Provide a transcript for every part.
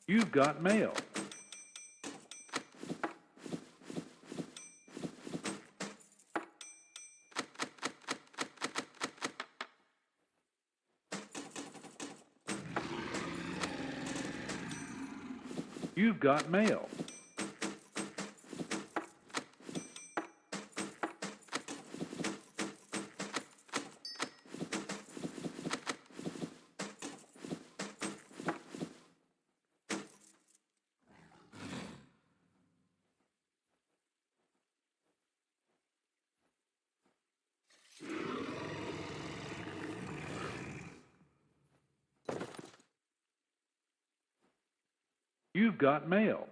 You've got mail. You've got mail. You've got mail.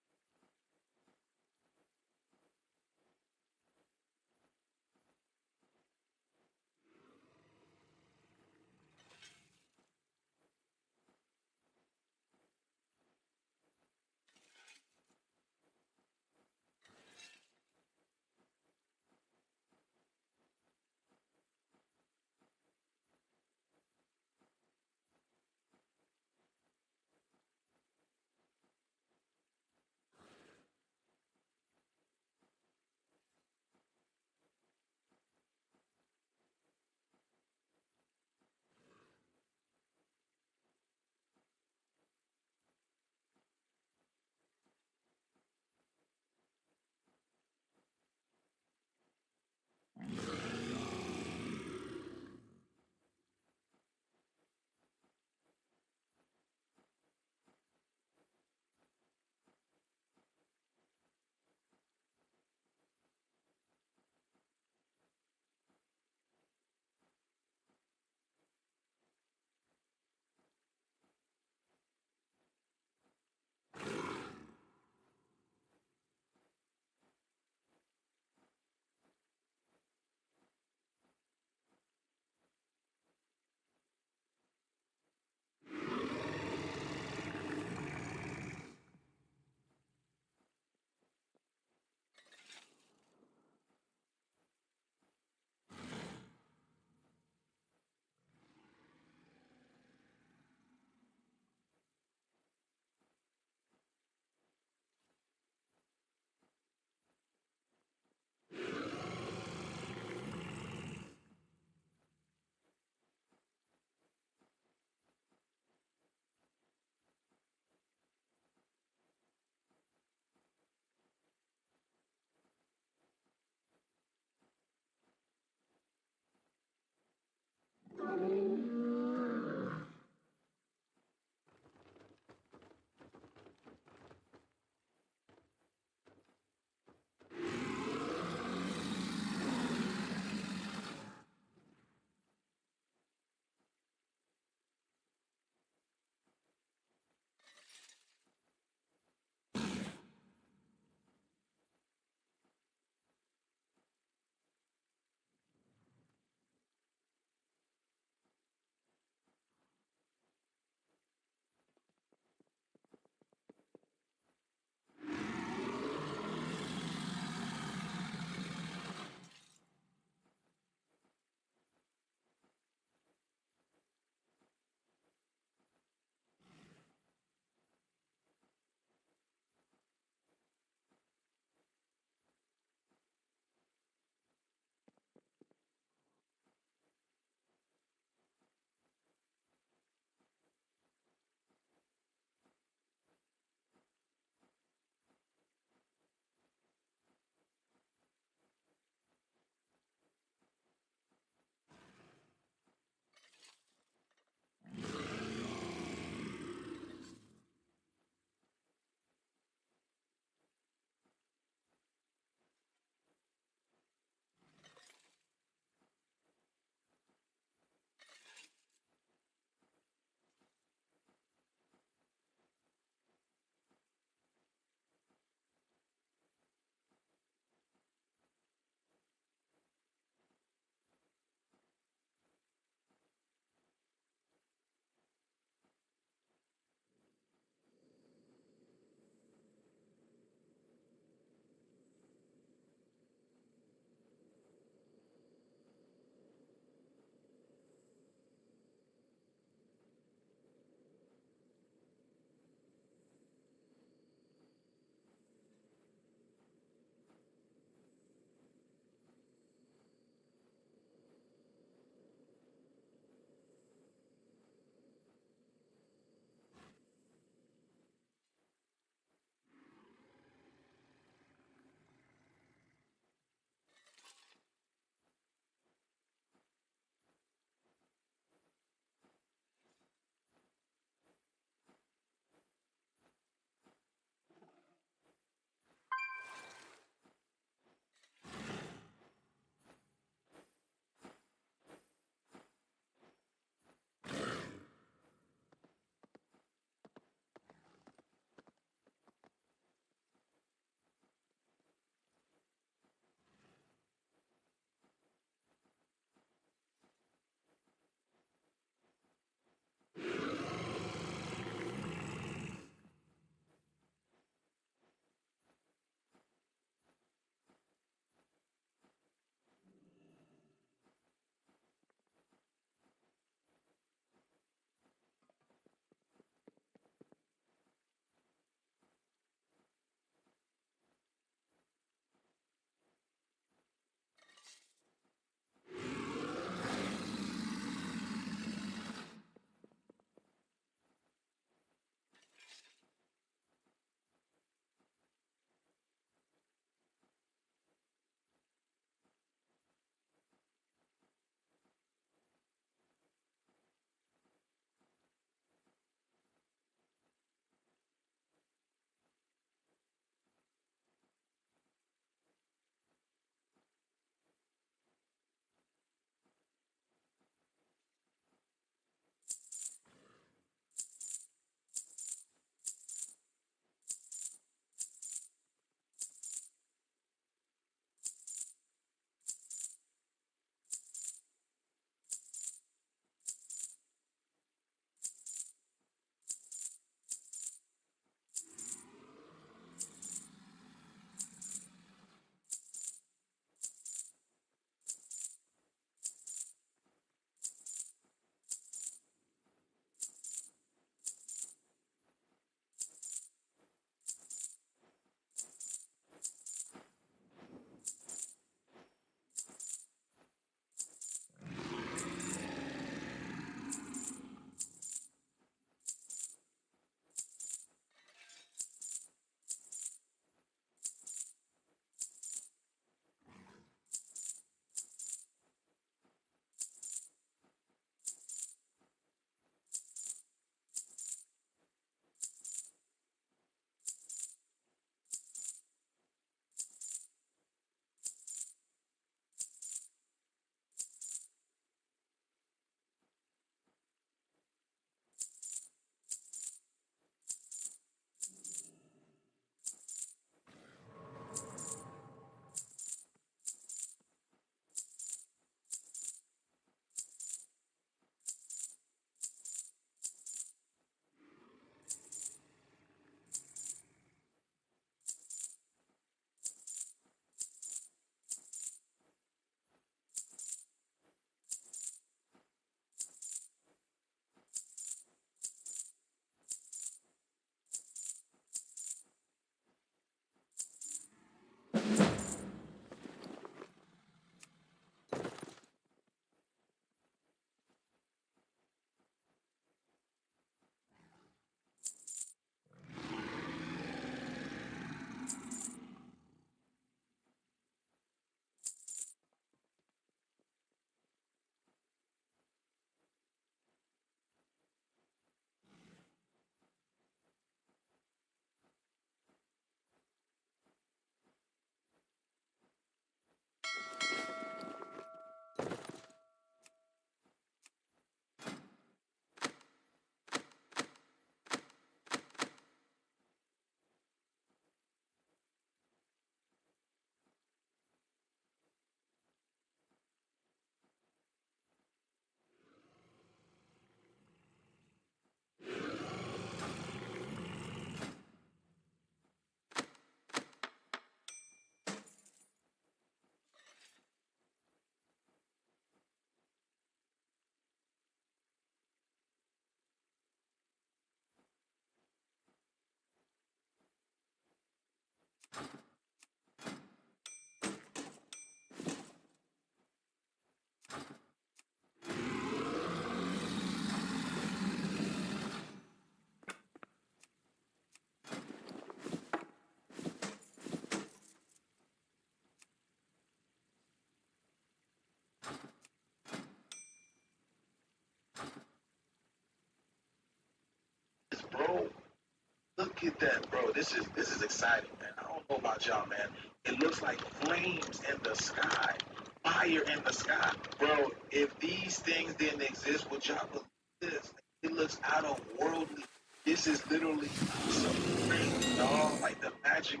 Look at that, bro. This is exciting, man. I don't know about y'all, man. It looks like flames in the sky, fire in the sky, bro. If these things didn't exist, would y'all believe this? It looks out of worldly. This is literally some thing, y'all. Like the magic.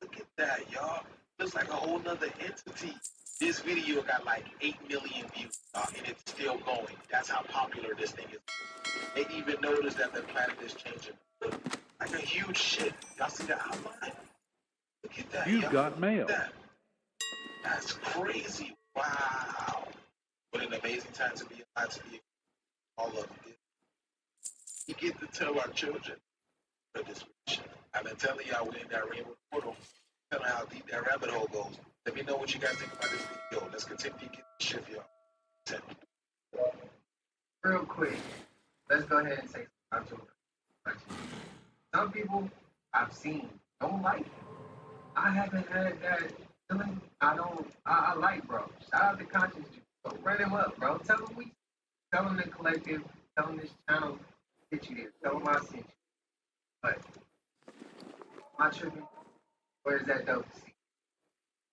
Look at that, y'all. Looks like a whole nother entity. This video got like 8 million views, and it's still going. That's how popular this thing is. They even noticed that the planet is changing. Like a huge shit. Y'all see the outline? Look at that. You've got mail. That's crazy. Wow. What an amazing time to be alive, to be all of it. We get to tell our children for this mission. I've been telling y'all we in that rainbow portal. Tell them how deep that rabbit hole goes. Let me know what you guys think about this video. Let's continue to get the shift, y'all. Real quick, let's go ahead and say something about your. Some people I've seen don't like it. I haven't had that feeling. I like, bro. Shout out to Conscious Juice. So run him up, bro. Tell him the collective, tell him this channel hit you there. Tell him I sent you. But my tripping, where's that dope to see? Is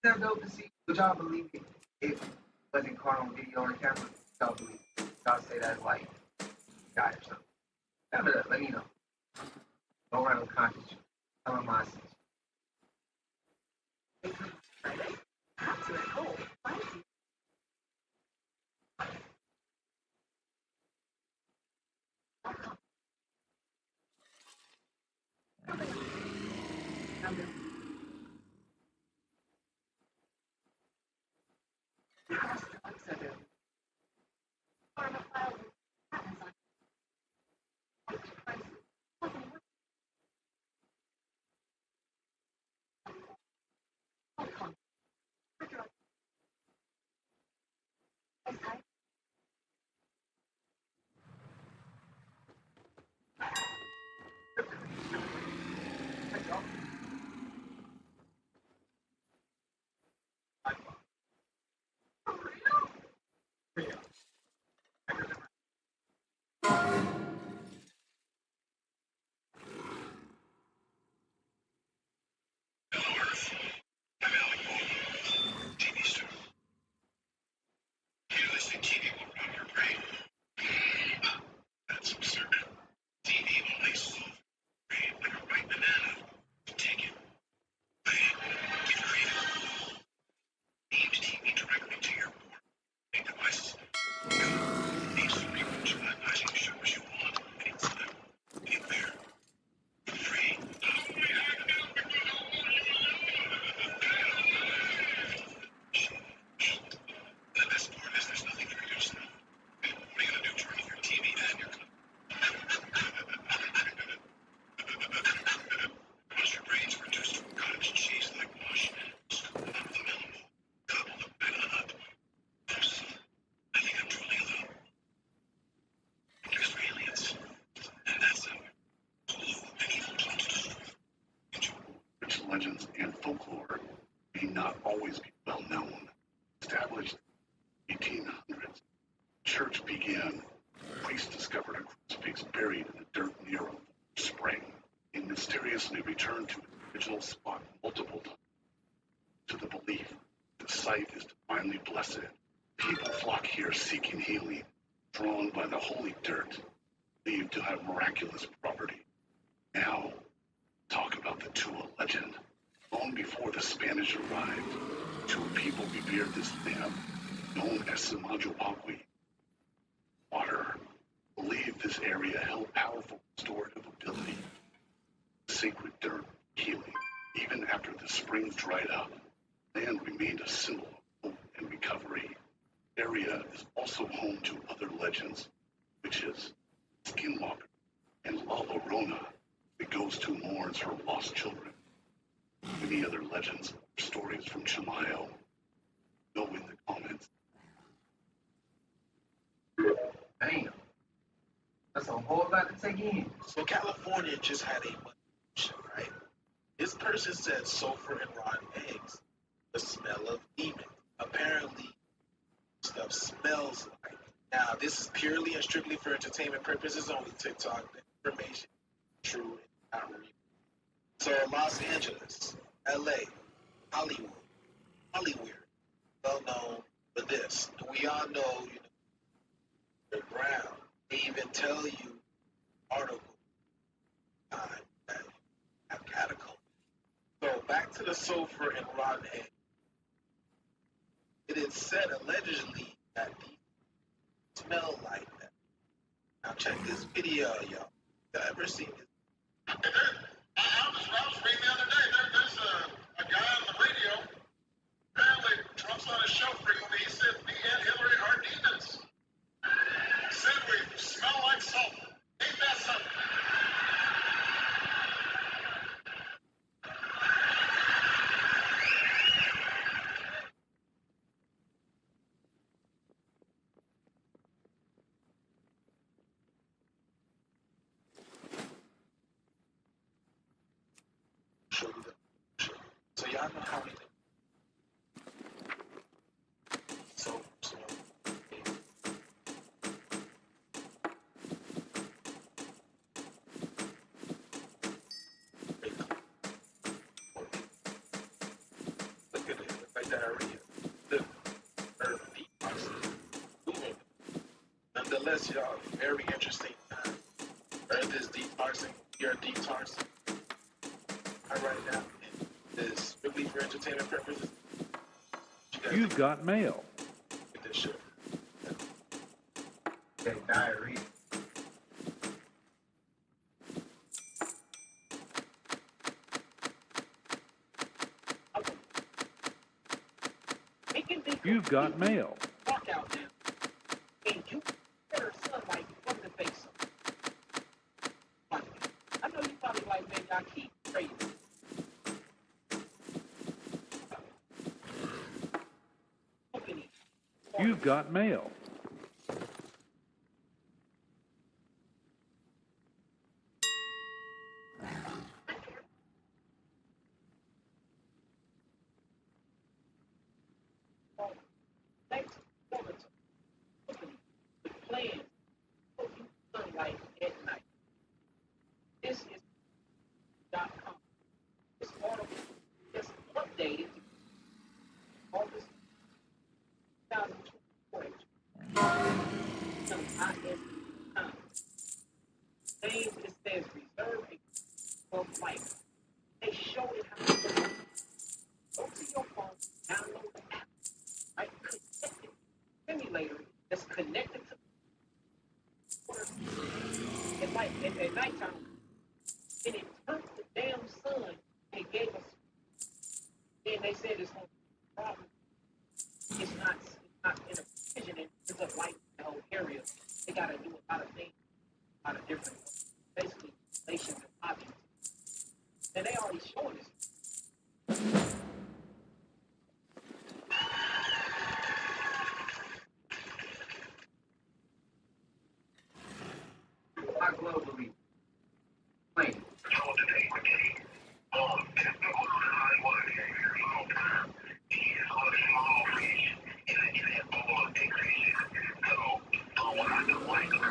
that dope to see? Would y'all believe it if it wasn't caught on video or camera? Y'all believe it? Y'all say that's like, got it, something. Tell it up, let me know. Go around with Conscious Juice. Tell him I sent you. Legends and folklore may not always be well known. Established in the 1800s, the church began. Priests discovered a crucifix buried in the dirt near a spring and mysteriously returned to its original spot multiple times. To the belief the site is divinely blessed, people flock here seeking healing, drawn by the holy dirt, believed to have miraculous property. Now, talk about the Tua legend. Long before the Spanish arrived, Tua people revered this land, known as Samajopakwi. Water believed this area held powerful restorative ability. Sacred dirt, healing. Even after the springs dried up, land remained a symbol of hope and recovery. The area is also home to other legends, witches, skinwalker, and La Llorona, the ghost who mourns her lost children. Many other legends or stories from Chimayo. Know in the comments. Damn. That's a whole lot to take in. So California just had a motion, right? This person said sulfur and rotten eggs, the smell of demons. Apparently, stuff smells like. Now, this is purely and strictly for entertainment purposes only. TikTok information, true, So Los Angeles, LA, Hollywood, Hollywood, well known for this. And we all know, the ground. They even tell you article that have catacombs. So back to the sulfur and rotten egg. It is said allegedly that these smell like that. Now check this video, y'all. Y'all ever seen this? I was reading the other day. There's a guy on the radio. Apparently, Trump's on a show frequently. He said me and Hillary are demons. Said we smell like sulfur. Ain't that something? Show you that. So y'all know how we do. So. Look at it. It's like diarrhea. The earth detoxing. Moving. Nonetheless, y'all, very interesting time. Earth is detoxing. We are detoxing. Right now, is strictly for entertainment purposes. You've got mail. Get this shit. That diarrhea. You've got mail. Walk out now. And you better sunlight from the face of. I know you probably like, man, y'all keep crazy. You've got mail. Next quarter, the plan for you sunlight at night. This is .com. This article is updated August 2024. Some IS time. Names it says reserve for life. They show it how to do it. Go to your phone, download the app, right? Connected simulator that's connected to at nighttime. And it took the damn sun and gave us. And they said it's no problem. It's not in a precision and it's a light in the whole area. They gotta do a lot of things, a lot of different basically relations and options. And they already showing us. I globally plain. Like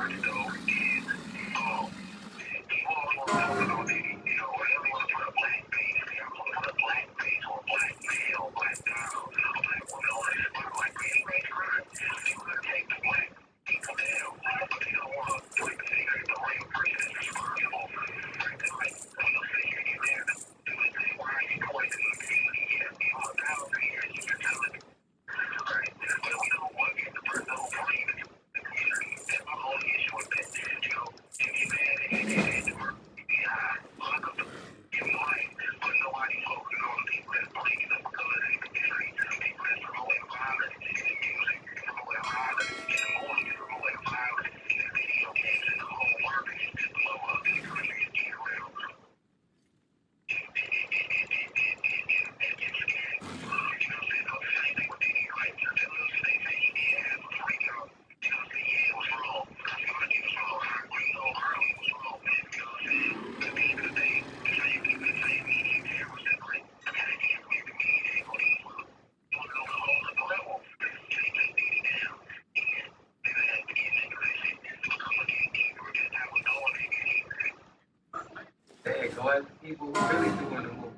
people really doing the move.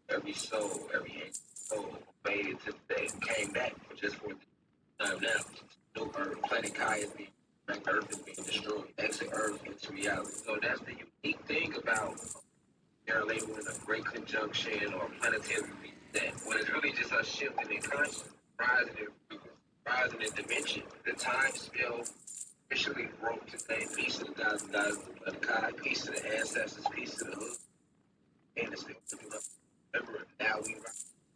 Every soul, every soul made it to the day, came back for just for the time now. New Earth, planet Kai is being, Earth is being destroyed. Exit Earth into reality. So that's the unique thing about they're labeling a great conjunction or planetary reset, when it's really just us shifting in consciousness, rising in dimension. The time scale officially broke today. Peace to the gods and goddesses of the planet Kai, peace to the ancestors, peace to the hood. And it's still looking up. Remember, now we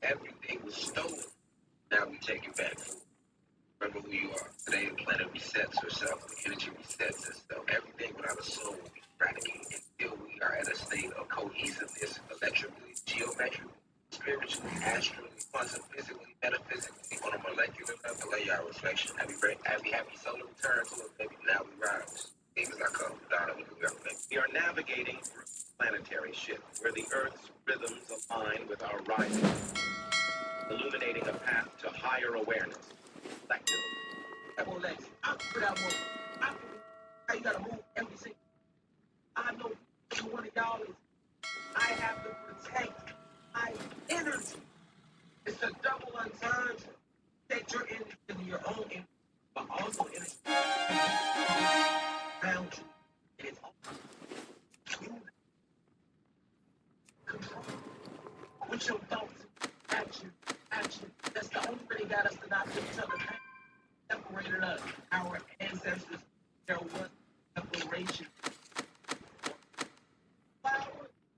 everything was stolen. Now we take it back. Remember who you are. Today the planet resets herself. The energy resets itself. Everything without a soul will be eradicated until we are at a state of cohesiveness, electrically, geometrically, spiritually, astrally, quantum physically, metaphysically, on a molecular level. Lay our reflection. Happy solar return to us, baby. Now we rise. Things I come down and we are navigating through planetary shift, where the Earth's rhythms align with our rising, illuminating a path to higher awareness. Collective. Well, Lex, I put out more. How you gotta move every single. I know each one of y'all is. I have to protect my energy. It's a double entendre. Protect your energy in your own energy, but also energy around you. And it's all you control. With your thoughts, action. That's the only way they got us to not give each other pain. Separated us. Our ancestors, there was separation. Wow,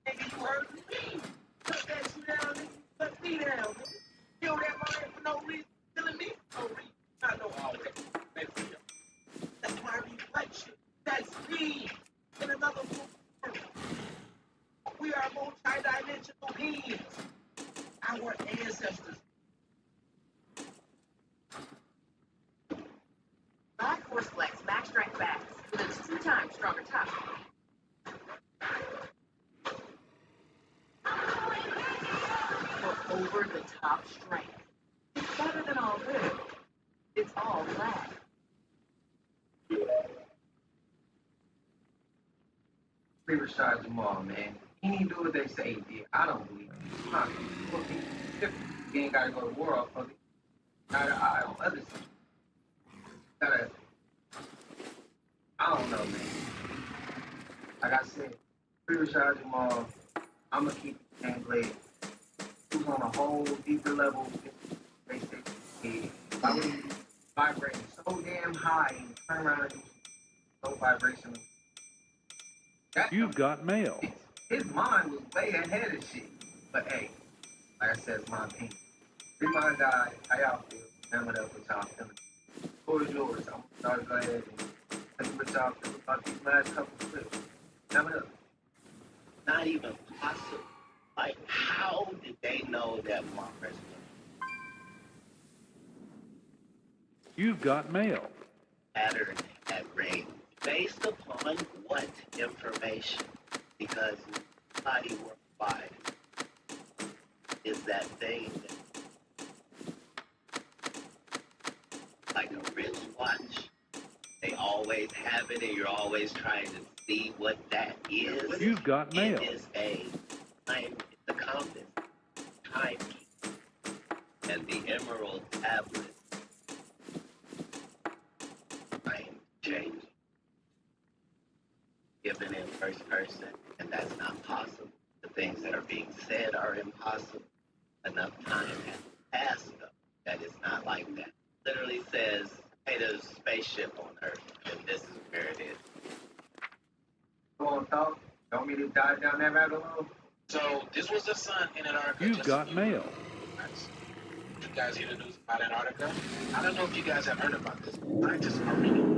nigga, you heard me. Put that shit down, nigga. Put me down, nigga. Kill that man for no reason. Killing me for no reason. I know all that. That's my reflection. That's me in another world. We are multi-dimensional beings. Our ancestors. Black Force Flex Max Strength Bags with its 2 times stronger top. For over the top strength. It's better than all good. It's all black. Free Rashad Jamal, man. He didn't do what they say he did. I don't believe it. Huh. He ain't gotta go to war off of it. Eye to eye on others. Gotta. I don't know, man. Like I said, Free Rashad Jamal, I'ma keep the hand blade. Who's on a whole deeper level. They say, I was vibrating so damn high and turn around and do so vibrational. You've got mail. His mind was way ahead of shit. But hey, like I said, it's my opinion. Free mind died. How y'all feel? Sum it up with y'all feeling. The floor is yours. I'm gonna go ahead and tell you what y'all feel about these last couple clips. Sum it up. Not even possible. Like, how did they know that Mars? You've got mail. Pattern at rate based upon what information? Because nobody worldwide is that thing that, like a wristwatch, they always have it and you're always trying to see what that is. You've got mail. It is a time, it's a compass, timekeeper, and the emerald tablet. Change given in first person, and that's not possible. The things that are being said are impossible. Enough time has passed though that it's not like that. Literally says, hey, there's a spaceship on Earth, and this is where it is. Go on, talk. Don't mean to dive down that rabbit hole. So this was the sun in Antarctica. You've got mail. You guys hear the news about Antarctica? I don't know if you guys have heard about this. Scientists are reading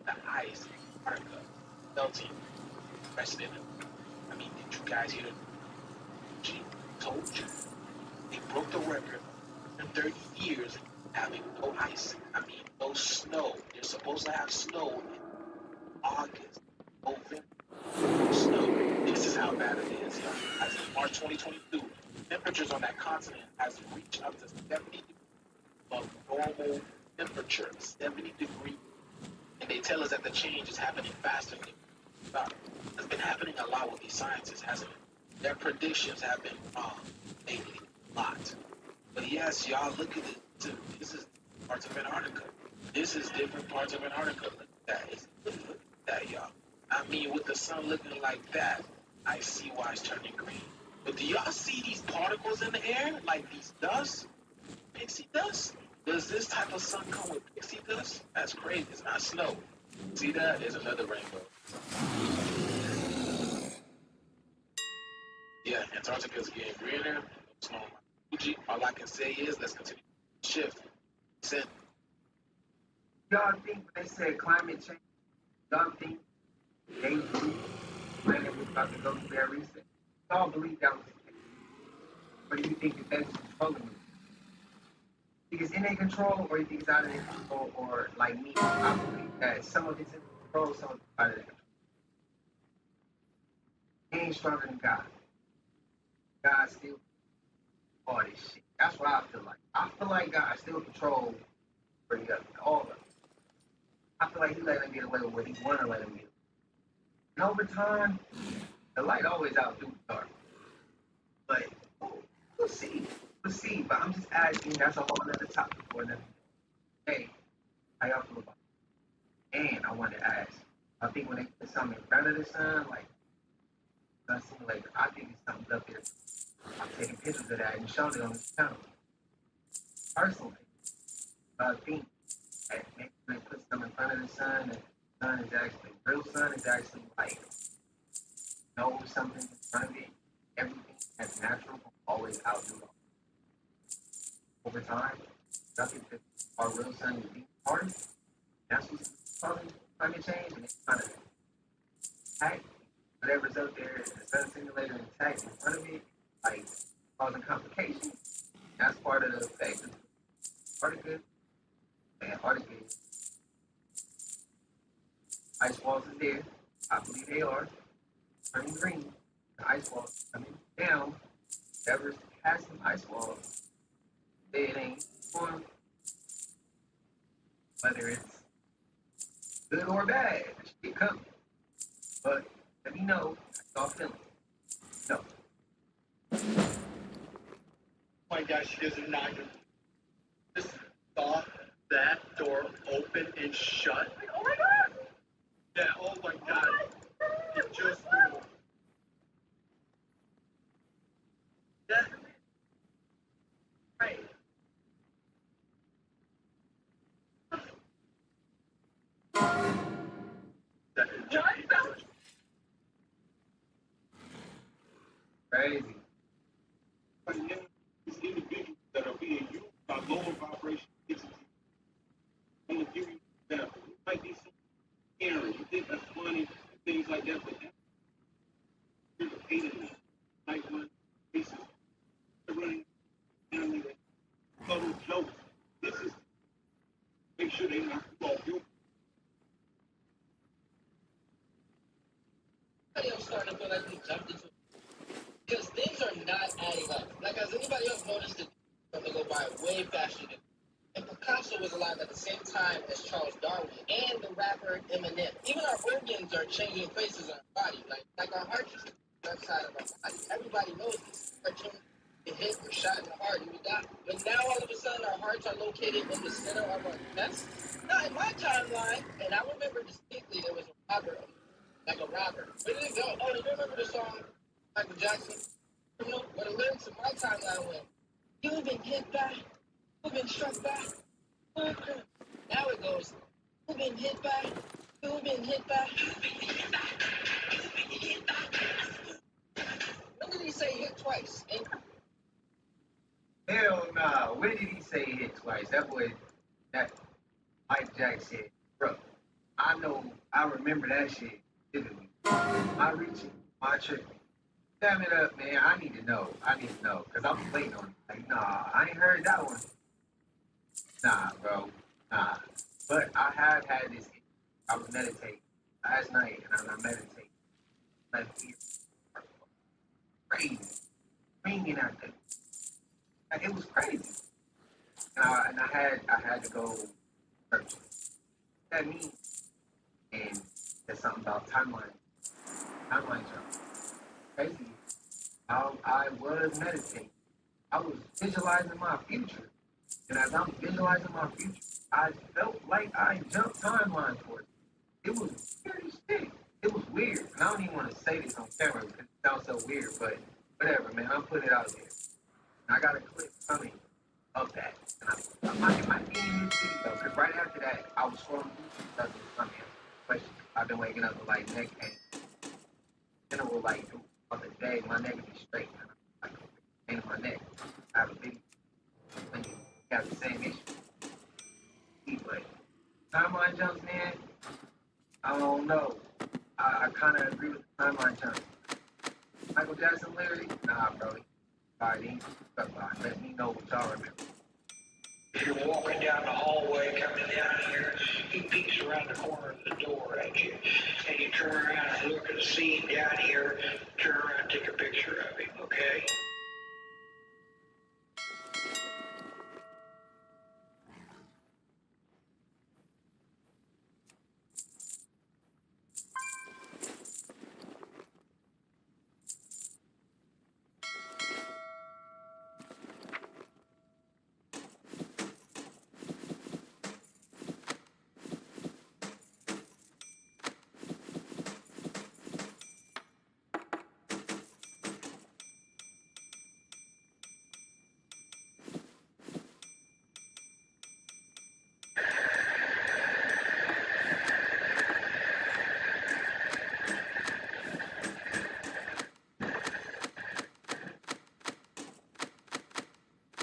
the ice in Antarctica melting. President. I mean, did you guys hear the she told you they broke the record in 30 years having no ice. I mean, no snow. They're supposed to have snow in August, November. No snow. This is how bad it is. As of March 2022, temperatures on that continent has reached up to 70 degrees of normal temperature, 70 degrees. And they tell us that the change is happening faster than we thought. It's been happening a lot with these scientists, hasn't it? Their predictions have been wrong lately, a lot. But yes, y'all look at it. This is parts of Antarctica. This is different parts of Antarctica. Look at that. Look at that, y'all. I mean, with the sun looking like that, I see why it's turning green. But do y'all see these particles in the air? Like these dust? Pixie dust? Does this type of sun come with pixie dust? That's crazy. It's not snow. See that? There's another rainbow. Yeah, Antarctica's getting greener. Snow on my Fuji. All I can say is let's continue to shift. Send. Y'all think when they said climate change, y'all think they knew the planet was about to go through that reset? Y'all believe that was the case? Or do you think that that's controlling it? Think it's in their control, or you think it's out of their control, or like me, I believe that some of it's in control, some of it's out of their control. He ain't stronger than God. God still all this shit. That's what I feel like. I feel like God still controls all of it. I feel like he let him get away with what he wanted to let him get. And over time, the light always outdo the dark. But we'll see. We'll see. But I'm just asking, that's a whole other topic for another day. Hey, how y'all feel about it? And I wanted to ask, I think when they put something in front of the sun, like sun simulator, I think it's something up there. I'm taking pictures of that and showing it on this channel. Personally, I think that maybe when they put something in front of the sun, and the sun is actually, real sun is actually like, know something in front of it, everything that's natural will always outdo it. Over time, I think that our real sun is being hardened. That's what's causing climate change, and it's trying to attack whatever's up there, the sun simulator attack in front of it, like causing complications. That's part of the effect of Antarctica. And Antarctica ice walls is there. I believe they are turning green. The ice walls coming down. Whatever's past the ice walls, it ain't formed. Whether it's good or bad, it coming. But let me know how y'all feeling. No. My gosh, she doesn't knock it. Just saw that door open and shut. Like, oh my god! Yeah, oh my god. It just moved. Yeah. Right. That is just Crazy. but then these individuals that are being used by lower vibration entities. I'm gonna give you an example. It might be something scary. You think that's funny and things like that, but that's hated me. Like when cases are running down there, subtle jokes. This is make sure they knock you off your. I'm starting to feel like we jumped into because things are not adding up. Like, has anybody else noticed that they go by way faster than and Picasso was alive at the same time as Charles Darwin and the rapper Eminem. Even our organs are changing places on our body. Like our heart used to be on the left side of our body. Everybody knows this. Our children get hit or shot in the heart and we die. But now all of a sudden our hearts are located in the center of our chest. Now in my timeline, and I remember distinctly there was a robber, like a robber. Where did it go? Oh, you remember the song Michael Jackson? You know, where the lyrics of my timeline went. You've been hit by, you've been struck by. Now it goes, you've been hit by, you've been hit by, you've been hit by, you've been hit by. When did he say hit twice? And Hell nah. When did he say it hit twice? That boy, that Mike Jack said, bro, I remember that shit vividly. I reach it, my trip. Damn it up, man. I need to know. Because I was waiting on it. Like, nah, I ain't heard that one. Nah, bro. Nah. But I have had this. I was meditating last night, and I'm meditating. Like, crazy. Ringing out there. Like, it was crazy. And I had to go search. What that means, and there's something about timeline. timeline jump. Crazy. I was meditating. I was visualizing my future. And as I'm visualizing my future, I felt like I jumped timeline for it. It was very sick. It was weird. And I don't even want to say this on camera because it sounds so weird, but whatever, man. I'm putting it out there. And I got a clip coming of that. And it might be in this video because right after that, I was scrolling through some stuff and something questions. I've been waking up with like neck pain. General like of the day, my neck would be straight. And I'm like, pain in my neck. I have a big thing. You have the same issue. But timeline jumps, man. I don't know. I kind of agree with the timeline jumps. Michael Jackson lyric? Nah, bro. Sorry, let me know what y'all remember. If you're walking down the hallway coming down here, he peeks around the corner of the door at you, and you turn around and look and see him down here, turn around and take a picture of him, okay?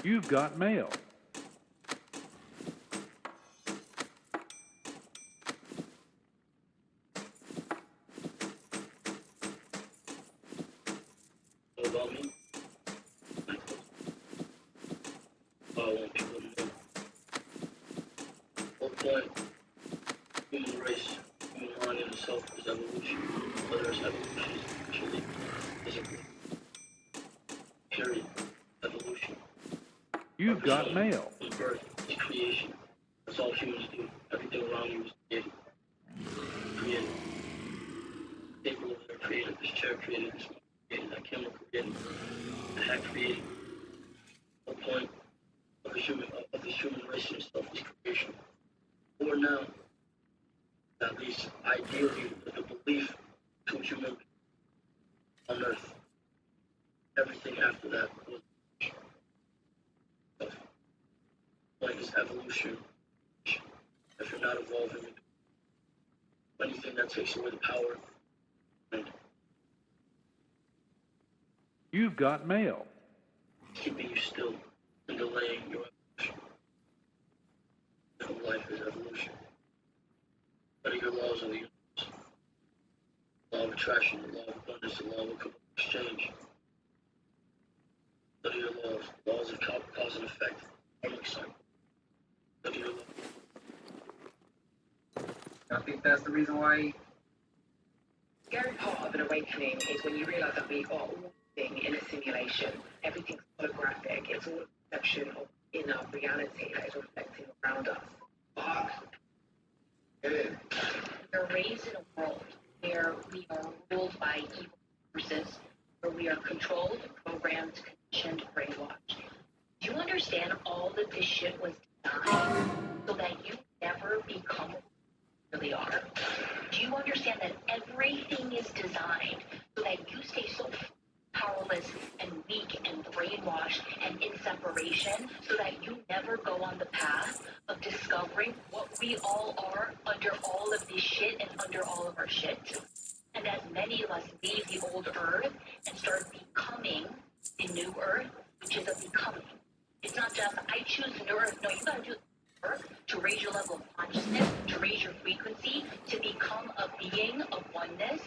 You've got mail. About me? I want people to know. What point human race, human mind in itself is evolution, whether it's evolution spiritually, physically, period, evolution. You've got mail. From birth is creation. That's all humans do. Everything around you is created. Created. Table over there created, this chair created, this mic created, that camera created, the hat created. The point of the human race in itself is creation. Or now, at least ideally, the belief to human on earth. Everything after that was like this evolution. If you're not evolving, anything that takes away the power, and You've got mail. keeping you still and delaying your evolution. Your life is evolution. Study your laws of the universe. Law of attraction, the law of abundance, the law of exchange. Study your laws of cause and effect, karmic cycle. Study your laws. I think that's the reason why. Scary part of an awakening is when you realize that we are all living in a simulation. Everything's holographic. It's all a perception of inner reality that is reflecting around us. We're raised in a world where we are ruled by evil forces, where we are controlled, programmed, conditioned, brainwashed. Do you understand all that this shit was designed so that you never become who you really are? Do you understand that everything is designed so that you stay so powerless and weak and brainwashed and in separation so that you never go on the path of discovering what we all are under all of this shit and under all of our shit? And as many of us leave the old earth and start becoming the new earth, which is a becoming. It's not just, I choose the new earth. No, you gotta do work to raise your level of consciousness, to raise your frequency, to become a being of oneness,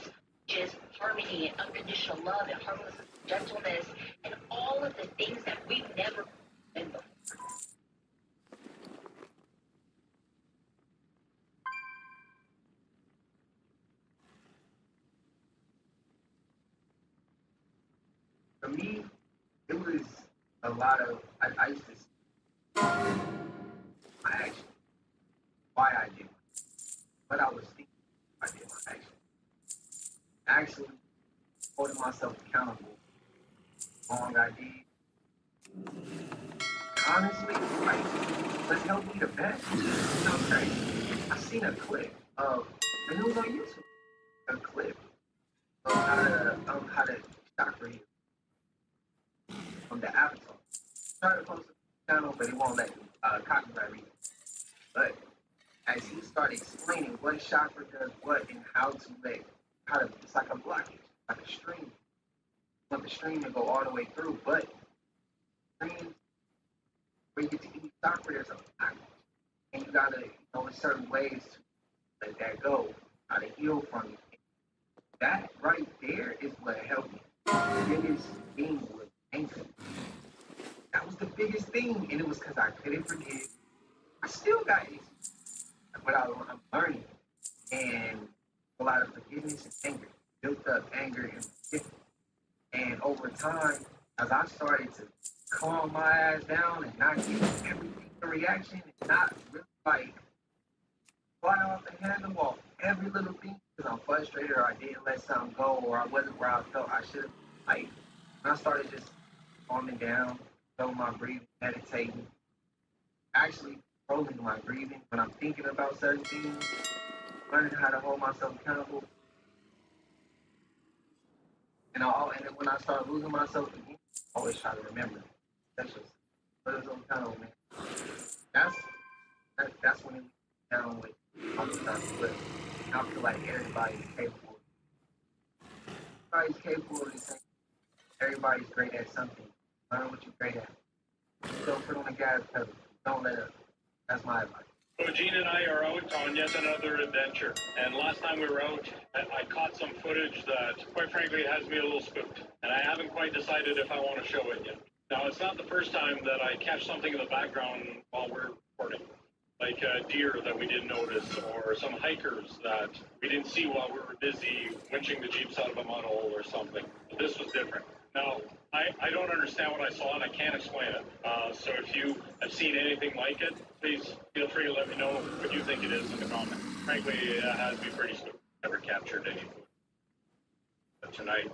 which is harmony and unconditional love and harmless gentleness and all of the things that we've never been before. For me, it was a lot of, I used to see my action, why I did what I was thinking I did my action. Actually, holding myself accountable. Wrong I did. Honestly, like, let's help me the best. You know, crazy. I seen a clip of, and it was on YouTube, a clip of how to shock for you from the avatar. Try to post it on the channel, but it won't let me copyright read it. But as he started explaining what chakra does what and how to it's like a blockage, like a stream. You want the stream to go all the way through, but streams, where you get to each chakra, there's a blockage. And you gotta, there's certain ways to let that go, how to heal from it. That right there is what helped me. The biggest thing was anger. That was the biggest thing, and it was because I couldn't forgive. I still got issues, but I'm learning. And a lot of forgiveness and anger, built up anger and forgiveness. And over time, as I started to calm my ass down and not give everything a reaction, and not really like fly off the handle off every little thing because I'm frustrated or I didn't let something go or I wasn't where I felt I should have. Like, when I started just calming down, controlling my breathing, meditating, actually controlling my breathing when I'm thinking about certain things, learning how to hold myself accountable. And then when I start losing myself again, I always try to remember. That's just put us on accountable, man. That's when it down with all the stuff. But I feel like everybody's capable. Everybody's capable of the same. Everybody's great at something. Learn what you're great at. Don't put on the gas pedal. Don't let up. That's my advice. So Gene and I are out on yet another adventure. And last time we were out, I caught some footage that, quite frankly, has me a little spooked. And I haven't quite decided if I want to show it yet. Now, it's not the first time that I catch something in the background while we're recording. Like a deer that we didn't notice, or some hikers that we didn't see while we were busy winching the Jeeps out of a mud hole or something. But this was different. Now, I don't understand what I saw, and I can't explain it. So if you have seen anything like it, please feel free to let me know what you think it is in the comments. Frankly, it has me pretty spooked. Never captured any footage. But tonight,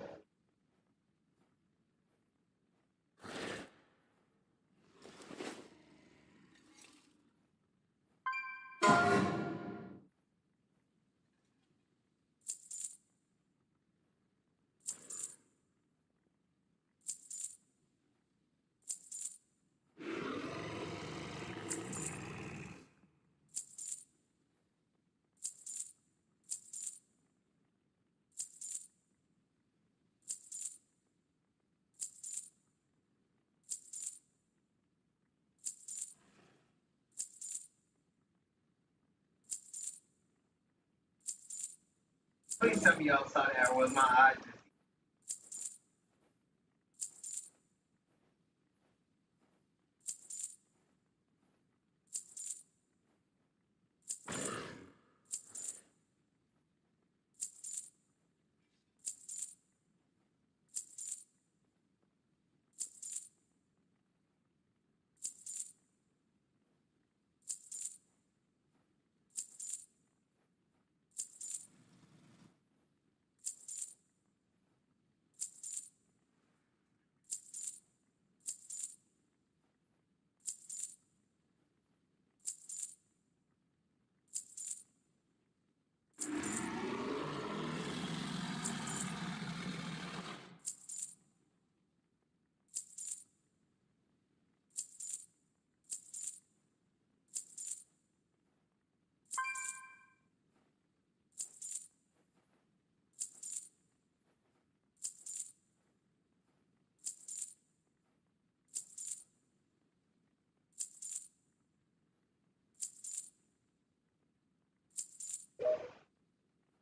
Please tell me y'all saw that with my eyes.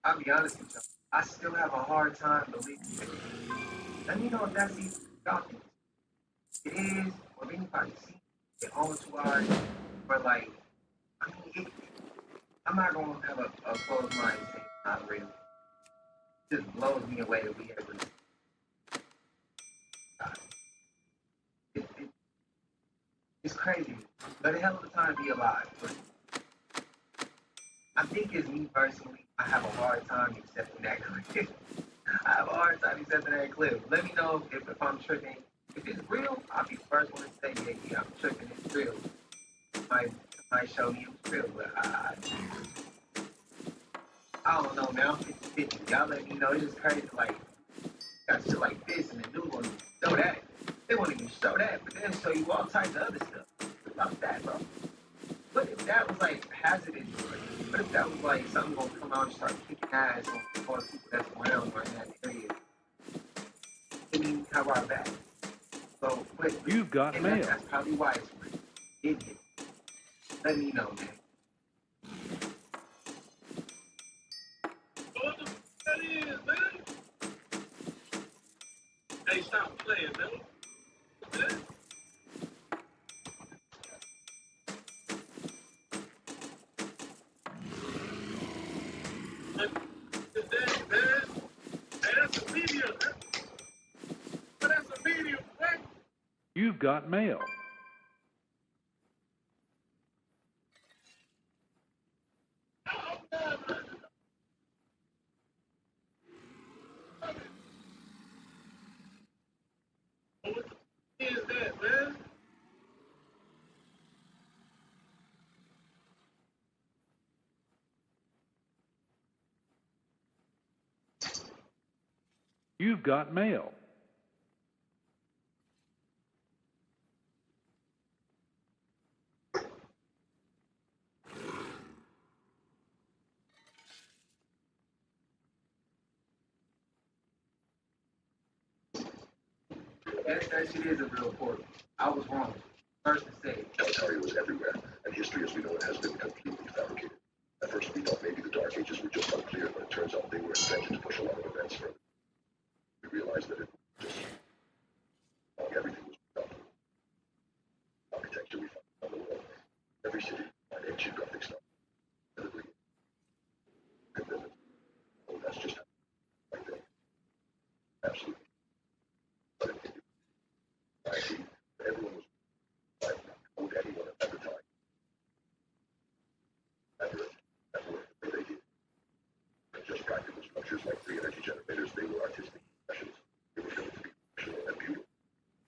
I'll be honest with you. I still have a hard time believing it. Let me know if that's even shocking. It is, or if anybody sees it on two eyes, or like, I mean, I'm not going to have a closed mind and say it's not real. It just blows me away to be able to. It's crazy. But a hell of a time to be alive. But I think it's me personally, I have a hard time accepting that. I have a hard time accepting that clip. Let me know if I'm tripping. If it's real, I'll be the first one to say, yeah, I'm tripping. It's real. Might show me it's real, but I don't know, man. I'm 50-50. Y'all let me know. It's just crazy. Like, got shit like this, and the dude won't even show that. They won't even show that, but they'll show you all types of other stuff. What about that, bro? What if that was like hazardous? What if that was like something gonna come out and start kicking ass on all the people that's around or in that area? I mean, have our back. So, You've got and mail. that's probably why it's free. Idiot. Let me know, man. What the that is, man? Hey, stop playing, man. Man. What is that, man? Hey, that's a medium, man. That's a medium, man. You've got mail. What is that, man? You've got mail. That shit is a real portal. I was wrong. First to say. Ontario was everywhere, and history as we know it has been completely fabricated. At first we thought maybe the Dark Ages were just unclear, but it turns out they were invented to push a lot of events further. We realized that it was just everything was built. Architecture we found around the world. Every city had ancient Gothic style. Oh, that's just right there. Absolutely. But I see everyone was like, how would anyone at the time ever work the way they did? And just practical structures like free energy generators, they were artistic expressions. They were built to be functional and beautiful.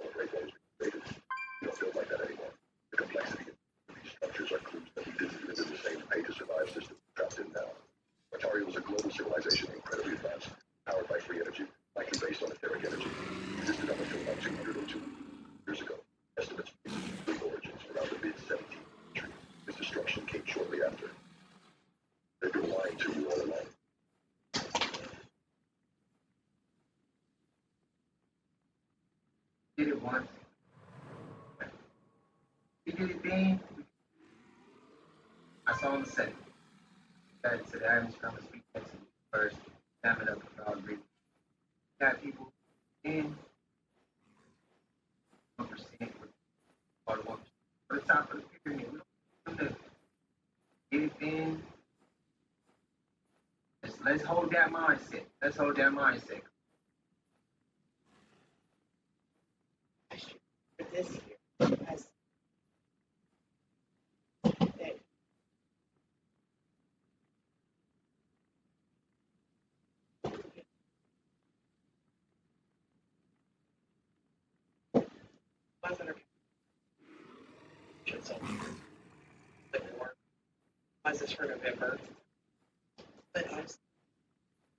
All great ones we created. We don't build like that anymore. The complexity of these structures are clues that we didn't live in the same pay to survive system we're trapped in now. Ontario was a global civilization, incredibly advanced, powered by free energy, likely based on etheric energy. It existed up until about 200 or 200 years ago. Estimates place its early origins around the mid-17th century. Its destruction came shortly after. They've been lying to you all along. Did it once. We did it then. I saw him say that to the average common speak next to me first. Damn it up with all agree. Got people in 1% or 1%. For the top of the pyramid, we don't want to get it in. Let's hold that mindset. Let's hold that mindset. For this year, as that wasn't a so was this for November, but honestly,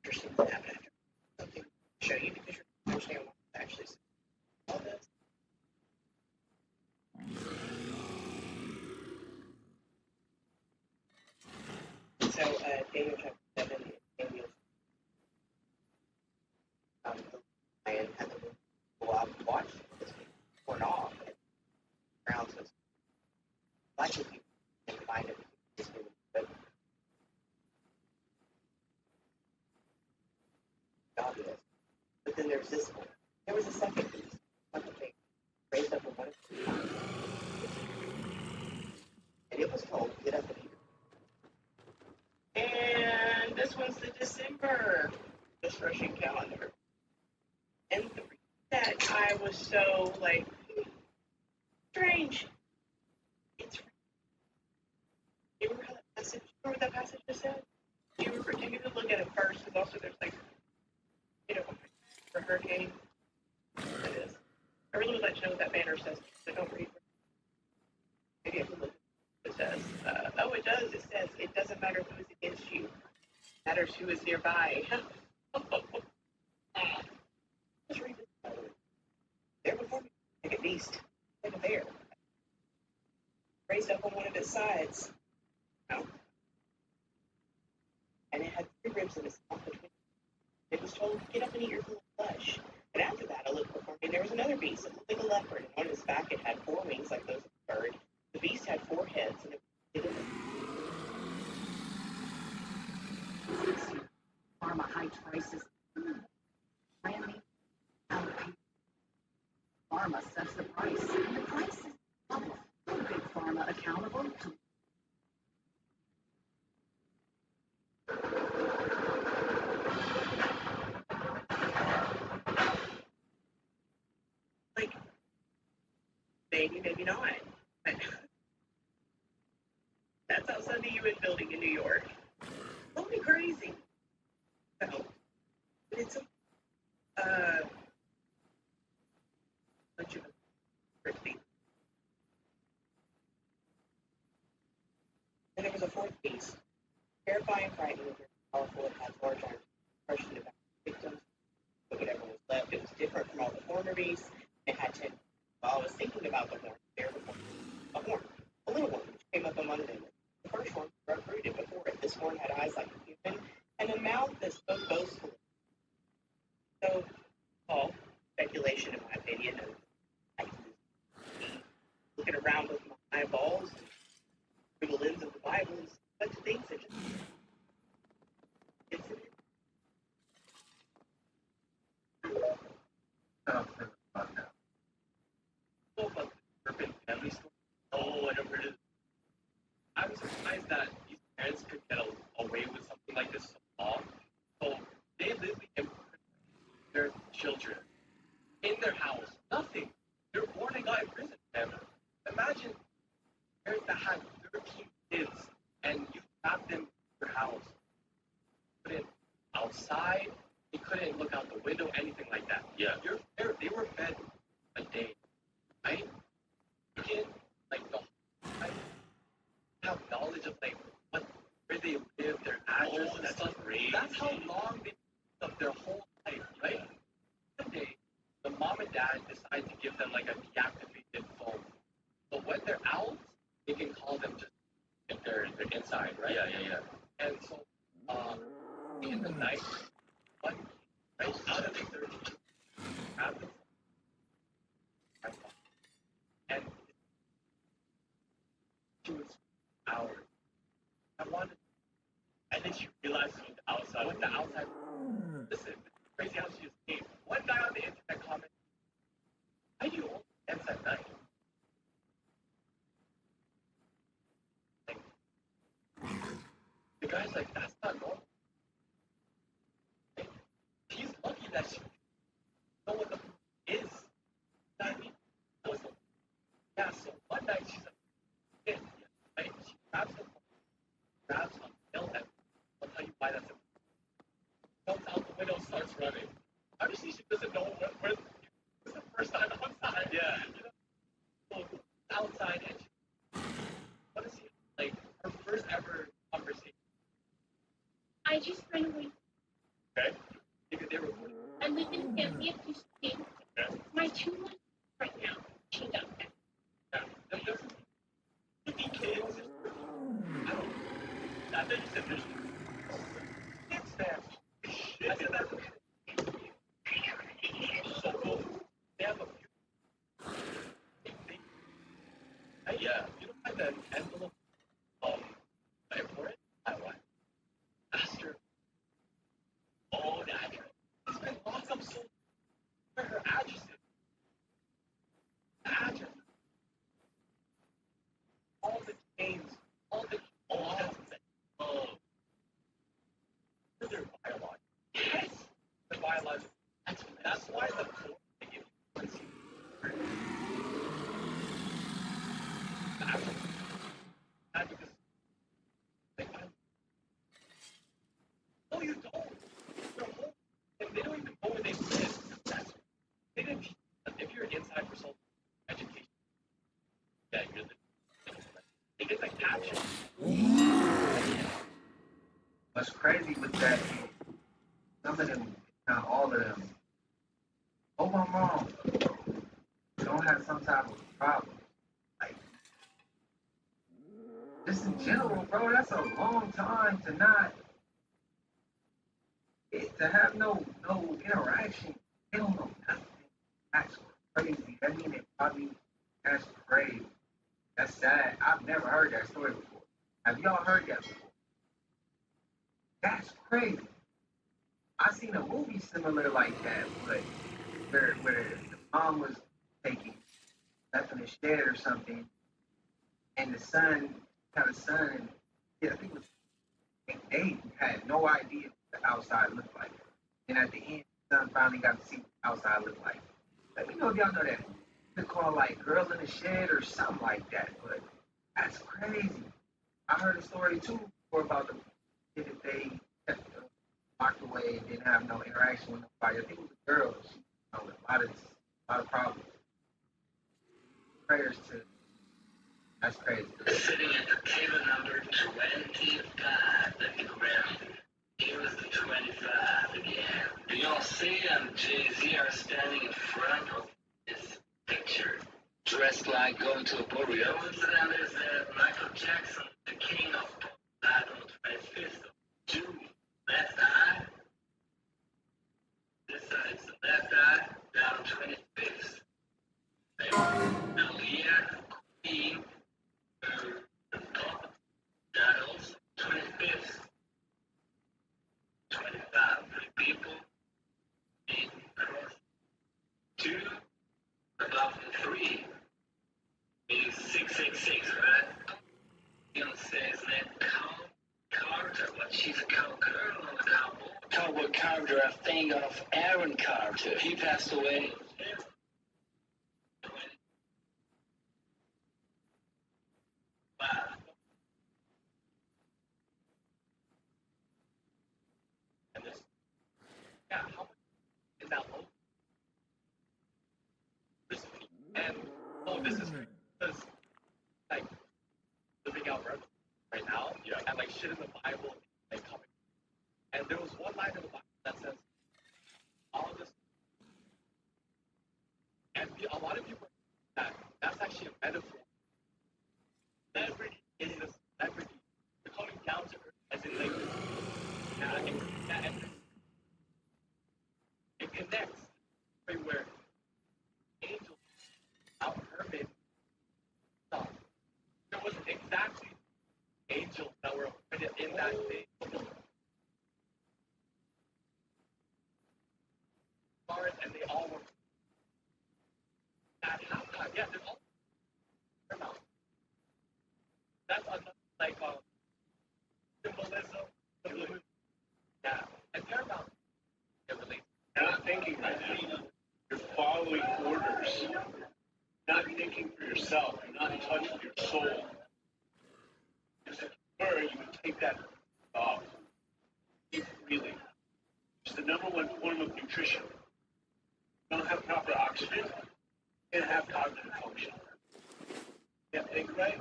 interesting to happen after something to show you because you understand what actually all this. So Daniel chapter 7 is Daniel's the lion had to go out and watch this torn off and ground so it's likely people can find it but obvious. But then there's this one. There was a second piece, one that they raised up in one of the times. And it was told, get up and eat. And this one's the December, this Russian calendar. And the reason that I was so, like, strange, it's, you remember that passage? Remember what that passage just said? Do you remember, you need to look at it first, because also there's, like, for hurricane. It is. I really would like to know what that banner says. I don't read. Maybe I can look. It says. Oh, it does. It says it doesn't matter who is against you. It matters who is nearby. Let's read this. There before me, like a beast, like a bear, raised up on one of its sides. No. And it had 3 ribs in its mouth between. It was told, get up and eat your full of flesh. And after that, I looked before me, there was another beast. It looked like a leopard, and on its back it had 4 wings like those of a bird. The beast had 4 heads, and it was Pharma high prices. Branding. Pharma sets the price, and the price is double. Big Pharma accountable to. like, maybe, maybe not. That's outside the UN building in New York. Don't be crazy. So, it's a bunch of and there was a 4th beast, terrifying, frightening, powerful, and had large arms, crushing about victims, but whatever was left, it was different from all the former beasts. It had 10. While I was thinking about the horn, there was a horn, a little one, which came up among them. The first one broke rooted before it. This horn had eyes like a human and a mouth that spoke boastfully. So, all speculation, in my opinion, and I can just looking around with my eyeballs through the lens of the Bible and such things that just incident. About the urban family story. Oh, I never heard it. I'm surprised that these parents could get away with something like this so long. So they literally imprisoned their children in their house. Nothing. They're born and got imprisoned. Imagine parents that had 13 kids and you trapped them in your house. They couldn't outside. They couldn't look out the window, anything like that. Yeah. They were fed a day. Right? Again, like the I have knowledge of like where they live, their address and stuff. That's how long they live their whole life, right? One day, the mom and dad decide to give them like a deactivated phone. So when they're out, they can call them just if they're inside, right? Yeah. And so in the night, one right out of the 13, have them and she was hours. I wanted, and then she realized it was the outside. With the outside, listen, it's crazy how she escaped. One guy on the internet commented, "Why do you only dance at night?" Like, the guy's like, "That's not normal." Like, she's lucky that she know what the f- is. You know what I mean? I was like, yeah. So one night she's like, "Yeah," right? She grabs the phone, grabs a bill, and I'll tell you why that's important. Jumps out the window, starts running. Obviously, she doesn't know where it's the first time outside. Yeah. So outside, and she, what is he like? Her first ever conversation. I just ran away. Okay. Maybe they were. I live in a family of 15. Okay. My 2 months right now. She got that. Yeah. There doesn't 50 kids. I don't. I think you said there's kids there. I said that. So cool. They have a few. Yeah. You don't have that envelope. Airport. I want. Ask her. Oh, the address. It's been locked up so. Where her address is. The address. All the names. All the. Oh, they're biological. Yes. They're biological. That's why the court. If you want to see the address. Not because. No, you don't. They're home, and they don't even know where they live. watching. What's crazy with that is some of them, not all of them, hope I'm wrong, don't have some type of problem. Like, just in general, bro, that's a long time to not, to have no interaction. They don't know nothing. That's crazy. That means they probably, that's crazy. That's sad. I've never heard that story before. Have y'all heard that before? That's crazy. I seen a movie similar like that, but where the mom was taking left in the shed or something, and the son had a son, and yeah, I think it was, and they had no idea what the outside looked like. And at the end, the son finally got to see what the outside looked like. Let me know if y'all know that. It's called like Girl in the Shed or something like that, but that's crazy. I heard a story too before about the kid that they kept locked away and didn't have no interaction with nobody. I think it was a girl. She, with a lot of problems. Prayers to. That's crazy. Sitting at the table number 25 at the ground. Here's the 25 again. Beyonce and Jay-Z are standing in front of this picture, dressed like going to a burial. And there's Michael Jackson, the king of pop, died on the 25th of June. Left eye. This side is the left eye, down 25th. Aaliyah, Queen, pop, died also 25th. 25 people in cross. 2 above the 3 is 666, right? Beyonce's name Carter, but she's a cowgirl on the cowboy. Cowboy Carter, a thing of Aaron Carter. He passed away. Wow. And this, yeah, how much is that low? And this is great because like living out right now, yeah, and like shit in the Bible, like coming. And there was one line in the Bible that says all this, and a lot of people that's actually a metaphor. Celebrity is the celebrity. You're coming down to earth as in like, it connects right where angels out hermit. No, there wasn't exactly angels that were in that day. And they all were at halftime. Yeah, they're all paramount. That's another like symbolism. Yeah, and paramount. You're not thinking right now. You're following orders. Not thinking for yourself. You're not in touch with your soul. Because if you were, you would take that eat freely. It's the number one form of nutrition. You don't have proper oxygen, you can't have cognitive function. You can't think right.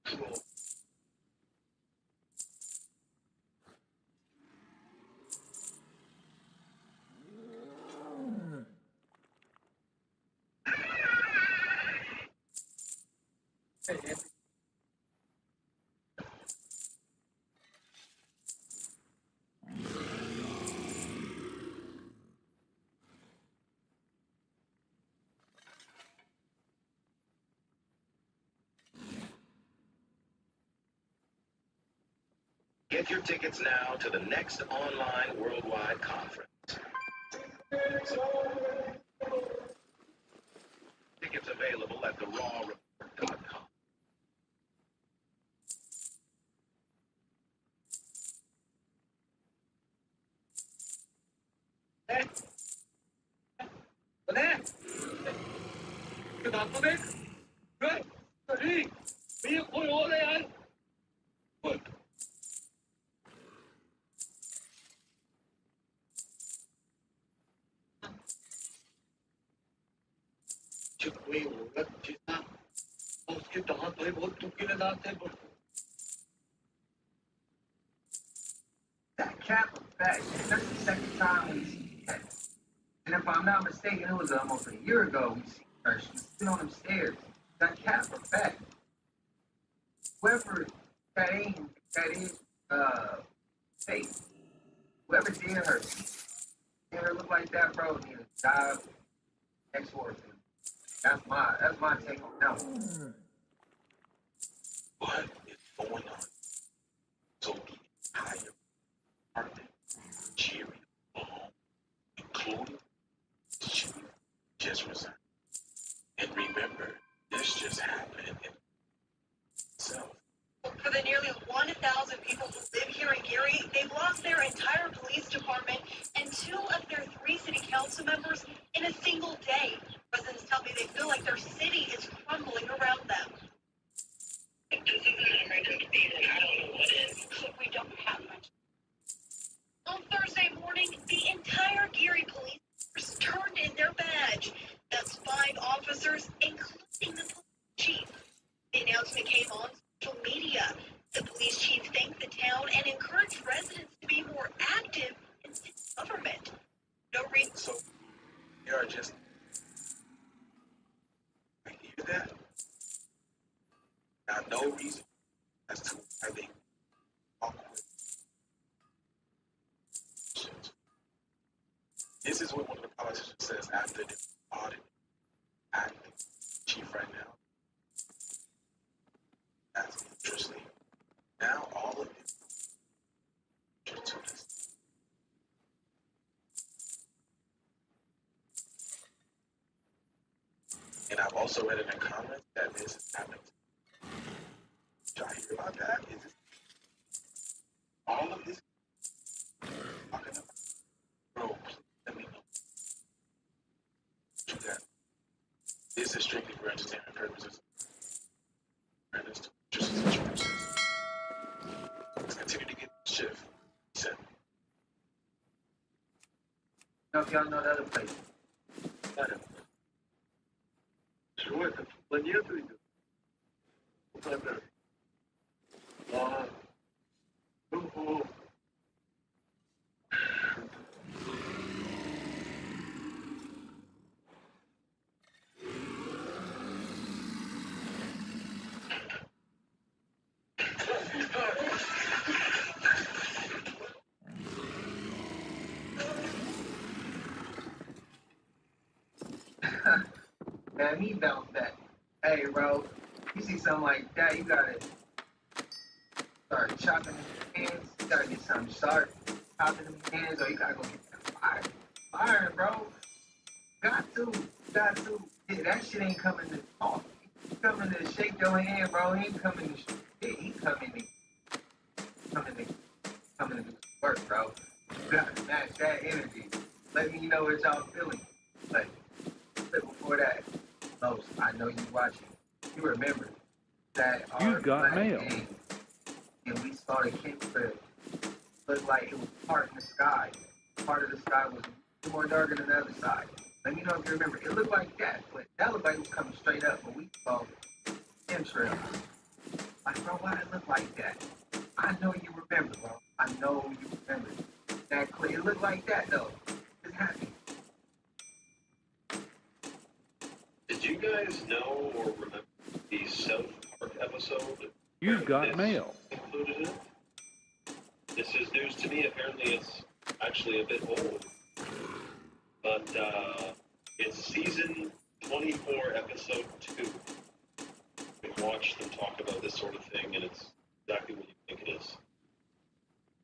Control. Get your tickets now to the next online worldwide conference. Tickets available at therawreport.com. Took away what you thought. हाँ तो ये बहुत दुख की बात है but That cap effect, that's the second time we see that. And if I'm not mistaken, it was almost a year ago we see her. She was sitting on them stairs. That cap effect. Whoever that is fake. Whoever did her look like that, bro, need a job next work. That's my take on that one. What is going on? So the entire department, cheering along, including the chief, just resigned. And remember, this just happened in itself. For the nearly 1,000 people who live here in Gary, they've lost their entire police department and 2 of their 3 city council members in a single day. Residents tell me they feel like their city is crumbling around them. This is an emergency and I don't know what is. We don't have much. On Thursday morning, the entire Gary police force turned in their badge. That's 5 officers, including the police chief. The announcement came on social media. The police chief thanked the town and encouraged residents to be more active in city government. No reason. So, you are just. I hear that. Now, no reason as to why they walk with. This is what one of the politicians says after the audit. Acting chief right now. That's interesting. Now all of it to this. And I've also read in the comments that this is happening. Did y'all hear about that? Is it all of this talking about? Bro, please let me know. You got. This is strictly for entertainment purposes. And it's just as purposes. Let's continue to get shift. Set. Know if y'all know the other place. Чего это? Планету идет? Куда-то. А, ого. Man, he bounced that. Hey, bro, you see something like that, you gotta start chopping in your hands. You gotta get something sharp, chopping in your hands, or you gotta go get that fire. Fire, bro. Got to. Yeah, that shit ain't coming to talk. He coming to shake your hand, bro. He ain't coming to shit. He coming to do work, bro. You gotta match that energy. Let me know what y'all feeling. But before that, Los, I know you watching. You remember that You've got mail. game, and we saw the Kingsford look like it was part in the sky. Part of the sky was more darker than the other side. Let me know if you remember. It looked like that, but that looked like it was coming straight up, but we saw chemtrails. Like, bro, why it look like that? I know you remember, bro. I know you remember. That clear. It looked like that, though. It's happening. Did you guys know or remember the South Park episode? You've got this mail. Included in it? This is news to me. Apparently, it's actually a bit old, but it's season 24, episode 2. You can watch them talk about this sort of thing, and it's exactly what you think it is.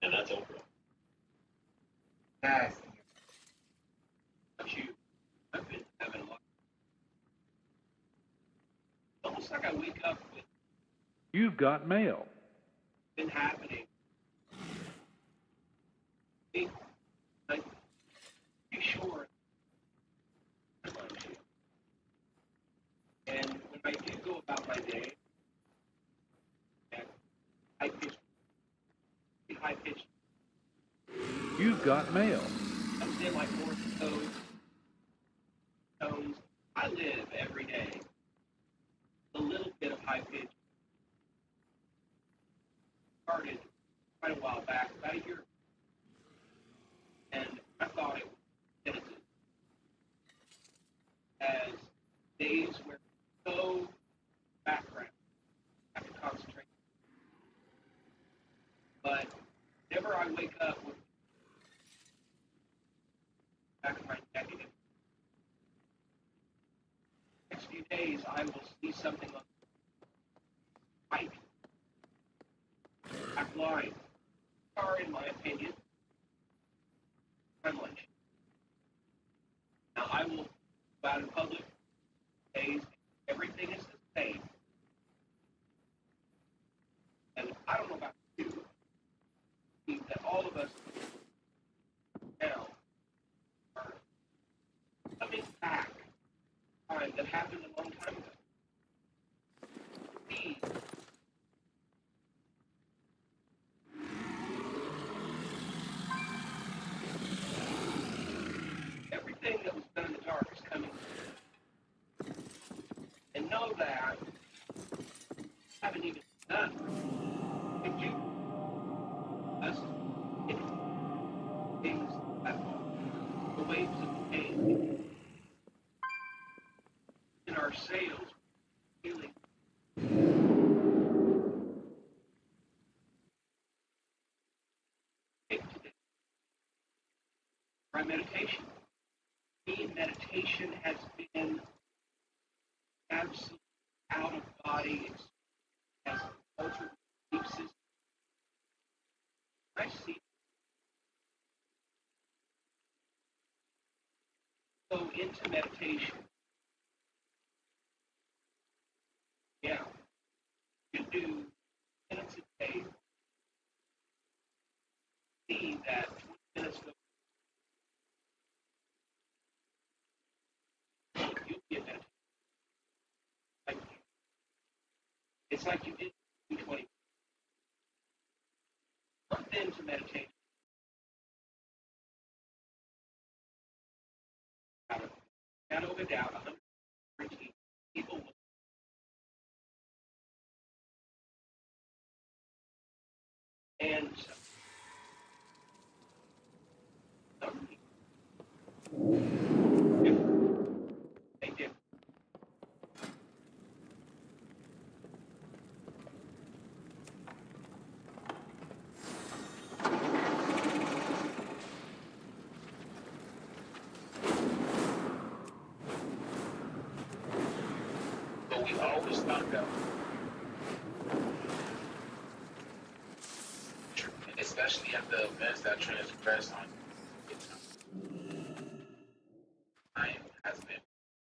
And that's Oprah. Nasty. I've been having a lot. Almost like I wake up with You've got mail. been happening. Like, be sure. And when I do go about my day, and high pitch, You've got mail. comes in like Morse tones. I live every day a little bit of high pitch started quite a while back, about a year, and I thought it was definitive as days where so background, I have to concentrate. But whenever I wake up with the back of my neck, and the next few days I will see something on the right back line. Are, in my opinion, friendly. Now I will go out in public days, everything is the same. And I don't know about you, I think that all of us now are coming back time that happened a long time ago. See everything that was done in the dark is coming. And know that I haven't even done if you us things that the waves of change in our sails feeling take today. Try meditation. Me, meditation has been absolute out of body, has altered sleep system. I see go into meditation. Yeah, you do minutes a day. See that 20 minutes go. You'll be a meditation. Like, it's like you did 20. Month into meditation. Shadow of a doubt, 113 people will. And some people, they did. But we always thought that, and especially at the events that transgress on time has been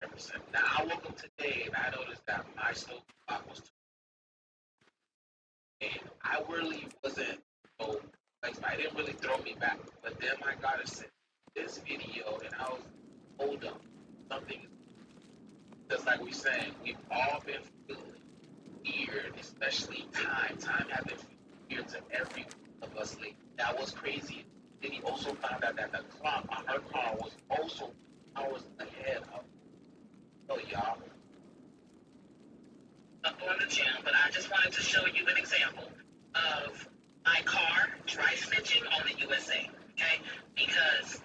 100%. Now I woke up today and I noticed that my stove clock was 2, and I really wasn't so like it didn't really throw me back. But then my God sent this video and I was hold up. Something just like we saying, we've all been feeling weird, especially time. Time has been weird to every one of us lately. That was crazy. Then he also found out that the clock on her car was also hours ahead of y'all. Up on the gym, but I just wanted to show you an example of my car dry snitching on the USA, okay? Because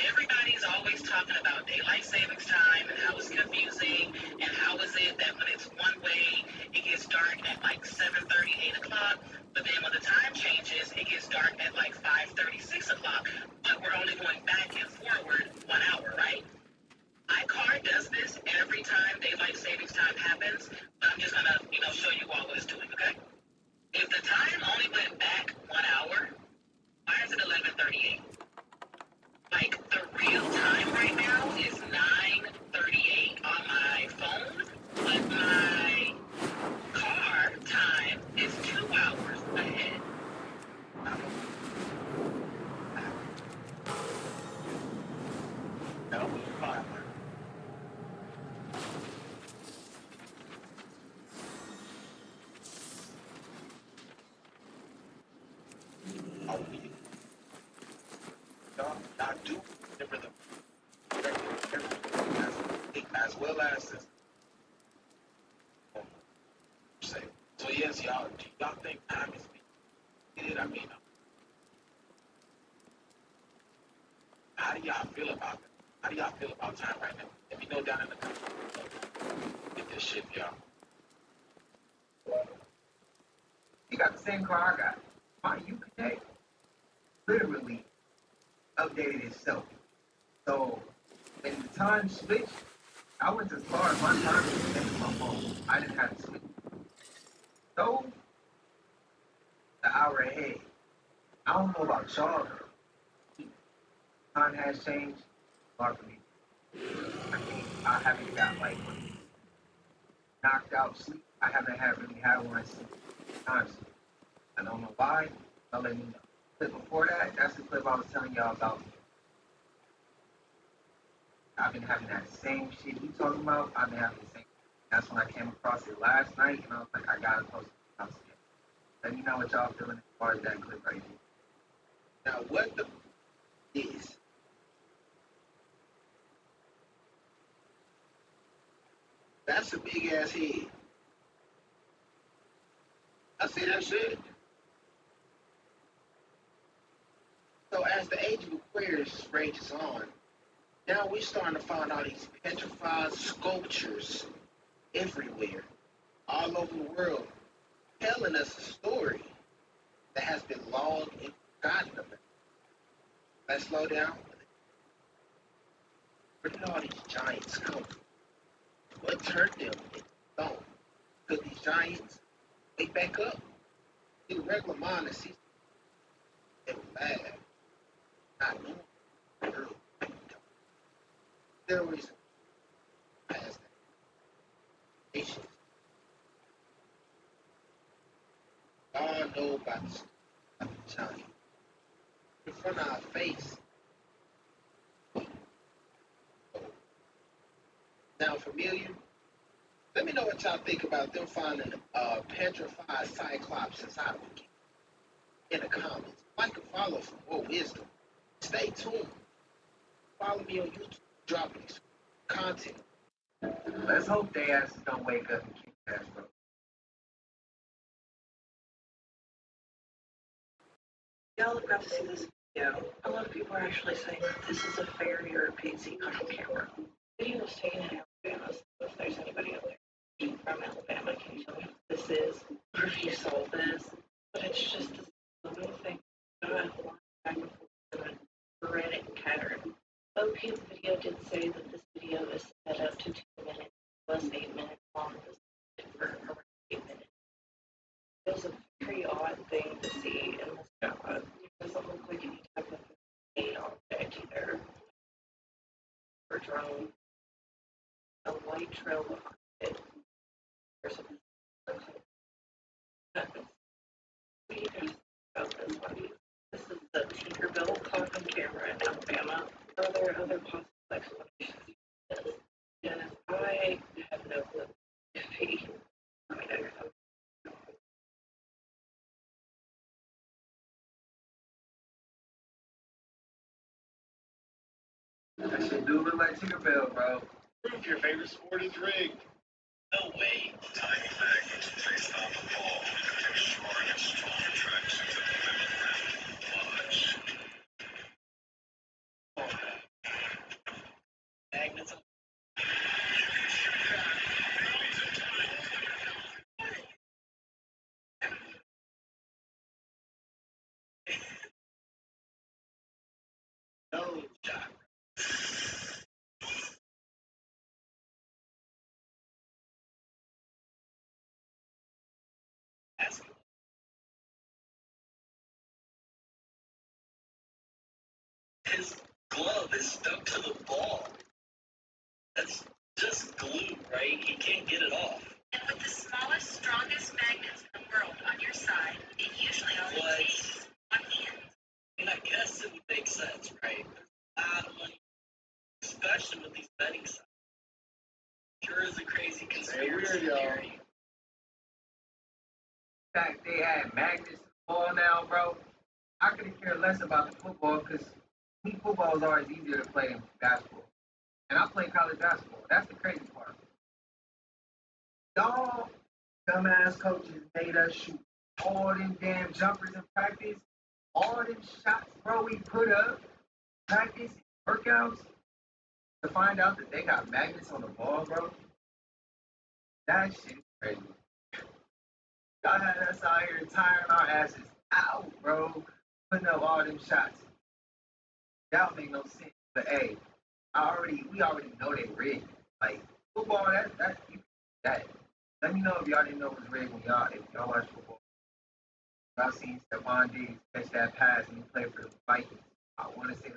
everybody's always talking about daylight savings time and how it's confusing and how is it that when it's one way, it gets dark at like 7:30, 8 o'clock, but then when the time changes, it gets dark at like 5:30, 6 o'clock, but we're only going back and forward 1 hour, right? My car does this every time daylight savings time happens, but I'm just gonna, show you all what it's doing, okay? If the time only went back 1 hour, why is it 11:38? Like, the real time right now is 9:38 on my phone, but my car time is 2 hours ahead. No, fine. I do remember the as well as this. So yes, y'all, do y'all think time is I mean, how do y'all feel about that? How do y'all feel about time right now? Let me know down in the comments. Get this shit, y'all. You got the same car I got. My UConnect literally updated itself. So when the time switched, I went as far as my time was connected to my phone. I didn't have to switch. So the hour ahead. I don't know about y'all. Time has changed. Hard for me. I think I haven't got like knocked out sleep. I haven't really had one since times. I don't know why. I'll let you know. But before that, that's the clip I was telling y'all about. I've been having that same shit you talking about. I've been having the same. That's when I came across it last night, and I was like, I gotta post it out today. Let me know what y'all feeling as far as that clip right here. Now, what the is? That's a big ass head. I see that shit. So as the age of Aquarius rages on, now we're starting to find all these petrified sculptures everywhere, all over the world, telling us a story that has been long and forgotten about. Let's slow down. Where did all these giants come from? What turned them into stone? Could these giants wake back up? The regular mind and see they were bad, not knowing the real. There was past that. Patience. All know about the story of the giant. In front of our face. Sound familiar? Let me know what y'all think about them finding a petrified cyclops inside of a cave in the comments. Like and follow for more wisdom. Stay tuned. Follow me on YouTube. Dropping content. Let's hope they asses don't wake up and kick ass, bro. Y'all have got to see this video. A lot of people are actually saying that this is a fair European sea country camera. The video was taken in Alabama, so if there's anybody out there from Alabama, can you tell me what this is? Or if you saw this? But it's just this little thing. God, back and forth in a sporadic pattern. Okay, the video did say that this video is set up to 2 minutes. It was 8 minutes long. It was for around 8 minutes. It was a very odd thing to see in this shot. It doesn't look like any type of main object either. Or drone. A white trail behind it. There's a what do you guys think about this one? This is the Tinkerbell clock camera in Alabama. Are there other possible explanations for this? Because I have no clue. If he, I mean, I don't know. That shit do look like Tinkerbell, bro. Prove your favorite sport is rigged. No way. Tiny magnets placed on the ball give short and strong attraction to the limit. Watch. Magnets. No shot. His glove is stuck to the ball. That's just glue, right? He can't get it off. And with the smallest, strongest magnets in the world on your side, it usually only takes one hand. I mean, I guess it would make sense, right? There's a lot of money, especially with these betting sites. Sure is a crazy conspiracy theory. In fact, they had magnets in the ball now, bro. I couldn't care less about the football because me, football is always easier to play than basketball. And I play college basketball. That's the crazy part. Y'all dumbass coaches made us shoot all them damn jumpers in practice, all them shots, bro, we put up, practice, workouts, to find out that they got magnets on the ball, bro. That shit is crazy. Y'all had us out here tiring our asses out, bro, putting up all them shots. That don't make no sense. But hey, we already know they rigged. Like football, that. Let me know if y'all didn't know it was rigged when if y'all watch football. Y'all seen Stephon Diggs catch that pass and he played for the Vikings. I want to say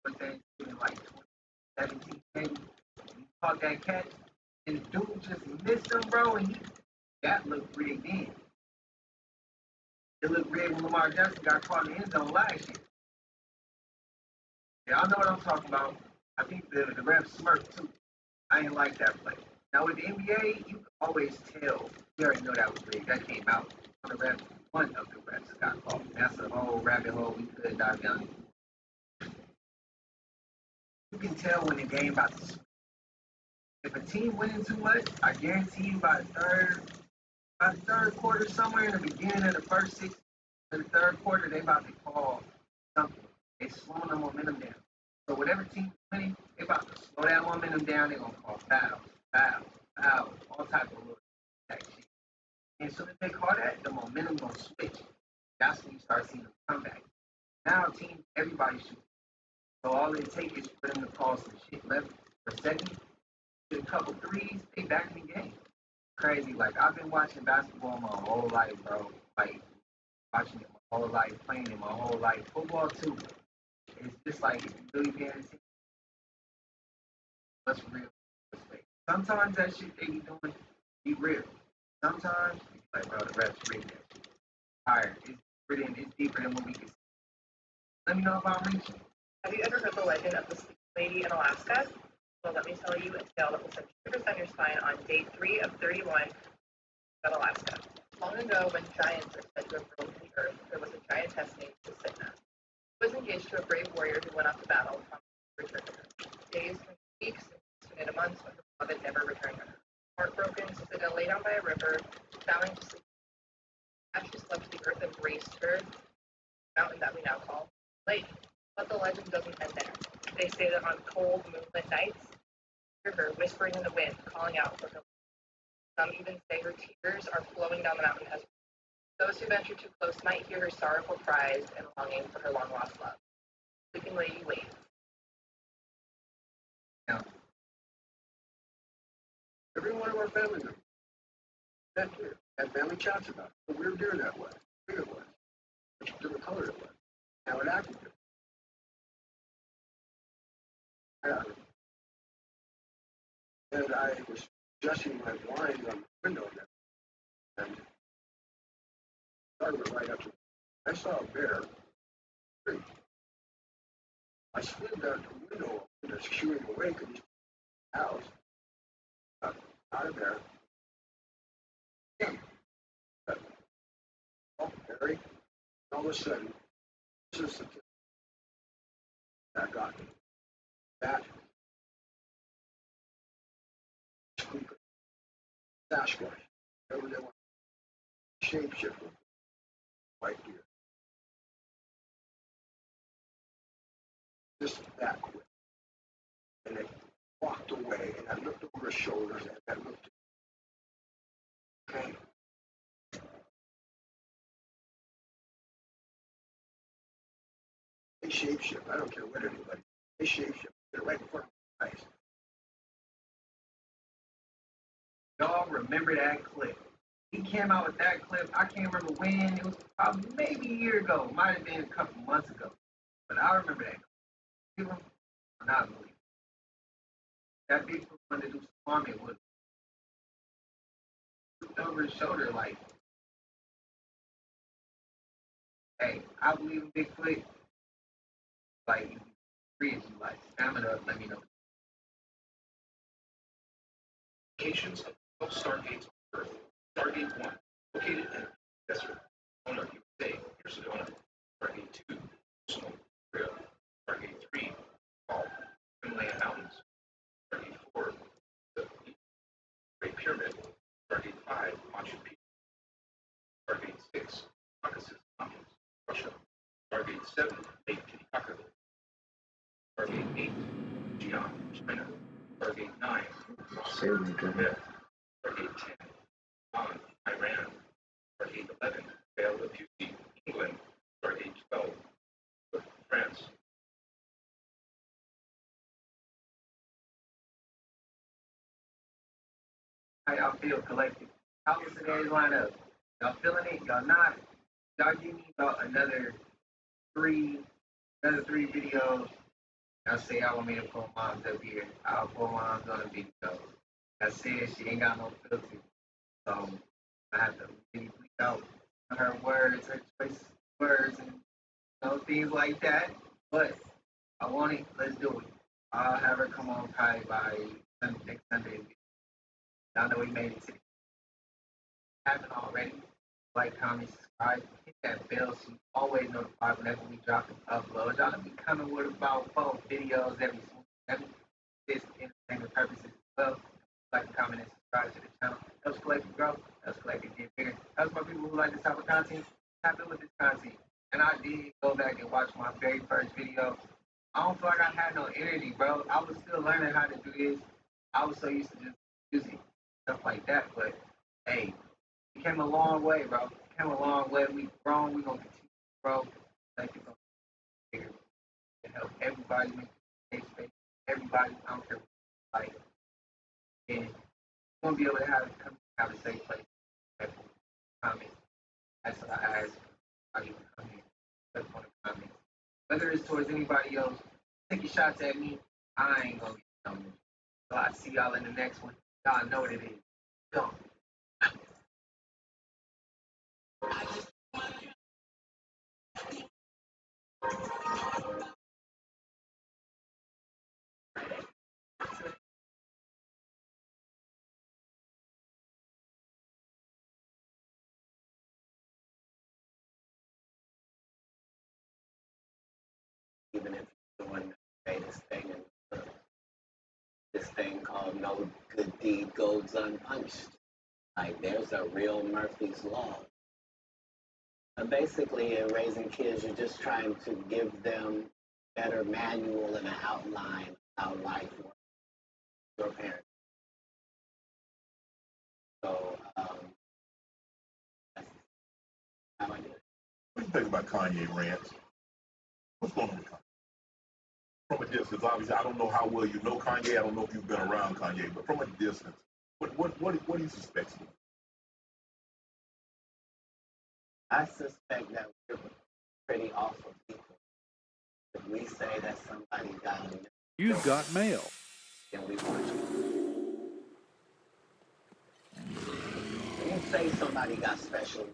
the thing in like 2017 maybe. He caught that catch and the dude just missed him, bro, and that looked rigged in. It looked rigged when Lamar Jackson got caught in the end zone last year. Y'all know what I'm talking about. I think the refs smirked too. I ain't like that play. Now with the NBA, you can always tell. You already know that was rigged. That came out. One of the refs got caught. That's a whole rabbit hole we could dive down. You can tell when the game about to switch. If a team winning too much, I guarantee you by the third quarter, somewhere in the beginning of the first six, in the third quarter, they about to call something. They slowing the momentum down. So whatever team is winning, they about to slow that momentum down. They're gonna call fouls, all type of little that shit. And as soon as they call that, the momentum gonna switch. That's when you start seeing them come back. Now teams, everybody shoots. So all it takes is for them to call some shit left for a second, get a couple threes, they back in the game. Crazy. Like I've been watching basketball my whole life, bro. Like watching it my whole life, playing it my whole life. Football too. It's just like if you really guarantee what's real, what's fake. Sometimes that shit they be doing be real. Sometimes it's like, bro, the refs rigged that shit. Alright, it's deeper than what we can see. Let me know if I'm reaching. Have you ever heard the legend of the sleeping lady in Alaska? Well, let me tell you a tale that will send shivers down your spine on day 3 of 31 of Alaska. Long ago, when giants are said to have roamed the earth, there was a giantess named Sitna. She was engaged to a brave warrior who went off to battle, promising to return to her. Days turned to weeks, and soon into months, when her beloved never returned to her. Heartbroken, Sitna lay down by a river, vowing to sleep. As she slept, the earth embraced her, the mountain that we now call Lake. But the legend doesn't end there. They say that on cold, moonlit nights, you hear her whispering in the wind, calling out for her. Some even say her tears are flowing down the mountain as those who venture too close might hear her sorrowful cries and longing for her long-lost love. Sleeping lady waits. Yeah. Every one of our family members had family chats about it. But we were doing that way. Big it was. Which different color it was. How it acted different. And I was adjusting my blinds on the window and started right up to I saw a bear. I slid out the window and it's shooing away because he's house. Out of there. Oh, Harry. All of a sudden, this is the that got me. That Sasquatch. Whatever they want. Shapeshifter. Right here. Just that quick. And they walked away, and I looked over his shoulders, and I looked. Okay. They shapeshift. I don't care what anybody. They shapeshift. They're right in front of my eyes. Y'all remember that clip? He came out with that clip. I can't remember when. It was probably maybe a year ago. Might have been a couple months ago. But I remember that clip. I'm not believing. That big wanted to do some farming with looked over his shoulder like, hey, I believe in Bigfoot. Like, free if you like. Stamina up, let me know. Locations of 12 stargates on Earth. Stargate 1, located in the desert, Sedona, USA, near Sedona. Stargate 2, Jerusalem, Israel. Stargate 3, Nepal, Himalayan Mountains. Stargate 4, the Great Pyramid. Stargate 5, Machu Picchu. Stargate 6, Caucasus Mountains, Russia. Stargate 7, Lake Titicaca. Stargate 8, Jian, China. Stargate 9, Tibet. Stargate 10, Oman, Iran. Stargate 11, Vale of Beauty, England. Stargate 12, France. How y'all feel collective? How was today's lineup? Y'all feeling it? Y'all not? Y'all give me about another three videos. Y'all say y'all want me to pull moms up here. I'll pull moms on a video. I said she ain't got no filter. So I have to really bleep out her words, her choice words, and things like that. But I want it. Let's do it. I'll have her come on probably by next Sunday. Y'all know we made it to the haven't already. Like, comment, subscribe, hit that bell so you always notified whenever we drop an upload. Y'all be coming with about 4 videos every this entertainment purposes as well. Like, comment, and subscribe to the channel. Helps Collective grow. Helps Collective get bigger. Helps my people who like this type of content happen with this content. And I did go back and watch my very first video. I don't feel like I had no energy, bro. I was still learning how to do this. I was so used to just music, stuff like that. But, hey, we came a long way, bro. We came a long way. We've grown. We're going to continue to grow. Like, it's going to be bigger. To help everybody make a safe space. Everybody, I don't care what you like. And we're going to be able to have a safe place. Comments. That's what I ask. How you come here? Click on the comments. Whether it's towards anybody else, take your shots at me. I ain't going to get no. So I see y'all in the next one. Y'all know what it is. Go. Even if you're doing the greatest thing in the world, this thing called no good deed goes unpunished. Like, there's a real Murphy's Law. But basically, in raising kids, you're just trying to give them better manual and an outline of how life works. Your parents. So, that's how I do it. What do you think about Kanye rants? What's going on with Kanye? From a distance, obviously, I don't know how well you know Kanye. I don't know if you've been around Kanye, but from a distance, what do you suspect? I suspect that we're pretty awful people. If we say that somebody got a You've got mail. then we watch it. If you say somebody got special,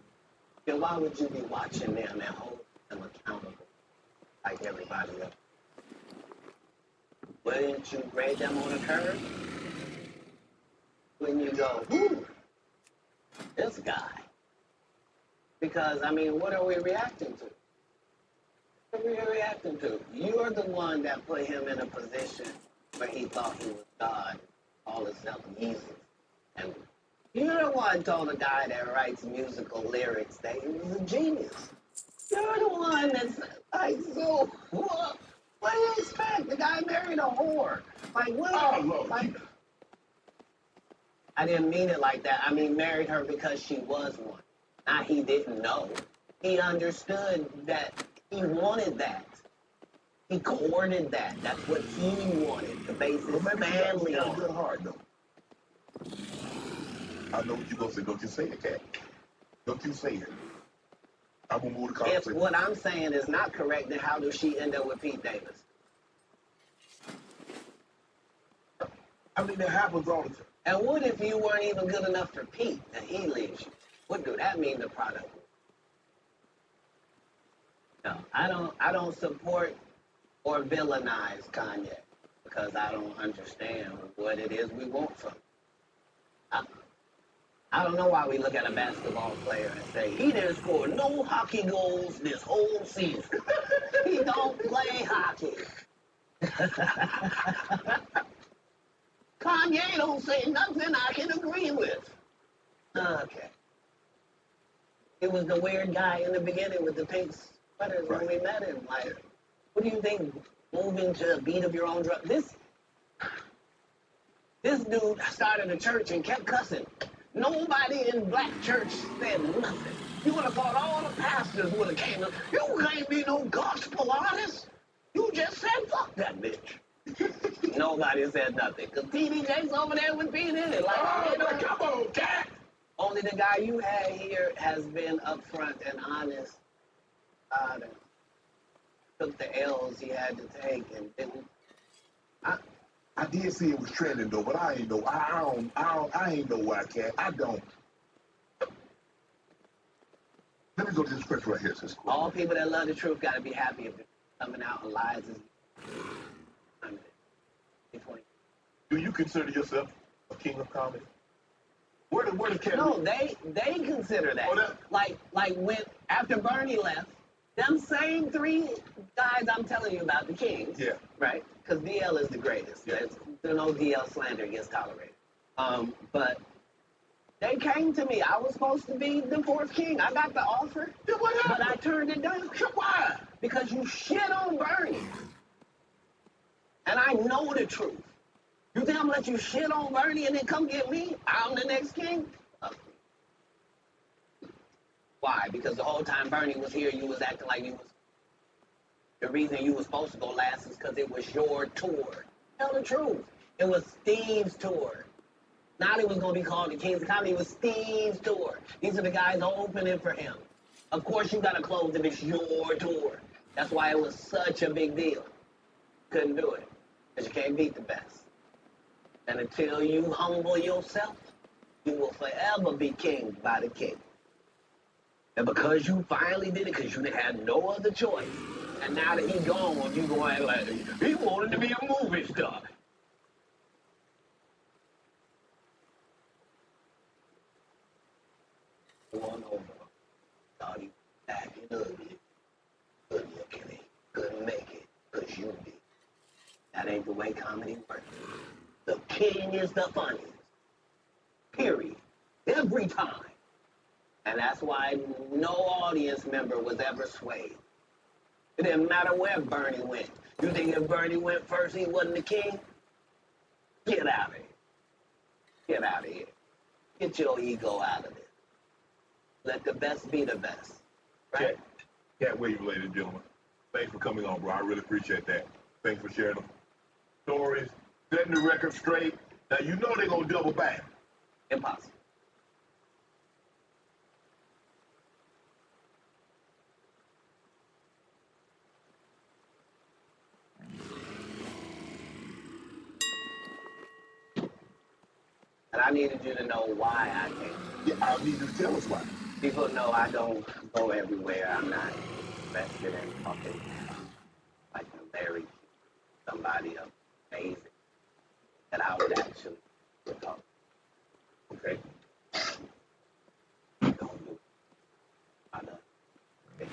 then why would you be watching them and holding them accountable like everybody else? Wouldn't you grade them on a curve? When you go, whoo, this guy. Because, I mean, what are we reacting to? What are we reacting to? You're the one that put him in a position where he thought he was God, all himself Jesus. And you're the one told a guy that writes musical lyrics that he was a genius. You're the one that's like, so, what do you expect? The guy married a whore. Like, what? Oh, like, I didn't mean it like that. I mean, married her because she was one. Not he didn't know. He understood that he wanted that. He courted that. That's what he wanted to base his family on. It's good heart, though. I know what you're going to say. Don't you say it, Cat. Don't you say it. I'm going to move the conversation. If what I'm saying is not correct, then how does she end up with Pete Davis? I mean, that happens all the time. And what if you weren't even good enough for Pete and he leaves you? What do that mean to product? No, I don't support or villainize Kanye because I don't understand what it is we want from him. I don't know why we look at a basketball player and say, he didn't score no hockey goals this whole season. He don't play hockey. Kanye don't say nothing I can agree with. Okay. He was the weird guy in the beginning with the pink sweaters when we met him. Like, what do you think? Moving to a beat of your own drum. This dude started a church and kept cussing. Nobody in black church said nothing. You would have thought all the pastors would have came up. You can't be no gospel artist. You just said fuck that bitch. Nobody said nothing. Because TD Jakes over there with P. Diddy. Like, come on, cat. Only the guy you had here has been upfront and honest. Took the L's he had to take and didn't. I did see it was trending though, but I ain't know. I ain't know why, cat. I don't. Let me go to this question right here, sis. All people that love the truth got to be happy if they're coming out and lies is. Do you consider yourself a king of comedy? Where the cat? No, they consider that. Oh, like when after Bernie left, them same three guys I'm telling you about, the kings. Yeah. Right? Because DL is the greatest. Yeah. There's no DL slander gets tolerated. But they came to me. I was supposed to be the fourth king. I got the offer, but I turned it down. Why? Because you shit on Bernie. And I know the truth. You think I'm gonna let you shit on Bernie and then come get me? I'm the next king? Why? Because the whole time Bernie was here, you was acting like you was. The reason you was supposed to go last is because it was your tour. Tell the truth. It was Steve's tour. Not it was going to be called the Kings of Comedy. It was Steve's tour. These are the guys opening for him. Of course, you got to close if it's your tour. That's why it was such a big deal. Couldn't do it. Because you can't beat the best. And until you humble yourself, you will forever be king by the king. And because you finally did it, because you had no other choice, and now that he gone, you go act like he wanted to be a movie star. One over. Thought he was back and ugly. Good looking, couldn't make it, because you did. That ain't the way comedy works. The king is the funniest. Period. Every time. And that's why no audience member was ever swayed. It didn't matter where Bernie went. You think if Bernie went first, he wasn't the king? Get out of here. Get out of here. Get your ego out of it. Let the best be the best. Right? Cat Williams, ladies and gentlemen. Thanks for coming on, bro. I really appreciate that. Thanks for sharing them stories, setting the record straight. Now, you know they're going to double back. Impossible. And I needed you to know why I came. Yeah, I need you to tell us why. People know I don't go everywhere. I'm not invested in talking like a married somebody amazing that I would actually talk. Okay? Don't do it. I know. Okay.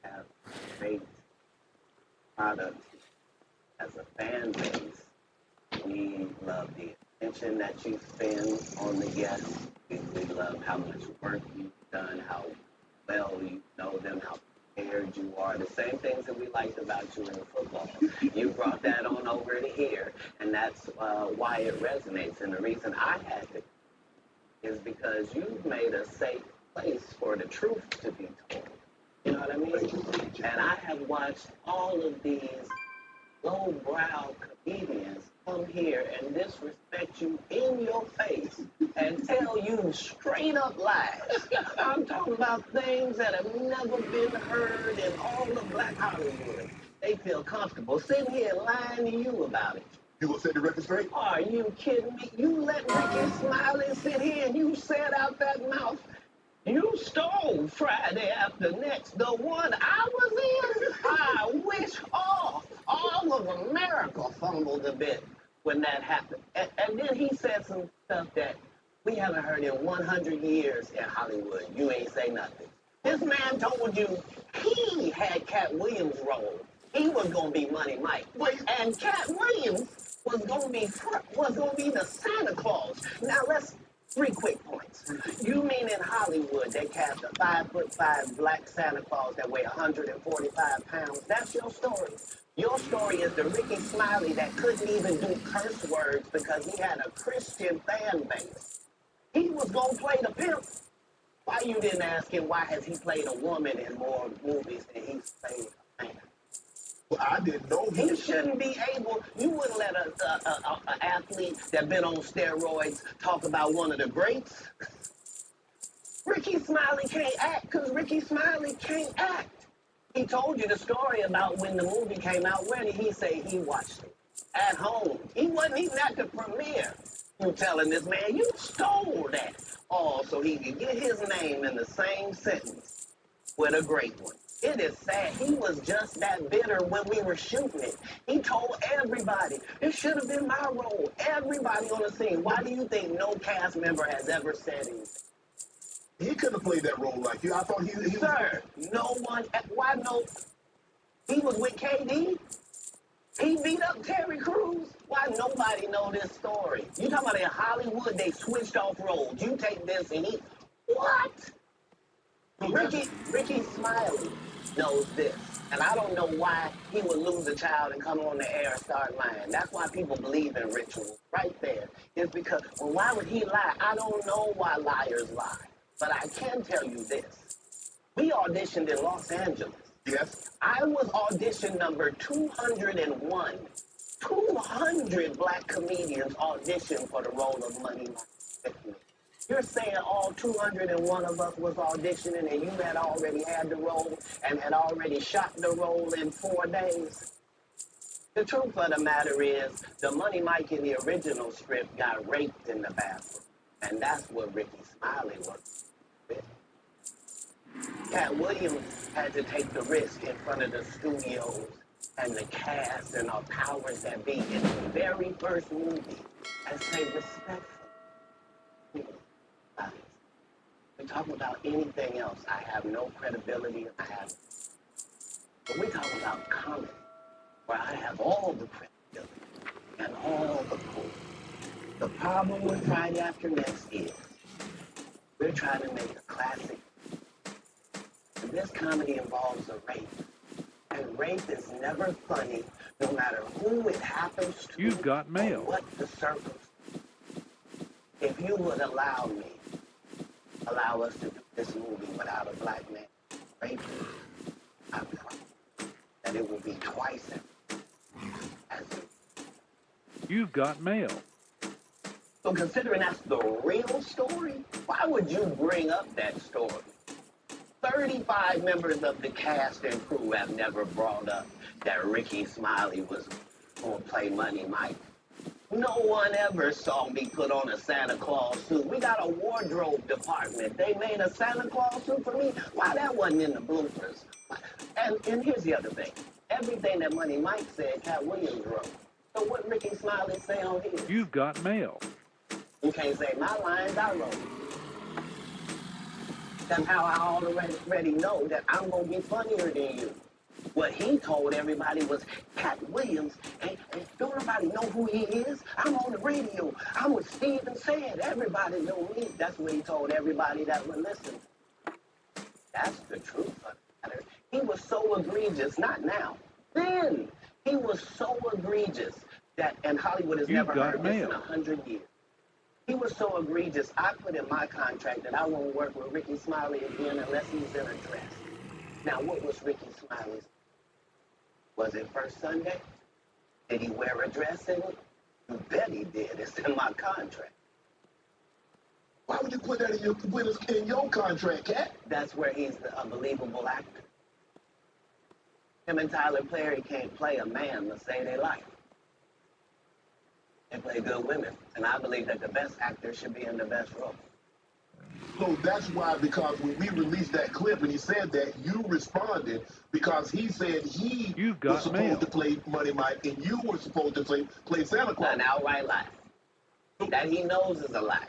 Have great products as a fan base. We love the attention that you spend on the guests. We love how much work you've done, how well you know them, how prepared you are. The same things that we liked about you in football. You brought that on over to here, and that's why it resonates. And the reason I had to is because you've made a safe place for the truth to be told. You know what I mean? And I have watched all of these low-brow comedians come here and disrespect you in your face and tell you straight up lies. I'm talking about things that have never been heard in all of Black Hollywood. They feel comfortable sitting here lying to you about it. You gonna set the record straight? Are you kidding me? You let Ricky Smiley sit here and you said out that mouth, you stole Friday After Next, the one I was in. I wish all of America fumbled a bit when that happened. And then he said some stuff that we haven't heard in 100 years in Hollywood. You ain't say nothing. This man told you he had Cat Williams' role. He was gonna be Money Mike. And Cat Williams was gonna be the Santa Claus. Now let's 3 quick points. Banks. You mean in Hollywood they cast a 5'5" black Santa Claus that weigh 145 pounds? That's your story. Your story is the Ricky Smiley that couldn't even do curse words because he had a Christian fan base. He was gonna play the pimp. Why you didn't ask him why has he played a woman in more movies than he's played a man? Well, I didn't know He shouldn't be able. You wouldn't let an athlete that been on steroids talk about one of the greats. Ricky Smiley can't act because Ricky Smiley can't act. He told you the story about when the movie came out. Where did he say he watched it? At home. He wasn't even at the premiere. You telling this man you stole that. Oh, so he could get his name in the same sentence with a great one. It is sad. He was just that bitter when we were shooting it. He told everybody, it should have been my role. Everybody on the scene. Why do you think no cast member has ever said anything? He couldn't have played that role like you. I thought he Sir, no one, why no? He was with KD? He beat up Terry Crews? Why nobody know this story? You talking about in Hollywood, they switched off roles. You take this and he, what? Ricky Smiley knows this. And I don't know why he would lose a child and come on the air and start lying. That's why people believe in rituals. Right there. It's because, well, why would he lie? I don't know why liars lie. But I can tell you this. We auditioned in Los Angeles. Yes. I was audition number 201. 200 black comedians auditioned for the role of Money Mike. You're saying all 201 of us was auditioning and you had already had the role and had already shot the role in 4 days? The truth of the matter is, the Money Mike in the original script got raped in the bathroom. And that's what Ricky Smiley was. Cat Williams had to take the risk in front of the studios and the cast and our powers that be in the very first movie and say respectfully. We talk about anything else, I have no credibility. But we talk about comedy, where I have all the credibility and all the pull. The problem with Friday After Next is we're trying to make a classic. And this comedy involves a rape. And rape is never funny, no matter who it happens to. You've got mail. Or what the circumstance. If you would allow us to do this movie without a black man raping, I promise that it will be twice as it. You've got mail. So considering that's the real story, why would you bring up that story? 35 members of the cast and crew have never brought up that Ricky Smiley was going to play Money Mike. No one ever saw me put on a Santa Claus suit. We got a wardrobe department. They made a Santa Claus suit for me. Why that wasn't in the bloopers? And here's the other thing. Everything that Money Mike said, Cat Williams wrote. So what Ricky Smiley say on his? You've got mail. You can't say my lines, I wrote. That's how I already know that I'm going to be funnier than you. What he told everybody was, Cat Williams, don't nobody know who he is? I'm on the radio. I'm with Steven Said. Everybody know me. That's what he told everybody that would listen. That's the truth of the matter. He was so egregious, not now. Then he was so egregious that, and Hollywood has never heard this in 100 years. He was so egregious, I put in my contract that I won't work with Ricky Smiley again unless he's in a dress. Now, what was Ricky Smiley's? Was it First Sunday? Did he wear a dress in it? You bet he did. It's in my contract. Why would you put that in your contract, Cat? That's where he's the unbelievable actor. Him and Tyler Perry can't play a man to save their life. They play good women, and I believe that the best actor should be in the best role. So that's why, because when we released that clip and he said that, you responded because he said he was supposed to play Money Mike and you were supposed to play Santa Claus. An outright lie. That he knows is a lie.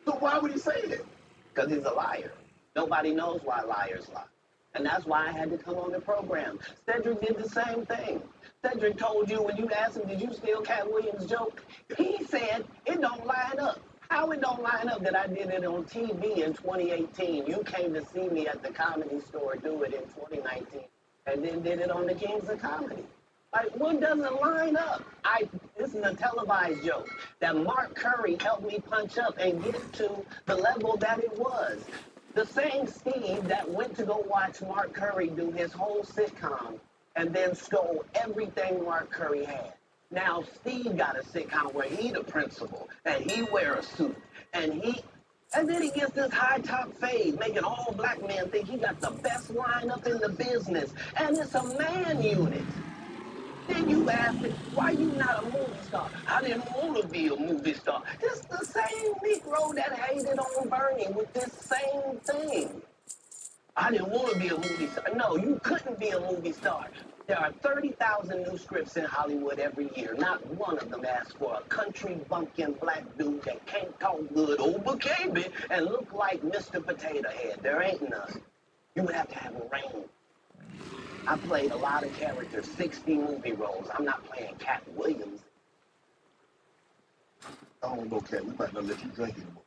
So why would he say it? Because he's a liar. Nobody knows why liars lie. And that's why I had to come on the program. Cedric did the same thing. Cedric told you when you asked him, did you steal Cat Williams' joke? He said, it don't line up. How it don't line up that I did it on TV in 2018? You came to see me at the Comedy Store do it in 2019, and then did it on the Kings of Comedy. Like, what doesn't line up? This is a televised joke that Mark Curry helped me punch up and get to the level that it was. The same Steve that went to go watch Mark Curry do his whole sitcom and then stole everything Mark Curry had. Now Steve got a sitcom where he the principal and he wear a suit and then he gets this high top fade, making all black men think he got the best lineup in the business, and it's a man unit. Then you ask me, why you not a movie star? I didn't want to be a movie star. It's the same Negro that hated on Bernie with this same thing. I didn't want to be a movie star. No, you couldn't be a movie star. There are 30,000 new scripts in Hollywood every year. Not one of them asks for a country bumpkin black dude that can't talk good over KB and look like Mr. Potato Head. There ain't none. You would have to have a range. I played a lot of characters, 60 movie roles. I'm not playing Cat Williams. I don't know, Cat. We might not let you drink anymore.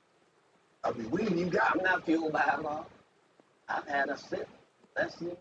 I mean, we ain't even got. I'm not fueled by alcohol. I've had a sip. That's it.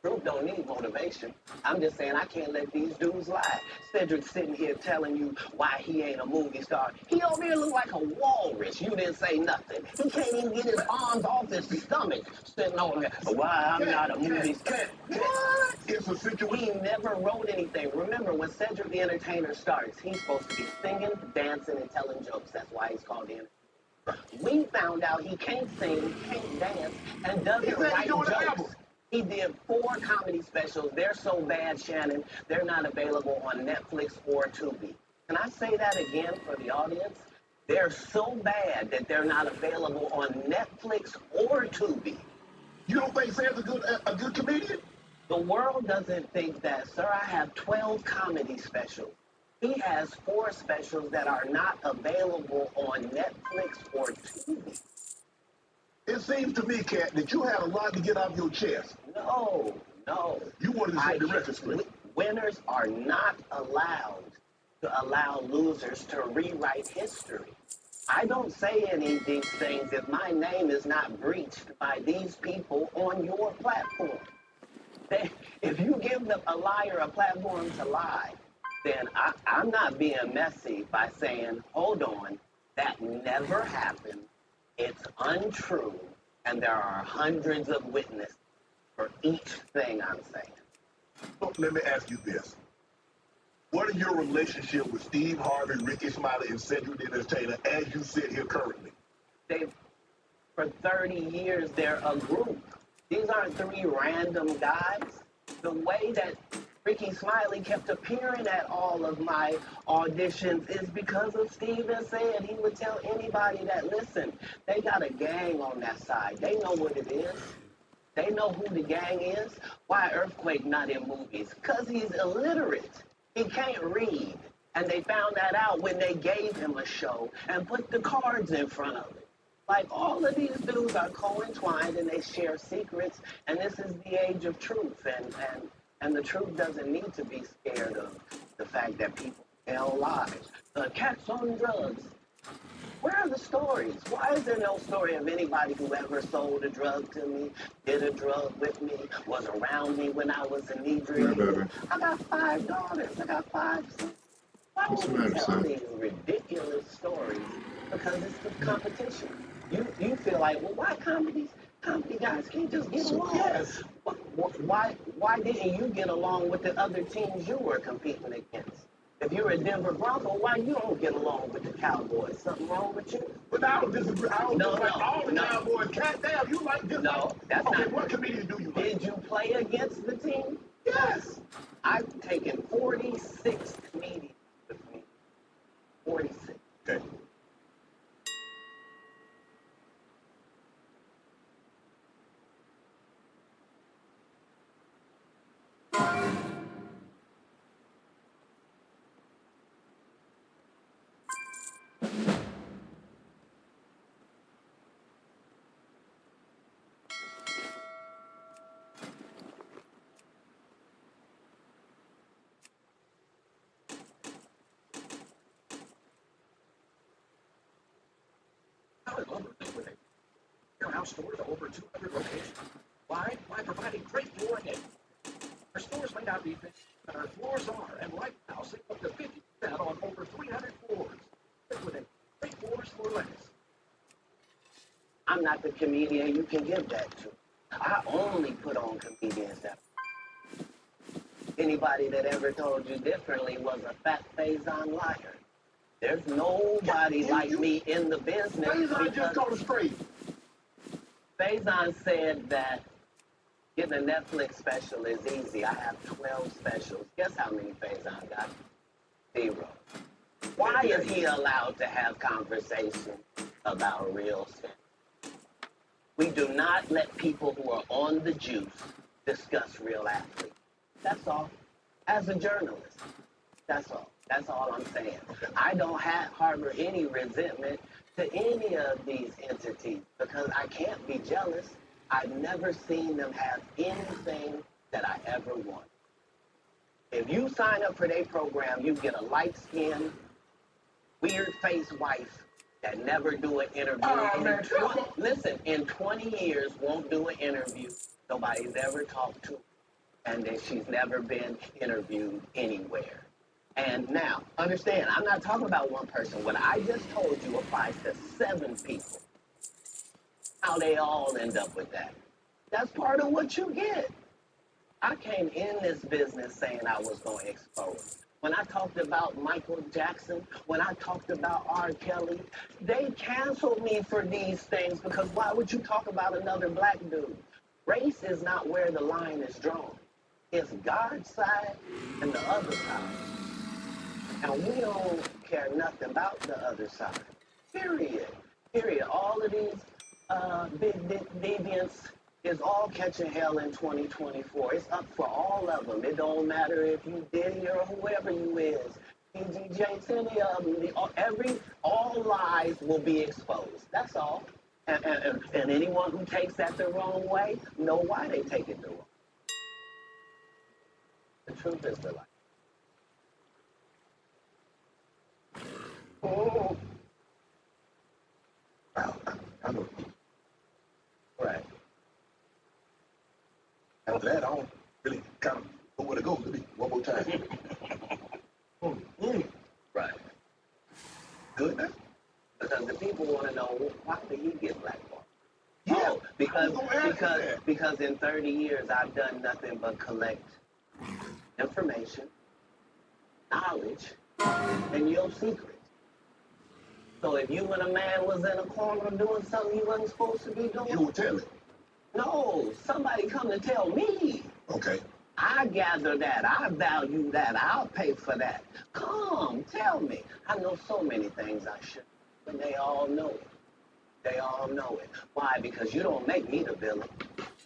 Truth don't need motivation. I'm just saying I can't let these dudes lie. Cedric's sitting here telling you why he ain't a movie star. He over here look like a walrus. You didn't say nothing. He can't even get his arms off his stomach. Sitting over here, why I'm not a movie star. What? It's a situation. He never wrote anything. Remember, when Cedric the Entertainer starts, he's supposed to be singing, dancing, and telling jokes. That's why he's called the Entertainer. We found out he can't sing, can't dance, and doesn't write jokes. He did 4 comedy specials. They're so bad, Shannon, they're not available on Netflix or Tubi. Can I say that again for the audience? They're so bad that they're not available on Netflix or Tubi. You don't think Sam's a good comedian? The world doesn't think that, sir. I have 12 comedy specials. He has 4 specials that are not available on Netflix or Tubi. It seems to me, Cat, that you had a lot to get off your chest. No. You wanted to set the record straight. Winners are not allowed to allow losers to rewrite history. I don't say any of these things if my name is not breached by these people on your platform. If you give a liar a platform to lie, then I'm not being messy by saying, hold on, that never happened. It's untrue, and there are hundreds of witnesses for each thing I'm saying. Look, let me ask you this. What is your relationship with Steve Harvey, Ricky Smiley, and Cedric the Entertainer as you sit here currently? For 30 years, they're a group. These aren't 3 random guys. The way that Ricky Smiley kept appearing at all of my auditions is because of Steven said he would tell anybody that, listen, they got a gang on that side. They know what it is. They know who the gang is. Why Earthquake not in movies? Because he's illiterate. He can't read. And they found that out when they gave him a show and put the cards in front of it. Like, all of these dudes are co-entwined and they share secrets, and this is the age of truth. And the truth doesn't need to be scared of the fact that people tell lies. The cat's on drugs. Where are the stories? Why is there no story of anybody who ever sold a drug to me, did a drug with me, was around me when I was inebriated? I got 5 daughters. I got 5 sons. Why would we tell these ridiculous stories? Because it's the competition. You feel like, well, why comedy guys can't just get along? Yes. Why didn't you get along with the other teams you were competing against? If you're a Denver Bronco, why you don't get along with the Cowboys? Something wrong with you? But I don't disagree. I don't like all the Cowboys. Cat, damn, you like this? No, that's not. Okay, what comedian do you like? Did you play against the team? Yes. I've taken 46 comedians with me. 46. Okay. now stores are over 200 locations. Why? By providing great flooring. Our stores may not be finished, but our floors are, and right now save up to 50% on over 300 floors. Liquidate great floors for less. I'm not the comedian you can give that to. I only put on comedians that. Anybody that ever told you differently was a fat Faison liar. There's nobody like me in the business. Faison just told us straight. Faison said that getting a Netflix special is easy. I have 12 specials. Guess how many Faison got? 0. Why is he allowed to have conversations about real stuff? We do not let people who are on the juice discuss real athletes. That's all. As a journalist, that's all. That's all I'm saying. I don't harbor any resentment to any of these entities because I can't be jealous. I've never seen them have anything that I ever want. If you sign up for their program, you get a light-skinned, weird-faced wife that never do an interview. Listen, in 20 years, won't do an interview. Nobody's ever talked to her. And then she's never been interviewed anywhere. And now, understand, I'm not talking about one person. What I just told you applies to 7 people. How they all end up with that. That's part of what you get. I came in this business saying I was going to expose. When I talked about Michael Jackson, when I talked about R. Kelly, they canceled me for these things because why would you talk about another black dude? Race is not where the line is drawn. It's God's side and the other side. And we don't care nothing about the other side. Period. Period. All of these big deviants is all catching hell in 2024. It's up for all of them. It don't matter if you Diddy or whoever you is. PGJ, any of them. All lies will be exposed. That's all. And anyone who takes that the wrong way, know why they take it the wrong way. The truth is the light. Oh. I know. Right. After that, I don't really kind of know where to go. Let me one more time. Right. Good now? Because the people want to know, why did he get blackballed? Yeah, oh, because in 30 years, I've done nothing but collect information, knowledge, and your secrets. So if you and a man was in a corner doing something you wasn't supposed to be doing, you would tell it. No, somebody come to tell me. Okay. I gather that. I value that. I'll pay for that. Come, tell me. I know so many things I shouldn't, but they all know it. They all know it. Why? Because you don't make me the villain.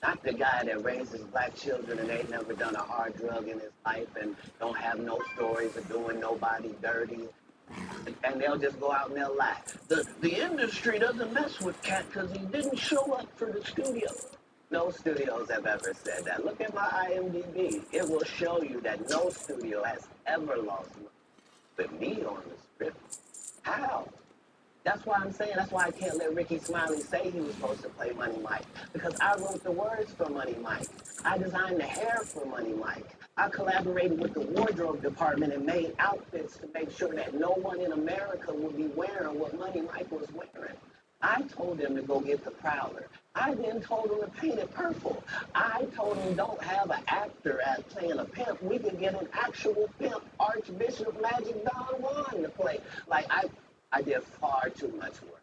Not the guy that raises black children and ain't never done a hard drug in his life and don't have no stories of doing nobody dirty. And they'll just go out and they'll lie. The industry doesn't mess with Cat because he didn't show up for the studio. No studios have ever said that. Look at my IMDb. It will show you that no studio has ever lost money with me on the script. How? That's why I'm saying, that's why I can't let Ricky Smiley say he was supposed to play Money Mike. Because I wrote the words for Money Mike. I designed the hair for Money Mike. I collaborated with the wardrobe department and made outfits to make sure that no one in America would be wearing what Money Mike was wearing. I told them to go get the Prowler. I then told them to paint it purple. I told them don't have an actor at playing a pimp. We can get an actual pimp, Archbishop Magic Don Juan to play. Like, I did far too much work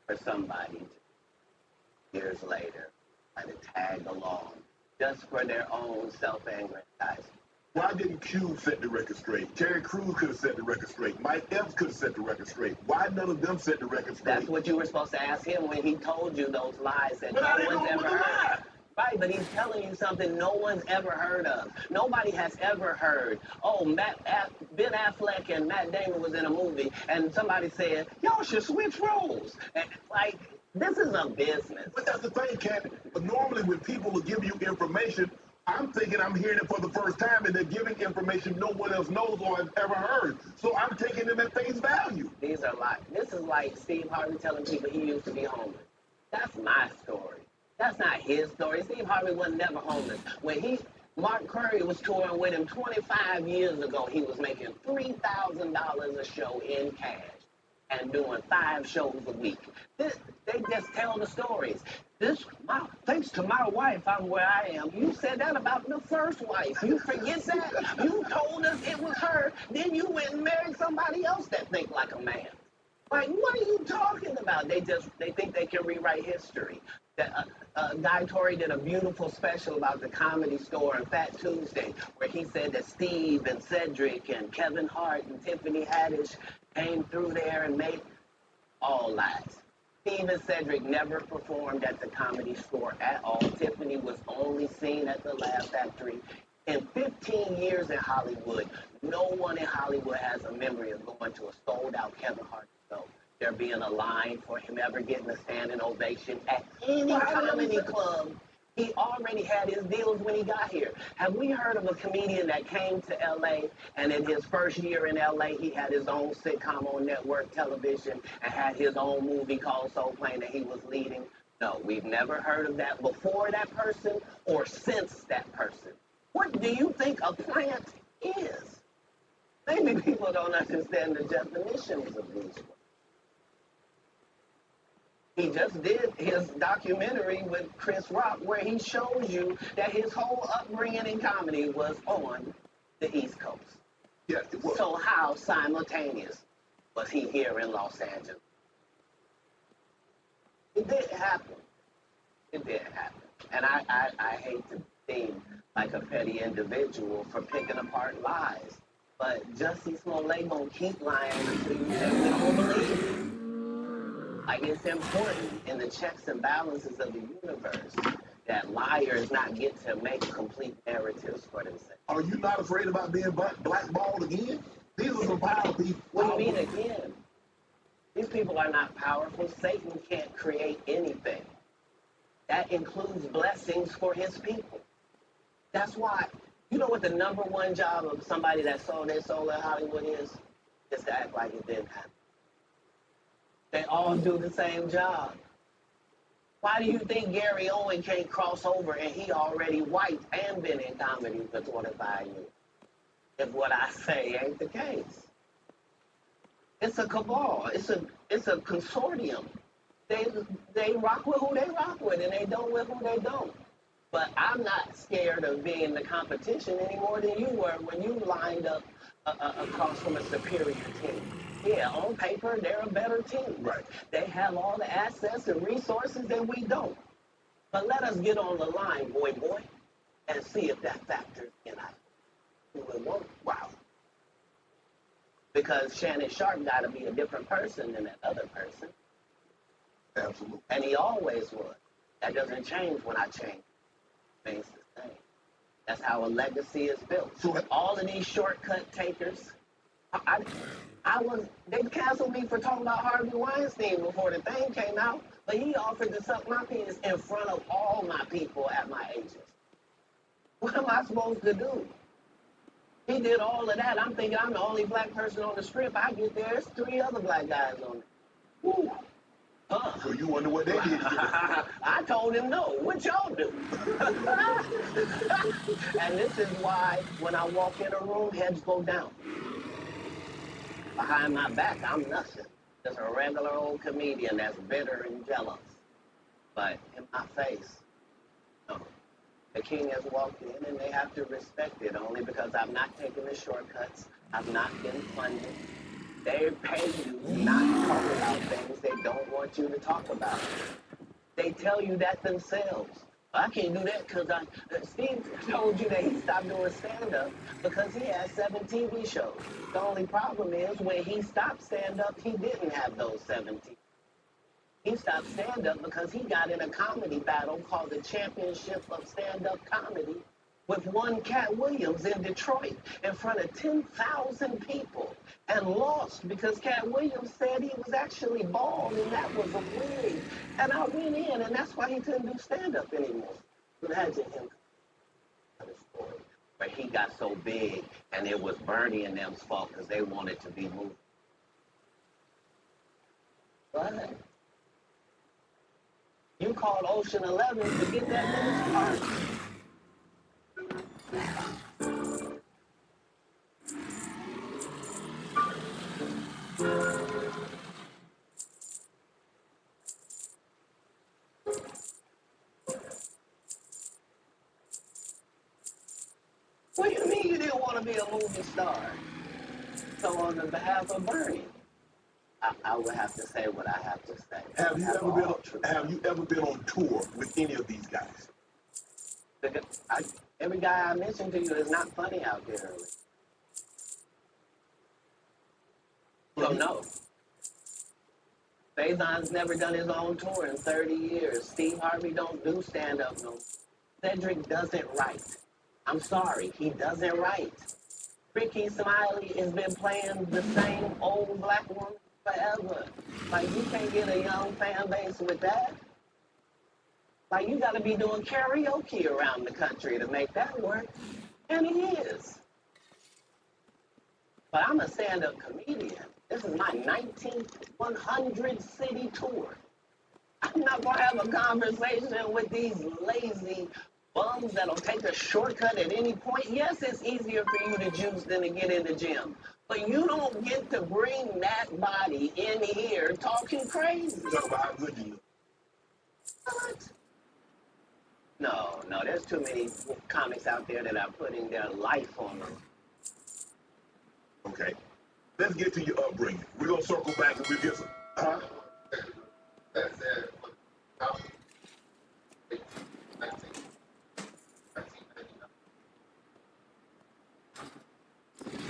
for somebody to, years later, try to tag along just for their own self-aggrandizement. Why didn't Cube set the record straight? Terry Crews could have set the record straight. Mike Epps could have set the record straight. Why none of them set the record straight? That's what you were supposed to ask him when he told you those lies that no one's ever heard. Right, but he's telling you something no one's ever heard of. Nobody has ever heard, oh, Ben Affleck and Matt Damon was in a movie, and somebody said, y'all should switch roles. And, like, this is a business. But that's the thing, Cat. But normally when people will give you information, I'm thinking I'm hearing it for the first time, and they're giving information no one else knows or has ever heard. So I'm taking them at face value. These are lies. This is like Steve Harvey telling people he used to be homeless. That's my story. That's not his story. Steve Harvey was never homeless. Mark Curry was touring with him 25 years ago, he was making $3,000 a show in cash and doing 5 shows a week. They just tell the stories. Thanks to my wife, I'm where I am. You said that about the first wife. You forget that? You told us it was her. Then you went and married somebody else that think like a man. Like, what are you talking about? They think they can rewrite history. Guy Torrey did a beautiful special about the Comedy Store on Fat Tuesday, where he said that Steve and Cedric and Kevin Hart and Tiffany Haddish came through there and made all lies. Steve and Cedric never performed at the Comedy Store at all. Tiffany was only seen at the Laugh Factory. In 15 years in Hollywood, no one in Hollywood has a memory of going to a sold-out Kevin Hart show. There being a line for him ever getting a standing ovation at any comedy club. He already had his deals when he got here. Have we heard of a comedian that came to L.A. and in his first year in L.A. he had his own sitcom on network television and had his own movie called Soul Plane that he was leading? No, we've never heard of that before that person or since that person. What do you think a plant is? Maybe people don't understand the definitions of these words. He just did his documentary with Chris Rock where he shows you that his whole upbringing in comedy was on the East Coast. Yeah, it was. So how simultaneous was he here in Los Angeles? It didn't happen. It didn't happen. And I hate to seem like a petty individual for picking apart lies. But Jussie Smollett gonna keep lying until you say we don't believe it. Like, it's important in the checks and balances of the universe that liars not get to make complete narratives for themselves. Are you not afraid about being blackballed again? These are some powerful people. What do you mean again? These people are not powerful. Satan can't create anything. That includes blessings for his people. That's why, you know what the number one job of somebody that sold their soul in Hollywood is? Is to act like it didn't happen. They all do the same job. Why do you think Gary Owen can't cross over and he already white and been in comedy for 25 years? If what I say ain't the case. It's a cabal. It's a consortium. They rock with who they rock with and they don't with who they don't. But I'm not scared of being the competition any more than you were when you lined up across from a superior team. Yeah, on paper, they're a better team. Right. They have all the assets and resources that we don't. But let us get on the line, boy, and see if that factors in. It won't. Wow. Because Shannon Sharp got to be a different person than that other person. Absolutely. And he always was. That doesn't change when I change. It remains the same. That's how a legacy is built. So all of these shortcut takers, they canceled me for talking about Harvey Weinstein before the thing came out, but he offered to suck my penis in front of all my people at my agency. What am I supposed to do? He did all of that. I'm thinking I'm the only black person on the strip. I get there, there's 3 other black guys on it. Woo. So you wonder what they did? I told him no. What y'all do? And this is why when I walk in a room, heads go down. Behind my back, I'm nothing. Just a regular old comedian that's bitter and jealous. But in my face, no. The king has walked in and they have to respect it only because I've not taken the shortcuts. I've not been funded. They pay you to not talk about things they don't want you to talk about. They tell you that themselves. I can't do that because Steve told you that he stopped doing stand-up because he had 7 TV shows. The only problem is when he stopped stand-up, he didn't have those 7 TV. He stopped stand-up because he got in a comedy battle called the Championship of Stand-Up Comedy with one Cat Williams in Detroit in front of 10,000 people and lost because Cat Williams said he was actually bald and that was a wig. And I went in and that's why he couldn't do stand-up anymore. Imagine him telling a story where he got so big and it was Bernie and them's fault because they wanted to be moved. What? called Ocean 11 to get that nigga started. What do you mean you didn't want to be a movie star? So on the behalf of Bernie, I would have to say what I have to say. Have you ever been on tour with any of these guys? Every guy I mentioned to you is not funny out there. So no. Faison's never done his own tour in 30 years. Steve Harvey don't do stand-up no more. Cedric doesn't write. I'm sorry, he doesn't write. Ricky Smiley has been playing the same old black woman forever. Like, you can't get a young fan base with that. Like, you gotta be doing karaoke around the country to make that work. And he is. But I'm a stand-up comedian. This is my 19th 100-city tour. I'm not gonna have a conversation with these lazy bums that'll take a shortcut at any point. Yes, it's easier for you to juice than to get in the gym. But you don't get to bring that body in here talking crazy. Talk about how good you look. What? No, there's too many comics out there that are putting their life on them. Okay. Let's get to your upbringing. We're going to circle back and we'll get some... Huh? That's it.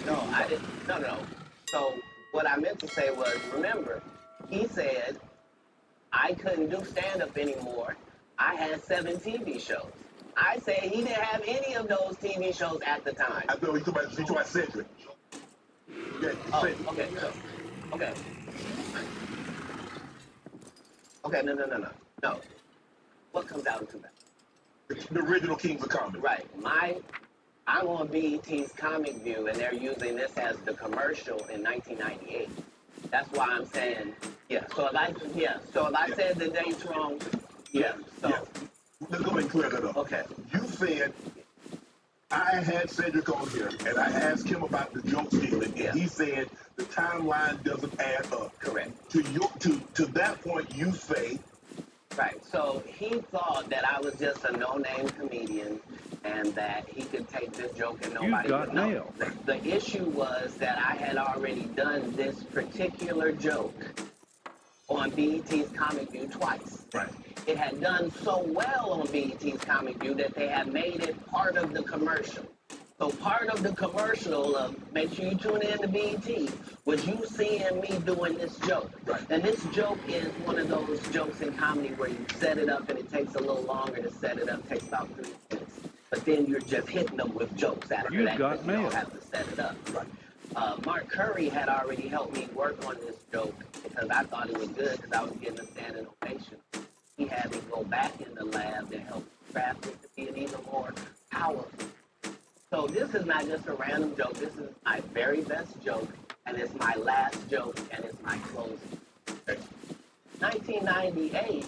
No, I didn't. No. So what I meant to say was, remember, he said I couldn't do stand-up anymore. I had 7 TV shows. I said he didn't have any of those TV shows at the time. I know you talking about Cedric. Yeah, Cedric. Okay. Okay, no. What comes out to that? The original Kings of Comedy. Right. I'm on BET's Comic View, and they're using this as the commercial in 1998. That's why I'm saying, yeah. So if I said the date's wrong, yeah. So let's go ahead and clear that up. Okay. You said I had Cedric on here, and I asked him about the joke stealing, and he said the timeline doesn't add up. Correct. To that point, you say. Right. So he thought that I was just a no-name comedian and that he could take this joke and nobody would know. The issue was that I had already done this particular joke on BET's Comic View twice. Right. It had done so well on BET's Comic View that they had made it part of the commercial. So part of the commercial of make sure you tune in to BET was you seeing me doing this joke. Right. And this joke is one of those jokes in comedy where you set it up and it takes a little longer to set it up. It takes about 3 minutes. But then you're just hitting them with jokes after that. You don't have to set it up. Right. Mark Curry had already helped me work on this joke because I thought it was good because I was getting a standing ovation. He had me go back in the lab to help craft it to be an even more powerful. So this is not just a random joke. This is my very best joke, and it's my last joke, and it's my closing. 1998,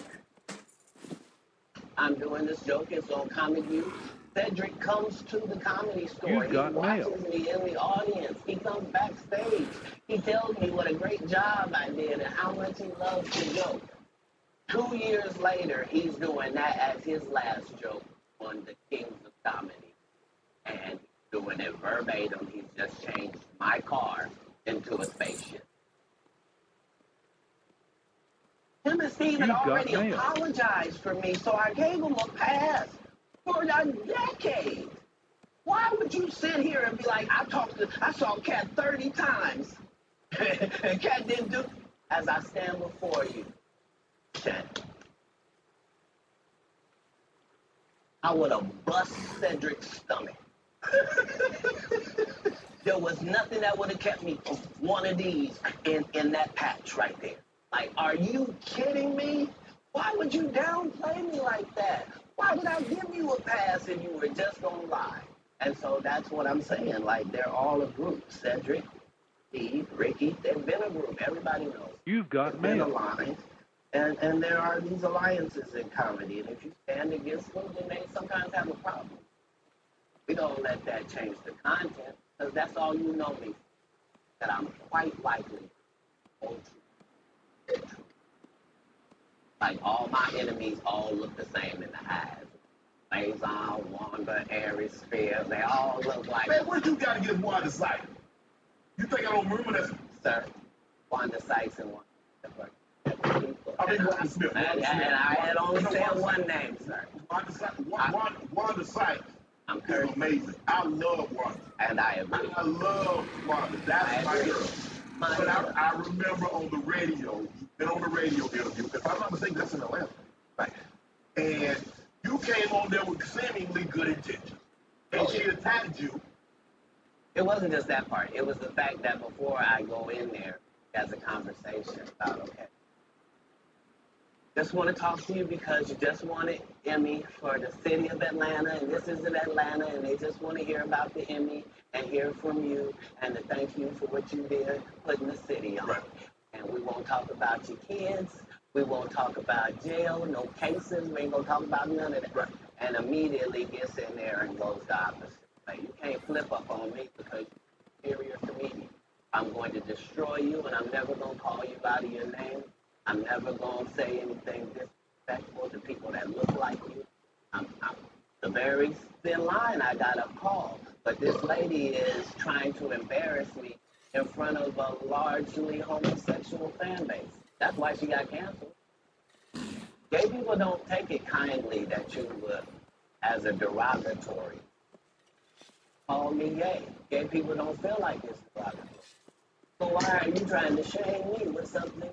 I'm doing this joke. It's on Comic View. Cedric comes to the Comedy Store. He watches me in the audience. He comes backstage. He tells me what a great job I did and how much he loves the joke. 2 years later, he's doing that as his last joke on the Kings of Comedy. And doing it verbatim, he's just changed my car into a spaceship. Him and Steve had already apologized for me, so I gave him a pass for a decade. Why would you sit here and be like, I saw Cat 30 times, and Cat didn't do, as I stand before you, I would have bust Cedric's stomach. There was nothing that would have kept me from one of these in that patch right there. Like, are you kidding me? Why would you downplay me like that? Why would I give you a pass if you were just gonna lie? And so that's what I'm saying. Like, they're all a group. Cedric, Steve, Ricky, they've been a group. Everybody knows. You've got mail. mail. And there are these alliances in comedy, and if you stand against them, then they sometimes have a problem. We don't let that change the content, because that's all you know me, that I'm quite likely to go to. Like, all my enemies all look the same in the eyes. Mazon, Wanda, Aries, Spears, they all look like... Man, what you got to get Wanda Sykes? You think I don't remember that? Sir, Wanda Sykes and Wanda. I mean, Wanda Smith. And I had only said one name, sir. Wanda Sykes is amazing. I love Wanda. And I agree. I love Wanda. That's my hero. But I remember on the radio, you've been on the radio interview, if I'm not mistaken, that's in Atlanta. Right. And you came on there with seemingly good intentions. And she attacked you. It wasn't just that part. It was the fact that before I go in there, as a conversation about, okay, just want to talk to you because you just wanted Emmy for the city of Atlanta, and this is in Atlanta, and they just want to hear about the Emmy and hear from you and to thank you for what you did putting the city on. Right. And we won't talk about your kids. We won't talk about jail, no cases. We ain't going to talk about none of that. Right. And immediately gets in there and goes the opposite. Like, you can't flip up on me because you're a superior comedian. I'm going to destroy you, and I'm never going to call you out of your name. I'm never going to say anything disrespectful to people that look like you. I'm the very thin line. I got a call, but this lady is trying to embarrass me in front of a largely homosexual fan base. That's why she got canceled. Gay people don't take it kindly that you would, as a derogatory, call me gay. Gay people don't feel like it's derogatory. So why are you trying to shame me with something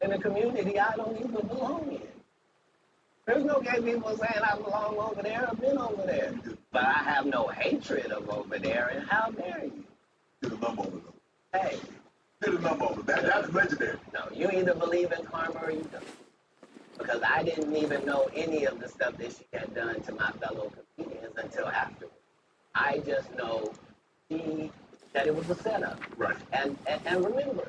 in a community I don't even belong in? There's no gay people saying I belong over there. I've been over there. But I have no hatred of over there, and how dare you? Get a number over them. Hey. Get a number over them. That's legendary. No, you either believe in karma or you don't. Because I didn't even know any of the stuff that she had done to my fellow comedians until afterwards. I just know that it was a setup. Right. And remember,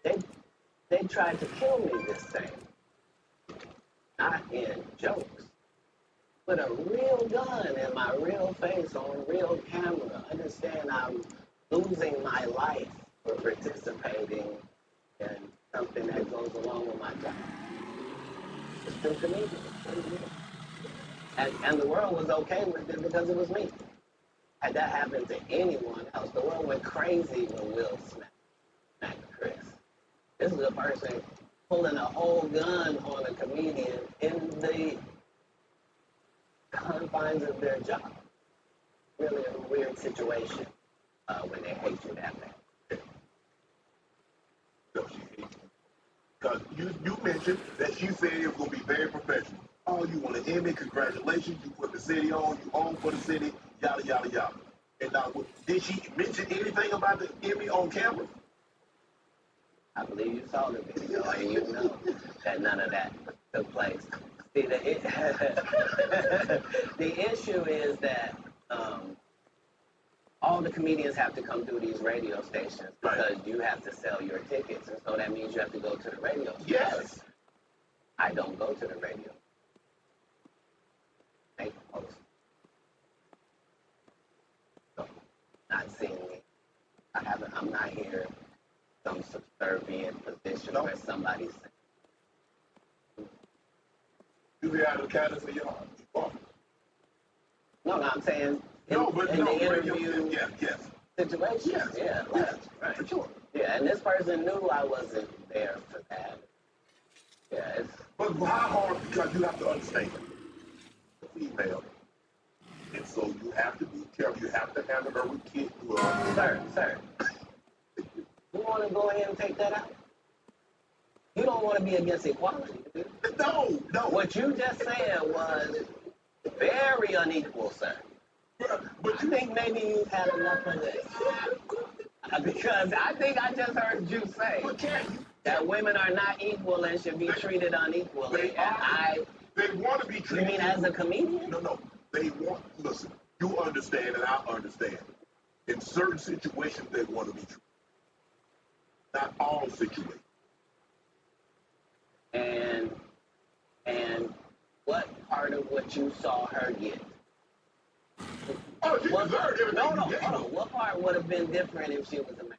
they tried to kill me this thing. Not in jokes. With a real gun in my real face on real camera. Understand I'm losing my life for participating in something that goes along with my job. It's still comedian. And the world was okay with it because it was me. Had that happened to anyone else, the world went crazy when Will smacked Chris. This is a person pulling a whole gun on a comedian in the confines of their job. Really a weird situation when they hate you that bad. Because you mentioned that she said it was going to be very professional. Oh, you want an Emmy, congratulations, you put the city on, you own for the city, yada, yada, yada. And now, did she mention anything about the Emmy on camera? I believe you saw the video, and you know that none of that took place. See, the issue is that all the comedians have to come through these radio stations because you have to sell your tickets, and so that means you have to go to the radio station. Yes. I don't go to the radio. Make a post. So, not seeing me. I'm not here in some subservient position where somebody's saying. You be out of the kindness of your heart. No, I'm saying in the interview situation. Yeah, right. For sure. Yeah, and this person knew I wasn't there for that. Yeah, but how hard, because you have to understand, female, and so you have to be careful. You have to handle her with kids. Sir, you want to go ahead and take that out? You don't want to be against equality, do you? No. What you just said was very unequal, sir. But I think maybe you've had enough of this. Because I think I just heard you say that women are not equal and should be treated unequally. They want to be treated. You mean as a comedian? No. They want, listen, you understand and I understand. In certain situations, they want to be treated. Not all situations. part of what you saw her get? Oh, she deserved everything No, you gave her. hold on. What part would have been different if she was a man?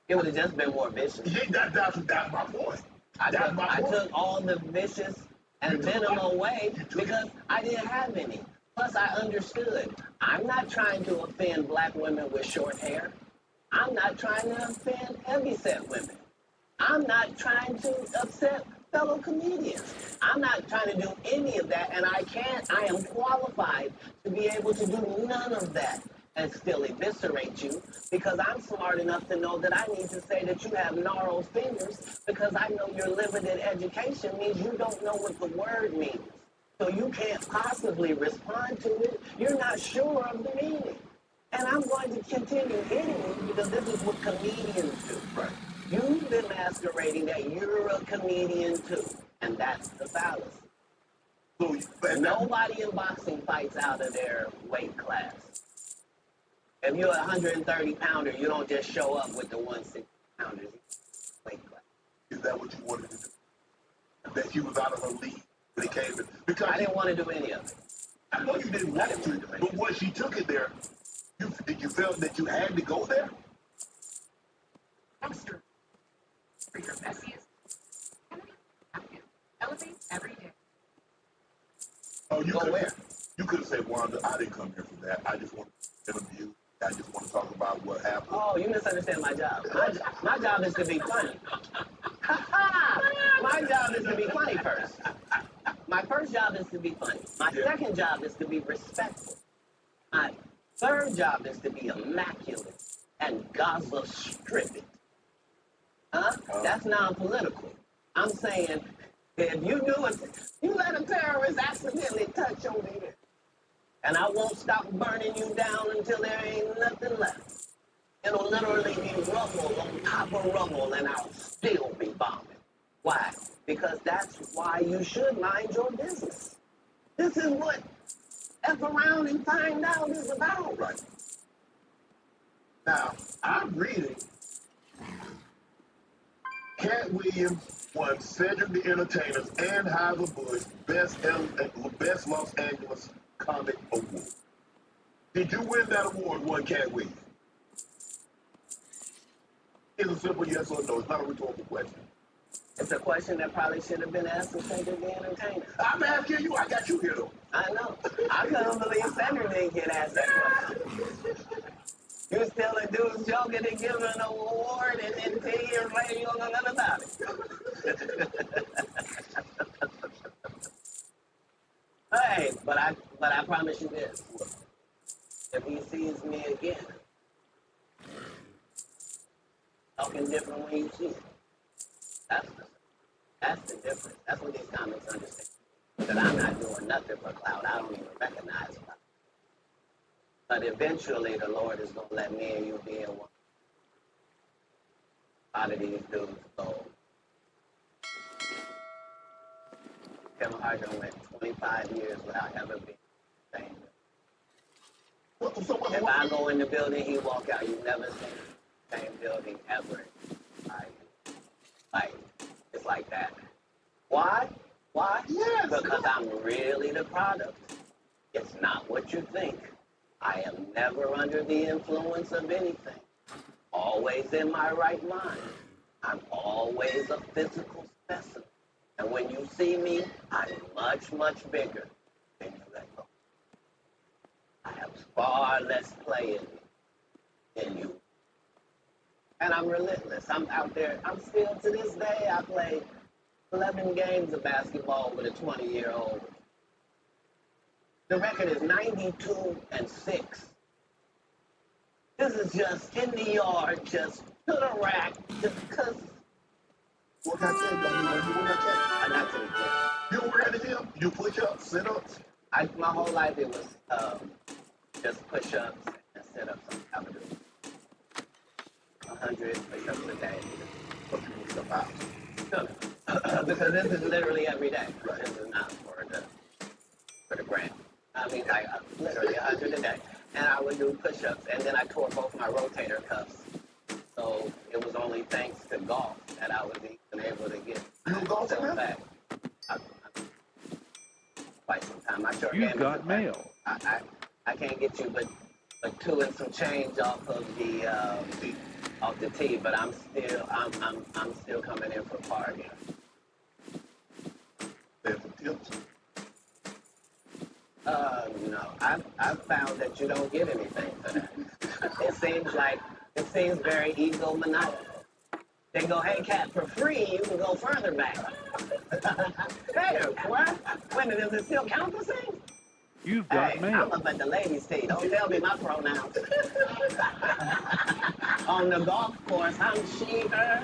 It would have just been more vicious. Yeah, that's my point. I took all the vicious and venom away because I didn't have any. Plus, I understood. I'm not trying to offend black women with short hair. I'm not trying to offend heavyset women. I'm not trying to upset fellow comedians. I'm not trying to do any of that, and I can't. I am qualified to be able to do none of that and still eviscerate you because I'm smart enough to know that I need to say that you have gnarled fingers because I know your limited education means you don't know what the word means. So you can't possibly respond to it. You're not sure of the meaning. And I'm going to continue hitting you because this is what comedians do. Right. You've been masquerading that you're a comedian too. And that's the fallacy. So, nobody in boxing fights out of their weight class. If you're a 130 pounder, you don't just show up with the 160 pounders weight class. Is that what you wanted to do? That she was out of her league when it came in? Because I didn't want to do any of it. I know you didn't want to, but when she took it there, did you feel that you had to go there? Dumpster for your messiest elevate every day. Oh, you could have said, Wanda, I didn't come here for that. I just want to interview. I just want to talk about what happened. Oh, you misunderstand my job. My job is to be funny. My job is to be funny first. My first job is to be funny. My second job is to be respectful. My third job is to be immaculate and Gaza stripping. That's non-political. I'm saying, if you do it, you let a terrorist accidentally touch over here. And I won't stop burning you down until there ain't nothing left. It'll literally be rubble on top of rubble, and I'll still be bombing. Why? Because that's why you should mind your business. This is what F around and find out is about. Right. Now, I'm reading Cat Williams won Cedric the Entertainer's and Anheuser-Busch Best Los Angeles Comic Award. Did you win that award, one Cat Williams? It's a simple yes or no. It's not a rhetorical question. It's a question that probably should have been asked to Cedric the Entertainer. I'm asking you. I got you here, though. I know. I couldn't believe Cedric didn't get asked that question. You still a dude's joking and giving an award, and then 10 years later you don't know nothing about it. Hey, but I promise you this. If he sees me again, talking different when you see him. That's the difference. That's what these comics understand. That I'm not doing nothing for clout. I don't even recognize clout. But eventually the Lord is going to let me and you be in one. A lot of these dudes go. Kevin Hart went 25 years without ever being the same. If I go in the building, he walk out. You've never seen the same building ever. Like, it's like that. Why? Why? Yes, because I'm really the product. It's not what you think. I am never under the influence of anything. Always in my right mind. I'm always a physical specimen. And when you see me, I'm much, much bigger than you let go. I have far less play in me than you. And I'm relentless. I'm out there. I'm still, to this day, I play 11 games of basketball with a 20-year-old. The record is 92-6. This is just in the yard, just to the rack, just because. What got you? I got to the gym. You don't work at the gym? You push-ups, sit-ups? My whole life it was just push-ups and sit-ups. I would do 100 push-ups a day. Because this is literally every day. This is not for the brand. I mean, like literally 100 a day. And I would do push-ups. And then I tore both my rotator cuffs. So it was only thanks to golf that I was even able to get myself back. time. I sure You've gave got Mr. mail. I can't get you but two and some change off of the tea, but I'm still coming in for a party. No, I've found that you don't get anything for that. It seems very egomaniacal. They go, hey, Cat, for free, you can go further back. Hey, what? Wait a minute, does it still count the same? You've got mail. I'm up at the ladies' tee. Don't tell me my pronouns. On the golf course, I'm she, her,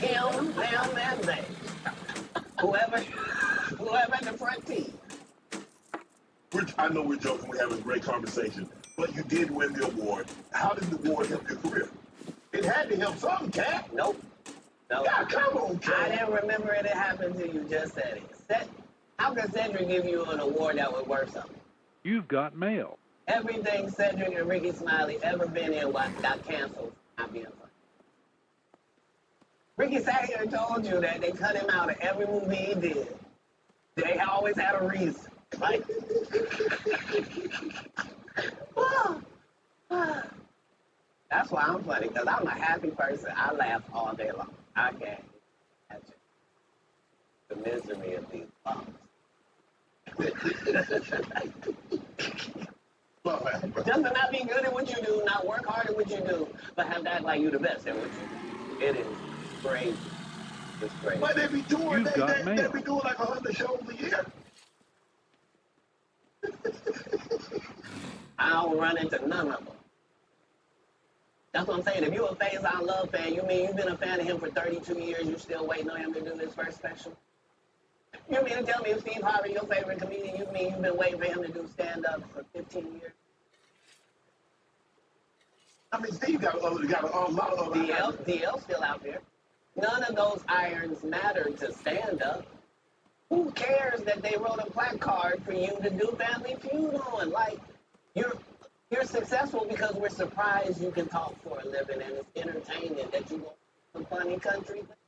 him, them, and they. Whoever at the front tee. I know we're joking, we're having a great conversation, but you did win the award. How did the award help your career? It had to help some, Cat. Nope. Yeah, come on, Cat. I didn't remember it happened till you just said it. How can Cedric give you an award that would worth something? You've got mail. Everything Cedric and Ricky Smiley ever been in got canceled for not being funny. Ricky sat here and told you that they cut him out of every movie he did. They always had a reason. Like, that's why I'm funny, because I'm a happy person. I laugh all day long. I can't imagine the misery of these bums. Just to not be good at what you do, not work hard at what you do, but have to act like you the best at what you do. It is crazy. It's crazy. But they be doing like 100 shows a year. I don't run into none of them. That's what I'm saying. If you're a Phase I Love fan, you mean you've been a fan of him for 32 years, you still waiting on him to do his first special? You mean to tell me if Steve Harvey, your favorite comedian, you mean you've been waiting for him to do stand-up for 15 years? I mean, Steve got a lot of other DL's still out there. None of those irons matter to stand-up. Who cares that they wrote a placard for you to do Family Feud on? Like, you're successful because we're surprised you can talk for a living and it's entertaining that you go to a funny country thing.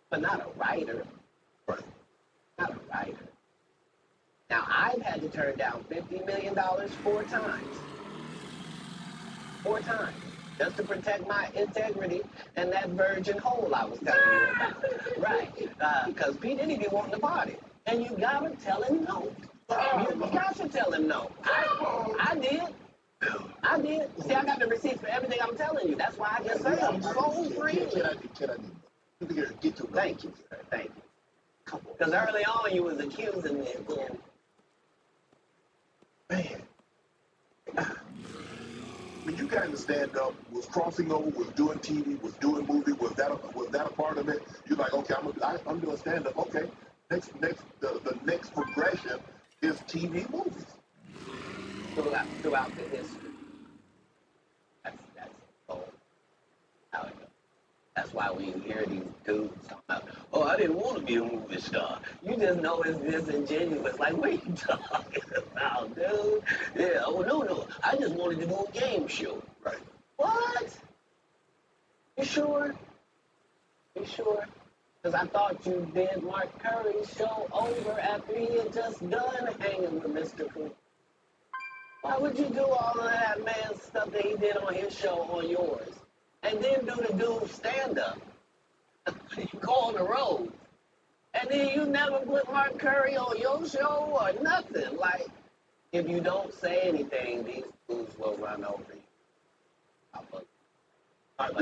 But not a writer. Right. Not a writer. Now, I've had to turn down $50 million 4 times. 4 times. Just to protect my integrity and that virgin hole I was telling you about. Right. Because P. Diddy be wanting to party. And you gotta tell him no. You got to tell him no. I did. I did. See, I got the receipts for everything I'm telling you. That's why I just say them so freely. Thank you, sir. Thank you. Because early on you was accusing me of going, man. When you got into stand-up, was crossing over, was doing TV, was doing movie, was that a part of it? You're like, okay, I'm doing stand-up. Okay, the next progression is TV movies. Throughout the history. That's how it goes. That's why we hear these dudes talking about, oh, I didn't want to be a movie star. You just know it's disingenuous. Like, what are you talking about, dude? Yeah, oh, no. I just wanted to do a game show. Right. What? You sure? You sure? Because I thought you did Mark Curry's show over after he had just done hanging with Mr. Cooper. Why would you do all of that man stuff that he did on his show on yours? And then do the dude stand-up? You go on the road. And then you never put Mark Curry on your show or nothing. Like, if you don't say anything, these dudes will run over you. But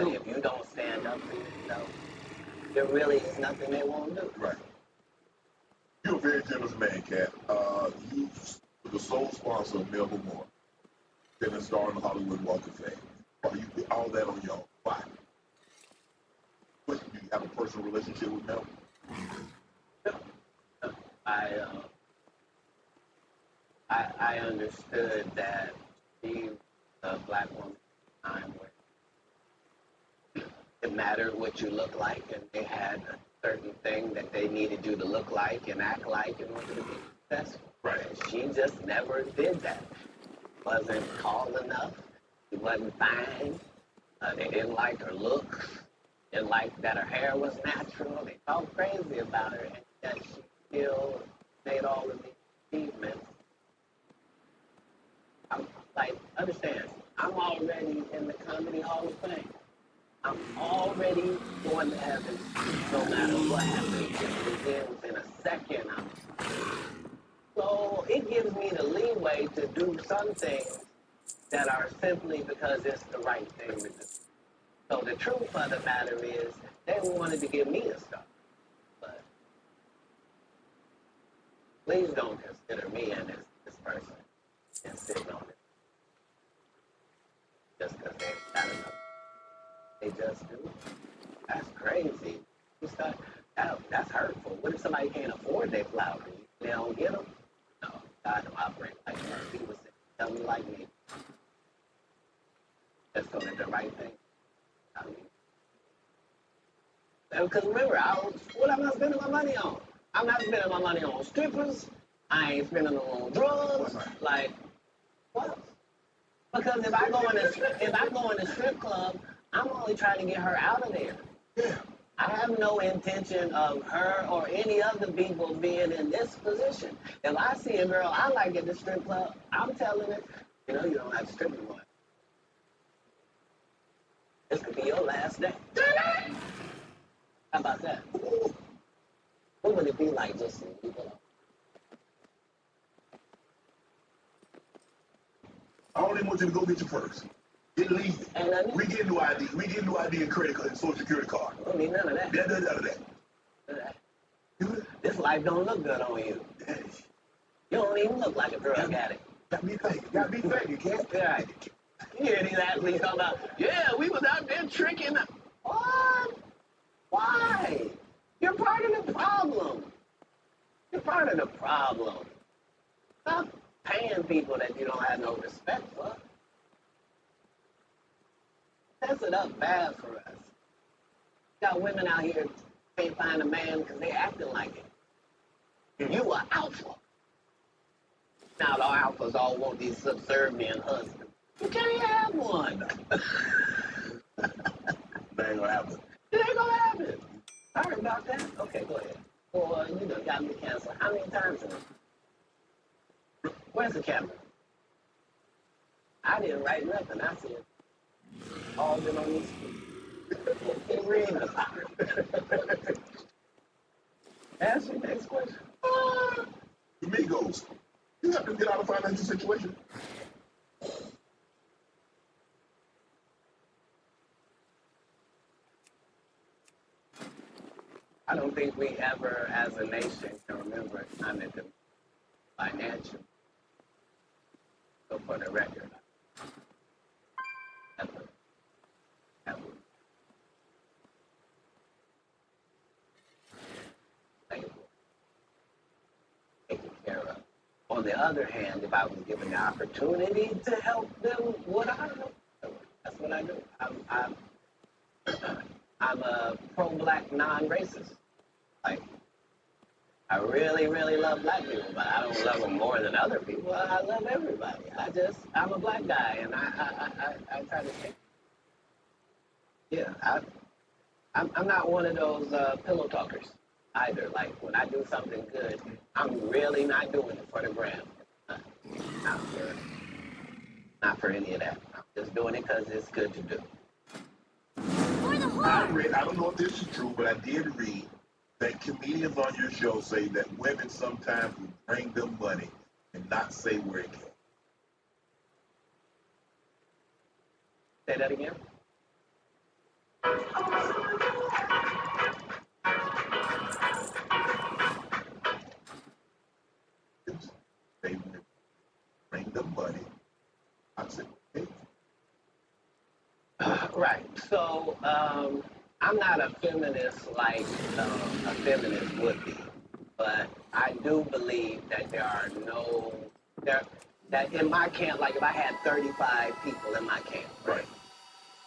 if you don't stand up for yourself, there really is nothing they won't do. Right. You're a very generous man, Cat. You were the sole sponsor of Melvin Moore, then a star in the Hollywood Walk of Fame. You did all that on your own. Why? Do you have a personal relationship with Melvin? I understood that she was a black woman at a time where it mattered what you look like, and they had a certain thing that they needed you to look like and act like in order to be successful. Right. And she just never did that. Wasn't tall enough. She wasn't fine. They didn't like her looks. Didn't like that her hair was natural. They talked crazy about her, and yet she still made all of these achievements. I'm like, understand, I'm already in the Comedy Hall of Fame. I'm already going to heaven no matter what happens. It begins in a second. So it gives me the leeway to do some things that are simply because it's the right thing to do. So the truth of the matter is, they wanted to give me a star. But please don't consider me and this person and sitting on it just because they got enough. They just do. That's crazy. That's hurtful. What if somebody can't afford their flowers? They don't get them? No, God don't operate like that. He was tell me like me. That's going to do the right thing. I mean, because remember, what am I spending my money on? I'm not spending my money on strippers. I ain't spending them on drugs. Like, what? Because if I go in a strip club, I'm only trying to get her out of there. Yeah. I have no intention of her or any other people being in this position. If I see a girl I like at the strip club, I'm telling her, you know, you don't have to strip anymore. This could be your last day. How about that? What would it be like just to leave it alone? I only want you to go get your purse. Get leave. We get new ID. We get new ID and credit card and social security card. I don't need none of that. None of that. This life don't look good on you. You don't even look like a drug addict. Got me thinking, can't. Right. You hear these athletes talking about, yeah, we was out there tricking. What? Why? You're part of the problem. You're part of the problem. Stop paying people that you don't have no respect for. Sets it up bad for us. Got women out here can't find a man because they acting like it. You are alpha. Now the alphas all want these subservient husbands. You can't have one. They ain't gonna happen. It ain't gonna happen. I heard about that. Okay, go ahead. Boy, you done got me canceled. How many times now? Where's the camera? I didn't write nothing. I said, all been on these feet. Keep reading about it. Ask your next question. Amigos, you have to get out of a financial situation. I don't think we ever, as a nation, can remember a time that the financial. So for the record, ever. Taken care of. On the other hand, if I was given the opportunity to help them, would I help them? That's what I do. I'm a pro-black non-racist. Like, I really, really love black people, but I don't love them more than other people. I love everybody. I'm a black guy, and I try to take. Yeah, I'm not one of those pillow talkers either. Like, when I do something good, I'm really not doing it for the gram. Not for any of that. I'm just doing it because it's good to do. I don't know if this is true, but I did read that comedians on your show say that women sometimes will bring them money and not say where it came. Say that again? They will bring them money. I said, okay. Right. So, I'm not a feminist like a feminist would be, but I do believe that that in my camp, like if I had 35 people in my camp, right?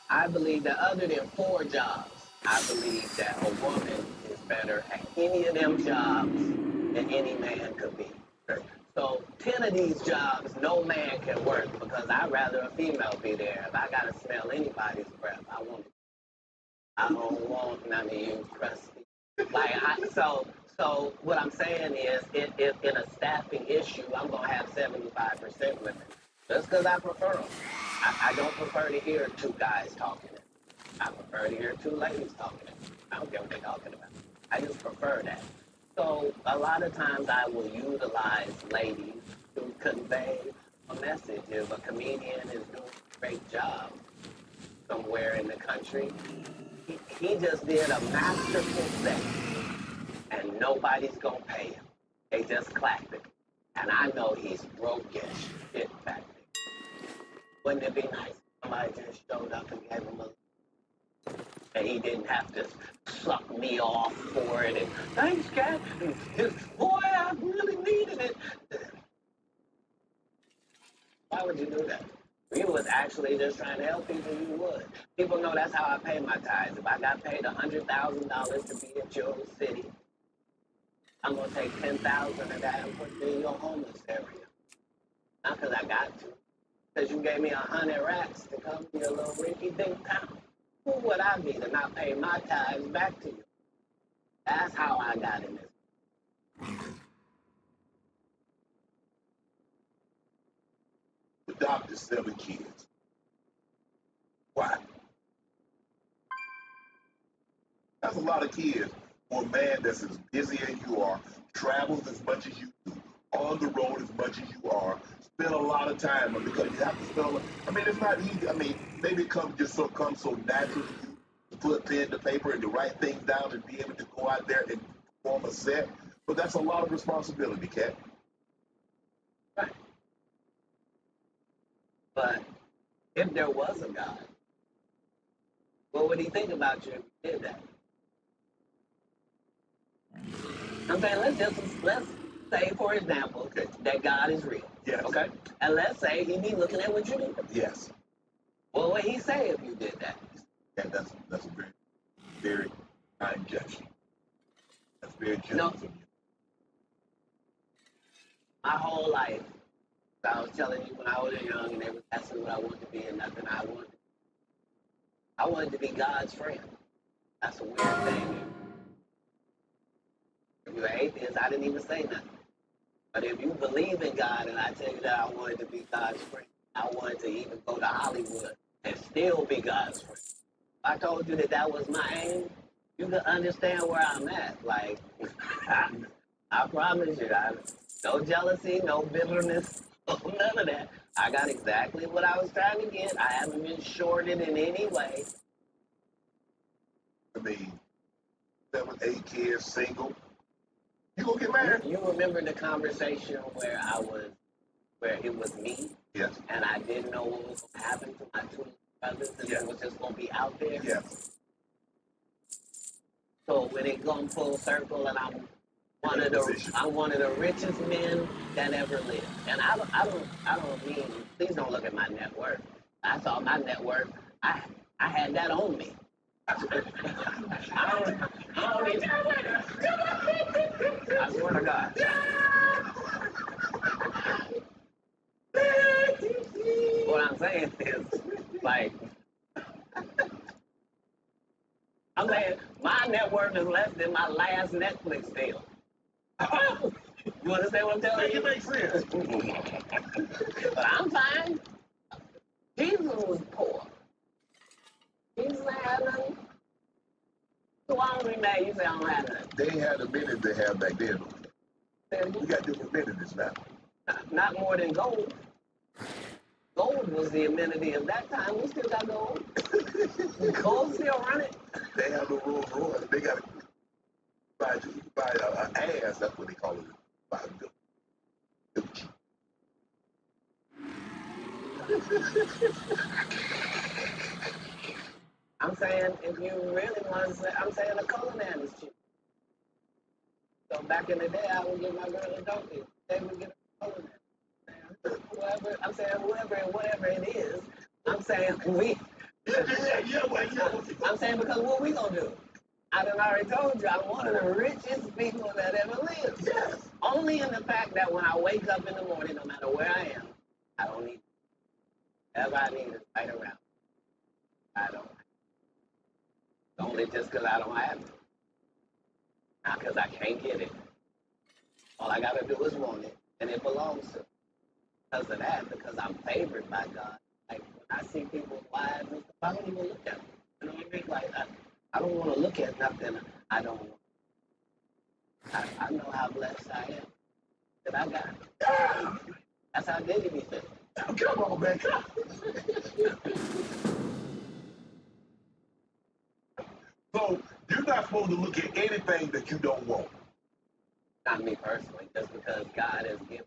I believe that other than 4 jobs, I believe that a woman is better at any of them jobs than any man could be. Right? So 10 of these jobs, no man can work because I'd rather a female be there. If I gotta smell anybody's breath, I don't want none of you crusty. Like So what I'm saying is, if in a staffing issue, I'm gonna have 75% women, just because I prefer them. I don't prefer to hear two guys talking. I prefer to hear two ladies talking. I don't care what they're talking about. I just prefer that. So a lot of times I will utilize ladies to convey a message. If a comedian is doing a great job somewhere in the country, he just did a masterful set, and nobody's gonna pay him. They just clapped it. And I know he's broke as shit back there. Wouldn't it be nice if somebody just showed up and gave him a, and he didn't have to suck me off for it and thanks, Cat. Boy, I really needed it. Why would you do that? If you was actually just trying to help people, you would. People know that's how I pay my tithes. If I got paid $100,000 to be at your city, I'm gonna take 10,000 of that and put it in your homeless area. Not because I got to, because you gave me 100 racks to come to your little rinky-dink town. Who would I be to not pay my tithes back to you? That's how I got in this. Adopted 7 kids. Why? That's a lot of kids for a man that's as busy as you are, travels as much as you do, on the road as much as you are, spend a lot of time because you have to spend a lot. I mean, it's not easy. I mean, maybe it comes so natural to you to put pen to paper and to write things down and be able to go out there and perform a set. But that's a lot of responsibility, Cat. Right. But if there was a God, what would he think about you if you did that? I'm saying let's say, for example, that God is real. Yes. Okay? And let's say he be looking at what you do. Yes. What would he say if you did that? Yeah, that's a very, very kind gesture. That's very generous of you. My whole life, I was telling you when I was young and they were asking what I wanted to be and nothing I wanted to be God's friend. That's a weird thing. If you're an atheist, I didn't even say nothing. But if you believe in God and I tell you that I wanted to be God's friend, I wanted to even go to Hollywood and still be God's friend. I told you that that was my aim. You can understand where I'm at. Like, I promise you, no jealousy, no bitterness, none of that. I got exactly what I was trying to get. I haven't been shorted in any way. I mean, 7, 8 kids, single. You gonna get married? You remember the conversation where it was me? Yes. And I didn't know what was going to happen to my 2 brothers and it was just going to be out there? Yes. So when it comes full circle and I'm one of the richest men that ever lived. And I don't mean, please don't look at my net worth. I saw my net worth. I had that on me. I swear to God. What I'm saying is, like, I'm saying my net worth is less than my last Netflix deal. You understand what I'm telling you? It makes sense. But I'm fine. Jesus was poor. Jesus ain't had nothing. So why don't we mad? You say I don't have nothing. They ain't had the minutes they have back then. We got different minutes now. Not more than gold. Gold was the amenity of that time. We still got gold. Gold still running. They have no Rolls Royce. They got to buy an ass. That's what they call it. Buy a good. I'm saying if you really want to say, I'm saying a color man is cheap. So back in the day, I would give my girl a donkey. They would get a color man. Whoever, I'm saying whoever and whatever it is, I'm saying we. I'm saying because what we gonna do? I done already told you I'm one of the richest people that ever lived. Yes. Only in the fact that when I wake up in the morning, no matter where I am, I don't need whatever I need is right around. I don't. Only just because I don't have it. Now, because I can't get it. All I gotta do is want it, and it belongs to me. Because of that, because I'm favored by God. Like when I see people's wives and stuff, I don't even look at them. You know what I mean? Like I don't want to look at nothing. I don't. I know how blessed I am that I got it. That's how dignity feels. Come on, man. So you're not supposed to look at anything that you don't want. Not me personally, just because God has given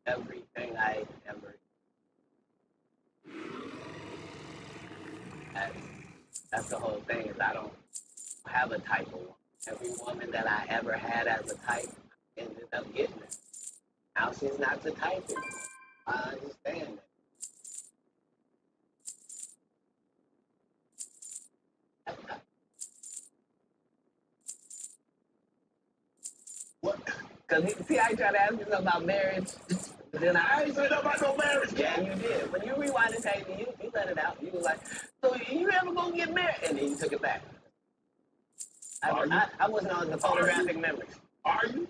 everything I ever. That's the whole thing. Is I don't have a type of woman. Every woman that I ever had as a type ended up getting it. Now she's not the type anymore. I understand that. What? Because see, I try to ask you something about marriage. Then I ain't saying nothing about no marriage. Yeah, you did. When you rewind the tape, you let it out. You was like, so you ever gonna get married? And then you took it back. I wasn't on the photographic memories. Are you?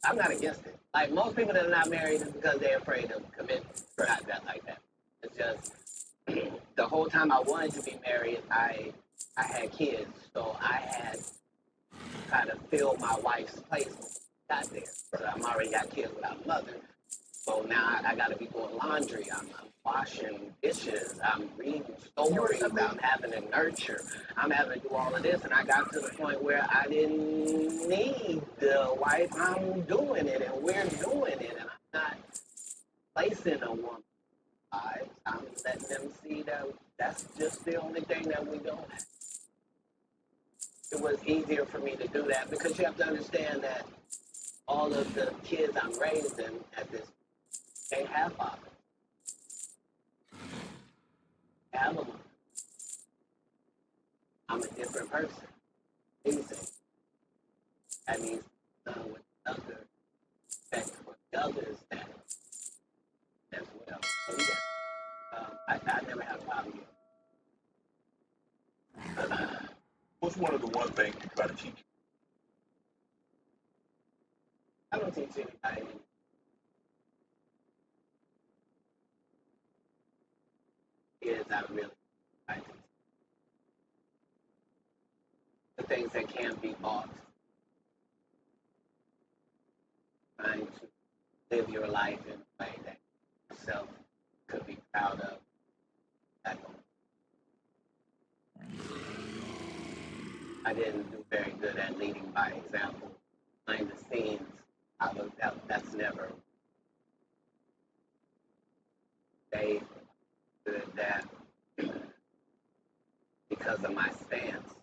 I'm not against it. Like most people that are not married is because they're afraid of commitment. Not that like that. It's just the whole time I wanted to be married, I had kids, so I had kind of filled my wife's place when I got there. So I'm already got kids without a mother. So now I got to be doing laundry. I'm washing dishes. I'm reading stories. I'm having to nurture. I'm having to do all of this. And I got to the point where I didn't need the wife. I'm doing it, and we're doing it. And I'm not placing a woman. I'm letting them see that that's just the only thing that we don't have. It was easier for me to do that because you have to understand that all of the kids I'm raising at this they have fathers. They have a mother. I'm a different person. Easy. That means with other respect for the others that as well. So yeah, I never had a problem with What's one of the one things you try to teach? I don't teach anybody. Kids, I really try to teach the things that can be bought. Trying to live your life in a way that yourself could be proud of. I didn't do very good at leading by example. Behind the scenes, that's never. They did that because of my stance.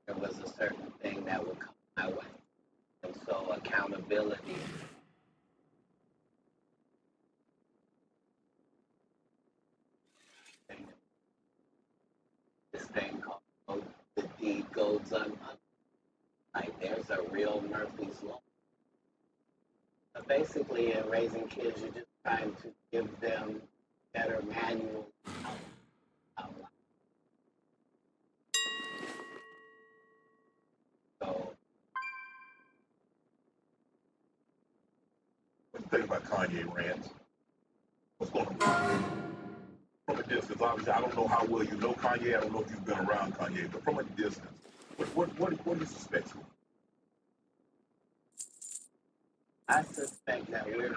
There was a certain thing that would come my way. And so accountability. This thing called the deed goes unpunished. Like there's a real Murphy's Law. But basically, in raising kids, you're just trying to give them better manuals. So, What do you think about Kanye rants? What's going on? From a distance, obviously, I don't know how well you know Kanye. I don't know if you've been around Kanye, but from a distance, what do you suspect? I suspect that we're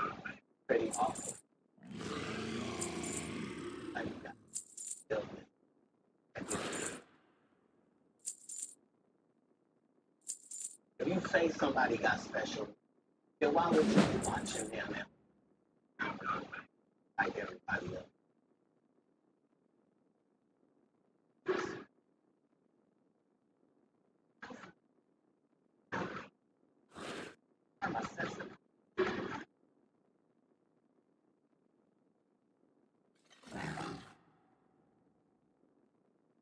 pretty awful. If you say somebody got special, then why would you be watching them like everybody else?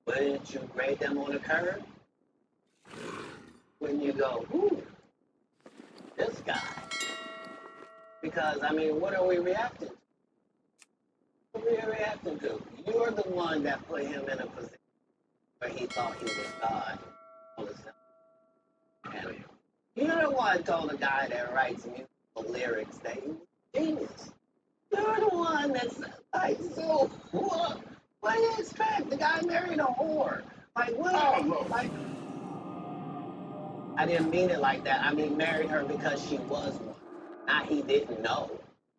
Wouldn't you grade them on a curve? When you go, ooh, this guy. Because, I mean, what are we reacting to? What are we reacting to? You're the one that put him in a position where he thought he was God. the one told the guy that writes musical lyrics that he was a genius. You're the one that's like, so what do you expect? The guy married a whore. Like, what? Oh, like, I didn't mean it like that. I mean, married her because she was one. Not he didn't know.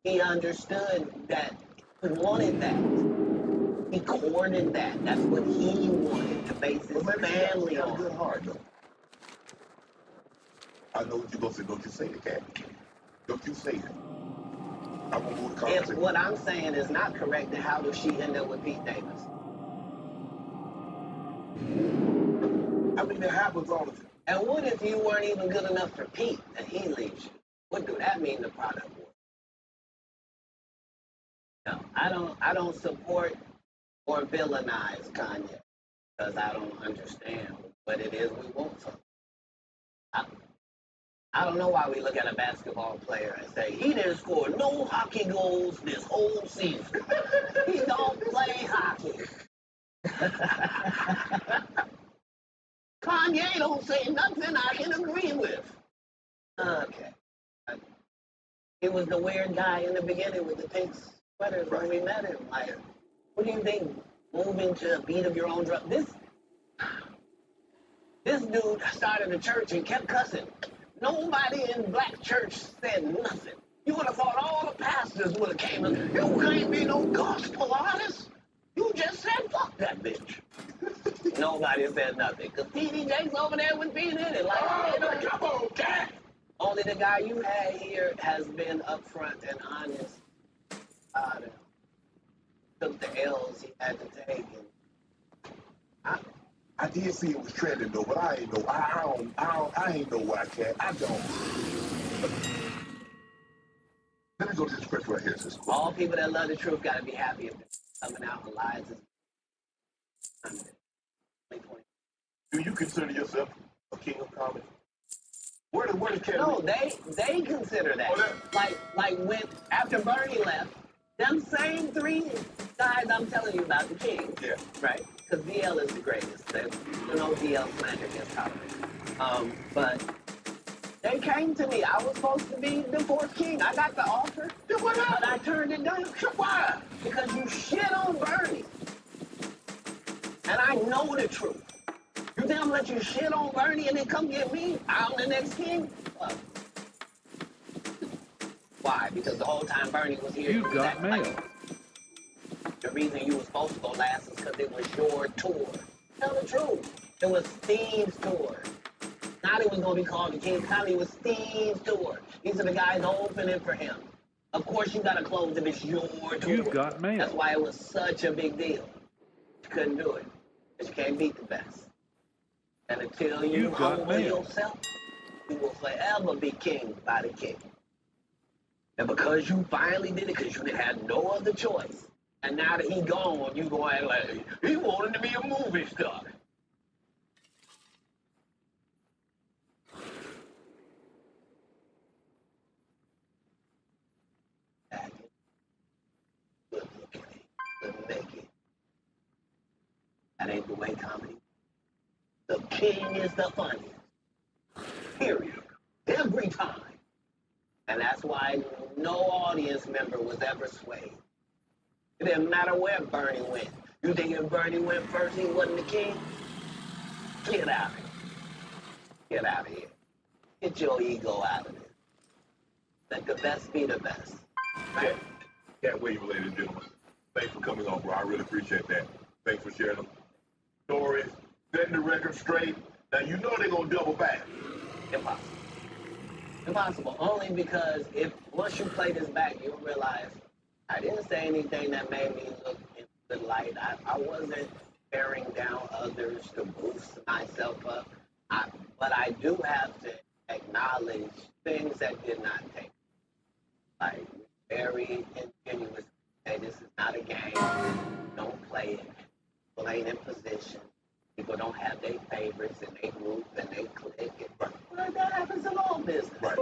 He understood that he wanted that. He courted that. That's what he wanted to base his family got a on. good heart, though. I know what you're going to say. Don't you say it, Cat. Don't you say it. I'm going to move the If conversation. what I'm saying is not correct, then how does she end up with Pete Davis? I mean, it happens all the time. And what if you weren't even good enough for Pete and he leaves you? What do that mean the product was? No, I don't support or villainize Kanye because I don't understand what it is we want from him. I don't know why we look at a basketball player and say, he didn't score no hockey goals this whole season. He don't play hockey. Kanye don't say nothing I can agree with. Okay. He was the weird guy in the beginning with the pink sweaters when we met him. Like, what do you think? Moving to a beat of your own drum. This dude started a church and kept cussing. Nobody in black church said nothing. You would have thought all the pastors would have came and, you can't be no gospel artist. You just said fuck that bitch. Nobody said nothing. Because T.D. Jakes over there with being in it. Like, come on, Cat. Only the guy you had here has been upfront and honest. Took the L's he had to take. And I did see it was trending though, but I ain't know. I ain't know why, Cat. I don't. Let me go to this question right here. All people that love the truth got to be happy if they're coming out and lies. Do you consider yourself a king of comedy? Where did Cat? No, they consider that. Like when after Bernie left, them same three guys I'm telling you about, the king. Yeah. Right? Because DL is the greatest. There's no DL slander against comedy. But they came to me. I was supposed to be the fourth king. I got the offer, but I turned it down. Why? Because you shit on Bernie. And I know the truth. You think I'm gonna let you shit on Bernie and then come get me? I'm the next king? Why? Because the whole time Bernie was here, You've got mail. The reason you were supposed to go last is because it was your tour. Tell the truth. It was Steve's tour. Not it was going to be called the King Comedy. It was Steve's tour. These are the guys opening for him. Of course, you got to close if it's your tour. You've got mail. That's why it was such a big deal. You couldn't do it. Because you can't beat the best. And until you humble yourself, you will forever be king by the king. And because you finally did it, because you had no other choice, and now that he gone, you go act like he wanted to be a movie star. That ain't the way comedy. The king is the funniest. Period. Every time. And that's why no audience member was ever swayed. It didn't matter where Bernie went. You think if Bernie went first, he wasn't the king? Get out of here. Get out of here. Get your ego out of it. Let the best be the best. Right? Can't wait, ladies and gentlemen. Thanks for coming on, bro. I really appreciate that. Thanks for sharing them stories, setting the record straight. Now, you know they're going to double back. Impossible. Impossible. Only because if once you play this back, you'll realize I didn't say anything that made me look in the light. I wasn't bearing down others to boost myself up. But I do have to acknowledge things that did not take. Like, very ingenuous. Hey, this is not a game. Don't play it. People ain't in position. People don't have their favorites and they group and they click. Well, that happens in all business. Right.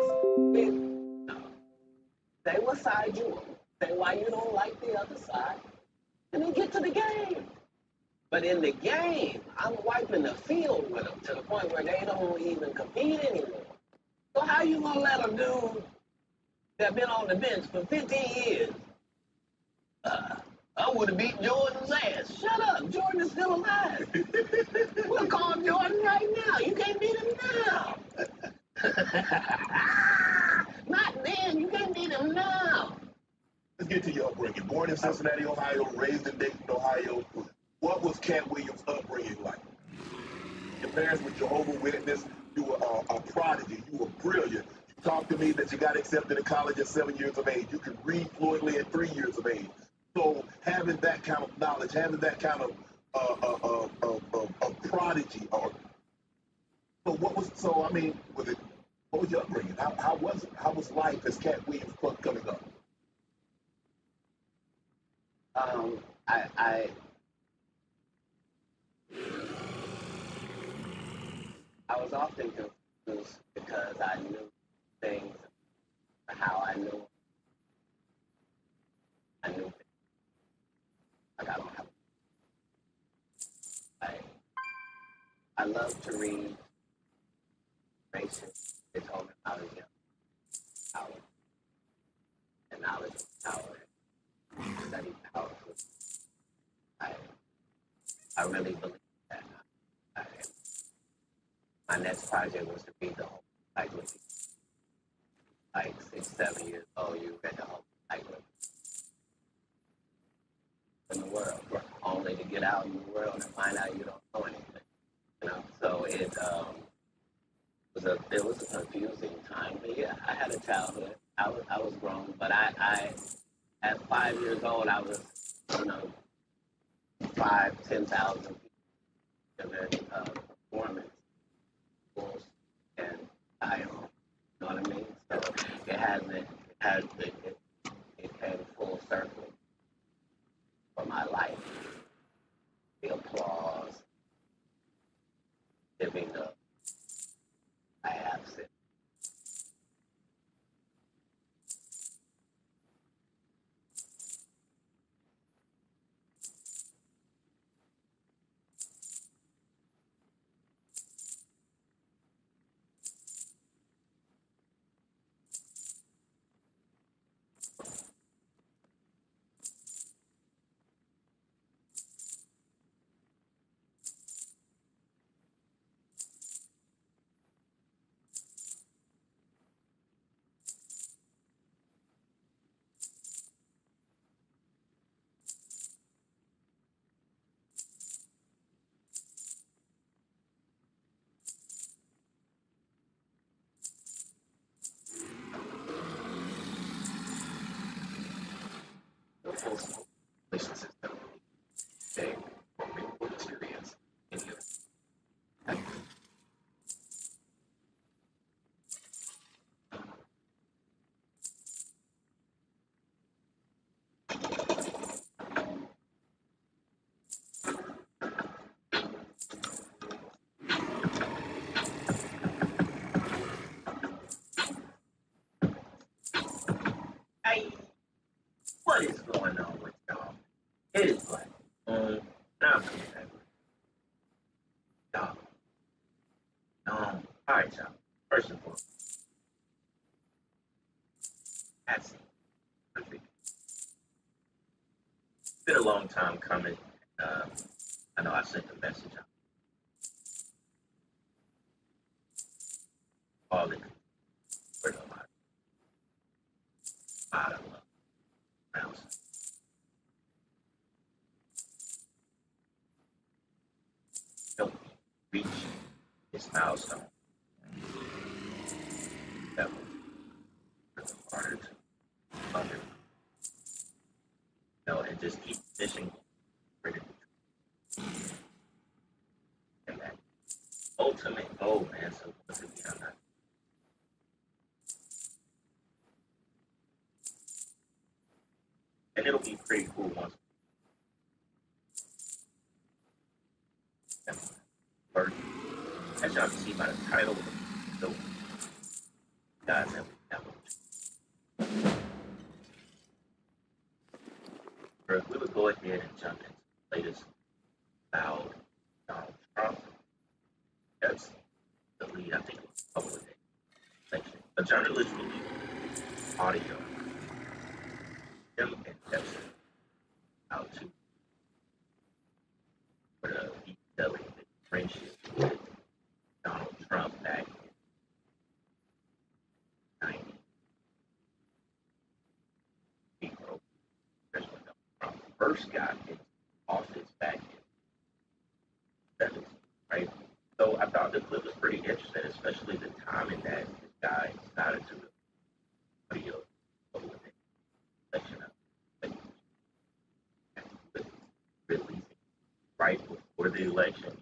Say what side you on. Say why you don't like the other side. And then get to the game. But in the game, I'm wiping the field with them to the point where they don't even compete anymore. So how you gonna let a dude that been on the bench for 15 years? I would have beat Jordan's ass. Shut up. Jordan is still alive. We'll call Jordan right now. You can't beat him now. Not then. You can't beat him now. Let's get to your upbringing. Born in Cincinnati, Ohio, raised in Dayton, Ohio. What was Cat Williams' upbringing like? Your parents were Jehovah's Witness. You were a prodigy. You were brilliant. You talked to me that you got accepted to college at 7 years of age. You could read fluently at 3 years of age. So having that kind of knowledge, having that kind of prodigy, or so what was? So I mean, was it? What was your upbringing? How was it? How was life as Cat Williams coming up? I was often confused because I knew things, how I knew. I knew things. Like I don't have. I love to read. They told me how to get power. And knowledge is power. Study power. I really believe that. My next project was to read the whole cycle. Like 6, 7 years old, you read the whole cycle in the world, only to get out in the world and find out you don't know anything. You know, so it was a confusing time. But yeah, I had a childhood. I was grown, but I at 5 years old, I was, 10,000 people giving performance schools and I, you know what I mean? So it came full circle for my life. The applause, giving up, I have said. Relationships that they will experience in you. Hey, what is going on with y'all? It is like, now I'm coming back. Y'all, alright, y'all. First and foremost, that's perfect. It's been a long time coming. I know I sent the message out. All in for the lot of love around. Help me reach this milestone. That was harder to under, and just keep fishing for the and that ultimate goal, man. So once again, I'm not. And it'll be pretty cool once. First, as y'all can see by the title, so guys have we would go ahead and jump into the latest about Donald Trump. That's the lead, I think, it was a couple of days. which are literally audio. Them and Epstein out to for the detailing the friendship with Donald Trump back in 90. People, when Donald Trump first got into office back in 70s, right? So I thought the clip was pretty interesting, especially the timing that this guy decided to audio over the election of releasing right before the election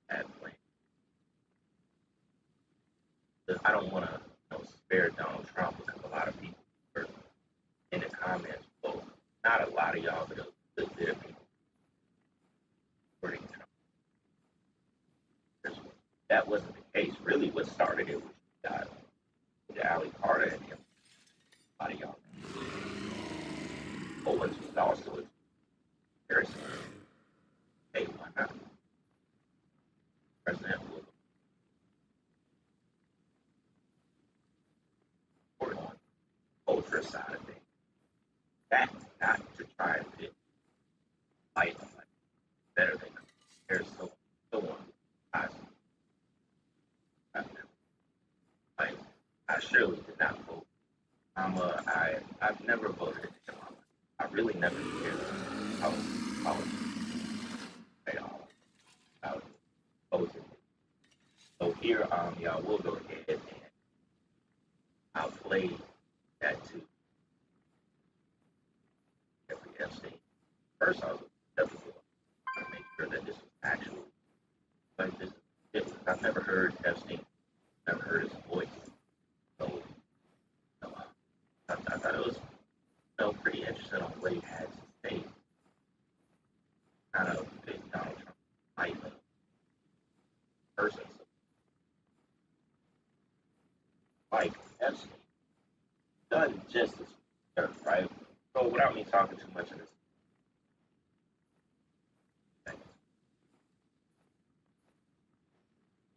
at plan. I don't want to spare Donald Trump because a lot of people were in the comments, well, not a lot of y'all, but a good bit of people supporting Trump. That wasn't the case. Really, what started it was Ali Carter and him. A lot of y'all. Owens was also a comparison. Hey, why not? President will report on the ultra side of things. That not to try and fit life like better than there's so on. I surely did not vote. I've never voted in him. I really never cared how politics at all. I was opposing it. So here, y'all will go ahead and I'll play that too. Jeffrey Epstein. First, I was definitely to make sure that this was actual. But this, I've never heard Epstein. Never heard his voice. So I thought it was pretty interesting on what he had to say. Kind of big Donald Trump type of person. So, like Epstein done justice, right? So without me talking too much of this.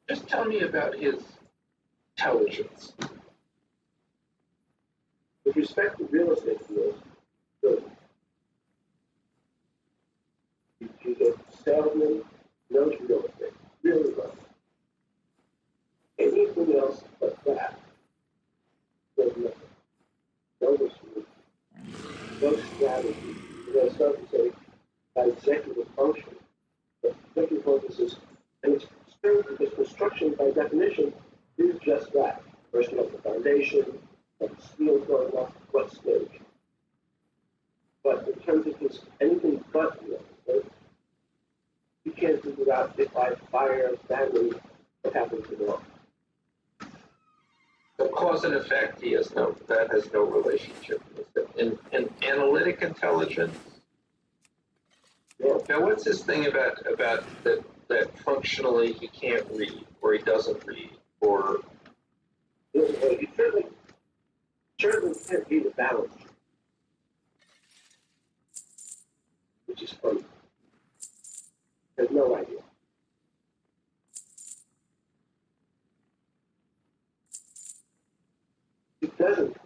Just tell me about his intelligence. With respect to real estate deals, good. He's a salesman, knows real estate, really well. Anything else but that does nothing. No dispute, no strategy. We're going to start to say by executive function. But executive function is, and it's because construction by definition is just that. First you have the foundation, and steel going up, what stage. But in terms of his anything but real estate, you can't figure out if I fire badly what happens to the law. The cause and effect, that has no relationship with it. And analytic intelligence. Yeah. Now, what's this thing about that functionally he can't read, or he doesn't read, or You certainly can't read a balance sheet, which is funny. There's no idea. He doesn't.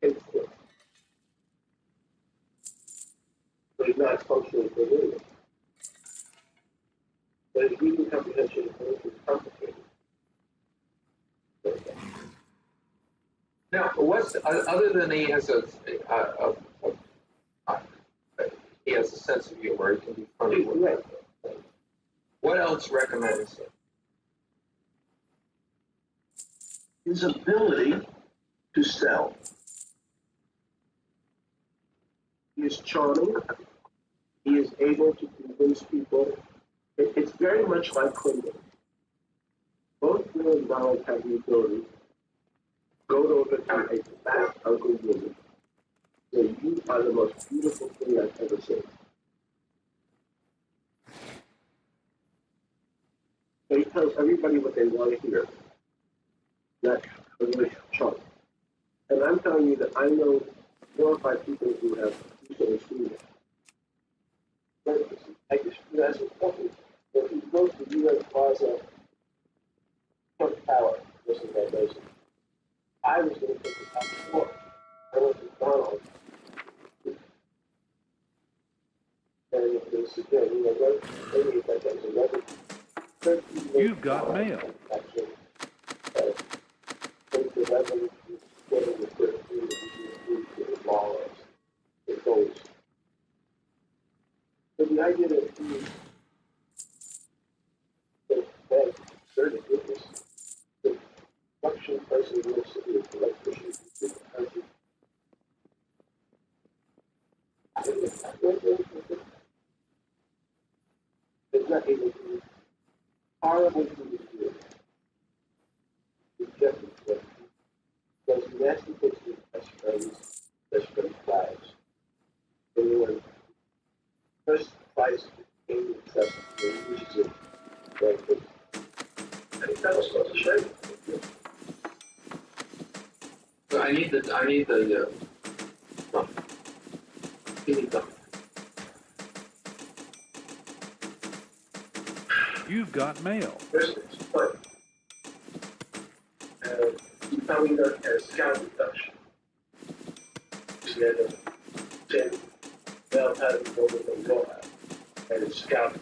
It's good. But he's not functionally familiar. But his reading comprehension is complicated. now what's other than he has he has a sense of humor, he can be funny with it. What else recommends it? His ability to sell. He is charming. He is able to convince people. It's very much like Clinton. Both Bill and Donald have the ability to go over to a fat, ugly woman. So you are the most beautiful thing I've ever seen. So he tells everybody what they want to hear. That's a really charm. And I'm telling you that I know 4 or 5 people who have recently seen it. I just, that's important. If you go to the U.S. Plaza person that does it. I was going to take the top floor. I went to McDonald's. And it was again, you know, maybe if that was 11. You've got mail. Actually, the 11 getting the 13 the laws. It goes. But the idea that that dirty goodness, the function person in the city is the electrician in the country. It's not able to horrible to do. Rejected them. Those nasty pictures best friends' lives. When you were first Christ came to trust and uses it very quickly. I think that was supposed to show you. So I need the thumb. Give me thumb. You've got mail. First it's fun. You found that as scout reduction. She had a 10 bell pattern over the law and it's scout.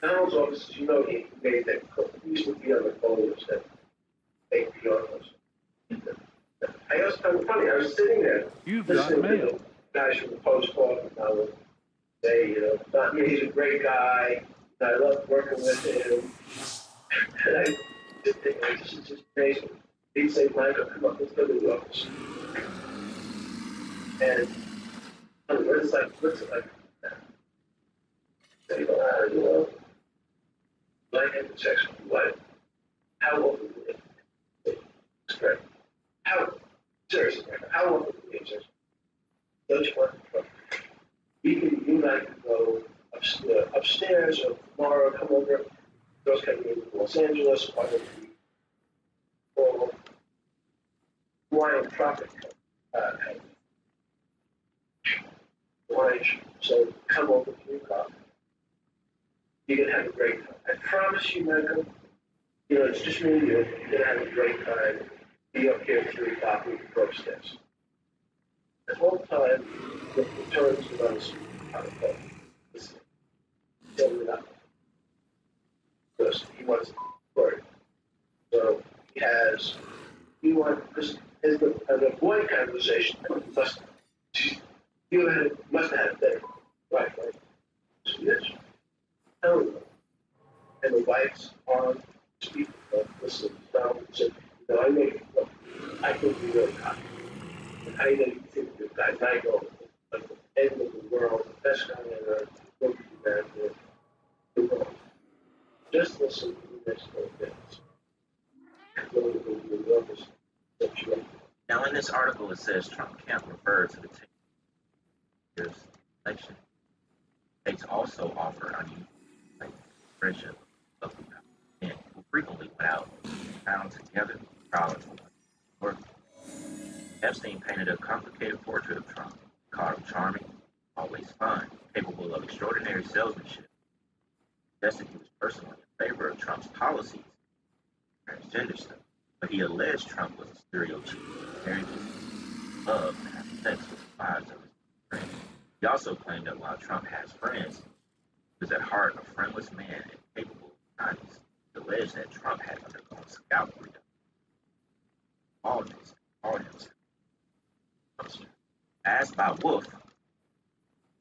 Donald's office, you know, he made that he used to be on the phones that they be on us. I was kind of funny. I was sitting there listening to the guys from the Post talk, and I would say, you know, not me, he's a great guy. I love working with him. And I just think, this is just amazing. He'd say, Michael, come up, let's go to the office. And I don't know, it's like, what's it like? Say, you know, like intersection, what? How often do they? It's great. How, seriously, how often do they intersection? Don't you want to? You and I can go upstairs or tomorrow, come over. Girls can go to Los Angeles, or Hawaiian Tropic. Hawaiian, so come over to your car. You're going to have a great time. I promise you, Michael, you know, it's just me and you. You're going to have a great time. Be up here at 3 o'clock with the protest. The whole time, the terms of us on the phone. Listen, tell me that. Because he wants to work. So he wants, because as an avoid conversation, you must have had a better wife, right? So yes. Tell me. And the wife's on speaker, listen, down, and said, you know, I think you're really hot. And I know you think you're guys, I go, like the end of the world, the best guy on earth, what do you have there? The world. Just listen to the next 4 minutes. Now, in this article, it says Trump can't refer to the 10 years election. States also offer unusual friendship of men who frequently went out and found together trial for Epstein painted a complicated portrait of Trump, called him charming, always fun, capable of extraordinary salesmanship. Suggested he was personally in favor of Trump's policies, transgender stuff, but he alleged Trump was a stereotype of marriages, love, and having sex with the wives of his friends. He also claimed that while Trump has friends, he was at heart a friendless man and capable of kindness. He alleged that Trump had undergone scalp reduction. All himself. Asked by Wolf,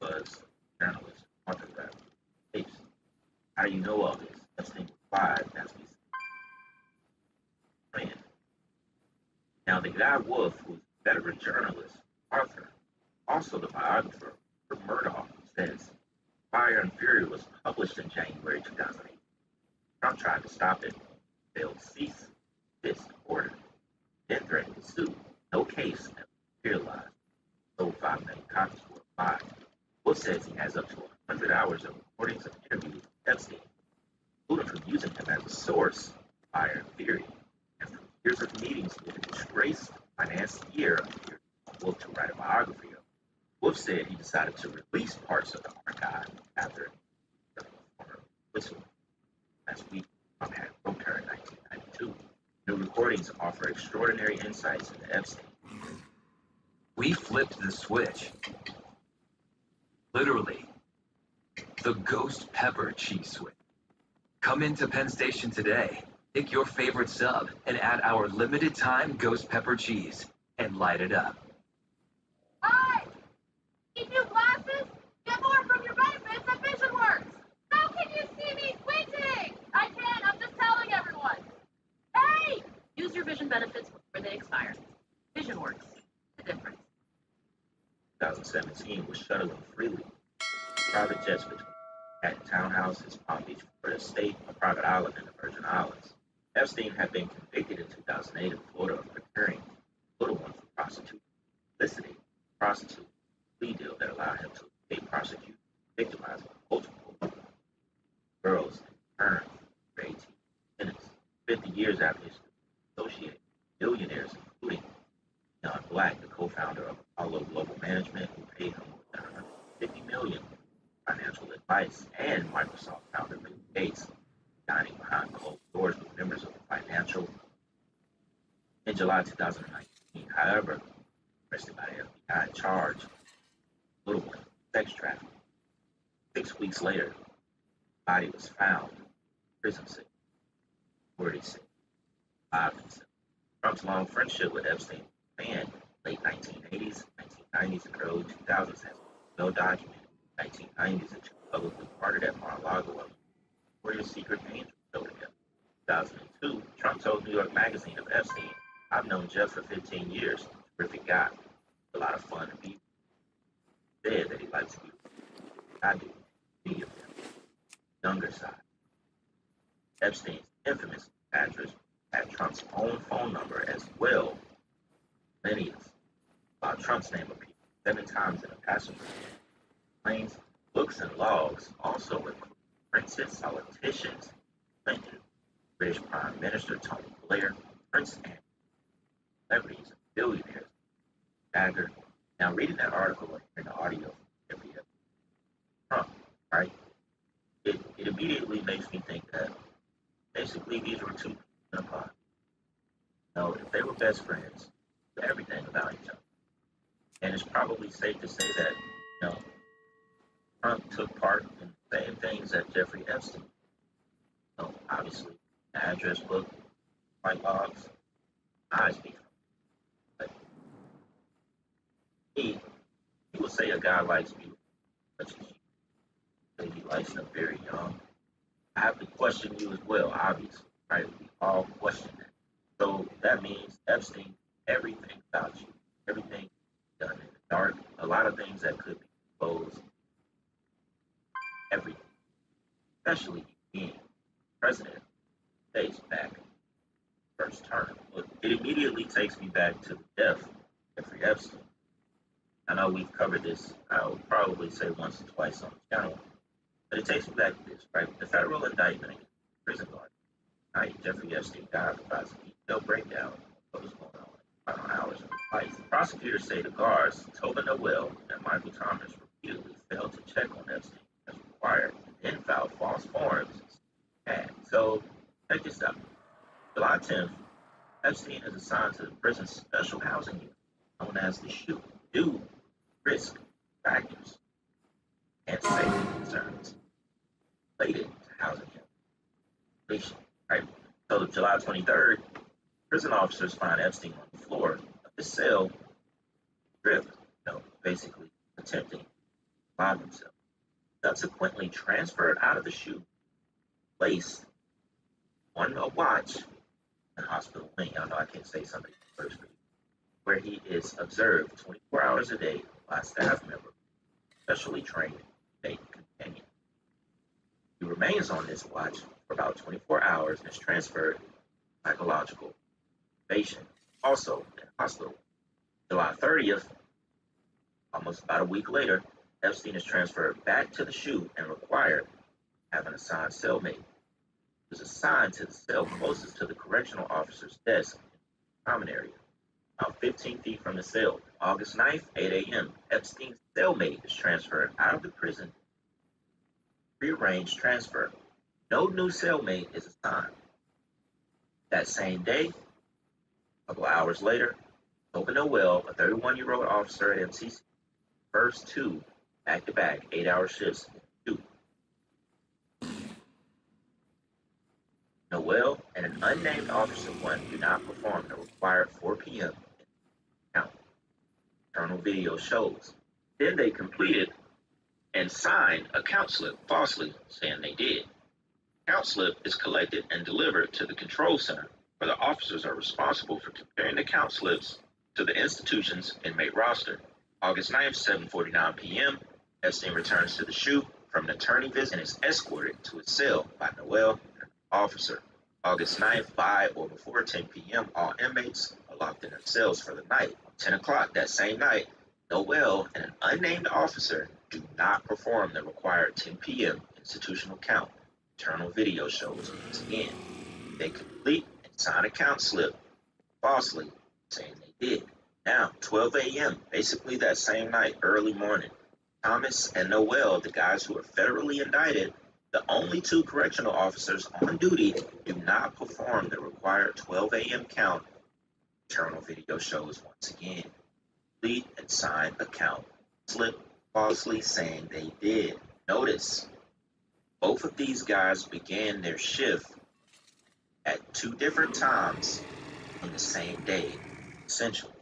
was a journalist, author of tapes, how do you know all this? Epstein replied, that's me. Friend. Now, the guy Wolf, who's a veteran journalist, author, also the biographer of Murdoch, says Fire and Fury was published in January 2008. Trump tried to stop it, failed to cease this order, then threatened to sue. No case materialized. Sold 5 million copies worldwide. Wolf says he has up to 100 hours of recordings of interviews with Epstein, including from using him as a source, Fire and Fury, and from years of meetings with a disgraced financier Wolf to write a biography of. Wolf said he decided to release parts of the archive after Switzerland last week. recordings offer extraordinary insights into Epstein. We flipped the switch. Literally. The ghost pepper cheese switch. Come into Penn Station today, pick your favorite sub, and add our limited time ghost pepper cheese, and light it up. Hi! Need new glasses? Get more from your benefits at VisionWorks! How can you see me squinting? I can't, I'm just telling everyone. Hey! Use your vision benefits before they expire. VisionWorks. The difference. 2017 was shuttling freely. Private jets between Manhattan townhouses, Palm Beach, Florida State, a private island in the Virgin Islands. Epstein had been convicted in 2008 in Florida of preparing a little one for prostitution, soliciting a prostitute plea deal that allowed him to escape prosecution, victimizing multiple girls in return for 18 minutes. 50 years after his associated billionaires, including John Black, the co-founder of Apollo Global Management, who paid him more than $150 million financial advice, and Microsoft founder Bill Gates, dining behind closed doors with members of the financial. In July 2019, however, arrested by the FBI, charged little one sex trafficking. 6 weeks later, the body was found in prison cell, where he said, alive himself. Trump's long friendship with Epstein began in the late 1980s, 1990s, and early 2000s has been well documented. 1990s, the two publicly parted at Mar-a-Lago where his secret angels showed together. 2002, Trump told New York Magazine of Epstein, "I've known Jeff for 15 years. Terrific guy. A lot of fun to be with." Said that he likes to be with I do. Be of them. Younger side. Epstein's infamous address had Trump's own phone number as well. Millennials. While Trump's name appeared 7 times in a passenger planes, books, and logs also include princes, politicians, Clinton, British Prime Minister Tony Blair, Prince and celebrities and billionaires. Dagger. Now reading that article and hearing the audio from every Trump, right? It immediately makes me think that basically these were two people in a pod. You know, if they were best friends, they knew everything about each other. And it's probably safe to say that, you know, Trump took part in the same things that Jeffrey Epstein. So obviously, the address book, white logs, I speak. But he will say a guy likes me, such as you. Say he likes them very young. I have to question you as well, obviously, right? We all question that. So that means Epstein, everything about you, everything done in the dark, a lot of things that could be exposed. Everything, especially being president, days back, first term. Look, it immediately takes me back to the death of Jeffrey Epstein. I know we've covered this, I would probably say once or twice on the channel, but it takes me back to this, right? The federal indictment against prison guard, right? Jeffrey Epstein died provides a detailed breakdown of what was going on in the final hours of his life. Prosecutors say the guards, Tobin Noel and Michael Thomas, repeatedly failed to check on Epstein as required, and then filed false forms. So, check this out. July 10th, Epstein is assigned to the prison's special housing unit, known as the SHU, due to risk factors and safety concerns related to housing unit. Right? So, July 23rd, prison officers find Epstein on the floor of the cell, stripped, basically attempting to rob himself. Subsequently transferred out of the SHU, placed on a watch in the hospital wing. I know I can't say something first for you, where he is observed 24 hours a day by a staff member, specially trained state companion. He remains on this watch for about 24 hours and is transferred to psychological observation, also in the hospital. July 30th, almost about a week later, Epstein is transferred back to the SHU and required to have an assigned cellmate. He was assigned to the cell closest to the correctional officer's desk in the common area, about 15 feet from the cell. August 9th, 8 a.m., Epstein's cellmate is transferred out of the prison. Prearranged transfer. No new cellmate is assigned. That same day, couple of hours later, Open Noel, a 31-year-old officer at MCC, first two back-to-back 8-hour shifts. Noel and an unnamed officer 1 do not perform the required 4 p.m. count. Internal video shows. Then they completed and signed a count slip falsely saying they did. Count slip is collected and delivered to the control center, where the officers are responsible for comparing the count slips to the institution's inmate roster. August 9th, 7:49 p.m., Epstein returns to the SHU from an attorney visit and is escorted to his cell by Noel and an officer. August 9th, by or before 10 p.m., all inmates are locked in their cells for the night. 10 o'clock that same night, Noel and an unnamed officer do not perform the required 10 p.m. institutional count. Internal video shows once again. They complete and sign a count slip falsely saying they did. Now, 12 a.m., basically that same night, early morning, Thomas and Noel, the guys who are federally indicted, the only 2 correctional officers on duty, do not perform the required 12 a.m. count. Internal video shows once again. Complete and sign a count slip falsely saying they did. Notice, both of these guys began their shift at 2 different times on the same day, essentially.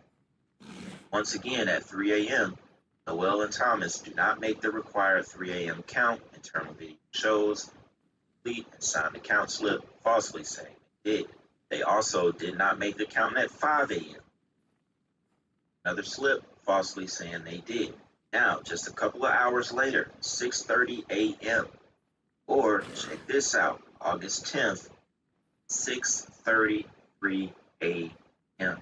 Once again, at 3 a.m., Noel and Thomas do not make the required 3 a.m. count. Internal video shows. Complete and sign the count slip falsely saying they did. They also did not make the count at 5 a.m. Another slip falsely saying they did. Now, just a couple of hours later, 6:30 a.m. Or, check this out, August 10th, 6:33 a.m.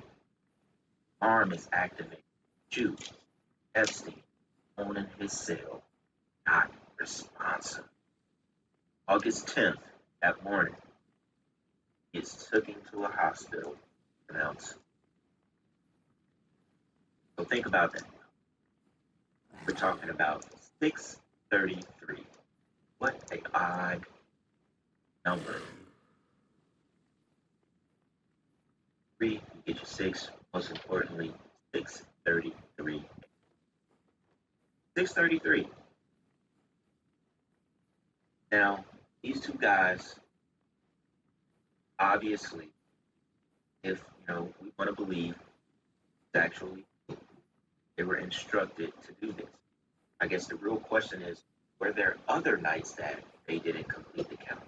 Arm is activated. Jew, Epstein, owning his cell, not responsive. August 10th, that morning, he is taken to a hospital, pronounced. So think about that. We're talking about 6:33. What an odd number. 3, you get your 6. Most importantly, 6:33. 6:33. Now, these 2 guys, obviously, if we want to believe, actually, they were instructed to do this. I guess the real question is, were there other nights that they didn't complete the count?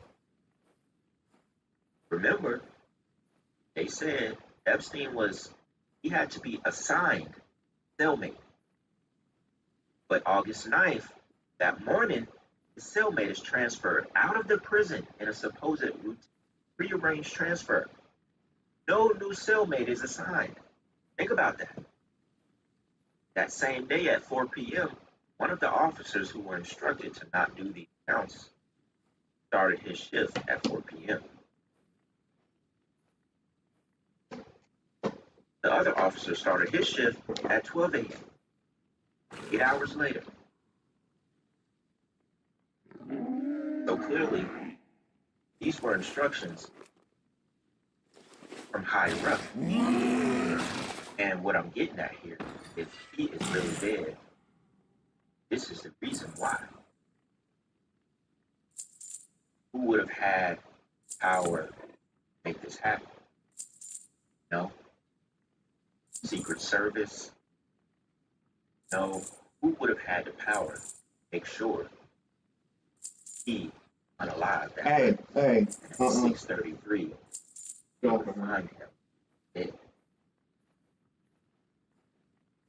Remember, they said Epstein he had to be assigned cellmate. But August 9th, that morning, his cellmate is transferred out of the prison in a supposed routine prearranged transfer. No new cellmate is assigned. Think about that. That same day at 4 p.m., one of the officers who were instructed to not do the counts started his shift at 4 p.m. The other officer started his shift at 12 a.m., 8 hours later. So clearly, these were instructions from higher up. And what I'm getting at here, if he is really dead, this is the reason why. Who would have had power to make this happen? No. Secret Service? No. Who would have had the power to make sure he unalived that? Hey. 6:33. They would find him dead.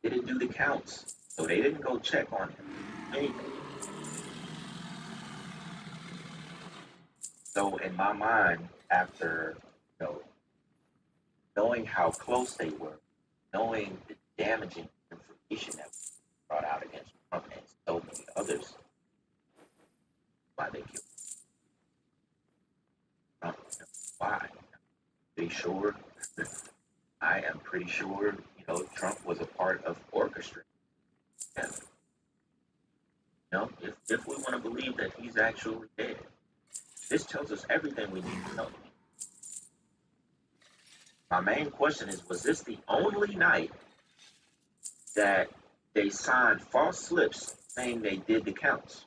They didn't do the counts, so they didn't go check on him. Anything. So in my mind, after knowing how close they were, knowing the damaging information that was brought out against Trump and so many others, why they killed Trump? Why? Pretty sure. I am pretty sure. Trump was a part of orchestrating. If we want to believe that he's actually dead, this tells us everything we need to know. My main question is, was this the only night that they signed false slips saying they did the counts?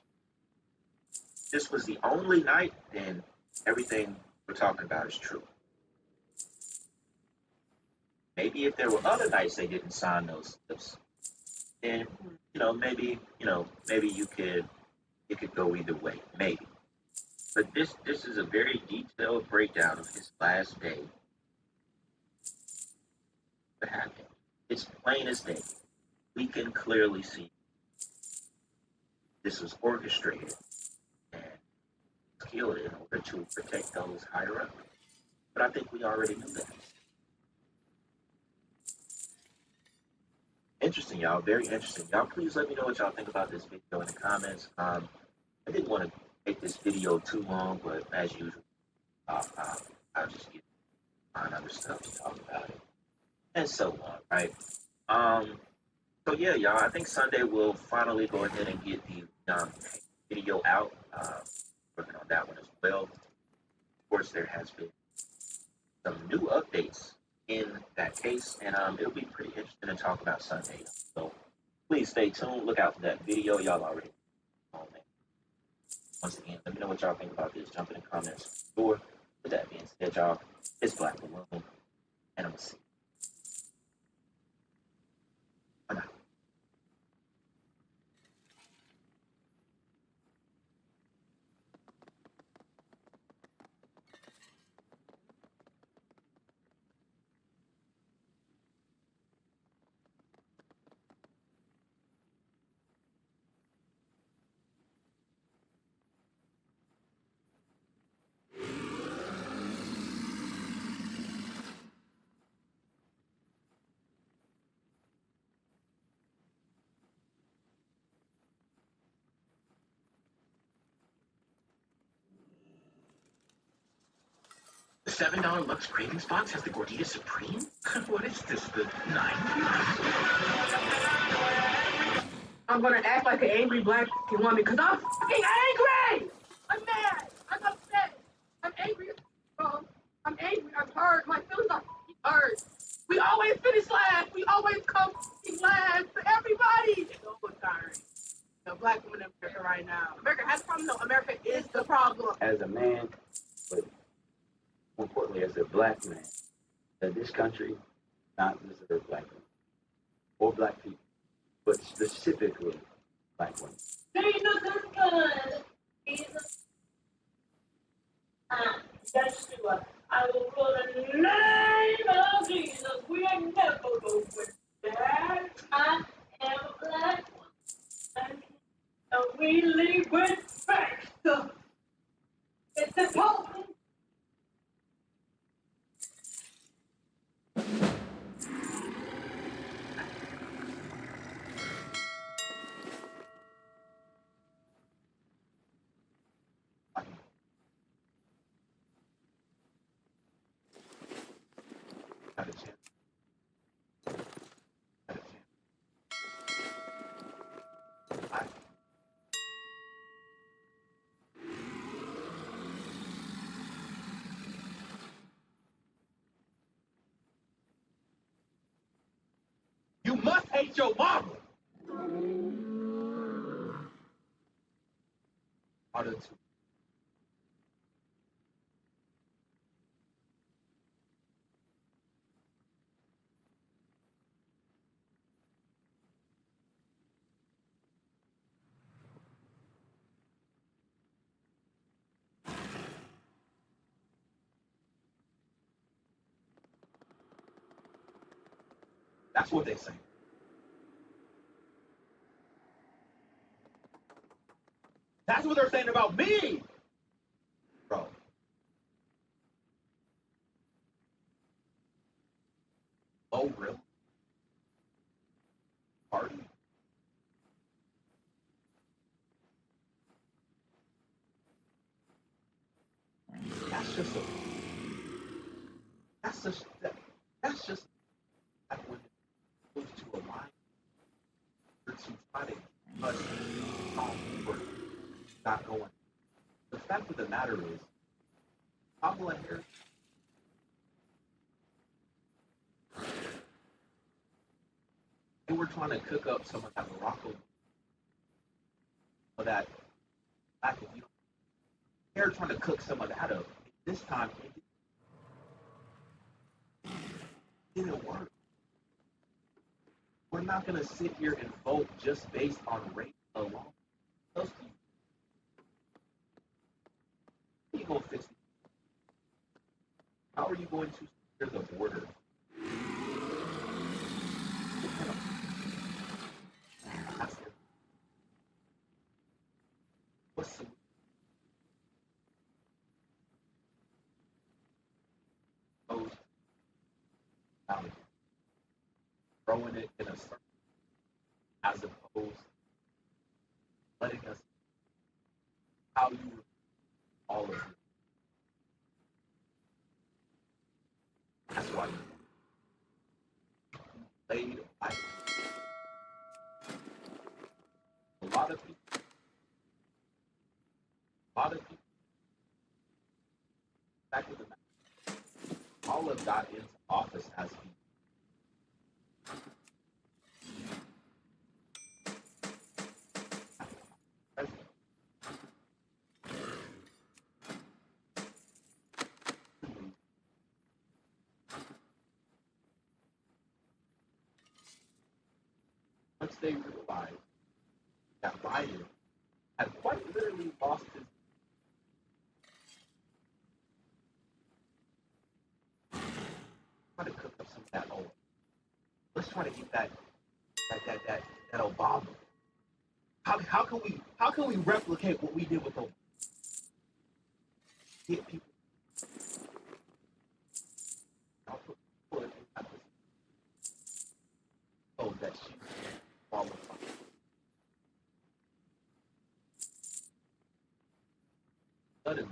This was the only night, then everything we're talking about is true. Maybe if there were other nights they didn't sign those slips, then maybe you could go either way, maybe. But this is a very detailed breakdown of his last day. What happened? It's plain as day. We can clearly see this was orchestrated and skilled in order to protect those higher up. But I think we already knew that. Interesting, y'all. Very interesting. Y'all, please let me know what y'all think about this video in the comments. I didn't want to make this video too long, but as usual, I'll just get on other stuff to talk about it. And so on, right? So yeah, y'all, I think Sunday we'll finally go ahead and get the video out. Working on that one as well. Of course, there has been some new updates in that case, and it'll be pretty interesting to talk about Sunday. So please stay tuned. Look out for that video. Y'all already know that. Once again, let me know what y'all think about this. Jump in the comments. With that being said, y'all, it's Black Balloon, and I'm gonna see you. I'm out. The $7 Lux Cravings box has the Gordita Supreme? What is this, the 90s? I'm gonna act like an angry black woman because I'm fucking angry! I'm mad! I'm upset! I'm angry, bro. I'm angry, I'm hurt, my feelings are hurt. We always finish last, we always come last for everybody! Don't look tired. The black woman in America right now. America has a problem, no, America is the problem. As a man, but more importantly as a black man, that this country not deserve black men or black people, but specifically black women. Jesus is good. Jesus. Yeshua. I will call the name of Jesus. We ain't never go with that. I am a black woman. And we lead with facts. It's important. You must hate your mama. Are the two. That's what they say. That's what they're saying about me, bro. Oh, really? Party? That's just a. That's just like when it goes to a line or to try to keep us for not going. The fact of the matter is, Kamala Harris they were trying to cook up some of that Morocco, or that lack of, they were trying to cook some of that up. This time, it didn't work. We're not going to sit here and vote just based on race alone. Those people, how are you going to fix it? How are you going to secure the border? What's the throwing it in a circle as opposed to letting us how you all of it. That's why you laid life. A lot of people, back in the night, all of got into office as people. Once they realized that Biden had quite literally lost his try to cook up some of that oil. Let's try to get that Obama. How can we replicate what we did with Obama? Get people. Oh, that she qualified. Suddenly,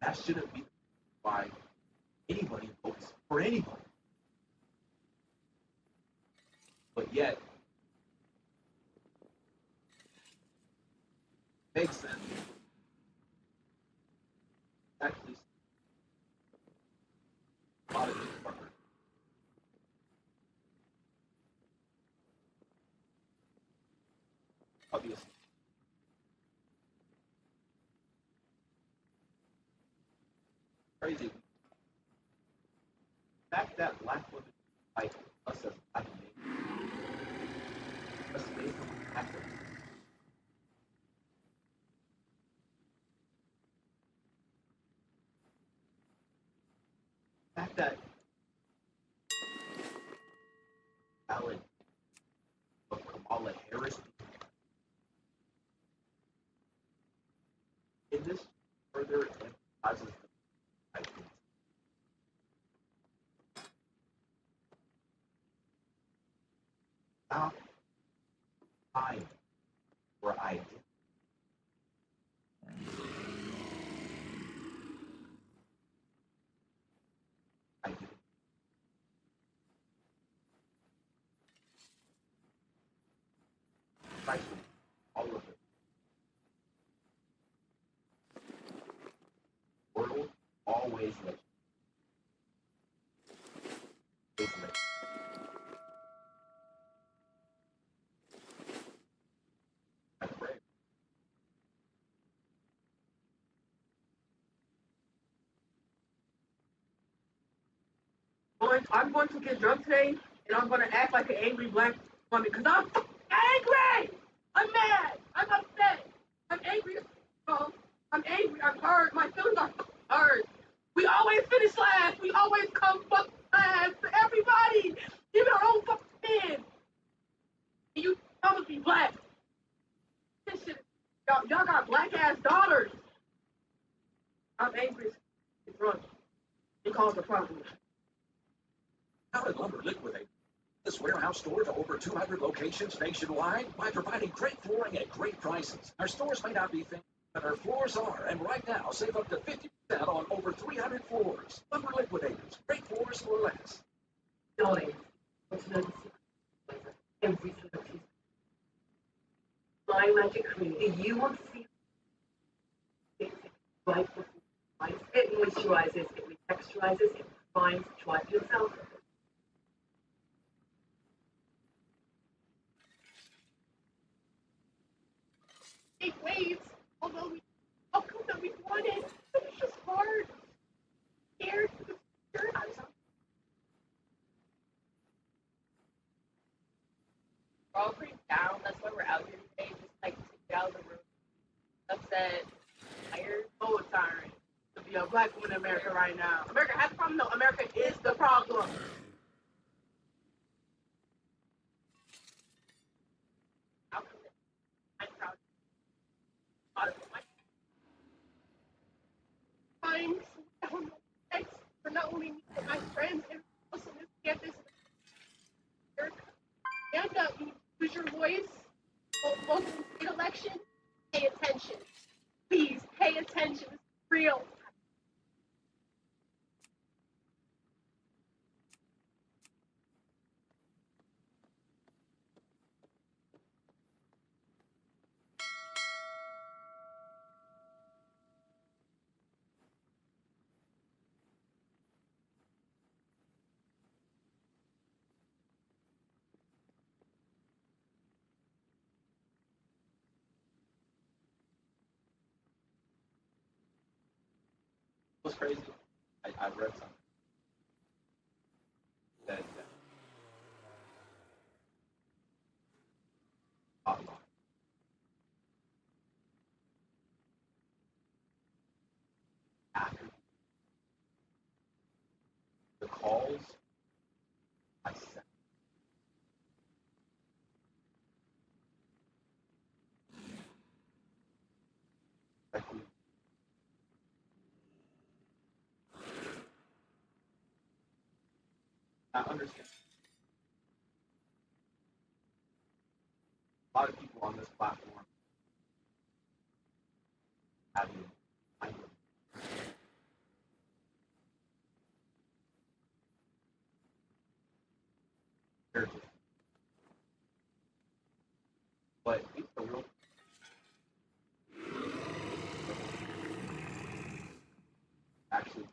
that shouldn't be why anybody votes for anybody. But yet, makes sense. Actually, a lot of people are obviously crazy. The fact that black women like us as black men, us based on Africa. The fact that Alan of Kamala Harris in this further emphasizes the identity. Stop time for identity. Precisely, all of it. World always let you. Always let you. I pray. I'm going to get drunk today, and I'm going to act like an angry black woman because I'm angry. I'm mad. I'm upset. I'm angry. I'm angry. I'm hurt. My feelings are hurt. We always finish last. We always come last to everybody, even our own men. And you always be black. This shit, y'all got black ass daughters. I'm angry. It's drunk. It caused a problem. How did lumber liquidate this warehouse store to over 200 locations nationwide by providing great flooring at great prices? Our stores may not be And our floors are, and right now, save up to 50% on over 300 floors. Lumber Liquidators, great floors for less. Darling, what's the every single piece. My magic cream. You will feel it right before your eyes. It moisturizes, it retexturizes, it refines, try it yourself. Big waves, although we outcome that we wanted, but it's just hard. Scared, scared. We're all pretty down. That's why we're out here today, just like to get out of the room. Upset, tired. Oh, tiring. To be a black woman in America right now. America has a problem, no. America is the problem. I'm proud. Find some next for not only me but my friends and also this campus. Stand up, use your voice. Local and state election. Pay attention. Please pay attention. It's real. What's crazy? I read something that after the calls I sent, like I understand. A lot of people on this platform have you. They're just, but it's a real actually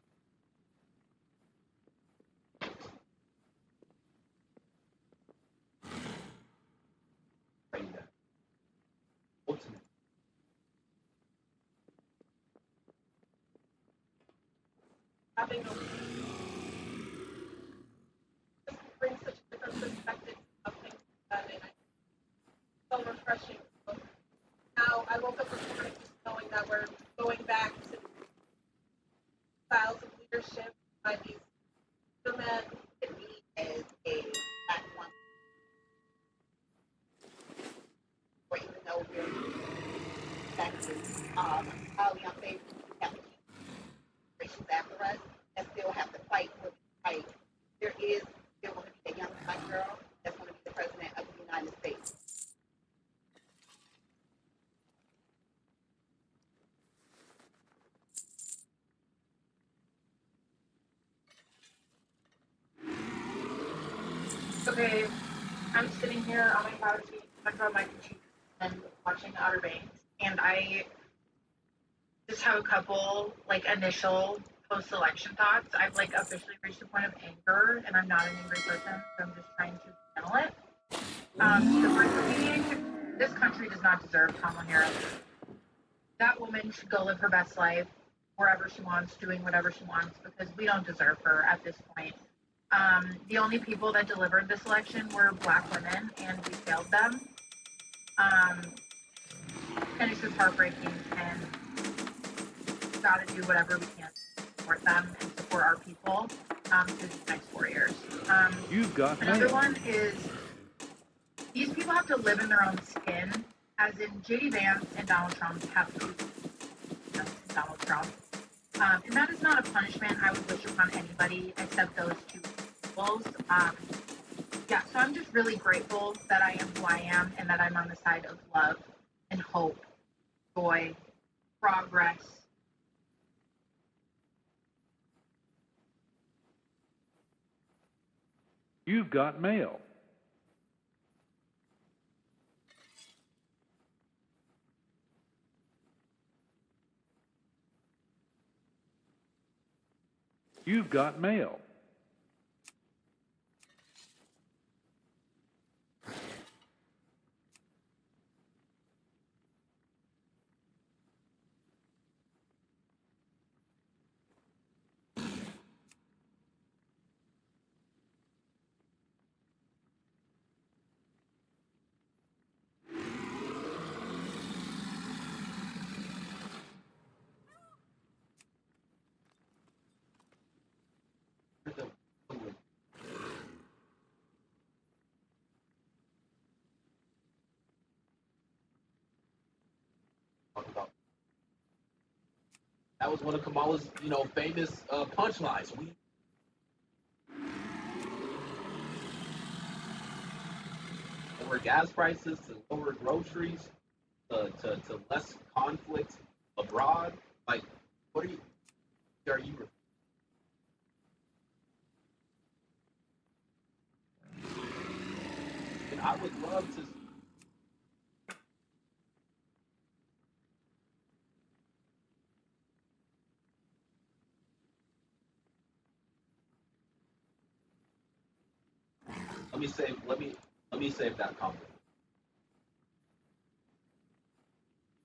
that ultimate. Having a just brings such a different perspective of things that and it's so refreshing. So now I woke up this morning just knowing that we're going back to styles of leadership by these men. And me as a black woman, or even though we're Texas, highly unfavorable, we have to keep generations after us and still have to fight what we fight. There is still going to be a young black girl that's going to be the president of the United States. Okay, I'm sitting here on my couch eating mac and cheese and watching Outer Banks, and I just have a couple like initial post-election thoughts. I've like officially reached a point of anger, and I'm not an angry person, so I'm just trying to handle it. The first thing, this country does not deserve Kamala Harris. That woman should go live her best life wherever she wants, doing whatever she wants, because we don't deserve her at this point. The only people that delivered this election were black women, and we failed them. And it's just heartbreaking, and we've got to do whatever we can to support them and support our people through these next 4 years. You've got Another mail. one is these people have to live in their own skin, as in J.D. Vance and Donald Trump have to Donald Trump. And that is not a punishment I would wish upon anybody except those two individuals. Yeah, so I'm just really grateful that I am who I am and that I'm on the side of love and hope, joy, progress. You've got mail. You've got mail. That was one of Kamala's, famous punchlines. Lower gas prices, to lower groceries, to less conflict abroad. Like, what are you? And I would love to. Let me save that comment.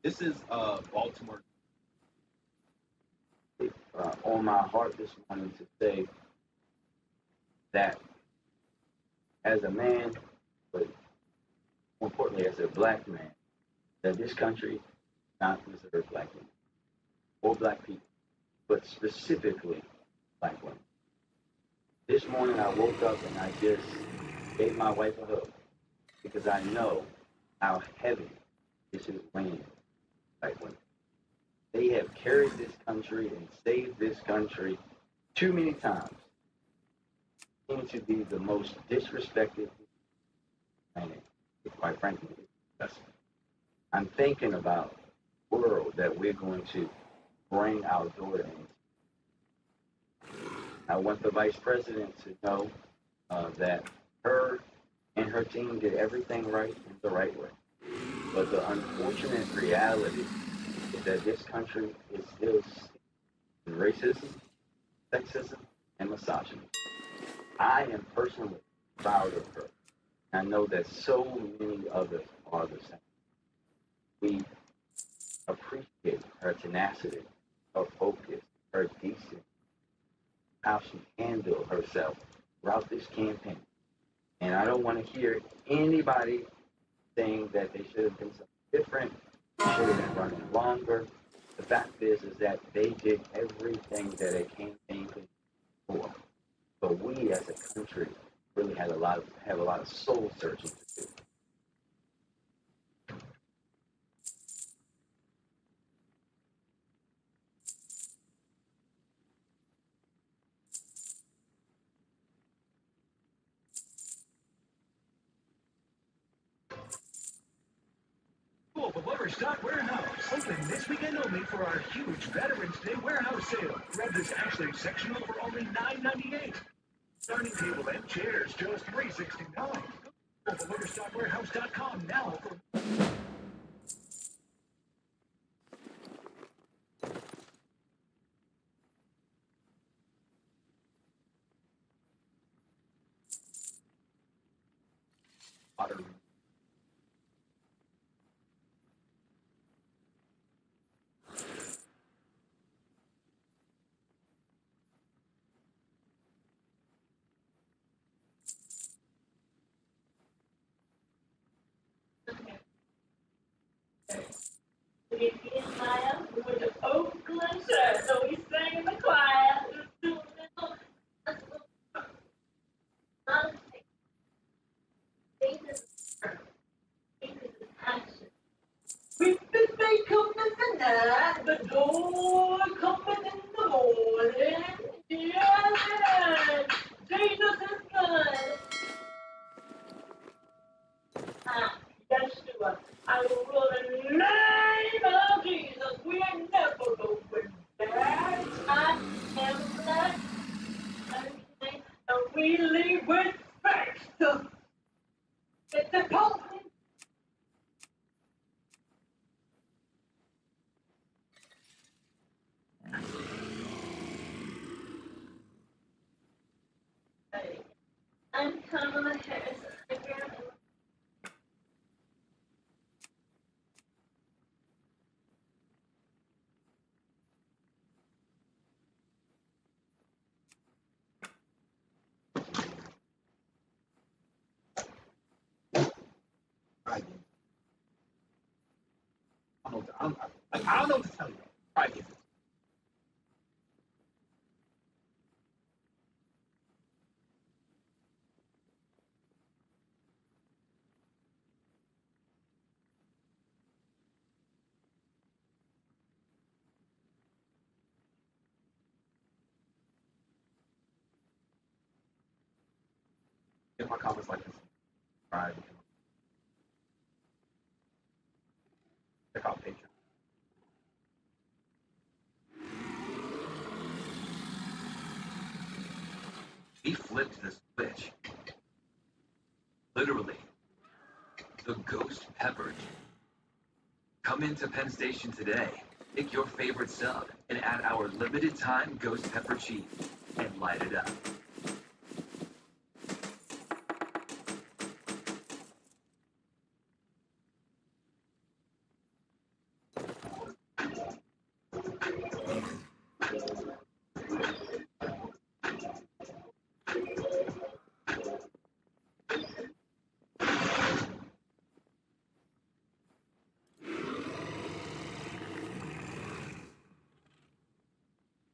This is Baltimore. On my heart this morning to say that as a man, but more importantly as a black man, that this country not reserve black men or black people, but specifically black women. This morning I woke up and I just gave my wife a hug because I know how heavy this is weighing black women. They have carried this country and saved this country too many times. Seem to be the most disrespected planet, quite frankly. I'm thinking about the world that we're going to bring our daughter into. I want the vice president to know that her and her team did everything right in the right way. But the unfortunate reality is that this country is still in racism, sexism, and misogyny. I am personally proud of her. I know that so many others are the same. We appreciate her tenacity, her focus, her decency, how she handled herself throughout this campaign. And I don't want to hear anybody saying that they should have been something different, they should have been running longer. The fact is that they did everything that a campaign could do for. But we as a country really have a lot of soul searching to do. The Butterstock Warehouse, open this weekend only for our huge Veterans Day warehouse sale. Grab this Ashley sectional for only $9.98. Dining table and chairs just $3.69. Go to butterstockwarehouse.com now for We went to Oakland Church, so we sang in the choir. We may come in the night, but don't come in the morning. Yeah, Jesus is good. Yeshua, I will rule in the name of Jesus. We ain't Kamala Harris again. I don't know what to tell you. All right, in my comments like this. All right. Check out Patreon. We flipped the switch. Literally. The Ghost Pepper. Come into Penn Station today, pick your favorite sub, and add our limited time Ghost Pepper Cheese, and light it up.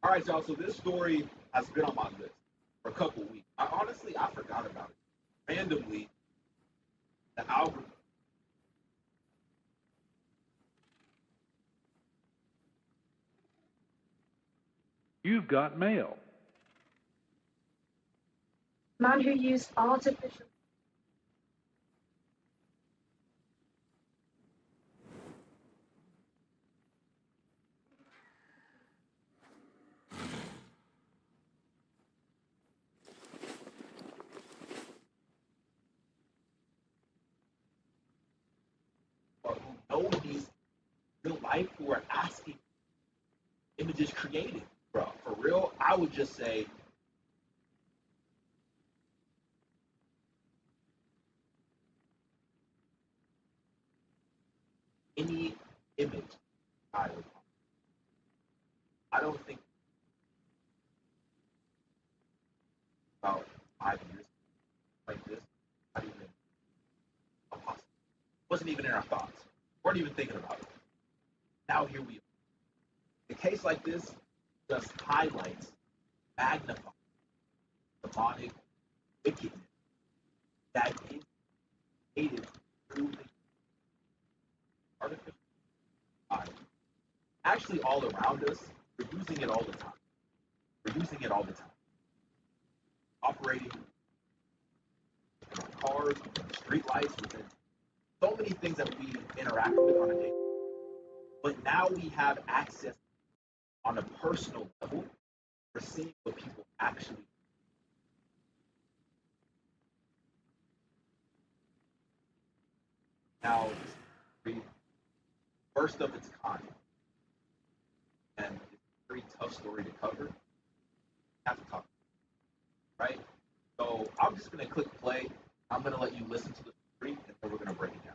All right, y'all. So this story has been on my list for a couple of weeks. I forgot about it. Randomly, the algorithm. You've got mail. Man who used artificial. Who know these real life who are asking images created, bro. For real, I would just say any image I don't think about 5 years like this, not even possible. Wasn't even in our thoughts. Weren't even thinking about it. Now here we are. A case like this just highlights, magnifies demonic wickedness that is created through the artificial mind. Actually, all around us, we're using it all the time. We're using it all the time. Operating in our cars, within street lights, within so many things that we interact with on a daily. But now we have access on a personal level for seeing what people actually. Now, the first of its kind, and it's a very tough story to cover. Have to talk, right? So I'm just gonna click play. I'm gonna let you listen to the story, and then we're gonna break it down.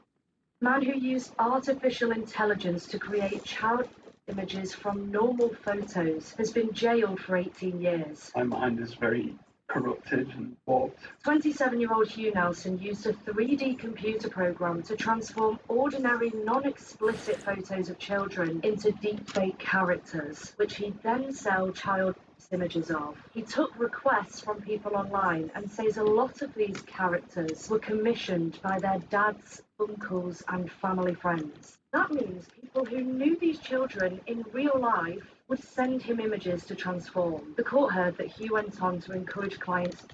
Man who used artificial intelligence to create child images from normal photos has been jailed for 18 years. My mind is very corrupted and warped. 27-year-old Hugh Nelson used a 3D computer program to transform ordinary, non-explicit photos of children into deepfake characters, which he'd then sell child images of. He took requests from people online and says a lot of these characters were commissioned by their dads, uncles, and family friends. That means people who knew these children in real life would send him images to transform. The court heard that Hugh went on to encourage clients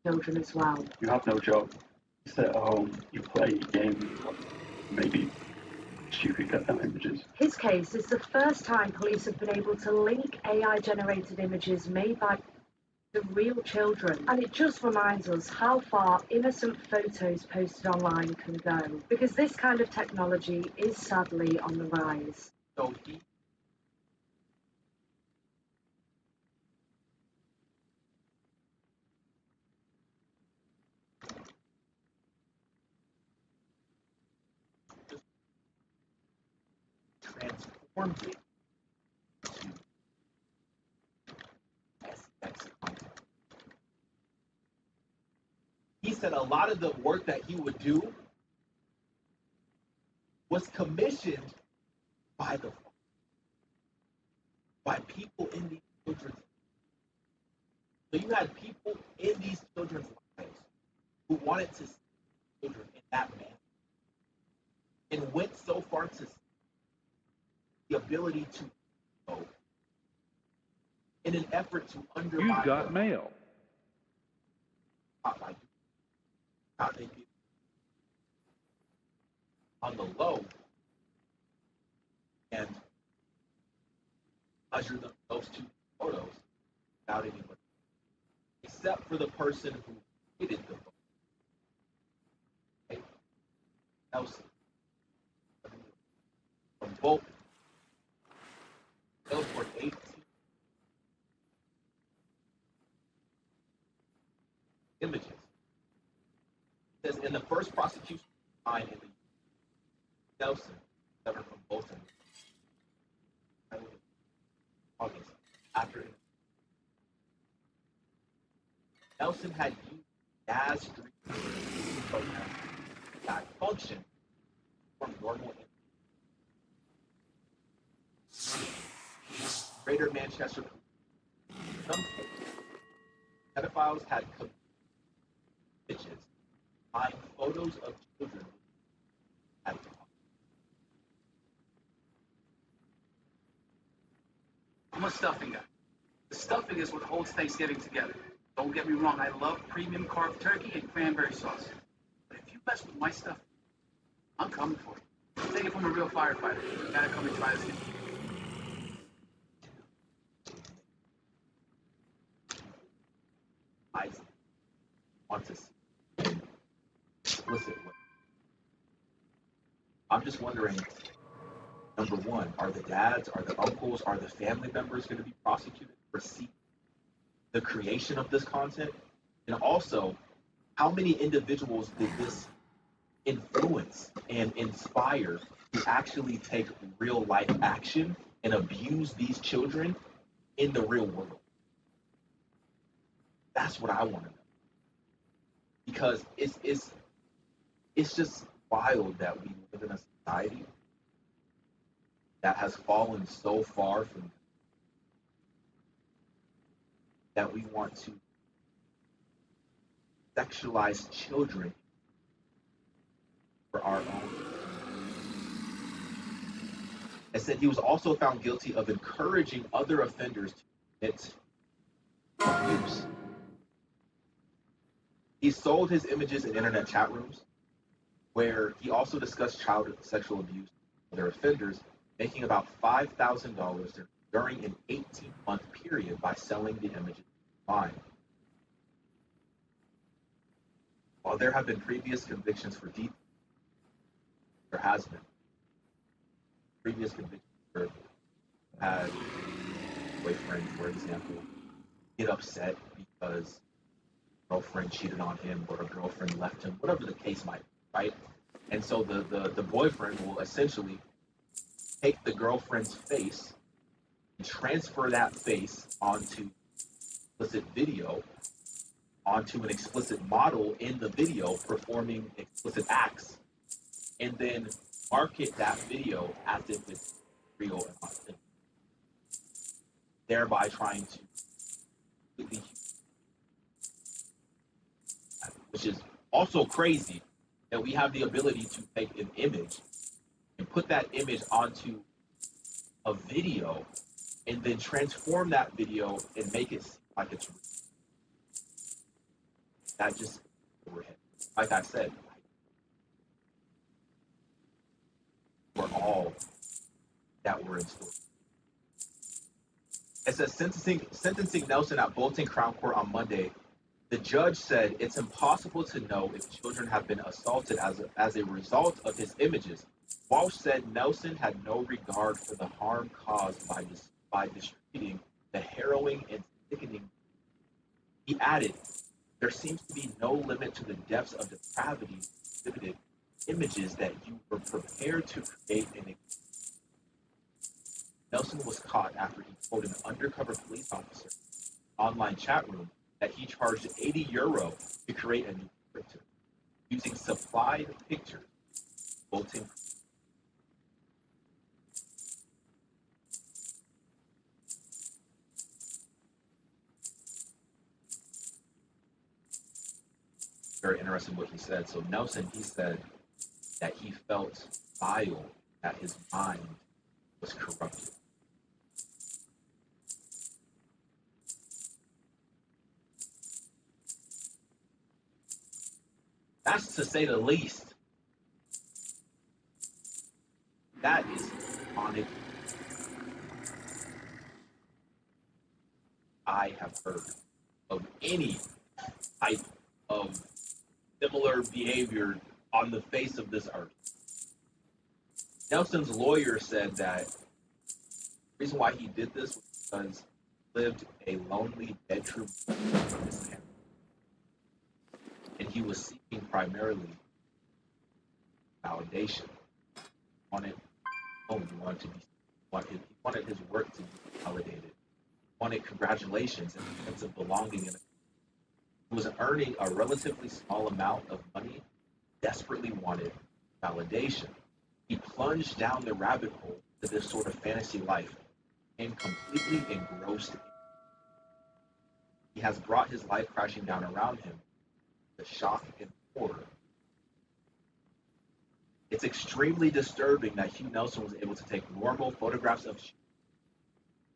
children as well. You have no job. You sit at home, you play games, maybe stupid goddamn images. His case is the first time police have been able to link AI-generated images made by the real children. And it just reminds us how far innocent photos posted online can go. Because this kind of technology is sadly on the rise. So transformed it to SX content. He said a lot of the work that he would do was commissioned by people in these children's lives. So you had people in these children's lives who wanted to see children in that manner and went so far to see the ability to know in an effort to undermine. You've got mail. How they do on the low and usher those two photos without anybody, except for the person who created the photo. Okay? Else, from both, those were 18 images. It says in the first prosecution line in the Nelson, never from Bolton, August, after Nelson had used gas program that function from normal. Greater Manchester, some pedophiles had images, buying photos of children at I'm a stuffing guy. The stuffing is what holds Thanksgiving together. Don't get me wrong, I love premium carved turkey and cranberry sauce. But if you mess with my stuff, I'm coming for you. Take it from a real firefighter. You gotta come and try this. I want to see explicit way. I'm just wondering, number one, are the dads, are the uncles, are the family members going to be prosecuted for seeking the creation of this content? And also, how many individuals did this influence and inspire to actually take real life action and abuse these children in the real world? That's what I want to know. Because it's just wild that we live in a society that has fallen so far from that we want to sexualize children for our own. It said he was also found guilty of encouraging other offenders to commit abuse. He sold his images in internet chat rooms, where he also discussed child sexual abuse with other offenders, making about $5,000 during an 18-month period by selling the images online. While there have been previous convictions for deep, there has been previous convictions for had boyfriend, for example, get upset because girlfriend cheated on him or a girlfriend left him, whatever the case might be, right? And so the boyfriend will essentially take the girlfriend's face and transfer that face onto explicit video, onto an explicit model in the video performing explicit acts, and then market that video as if it's real and authentic, thereby trying to completely, which is also crazy that we have the ability to take an image and put that image onto a video and then transform that video and make it seem like it's real. That just, like I said, for all that were in store. It says sentencing Nelson at Bolton Crown Court on Monday. The judge said it's impossible to know if children have been assaulted as a result of his images. Walsh said Nelson had no regard for the harm caused by distributing the harrowing and sickening. He added, there seems to be no limit to the depths of depravity exhibited images that you were prepared to create and Nelson was caught after he told an undercover police officer in an online chat room that he charged €80 to create a new character using supplied pictures. Voting. Very interesting what he said. So Nelson, he said that he felt vile, that his mind was corrupted. That's to say the least. That is demonic. I have heard of any type of similar behavior on the face of this earth. Nelson's lawyer said that the reason why he did this was because he lived a lonely bedroom from his parents. And he was seeking primarily validation. He wanted he wanted his work to be validated. He wanted congratulations and a sense of belonging. He was earning a relatively small amount of money, desperately wanted validation. He plunged down the rabbit hole to this sort of fantasy life and completely engrossed in it. He has brought his life crashing down around him, the shock and horror. It's extremely disturbing that Hugh Nelson was able to take normal photographs of sheep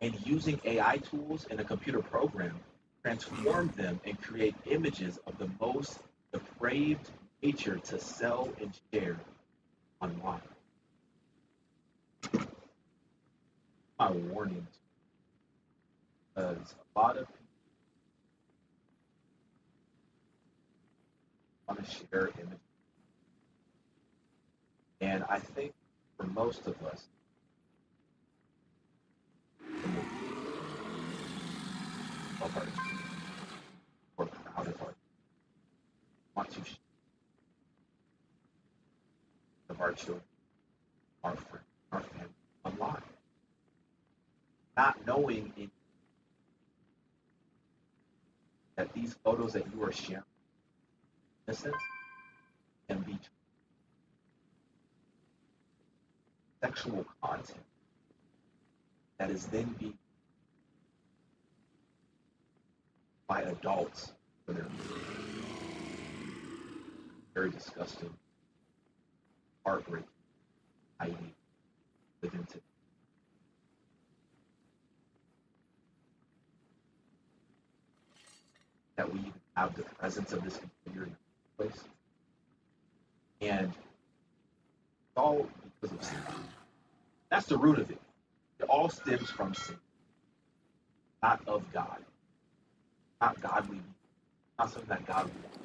and using AI tools and a computer program, transform them and create images of the most depraved nature to sell and share online. My warning, because a lot of people want to share images. And I think for most of us, of our or proud of our want to share of our children, our friends, our family online. Not knowing that these photos that you are sharing, in a sense, can be sexual content that is then being by adults for their very disgusting, heartbreaking, ID living today. That we even have the presence of this computer in the place. And it's all because of sin. That's the root of it. It all stems from sin, not of God, not godly, not something that God wants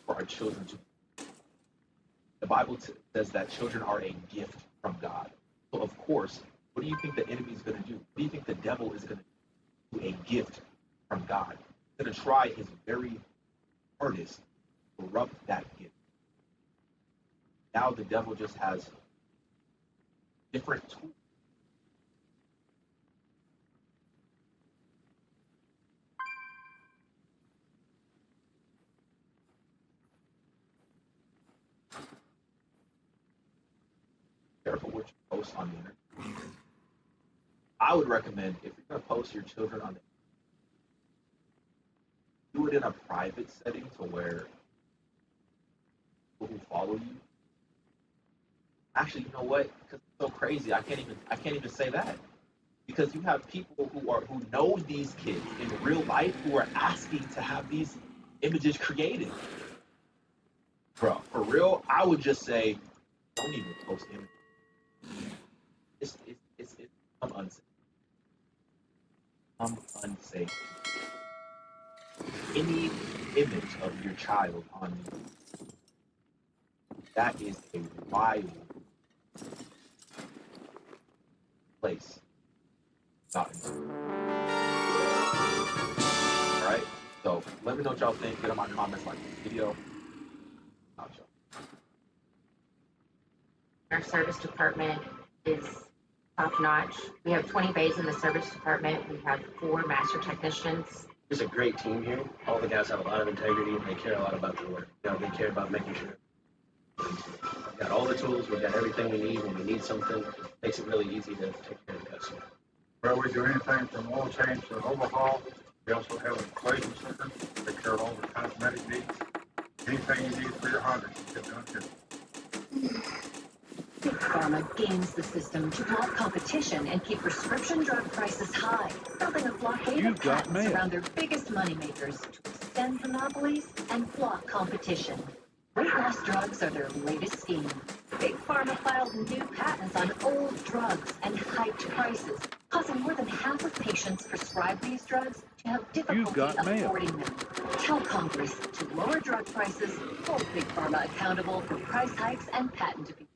for our children to do. The Bible says that children are a gift from God. So of course, what do you think the enemy is going to do? What do you think the devil is going to do? A gift from God. He's going to try his very hardest to corrupt that gift. Now the devil just has different tools. Careful what you post on the internet. I would recommend, if you're going to post your children on the internet, do it in a private setting to where people who follow you. Actually, you know what? Because it's so crazy, I can't even say that. Because you have people who know these kids in real life who are asking to have these images created. Bro, for real, I would just say, don't even post images. It's unsafe. Unsafe. Any image of your child on you, that is a wild place. Alright? So let me know what y'all think. Get in my comments, like this video. Our service department is top notch. We have 20 bays in the service department. We have 4 master technicians. There's a great team here. All the guys have a lot of integrity and they care a lot about their work. They care about making sure we've got all the tools, we've got everything we need. When we need something, it makes it really easy to take care of the customer. Well, we do anything from oil change to overhaul. We also have an equation center, take care of all the cosmetic needs. Anything you need for your Honda, you get done here. Big Pharma games the system to block competition and keep prescription drug prices high, building a blockade of patents around their biggest moneymakers to extend monopolies and block competition. Weight loss drugs are their latest scheme. Big Pharma filed new patents on old drugs and hiked prices, causing more than half of patients prescribed these drugs to have difficulty affording them. Tell Congress to lower drug prices, hold Big Pharma accountable for price hikes and patent abuse.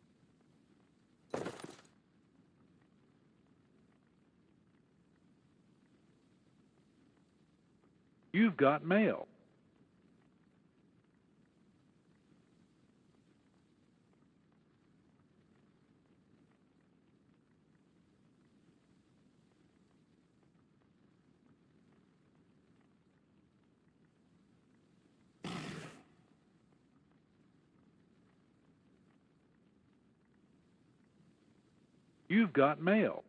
You've got mail. You've got mail.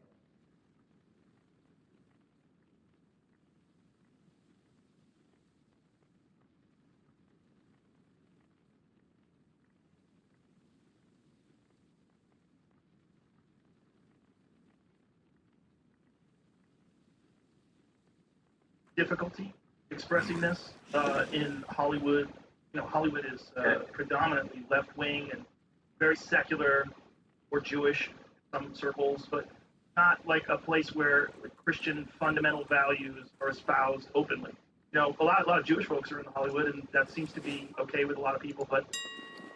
Difficulty expressing this in Hollywood. You know, Hollywood is predominantly left-wing and very secular or Jewish in some circles, but not like a place where Christian fundamental values are espoused openly. You know, a lot of Jewish folks are in Hollywood, and that seems to be okay with a lot of people, but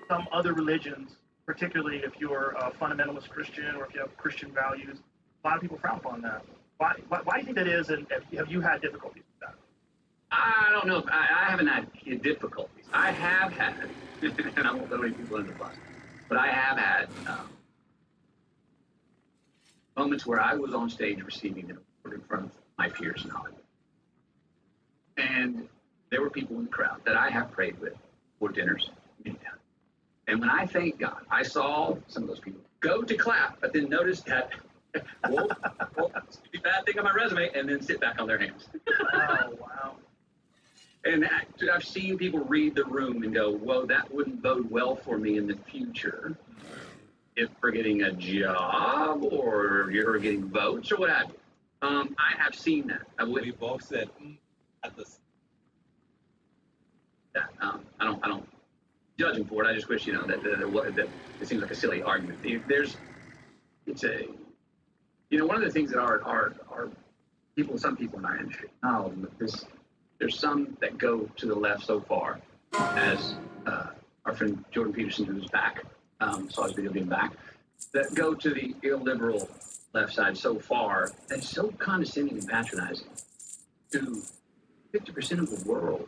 some other religions, particularly if you're a fundamentalist Christian or if you have Christian values, a lot of people frown upon that. Why do you think that is, and have you had difficulties with that? I don't know. I haven't had difficulties. I have had, and I won't throw any people in the bus, but I have had moments where I was on stage receiving an award in front of my peers in Hollywood. And there were people in the crowd that I have prayed with for dinners many times. And when I thank God, I saw some of those people go to clap, but then notice that, whoa, it's a bad thing on my resume, and then sit back on their hands. Oh, wow. And I've seen people read the room and go, whoa, that wouldn't bode well for me in the future if we're getting a job or you're getting votes or what have you. I have seen that. We both said at the that I don't judge them for it. I just wish, you know, that it seems like a silly argument. It's a, you know, one of the things that our people, some people in our industry, not all of them, but there's some that go to the left so far, as our friend Jordan Peterson, who's back, saw his video being back, that go to the illiberal left side so far that is so condescending and patronizing to 50% of the world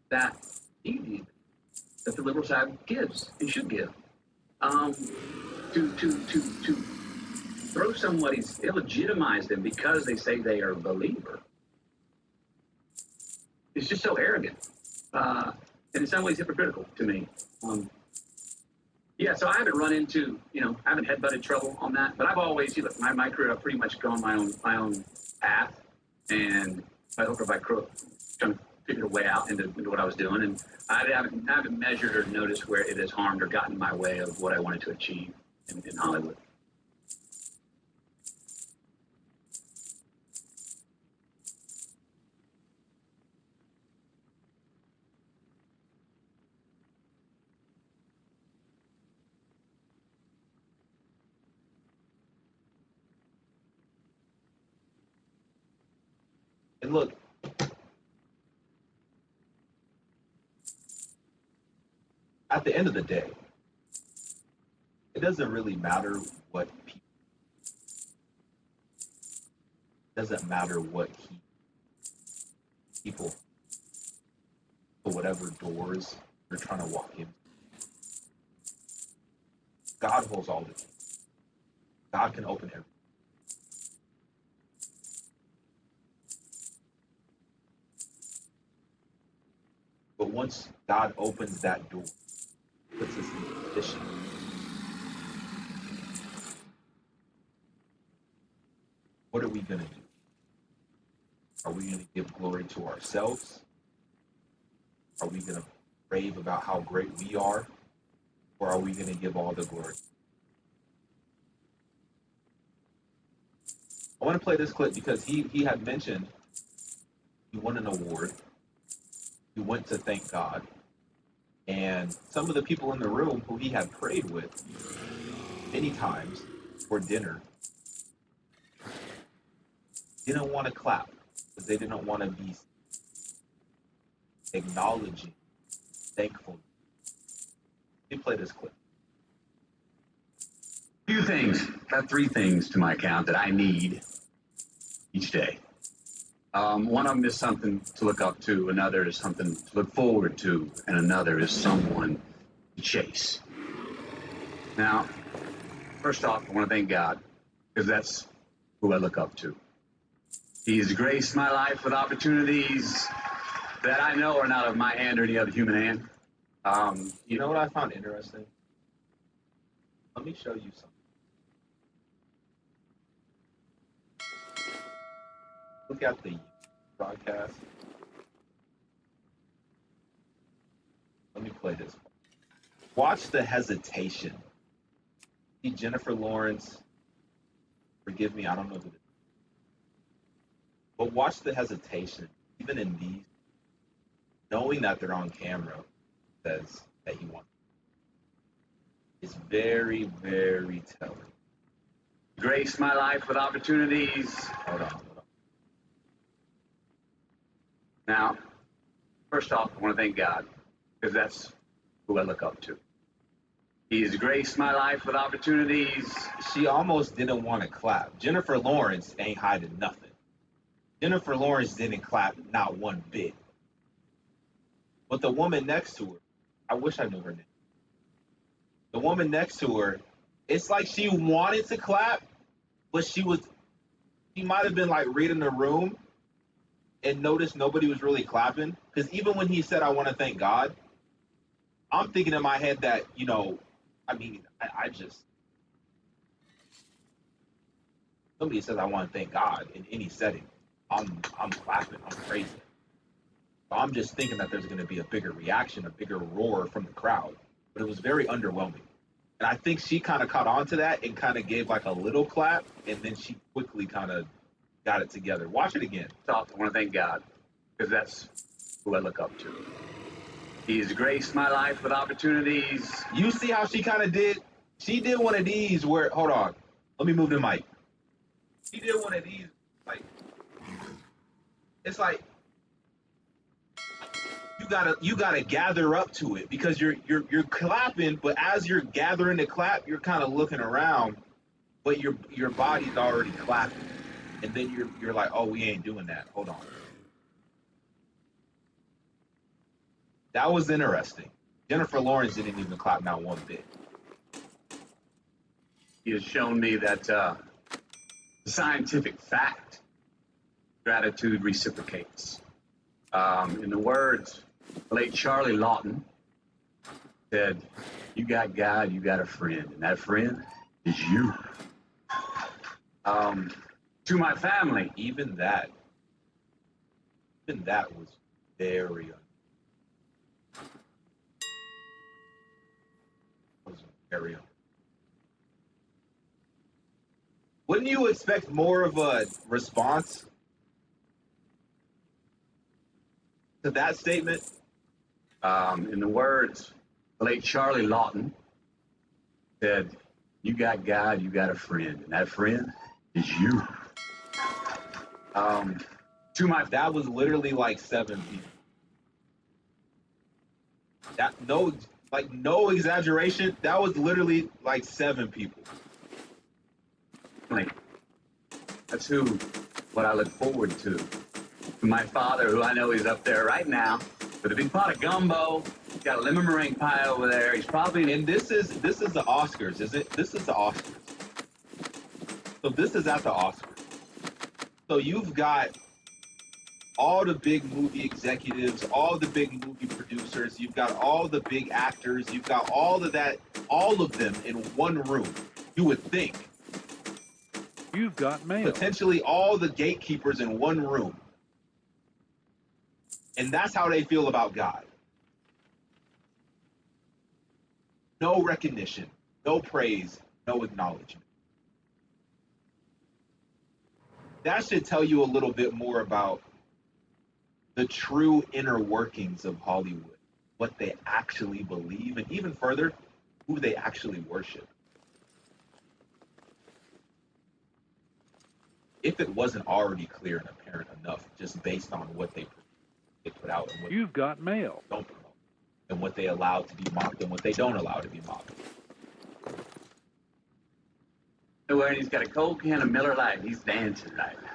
that that the liberal side gives and should give. To throw somebody's, illegitimize them because they say they are a believer. It's just so arrogant, and in some ways hypocritical to me. Yeah, so I haven't run into, you know, I haven't headbutted trouble on that, but I've always, you know, my career, I've pretty much gone my own path, and by hook or by crook, trying to figure a way out into what I was doing, and I haven't measured or noticed where it has harmed or gotten in my way of what I wanted to achieve in Hollywood. And look, at the end of the day, it doesn't really matter what people, people or whatever doors they're trying to walk in. God holds all the keys. God can open everything. But once God opens that door, puts us in a position. What are we going to do? Are we going to give glory to ourselves? Are we going to rave about how great we are? Or are we going to give all the glory? I want to play this clip because he had mentioned he won an award. He went to thank God. And some of the people in the room who he had prayed with many times for dinner didn't want to clap because they didn't want to be acknowledging, thankful. Let me play this clip. Few things, got 3 things to my account that I need each day. One of them is something to look up to, another is something to look forward to, and another is someone to chase. Now, first off, I want to thank God, because that's who I look up to. He has graced my life with opportunities that I know are not of my hand or any other human hand. You know what I found interesting? Let me show you something. Look at the broadcast. Let me play this. Watch the hesitation. See Jennifer Lawrence. Forgive me, I don't know who this is. But watch the hesitation. Even in these, knowing that they're on camera, says that he wants. It's very, very telling. Graced my life with opportunities. Hold on. Now, first off, I want to thank God, because that's who I look up to. He's graced my life with opportunities. She almost didn't want to clap. Jennifer Lawrence ain't hiding nothing. Jennifer Lawrence didn't clap not one bit. But the woman next to her, I wish I knew her name. The woman next to her, it's like she wanted to clap, but she might have been like reading the room and noticed nobody was really clapping. Because even when he said, I want to thank God, I'm thinking in my head that, I just, somebody says I want to thank God in any setting, I'm clapping, I'm praising. So I'm just thinking that there's going to be a bigger reaction, a bigger roar from the crowd. But it was very underwhelming. And I think she kind of caught on to that and kind of gave like a little clap, and then she quickly kind of got it together. Watch it again. Stop. I want to thank God, because that's who I look up to. He's graced my life with opportunities. You see how she kind of did? She did one of these where, hold on, let me move the mic. She did one of these, like, it's like, you gotta gather up to it because you're clapping, but as you're gathering to clap, you're kind of looking around, but your body's already clapping, and then you're like, oh, we ain't doing that. Hold on. That was interesting. Jennifer Lawrence didn't even clap not one bit. He has shown me that scientific fact, gratitude reciprocates. In the words, the late Charlie Lawton said, you got God, you got a friend, and that friend is you. To my family, even that was very Wouldn't you expect more of a response to that statement? In the words, the late Charlie Lawton said, you got God, you got a friend, and that friend is you. That was literally like 7 people. No exaggeration, that was literally like 7 people. That's what I look forward to. My father, who I know is up there right now, with a big pot of gumbo, he's got a lemon meringue pie over there. He's probably... And this is the Oscars, is it? This is the Oscars. So this is at the Oscars. So you've got all the big movie executives, all the big movie producers, you've got all the big actors, you've got all of that, all of them in one room. You would think. You've got mail. Potentially all the gatekeepers in one room. And that's how they feel about God. No recognition, no praise, no acknowledgement. That should tell you a little bit more about the true inner workings of Hollywood, what they actually believe, and even further, who they actually worship. If it wasn't already clear and apparent enough, just based on what they put out and what you've got mail. Don't promote, and what they allow to be mocked and what they don't allow to be mocked. And he's got a cold can of Miller Lite. He's dancing right now.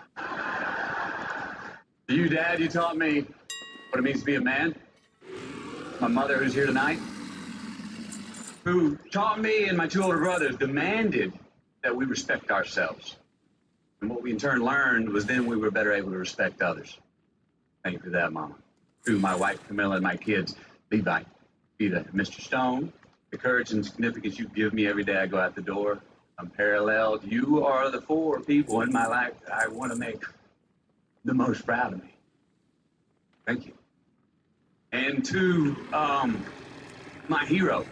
You, Dad, you taught me what it means to be a man. My mother, who's here tonight, who taught me and my two older brothers, demanded that we respect ourselves. And what we in turn learned was then we were better able to respect others. Thank you for that, Mama. To my wife, Camilla, and my kids, Levi, Peter, Mr. Stone, the courage and significance you give me every day I go out the door, unparalleled. You are the four people in my life that I want to make the most proud of me. Thank you. And to my hero,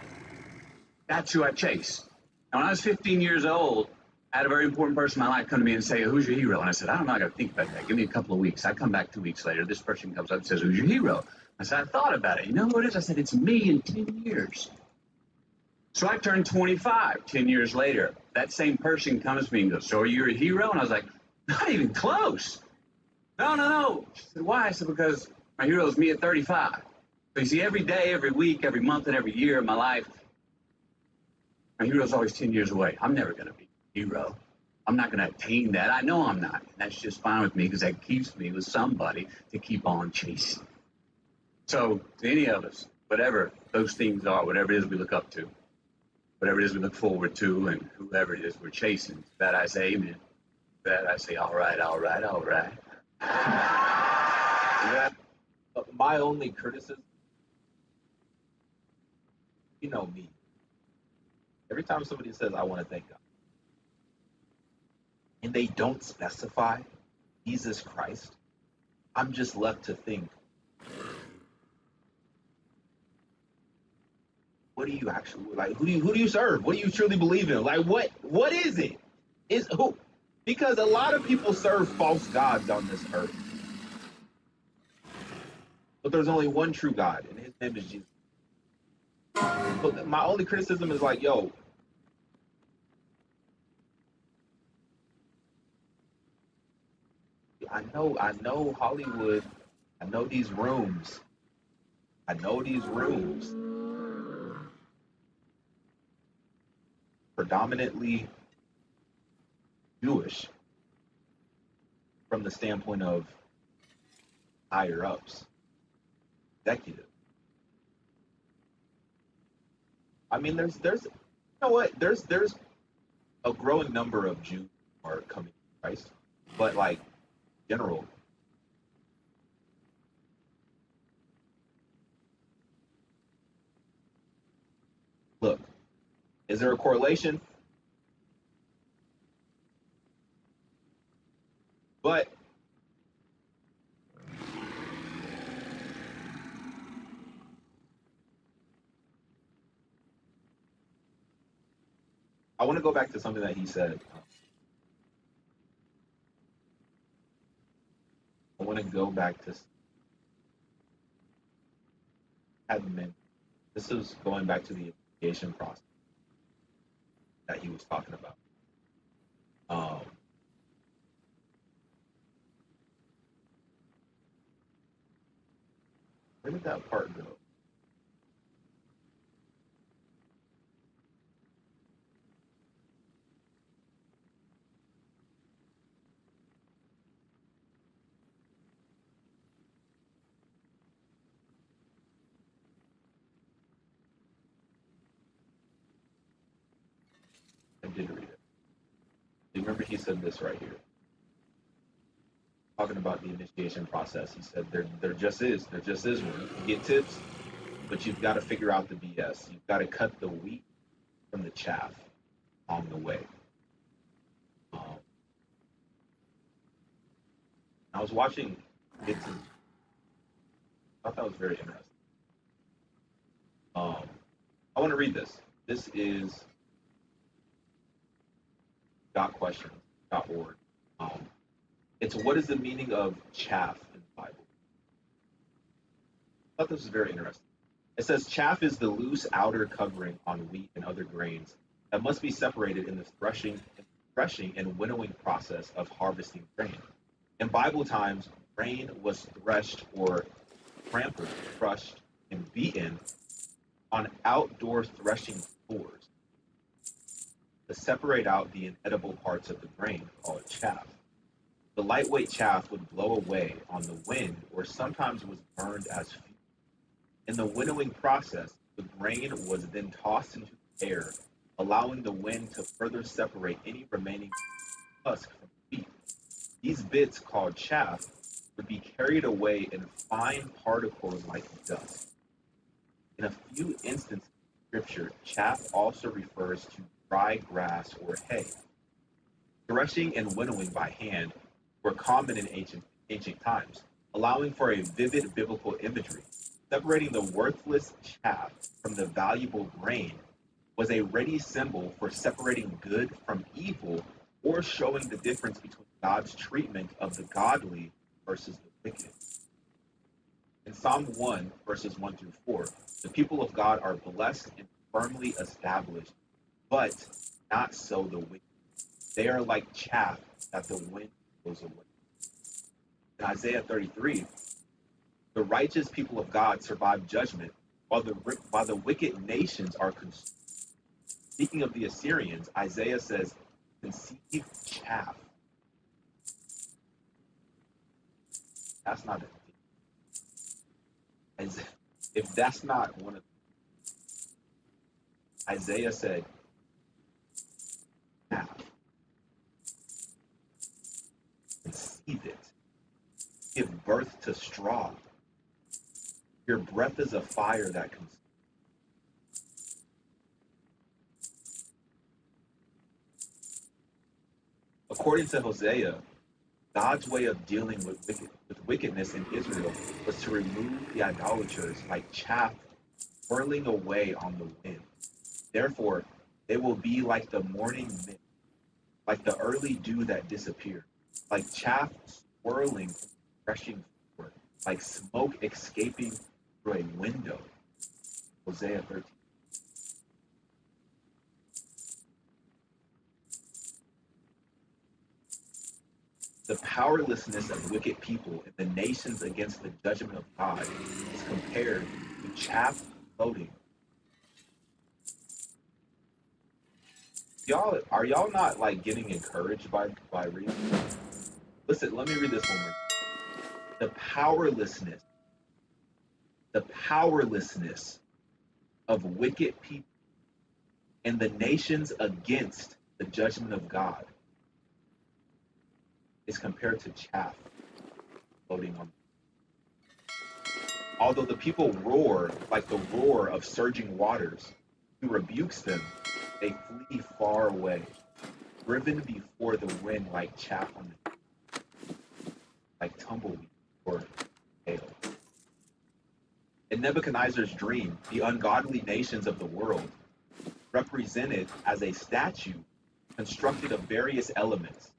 that's who I chase. Now, when I was 15 years old, I had a very important person in my life come to me and say, who's your hero? And I said, I don't know, I got to think about that. Give me a couple of weeks. I come back 2 weeks later. This person comes up and says, who's your hero? I said, I thought about it. You know who it is? I said, it's me in 10 years. So I turned 25 10 years later. That same person comes to me and goes, so are you a hero? And I was like, not even close. No. She said, why? I said, because my hero is me at 35. So you see, every day, every week, every month, and every year of my life, my hero's always 10 years away. I'm never going to be a hero. I'm not going to attain that. I know I'm not. And that's just fine with me because that keeps me with somebody to keep on chasing. So to any of us, whatever those things are, whatever it is we look up to, whatever it is we look forward to, and whoever it is we're chasing, to that I say amen. To that I say, all right. Yeah. My only criticism, you know me. Every time somebody says, I want to thank God, and they don't specify Jesus Christ, I'm just left to think, what do you actually, like, who do you serve? What do you truly believe in? Like, what is it? Is who? Because a lot of people serve false gods on this earth. But there's only one true God, and his name is Jesus. But my only criticism is like, yo, I know Hollywood, I know these rooms, predominantly Jewish from the standpoint of higher ups, executive. I mean, there's you know what? There's a growing number of Jews who are coming to Christ, but like general. Look, is there a correlation? But I want to go back to something that he said. I want to go back to this is going back to the investigation process that he was talking about. Where did that part go? I did read it. You remember he said this right here. talking about the initiation process. He said there just is one. You get tips, but you've got to figure out the BS. You've got to cut the wheat from the chaff along the way. I was watching it. I thought that was very interesting. I want to read this. This is gotquestions.org. It's what is the meaning of chaff in the Bible? I thought this was very interesting. It says chaff is the loose outer covering on wheat and other grains that must be separated in the threshing and winnowing process of harvesting grain. In Bible times, grain was threshed or trampled, crushed, and beaten on outdoor threshing floors to separate out the inedible parts of the grain, called chaff. The lightweight chaff would blow away on the wind or sometimes was burned as fuel. In the winnowing process, the grain was then tossed into the air, allowing the wind to further separate any remaining husk from wheat. These bits, called chaff, would be carried away in fine particles like dust. In a few instances in Scripture, chaff also refers to dry grass or hay. Threshing and winnowing by hand were common in ancient times, allowing for a vivid biblical imagery. Separating the worthless chaff from the valuable grain was a ready symbol for separating good from evil or showing the difference between God's treatment of the godly versus the wicked. In Psalm 1, verses 1 through 4, the people of God are blessed and firmly established, but not so the wicked. They are like chaff that the wind blows away. In Isaiah 33, the righteous people of God survive judgment, while the wicked nations are consumed. Speaking of the Assyrians, Isaiah says, conceive chaff. That's not it. If that's not one of Isaiah said, chaff. Conceive it. Give birth to straw. Your breath is a fire that consumes. According to Hosea, God's way of dealing with wickedness in Israel was to remove the idolaters like chaff whirling away on the wind. Therefore, they will be like the morning mist, like the early dew that disappears, like chaff swirling from the threshing floor, like smoke escaping through a window. Hosea 13. The powerlessness of wicked people and the nations against the judgment of God is compared to chaff floating. Are y'all not like getting encouraged by reading? Listen, let me read this one more. The powerlessness of wicked people and the nations against the judgment of God is compared to chaff floating on. Although the people roar like the roar of surging waters, who rebukes them, they flee far away, driven before the wind like chaff on the like tumbleweed or hail. In Nebuchadnezzar's dream, the ungodly nations of the world, represented as a statue constructed of various elements,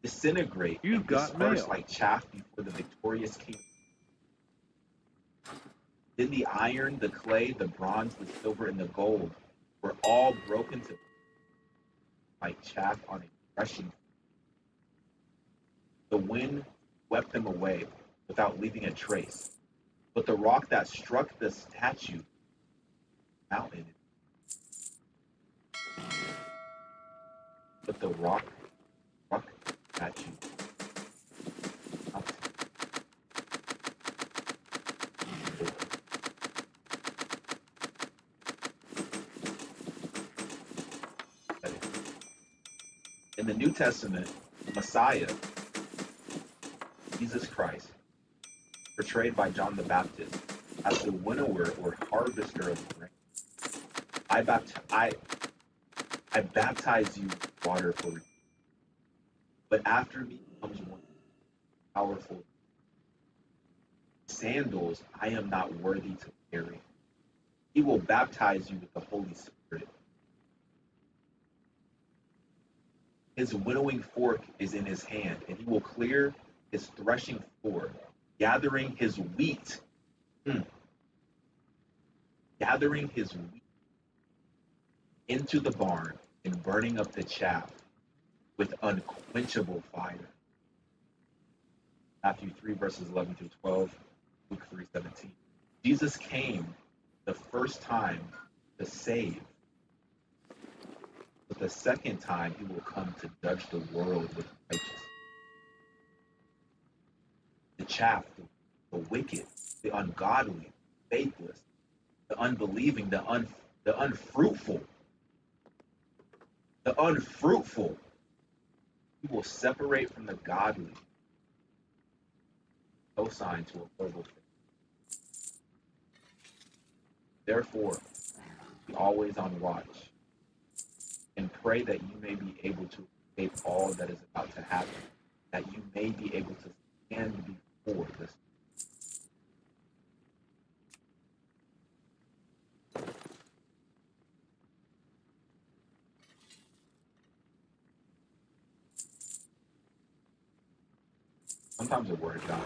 disintegrate and disperse like chaff before the victorious king. Then the iron, the clay, the bronze, the silver, and the gold were all broken to like chaff on a threshing. The wind swept them away without leaving a trace. But the rock that struck the statue, mountain. But the rock struck the statue. In the New Testament, Messiah Jesus Christ, portrayed by John the Baptist as the winnower or harvester of grain. I baptize you with water for you, but after me comes one powerful. Sandals I am not worthy to carry. He will baptize you with the Holy Spirit. His winnowing fork is in his hand, and he will clear his threshing floor, gathering his wheat. Gathering his wheat into the barn and burning up the chaff with unquenchable fire. Matthew 3, verses 11 through 12, Luke 3:17. Jesus came the first time to save, but the second time he will come to judge the world with righteousness. The chaff, the wicked, the ungodly, faithless, the unbelieving, the unfruitful, he will separate from the godly, no sign to a horrible thing. Therefore, be always on watch and pray that you may be able to escape all that is about to happen, that you may be able to stand before this. Sometimes a word dies.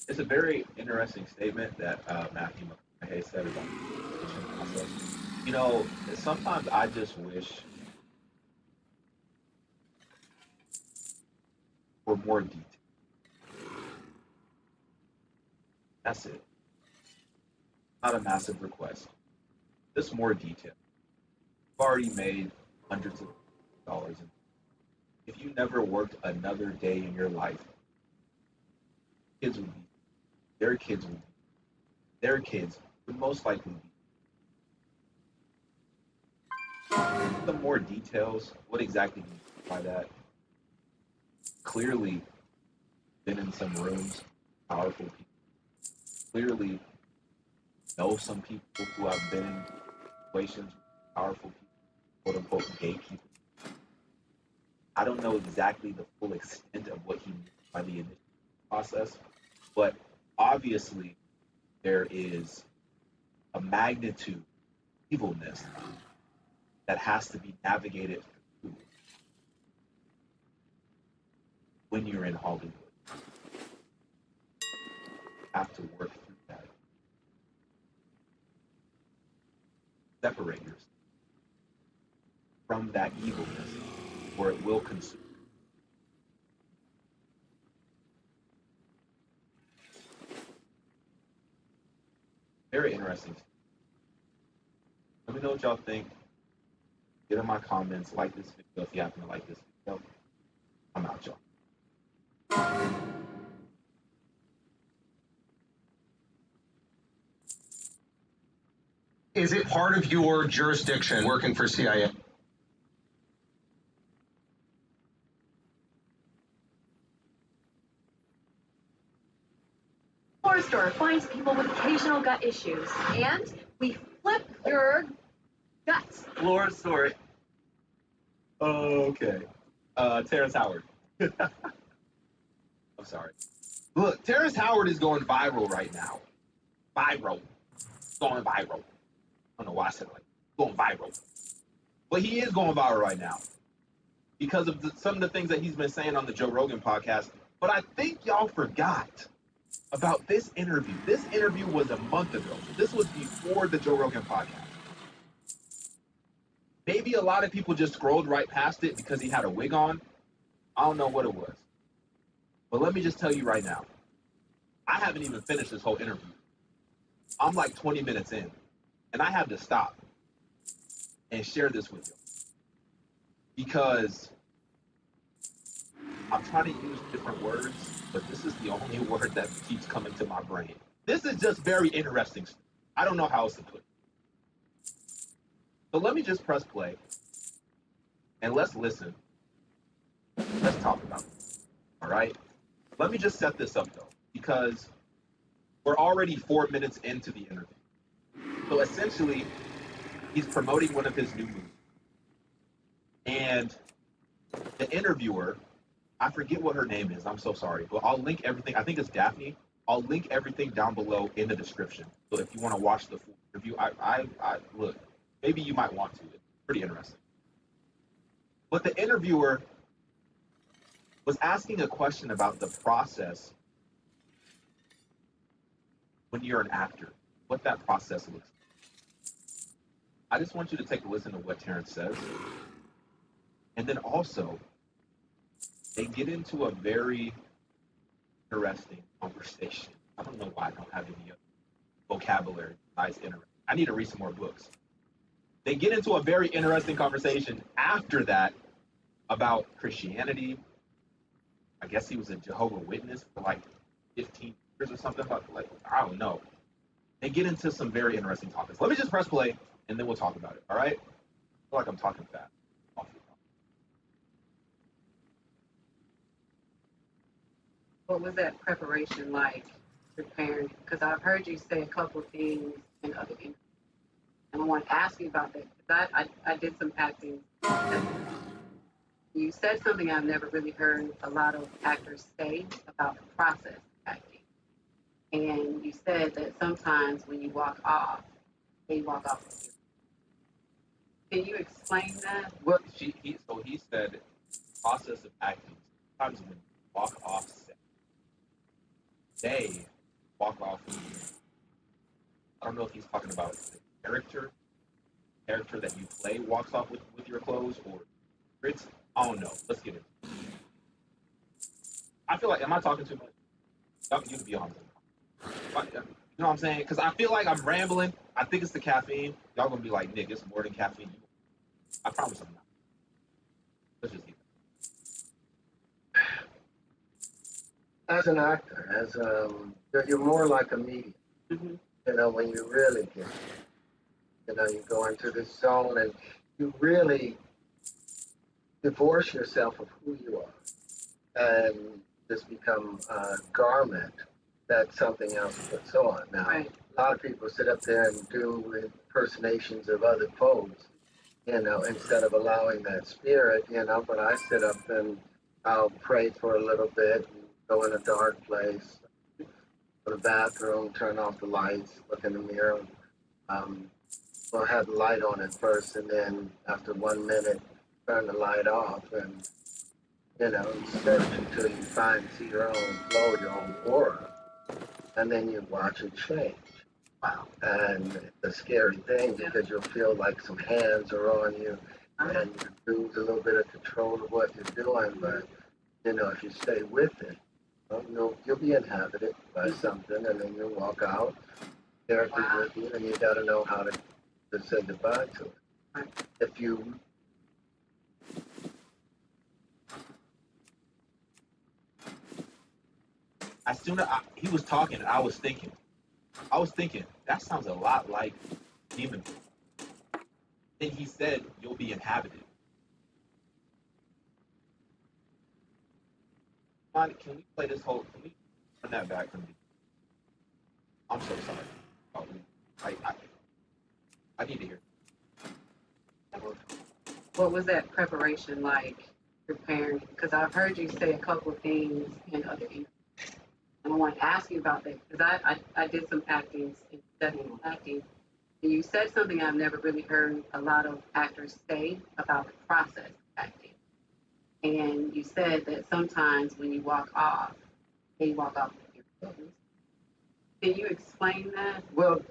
It's a very interesting statement that Matthew McConaughey said about the eviction process. You know, sometimes I just wish for more detail. That's it. Not a massive request. Just more detail. You've already made hundreds of dollars. If you never worked another day in your life, their kids would most likely be. Some more details. What exactly do you mean by that? Clearly, been in some rooms, powerful people. Clearly, know some people who have been in situations with powerful people, quote unquote gatekeepers. I don't know exactly the full extent of what he means by the initial process, but obviously there is a magnitude of evilness that has to be navigated through when you're in Hollywood. You have to work through that. Separate yourself from that evilness, or it will consume. Very interesting. Let me know what y'all think. Get in my comments, like this video if you happen to like this video. I'm out, y'all. Is it part of your jurisdiction working for CIA? Horror store finds people with occasional gut issues, and we flip your guts. Floor story. Okay. Terrence Howard. I'm sorry. Look, Terrence Howard is going viral right now. Viral. Going viral. I don't know why I said it like going viral. But he is going viral right now because of some of the things that he's been saying on the Joe Rogan podcast. But I think y'all forgot about this interview. This interview was a month ago. This was before the Joe Rogan podcast. Maybe a lot of people just scrolled right past it because he had a wig on. I don't know what it was. But let me just tell you right now, I haven't even finished this whole interview. I'm like 20 minutes in, and I had to stop and share this with you because I'm trying to use different words, but this is the only word that keeps coming to my brain. This is just very interesting. I don't know how else to put it. So let me just press play and let's listen. Let's talk about it. All right? Let me just set this up though, because we're already 4 minutes into the interview. So essentially, he's promoting one of his new movies. And the interviewer, I forget what her name is, I'm so sorry, but I'll link everything. I think it's Daphne. I'll link everything down below in the description. So if you want to watch the full interview, I look, maybe you might want to. It's pretty interesting. But the interviewer was asking a question about the process when you're an actor, what that process looks like. I just want you to take a listen to what Terrence says. And then also, they get into a very interesting conversation. I don't know why I don't have any vocabulary besides interesting. I need to read some more books. They get into a very interesting conversation after that about Christianity. I guess he was a Jehovah's Witness for like 15 years or something. But like, I don't know. They get into some very interesting topics. Let me just press play, and then we'll talk about it, all right? I feel like I'm talking fast. What was that preparation like, preparing? Because I've heard you say a couple of things in other interviews. And I want to ask you about that, because I did some acting. You said something I've never really heard a lot of actors say about the process of acting. And you said that sometimes when you walk off, they walk off with you. Can you explain that? Well, he said, process of acting, sometimes when you walk off set, they walk off with you. I don't know if he's talking about the character that you play walks off with your clothes, or it's, I don't know. Let's get it. I feel like, am I talking too much? You can be on. You know what I'm saying? Because I feel like I'm rambling. I think it's the caffeine. Y'all gonna be like, Nick, it's more than caffeine. I promise I'm not. Let's just get it. As an actor, you're more like a medium. Mm-hmm. You know, when you really get, you go into this zone and you really divorce yourself of who you are and just become a garment that something else puts on. Now, right. A lot of people sit up there and do impersonations of other folks, instead of allowing that spirit, but I sit up and I'll pray for a little bit and go in a dark place, go to the bathroom, turn off the lights, look in the mirror. We'll have the light on at first, and then after 1 minute, turn the light off, and search until you see your own flow, your own aura, and then you watch it change. Wow. And it's a scary thing because you'll feel like some hands are on you, and you lose a little bit of control of what you're doing. But if you stay with it, you'll be inhabited by something, and then you'll walk out. Characters with you, and you got to know how to say goodbye to it. If you As soon as he was talking, I was thinking, that sounds a lot like Demon. Then he said, you'll be inhabited. Can we play this whole, can we turn that back from me? I'm so sorry. I need to hear. What was that preparation like, preparing? Because I've heard you say a couple of things in other interviews. And I want to ask you about that, because I did some acting, studying acting, and you said something I've never really heard a lot of actors say about the process of acting. And you said that sometimes when you walk off, they walk off with your clothes. Can you explain that? Well,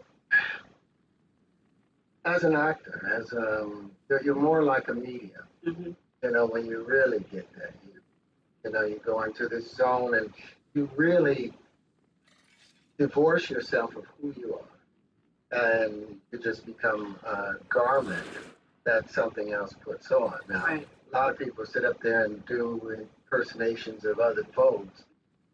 as an actor, you're more like a medium. Mm-hmm. When you really get that, you go into this zone and you really divorce yourself of who you are, and you just become a garment that something else puts on. Now, right. A lot of people sit up there and do impersonations of other folks,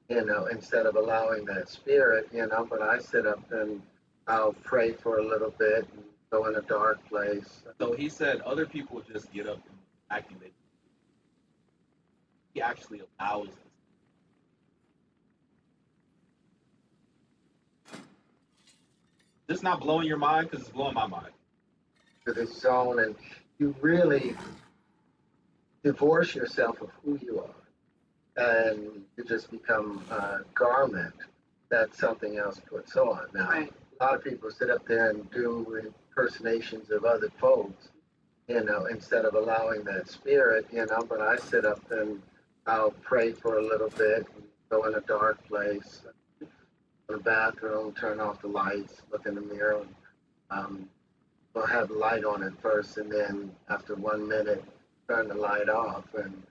instead of allowing that spirit, but I sit up and I'll pray for a little bit and go in a dark place. So he said other people just get up and activate. He actually allows this. This not blowing your mind because it's blowing my mind. To this zone, and you really divorce yourself of who you are, and you just become a garment that something else puts on. Now, Right. a lot of people sit up there and do impersonations of other folks, instead of allowing that spirit, but I sit up and I'll pray for a little bit, and go in a dark place, in the bathroom, turn off the lights, look in the mirror, and we'll have the light on at first, and then after 1 minute, turn the light off, and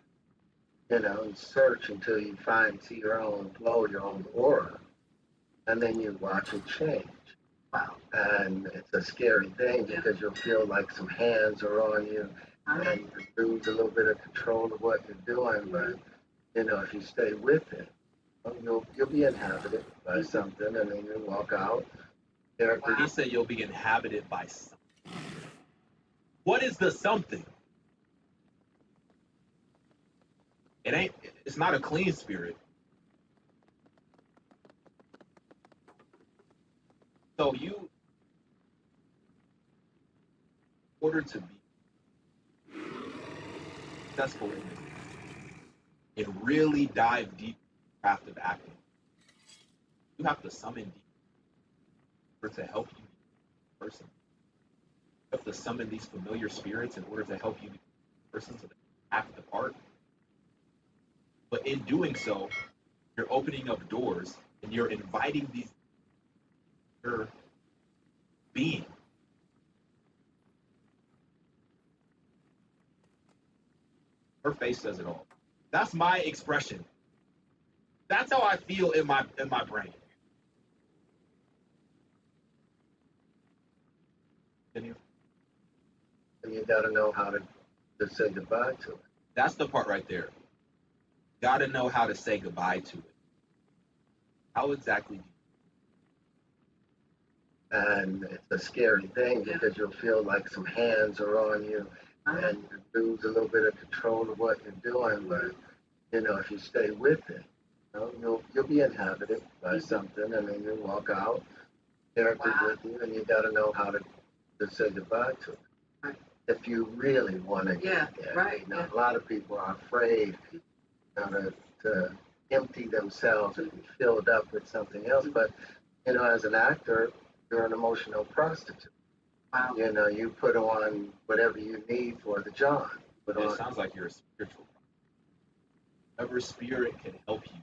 and search until you see your own glow, your own aura, and then you watch it change. Wow. And it's a scary thing because you'll feel like some hands are on you, and you lose a little bit of control of what you're doing. But if you stay with it, you'll be inhabited by something, and then you walk out. He said you'll be inhabited by something. What is the something? It's not a clean spirit. So in order to be successful in this, and really dive deep in the craft of acting, you have to summon deep to help you be a person. You have to summon these familiar spirits in order to help you be a person so that you act the part. But in doing so, you're opening up doors and you're inviting these your being. Her face says it all. That's my expression. That's how I feel in my brain. And you got to know how to say goodbye to it. That's the part right there. Got to know how to say goodbye to it. How exactly do you? And it's a scary thing because you'll feel like some hands are on you, and you lose a little bit of control of what you're doing. But if you stay with it, you'll be inhabited by something, and then you walk out, characters with you, and you got to know how to say goodbye to it. Right. If you really want to get there. Right. A lot of people are afraid to empty themselves and be filled up with something else. But as an actor, you're an emotional prostitute. Wow. You put on whatever you need for the job. It sounds like you're a spiritual. Whatever spirit can help you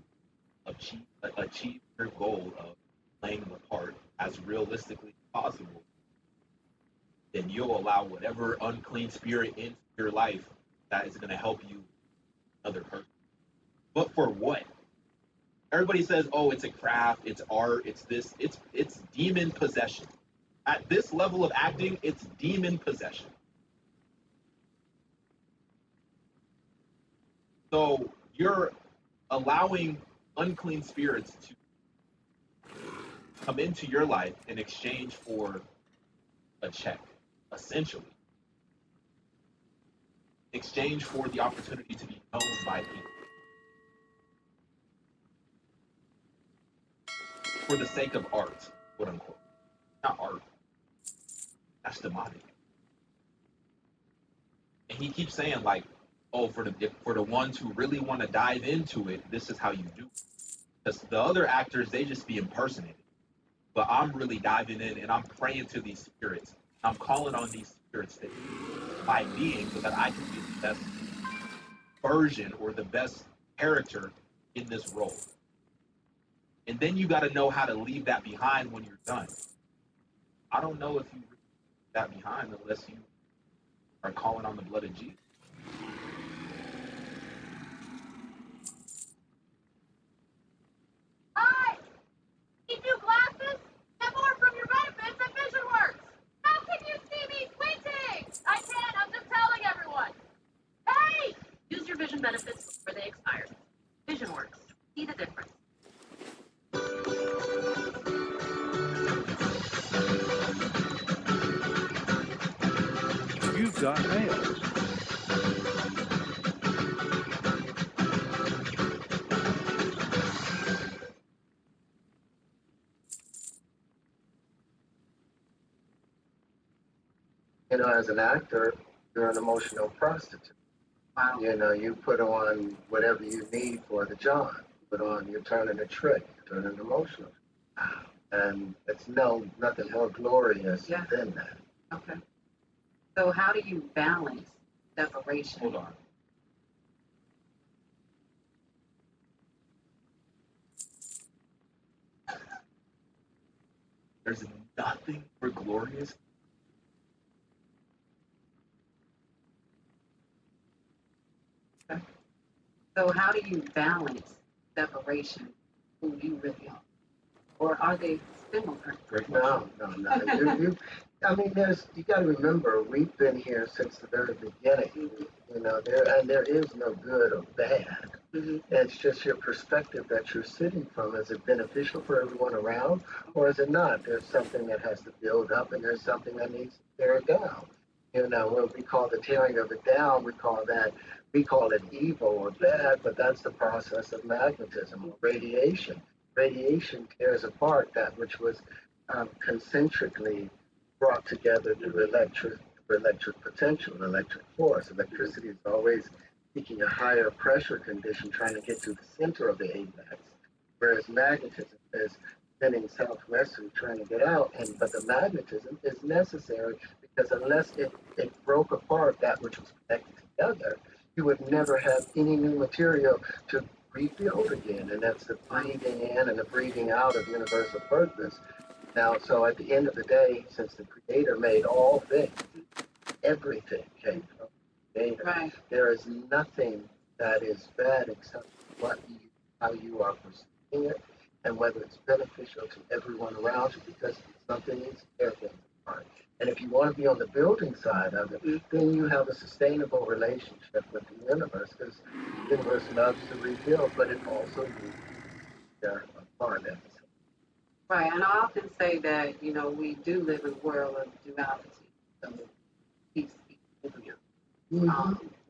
achieve your goal of playing the part as realistically as possible, then you'll allow whatever unclean spirit into your life that is going to help you another person. But for what? Everybody says, oh, it's a craft, it's art, it's this, it's demon possession. At this level of acting, it's demon possession. So you're allowing unclean spirits to come into your life in exchange for a check, essentially. Exchange for the opportunity to be known by people. For the sake of art, quote unquote. Not art. That's demonic. And he keeps saying like, oh, for the ones who really want to dive into it, this is how you do it. Because the other actors, they just be impersonated. But I'm really diving in and I'm praying to these spirits. I'm calling on these spirits that by being so that I can be the best version or the best character in this role. And then you got to know how to leave that behind when you're done. I don't know if you leave that behind unless you are calling on the blood of Jesus. Hi! Need new glasses? Get more from your benefits at VisionWorks! How can you see me squinting? I can't, I'm just telling everyone. Hey! Use your vision benefits before they expire. VisionWorks. See the difference. You've got mail. You know, as an actor, you're an emotional prostitute. Wow. You know, you put on whatever you need for the job. Put on, you're turning a trick, you're turning emotional. And it's nothing more glorious than that. Okay. So how do you balance separation? Hold on. There's nothing more glorious. Okay. So how do you balance separation, who you really are? Or are they similar? No. I mean, you got to remember, we've been here since the very beginning. You know, there is no good or bad. Mm-hmm. It's just your perspective that you're sitting from. Is it beneficial for everyone around, or is it not? There's something that has to build up, and there's something that needs to tear it down. You know, what we call the tearing of it down, we call it evil or bad, but that's the process of magnetism or radiation. Radiation tears apart that which was concentrically brought together through electric potential, electric force. Electricity is always seeking a higher pressure condition, trying to get to the center of the apex, whereas magnetism is spinning southwestward, trying to get out. But the magnetism is necessary because unless it broke apart that which was connected together, you would never have any new material to rebuild again. And that's the breathing in and the breathing out of universal purpose. Now, so at the end of the day, since the Creator made all things, everything came from the Creator. Right. There is nothing that is bad except how you are perceiving it and whether it's beneficial to everyone around you, because something needs to tear things apart. And if you want to be on the building side of it, then you have a sustainable relationship with the universe, because the universe loves to rebuild, but it also needs to tear apart at the same time. Right, and I often say that, you know, we do live in a world of duality, so peace, equilibrium.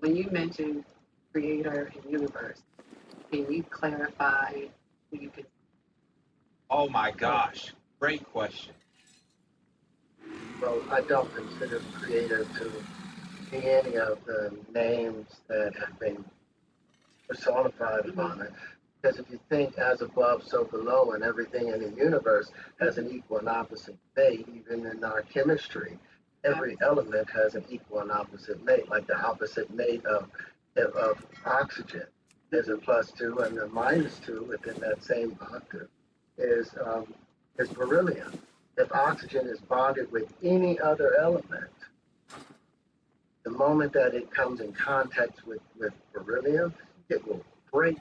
When you mention creator and universe, can you clarify who you can? Oh my gosh, great question. Well, I don't consider creator to be any of the names that have been personified upon it. Because if you think as above, so below, and everything in the universe has an equal and opposite mate, even in our chemistry, every element has an equal and opposite mate, like the opposite mate of oxygen. There's a +2 and a -2 within that same octave is beryllium. If oxygen is bonded with any other element, the moment that it comes in contact with beryllium, it will break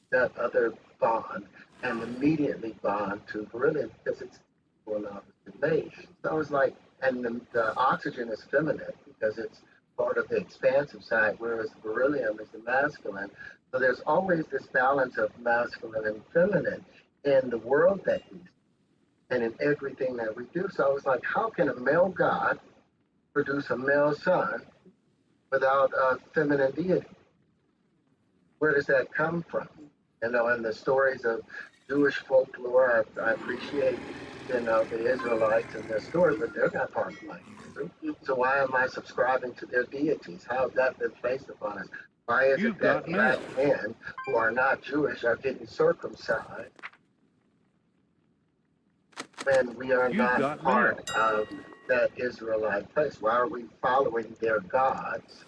that other bond and immediately bond to beryllium because it's equal and opposite mate. So it's like, and the oxygen is feminine because it's part of the expansive side, whereas the beryllium is the masculine. So there's always this balance of masculine and feminine in the world that we see and in everything that we do. So I was like, how can a male god produce a male son without a feminine deity? Where does that come from? You know, and the stories of Jewish folklore, I appreciate, you know, the Israelites and their stories, but they're not part of my history. So why am I subscribing to their deities? How has that been placed upon us? Why is it that black men who are not Jewish are getting circumcised when we are not part of that Israelite place? Why are we following their gods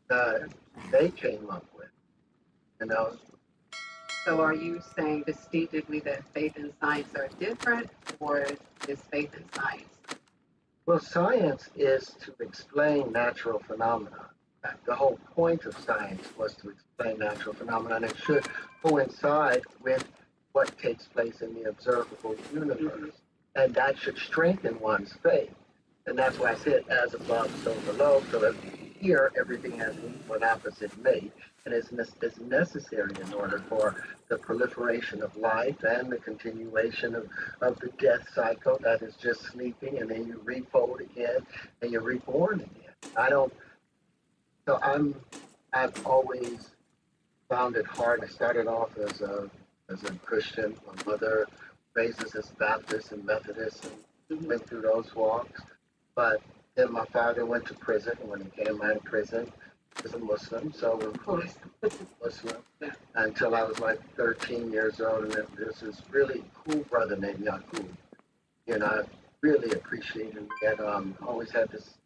that they came up with? You know? So are you saying distinctively that faith and science are different, or is faith and science? Well, science is to explain natural phenomena. The whole point of science was to explain natural phenomena, and it should coincide with what takes place in the observable universe. And that should strengthen one's faith. And that's why I said, as above, so below. So that here, everything has an equal and opposite mate, and is necessary in order for the proliferation of life and the continuation of the death cycle that is just sleeping, and then you refold again, and you're reborn again. I've always found it hard. I started off as a Christian. My mother raised us as Baptist and Methodist and went through those walks. But then my father went to prison. When he came out of prison, he was a Muslim. So we were Muslim until I was like 13 years old. And then there's this really cool brother named Yaqub. And I really appreciate him. He had always had this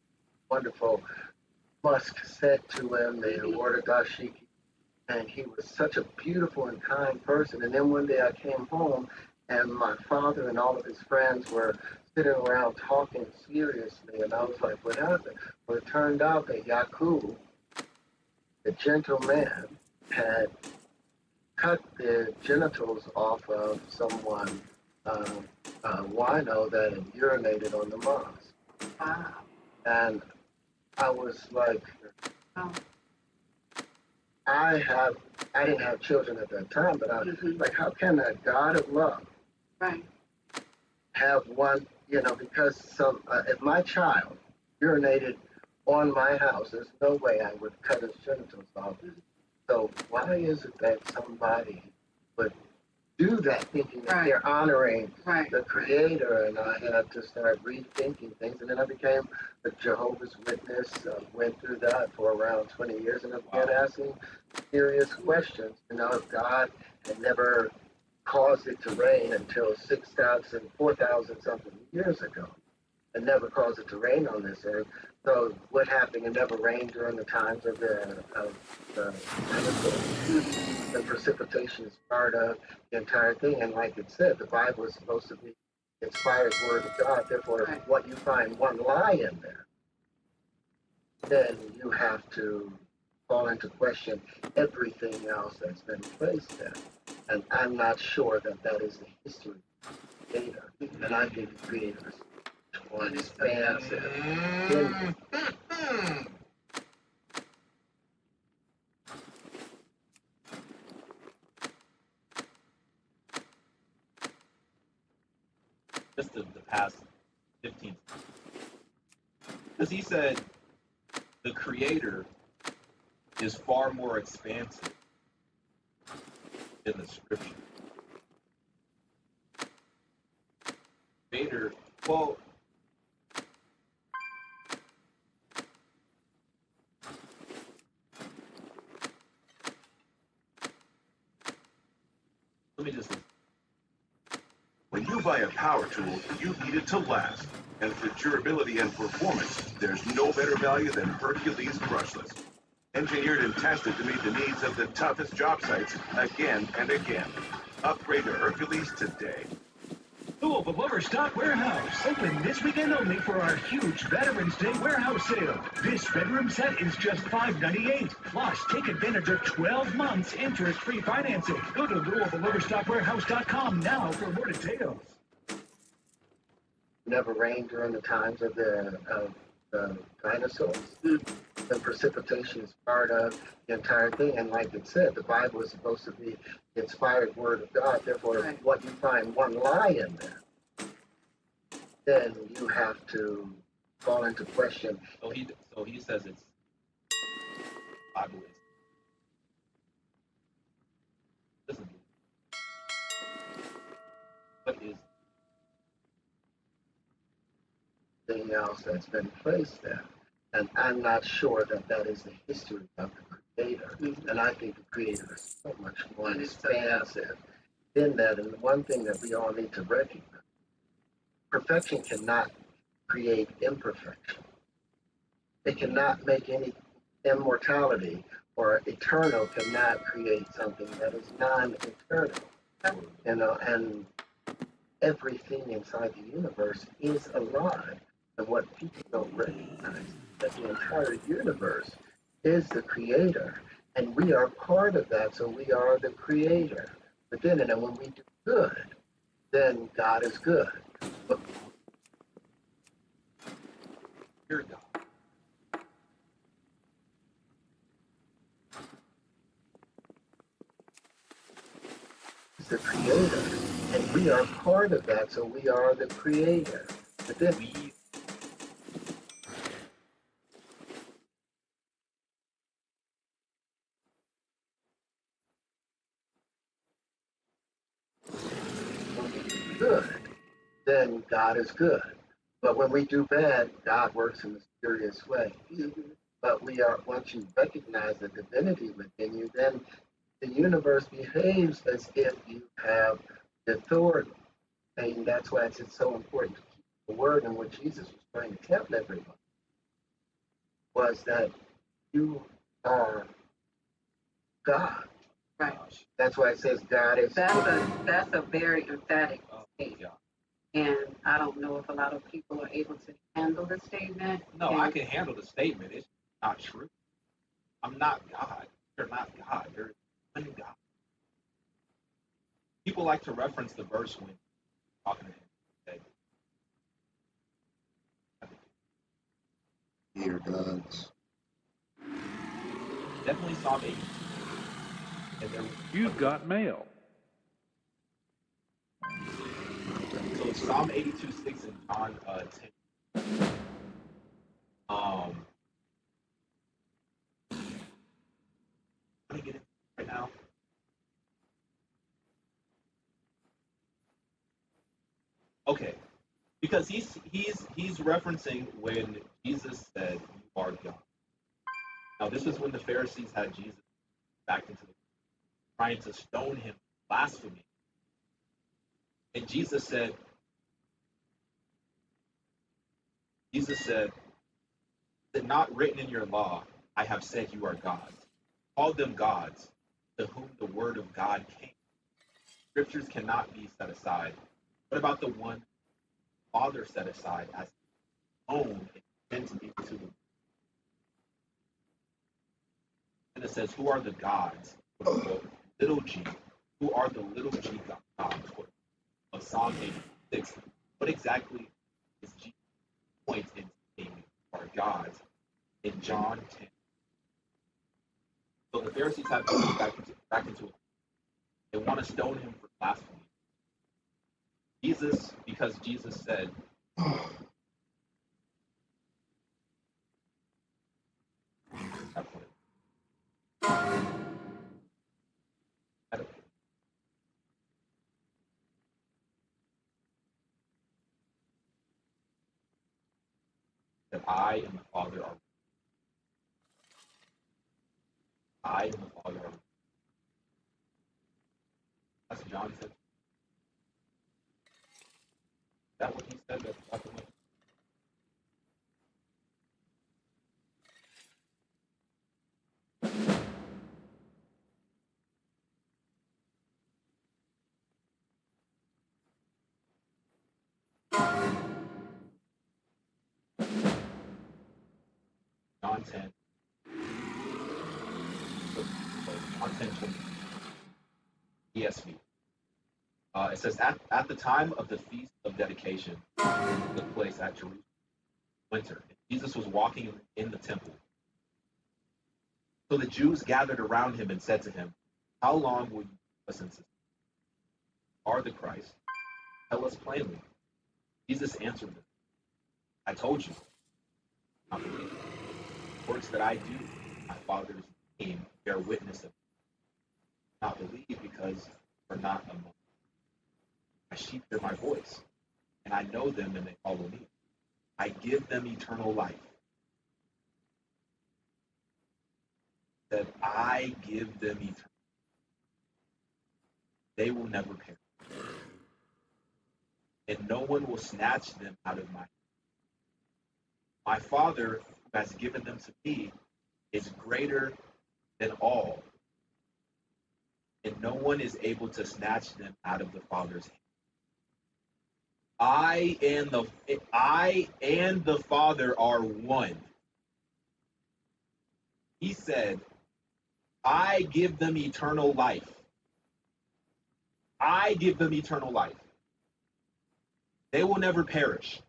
wonderful musk said to him, the Wardagashiki, and he was such a beautiful and kind person. And then one day I came home, and my father and all of his friends were sitting around talking seriously, and I was like, what happened? Well, it turned out that Yaqub, the gentle man, had cut the genitals off of someone, wino that had urinated on the mosque. Wow. And I was like, I didn't have children at that time, but I was like, how can a God of love have one, because if my child urinated on my house, there's no way I would cut his genitals off. So why is it that somebody would do that thinking that they're honoring the Creator? And I had to start rethinking things. And then I became a Jehovah's Witness, went through that for around 20 years, and I began asking serious questions. If God had never caused it to rain until 4,000 something years ago, and never caused it to rain on this earth. So what happened? It never rained during the times of the dinosaurs. And precipitation is part of the entire thing. And like it said, the Bible is supposed to be inspired word of God. Therefore, if what you find one lie in there, then you have to call into question everything else that's been placed there. And I'm not sure that that is the history of the Creator. And I think the Creator is one expansive. Just the past 15. Because he said the Creator is far more expansive than the Scripture. Creator, well, let me just. When you buy a power tool, you need it to last. And for durability and performance, there's no better value than Hercules brushless. Engineered and tested to meet the needs of the toughest job sites again and again. Upgrade to Hercules today. Louisville Overstock Warehouse. Open this weekend only for our huge Veterans Day warehouse sale. This bedroom set is just $598. Plus, take advantage of 12 months interest-free financing. Go to LouisvilleOverstockWarehouse.com now for more details. Never rained during the times of the dinosaurs. The precipitation is part of the entire thing. And like it said, the Bible is supposed to be the inspired word of God. Therefore, if what you find one lie in there, then you have to call into question. So he says it's Bible is. Listen. What is Anything else that's been placed there? And I'm not sure that that is the history of the Creator. And I think the Creator is so much more expansive in that. And one thing that we all need to recognize, perfection cannot create imperfection. It cannot make any immortality, or eternal cannot create something that is non-eternal. And everything inside the universe is alive. And what people don't recognize, that the entire universe is the Creator, and we are part of that, so we are the Creator within it. And when we do good, then God is good. But your God. He's the Creator, and we are part of that, so we are the Creator within. then God is good. But when we do bad, God works in a mysterious way. But once you recognize the divinity within you, then the universe behaves as if you have the authority. And that's why it's so important to keep the word in what Jesus was trying to tell everyone, was that you are God. Right. That's why it says God is. That's a very emphatic statement. And I don't know if a lot of people are able to handle the statement. No, I can handle the statement. It's not true. I'm not God. You're not God. You're one God. People like to reference the verse when talking to him. Dear gods. Definitely Psalm 82. You've got mail. So it's Psalm 82:6 and John 10. I'm gonna get it right now. Okay, because he's referencing when Jesus said, "You are God." Now this was when the Pharisees had Jesus back into the trying to stone him, blasphemy, and Jesus said, "Is it not written in your law, I have said you are gods? Called them gods, to whom the word of God came. Scriptures cannot be set aside. What about the one Father set aside as his own and sent into the and it says, who are the gods? Little g. Who are the little g gods of Psalm 86? What exactly is Jesus' point in saying are gods in John 10? So the Pharisees have to go back into it. They want to stone him for blasphemy. Because Jesus said, that I and the Father are. I and the Father are. That's John said. Is that what he said? That's the way. John 10. John 10:20. ESV. It says, at the time of the Feast of Dedication, took place at Jerusalem, winter. Jesus was walking in the temple. So the Jews gathered around him and said to him, how long will you listen to us? Are the Christ? Tell us plainly. Jesus answered them, I told you, not believe. Works that I do, my Father's name, bear witness of me. Not believe because we're not among them. My sheep hear my voice, and I know them and they follow me. I give them eternal life. That I give them eternal life. They will never perish. And no one will snatch them out of my hand. My Father, who has given them to me, is greater than all. And no one is able to snatch them out of the Father's hand. I and the Father are one. He said, I give them eternal life. I give them eternal life. They will never perish.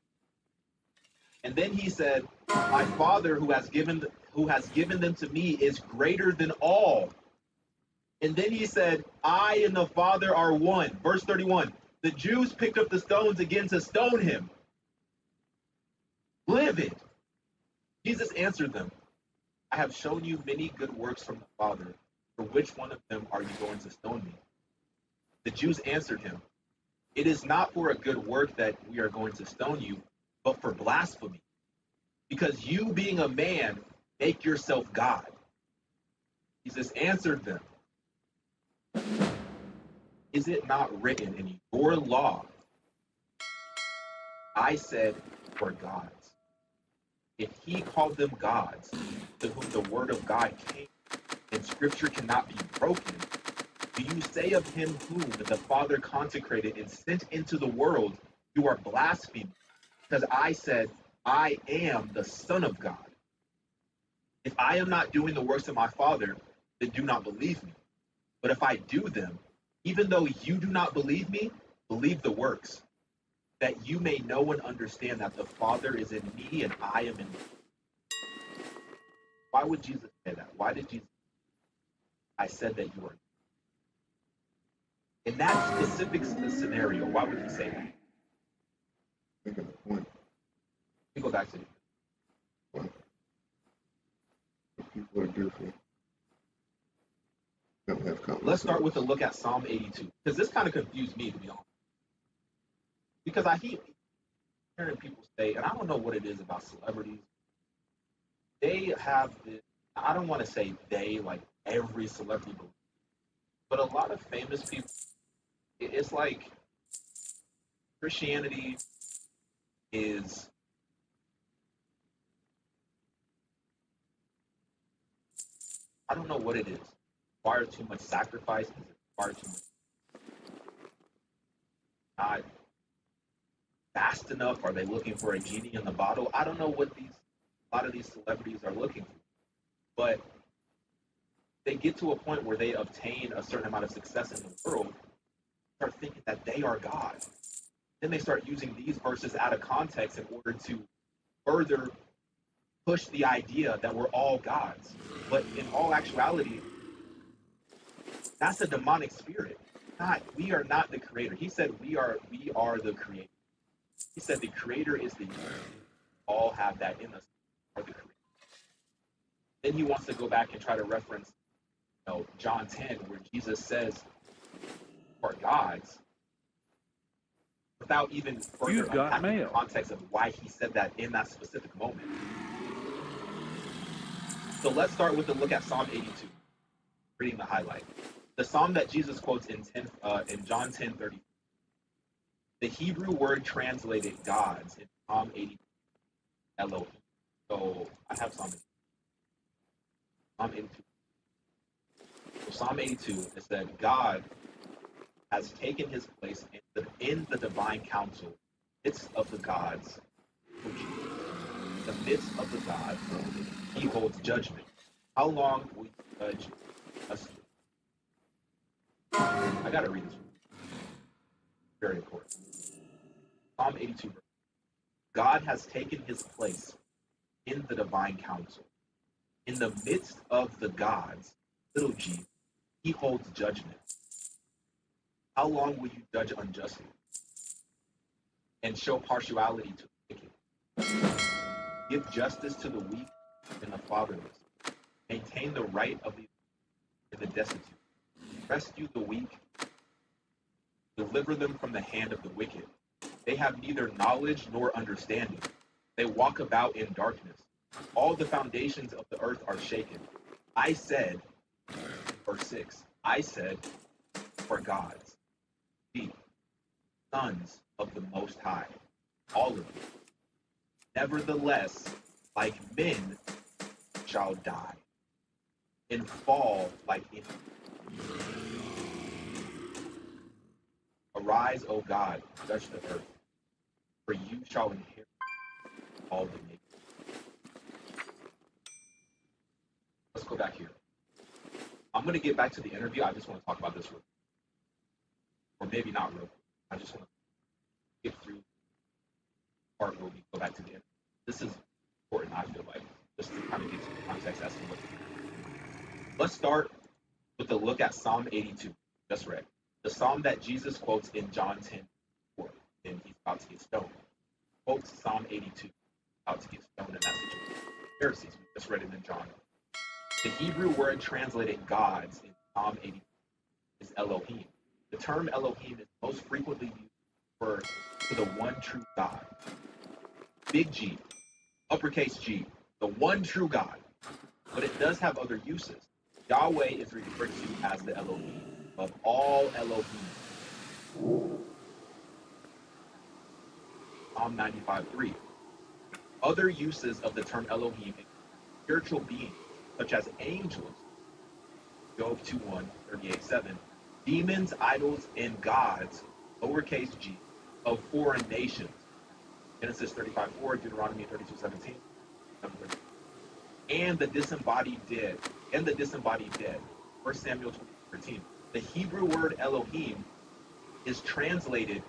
And then he said, my Father who has given them to me is greater than all. And then he said, I and the Father are one. Verse 31. The Jews picked up the stones again to stone him. Livid. Jesus answered them, I have shown you many good works from the Father. For which one of them are you going to stone me? The Jews answered him, It is not for a good work that we are going to stone you, but for blasphemy. Because you, being a man, make yourself God. Jesus answered them, is it not written in your law, I said, for gods? If he called them gods, to whom the word of God came, and scripture cannot be broken, do you say of him whom the Father consecrated and sent into the world, you are blaspheming, because I said, I am the Son of God? If I am not doing the works of my Father, then do not believe me. But if I do them, even though you do not believe me, believe the works, that you may know and understand that the Father is in me and I am in him. Why would Jesus say that? Why did Jesus say, I said that you are? In that specific scenario, why would he say that? Let me go back to it. People are different. Let's start with a look at Psalm 82, because this kind of confused me, to be honest. Because I keep hearing people say, and I don't know what it is about celebrities, they have this, I don't want to say they, like every celebrity, but a lot of famous people, it's like Christianity is, I don't know what it is. Require too much sacrifice? Does it require too much? Not fast enough? Are they looking for a genie in the bottle? I don't know what a lot of these celebrities are looking for. But they get to a point where they obtain a certain amount of success in the world, start thinking that they are God. Then they start using these verses out of context in order to further push the idea that we're all gods. But in all actuality, that's a demonic spirit. We are not the creator. He said we are the creator. He said the creator is the universe. All have that in us. Are the creator. Then he wants to go back and try to reference, John 10, where Jesus says, "For gods," without even further unpacking the context of why he said that in that specific moment. So let's start with a look at Psalm 82, reading the highlight. The psalm that Jesus quotes in John 10:30. The Hebrew word translated gods in Psalm 82, Elohim. So I have Psalm 82. So Psalm 82 is that God has taken his place in the divine council, midst of the gods. In the midst of the gods, he holds judgment. How long will you judge us? I gotta read this. Very important. Psalm 82. God has taken his place in the divine council. In the midst of the gods, little g, he holds judgment. How long will you judge unjustly and show partiality to the wicked? Give justice to the weak and the fatherless. Maintain the right of the destitute. Rescue the weak. Deliver them from the hand of the wicked. They have neither knowledge nor understanding. They walk about in darkness. All the foundations of the earth are shaken. I said, verse 6, I said, for gods, be sons of the Most High, all of you. Nevertheless, like men shall die, and fall like infants. Arise, O God, judge the earth, for you shall inherit all the nations. Let's go back here. I'm going to get back to the interview. I just want to talk about this real quick. Or maybe not real quick. I just want to get through the part where we go back to the interview. This is important, I feel like, just to kind of get some context as to what to do. Let's start with a look at Psalm 82, just read. The psalm that Jesus quotes in John 10:4, and he's about to get stoned. Quotes Psalm 82, about to get stoned in that situation. Pharisees, we just read it in John. The Hebrew word translated gods in Psalm 82 is Elohim. The term Elohim is most frequently used for to the one true God. Big G, uppercase G, the one true God. But it does have other uses. Yahweh is referred to as the Elohim of all Elohim. Psalm 95:3. Other uses of the term Elohim include spiritual beings, such as angels, Job 2:1, 38:7, demons, idols, and gods, lowercase g, of foreign nations, Genesis 35:4, Deuteronomy 32:17, and the disembodied dead, 1 Samuel 20:13. The Hebrew word Elohim is translated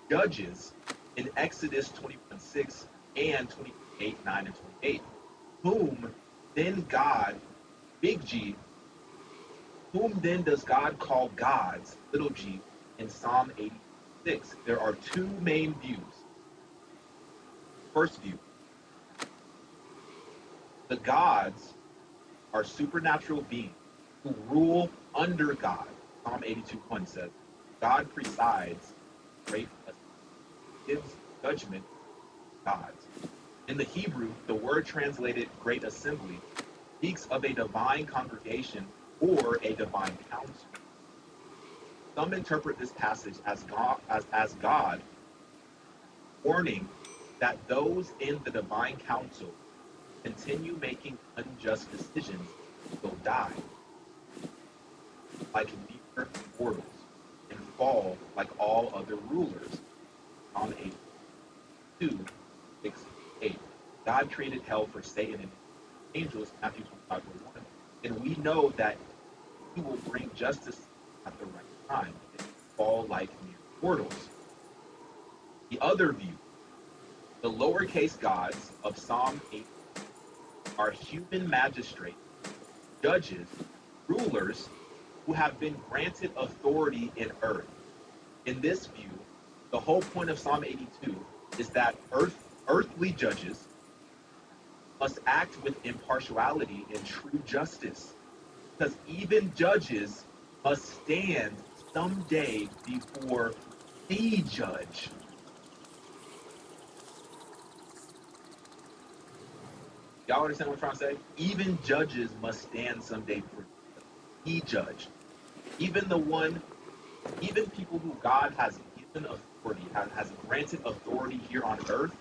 judges in Exodus 21:6 and 28:9 and 28. Whom then God, big G, whom then does God call gods, little g, in Psalm 86? There are two main views. First view, the gods are supernatural beings who rule under God. Psalm 82:1 says, God presides, great, gives judgment to gods. In the Hebrew, the word translated great assembly speaks of a divine congregation or a divine council. Some interpret this passage as God warning that those in the divine council continue making unjust decisions will die like mere mortals and fall like all other rulers. Psalm 82:6-8. God created hell for Satan and angels, Matthew 25:1, and we know that he will bring justice at the right time and fall like mere mortals. The other view, the lowercase gods of Psalm 8 are human magistrates, judges, rulers who have been granted authority in earth. In this view, the whole point of Psalm 82 is that earthly judges must act with impartiality and true justice, because even judges must stand someday before the judge. Y'all understand what I'm trying to say? Even judges must stand someday before the judge. Even people who God has given authority, has granted authority here on earth,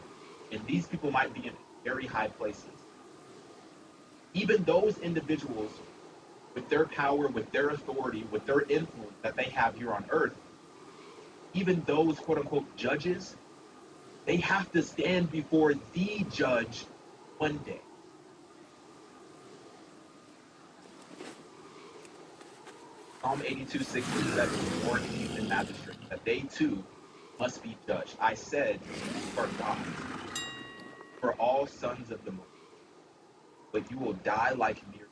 and these people might be in very high places. Even those individuals, with their power, with their authority, with their influence that they have here on earth, even those quote unquote judges, they have to stand before the judge one day. Psalm 82:6-7 warns human magistrates that they too must be judged. I said, for God, for all sons of the Most, but you will die like mere.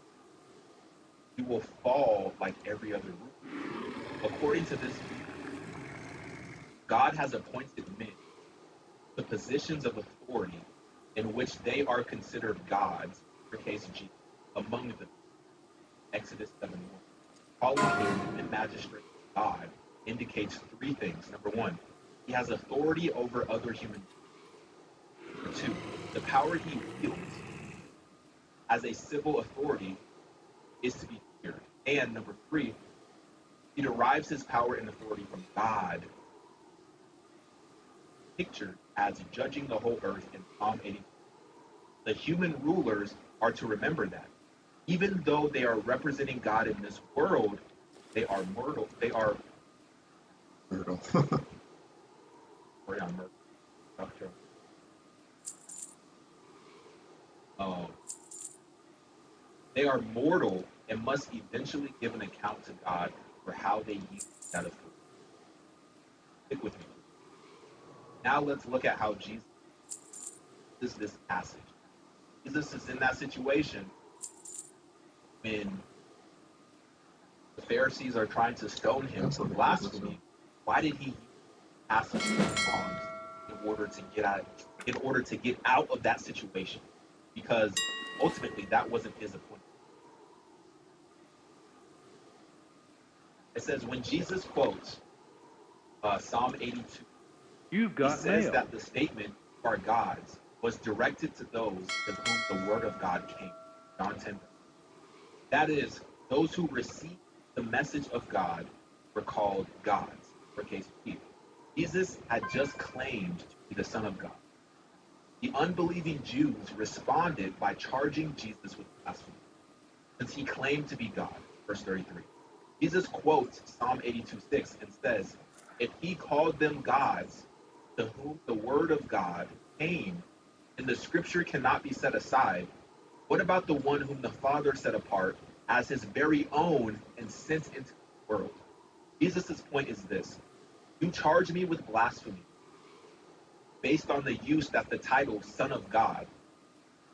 You will fall like every other ruler. According to this view, God has appointed men to positions of authority in which they are considered gods, for case G, among them. Exodus 7:1. Calling a human magistrate God indicates three things. Number one, he has authority over other human beings. Number two, the power he wields as a civil authority is to be feared. And number three, he derives his power and authority from God, pictured as judging the whole earth in Psalm 82. The human rulers are to remember that. Even though they are representing God in this world, they are mortal. They are mortal. Sorry, I'm murder. They are mortal and must eventually give an account to God for how they use that authority. Stick with me. Now let's look at how Jesus uses this passage. Jesus is in that situation when the Pharisees are trying to stone him for blasphemy. Why did he use passage of Psalms in order to get out of that situation? Because ultimately that wasn't his appointment. It says when Jesus quotes Psalm 82, You've He got says mail. that the statement "our gods" was directed to those to whom the word of God came. John 10. That is, those who received the message of God were called gods, for case people. Jesus had just claimed to be the Son of God. The unbelieving Jews responded by charging Jesus with blasphemy, since he claimed to be God. Verse 33. Jesus quotes Psalm 82:6 and says, if he called them gods to whom the word of God came, and the scripture cannot be set aside, what about the one whom the Father set apart as his very own and sent into the world? Jesus' point is this: you charge me with blasphemy based on the use that the title Son of God,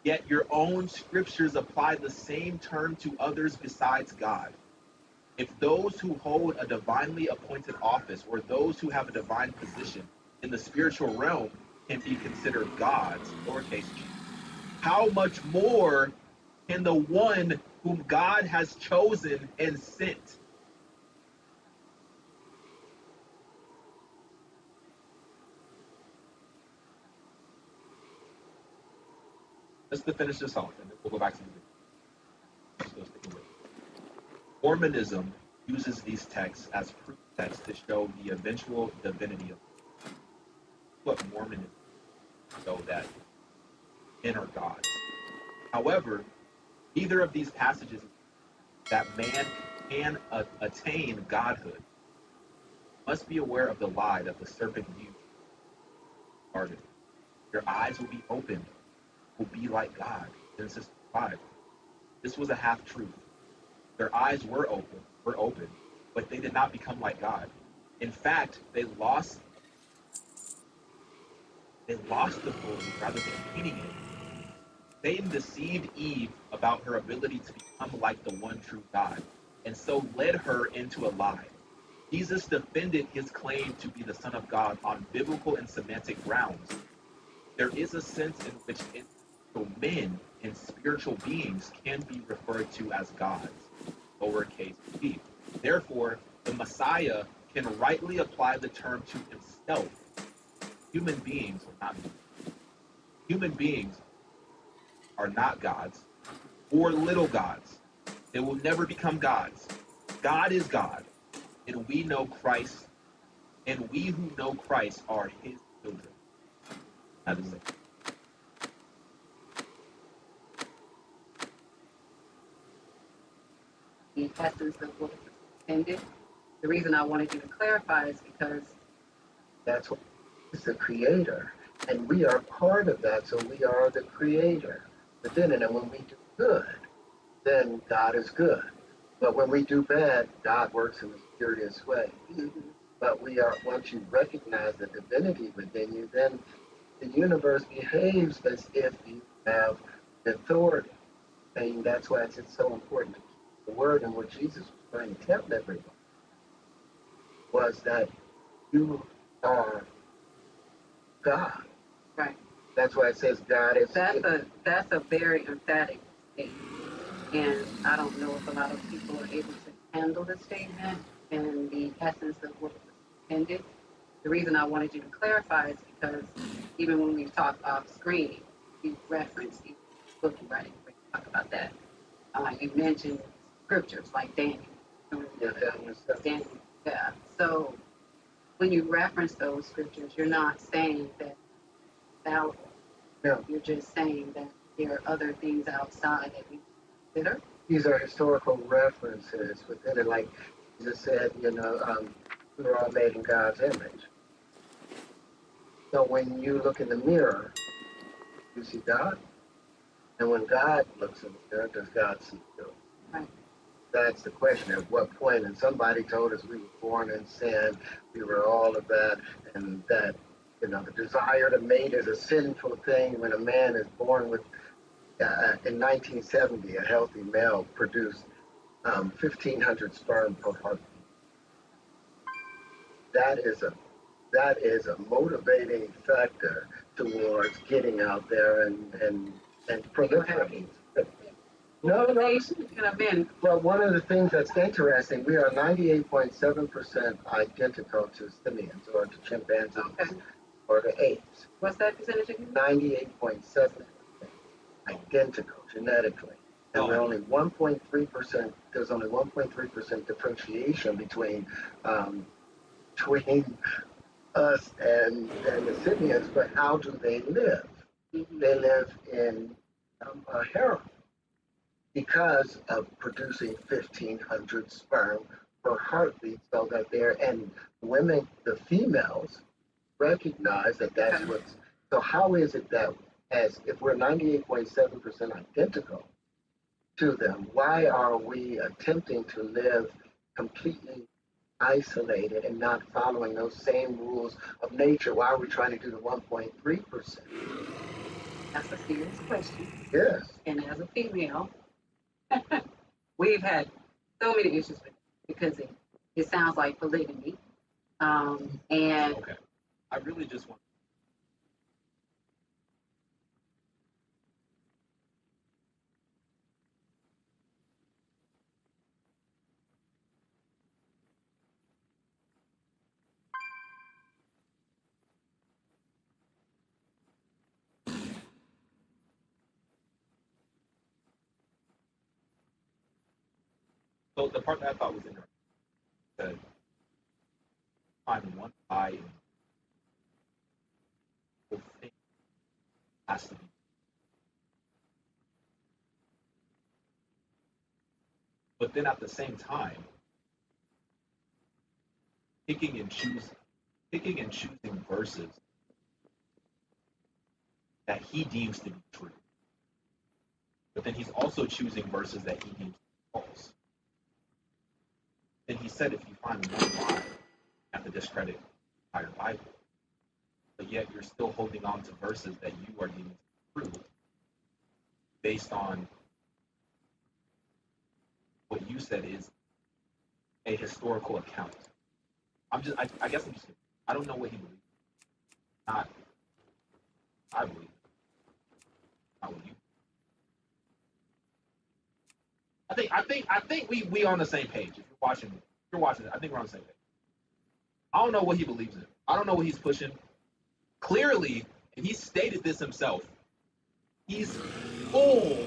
yet your own scriptures apply the same term to others besides God. If those who hold a divinely appointed office or those who have a divine position in the spiritual realm can be considered gods, lowercase g, how much more can the one whom God has chosen and sent? Just to finish this off, and then we'll go back to the video. Mormonism uses these texts as proof texts to show the eventual divinity of what Mormonism show that men are gods. However, neither of these passages that man can attain godhood. Must be aware of the lie that the serpent used. Your eyes will be opened, will be like God. Genesis 5. This was a half-truth. Their eyes were open, but they did not become like God. In fact, they lost the glory rather than gaining it. Satan deceived Eve about her ability to become like the one true God, and so led her into a lie. Jesus defended his claim to be the Son of God on biblical and semantic grounds. There is a sense in which men and spiritual beings can be referred to as gods, lowercase g. Therefore, the Messiah can rightly apply the term to himself. Human beings are not gods. Human beings are not gods or little gods. They will never become gods. God is God, and we know Christ, and we who know Christ are his children. That is it. The essence of what was intended. The reason I wanted you to clarify is because that's what is the creator. And we are part of that, so we are the creator within it. And when we do good, then God is good. But when we do bad, God works in a mysterious way. But we are, once you recognize the divinity within you, then the universe behaves as if you have authority. And that's why it's so important to keep the word, and what Jesus was trying to tell everyone was that you are God. Right. That's why it says God is. That's a very emphatic statement, and I don't know if a lot of people are able to handle the statement and the essence of what was intended. The reason I wanted you to clarify is because even when we talk off screen, you referenced the book writing. We talk about that. You mentioned scriptures like Daniel. Daniel. Yeah. So when you reference those scriptures, you're not saying that about. No. You're just saying that there are other things outside that we consider. These are historical references within it. Like Jesus said, we were all made in God's image. So when you look in the mirror, you see God. And when God looks in the mirror, does God see you? Right. That's the question. At what point? And somebody told us we were born in sin. We were all of that. And that, the desire to mate is a sinful thing. When a man is born with, in 1970, a healthy male produced 1,500 sperm per heartbeat. That is a motivating factor towards getting out there and proliferating. No. Well, one of the things that's interesting, we are 98.7% identical to simians or to chimpanzees. Okay. or the apes. What's that percentage again? 98.7 identical genetically. And we're only 1.3%, there's only 1.3% differentiation between between us and the Simians, but how do they live? They live in a harem because of producing 1,500 sperm per heartbeat, so that and women, the females, recognize that that's what's, so how is it that if we're 98.7% identical to them, why are we attempting to live completely isolated and not following those same rules of nature? Why are we trying to do the 1.3%? That's a serious question. Yes. And as a female, we've had so many issues with it because it sounds like polygamy. And okay, I really just want. So the part that I thought was interesting, that find one guy in the thing has to be. But then at the same time, picking and choosing verses that he deems to be true. But then he's also choosing verses that he deems false. Then he said if you find one lie, you have to discredit the entire Bible. But yet you're still holding on to verses that you are deeming true based on what you said is a historical account. I guess I'm just kidding. I don't know what he believes. I believe. Not what you. I think we on the same page. If you're watching it, I think we're on the same page. I don't know what he believes in. I don't know what he's pushing. Clearly, and he stated this himself, he's full,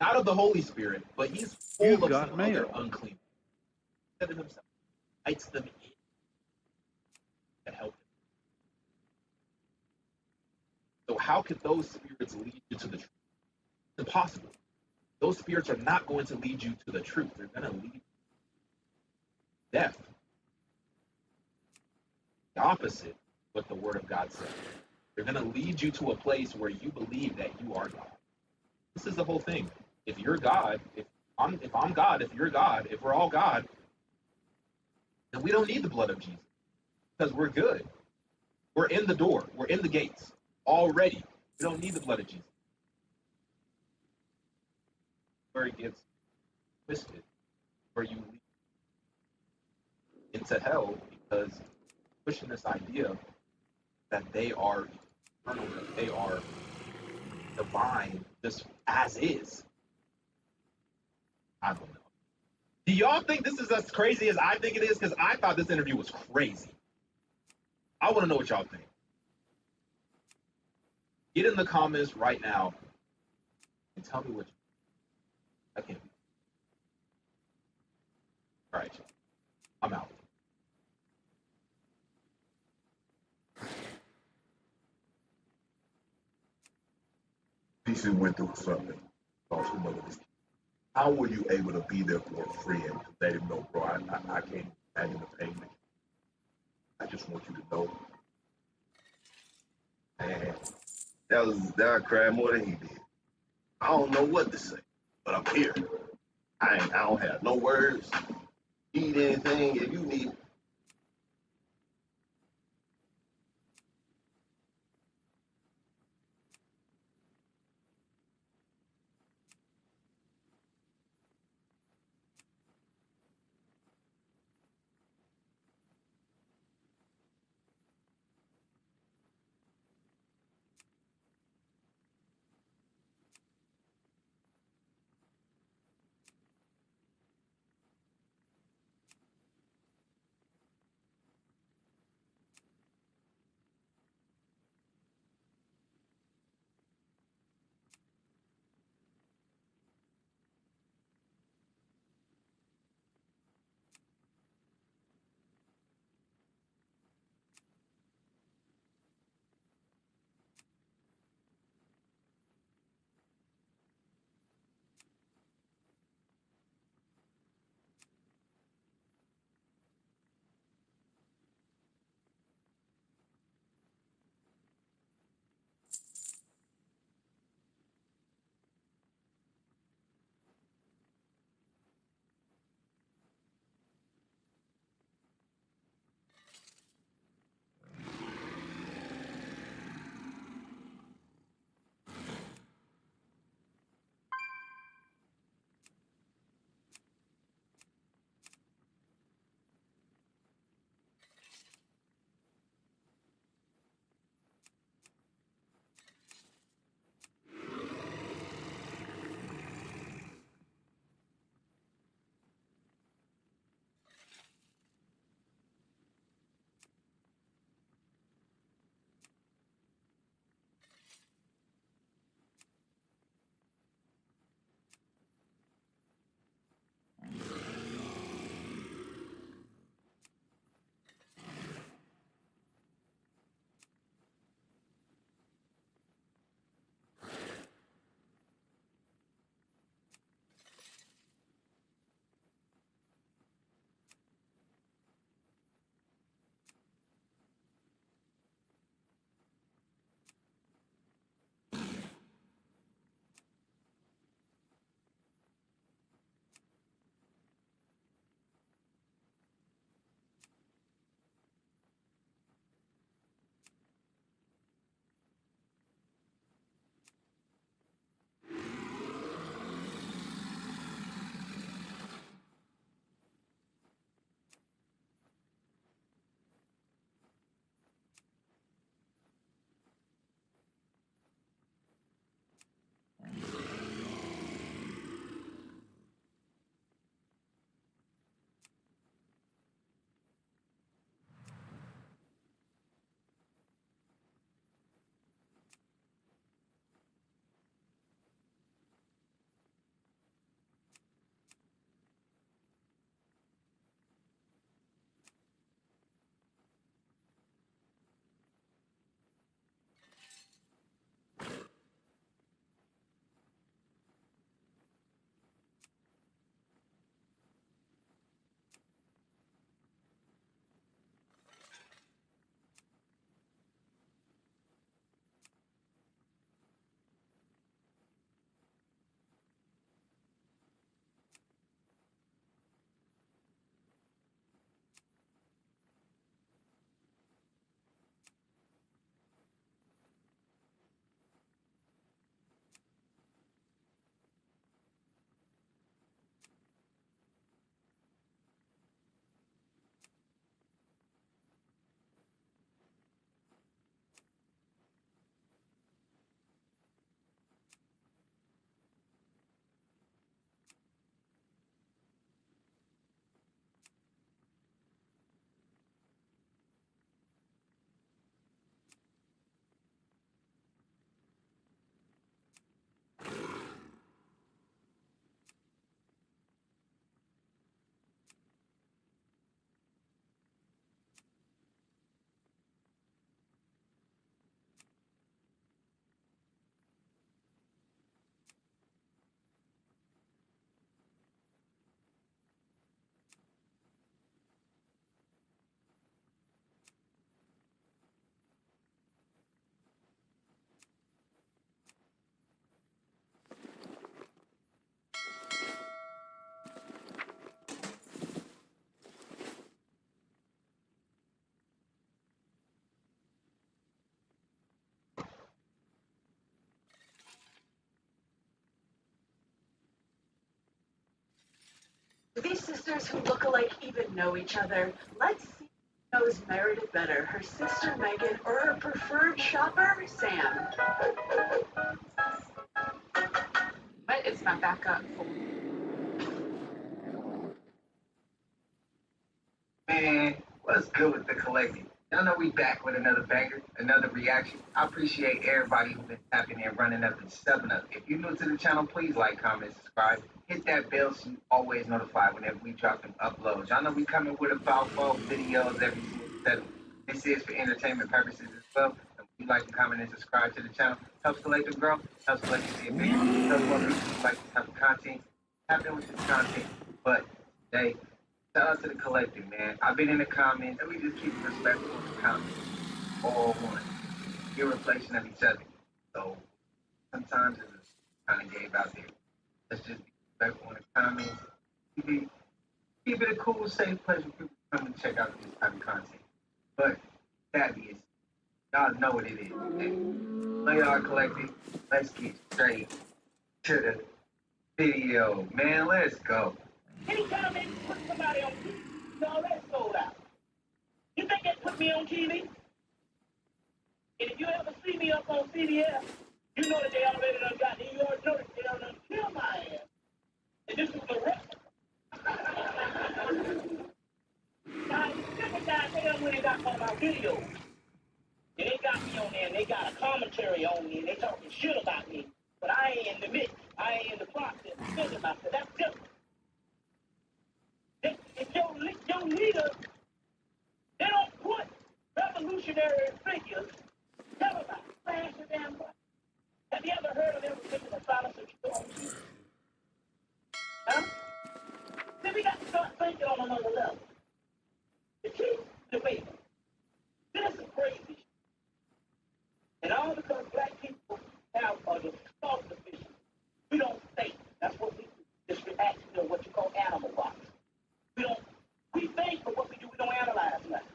not of the Holy Spirit, but he's full of some other unclean. He said it himself. Lights them in to help him. So how could those spirits lead you to the truth? It's impossible. Those spirits are not going to lead you to the truth. They're going to lead you to death. The opposite, what the Word of God says. They're going to lead you to a place where you believe that you are God. This is the whole thing. If you're God, if I'm God, if you're God, if we're all God, then we don't need the blood of Jesus because we're good. We're in the door. We're in the gates already. We don't need the blood of Jesus. Where it gets twisted, where you lead into hell because pushing this idea that they are eternal, that they are divine, just as is. I don't know. Do y'all think this is as crazy as I think it is? Because I thought this interview was crazy. I want to know what y'all think. Get in the comments right now and tell me what you think. I can't. All right, y'all. I'm out. Pieces went through something. Lost his mother. How were you able to be there for a friend to let him know, bro? I can't imagine the pain. I just want you to know. Man, that cried more than he did. I don't know what to say, but I'm here. I don't have no words. Need anything? If you need Do these sisters who look alike even know each other? Let's see who knows Meredith better, her sister Megan or her preferred shopper, Sam. What is my backup for? Man, what's good with the collective? Y'all know we back with another banger, another reaction. I appreciate everybody who's been tapping in, running up and stepping up. If you're new to the channel, please like, comment, subscribe. Hit that bell so you always notified whenever we drop them uploads. Y'all know we coming with about 4 videos every single set. This is for entertainment purposes as well. And if you like to comment and subscribe to the channel, helps Collective grow, helps Collective see a bigger, helps more people who like this type of content. Tap in with this content. But today, shout out to the collective, man. I've been in the comments, and we just keep it respectful in the comments. All one. You're a reflection of each other. So sometimes it's kind of gave out there. Let's just be respectful in the comments. Keep it a cool, safe place where people come and check out this type of content. But that is, y'all know what it is, man. Love y'all collective. Let's get straight to the video, man. Let's go. Anytime they put somebody on TV, all that sold out. You think they put me on TV? And if you ever see me up on CBS, you know that they already done got me. You already know that they done killed my ass. And this was the rest. Now, the second time they done went and got one of my videos. And they got me on there, and they got a commentary on me, and they talking shit about me. But I ain't in the mix. I ain't in the process of thinking about that. That's different. If your leaders, they don't put revolutionary figures, tell about flash the damn button. Have you ever heard of them taking a silence of your own people? Huh? Then we got to start thinking on another level. The keep debating. This is crazy shit. And all because black people have the self-sufficiency. We don't think. That's what we do. This reaction to what you call animal box. We think, but what we do, we don't analyze nothing.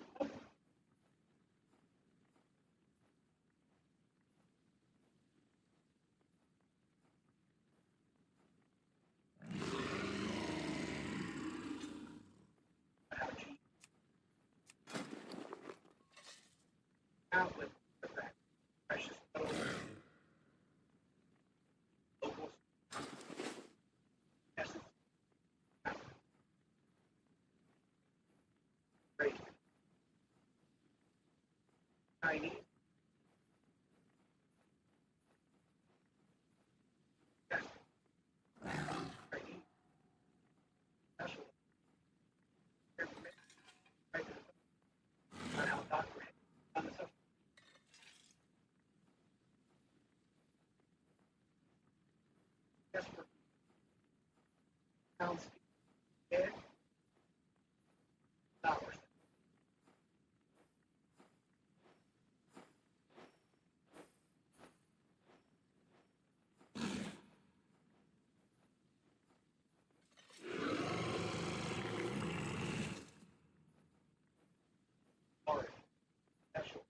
Outlet, precious metals, local, essence, great, Chinese, yes, Chinese, special, how doctor on the subject. Yes, for pounds, dead, dollars. Special.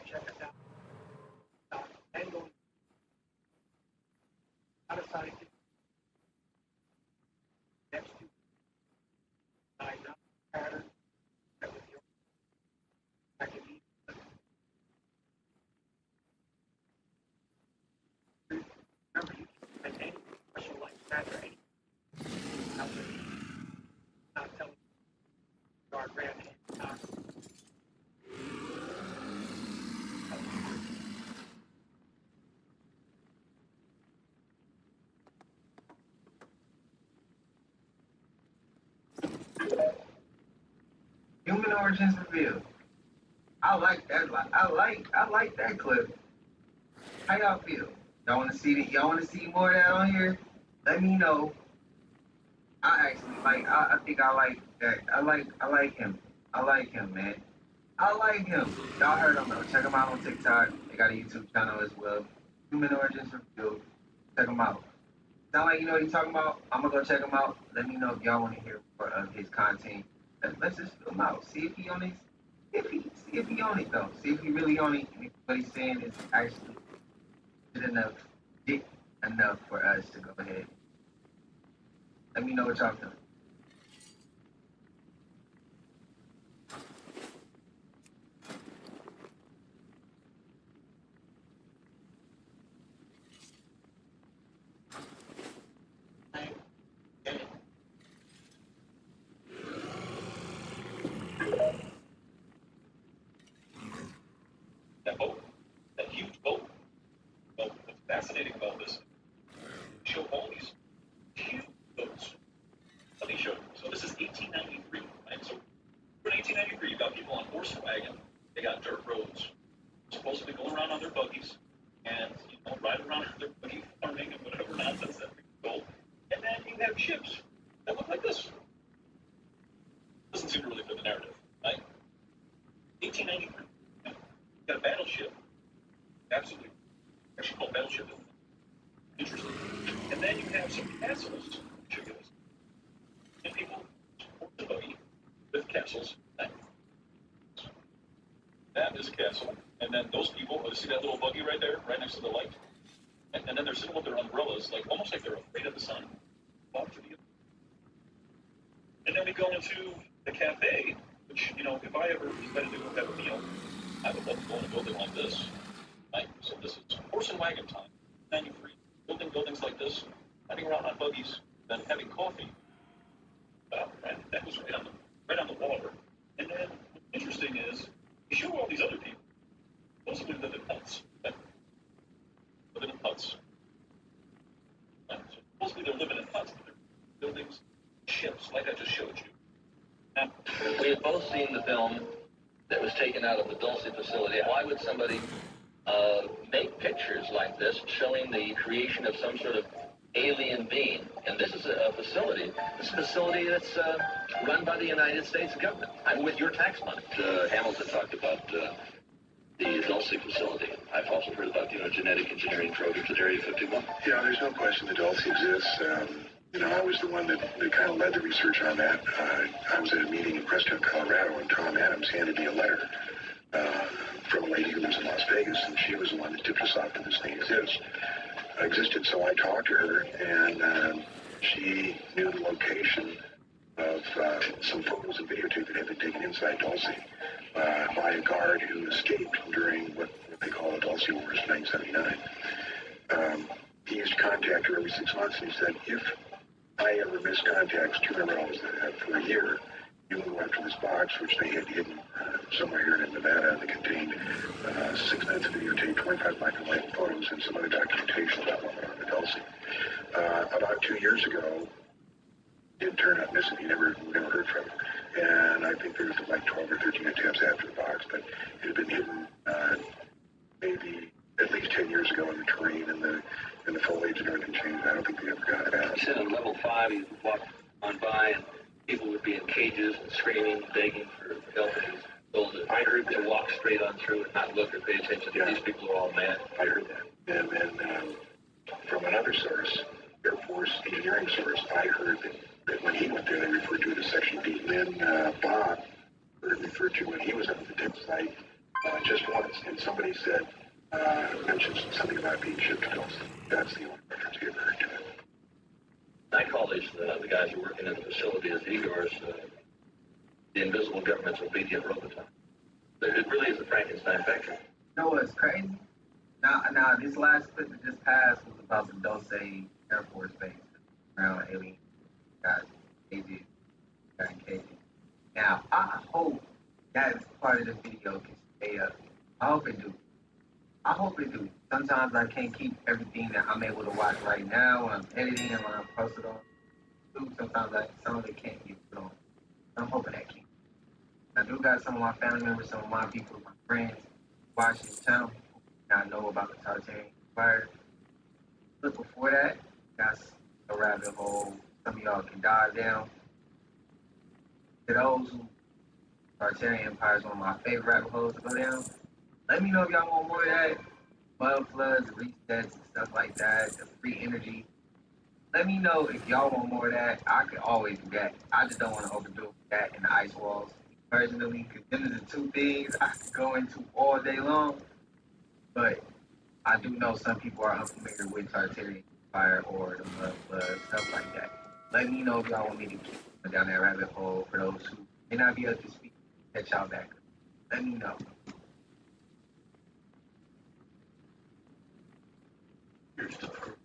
Check it out. Angle. Out of sight. Next to pattern. That with your package. Remember, you can make any special like that or any. Not telling you our grand hand. Human origins revealed. I like that. I like that clip. How y'all feel? Y'all want to see that? Y'all want to see more of that on here? Let me know. I actually like. I think I like that. I like him. I like him, man. I like him. Y'all heard him though. Check him out on TikTok. They got a YouTube channel as well. Human origins revealed. Check him out. Sound like you know what he's talking about? I'm gonna go check him out. Let me know if y'all want to hear more of his content. Let's just fill him out. See if he on his. See if he on it though. See if he really on it. And if what he's saying is actually good enough legit enough for us to go ahead. Let me know what y'all think. That boat, that huge boat. Well, what's fascinating about this, they show all these huge boats. Let me show you. So this is 1893, right? So in 1893, you got people on horse and wagon. They got dirt roads, supposedly going around on their buggies and riding around on their buggy, farming and whatever nonsense that people go. And then you have ships that look like this. Doesn't seem to really fit the narrative, right? 1893. You got a battleship. Absolutely. Actually called battleship. Interesting. And then you have some castles. Show you this. And people support the buggy with castles. That is a castle. And then those people, see that little buggy right there, right next to the light? And then they're sitting with their umbrellas, like almost like they're afraid of the sun. And then we go into the cafe, which, if I ever decided to go have a meal, I would love to go in a building like this. Right? So this is horse and wagon time. 93, building buildings like this, riding around on buggies, then having coffee. That was right on the water. And then what's interesting is, you show all these other people. Mostly live in huts. Right? Living in huts. Right? So mostly they're living in huts, but they're buildings, ships, like I just showed you. Now, we have both seen the film that was taken out of the Dulce facility. Why would somebody make pictures like this showing the creation of some sort of alien being? And this is a facility. This is a facility that's run by the United States government. I'm with your tax money. Hamilton talked about the Dulce facility. I've also heard about, genetic engineering programs at Area 51. Yeah, there's no question that Dulce exists. I was the one that kind of led the research on that. I was at a meeting in Preston, Colorado, and Tom Adams handed me a letter from a lady who lives in Las Vegas, and she was the one that tipped us off that this thing existed. So I talked to her, and she knew the location of some photos and videotape that had been taken inside Dulce by a guard who escaped during what they call the Dulce Wars in 1979. He used to contact her every 6 months, and he said, if I ever missed contacts 2 in a row for a year, you will go after this box, which they had hidden somewhere here in Nevada, that contained 6 minutes of videotape, 25 black and white photos, and some other documentation about what went on in Dulce. About 2 years ago, did turn up missing. We never heard from him. And I think there was like 12 or 13 attempts after the box, but it had been hidden maybe at least 10 years ago in the terrain and the foliage and everything changed. I don't think they ever got it out. You said on level 5, you walk on by and people would be in cages and screaming, begging for help. And told that I heard to walk straight on through and not look or pay attention. Yeah. These people are all mad. I heard that. And then from another source, Air Force engineering source, I heard that when he went there, they referred to it as Section D. Then Bob heard it referred to when he was at the tip site just once, and somebody said, mentioned something about being shipped to Dulce. That's the only reference he ever heard to it. I call these the guys who are working in the facility as Igor's, the invisible government's obedient robot. It really is a Frankenstein factory. You know what's crazy? Now, this last clip that just passed was about the Dulce Air Force Base around alien guys, cages, got in cages. Now, I hope that part of the video can stay up. I hope it do. Sometimes I can't keep everything that I'm able to watch right now when I'm editing and when I'm posted on YouTube. Sometimes some of it can't get put on. I'm hoping that can. I do got some of my family members, some of my people, my friends watch this channel. I know about the Tartarian Empire. But before that, that's a rabbit hole some of y'all can dive down. To those who Tartarian Empire is one of my favorite rabbit holes to go down. Let me know if y'all want more of that. Mud floods, resets, and stuff like that. The free energy. Let me know if y'all want more of that. I could always do that. I just don't want to overdo it with that and the ice walls. Personally, because them are the two things I could go into all day long. But I do know some people are unfamiliar with Tartarian fire or the mud flood, stuff like that. Let me know if y'all want me to keep going down that rabbit hole for those who may not be able to speak. Catch y'all back. Let me know. Here's the proof.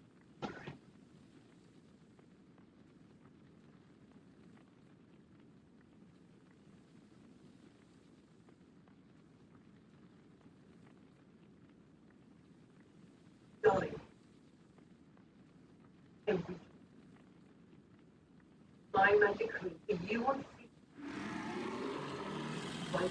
Johnny. My magic queen, if you want to see right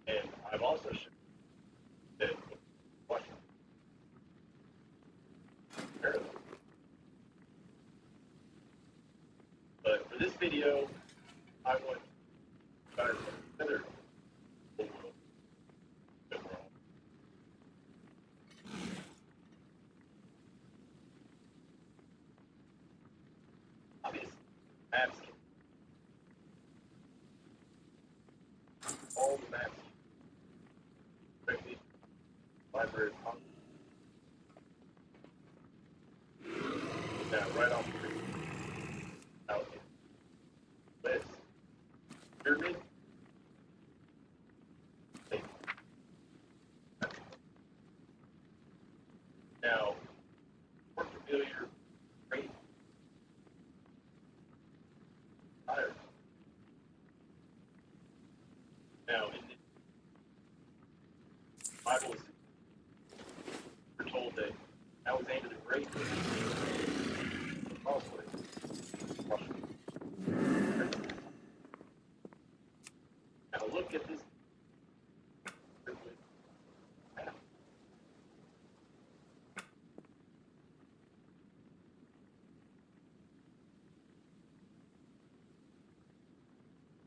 And I've also shown that but for this video, I want you guys to consider the world that we're on. Obviously, maps, all the maps, directly library of Congress. Now, right off the out list, pyramid. Now, more familiar, great fire. Now, in the Bible, we're told that Alexander the Great was also now look at this.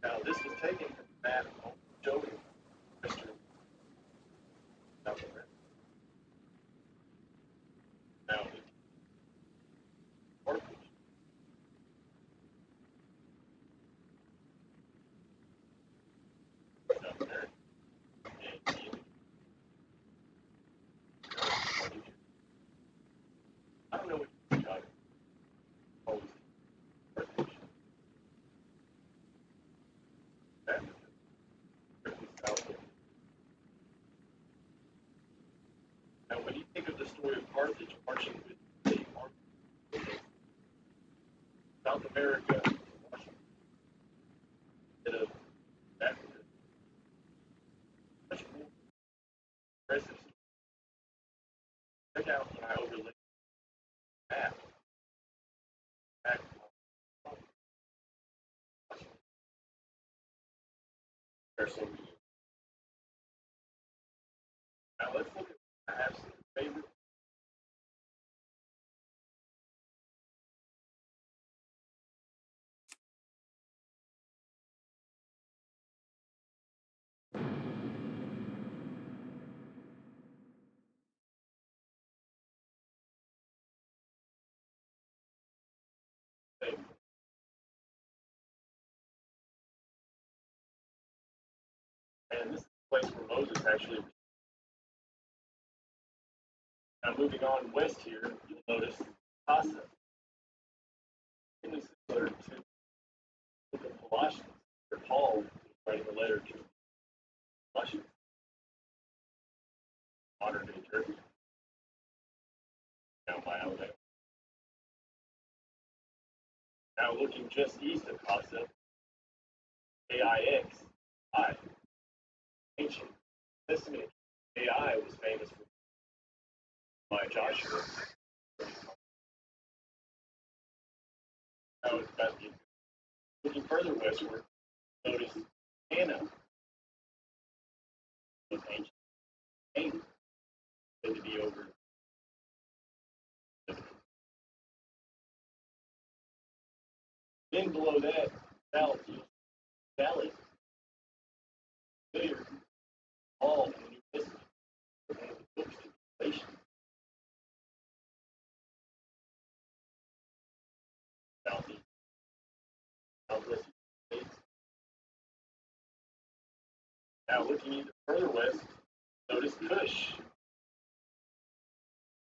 Now, this was taken from the map showing Mr. South America. Now, South America. I don't know what you got. Always. Now, when you think of the story of Carthage marching with the army, South America, Washington, instead of Africa, much more aggressive. Check out when I overlay the map. Back, there's some Now let's look at my absolute favorite. And this is the place where Moses actually. Now moving on west here, you'll notice Casa. Really similar to the book of Colossians, where Paul was writing a letter to Colossians, modern day Turkey, down by Alabama. Now looking just east of Casa, AIX, ancient Testament. AI was famous for by Joshua. Now it's about to get looking further westward, notice Hannah was ancient. Canaan said to be over. Then below that, south, valley. There, all in the New Testament, one of the books to Revelation. Southeast, southwest States. Now looking even further west, notice Cush.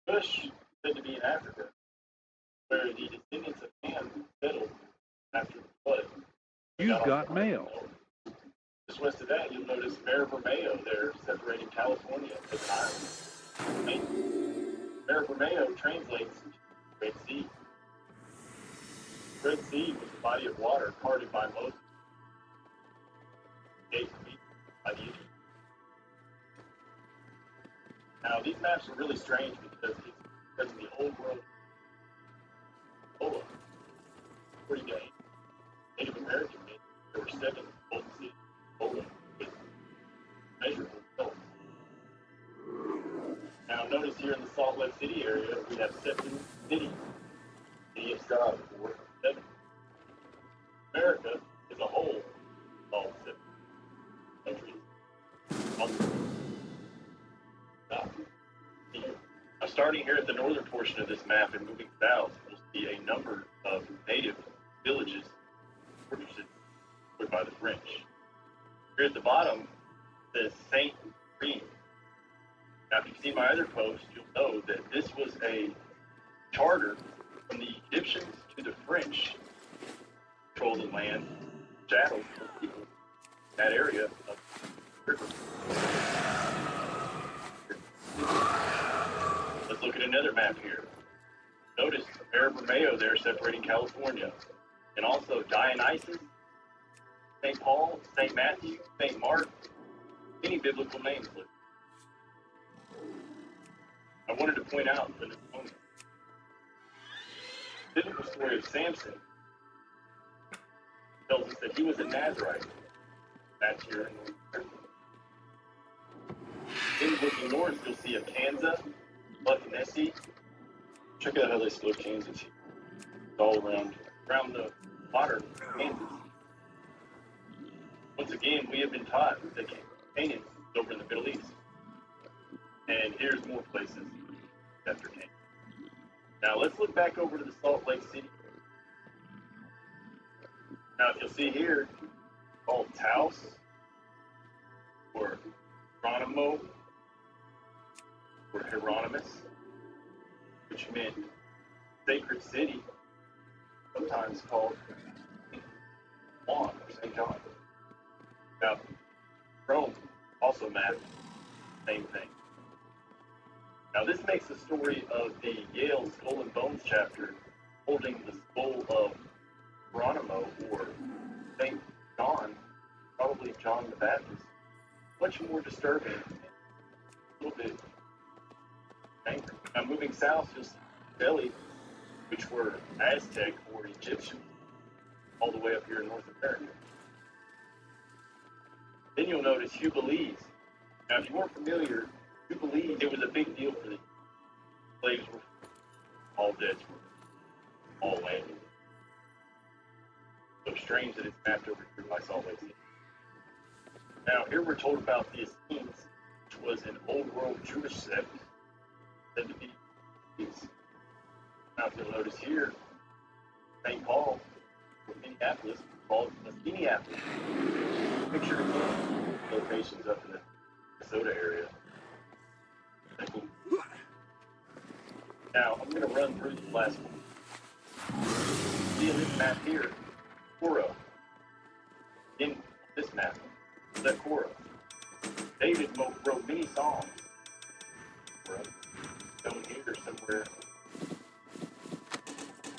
Cush said to be in Africa, where the descendants of Ham settled after the flood. You've got mail. Just west of that, you'll notice Vermeo there, separating California as an island. Vermeo translates to Red Sea. Red Sea was a body of water parted by Moses. Gave peace by the Egyptians. Now, these maps are really strange because it's in the old world. Pretty gay. Native American men, there were 7 golden cities with measurable results. Now, notice here in the Salt Lake City area, we have 7 cities. City of God, 4, 7. America as a whole, all 7 countries. Now, starting here at the northern portion of this map and moving south, we'll see a number of native villages, fortresses, put by the French. Here at the bottom, it says Saint Green. Now, if you see my other post, you'll know that this was a charter from the Egyptians to the French, control the land, chattel for people in that area of the river. Let's look at another map here. Notice Vermeo there separating California. And also Dionysus, St. Paul, St. Matthew, St. Mark, any biblical names listed. I wanted to point out for this moment, the biblical story of Samson tells us that he was a Nazarite. That's here in North. Then looking north, you'll see a Kansas, Bucknessy. Check out how they split Kansas here. It's all around the modern Kansas. Once again, we have been taught that Canaan is over in the Middle East. And here's more places after Canaan. Now let's look back over to the Salt Lake City. Now if you'll see here, called Taos, or Geronimo, or Hieronymus, which meant sacred city, sometimes called Juan or St. John. Now, Rome also mapped the same thing. Now, this makes the story of the Yale Skull and Bones chapter holding the skull of Geronimo or St. John, probably John the Baptist, much more disturbing and a little bit angry. Now, moving south, you'll see Delhi, which were Aztec or Egyptian, all the way up here in North America. Then you'll notice Jubilees. Now, if you weren't familiar You believe it was a big deal for the slaves were all debts were all landed. So strange that it's mapped over here by Salt Lake City. Now, here we're told about the Essenes, which was an old world Jewish sect said to be peace. Now, if you'll notice here, St. Paul, or Minneapolis, called Minneapolis. Picture of locations up in the Minnesota area. Now, I'm going to run through the last one. See on this map here, Coro. In this map, that Coro. David wrote many songs. Down here somewhere.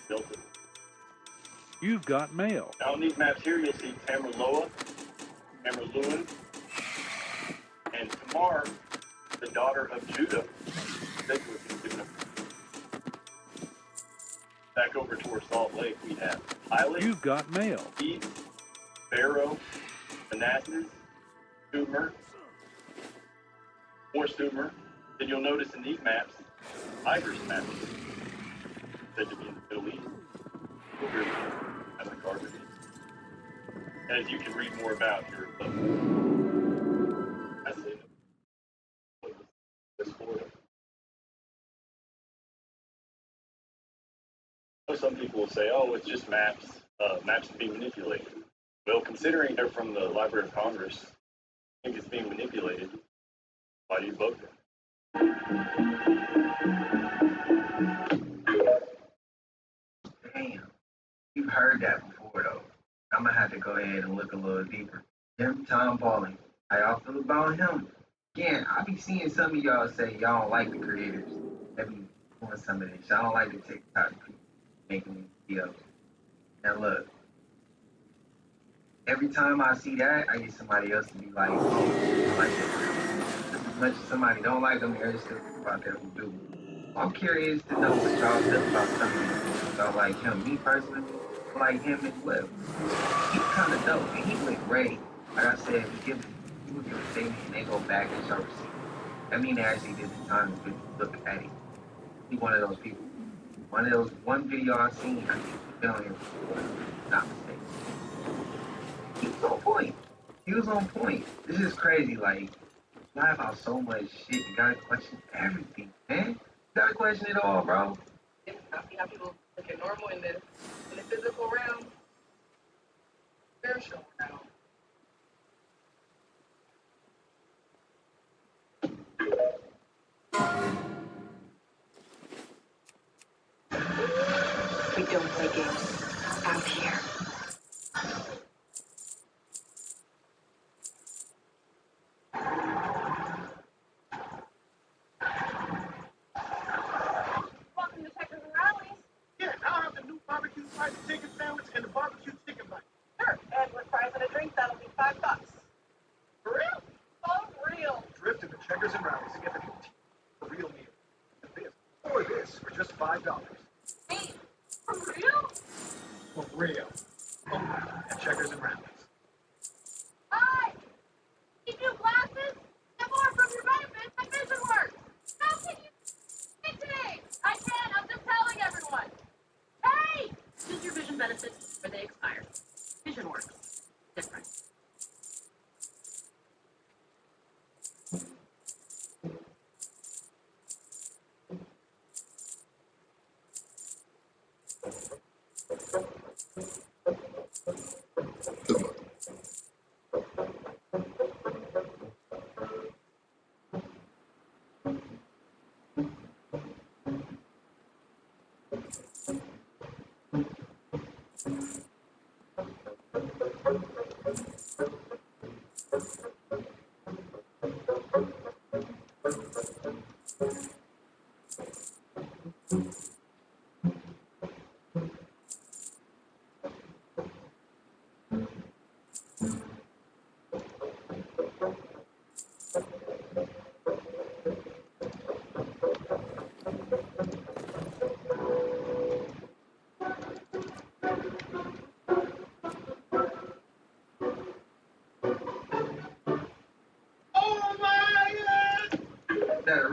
Delta. You've got mail. Now on these maps here, you'll see Tamerloa, Tamerluan, and Tamar, the daughter of Judah. Back over towards Salt Lake, we have Pilate. You've got mail. Eve, Pharaoh, Manasseh, Sumer, more Sumer. Then you'll notice in these maps, Tigris maps, said to be in the Middle East. Over as a carpet. As you can read more about here, I say this Florida. Some people will say, "Oh, it's just maps. Maps to be manipulated." Well, considering they're from the Library of Congress, I think it's being manipulated. Why do you vote them? Damn, you've heard that before though. I'm gonna have to go ahead and look a little deeper. Tom Balling, how y'all feel about him? Again, I be seeing some of y'all say y'all don't like the creators that be doing some of this. Y'all don't like the TikTok people making these videos. Now look, every time I see that, I get somebody else to be like, oh, I like it. Just as much as somebody don't like them, there's still people out there who do. I'm curious to know what y'all feel about some of these people. Y'all like him. Me personally, I like him as well. He's kind of dope, and he went great. Like I said, he would give a statement and they go back and show receipt. That means they actually did the time to look at it. He's one of those people. One of those, one video I've seen, I think he's been on here before, not mistaken. He was on point. He was on point. This is crazy, like, lie about so much shit, you gotta question everything, man. You gotta question it all, bro. I see how people look at normal in the physical realm, spiritual realm. We don't play games out here. Welcome to Checkers and Rallies. Yeah, I'll have the new barbecue fried chicken sandwich and the barbecue chicken bite. Sure, and with fries and a drink, that'll be $5. For real? For real. Drift to the Checkers and Rallies to get the new real meal. And this, or this, for just $5. Hey, for real? For real. Only at Checkers and Rallies. Hi! Need new glasses? Get more from your benefits at Vision Works. How can you see today? I can, I'm just telling everyone. Hey! Use your vision benefits before they expire. Vision Works. Different.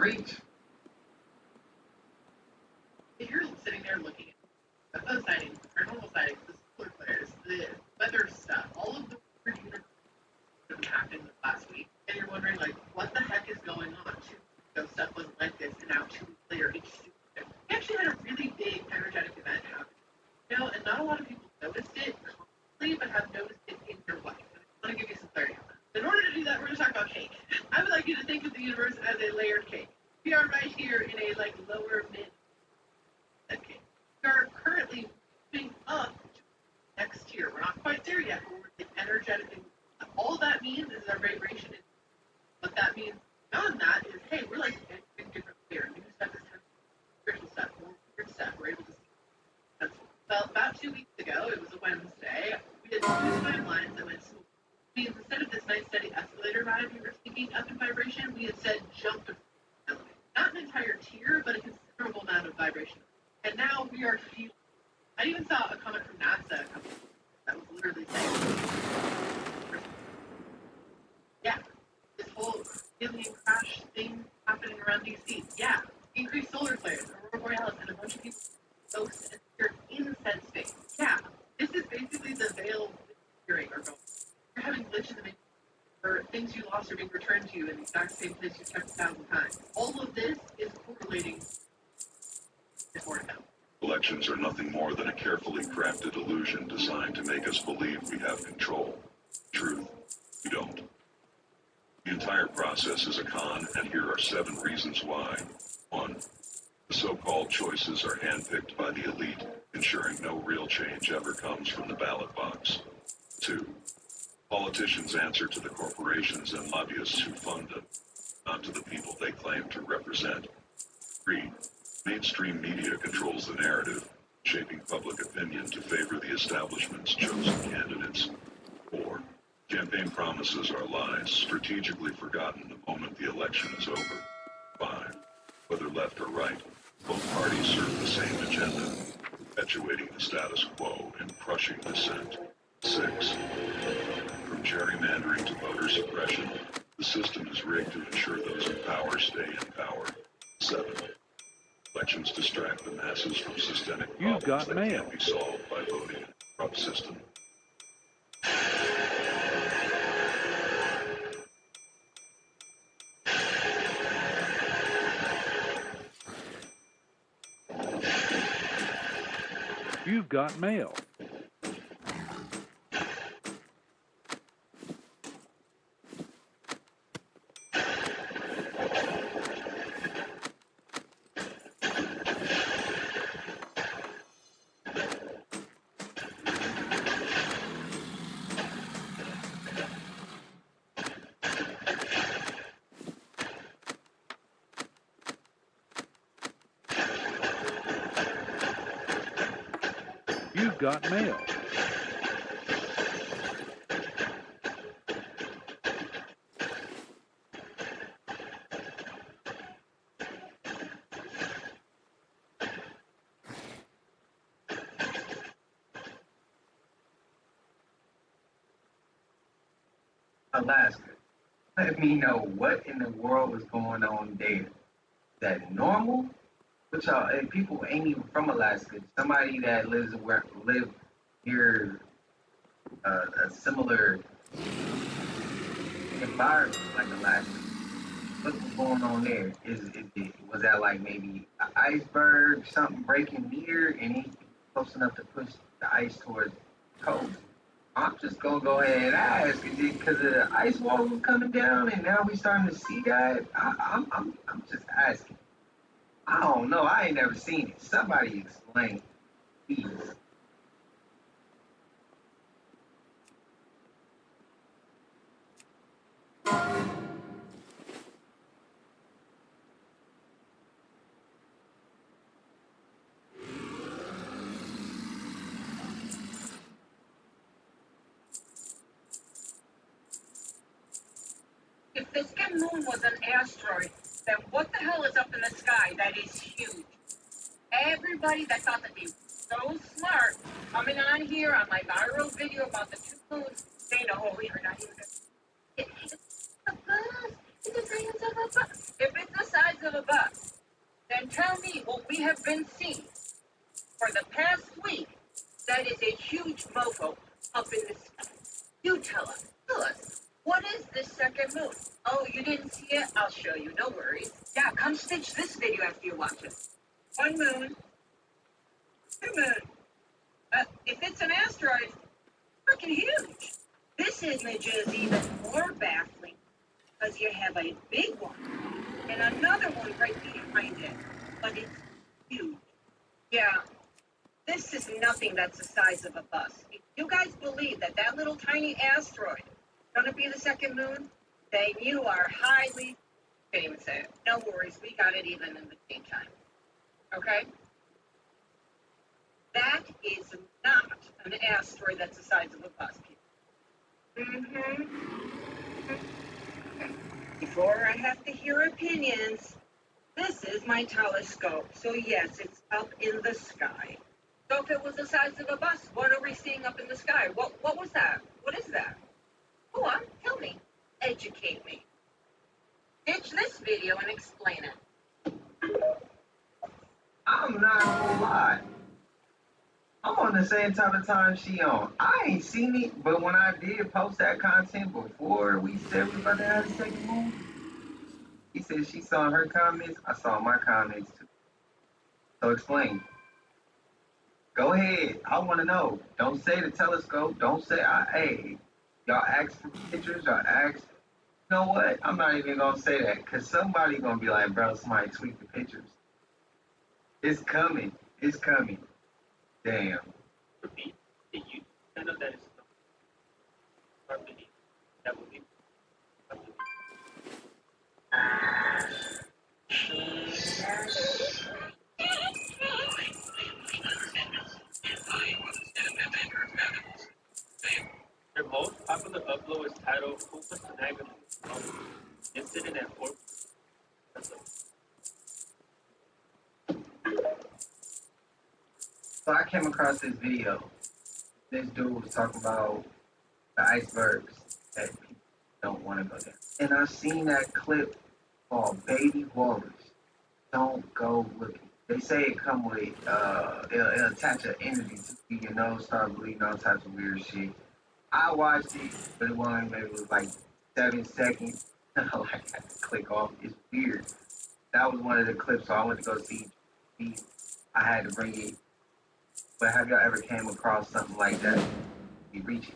Preach. If you're sitting there looking at the sightings, paranormal sightings, the solar flares, the weather stuff, all of the weird universe that happened last week, and you're wondering, like, what the heck is going on? 2 weeks ago, stuff wasn't like this, and now 2 weeks later, it's super different. We actually had a really big energetic event happen, you know, and not a lot of people noticed it constantly, but have noticed it in your life. And I want to give you some clarity on that. In order to do that, we're going to talk about cake. I would like you to think of the universe as a layered cake. We are right here in a, like, lower mid cake. We are currently moving up to the next tier. We're not quite there yet, but we're energetically. All that means is our vibration. What that means beyond that is, hey, we're like entering different layers. New stuff is happening. Spiritual stuff, more weird stuff. We're able to see. That's well, about 2 weeks ago, it was a Wednesday. We had 2 timelines that went smooth. Means instead of this nice steady escalator ride we were thinking up in vibration, we had said jump to elevate. Not an entire tier, but a considerable amount of vibration. And now we are feeling. I even saw a comment from NASA a couple that was literally saying, yeah, this whole alien crash thing happening around DC. Yeah, increased solar flares, aurora borealis, and a bunch of people ghosts and spirits in said space. Yeah, this is basically the veil of hearing or going. You're having glitches in the or things you lost are being returned to you in the exact same place you kept 1,000 times. All of this is correlating before it happens. Elections are nothing more than a carefully crafted illusion designed to make us believe we have control. Truth, we don't. The entire process is a con, and here are 7 reasons why. 1. The so-called choices are handpicked by the elite, ensuring no real change ever comes from the ballot box. 2. Politicians answer to the corporations and lobbyists who fund them, not to the people they claim to represent. 3. Mainstream media controls the narrative, shaping public opinion to favor the establishment's chosen candidates. 4. Campaign promises are lies, strategically forgotten the moment the election is over. 5. Whether left or right, both parties serve the same agenda, perpetuating the status quo and crushing dissent. 6. From gerrymandering to voter suppression, the system is rigged to ensure those in power stay in power. 7. Elections distract the masses from systemic problems that can't be solved by voting in a corrupt system. You've got mail. You've got mail. Alaska. Let me know what in the world was going on there. Is that normal? Which and people ain't even from Alaska. Somebody that live near a similar environment like Alaska. What's going on there? Was that like maybe an iceberg, something breaking near, and he's close enough to push the ice towards the coast? I'm just gonna go ahead and ask, is it because the ice wall was coming down, and now we starting to see that? I'm just asking. I don't know. I ain't never seen it. Somebody explain, please. If the skin moon was an asteroid, then what the hell is up in the sky that is huge? Everybody that thought that they were so smart coming on here on my viral video about the 2 moons, they know you're not even. It's a buzz. It's a science of of a bus? If it's the size of a bus, then tell me what we have been seeing for the past week. That is a huge mofo up in the sky. You tell us. Tell us. What is this second moon? Oh, you didn't see it? I'll show you. No worries. Yeah, come stitch this video after you watch it. One moon. Two moon. If it's an asteroid, freaking huge. This image is even more baffling because you have a big one and another one right behind it, but it's huge. Yeah, this is nothing that's the size of a bus. If you guys believe that that little tiny asteroid is going to be the second moon, then you are highly... Can't even say it. No worries, we got it even in the daytime. Okay? That is not an asteroid that's the size of a bus, people. Before I have to hear opinions, this is my telescope. So yes, it's up in the sky. So if it was the size of a bus, what are we seeing up in the sky? What was that? What is that? Go on, tell me. Educate me. Ditch this video and explain it. I'm not gonna lie. I'm on the same type of time she on. I ain't seen it, but when I did post that content before we said we about to have a second moon, he said she saw her comments, I saw my comments too. So explain. Go ahead. I want to know. Don't say the telescope. Don't say, hey, y'all ask for pictures. Y'all ask. You know what? I'm not even going to say that because somebody going to be like, bro, somebody tweet the pictures. It's coming. It's coming. Damn. Their most popular upload is titled Hoopas Conniving Incident at Fort. So I came across this video. This dude was talking about the icebergs that people don't want to go down. And I seen that clip called Baby Walrus. Don't go looking. They say it come with, it'll attach an energy to your nose, start bleeding, all types of weird shit. I watched it, but it wasn't, maybe it was like 7 seconds. Like I had to click off. It's weird. That was one of the clips, so I went to go see. I had to bring it. But have y'all ever came across something like that? You reach it.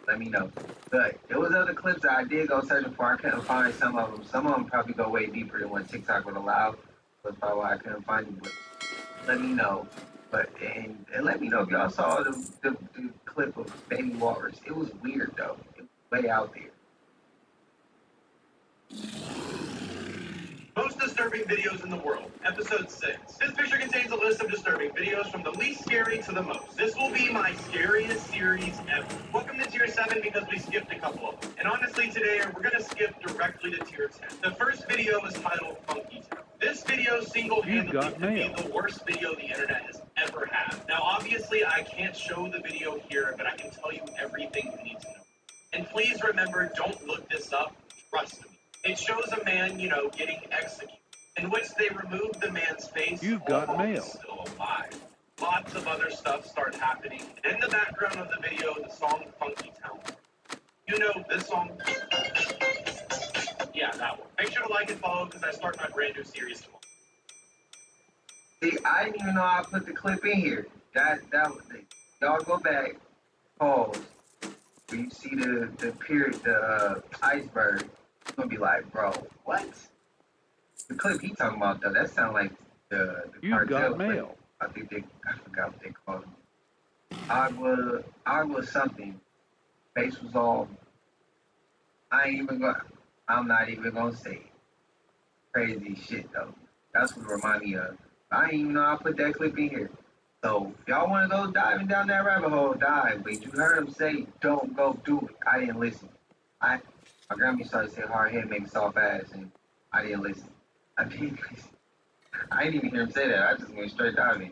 Let me know. But there was other clips that I did go searching for. I couldn't find some of them. Some of them probably go way deeper than what TikTok would allow. That's probably why I couldn't find them. But let me know. But and let me know if y'all saw the clip of Baby Walrus. It was weird though. It was way out there. Most disturbing videos in the world, episode 6. This picture contains a list of disturbing videos from the least scary to the most. This will be my scariest series ever. Welcome to tier 7 because we skipped a couple of them. And honestly today, we're gonna skip directly to tier 10. The first video is titled Funky Town. This video single-handedly could be the worst video the internet has ever had. Now obviously I can't show the video here, but I can tell you everything you need to know. And please remember, don't look this up, trust me. It shows a man, getting executed, in which they remove the man's face. You've got mail. He's still alive. Lots of other stuff start happening. And in the background of the video, the song Funky Town. You know this song? Yeah, that one. Make sure to like and follow because I start my brand new series tomorrow. See, I didn't even know I put the clip in here. That was it. Y'all go back, pause. When you see the iceberg, you're gonna be like, bro, what? The clip he talking about though, that sound like the You've got mail. I forgot what they called him. I was something. Face was all. I'm not even gonna say it. Crazy shit though. That's what it remind me of. I didn't even know I put that clip in here. So if y'all want to go diving down that rabbit hole, dive. But you heard him say, don't go do it. I didn't listen. My grandma started saying hard head makes soft ass, and I didn't listen. I didn't even hear him say that. I just went straight diving.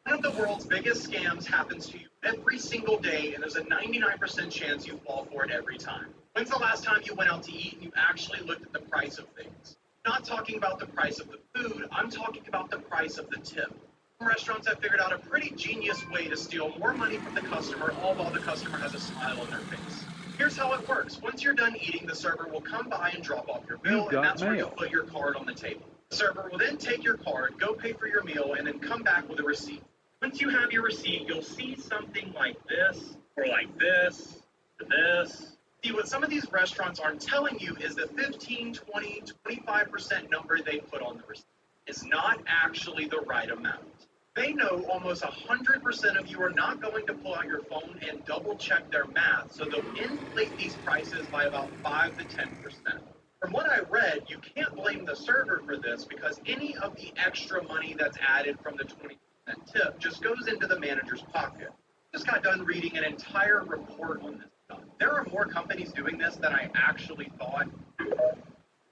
One of the world's biggest scams happens to you every single day, and there's a 99% chance you fall for it every time. When's the last time you went out to eat and you actually looked at the price of things? I'm not talking about the price of the food, I'm talking about the price of the tip. Some restaurants have figured out a pretty genius way to steal more money from the customer, all while the customer has a smile on their face. Here's how it works. Once you're done eating, the server will come by and drop off your bill, and that's where you'll put your card on the table. The server will then take your card, go pay for your meal, and then come back with a receipt. Once you have your receipt, you'll see something like this, or like this, or this. See, what some of these restaurants aren't telling you is the 15, 20, 25% number they put on the receipt is not actually the right amount. They know almost 100% of you are not going to pull out your phone and double check their math, so they'll inflate these prices by about 5 to 10%. From what I read, you can't blame the server for this because any of the extra money that's added from the 20% tip just goes into the manager's pocket. I just got done reading an entire report on this stuff. There are more companies doing this than I actually thought.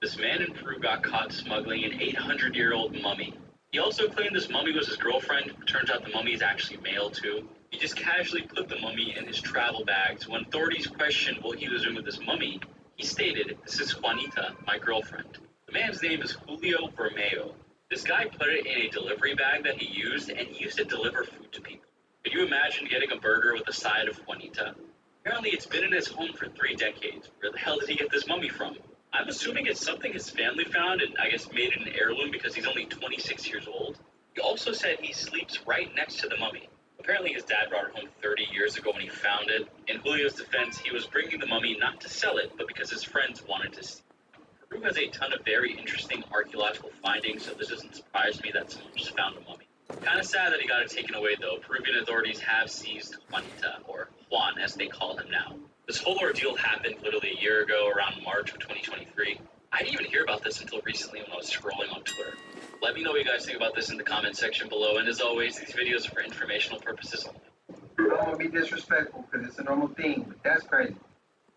This man in Peru got caught smuggling an 800-year-old mummy. He also claimed this mummy was his girlfriend. Turns out the mummy is actually male, too. He just casually put the mummy in his travel bags. When authorities questioned what he was doing with this mummy, he stated, "This is Juanita, my girlfriend." The man's name is Julio Bermeo. This guy put it in a delivery bag that he used, and he used to deliver food to people. Could you imagine getting a burger with a side of Juanita? Apparently, it's been in his home for 3 decades. Where the hell did he get this mummy from? I'm assuming it's something his family found and I guess made it an heirloom because he's only 26 years old. He also said he sleeps right next to the mummy. Apparently his dad brought it home 30 years ago when he found it. In Julio's defense, he was bringing the mummy not to sell it, but because his friends wanted to see it. Peru has a ton of very interesting archaeological findings, so this doesn't surprise me that someone just found a mummy. Kind of sad that he got it taken away though. Peruvian authorities have seized Juanita, or Juan as they call him now. This whole ordeal happened literally a year ago, around March of 2023. I didn't even hear about this until recently when I was scrolling on Twitter. Let me know what you guys think about this in the comment section below, and as always, these videos are for informational purposes only. I don't want to be disrespectful because it's a normal thing, but that's crazy.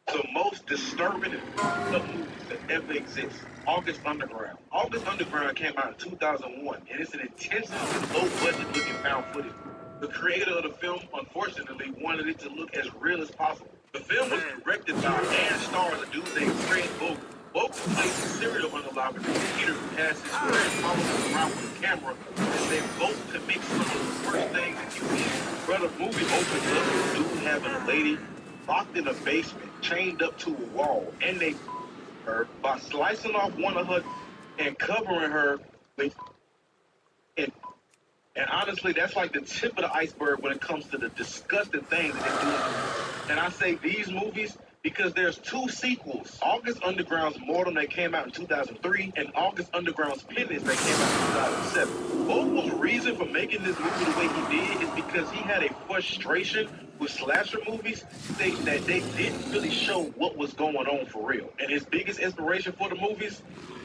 The most disturbing and fucked up movies that ever exist. August Underground. August Underground came out in 2001, and it's an intensive, low-budget looking found footage. The creator of the film, unfortunately, wanted it to look as real as possible. The film was directed by and stars a dude named Fred Vogel. Vogel plays a serial underliner named Peter who has his friend follow him around with a camera, and they both commit some of the worst things that you can. Bro, the movie opens up with a dude having a lady locked in a basement, chained up to a wall, and they her by slicing off one of her and covering her with and honestly, that's like the tip of the iceberg when it comes to the disgusting things that they do. And I say these movies because there's 2 sequels. August Underground's Mortem that came out in 2003 and August Underground's Penance that came out in 2007. Vogel's reason for making this movie the way he did is because he had a frustration with slasher movies that they didn't really show what was going on for real. And his biggest inspiration for the movies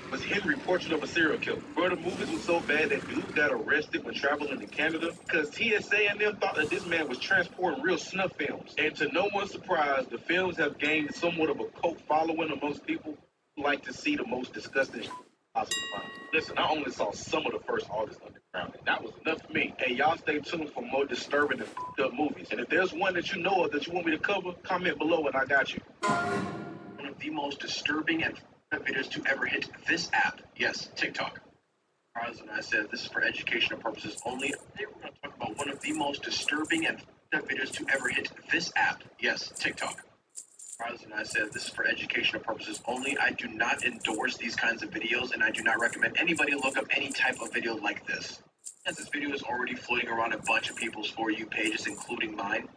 was Henry, Portrait of a Serial Killer. Bro, the movies was so bad that dude got arrested when traveling to Canada because TSA and them thought that this man was transporting real snuff films. And to no one's surprise, the films have gained somewhat of a cult following amongst people who like to see the most disgusting shit possible to find. Listen, I only saw some of the first August Underground, and that was enough for me. Hey, y'all stay tuned for more disturbing and fucked up movies. And if there's one that you know of that you want me to cover, comment below and I got you. One of the most disturbing and videos to ever hit this app. Yes, TikTok. Carlos and I said this is for educational purposes only. Today we're going to talk about one of the most disturbing and videos to ever hit this app. Yes, TikTok. Carlos and I said this is for educational purposes only. I do not endorse these kinds of videos, and I do not recommend anybody look up any type of video like this. As this video is already floating around a bunch of people's For You pages, including mine,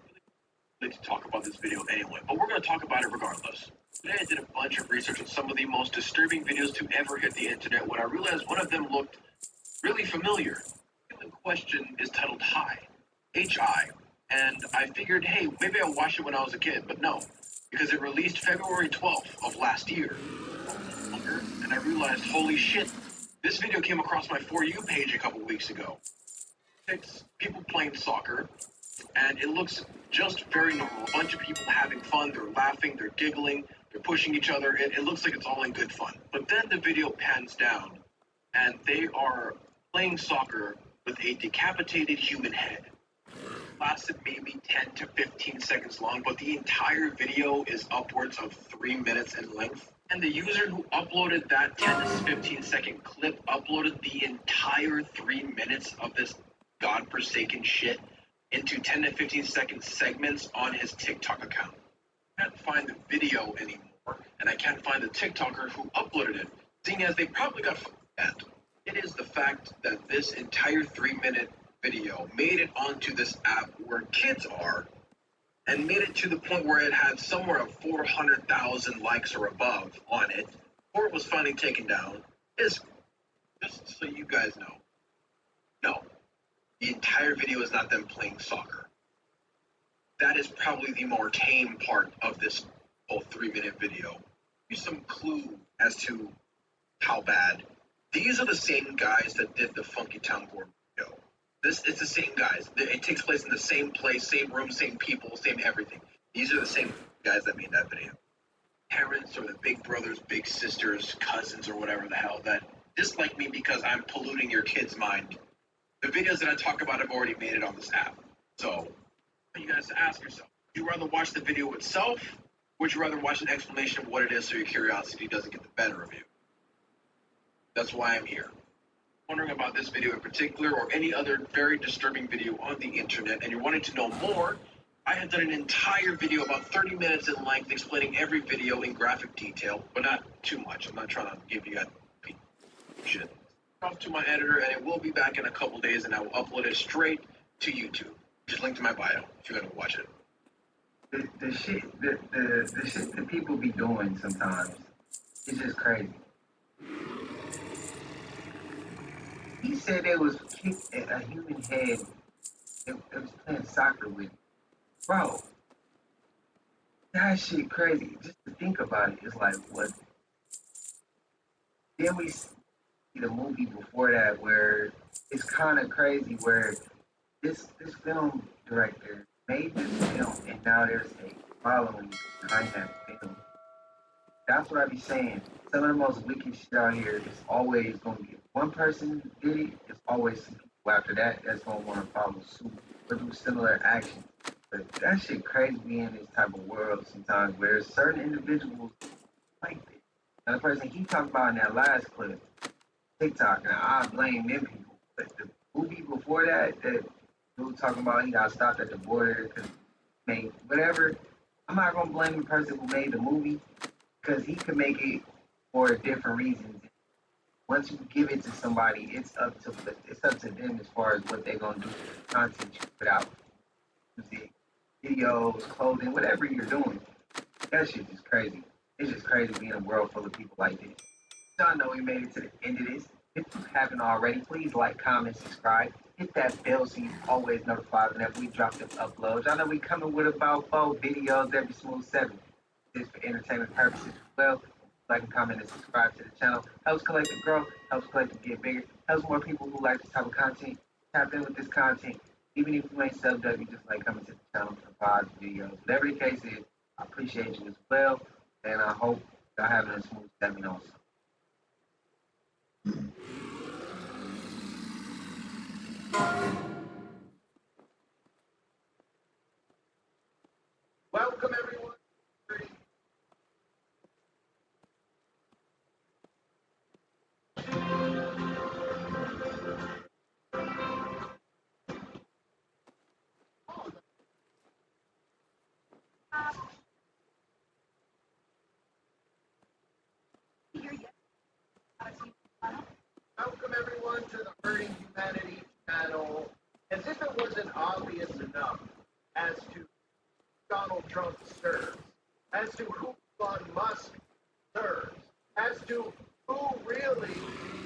I need to talk about this video anyway, but we're going to talk about it regardless. Today I did a bunch of research on some of the most disturbing videos to ever hit the internet when I realized one of them looked really familiar. The video in question is titled Hi, H-I, and I figured, hey, maybe I watched it when I was a kid, but no, because it released February 12th of last year. And I realized, holy shit, this video came across my For You page a couple weeks ago. It's people playing soccer, and it looks just very normal. A bunch of people having fun, they're laughing, they're giggling, they're pushing each other. It looks like it's all in good fun. But then the video pans down, and they are playing soccer with a decapitated human head. lasted maybe 10 to 15 seconds long, but the entire video is upwards of 3 minutes in length. And the user who uploaded that 10 to 15 second clip uploaded the entire 3 minutes of this godforsaken shit into 10 to 15 second segments on his TikTok account. I can't find the video anymore, and I can't find the TikToker who uploaded it, seeing as they probably got banned. It is the fact that this entire 3-minute video made it onto this app where kids are, and made it to the point where it had somewhere of 400,000 likes or above on it, or it was finally taken down, is, just so you guys know, no, the entire video is not them playing soccer. That is probably the more tame part of this whole 3-minute video. Here's some clue as to how bad. These are the same guys that did the Funky Town Gore video. It's the same guys. It takes place in the same place, same room, same people, same everything. These are the same guys that made that video. Parents or the big brothers, big sisters, cousins, or whatever the hell that dislike me because I'm polluting your kid's mind. The videos that I talk about have already made it on this app. So, you guys ask yourself, would you rather watch the video itself, or would you rather watch an explanation of what it is so your curiosity doesn't get the better of you? That's why I'm here. Wondering about this video in particular or any other very disturbing video on the internet and you're wanting to know more, I have done an entire video about 30 minutes in length explaining every video in graphic detail, but not too much. I'm not trying to give you guys shit. Off to my editor and it will be back in a couple days and I will upload it straight to YouTube. Just link to my bio if you want to watch it. The shit that people be doing sometimes is just crazy. He said they was kicked at a human head that was playing soccer with him. Bro, that shit crazy. Just to think about it, it's like, what? Then we see the movie before that where it's kind of crazy where this film director made this film and now there's a following behind that film. That's what I be saying. Some of the most wicked shit out here is always going to be, if one person did it, it's always some people after that that's going to want to follow suit or do similar actions. But that shit crazy being in this type of world sometimes where there's certain individuals like this. Now the person he talked about in that last clip, TikTok, and I blame them people. But the movie before that dude talking about he got stopped at the border because he made whatever, I'm not going to blame the person who made the movie because he could make it for different reasons. Once you give it to somebody, it's up to them as far as what they're gonna do with the content you put out. Music, videos, clothing, whatever you're doing. That shit is crazy. It's just crazy being in a world full of people like this. Y'all know we made it to the end of this. If you haven't already, please like, comment, subscribe. Hit that bell so you're always notified whenever we drop them uploads. Y'all know we coming with about 4 videos every smooth 7. This for entertainment purposes as well. Like and comment and subscribe to the channel. Helps Collective grow, helps Collective get bigger, helps more people who like this type of content tap in with this content. Even if you ain't subbed up, you just like coming to the channel for pods, videos. Whatever the case is, I appreciate you as well. And I hope y'all having a smooth 7 also. Welcome everyone. Welcome everyone to the Hurting Humanity channel. As if it wasn't obvious enough as to Donald Trump serves, as to who Elon Musk serves, as to who really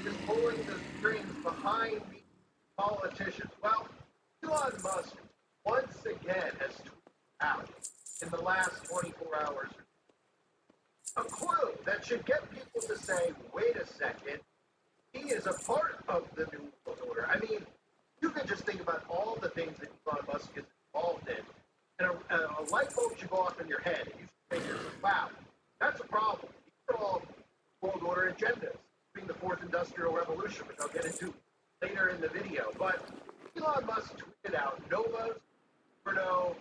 is pulling the strings behind these politicians. Well, Elon Musk once again has tweeted out in the last 24 hours a clue that should get people to say, wait a second, he is a part of the New World Order. I mean, you can just think about all the things that Elon Musk is involved in, and a light bulb should go off in your head, and you should think, wow, that's a problem. These are all World Order agendas, including the Fourth Industrial Revolution, which I'll get into later in the video. But Elon Musk tweeted out Nova's Bruno,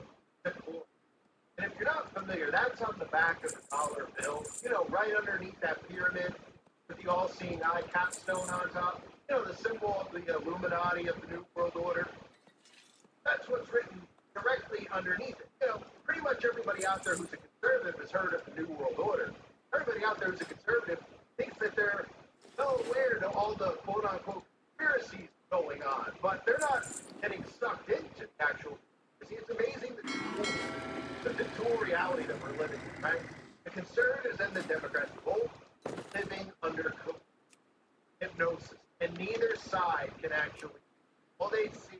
Nicole. And if you're not familiar, that's on the back of the dollar bill. You know, right underneath that pyramid with the all-seeing eye capstone on top. You know, the symbol of the Illuminati of the New World Order. That's what's written directly underneath it. You know, pretty much everybody out there who's a conservative has heard of the New World Order. Everybody out there who's a conservative thinks that they're well aware of all the quote-unquote conspiracies going on, but they're not getting sucked into the actual conspiracy. It's amazing the dual reality that we're living in, right? The conservatives and the Democrats both living under hypnosis, and neither side can actually, well, they see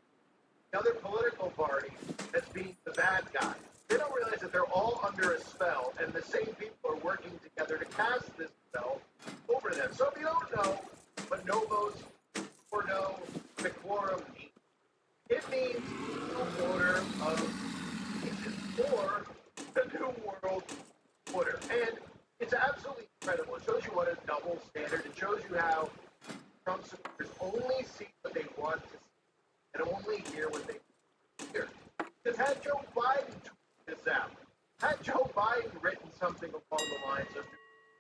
the other political party as being the bad guy. They don't realize that they're all under a spell, and the same people are working together to cast this spell over them. So if you don't know what novos or no decorum means, it means the order of or the New World Order. And it's absolutely incredible. It shows you what a double standard. It shows you how Trump supporters only see what they want to see and only hear what they hear. Because had Joe Biden tweeted this out, had Joe Biden written something along the lines of,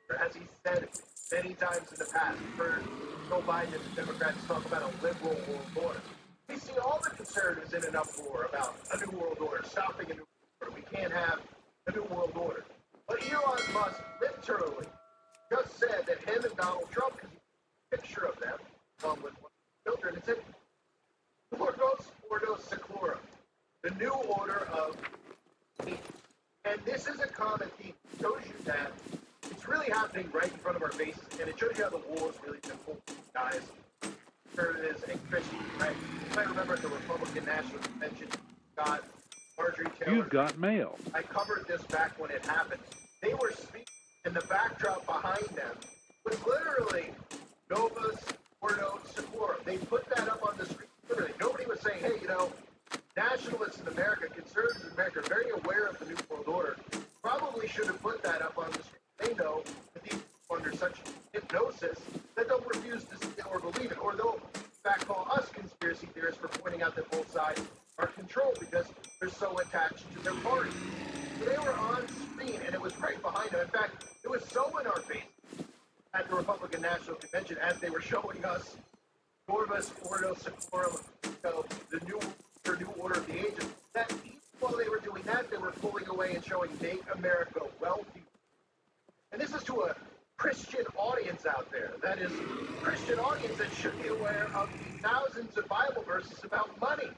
or as he said many times in the past, for Joe Biden and the Democrats talk about a liberal world order. We see all the conservatives in an uproar about a new world order, stopping a new world order. We can't have a new world order. But Elon Musk literally just said that him and Donald Trump, because he took a picture of them along with one of the children, and said, Ordos Seclorum, the new order of peace. And this is a common theme. It shows you that it's really happening right in front of our faces, and it shows you how the war is really been pulled, guys. Conservatives and Christians, right? You might remember at the Republican National Convention, Scott, Marjorie Taylor. You've got mail. I covered this back when it happened. They were speaking, and the backdrop behind them was literally Novus Ordo Seclorum. They put that up on the screen. Literally, nobody was saying, hey, you know, nationalists in America, conservatives in America, are very aware of the New World Order. Probably should have put that up on the screen. They know that these people are under such hypnosis that they'll refuse to see it or believe it, or they'll in fact call us conspiracy theorists for pointing out that both sides are controlled because they're so attached to their party. So they were on screen, and it was right behind them. In fact, it was so in our face at the Republican National Convention as they were showing us Corvus Ordo Seclorum, the new order of the ages, that even while they were doing that, they were pulling away and showing Make America Wealthy. And this is to a Christian audience out there. That is, Christian audience that should be aware of the thousands of Bible verses about money.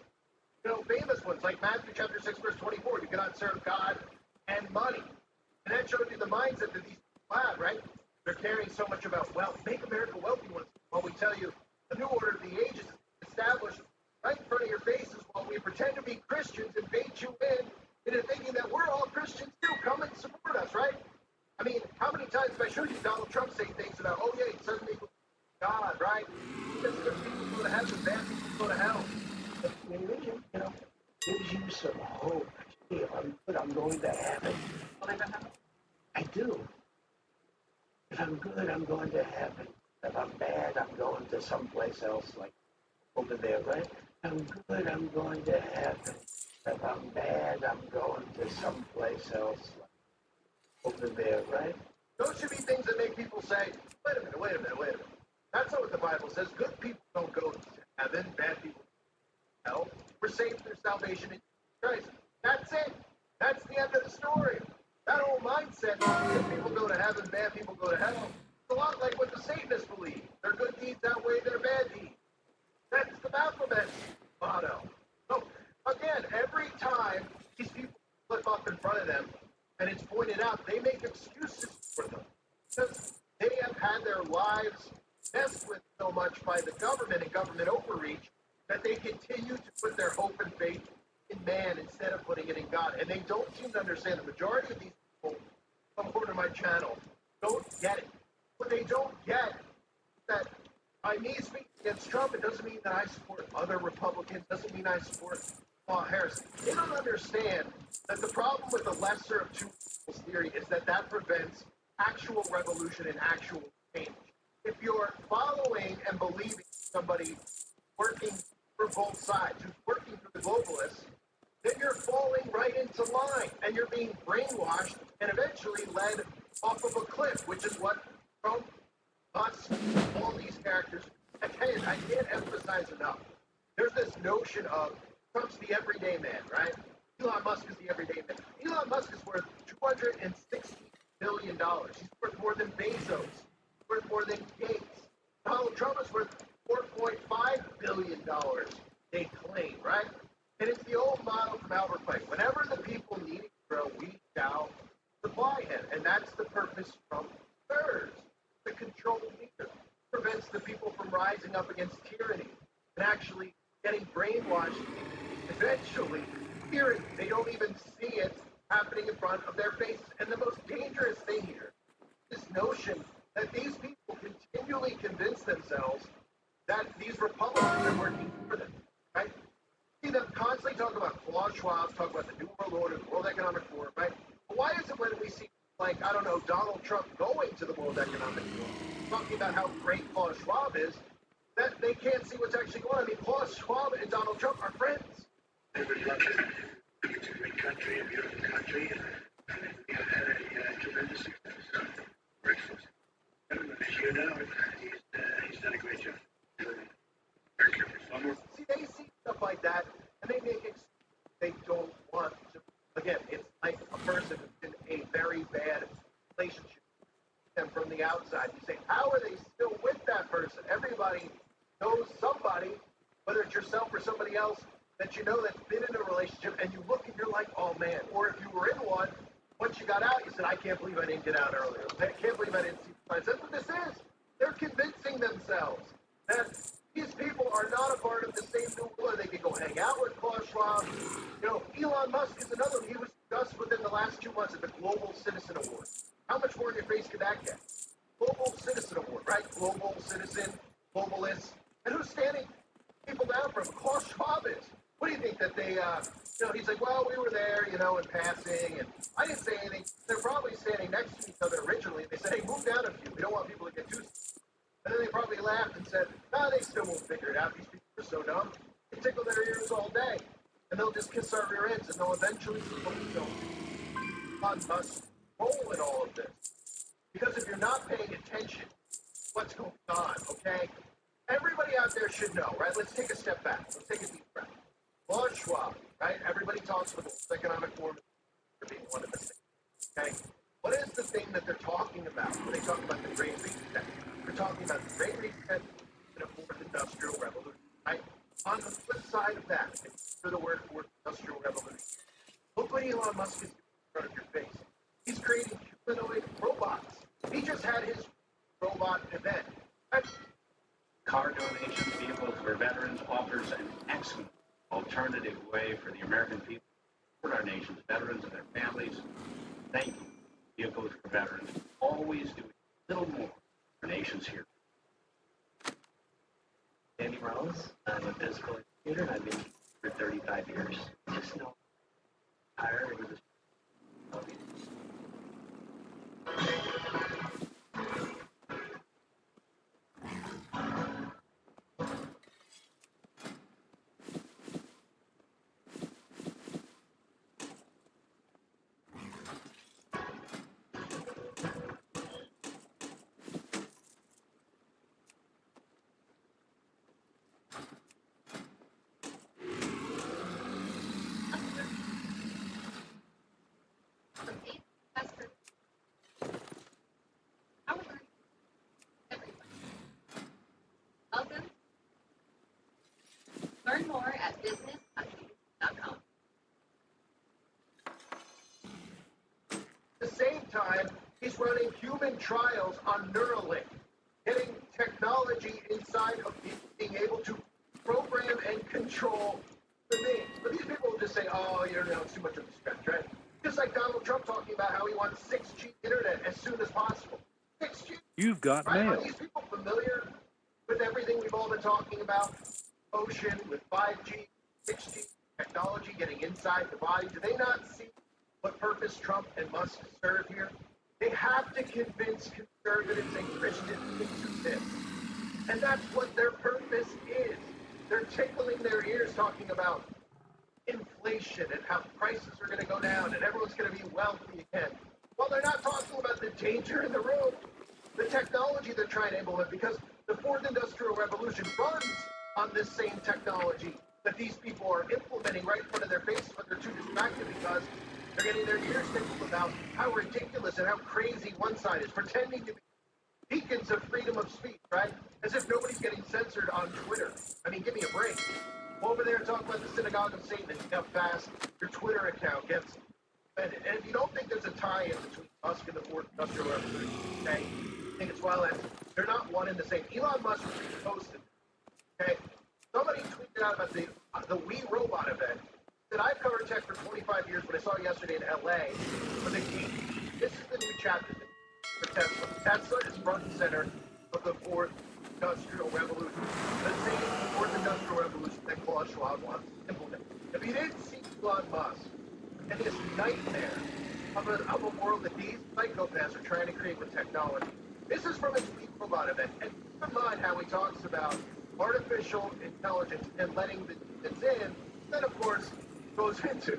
You know, famous ones like Matthew chapter 6, verse 24. You cannot serve God and money. And that showed you the mindset that these people have, right? They're caring so much about wealth. Make America wealthy ones. While we tell you the new order of the ages is established right in front of your faces while we pretend to be Christians and bait you into thinking that we're all Christians too. Come and support us, right? I mean, how many times have I showed you Donald Trump saying things about, oh yeah, he suddenly God, right? Because good people go to heaven, bad people go to hell. But religion, you know, gives you some hope. If I'm good, I'm going to heaven. I do. If I'm good, I'm going to heaven. If I'm bad, I'm going to someplace else, like over there, right? If I'm good, I'm going to heaven. If I'm bad, I'm going to someplace else, like over there, right? Those should be things that make people say, wait a minute. That's not what the Bible says. Good people don't go to heaven. Bad people go to hell. We're saved through salvation in Christ. That's it. That's the end of the story. That whole mindset, good people go to heaven, bad people go to hell. It's a lot like what the Satanists believe. Their good deeds outweigh their bad deeds. That's the Baphomet motto. So, again, every time these people flip up in front of them, and it's pointed out, they make excuses for them. Because they have had their lives messed with so much by the government and government overreach that they continue to put their hope and faith in man instead of putting it in God. And they don't seem to understand. The majority of these people come over to my channel don't get it. What they don't get is that by me speaking against Trump, it doesn't mean that I support other Republicans, doesn't mean I support Harris. They don't understand that the problem with the lesser of two evils theory is that prevents actual revolution and actual change. If you're following and believing somebody working for both sides, who's working for the globalists, then you're falling right into line and you're being brainwashed and eventually led off of a cliff, which is what Trump, us, all these characters. I can't emphasize enough. There's this notion of Trump's the everyday man, right? Elon Musk is the everyday man. Elon Musk is worth $260 billion. He's worth more than Bezos. He's worth more than Gates. Donald Trump is worth $4.5 billion, they claim, right? And it's the old model from Albert Pike. Whenever the people need to grow, we shall supply him. And that's the purpose Trump serves. The control leader prevents the people from rising up against tyranny and actually getting brainwashed, eventually tyranny. They don't even see it happening in front of their faces. And the most dangerous thing here, this notion that these people continually convince themselves that these Republicans are working for them, right? See them constantly talk about Klaus Schwab, talk about the New World Order, the World Economic Forum, right? But why is it when we see, like, I don't know, Donald Trump going to the World Economic Forum, talking about how great Klaus Schwab is, that they can't see what's actually going on? I mean, Klaus Schwab and Donald Trump are friends. It's a great country, a beautiful country, and we have had a tremendous success. Grateful. As you know, he's done a great job. See, they see stuff like that, and they make it they don't want to. Again, it's like a person who's in a very bad relationship, and from the outside, you say, how are they still with that person? Everybody knows somebody, whether it's yourself or somebody else, that you know that's been in a relationship, and you look and you're like, oh man. Or if you were in one, once you got out, you said, I can't believe I didn't get out earlier. I can't believe I didn't see the signs. That's what this is. They're convincing themselves that these people are not a part of the same new world. They can go hang out with Klaus Schwab. You know, Elon Musk is another one. He was just within the last 2 months at the Global Citizen Award. How much more in your face could that get? Global Citizen Award, right? Global citizen, globalist. And who's standing people down from? Klaus Schwab is. What do you think that they, he's like, well, we were there, in passing, and I didn't say anything. They're probably standing next to each other originally. They said, hey, move down a few. We don't want people to get too. And then they probably laughed and said, no, they still won't figure it out. These people are so dumb. They tickle their ears all day. And they'll just kiss our rear ends, and they'll eventually see what we don't. Elon Musk roll in all of this. Because if you're not paying attention, what's going on, okay? Everybody out there should know, right? Let's take a step back. Let's take a deep breath. Klaus Schwab, right? Everybody talks about the economic forum for being one of the things, okay? What is the thing that they're talking about when they talk about the Great Reset? They're talking about the Great Reset and a fourth industrial revolution, right? On the flip side of that, for the word fourth industrial revolution, look what Elon Musk is doing in front of your face. He's creating humanoid robots. He just had his robot event. Car donations, vehicles for veterans offers an excellent alternative way for the American people to support our nation's veterans and their families. Thank you. Vehicles for veterans always do a little more for our nation's heroes. Andy Morales, I'm a physical educator, and I've been for 35 years. Just know, higher over this. Welcome. Learn more at business.com. At the same time, he's running human trials on Neuralink, getting technology inside of people being able to program and control the things. But these people will just say, oh, it's too much of a stretch, right? Just like Donald Trump talking about how he wants 6G internet as soon as possible. 6G. You've got right? mail. Are these people familiar with everything we've all been talking about? Ocean, with 5G, 6G, technology getting inside the body. Do they not see what purpose Trump and Musk serve here? They have to convince conservatives and Christians into this. And that's what their purpose is. They're tickling their ears talking about inflation. inflation and how prices are going to go down and everyone's going to be wealthy again. Well, they're not talking about the danger in the room, the technology they're trying to implement, because the fourth industrial revolution runs on this same technology that these people are implementing right in front of their faces, but they're too distracted because they're getting their ears tickled about how ridiculous and how crazy one side is, pretending to be beacons of freedom of speech, right? As if nobody's getting censored on Twitter. I mean, give me a break. Over there talking about the synagogue of Satan and how fast your Twitter account gets suspended. And if you don't think there's a tie-in between Musk and the fourth industrial revolution, okay, I think it's well, and they're not one and the same. Elon Musk reposted, okay? Somebody tweeted out about the We Robot event that I've covered tech for 25 years, but I saw yesterday in LA was a geek. This is the new chapter for Tesla. Tesla is front and center of the fourth industrial revolution. The same fourth industrial revolution that Klaus Schwab wants to implement. If you didn't see Elon Musk and this nightmare of a world that these psychopaths are trying to create with technology, this is from his We Robot event. And keep in mind how he talks about artificial intelligence and letting the demons in, then of course goes into,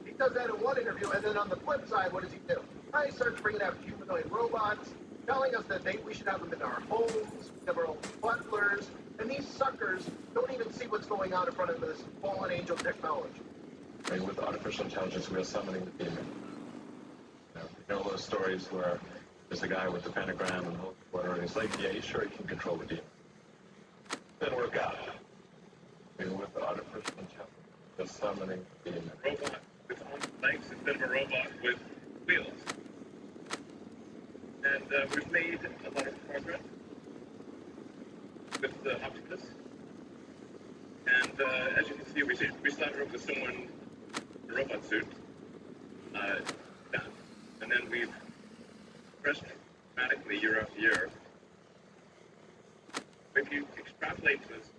he does that in one interview, and then on the flip side, what does he do? He starts bringing out humanoid robots, telling us that we should have them in our homes, have our own butlers, and these suckers don't even see what's going on in front of this fallen angel technology. And with artificial intelligence, we are summoning the demon. You know those stories where there's a guy with the pentagram and whatever, and he's like, yeah, he's sure he can control the demon. Didn't work out. With artificial intelligence, we're summoning the demon. Robot with arms and legs instead of a robot with wheels. And we've made a lot of progress with the Optimus. And as you can see, we started off with someone in a robot suit. And then we've progressed dramatically year after year. If you extrapolate this,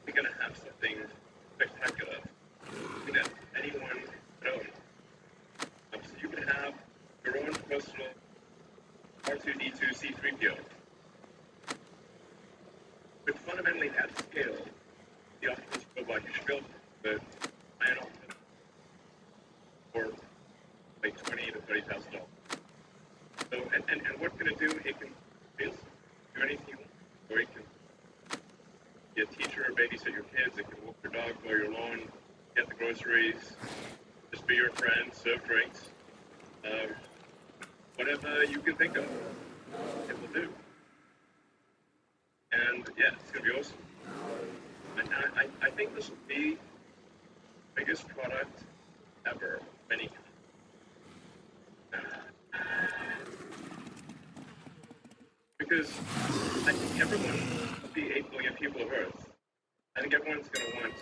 you're going to have something spectacular that anyone could own. So you can have your own personal R2-D2 C-3PO. But fundamentally at scale, the Optimus robot you should build the Iron Optimus for like $20,000 to $30,000. So and what's going to do? It can do anything you want, or it can be a teacher or babysit your kids. It can walk your dog, mow your lawn, get the groceries, just be your friend, serve drinks, whatever you can think of, it will do. And yeah, it's going to be awesome. And I think this will be the biggest product ever of any kind. Because I think everyone of the 8 billion people of Earth, I think everyone's going to want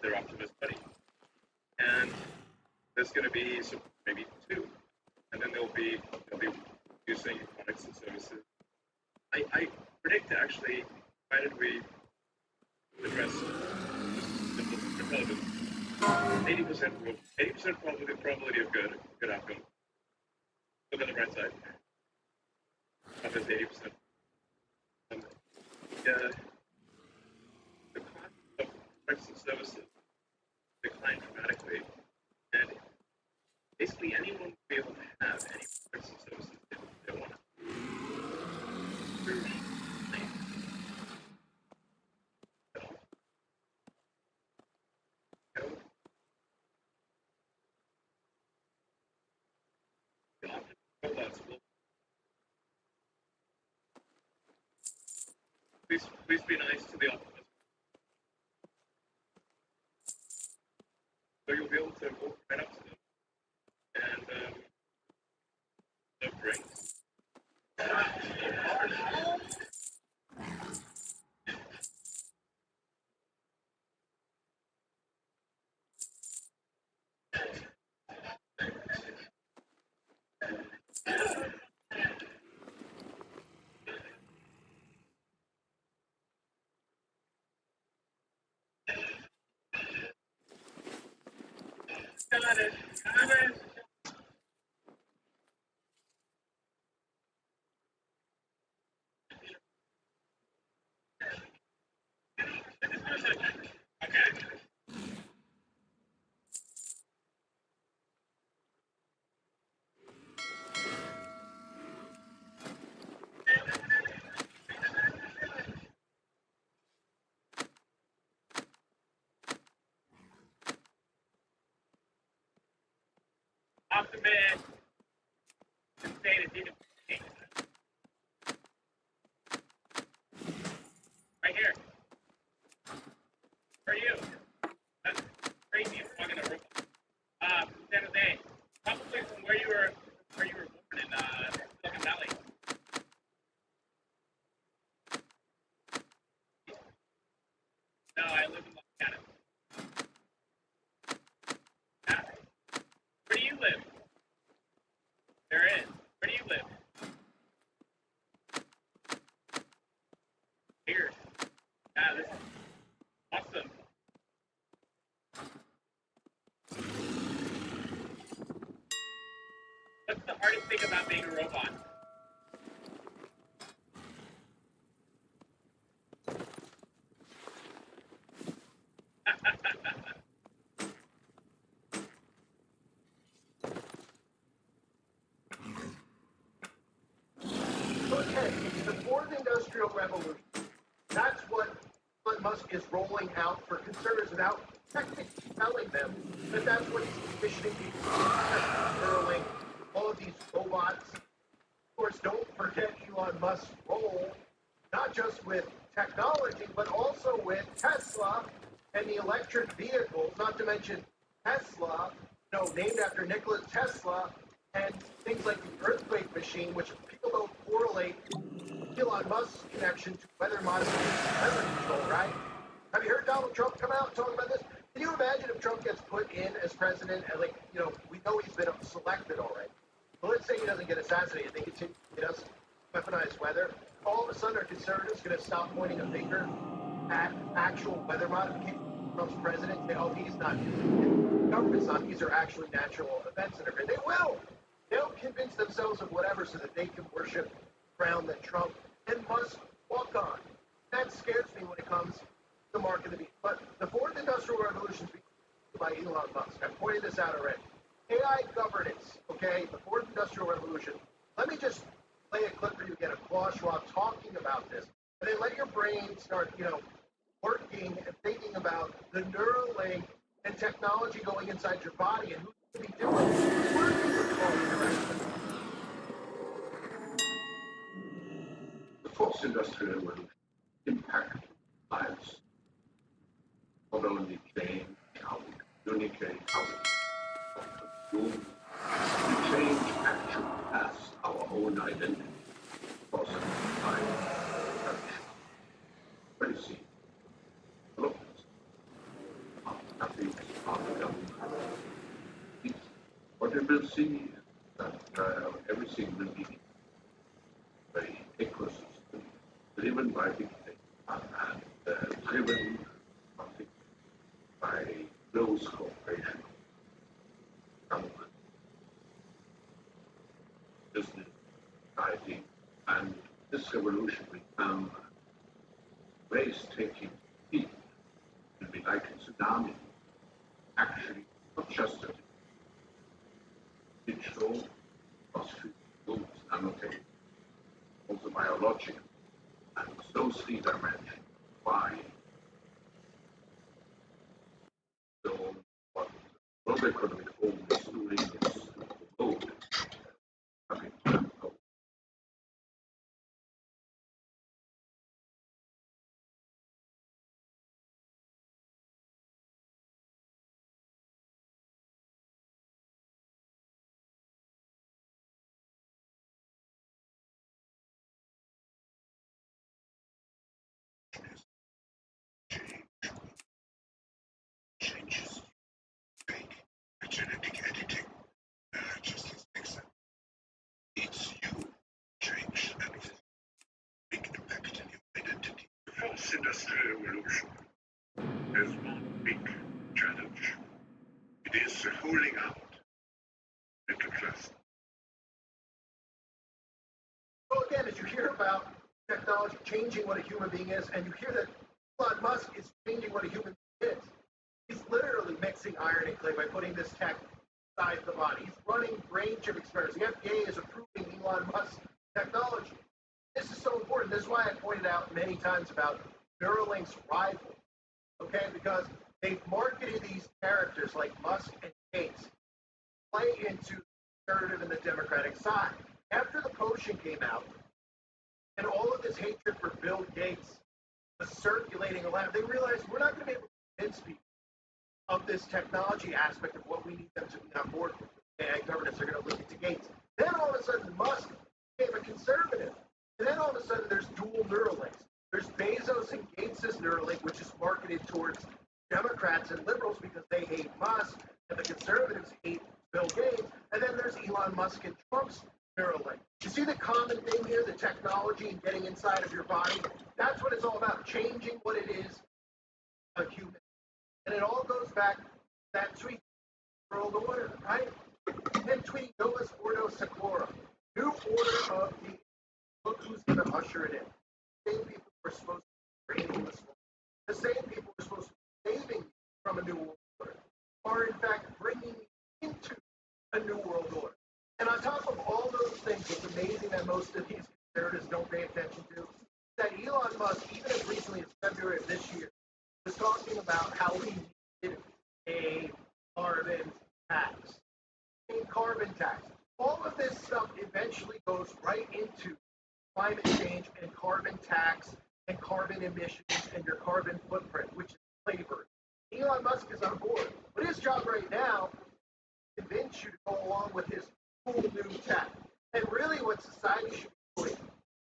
their Optimus buddy. And there's going to be maybe two. And then they'll be using products and services. I predict actually, provided we address intelligence, 80% probability of good outcome. Look on the right side. That is 80%. The cost of products and services decline dramatically, and basically anyone will be able to have any products and services they want. Please be nice to the Optimus. So you'll be able to walk right up to them and serve drinks. Got it. Okay. Where are you? That's crazy. I'm talking to robot. San Jose. Probably from where you were born in Silicon Valley. No, I live in Montana. Yeah. Where do you live? There is. Where do you live? Here. Yeah, this is awesome. What's the hardest thing about being a robot? Okay, it's the fourth industrial revolution. That's what Elon Musk is rolling out for consumers without technically telling them that that's what he's commissioning people to do. Neuralink, all of these robots. Of course, don't forget Elon Musk's role, not just with technology, but also with Tesla and the electric vehicles, not to mention Tesla, named after Nikola Tesla, and things like the earthquake machine, which people don't correlate Elon Musk's connection to weather modification, weather control, right? Have you heard Donald Trump come out and talk about this? Can you imagine if Trump gets put in as president and, we know he's been selected already. But let's say he doesn't get assassinated, they continue to get us weaponized weather. All of a sudden, are conservatives going to stop pointing a finger at actual weather modification? Trump's president say, oh, he's not doing it. Government's not. These are actually natural events that are good. They will. They'll convince themselves of whatever so that they can worship ground that Trump and Musk walk on. That scares me when it comes to the mark of the beast. But the fourth industrial revolution is being by Elon Musk. I pointed this out already. AI governance, okay, the fourth industrial revolution. Let me just play a clip for you again of Klaus Schwab talking about this. And then let your brain start, working and thinking about the Neuralink and technology going inside your body and who's going to be doing it. Who's working with all the direction. The fourth industrial revolution impacted lives, not only change how we communicate, how we consume, we change actually as our own identity, process, time, touch, policy, looks, nothing, what we will see is that everything will be a ecosystem driven by big data and driven by those corporations, government, business, society, and this revolution will come waves taking speed. It will be like a tsunami. Actually, not just a digital, physical, nanotech, also biological, and those three dimensions. Why? So, what World Economic Forum is doing is to promote having Changes make genetic editing just as makes it's you change and big impact in your identity. The fourth industrial revolution has one big challenge. It is the holding out middle class. So again, as you hear about technology changing what a human being is, and you hear that Elon Musk is changing what a human being is, he's literally mixing iron and clay by putting this tech inside the body. He's running brain chip experiments. The FDA is approving Elon Musk's technology. This is so important. This is why I pointed out many times about Neuralink's rival, okay? Because they've marketed these characters like Musk and Gates play into the conservative and the Democratic side. After the potion came out, and all of this hatred for Bill Gates was circulating around, they realized we're not going to be able convince people of this technology aspect of what we need them to be on board with. AI governance are going to lead to Gates. Then all of a sudden, Musk became a conservative. And then all of a sudden, there's dual Neuralinks. There's Bezos and Gates' Neuralink, which is marketed towards Democrats and liberals because they hate Musk, and the conservatives hate Bill Gates. And then there's Elon Musk and Trump's Neuralink. You see the common thing here, the technology and getting inside of your body? That's what it's all about, changing what it is a human. And it all goes back to that tweet, world order, right? And tweeting Novus Ordo Seclorum, new order of the, look who's going to usher it in. The same people who are supposed to be creating this world, the same people who are supposed to be saving you from a new world order, are in fact bringing you into a new world order. And on top of all those things, what's amazing that most of these conservatives don't pay attention to, that Elon Musk, even as recently as February of this year, was talking about how we needed a carbon tax. A carbon tax. All of this stuff eventually goes right into climate change and carbon tax and carbon emissions and your carbon footprint, which is labor. Elon Musk is on board. But his job right now is to convince you to go along with his cool new tech. And really what society should be doing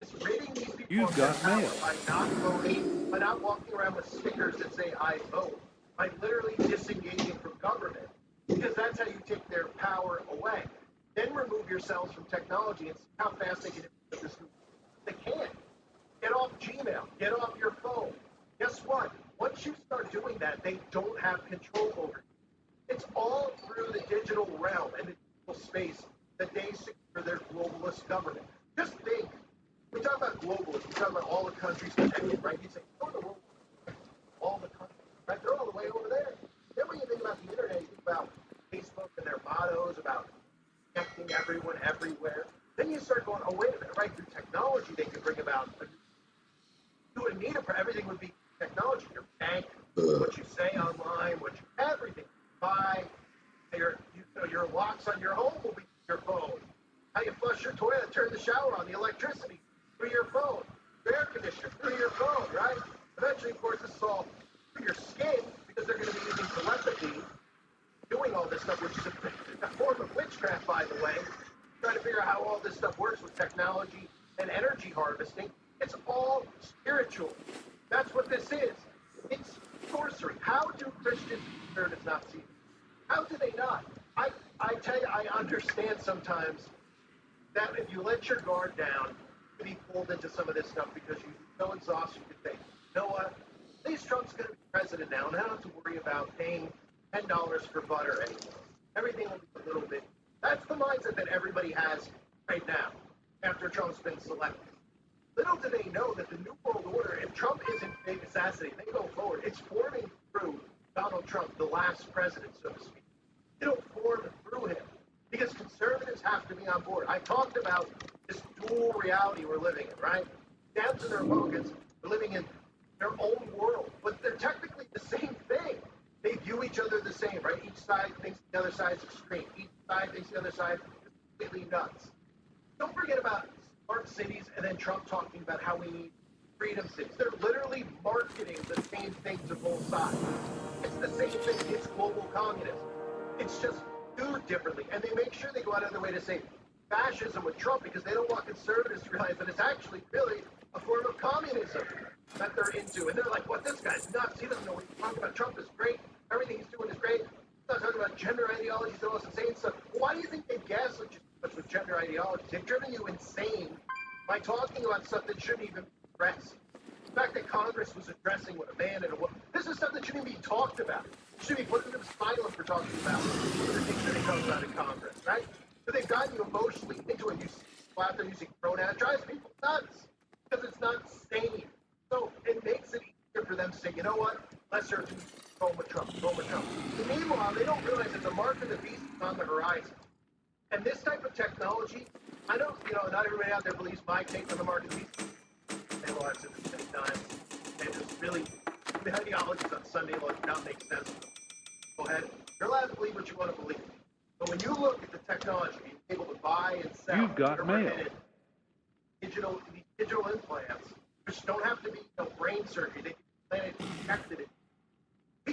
is ridding these people of their power by not voting, by not walking around with stickers that say I vote, by literally disengaging from government. Because that's how you take their power away. Then remove yourselves from technology and see how fast they can implement this new. They can't. Get off Gmail. Get off your phone. Guess what? Once you start doing that, they don't have control over you. It's all through the digital realm and the digital space that they secure their globalist government. Just think. We talk about globalists. We talk about all the countries connected, right? You say, oh, the world, all the countries, right? They're all the way over there. Then when you think about the internet, you think about Facebook and their mottos about connecting everyone everywhere. Then you start going, oh, wait a minute, right? Through technology, they can bring about you would need it for everything would be technology. Your bank, what you say online, what you everything you buy, your locks on your home will be your phone. How you flush your toilet, turn the shower on, the electricity through your phone, your air conditioner through your phone, right? Eventually, of course, this is all through your skin because they're going to be using telepathy, doing all this stuff, which is a form of witchcraft, by the way. Trying to figure out how all this stuff works with technology and energy harvesting. It's all spiritual. That's what this is. It's sorcery. How do Christians and conservatives not see it? How do they not? I tell you, I understand sometimes that if you let your guard down, you can be pulled into some of this stuff because you're so exhausted you can think, you know what? At least Trump's going to be president now, and I don't have to worry about paying $10 for butter anymore. Everything will be a little bit. That's the mindset that everybody has right now after Trump's been selected. Little do they know that the New World Order, if Trump isn't being assassinated, they go forward. It's forming through Donald Trump, the last president, so to speak. It'll form through him because conservatives have to be on board. I talked about this dual reality we're living in, right? Dems and Republicans are living in their own world, but they're technically the same thing. They view each other the same, right? Each side thinks the other side's extreme. Each side thinks the other side is completely nuts. Don't forget about smart cities and then Trump talking about how we need freedom cities. They're literally marketing the same thing to both sides. It's the same thing. It's global communism. It's just viewed differently. And they make sure they go out of their way to say fascism with Trump because they don't want conservatives to realize that it's actually really a form of communism that they're into. And they're like, what, this guy's nuts. He doesn't know what he's talking about. Trump is great. Everything he's doing is great. He's not talking about gender ideologies and all this insane stuff. Why do you think they gaslit you so much with gender ideologies? They've driven you insane by talking about stuff that shouldn't even be addressed. The fact that Congress was addressing what a man and a woman, this is stuff that shouldn't even be talked about. You should be putting them silent for talking about the things that they talk about in Congress, right? So they've gotten you emotionally into it. You go out there using pronouns. It drives people nuts because it's not sane. So it makes it easier for them to say, you know what? Lesser to go with Trump, go with Trump. And meanwhile, they don't realize that the mark of the beast is on the horizon. And this type of technology, I know, not everybody out there believes my take on the mark of the beast. They will answer at the same time. And just really, the ideologies on Sunday law do not make sense. Go ahead. You're allowed to believe what you want to believe. But when you look at the technology, being able to buy and sell, You've got mail. Digital implants, which don't have to be brain surgery, they can be implanted and injected. We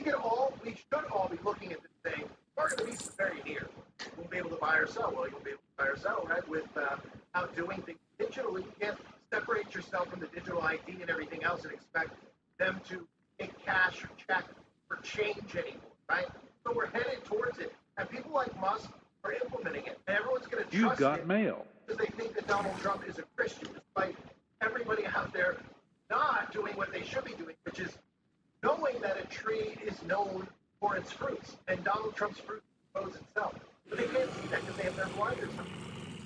or sell. Well, you'll be able to buy or sell, right? Without doing things digitally, you can't separate yourself from the digital ID and everything else and expect them to take cash or check or change anymore, right? So we're headed towards it, and people like Musk are implementing it, and everyone's going to You've trust got it mail. because they think that Donald Trump is a Christian, despite everybody out there not doing what they should be doing, which is knowing that a tree is known for its fruits, and Donald Trump's fruit grows itself. But they can't see that because they have their blinders on.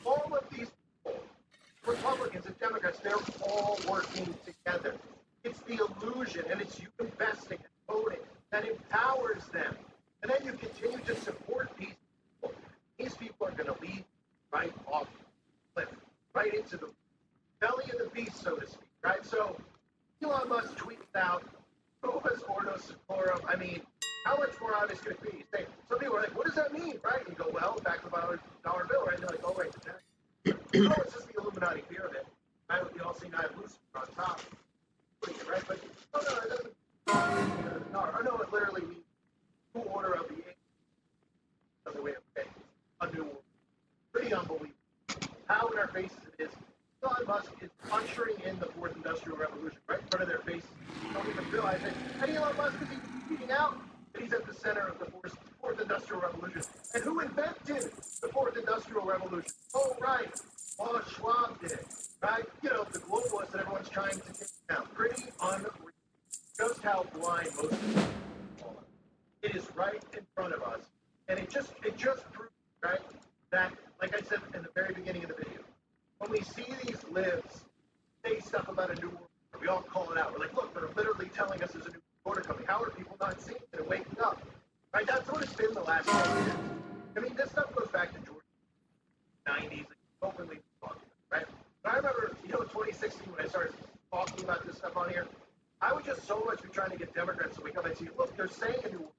All of these people, Republicans and Democrats, they're all working together. It's the illusion, and it's you investing and voting that empowers them. And then you continue to support these people. These people are going to lead right off the cliff, right into the belly of the beast, so to speak, right? So Elon Musk tweets out, Novus Ordo Seclorum. I mean, how much more obvious could it be? You say, some people are like, what does that mean, right? You go, well, back to the dollar bill, right? And they're like, oh, wait, no, it's just the Illuminati pyramid. Right? You all see I have Lucifer on top. Right? But, oh, no, it doesn't. Oh, no, it literally means new order of the age. Another way of saying a new world. Pretty unbelievable. How in our faces it is. Elon Musk is ushering in the fourth industrial revolution right in front of their faces. You don't even realize it. And Elon Musk is tweeting out that he's at the center of the fourth industrial revolution. And who invented the fourth industrial revolution? Oh, right. Klaus Schwab did it. Right? You know, the globalists that everyone's trying to take down. Pretty unreal. Just how blind most people are. It is right in front of us. And it just proves, right, that, like I said in the very beginning of the video, when we see these libs say stuff about a new world order, we all call it out. We're like, look, they're literally telling us there's a new world order coming. How are people not seeing it and waking up? Right? That's what it's been the last 10 years. I mean, this stuff goes back to Georgia, 90s, openly talking about, right? But I remember, 2016 when I started talking about this stuff on here, I would just so much be trying to get Democrats to wake up and see, look, they're saying a new world.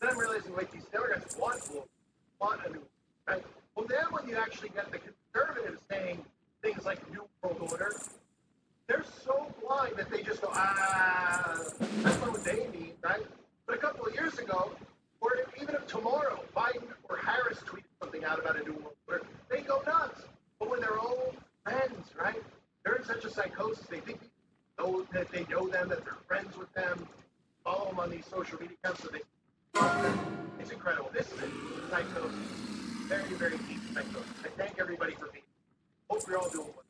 Then I'm realizing, wait, these Democrats want a new world, right? Well, then when you actually get the conservatives saying things like New World Order, they're so blind that they just go, that's not what they mean, right? But a couple of years ago, or even if tomorrow, Biden or Harris tweeted something out about a New World Order, they go nuts. But when their own friends, right, they're in such a psychosis, they think that they know them, that they're friends with them, follow them on these social media accounts, so they love them. It's incredible. This is a psychosis. Very, very deep psychosis. I thank everybody for being here. Hope you're all doing well.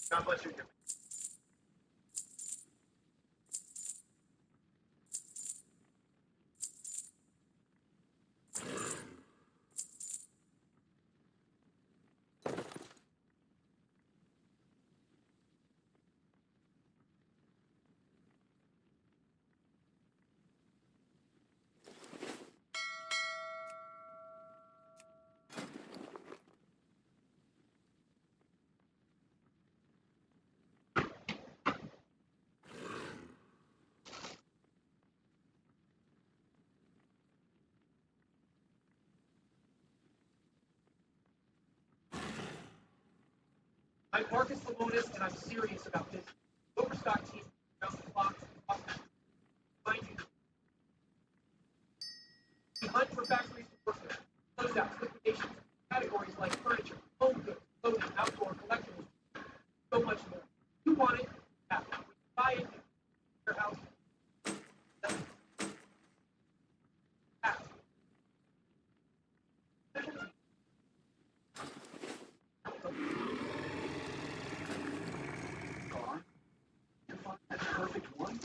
God bless you. I'm Marcus Lemonis, and I'm serious about this. Overstock team around the clock. Find you. We hunt for factories to work with. Closeouts, liquidations, categories like furniture, home goods, clothing, outdoor collectibles, so much more. You want it? Yeah. We buy it in your house. That's perfect one.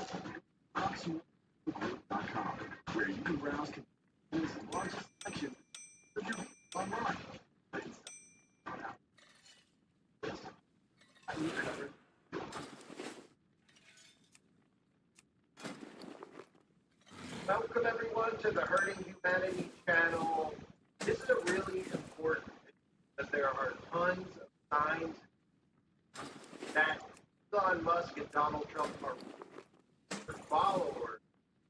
CashApp.com, where you can browse the largest selection of your online. Welcome everyone to the Hurting Humanity channel. This is a really important thing because there are tons of signs that Elon Musk and Donald Trump are followers,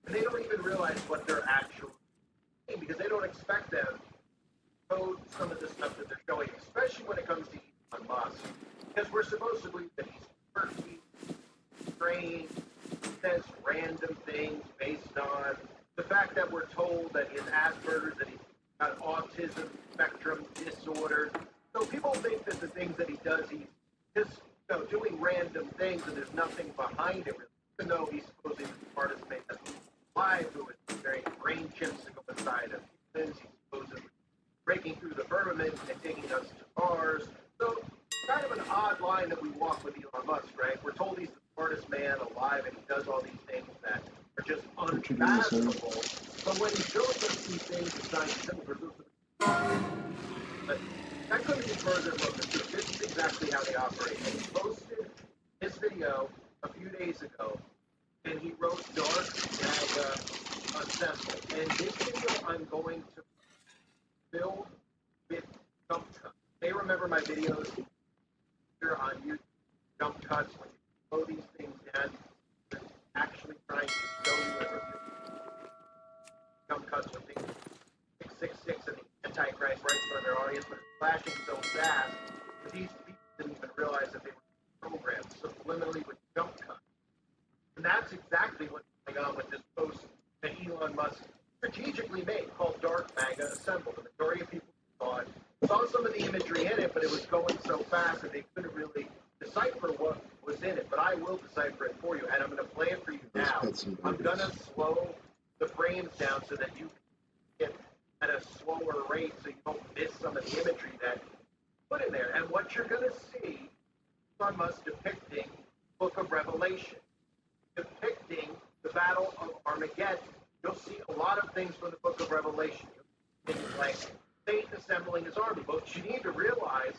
and they don't even realize what they're actually doing because they don't expect them to code some of the stuff that they're showing, especially when it comes to Elon Musk, because we're supposed to believe that he's quirky, strange, says random things based on the fact that we're told that he has Asperger's, that he's got autism spectrum disorder. So people think that the things that he does, he's just doing random things and there's nothing behind it, really. Even though he's supposedly the smartest man alive, who is carrying brain chips to go inside of humans, he's supposedly breaking through the firmament and taking us to Mars. So kind of an odd line that we walk with Elon Musk, right? We're told he's the smartest man alive and he does all these things that are just unfathomable. But when he shows us these things, it's not simple. But that couldn't be further from the truth. This is exactly how they operate. And he posted this video a few days ago, and he wrote Dark MAGA Assemble. And this video I'm going to build with jump cuts. They remember my videos here on YouTube, jump cuts, when you slow these things down, you're actually trying to show you a review. Jump cuts with things 666 and the Antichrist right in front of their audience, but it's flashing so fast that these people didn't even realize that they were programmed subliminally with jump cuts. And that's exactly what's going on with this post that Elon Musk strategically made called Dark MAGA Assemble. The majority of people saw some of the imagery in it, but it was going so fast that they couldn't really decipher what was in it. But I will decipher it for you, and I'm going to play it for you now. I'm going to slow the frames down so that you can get at a slower rate so you don't miss some of the imagery that put in there. And what you're going to see Elon Musk depicting the Book of Revelation, depicting the Battle of Armageddon. You'll see a lot of things from the Book of Revelation. Things like Satan assembling his army. But what you need to realize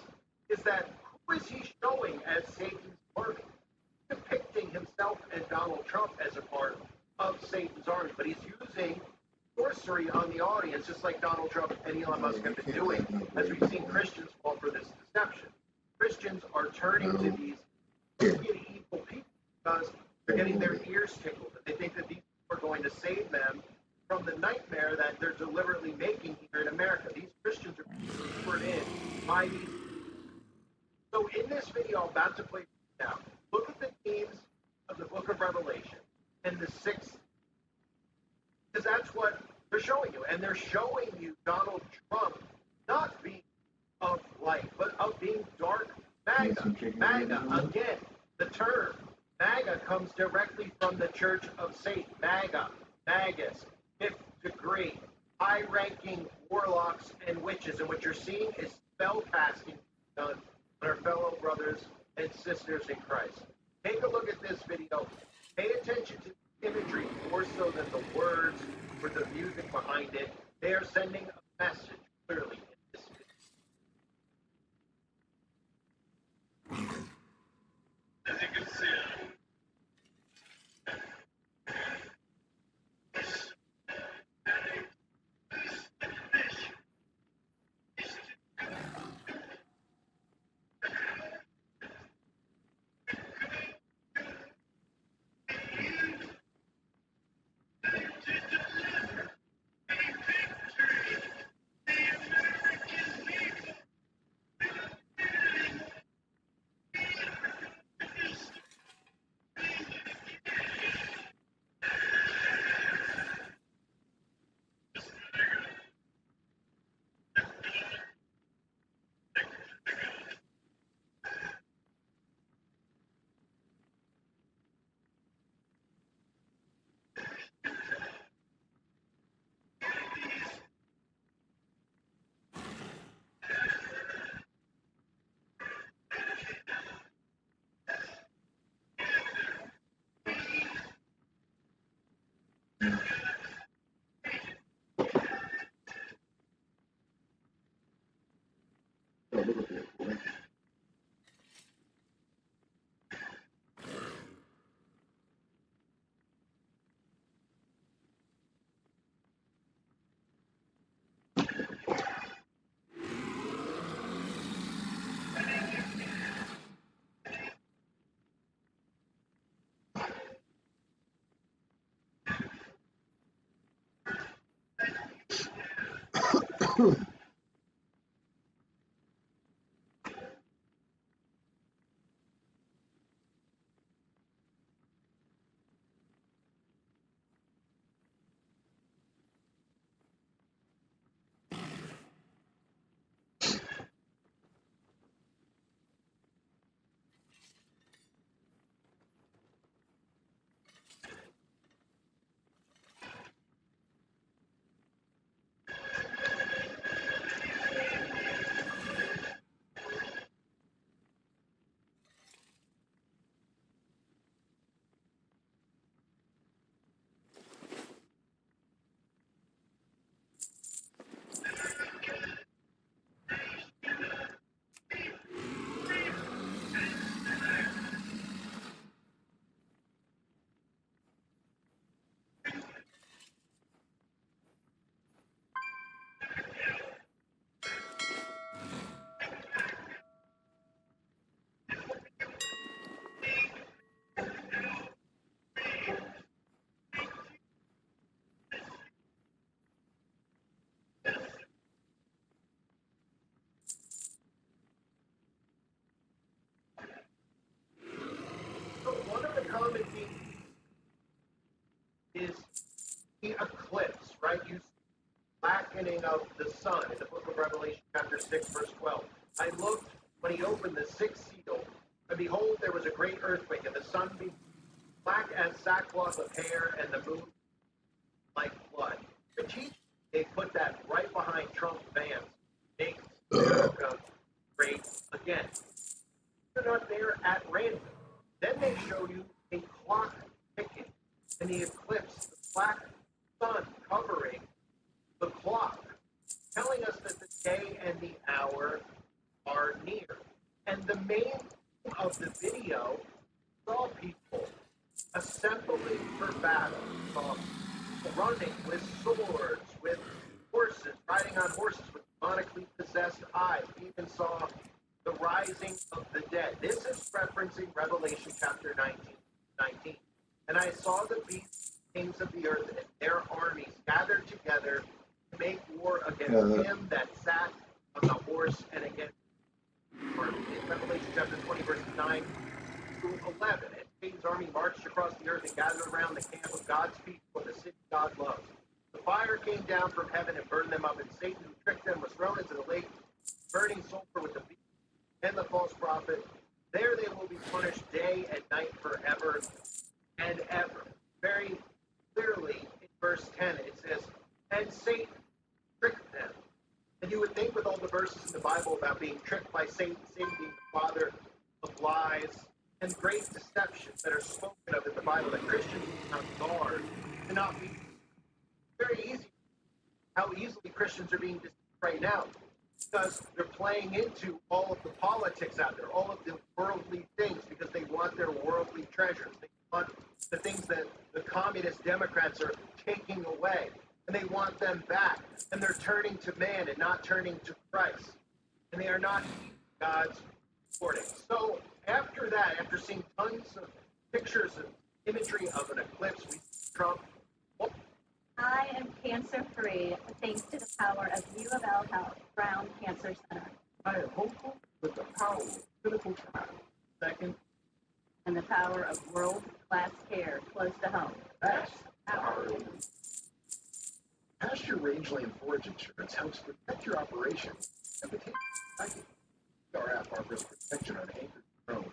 is that who is he showing as Satan's army? Depicting himself and Donald Trump as a part of Satan's army. But he's using sorcery on the audience, just like Donald Trump and Elon Musk have been doing, as we've seen Christians fall for this deception. Christians are turning to these wicked, evil people because they're getting their ears tickled. And they think that these people are going to save them from the nightmare that they're deliberately making here in America. These Christians are being lured in by these. So in this video I'm about to play now, look at the themes of the Book of Revelation and the sixth, because that's what they're showing you. And they're showing you Donald Trump not being of light, but of being dark MAGA. MAGA, again, the term MAGA comes directly from the Church of Satan. MAGA, Magus, fifth degree, high-ranking warlocks and witches. And what you're seeing is spell casting done on our fellow brothers and sisters in Christ. Take a look at this video. Pay attention to the imagery more so than the words or the music behind it. They are sending a message clearly in this video. As you can see, the eclipse, right? You see blackening of the sun in the book of Revelation, chapter 6, verse 12. I looked when he opened the sixth seal, and behold, there was a great earthquake, and the sun became black as sackcloth of hair, and the moon like blood. Strategically, they put that right behind Trump's vans. Make America great again. They're not there at random. Then they show you a clock ticking, and the eclipse, the black sun covering the clock, telling us that the day and the hour are near. And the main theme of the video saw people assembling for battle, saw running with swords, with horses, riding on horses with demonically possessed eyes. We even saw the rising of the dead. This is referencing Revelation chapter 19. And I saw the beasts, kings of the earth, and their armies gathered together to make war against him that sat on the horse and against in Revelation chapter 20, verses 9 through 11. And Satan's army marched across the earth and gathered around the camp of God's people in the city God loves. The fire came down from heaven and burned them up, and Satan, who tricked them, was thrown into the lake, burning sulfur with the beast and the false prophet. There they will be punished day and night forever and ever. Very clearly in verse 10 it says, and Satan tricked them. And you would think with all the verses in the Bible about being tricked by Satan, Satan being the father of lies and great deceptions that are spoken of in the Bible, that Christians are on guard to not be very easy. How easily Christians are being deceived right now, because they're playing into all of the politics out there, all of the worldly things, because they want their worldly treasures. They want the things that the communist Democrats are taking away, and they want them back. And they're turning to man and not turning to Christ. And they are not God's warning. So after that, after seeing tons of pictures and imagery of an eclipse, we see Trump. I am cancer-free thanks to the power of U of L Health, Brown Cancer Center. I am hopeful with the power of clinical trial. Second, and the power of world-class care close to home. that's our Pasture Rangeland Forage Insurance helps protect your operation and potential. Our app offers protection on acres grown,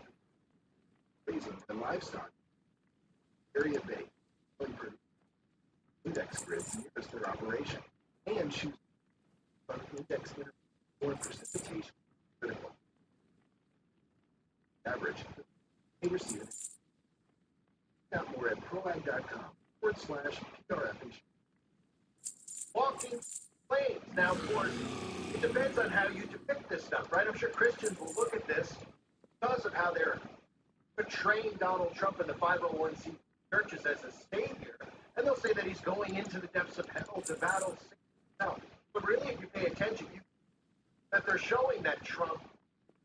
grazing, and livestock. Area-based, index grids nearest their operation, and choose on index or precipitation critical. Average. May receive it. Find out more at proag.com/PRF insurance. Walking planes. Now, of course, it depends on how you depict this stuff, right? I'm sure Christians will look at this because of how they're portraying Donald Trump in the 501c churches as a savior, and they'll say that he's going into the depths of hell to battle hell. But really, if you pay attention, that they're showing that Trump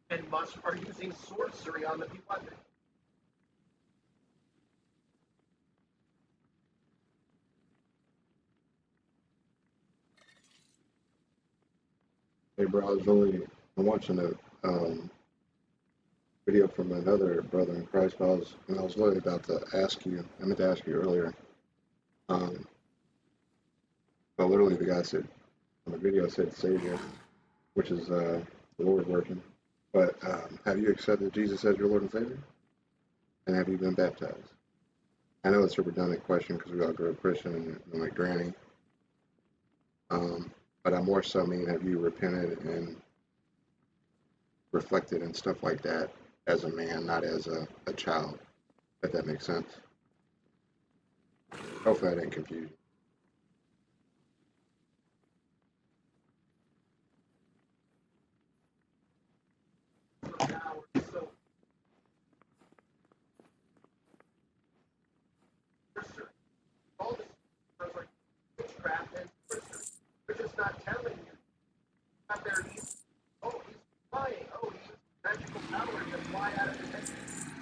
and Musk are using sorcery on the people. Hey, bro, I'm watching a video from another brother in Christ, but I was literally about to ask you, I meant to ask you earlier, but literally the guy said, on the video said Savior, which is the Lord working, but have you accepted Jesus as your Lord and Savior? And have you been baptized? I know it's a redundant question because we all grew up Christian and like Granny, but I more so mean, have you repented and reflected and stuff like that as a man, not as a child, if that makes sense. Hopefully I didn't confuse you. They're just not telling you. Not there. Oh, he's flying. Oh, he's magical power to fly out of his head.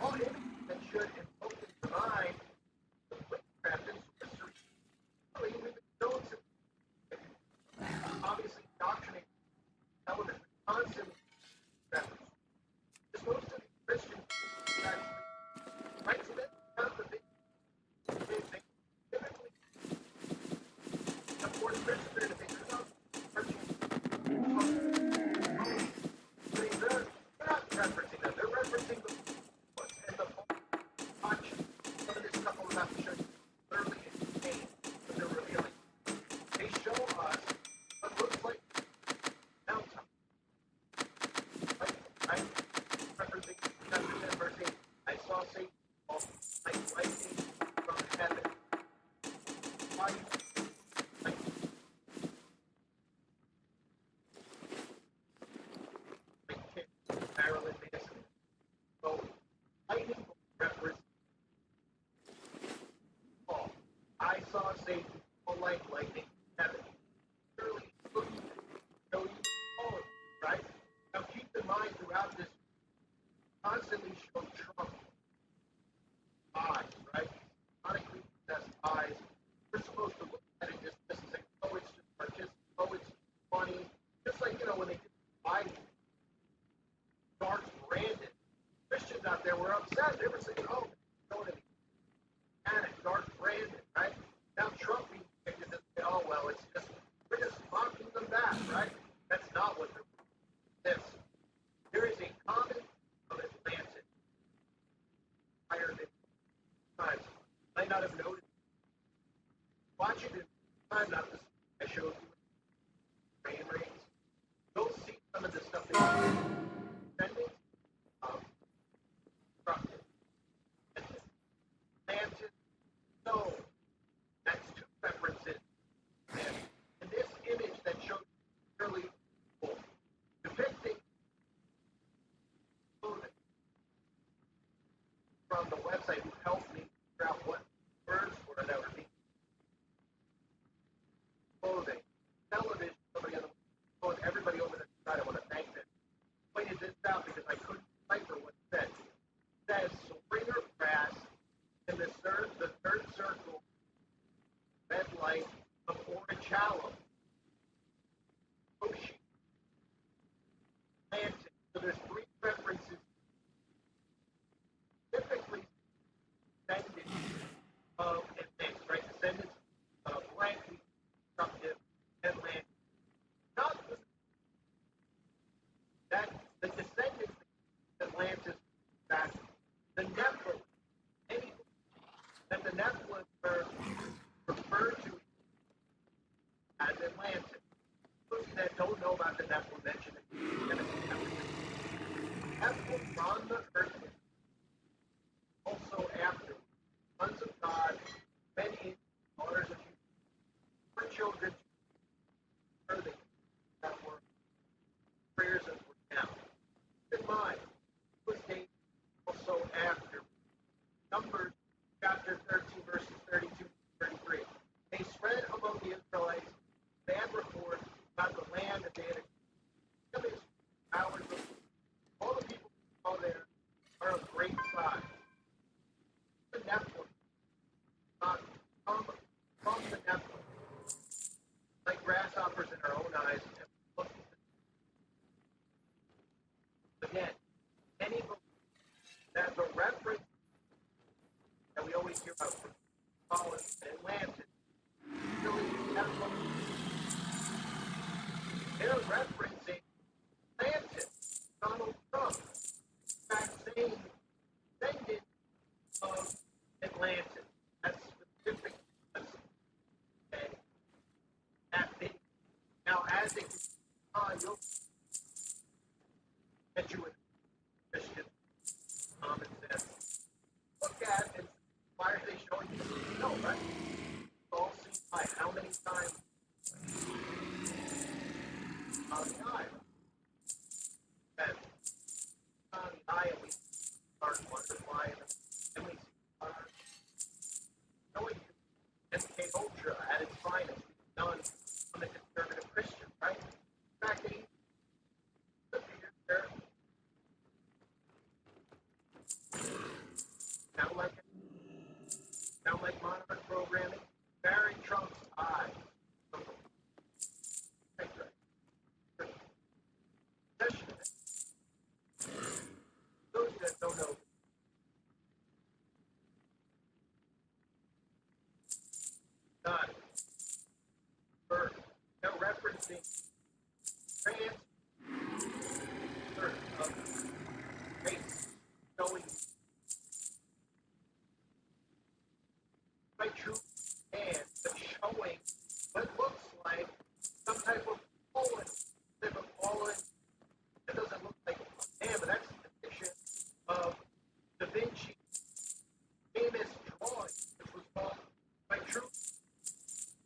All images that should invoke in your mind the witchcraft and sorcery. Really, we've been shown to obviously indoctrinate elements constantly. Just most of the Christians actually, right? So that's kind of the big thing. Typically, more sophisticated to figure it out. They're not referencing them. They're referencing the ones. And the watch some of this stuff I'm about to show you early in the game that they're revealing. They show us what looks like mountain. I'm referencing chapter 10, verse 8. I saw Satan fall like lightning from heaven. Why like Marilyn Manson. So lightning represents fall. I saw Satan fall like lightning from heaven. Surely look show you falling, right? Now keep in mind throughout this constantly show Trump eyes, right? Sonically possessed eyes. We're supposed to look at it just and say, oh, it's just artistic, oh, it's funny. Just like, when they did Biden, Dark Brandon, Christians out there were upset. They were saying, oh, going to be panic, Dark Brandon, right? Now Trump being convicted and say, oh, well, we're just mocking them back, right? That's not what they're doing. There is a common of Atlantis higher than times. Might not have noticed. Watch it in time, not the I showed you frame rates. You'll see some of the stuff that you're sending. Atlantis, no. That's two references. And this image that shows really cool, depicting from the website who helped me figure out what words were that were being clothing, television, somebody on the phone, everybody over there side, I want to thank them. Pointed this out because I couldn't decipher what it said. It says Springer grass in the third circle, red light of orange hallow. Ocean. Atlantic. So there's three references typically descendants of Atlantis, right? Descendants of blankly destructive Atlantis. Not that the descendants of Atlantis back the Nephilim. That the Nephilim were referred to as Atlantis. Those that don't know about the Nephilim mention it. Nephilim from the earth also after sons of God, many daughters of you, her children, early that were prayers that were down. Keep in mind, was David also after Numbers chapter 13, verses 32 to 33. They spread among the Israelites bad report about the land that they had acquired. All the people who saw there are of great size. The Nephilim not come from the Nephilim like grasshoppers in our own eyes. Again, any that the reference that we always hear about Collins and Atlantis, really Nephilim, they're referencing Atlantis, Donald Trump, in fact saying descendant of Atlantis. That's specific. Okay. That thing. Now, as it goes on, you'll get you a Christian common sense. Look at and why are they showing you? No, right? It's all seen by how many times on the aisle. And on the aisle, we start multiplying and we start showing you MK Ultra at its finest, done on the conservative Christian, right? In fact, they sound like monarch programming, Barry Trump's eyes. posting trans of race showing quite true and but showing what looks like some type of Poland. Type of Poland. It doesn't look like a man, but that's a depiction of Da Vinci famous drawing, which was called quite true.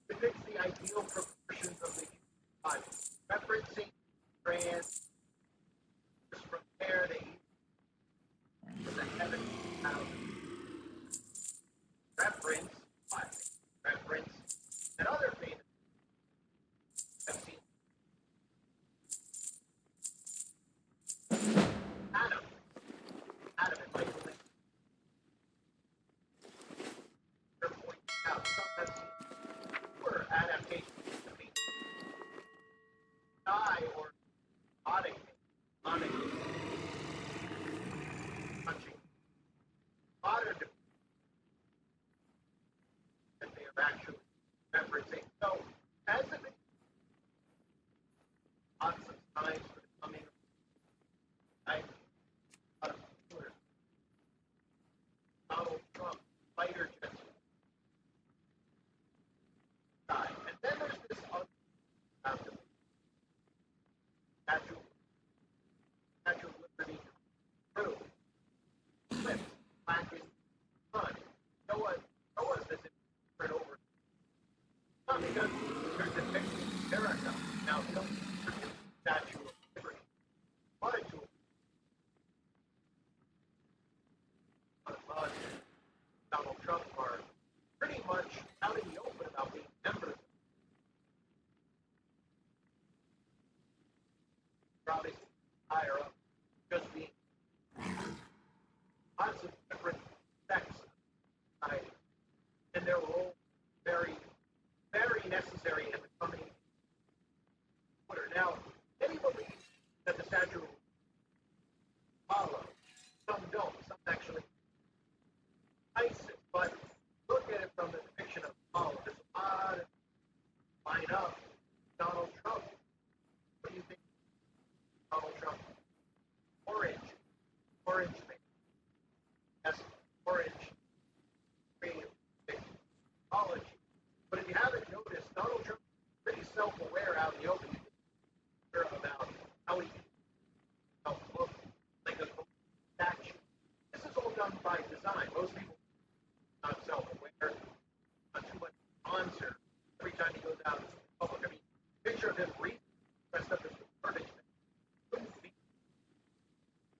Depicts the ideal proportions of the human body, referencing trans. Just from there, they use the heaven reference, and other famous have seen Adam. Adam and Michael they're pointing out some have seen poor adaptations to be die or onic punching modern that they are actually referencing. So as of lots of times for the coming I Donald Trump fighter jets die. And then there's this other Statue of Liberty crew. Flipped, blackened, sun. Noah this it over. Not because there's a picture of America. Now some Statue of Liberty wanted to Donald Trump are pretty much out in the open about being members of probably higher up, just being lots of different sects of society, and their role very, very necessary in becoming order. Now, many believe that the statue will follow. Some don't. Some actually ISIS, but look at it from the depiction of Apollo. There's a lot of line up. Donald Trump. What do you think? Donald Trump. Orange. Orange man. Yes, orange. Creative technology. But if you haven't noticed, Donald Trump is pretty self-aware out in the open. He's about how he look like a statue. This is all done by design. Most people are not self-aware, not too much sponsor every time he goes out in public. I mean, picture of him breathing, dressed up as a garbage man. Wouldn't be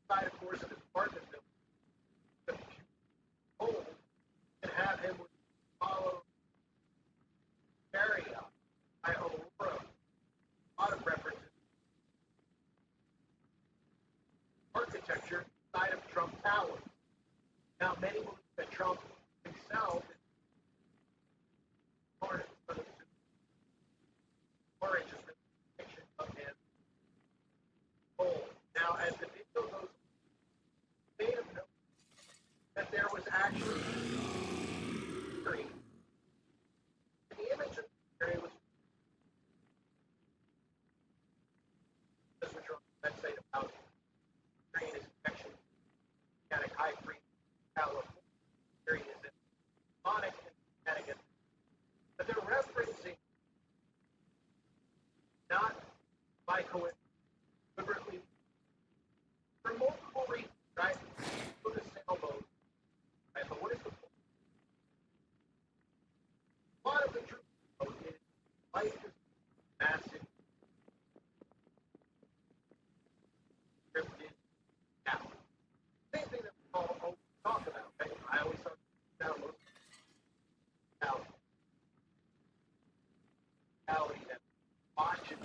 inside, of course, of his apartment building. Cold and have him with follow area by Aurora. A lot of references. Architecture side of Trump Tower. Now, many believe that Trump himself is orange, but orange is the depiction of him gold. Now, as the video goes, they have noticed that there was actually green. The image of the area was which are on the website about green is actually organic high green California. Green is in Sonic and Connecticut. But they're referencing not by coincidence, deliberately, for multiple reasons, right? Look at sailboat, right? But what is the point? A lot of the truth is life is massive, drifted out. Same thing that we all talk about, right? I always talk about reality that watching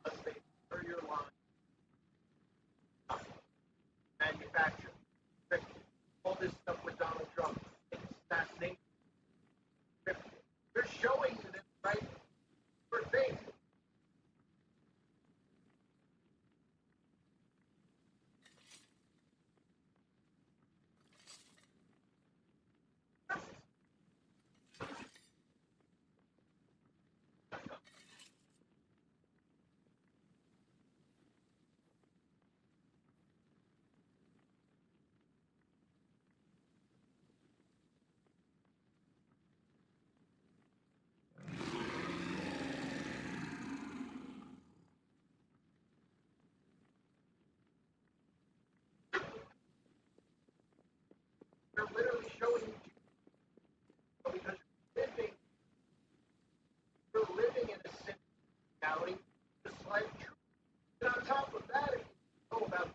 us face They're literally showing you because you're living in a sin reality, just like truth. And on top of that, if you know about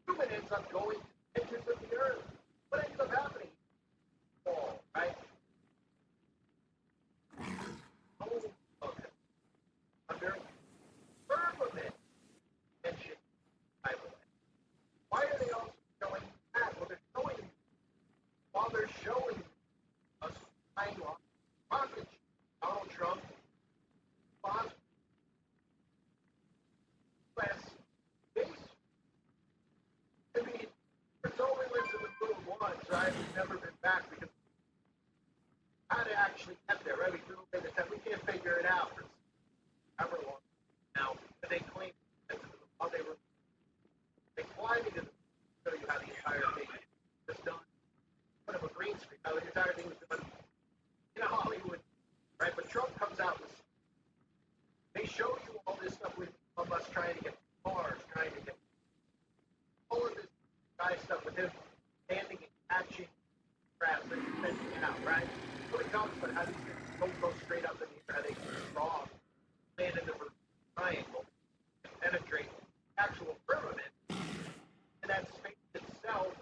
human ends up going to the edges of the earth. What ends up happening? Fall, right? Oh, okay. Under firmament mentioned Bible. Why are they also showing that? Well, they're showing while they're showing us flying off rocket Donald Trump responds U.S. base. I mean, it's only went to the moon once, right? We've never been back because how to actually get there, right? We threw away the time. We can't figure it out for however long now. But they claim that while they fly me to show you how the entire thing was done. Put up a green screen. How the entire thing was done in Hollywood, right? But Trump comes out with. They show you all this stuff of us trying to get Mars, trying to get all of this guy stuff with him standing and catching crap and sending out, right? So he talks about how these things don't go straight up in the air, how they draw, land in the triangle, penetrate the actual firmament, and that space itself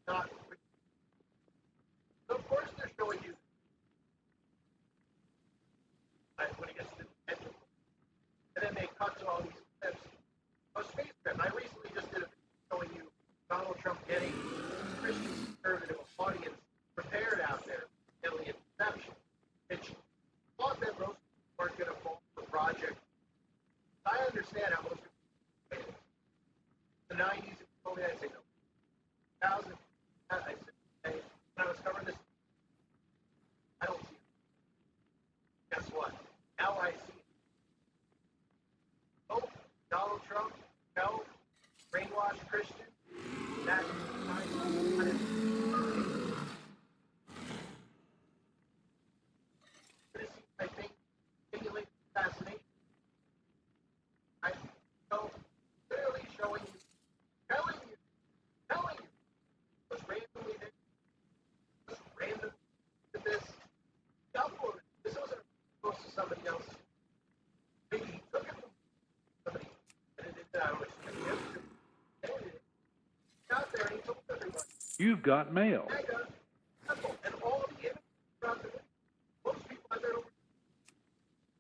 not. So of course they're showing you when it gets to the end, and then they cut to all these clips. A space trip. I recently just did a video showing you Donald Trump getting Christian conservative audience prepared out there, alien deception, which thought that most weren't going to fall for project. I understand how most people the 90s, told me I'd say no. 2000, I said, hey, when I was covering this, I don't see it. Guess what? Now I see it. Oh, Donald Trump, no, brainwashed Christian, that's I think, stimulate fascination. I so clearly showing you, telling you, just randomly there, just random to this, uploaded. This wasn't supposed to somebody else. Maybe he took it from somebody, edited it out, or edited it, out there, and he told everybody. You've got mail. And all the images throughout the video, most people have their own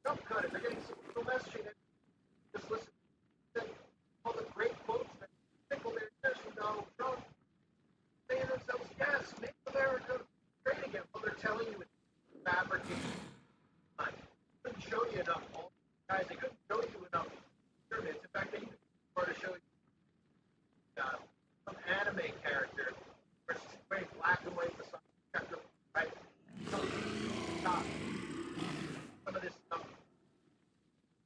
jump cut it. They're getting some messaging. Just listen to all the great quotes that tickle their ears from Donald Trump, saying to themselves, yes, make America great again. Well, they're telling you it's fabricated. I couldn't show you enough. All guys, they couldn't show you enough pyramids. In fact, they even started to show you some anime character where it's wearing black and white beside the right? Stop. Some of this stuff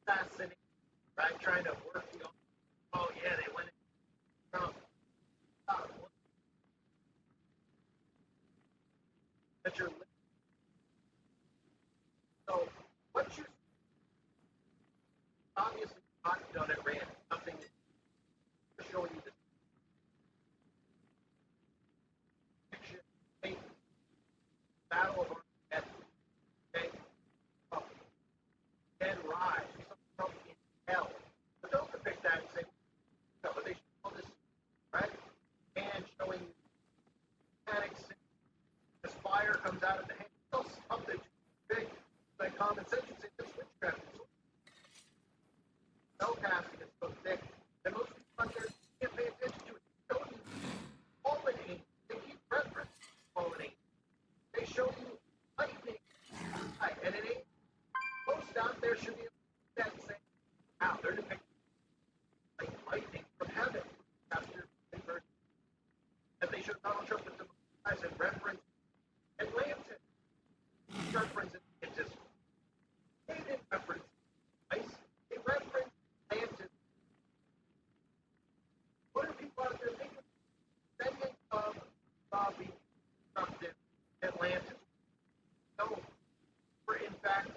fascinating, right? Trying to work the oh yeah, they went from that you're so what you obviously not done at random, something to show you this picture, battle of Armageddon, okay? Dead rise, something in hell. But don't depict that and say, no, but they show this, right? And showing you panic, this fire comes out of the hand, something big, like common sense, you say, this witchcraft. No casting is so thick that most people out there can't pay attention to it. They show you fallen angels. They keep reference to fallen angels. They show you lightning. Right? And it ain't most out there should be that and say, wow, they're depicting like lightning from heaven after conversion. And they show Donald Trump with the eyes and reference Atlantis. Reference Atlantis. They didn't reference ice. They reference Atlantis. What are people out there thinking? Descendants of Bobby constructed Atlantis. No, we're in fact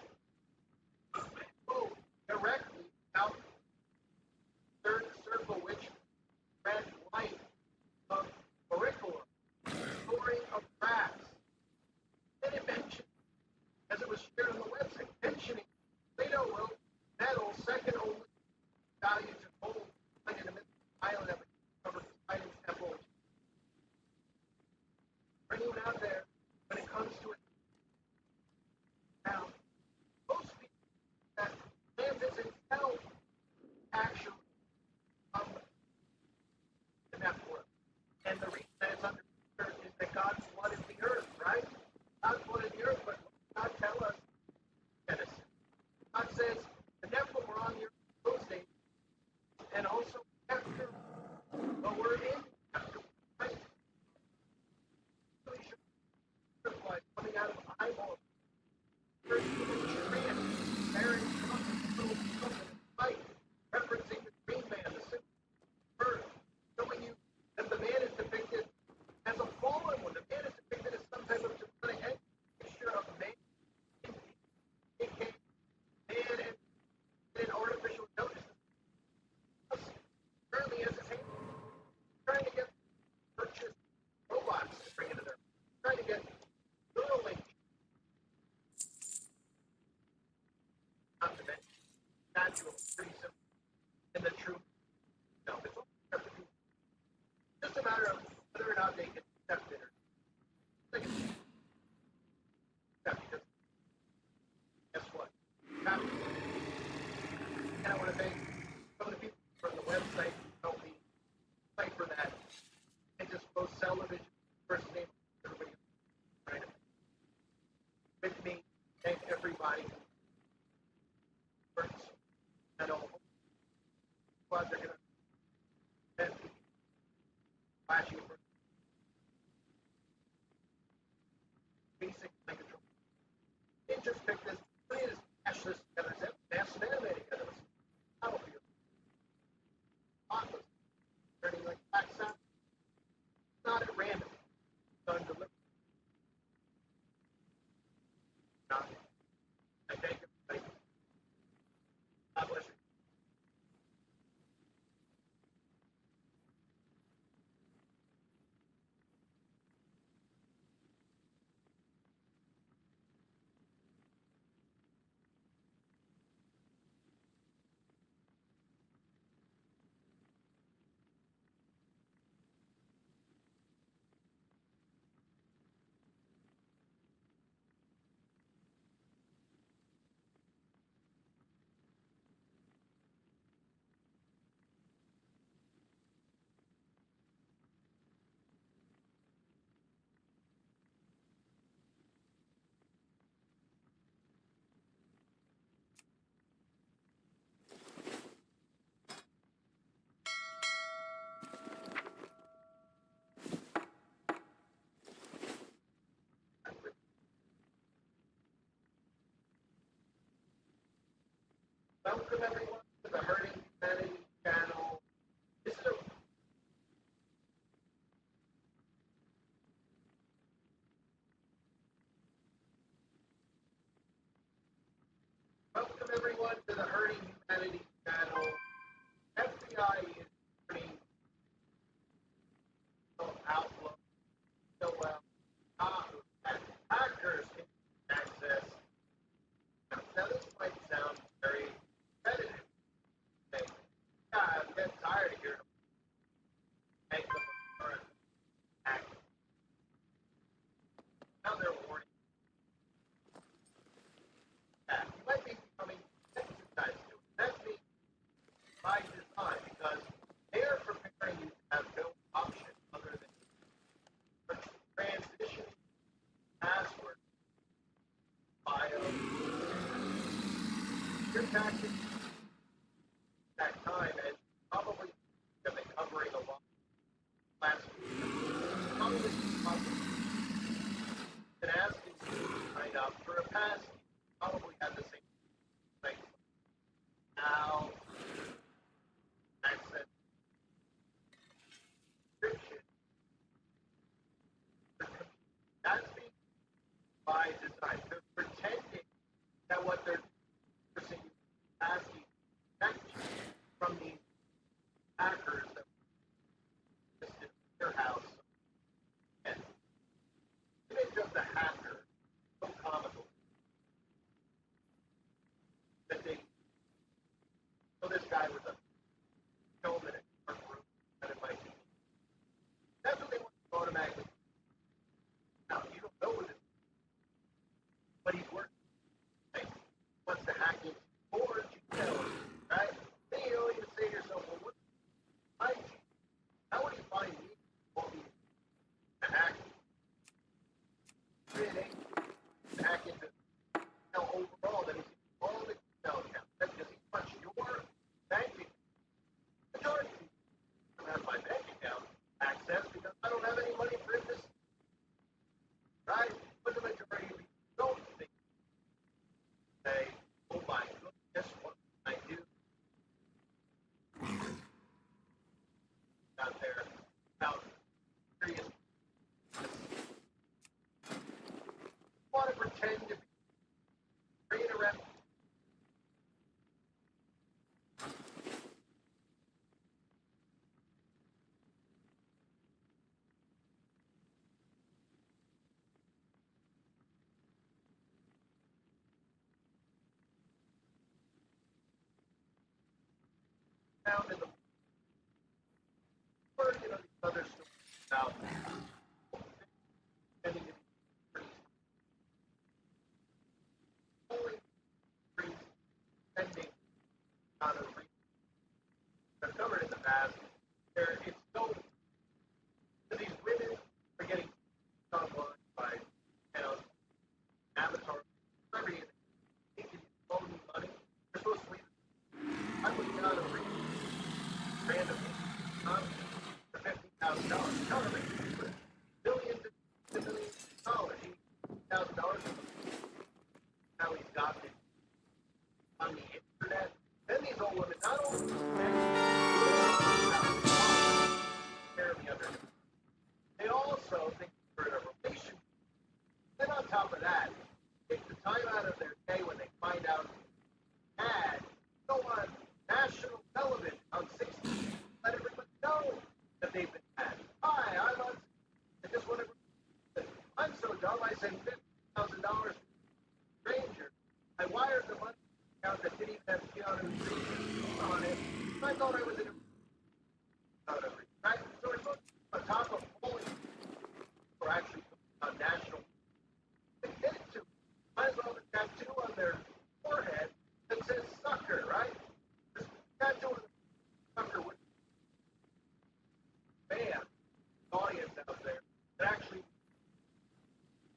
referencing the Green Man, the Silver Bird, showing you that the man is depicted as a fallen one. The man is depicted as some type of demonic picture of man, man and artificial intelligence. Currently, as his hand, trying to get purchase robots to bring into their, trying to get Neuralink, not to mention, natural, pretty simple, and the truth. No, it's all just a matter of whether or not they can accept it or they can accept it. Because guess what? And I want to thank some of the people from the website who helped me cipher that and just post television first name everybody right with me. Thank everybody who works. I know but they're gonna flashing for basic mind control. It just picked this, put it as cash this together, massive animated together. Battlefield. Office. Turning like back sound. Not at random. Done deliberately. I thank everybody. God bless you. Welcome everyone to the Hurting Humanity channel. This is a welcome everyone to the Hurting Humanity channel. FBI is turning Outlook so well. And hackers can access. Now this might sound very repetitive. Okay. I'm getting tired of hearing make them a current hack. Now they're warning. Yeah, you might be becoming desensitized to it. That's me by design because they're preparing you to have no option other than transition password file. Your tactic that time and probably have been covering a lot last week. Probably been asking you to sign up for a pass. Probably had the same thing. Now, access description. That's being by design. They're pretending that what they're asking from these hackers that were in their house. And the image of the hacker so comical that they so this guy was a showman in a room at MIT. That's what they want to automatically. Now you don't know what it is, but he's working. Like, wants to hack into or Gmail, right? Then you don't even say to yourself, well, what I how would he find me? Won't be a hack. Really hack into overall that he's all the email accounts. That's because he wants your bank account. Majority of people don't have my bank account access because I don't have any money for him to right? But the majority of people don't think tend to be great around. Found in the world, you know, these other stories about tending to be pretty only spending out of I've covered in the past. There, it's so these women are getting online by, you know, avatar, celebrity, and they can owe you money. They're supposed to leave. I was down a random for $50,000. Tell me, billions and millions of dollars. $50,000. How he's got it on the internet. Then these old women not only care of the other, they also think they're in a relationship. Then on top of that, take the time out of their day when they find out ad go on national television on 16, let everybody know that they've been had. Hi, I'm on. I just want to. I'm so dumb. I sent $50,000 to a stranger. I wired the money account that didn't even have Keanu Reeves on it. I thought I was in a. Right? So it's on top of pulling or actually on national. They get it to. Might as well have a tattoo on their forehead that says sucker, right? This tattoo on the sucker would ban audience out there that actually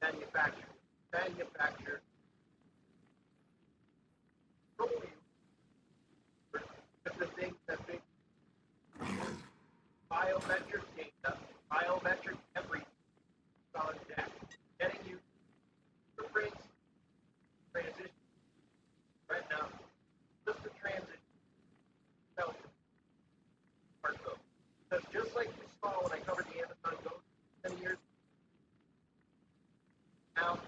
manufacture control you with the things that big biometric data, biometric everything on deck, getting you fingerprints, transition right now, just the transition itself. Because just like you saw when I covered the Amazon Go 10 years now, you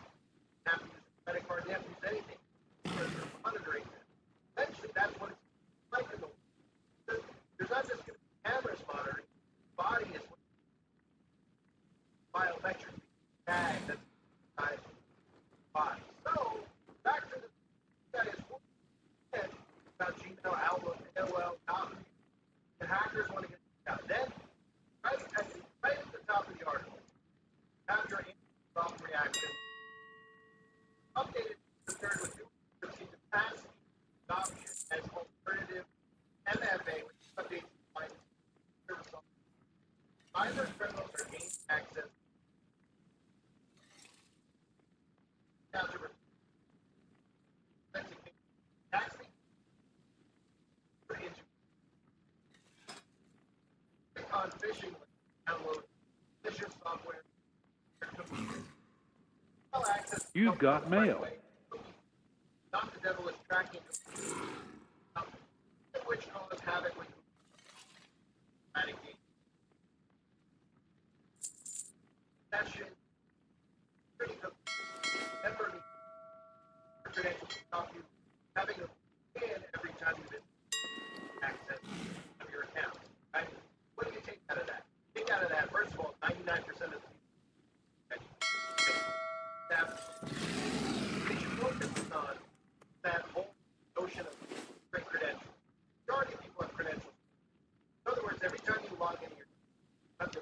have to use a credit card, you have to use anything because they're monitoring it. Eventually, that's what it's like in the world. There's not just going to be cameras monitoring, body is what biometric tag that's inside the body. So, back to the that is what about Gmail, Outlook, AOL, Yahoo. The hackers want to get it out. Then, right at the top of the article, have your soft reaction updated compared with new received capacity adoption as alternative MFA, which updates like either criminals are gaining access now to that's the on phishing download phishing software. You've got mail. Not the devil is tracking which cause havoc with session critical member credentials to stop you having a pin every time you visit access of your account. Right? What do you take out of that? Take out of that, first of all, 99% of the that they should focus on that whole notion of great credentials. Majority of people have credentials. In other words, every time you log into your entire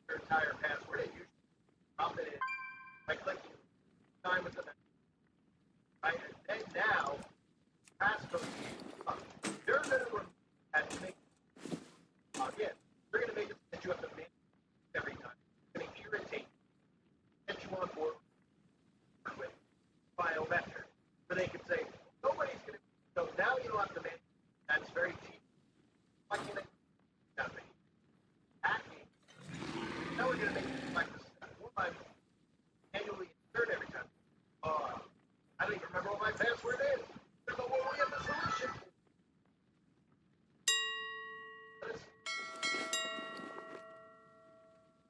your entire password, and you drop it in by clicking time with the right, and then now passcode. They're going to remove that to make log in. They're going to make it that you have to make every time. It's going to irritate, get you on board with biometric, so they can say nobody's going to. So now you don't have to make. That's very cheap. Why can't they? Hacking. Now we're going to make it like this. What my annually insert every time. I don't even remember what my password is. But what we have the solution.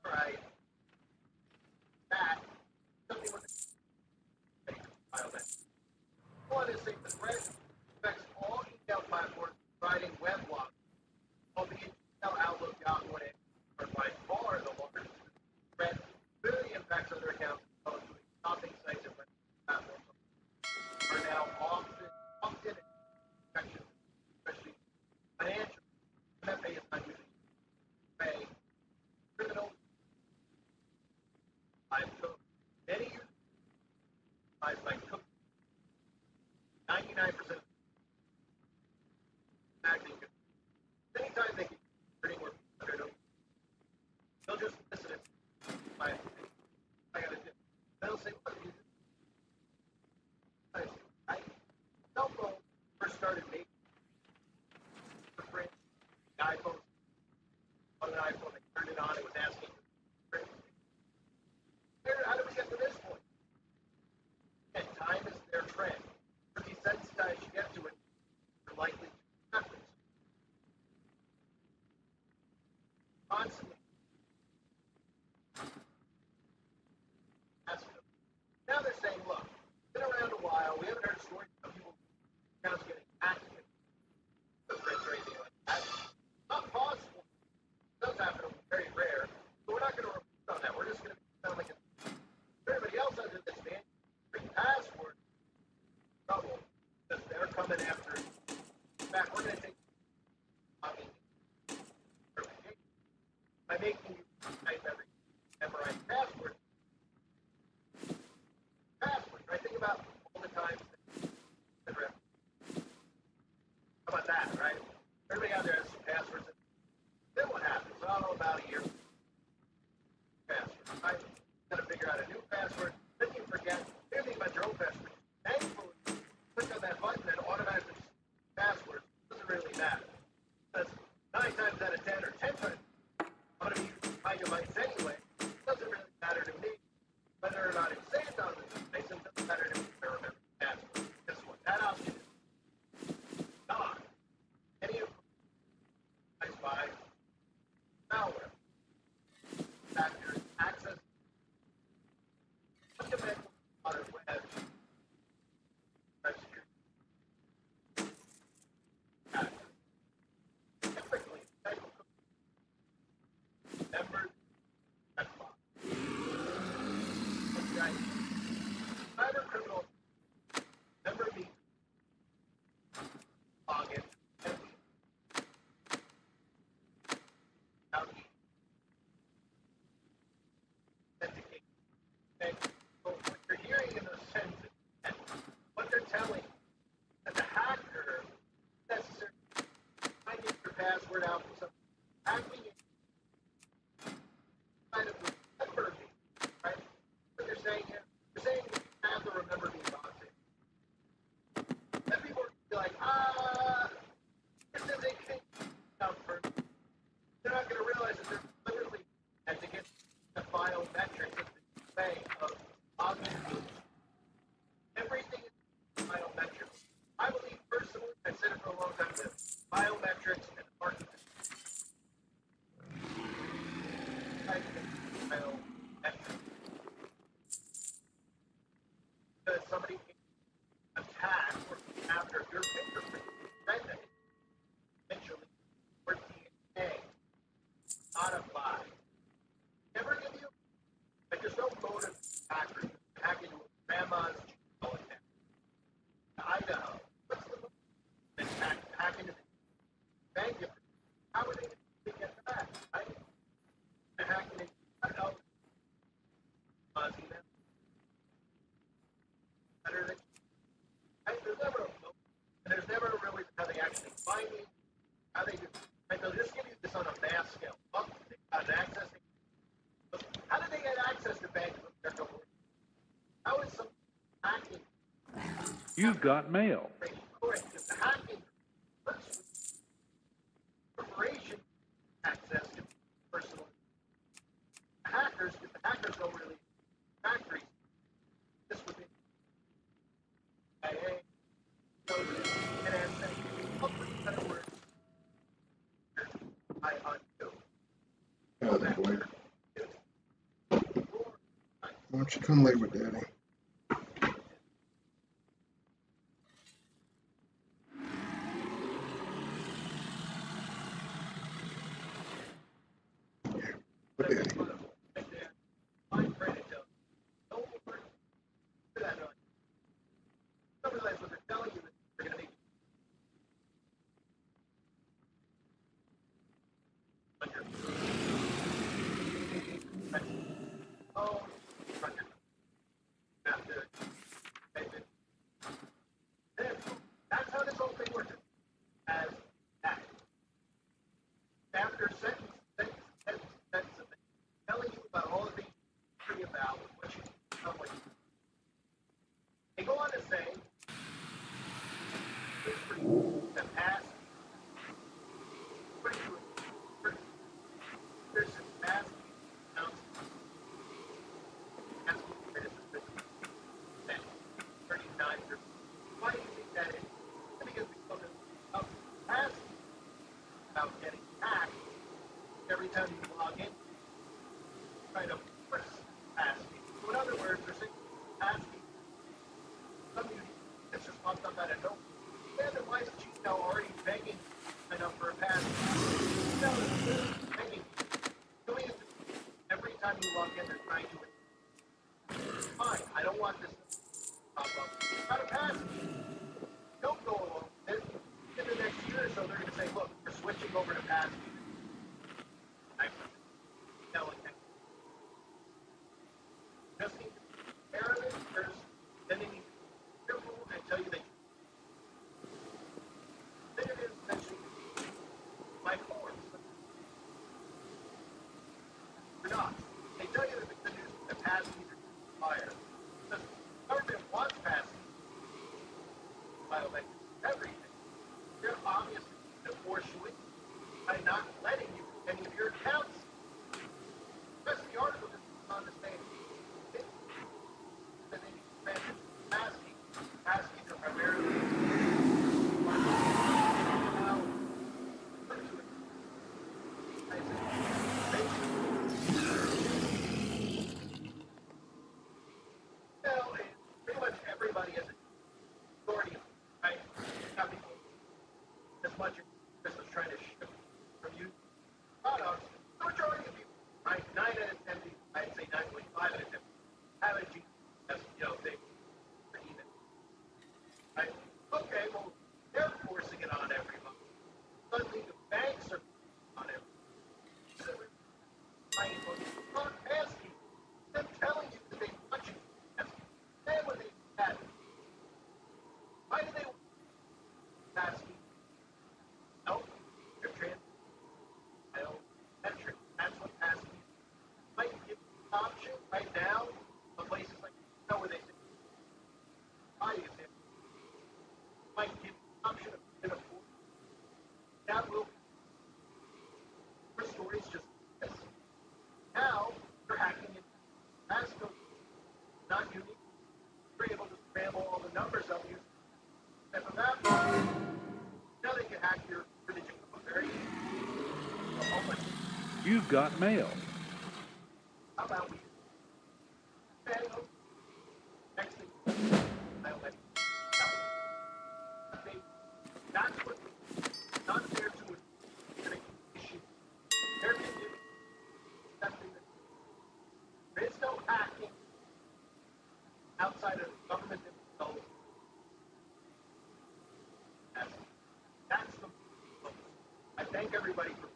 All right. I've took many years by cooking 99% of acting. Anytime they can bring more people under them, they'll just listen and I got to do. They'll say, what do you do? I cell phone first started making for friends, the iPhone, on an iPhone, they turned it on, it was asking for friends. How did we get to this point? And time is their trend. The desensitized you get to it, you're likely to accept it. Constantly. Now they're saying, look, been around a while, we haven't heard stories of people accounts getting hacked or anything like that. Not possible. It does happen, very rare. So we're not going to report on that. We're just going to sound like everybody else under this man. Bring password trouble because they're coming after it. In fact, we're going to take by making you type every memorize password. Password, right? Think about all the times. How about that, right? Everybody out there has some passwords. Then what happens? Oh, about a year. Password, right? You got to figure out a new password. Then you forget. Then think about your own password. Thankfully, click on that button and automatically password. Doesn't really matter. Because 9 times out of 10 or 10 times, I'm going to be my device anyway. It doesn't really matter to me whether or not it's saved on the device. It doesn't matter to me if I remember the password. Guess what? That option is gone. Any of them by malware. Factors, access, fundamental modern web, typically, members, cyber criminal member me login authenticate. Okay? So what you're hearing in those sentences, and what they're telling that the hacker necessarily finding your password out from some hacking it kind of remember me, right? What you're saying here, you're saying you have to remember me concept. Then people are be like, this is a thing number. They're not going to realize that they're literally had to get the biometrics of the thing of objects. Everything is biometrics. I believe personally, I've said it for a long time, that biometrics and architecture. Because somebody can attack or after your fingerprint, right? Eventually, or DNA, modify. Never give you, like there's no motive hacker hacking with grandma's Gmail account. Idaho. What's the motive? They hack into the bank. How are they going to get that? Right? They're hacking into Idaho. Email. Better than there's never a motive. And there's never really how they actually find me. How they do. Right? They'll just give you this on a mass scale. Oh, they got access. How did they get access to banks from their company? How is some hacking? You've got mail. Correct. If the hacking corporation access to personal hackers, if the hackers don't really factories, this would be CIA, NSA, better words. I undo. Oh, that boy. Why don't you come lay with Daddy? With Daddy. Now, what you they go on to say, the past, there's some past announcements. That's what it is. 39. Why do you think that is? Because of past about getting hacked every time you log in, try to force passkeys. So in other words, they're saying passkeys. Some of you, it's just popped up out of nowhere. Yeah, then why is Gmail already begging to sign up for a passkey? Gmail is begging, doing it every time you log in. They're trying to. Fine, I don't want this to pop up. Not a passkey. Don't go along with it. In the next year or so, they're going to say, look, we're switching over to passkey. Just need to be aware of it first, then they need to be careful and tell you that then it is essentially my forms. They're not. They tell you that the passkeys are expired. The government wants passkeys. Biometrics, everything. They're obviously going to force you in by not letting you any of your accounts. The rest of the article just on the same. And then you mentioned passkeys. Passkeys are primarily pretty much everybody is a majority, right? Not people as much as Chris was trying to ship from you products. The majority of people, right? 9 out of 10 people, I'd say 9.5 out of 10 people, have a G as, they are even. Right? Okay, well, they're forcing it on everybody. Suddenly the banks are on everybody. So on asking, them telling you that they want you to ask. Then when they had it, why do they want asking? No, they're metric. That's what asking might give you an option right now of places like where they say buy you there. Might give you an option of an afford. That will be for stories just like this. Now you're hacking it. That's not unique. You're able to scramble all the numbers up you. And from that point, now they can hack your digital very easy. You've got mail. How about we next thing I'll let you know. That's what not there to an issue. There can be something that there is no hacking outside of the government themselves. That's the I thank everybody for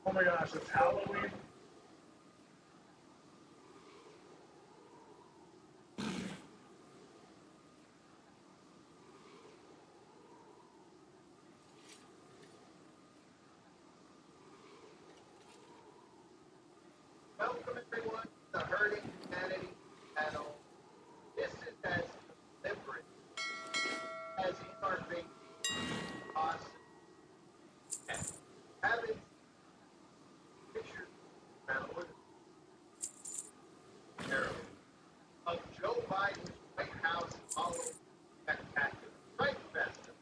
Oh my gosh, it's Halloween. Welcome everyone to the Herding Humanity panel. This is as deliberate as in our faith possible. Having pictures around of Joe Biden's White House following spectacular Fright Festival.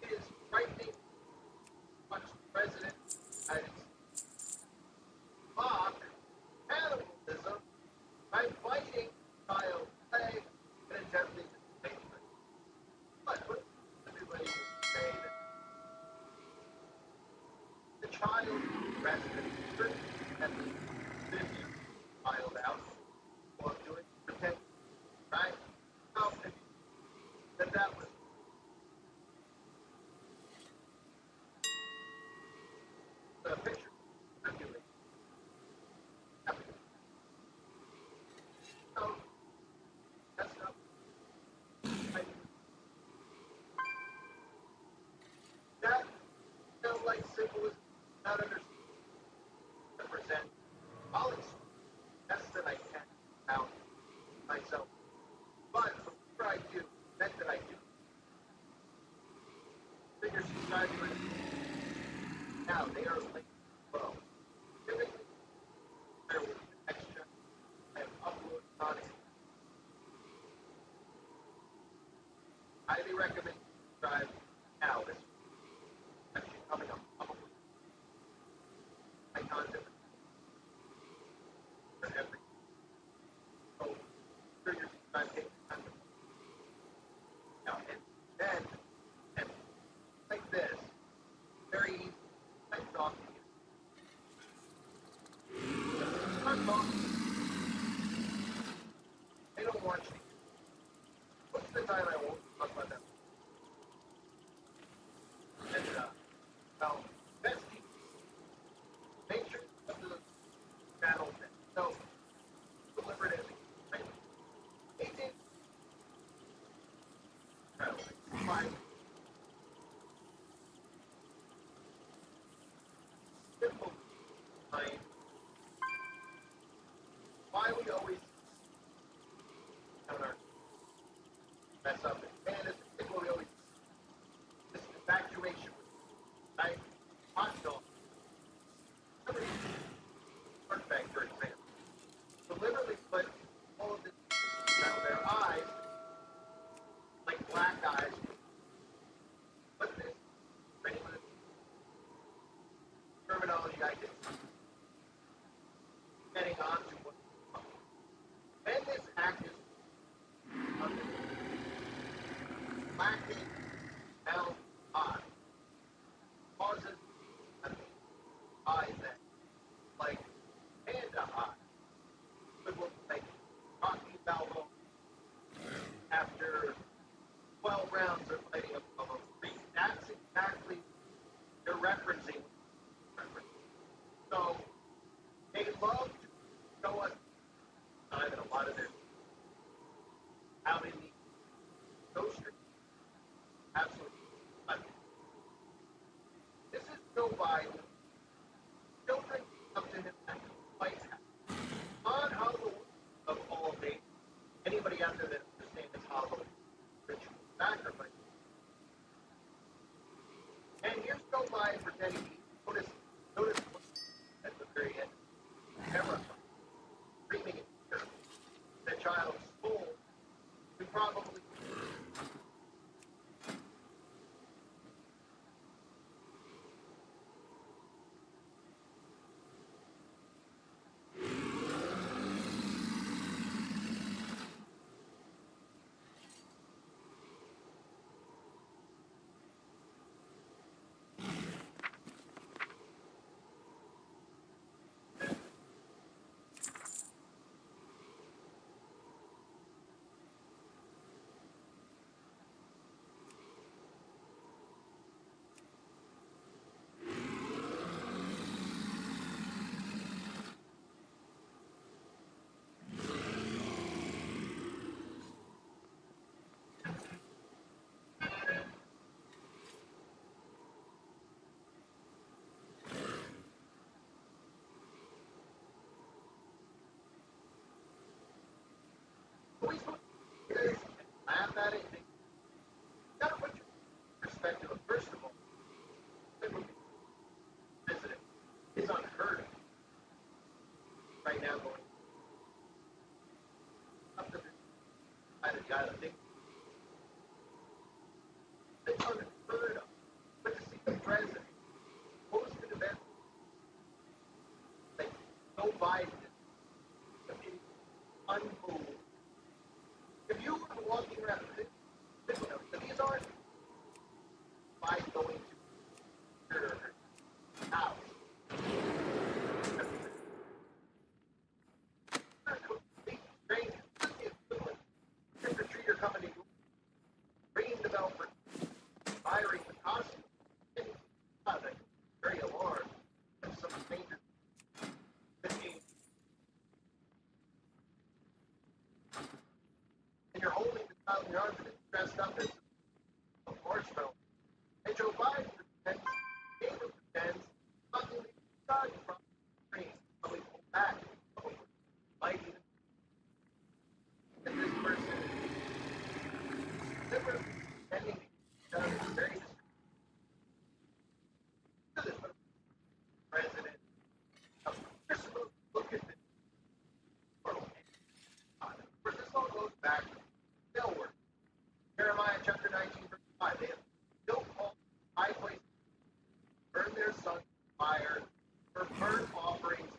It is frightening to watch the president of the United States mock cannibalism by biting child leg in an attempt But before I do, bet that I do. Figure subscribers now they are like well. Typically, there will be extra I have uploaded on it. Highly recommend you subscribe now. This is actually coming up probably my content for every. So sure you're subscribed to content. Now and then and like this, very easy. Like talking. Start talking. They don't want you. Most of the time I won't talk about that. And well, best keep make sure you do the channel that so deliberative. Right? It is fine. Simple mind. Why we always on our mess up and it's what we always this infatuation with right? Hot dog. Work bag, for example. Deliberately put all of this around their eyes like black eyes. But this regular terminology I get getting onto what when this act is lacking down eye causes an eye that like panda eye. But what like Rocky Balboa after 12 rounds of fighting Apollo 3. That's exactly they're referencing. So they love to show us time and a lot of their out in the ocean. Absolutely. This is Joe Biden. Children come to him at the White House on Halloween of all days. Anybody out there that understands Halloween ritual sacrifice. And here's Joe Biden pretending he notice at the very end. Camera screaming in fear. The child's soul. We probably always look at this and laugh at it. You gotta put your perspective of first of all, president is unheard of right now going up to the side of the island. It's unheard of. But to see the president host an event like Joe Biden is unbelievable. If you were walking around, these aren't by going to your house. Complete strangers. Trick or treater coming to you, ringing the bell for firing the costume. And very alarmed. And some stranger and you're holding the child in your arms and it's dressed up as a marshmallow. And Joe Biden pretends, Gabriel pretends, fucking God from the screen. So we pull back, lighting, and this person whatever spending done is very president. You're supposed to look at the world. Where this all goes back to still work. Jeremiah chapter 19, verse 5. They have built all high places, burned their sons in fire, for burnt offerings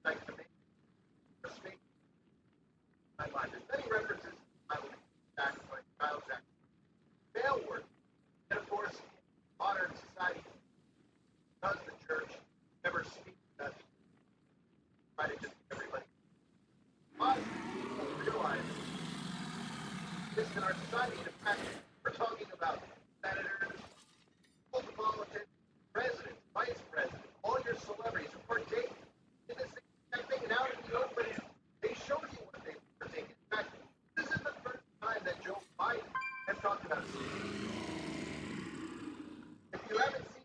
like the man for snake. My mind. There's many references to the Bible sacrifice, child sacrifice, fail work. And of course, in modern society, does the church never speak to us? Try to just everybody. Lots of people realize this in our society. In fact, we're talking about senators, all the politicians, presidents, vice presidents, all your celebrities who partake in this exact thing. And out in the open, they show you what they partake in. In fact, this is the first time that Joe Biden has talked about it. If you haven't seen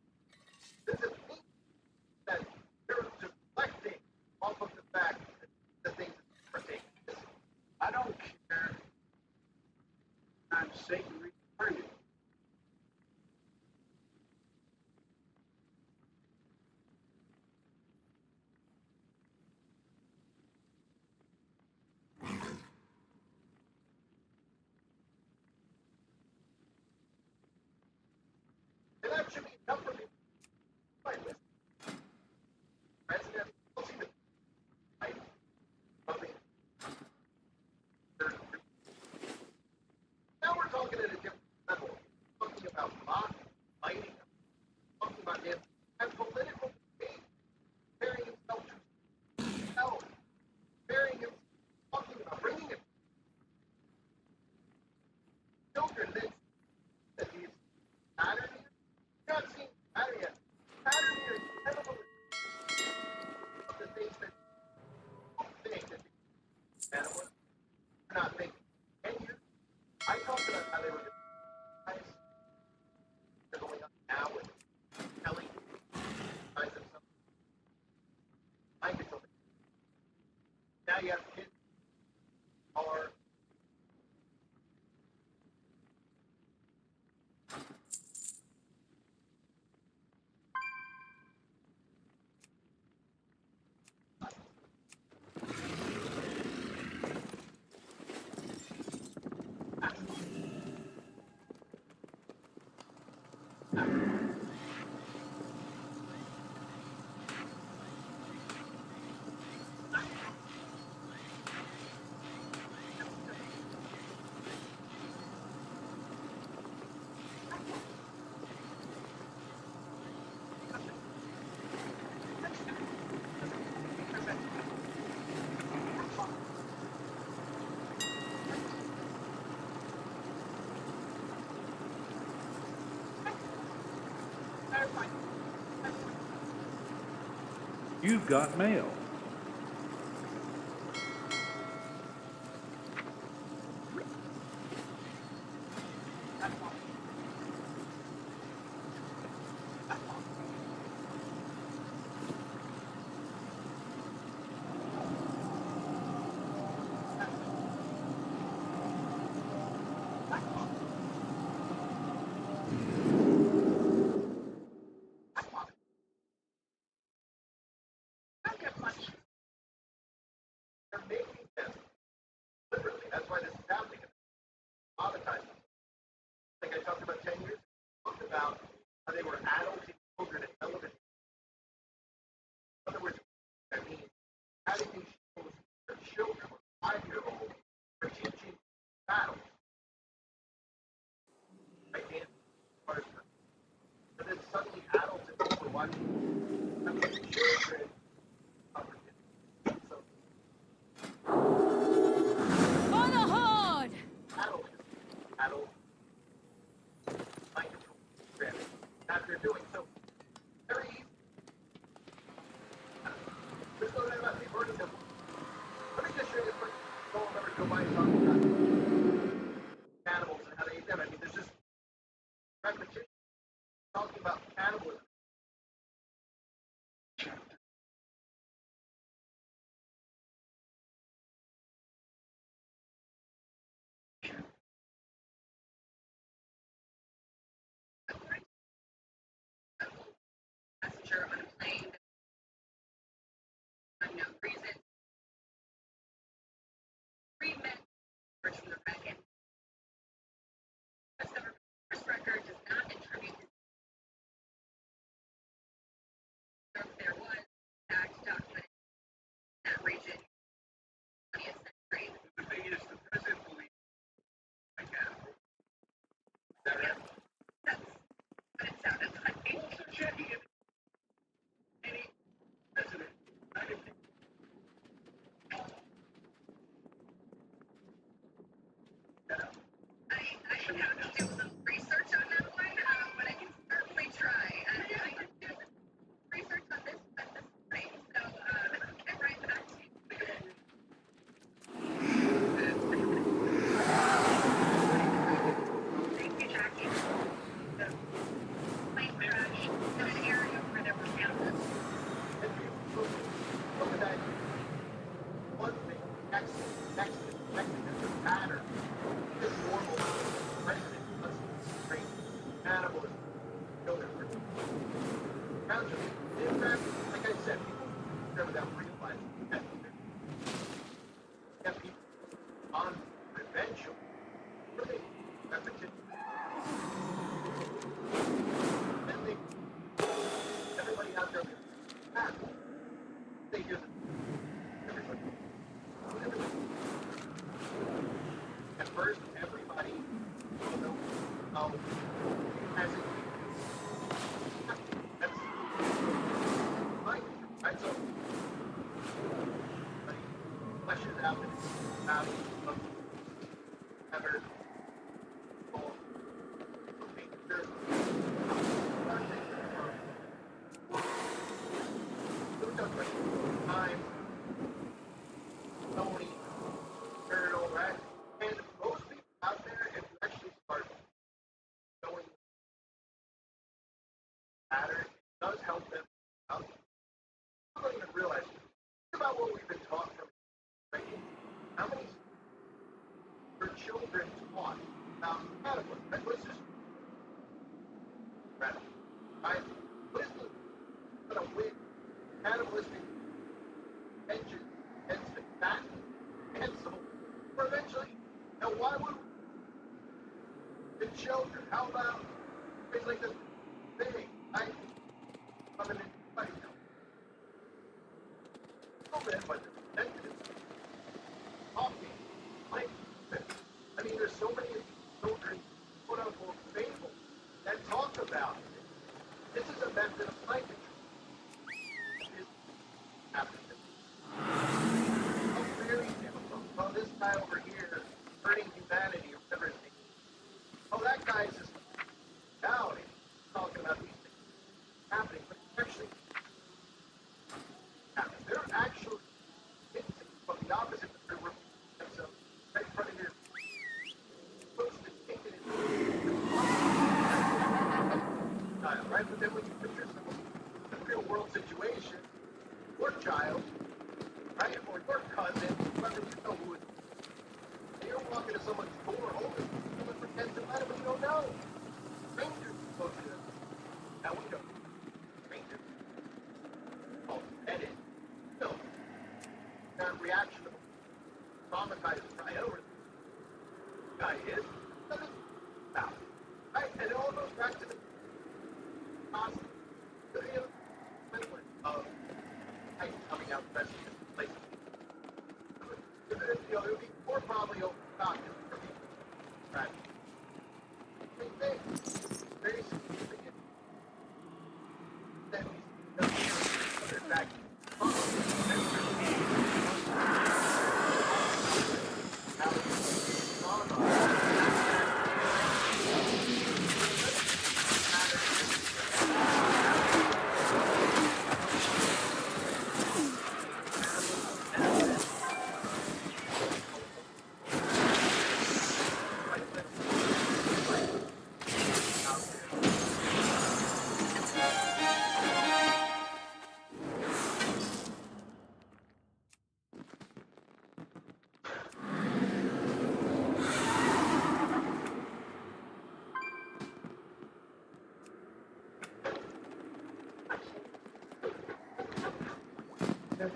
this is me that they're deflecting off of the fact that the things that are taking place. I don't care. I'm Satan reincarnated. And that should be enough for me. Right, listen. President, we'll see the right. Something. Now we're talking at a different level. We're talking about mock, fighting, talking about him as political debate, comparing himself to himself, comparing himself, talking about bringing it children, then that he's pattern here. You're not seeing pattern yet. Pattern here is incredible. Of the things that you think that the animals are not thinking. And you, I talked about how they were guys. They're going up now with telling guys themselves. I get something. Now you have kids are You've got mail. they're making them deliberately. That's why this is happening. A lot of times, like I talked about 10 years ago, I talked about how they were adulting children in television. In other words, I mean, having these shows for children, 5-year-olds, for teaching battles. I can't, but then suddenly adults and people are watching. I mean, children. So, For the Horde! Adults, mind control, programming. That they're doing. So, very easy. Let's go ahead about the burning them. Let me just show you a quick poll number Joe Biden talking about cannibals and how they eat them. I mean, there's just repetition talking about cannibalism. complained for no reason. 3 men from the wreck. U.S. government first record does not attribute this. So if there was fact documented in that region, 20th century. The thing is, the president believes like that. Is that right? That's what it sounded like. Also checking if any president, United States. I should have to do a little research on that one, but I can certainly try. I can do research on this one this morning, so I'll get right back to you. Thank you, Jackie. The plane crash in an area where there were cameras. Look at that. One thing, next, there's a pattern. This normal president must train animals, children. In fact, like I said, people there without realizing that people on revenge really repetition. And everybody out there, they hear everybody. At first, everybody will know how has it. That's right. Right. So, fleshes out the value of ever. Time, Tony, turn it over, and most people out there, if you actually start knowing pattern, it does help them out. I don't even realize. Think about what we've been taught from training. How many your children taught about cannibalism? Right? What's this? Right? What is the going to win? Cannibalistic vengeance against the fat and so or eventually. Now, why would the children? How about things like this thing? I coming in fighting now. So bad, but the talking, like, I mean, there's so many children, quote unquote, fables that talk about it. This is a method of life control. Very difficult. Well, this guy over here hurting humanity or whatever it is. Oh, that guy's just now talking about these things happening, but actually happen. They're actually from the opposite of their themselves right in front of your supposed to take it in right? But then when you put yourself in a real world situation, your child, right, or your cousin, whether you know who it is, and you're walking to someone's door, holding someone pretends to matter, but you don't know. Strangers supposed to. Now we don't. Strangers. Oh, edit. No. That reaction to traumatized right over. Guy is. Doesn't now. Right? And it all goes back to the constant. Of coming out the best place. You know, it would be more probably overstocked for people. Right. Same thing. Very significant. That we put it back. Her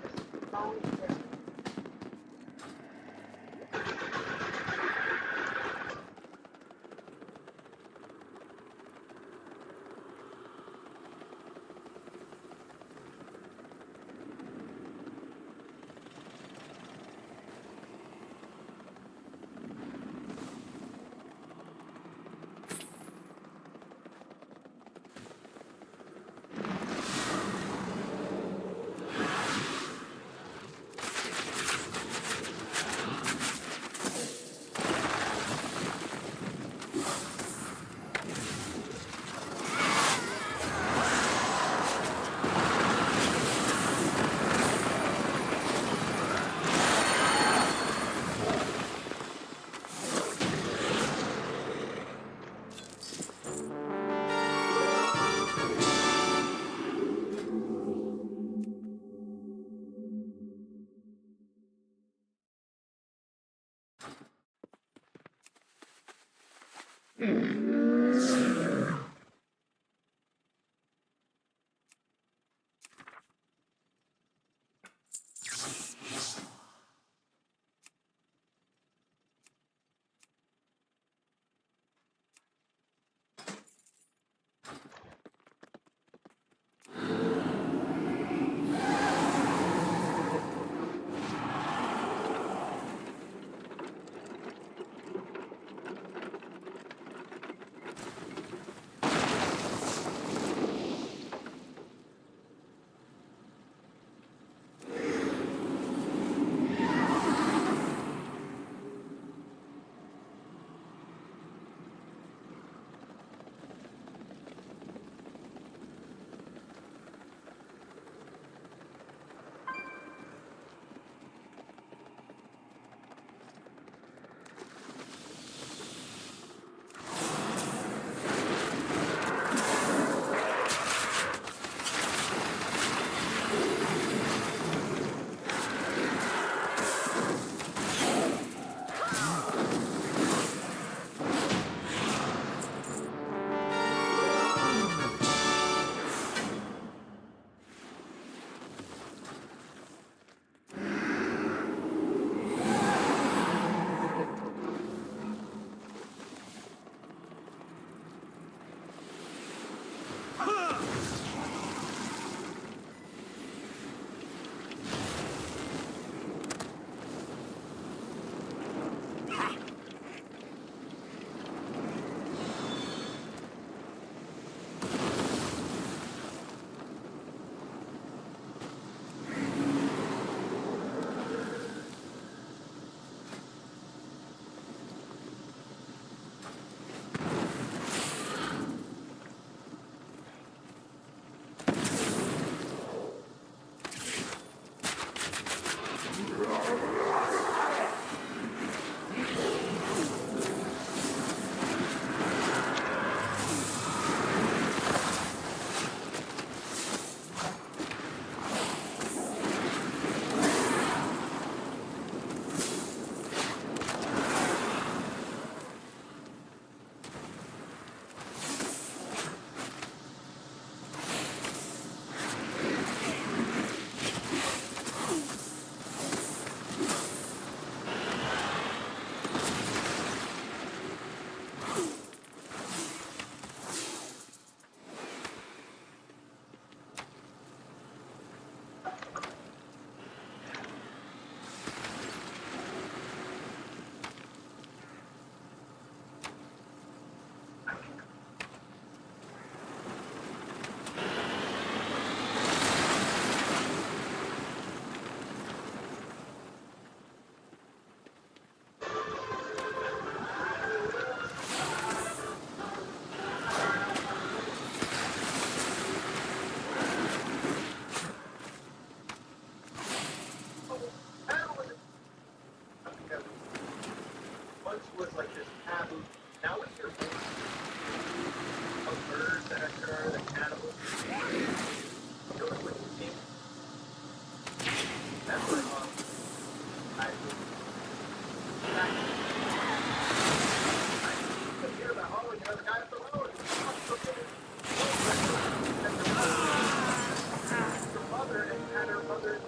mother and had her mother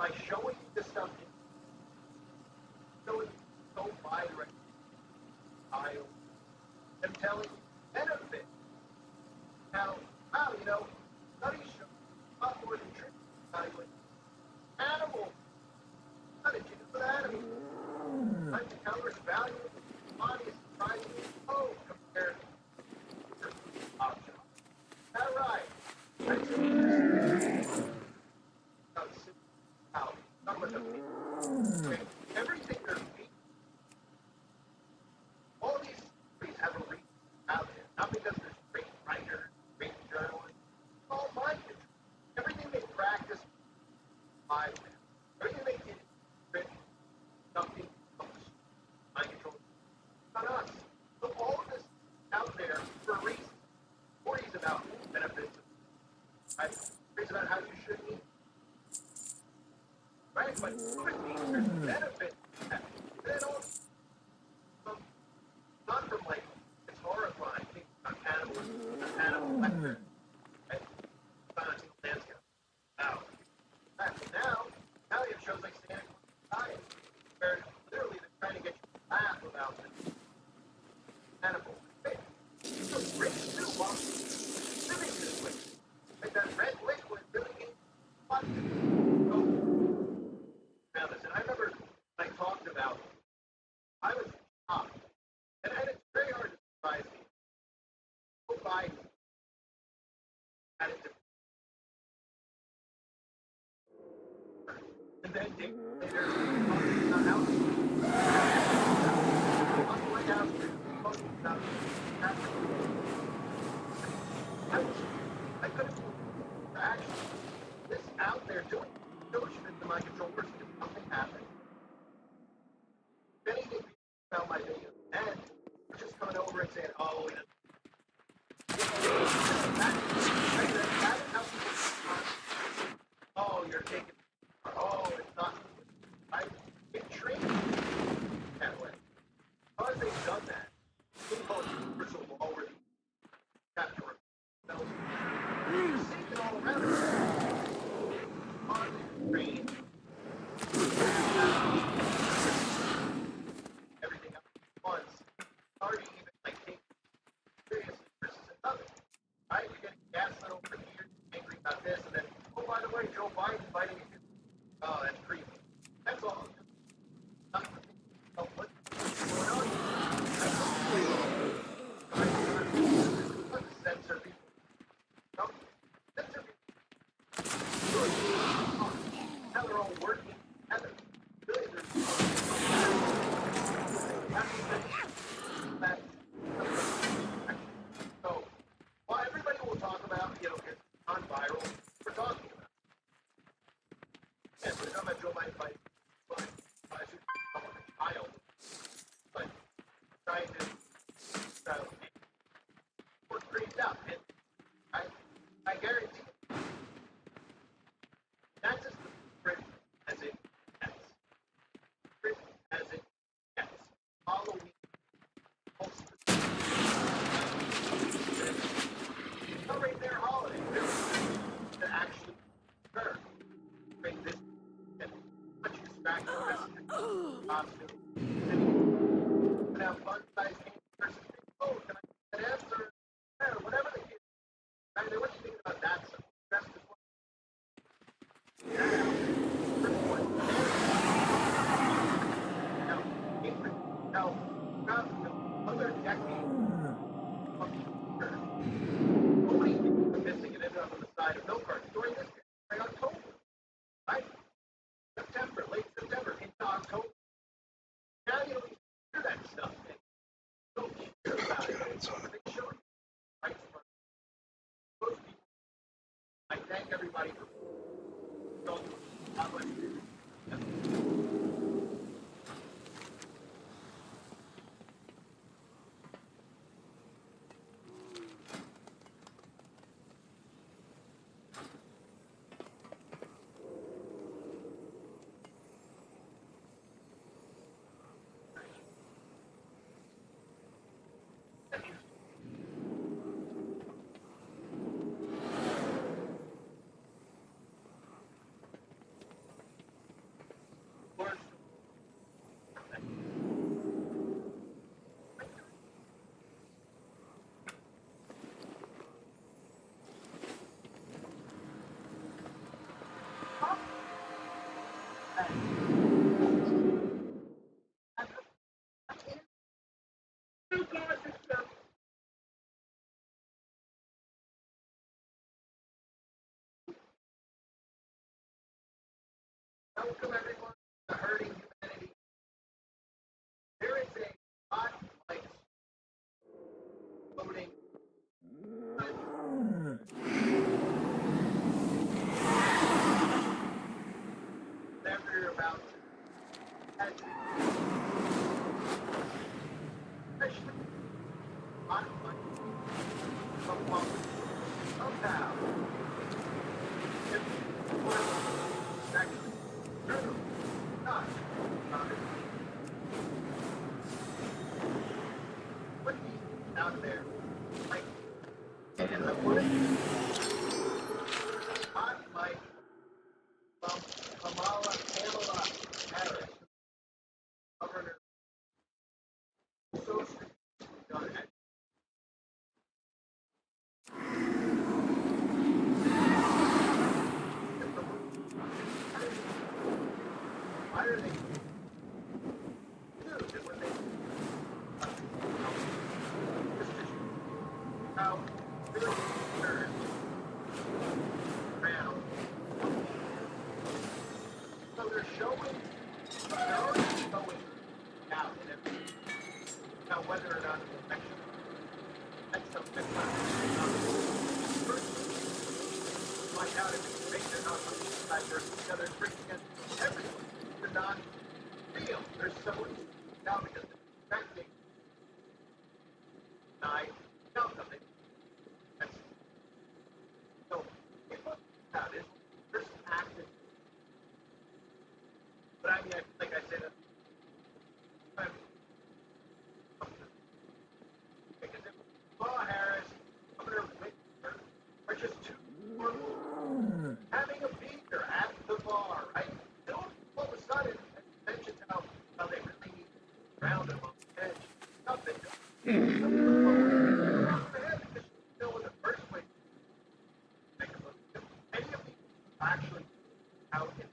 by showing you this stuff, showing you so wide range aisle, and telling you benefit. Now, wow, you know, studies show a lot more nutrition value in animals. How did you know that? I mean, like the calories value of the body is surprisingly low compared to options. Is that right? Right, so out some of the okay, everything they're feeding, all these stories have a reason out there, not because there's great writers, great journalists, all mind control. Everything they practice live now. Everything they did written, something mind control. Not us. So all of this is out there for a reason. Stories about benefits, right? Stories about how you should eat. Right? But there's benefit to that. And then also, not from like, it's horrifying things about animal lecture. Right? Landscape. Now you have shows like Santa Claus, where literally they're trying to get you to laugh about this animal. It's rich too, while living this way. Like that red liquid really gave fun. Now listen, I remember when I talked about, I was shocked. And it's very hard to surprise me. Joe Biden had it. And then days later, not out. On the way out, talking about I couldn't actually this out there doing solution into my control person if something happened. Many people found my video and just coming over and saying, oh, you know, that's how people respond. Oh, you're taking, oh, it's not, I, it trains that way. Because they've done that, people universal law where you have to themselves. You see it all around us. On their brain. Everything else at once. It's hard to even like take it seriously versus another. Right? You're getting gaslit over here, angry about this, and then, oh, by the way, Joe Biden's fighting against. Oh, that's creepy. That's all. Not the thing. Oh, what's going on? Let's censor people. No, censor people. Now they're all working together. Really, so, while everybody will talk about, you know, it's non-viral, we're talking about it. Yes, we're talking about Joe Biden fighting, but I should call him a child, but trying to we're creeped out. And I guarantee you, that's as print as it gets. Print as it gets. Halloween. Celebrate their holiday. To actually occur. Make this and much distracting costume. And have fun size games versus oh, can I get an answer? Yeah, whatever the case. I mean, what do you think about that stuff? Dressed as well. Now, other decades only missing and ended up on the side of milk cartons during this period, like October, right? September, late September into October. Now you don't hear that stuff. And you don't hear about it. It's on the big show. Right? Most people, I thank everybody for God bless you. Welcome everyone to Hurting Humanity. There is a hot place floating. Whatever you're about to especially hot place somehow if actually true, not put these out there. Like, and I want to hot mic from Kamala Harris, Governor. So done it. Why are they huge when they how really concerned around. So they're already showing out in everything. Now whether or not it's actually that's something find out if it's fake or not, like versus the other, bring together everyone. They're not real. There's someone now because they're expecting something. So people about it, there's active. But I mean, like I said, because if Kamala Harris, Governor Whitmer are just two people having a beaker at the bar, right? And all of a sudden, mentioned how they really need to round them on the edge. Something. In the first place, any of these actually out in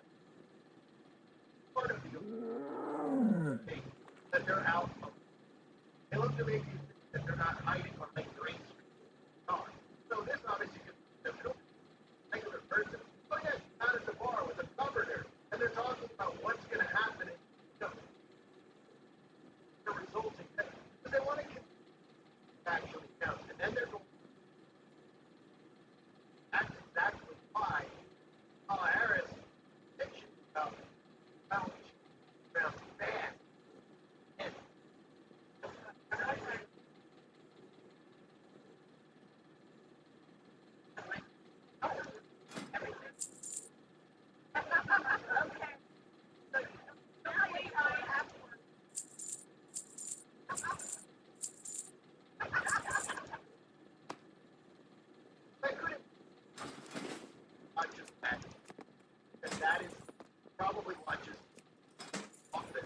part of the that they're out of. They look to make you think that they're not hiding behind green screen. So this obviously could be a regular person. Oh yeah, she's out at the bar with a governor, and they're talking about what's going to happen in the resulting. Because they want to actually count, and then they're going. That's exactly why Kamala Harris mentioned about how she found bad. And not just that, that is probably not just often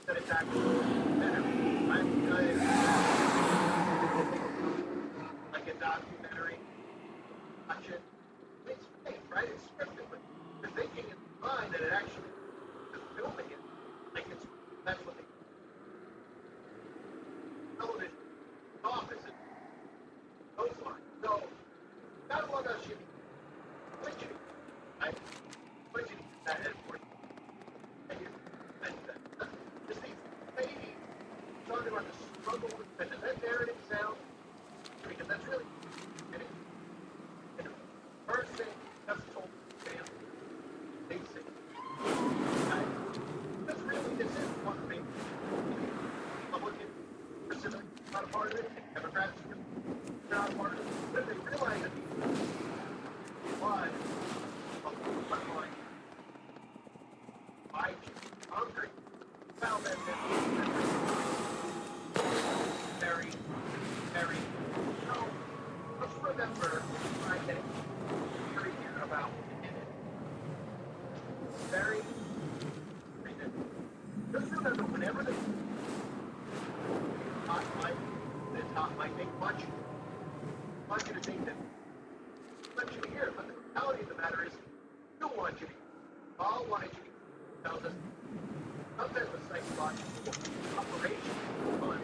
that it's actually better. Like a documentary, watch it. It's fake, right? It's scripted, but they're thinking in mind that it actually is filming it. Like it's that's what they television office and those lines. So not long as you glitching, right? Glitching that headboard. And you just these ladies talking about the struggle with that. Does that narrative sound? Because that's really and the first thing that's told family. Basic. Because really this is one thing. Republican person not a part of it, Democrats are not a part of it. But they realize that why like I hungry found that very, very so let's remember Friday very here about very just remember whenever the top might make much you to think that want you to hear it, but the reality of the matter is we don't want you to hear it. All wanted you to tells us sometimes the psychological operation is fun.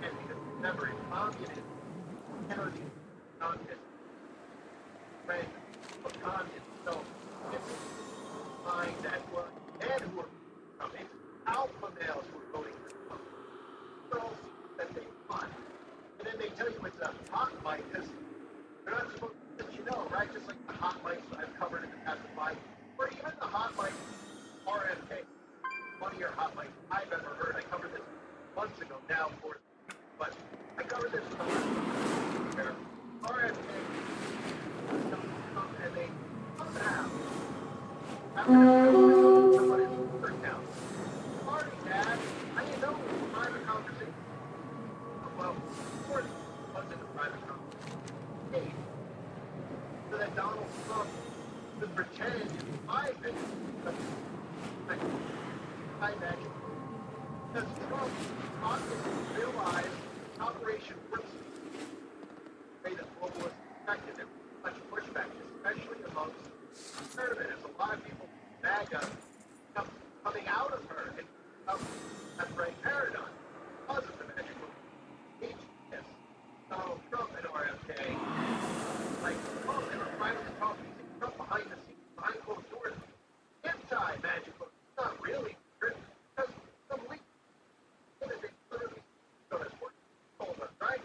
And because remember in communism, energy, communism, friend of communism. So it's mind that Someone in the account. Sorry, Dad. I didn't know it was a private conversation. Well, of course, it wasn't a private conversation. Hey, so that Donald Trump could pretend, in my opinion, I imagine, because Trump obviously realized Operation Warp Speed, the way that globalists expected there was much pushback, especially amongst conservatives. A lot of people MAGA coming out of her and that right paradigm because of the magic of HTS. Donald Trump and RFK, like, oh, they were privately talking to Trump behind the scenes, behind closed doors, anti-magic book. It's not really true. Because some leaks, they literally so that's what told us, right?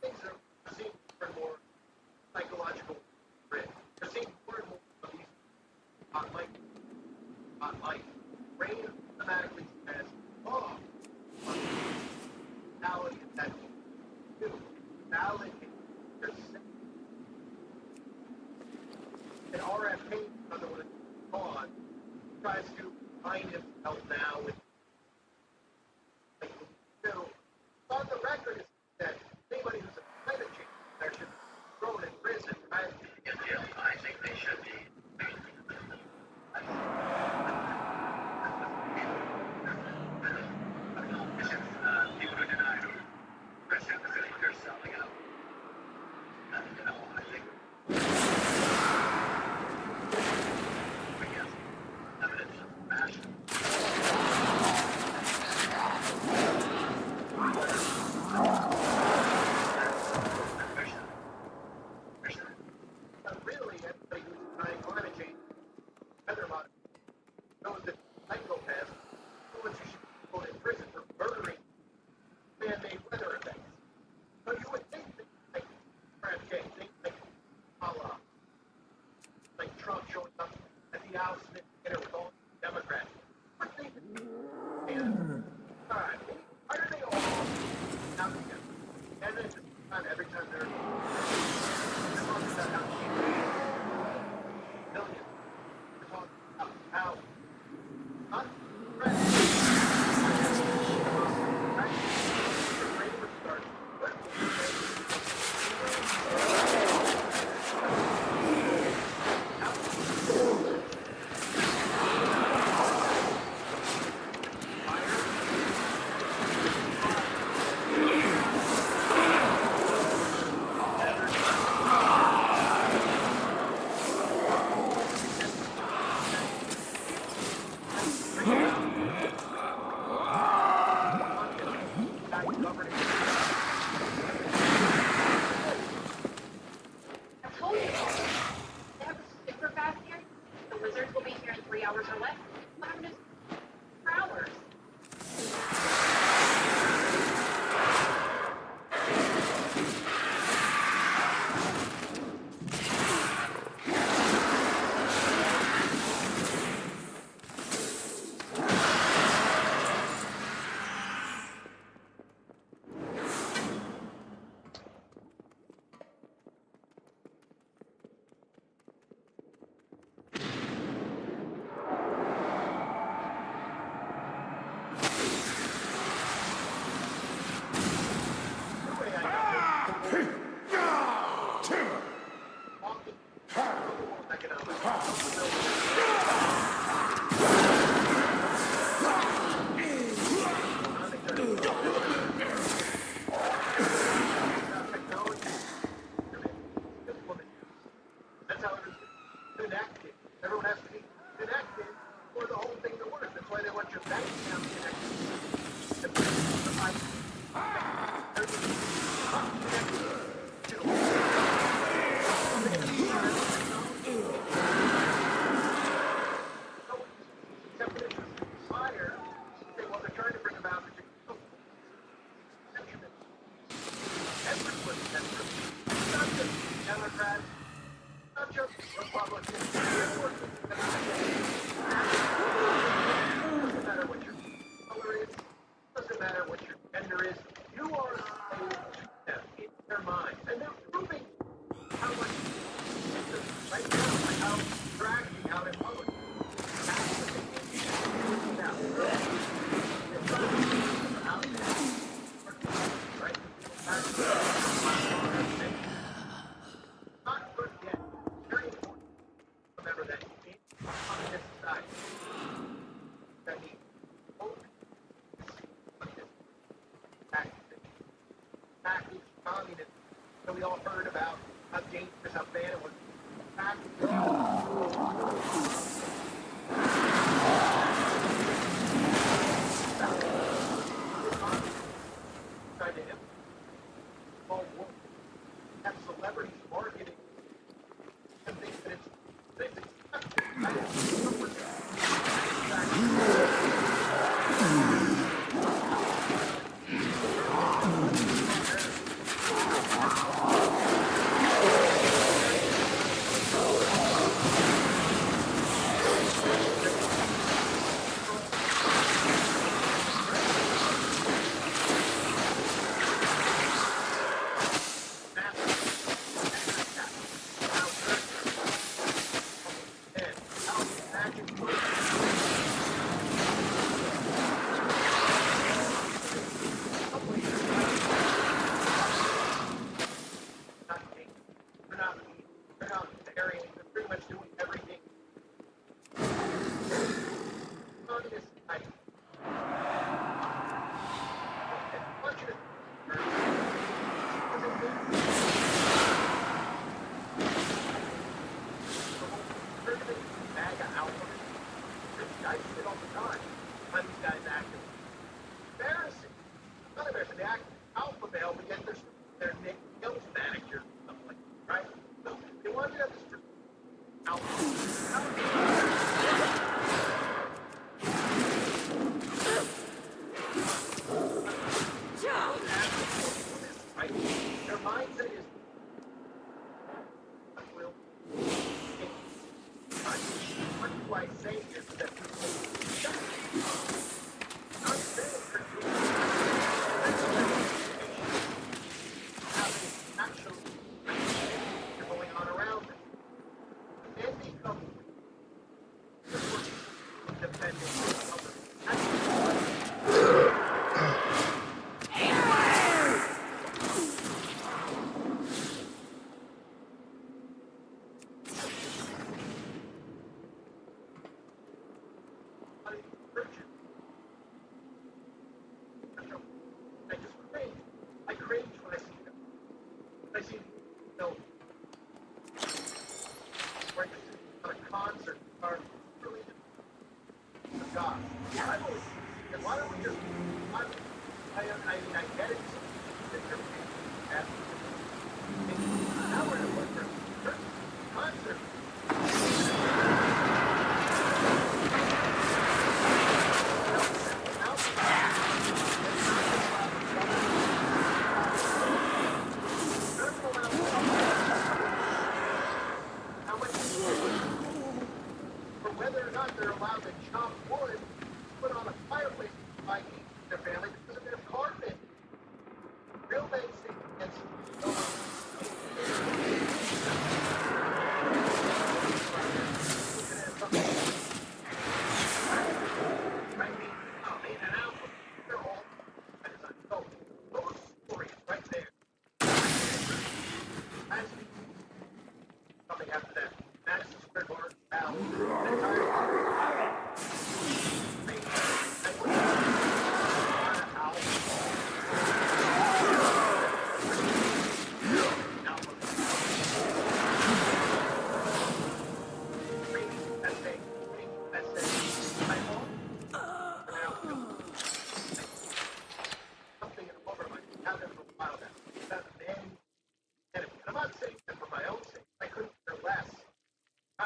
Things are seeing more and more psychological risk. We're seeing more and more of these not like brain automatically says, oh, validate that you validate yourself. And RFK, another one on, tries to find himself now with like, so on the record is that anybody who's a climate change there should be thrown in prison, right? In jail. I think they should be. People who deny it, President is saying they're selling out. You know, I think evidence of passion. But really, everybody who's denying climate change, whether or not knows that psychopaths, the ones who should be thrown in prison for murdering man-made weather events. So you would think that, like, RFK, things like Trump showing up at the House dinner with all the Democrats. What they and all right, why are they all not together? And then just every time they're talking about how millions, they're talking about how not That's how everything's connected. Everyone has to be connected for the whole thing to work. That's why they want your bank account connected. Democrats, not just Republicans. Doesn't matter what your color is, doesn't matter what your gender is, you are a slave to them in their minds. And they're proving how much right now, like how dragging out in public. Not forget, very important. Remember that in communist society, that the package communism that we all heard about, how dangerous, how bad it was. Tried to have celebrities marketing and think that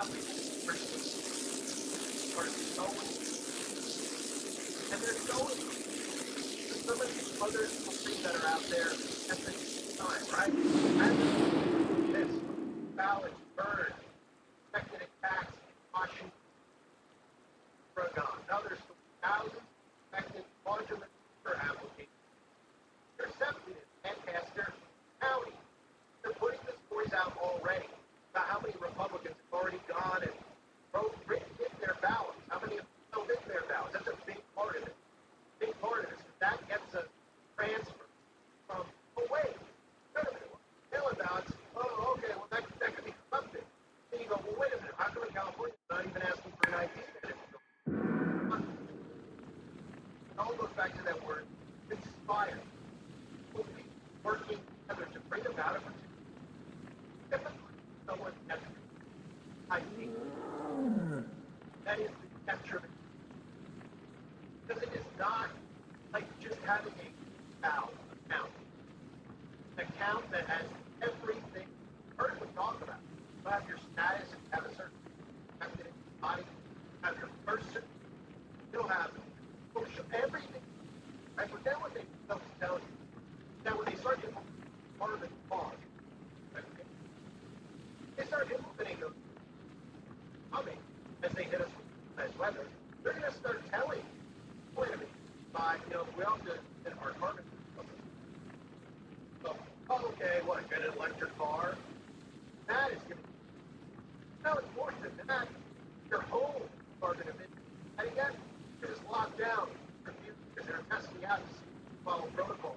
families are going, and they're going. Some of these other stories that are out there at the time, right? As this ballots burned, affected attacks in Washington, Oregon, others, thousands affected larger for applications. Intercepted in Lancaster County. They're putting the stories out already about how many Republicans have already gone and written in their ballots. How many have filled in their ballots? That's a big part of it. Big part of it. That gets a transfer from, oh wait, wait a minute, mail-in ballots, oh okay, well that could be corrupted. Then you go, well wait a minute, how come in California it's not even asking for an ID? It all goes back to that word, inspire. Working together to bring about a particular someone has ID. That is the capture of it. Because it is not like just having a account. An account that has everything you've heard me talk about. You have your status, you have a certain body, you have your person, you'll have social, everything. Right? But then what they don't tell you, that when they start to part of the cause, they start implementing those coming as they hit us with nice weather. They're going to start telling you, wait a minute, we all did our carbon. So, okay, what, get an electric car? That is going to be, no, it's more than that. Your home carbon emissions. And again, you're just locked down because they're testing out to see follow protocol.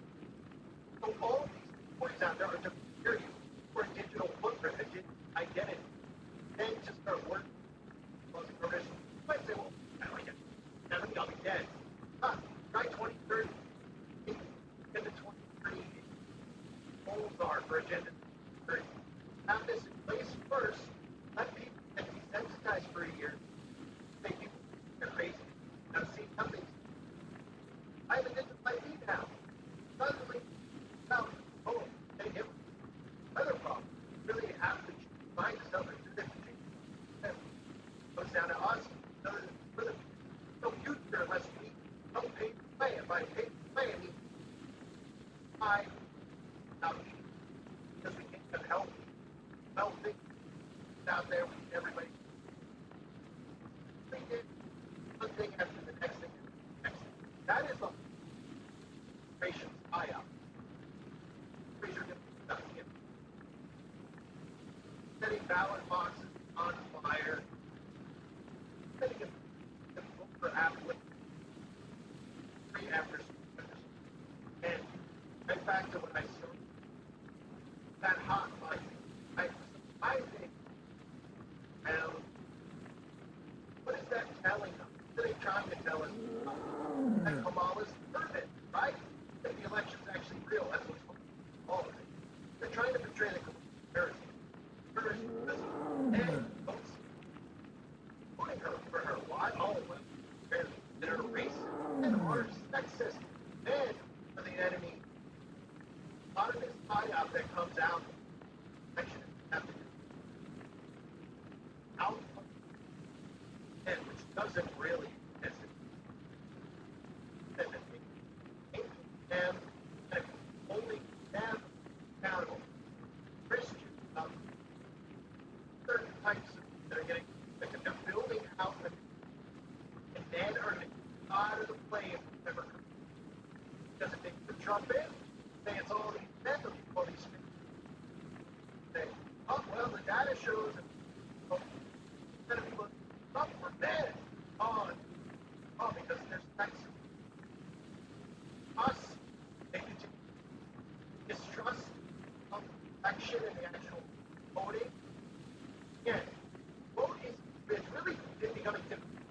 So all of these points out there are to secure you for a digital footprint, a digital identity. Then to start working on the provision. You might say, well, I don't get it. I'll be dead. Try 2030. Agenda 2030. Goals are for Agenda 2030. Have this in place first. Let people get desensitized for a year. Say people are crazy. I've seen nothing. I have a digital ID now. Suddenly, now, oh, they get another problem. Really have to find something to do this. It goes down to us. No future unless we don't pay to play. If I pay to play, I mean, because we can't have healthy out there with everybody. We did one thing after the next thing. That is the patient's eye out. Setting ballot boxes on fire. Setting a voter applicant after. And right back to what I saw. That hot light. I think, what is that telling us? What are they trying to tell us? That Kamala's perfect, right? That the election's actually real. That's what's all of it. They're trying to portray the comparison. And folks, voting her for her. Why? Oh, well, they're racist and are sexist and for the enemy. A lot of this tie-up that comes out, election out, and which doesn't really exist. Them and only them accountable. Christians, certain types that are getting, that they're building out and then are out of the play if it ever comes. Because if they put Trump in, say it's all these men, all these things. Say, oh, well, the data shows that instead of people Trump for men, because there's Texas. Us, they continue distrust of election and the actual voting. Again, voting is really becoming difficult.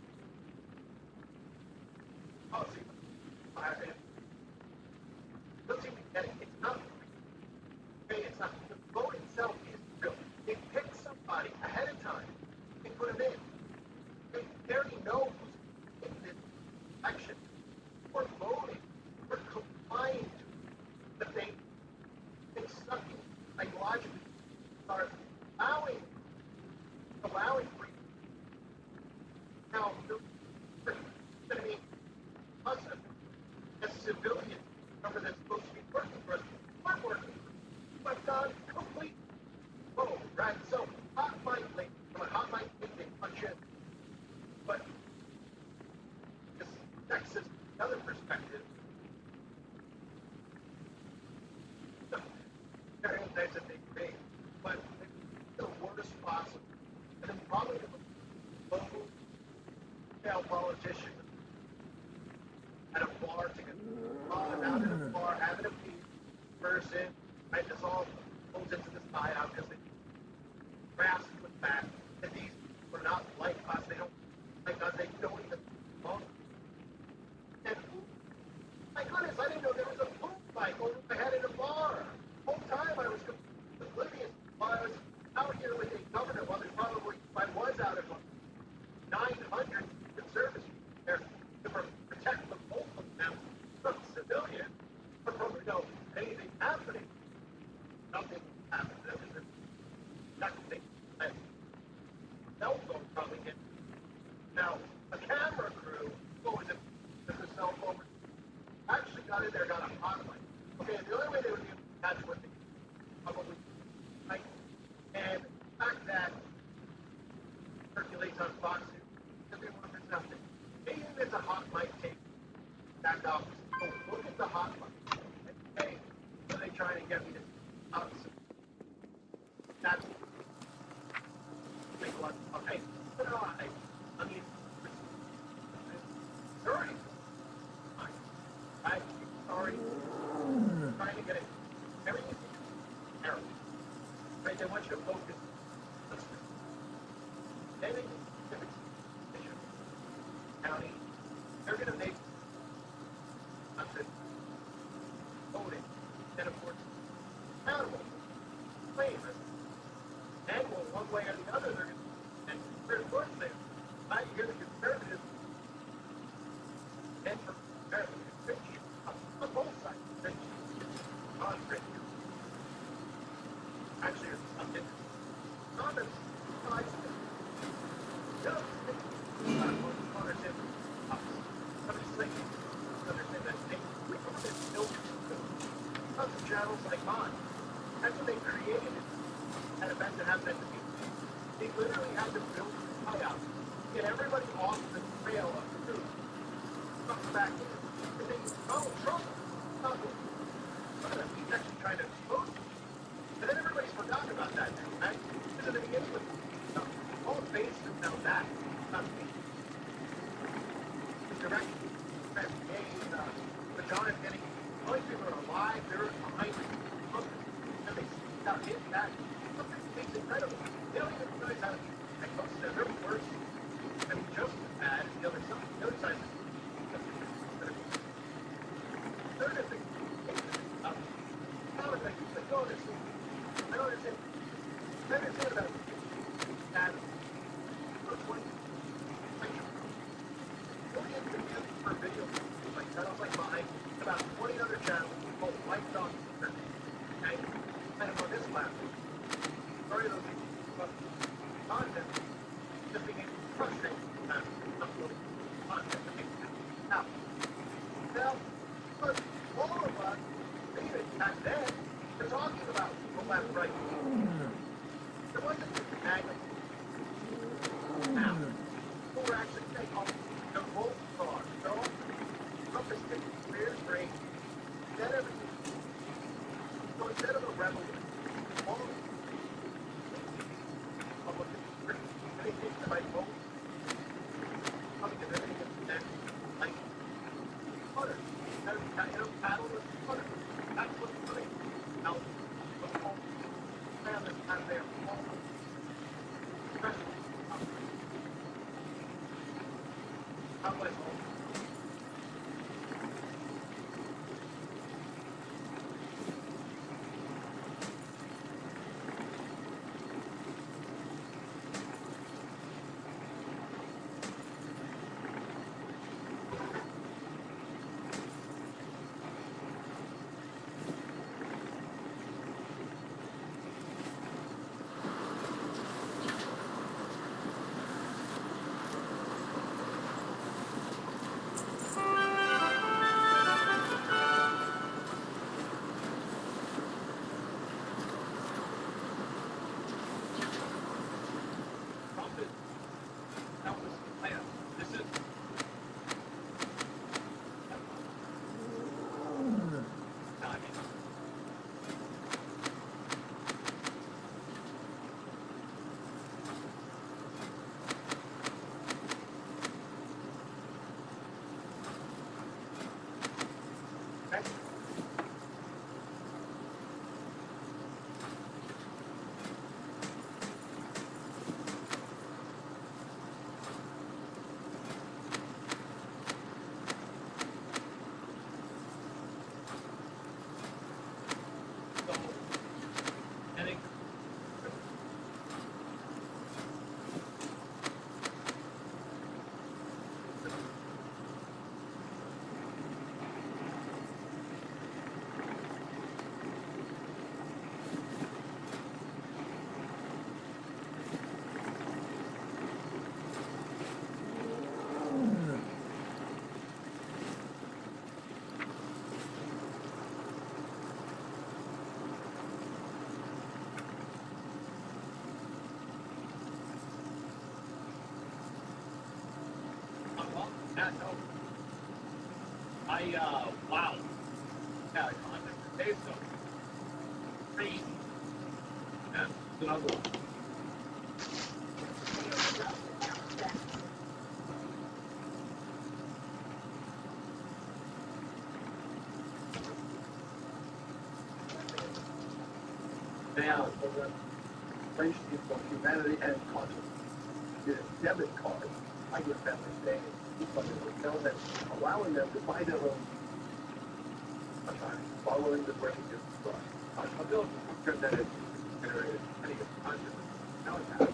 Oh, see, let's see, it's not okay, it's not. The vote itself is real. They pick somebody ahead of time. They put them in. They already know who's in this election. We're voting. We're complying to the thing. It's something psychologically start allowing for politician at a bar together. I'm out at a bar having a beer, person, right? This all goes into the sky, obviously. Graphs with that, that these are not like us. They don't like us. They don't even belong. And my goodness, I didn't know there was a boom mic over my head in a bar. The whole time I was oblivious while I was out here with a governor. Well, there's probably, I was out of 900 conservatives there to protect the both of them from civilians. But from anything happening, nothing happened. Nothing. Cell phone probably hit. Now, a camera crew, what was it? There's a cell phone. Actually got in there, got a hotline. Okay, the only way they would be able to catch what they probably right. And the fact that circulates on Fox News, everyone there's nothing. Maybe it's a hot mic tape. Back off. Oh, look at the hot mic. And hey, are they trying to get me to stop? That's big one. Okay. But no, I mean, sorry. I'm sorry. Trying to get it. Everything terrible. Right? They want you to focus. Then they county. They're going to make something voting. And of course, accountable. Claim it. And well, one way or the other, they're going to. And there's one thing. I hear the conservatives. And for conservatives, on both sides. On Christian. Actually, there's something. Comments. Channels like mine. That's what they created at events that happen at the beach. They literally had to build a out, get everybody off the trail of the truth. Come back in. And they Donald Trump. Look at him. He's actually trying to expose them. And then everybody's forgotten about that now, right? Because in the beginning of all based around that. Direct but John is getting all these people are alive, they're behind and they got hit back. It's incredible. They don't even realize how to I posted that they're worse and just as bad as the other side. The other side is third is how is that? I don't understand. I don't understand. I understand about that. For video, like channels like mine, about 20 other channels, both liked on Twitter, okay? And on this platform, sorry those people, content, just being frustrating, uploading content to make sense. Now, but all of us, even back then, they're talking about people left, right. There wasn't just a magnet. Now, people were actually saying, oh, the both are. So, compass takes clear straight, then everything. So instead of a revolution, all of public anything that I vote, coming to everything that's like butter. Paddle with butter. That's what's funny. Now, man, that's not there. How do I vote? Yeah, no. Wow. Yeah, content per day, so crazy. And another one. Now, for the inflation of humanity and consciousness, the debit card, I give them a day, but it will tell them, allowing them to buy their own following the brain is a bill function that is generated any of consciousness. Now it's happening.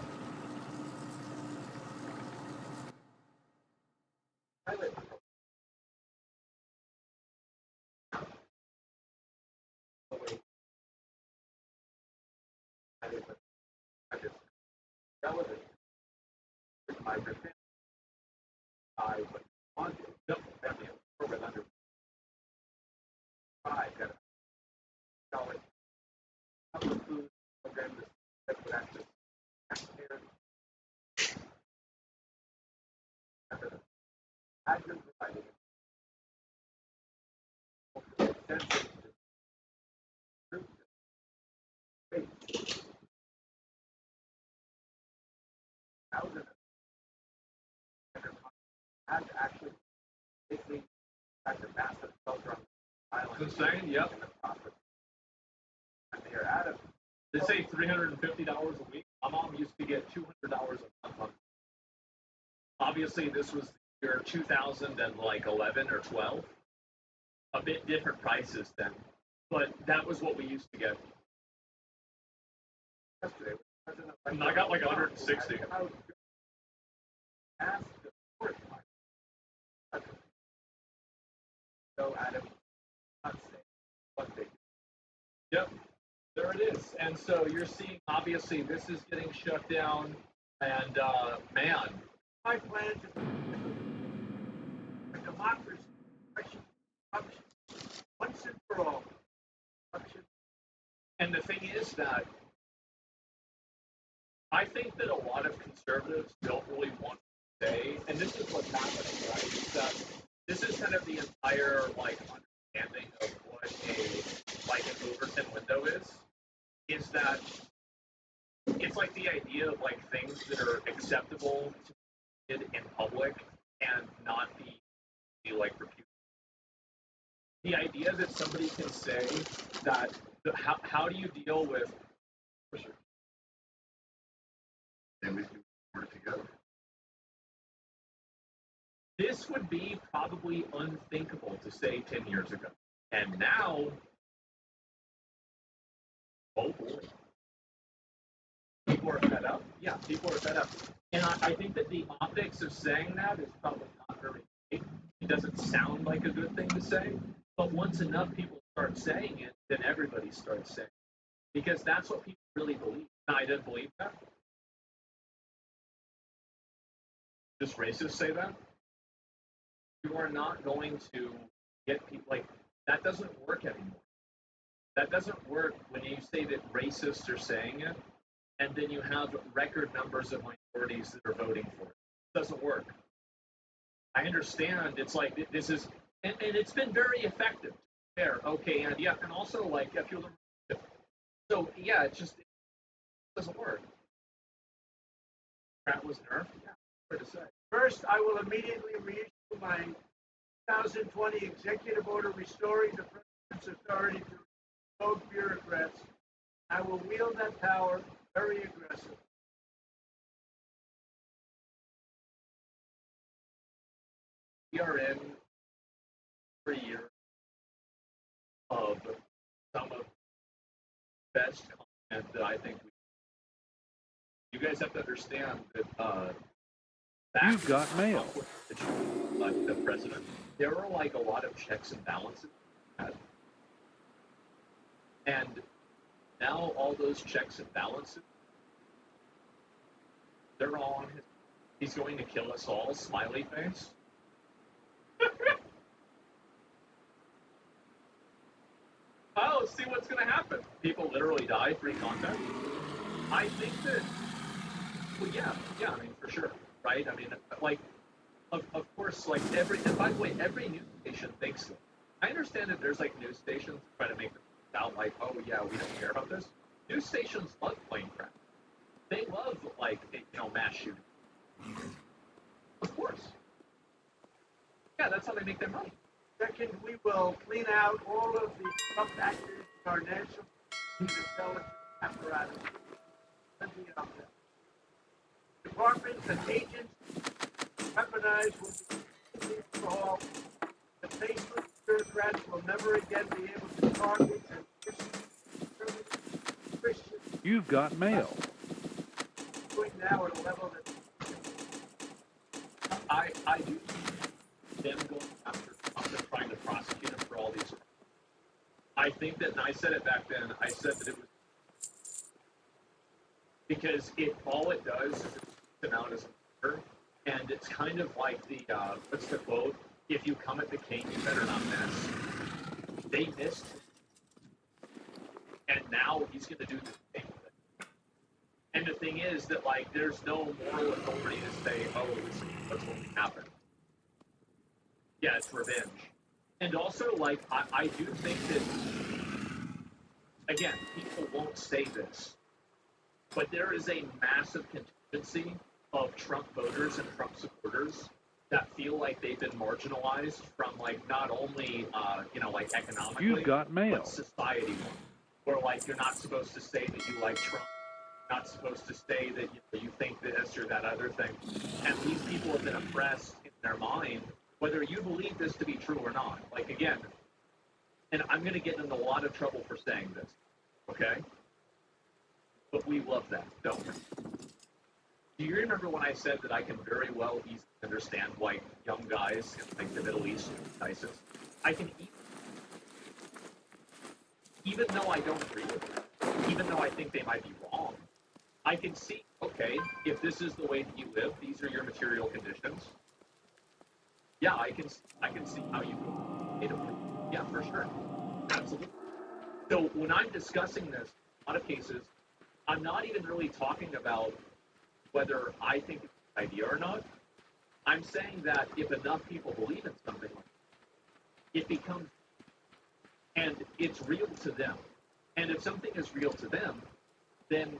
Pilot. I just relevant with my defense. I would want to jump them in program under 5 got a solid couple of food programs that would actually taxpayer had been providing extensive thousands had to actually basically had to massive shelter on the island. Insane, yep. And they are out of. They say $350 a week. My mom used to get $200 a month. Obviously, this was the year 2011 or 12. A bit different prices then, but that was what we used to get. Yesterday, and I got like 160. Ask the court. So Adam, not say what they. Yep, there it is. And so you're seeing, obviously, this is getting shut down, and man. My plan to a democracy, once and for all. And the thing is that I think that a lot of conservatives don't really want to say, and this is what's happening, right? Is that this is kind of the entire understanding of what an Overton window is that it's like the idea of things that are acceptable to be in public and not be reputed. The idea that somebody can say that how do you deal with And we can work together. This would be probably unthinkable to say 10 years ago. And now, oh boy. People are fed up. Yeah, people are fed up. And I think that the optics of saying that is probably not very great. It doesn't sound like a good thing to say. But once enough people start saying it, then everybody starts saying it. Because that's what people really believe. And I didn't believe that. Just racists say that? You are not going to get people that doesn't work anymore. That doesn't work when you say that racists are saying it, and then you have record numbers of minorities that are voting for it. It doesn't work. I understand it's this is, and it's been very effective. There, okay, and yeah, and also if you look, so yeah, it doesn't work. That was nerfed. Yeah, hard to say. First, I will immediately reissue my 2020 executive order restoring the president's authority to revoke bureaucrats. I will wield that power very aggressively. We are in 3 years of some of the best content that I think you guys have to understand that you've got mail. The president, there were a lot of checks and balances. And now all those checks and balances, they're all on his. He's going to kill us all, smiley face. Oh, let's see what's going to happen. People literally die, free content. I think that, well, yeah, I mean, for sure, right? I mean, of course, like and by the way, every news station thinks that. I understand that there's like news stations that try to make them sound like, oh yeah, we don't care about this. News stations love plane crash. They love like mass shooting. Of course. Yeah, that's how they make their money. Second, we will clean out all of the corrupt actors in our national intelligence apparatus. Plenty of them. Departments and agents weaponized will be overhauled. The faceless bureaucrats will never again be able to target and Christians. You've got mail. Doing now at a level that I do see them going after Trump and trying to prosecute him for all these crimes. I think that, and I said it back then, I said that it was because all it does is it's him out as a murderer, and it's kind of like the, what's the quote? If you come at the king, you better not miss. They missed, and now he's going to do the same thing. And the thing is that, like, there's no moral authority to say, oh, this is what's going to happen. Yeah, it's revenge. And also, like, I do think that, again, people won't say this, but there is a massive contingency of Trump voters and Trump supporters that feel like they've been marginalized from, like, not only, like, economically, You've got mail. but society-wise. Or, like, you're not supposed to say that you like Trump. You're not supposed to say that you think this or that other thing. And these people have been oppressed in their mind, whether you believe this to be true or not. Like, again, and I'm going to get into a lot of trouble for saying this, okay? But we love that, don't we? Do you remember when I said that I can very well easily understand why young guys in like the Middle East are ISIS? I can even though I don't agree with them, even though I think they might be wrong, I can see, okay, if this is the way that you live, these are your material conditions. Yeah, I can see how you go. Yeah, for sure. Absolutely. So when I'm discussing this, in a lot of cases, I'm not even really talking about whether I think it's an idea or not. I'm saying that if enough people believe in something, it becomes, and it's real to them. And if something is real to them, then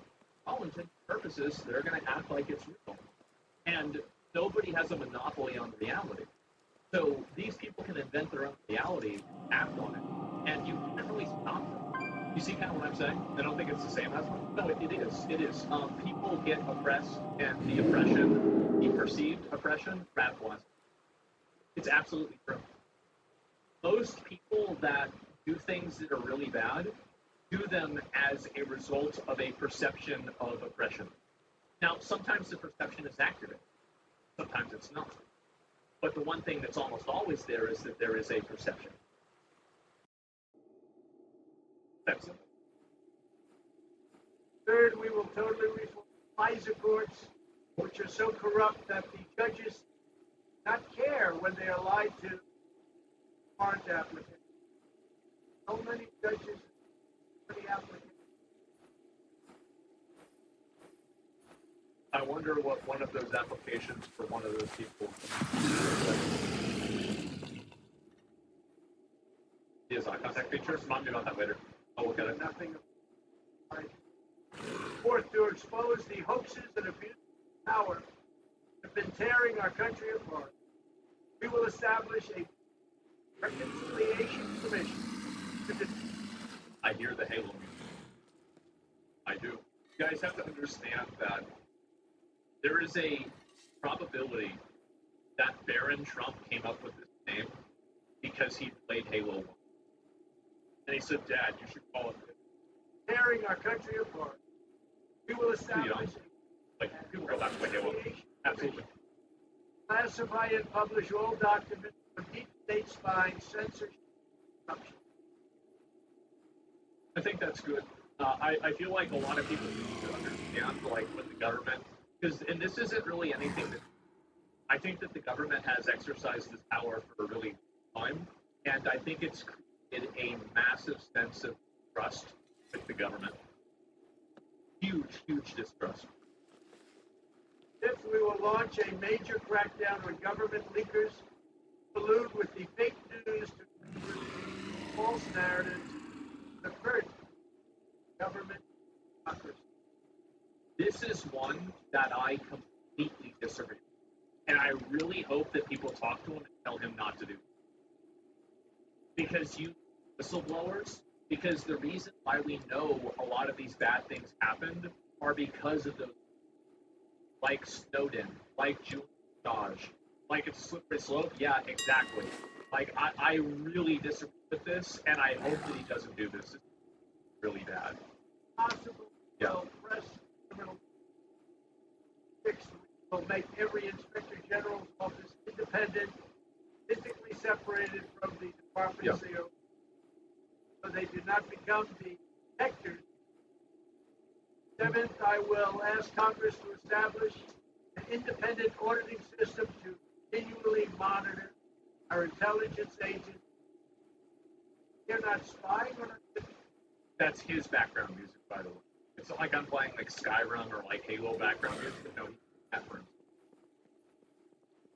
all intents and purposes, they're going to act like it's real. And nobody has a monopoly on reality. So these people can invent their own reality, act on it, and you can't really stop them. You see kind of what I'm saying? I don't think it's the same as one. No, it is. It is. People get oppressed, and the oppression, the perceived oppression, radicalized. It's absolutely true. Most people that do things that are really bad do them as a result of a perception of oppression. Now, sometimes the perception is accurate. Sometimes it's not. But the one thing that's almost always there is that there is a perception. That's it. Third, we will totally reform FISA courts, which are so corrupt that the judges do not care when they are lied to warrant applicants. So many judges, so many applicants. I wonder what one of those applications for one of those people is. Eye contact feature. Remind me about that later. I'll look at it. Nothing. Fourth, to expose the hoaxes and abuse of power that have been tearing our country apart. We will establish a reconciliation commission. I hear the halo music. I do. You guys have to understand that there is a probability that Barron Trump came up with this name because he played Halo 1. And he said, Dad, you should call it this. Tearing our country apart. We will establish people go back to Halo. Absolutely. Classify and publish all documents from deep state spying, censorship, corruption. I think that's good. I feel like a lot of people need to understand, like, when the government, and this isn't really anything that, I think that the government has exercised this power for a really long time, and I think it's created a massive sense of trust with the government. Huge, huge distrust. Fifth, we will launch a major crackdown on government leakers, collude with the fake news to false narratives, the current government democracy. This is one that I completely disagree with. And I really hope that people talk to him and tell him not to do it. Because you whistleblowers, because the reason why we know a lot of these bad things happened are because of those, like Snowden, like Julian Assange, like it's a slippery slope. Yeah, exactly. Like I really disagree with this, and I hope that he doesn't do this. It's really bad. Possible press criminal fix will make every inspector general's office independent, physically separated from the departments they own, so they do not become the detectors. Seventh, I will ask Congress to establish an independent auditing system to continually monitor our intelligence agents. They're not spying on us. That's his background music, by the way. It's not like I'm playing like Skyrim or like Halo background music. No, he's that for himself.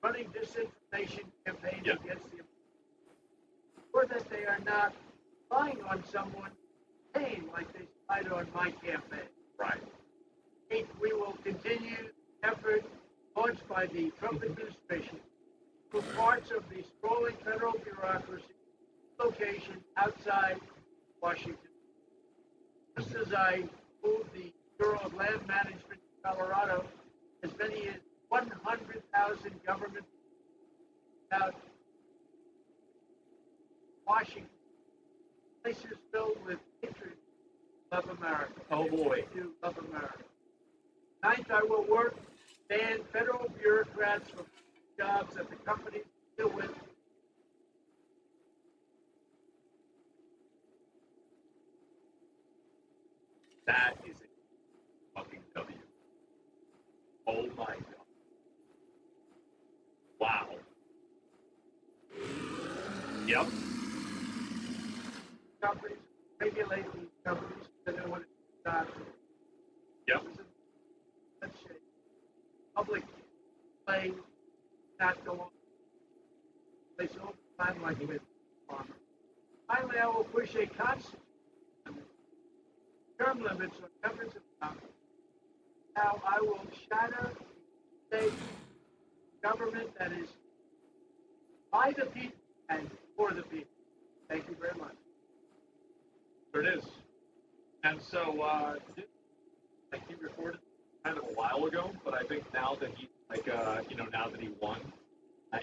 Running disinformation campaigns against the, or that they are not spying on someone pain like they spied on my campaign. Right. Eighth, we will continue the effort launched by the Trump administration to parts of the sprawling federal bureaucracy location outside Washington. Just as I moved the Bureau of Land Management in Colorado, as many as 100,000 government out Washington, places filled with hatred, love America. Oh boy. Do love America. Ninth, I will work to ban federal bureaucrats from jobs that the companies deal with. That is a fucking W. Oh my god. Wow. Yep. Companies regulate these companies so they don't want to stop. Yep. Let's say public play not go on. Place all the time like with farmers. Finally, I will push a constant term limits on members of Congress. Now I will shatter the state government that is by the people and for the people. Thank you very much. There it is. And so, like he recorded kind of a while ago, but I think now that he, like, now that he won,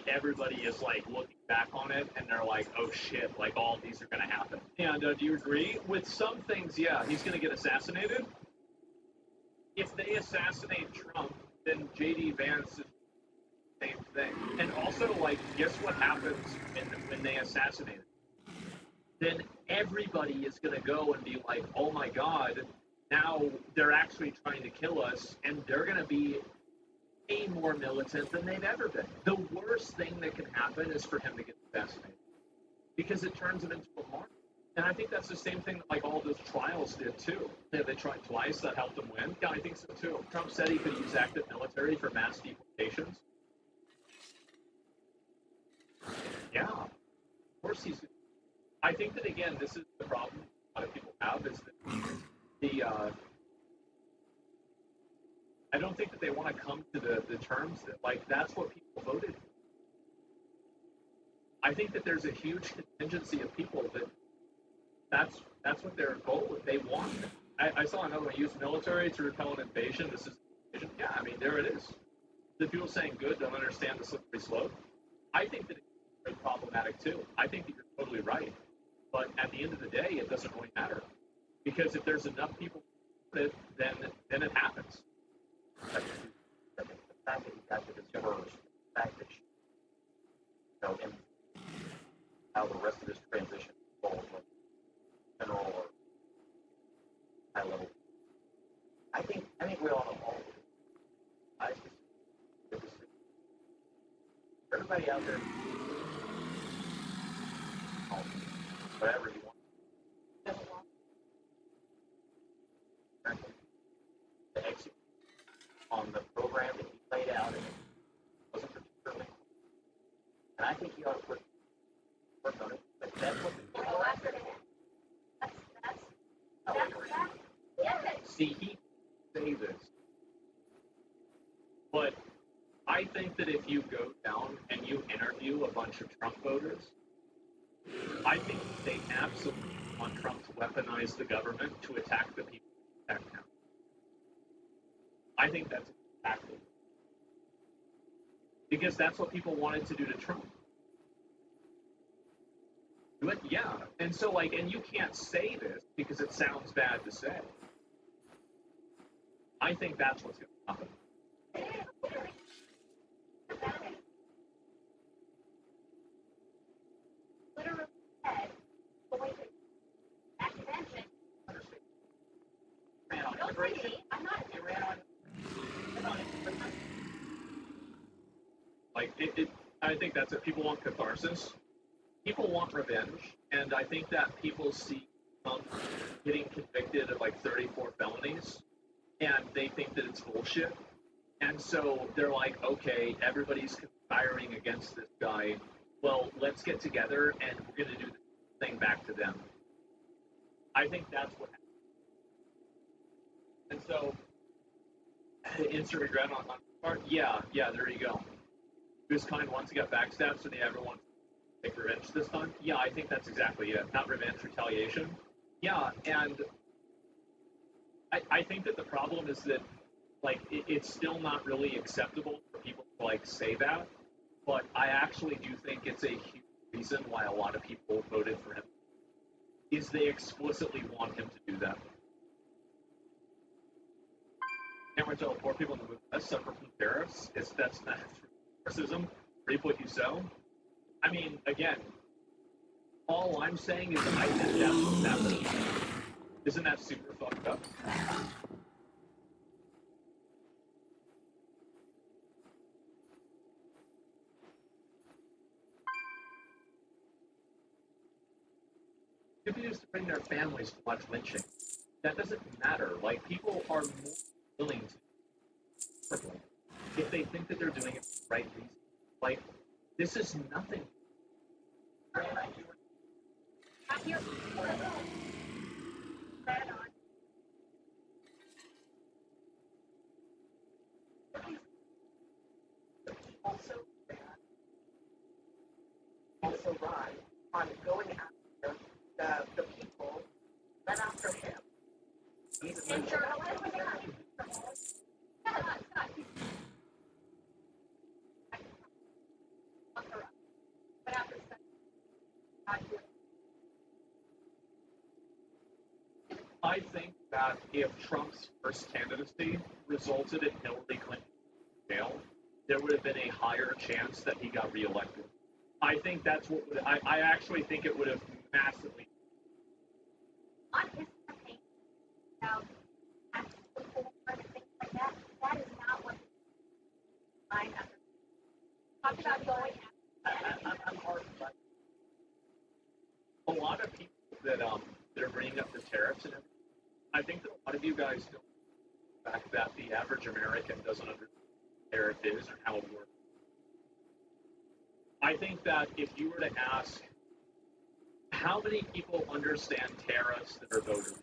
everybody is like looking back on it and they're like, oh shit, like all of these are going to happen. And do you agree? With some things, yeah, he's going to get assassinated. If they assassinate Trump, then J.D. Vance is the same thing. And also, like, guess what happens when they assassinate him? Then everybody is going to go and be like, oh my god, now they're actually trying to kill us, and they're going to be way more militant than they've ever been. The worst thing that can happen is for him to get assassinated, because it turns it into a mark. And I think that's the same thing that like all those trials did too. Yeah, they tried twice, that helped them win. Yeah, I think so too. Trump said he could use active military for mass deportations. Yeah, of course he's. I think that again, this is the problem a lot of people have is that I don't think that they want to come to the terms that like that's what people voted for. I think that there's a huge contingency of people that that's what their goal is. They want. I saw another one, use military to repel an invasion. This is invasion. Yeah, I mean there it is. The people saying good don't understand the slippery slope. I think that it's very problematic too. I think that you're totally right. But at the end of the day, it doesn't really matter. Because if there's enough people then it happens. The fact that he got to this first, the fact that and how the rest of this transition falls like general or high level. I think we all know all of it. I just everybody out there, whatever you want. To execute on the program that he laid out. But I think that if you go down and you interview a bunch of Trump voters, I think they absolutely want Trump to weaponize the government to attack the people who attack him. I think that's exactly. Because that's what people wanted to do to Trump. But yeah, and so and you can't say this because it sounds bad to say. I think that's what's going to happen. Literally said, going to accidentally. Don't say me. I'm not. I think that's it. People want catharsis. People want revenge, and I think that people see Trump getting convicted of 34 felonies, and they think that it's bullshit. And so they're like, okay, everybody's conspiring against this guy. Well, let's get together, and we're going to do the thing back to them. I think that's what happened. And so, instant regret on my part? Yeah, there you go. He was kind once he got backstabbed, so everyone take revenge this time? Yeah, I think that's exactly it. Not revenge, retaliation. Yeah, and I think that the problem is that, it's still not really acceptable for people to, say that, but I actually do think it's a huge reason why a lot of people voted for him, is they explicitly want him to do that. Cameron told poor people in the Midwest suffer from tariffs. That's not racism. Reap what you sow. I mean, again, all I'm saying is I think that's what's happening. Isn't that super fucked up? People used to bring their families to watch lynching. That doesn't matter. People are more willing to if they think that they're doing it for the right reason. This is nothing. Also run on going after the people that after him. I think that if Trump's first candidacy resulted in Hillary Clinton jail, there would have been a higher chance that he got reelected. I think that's what I actually think it would have massively. On his campaign, as before and things like that, that is not what I'm talked about going after. A lot of people that are bringing up the tariffs and everything, I think that a lot of you guys don't know the fact that the average American doesn't understand what tariff is or how it works. I think that if you were to ask how many people understand tariffs that are voters,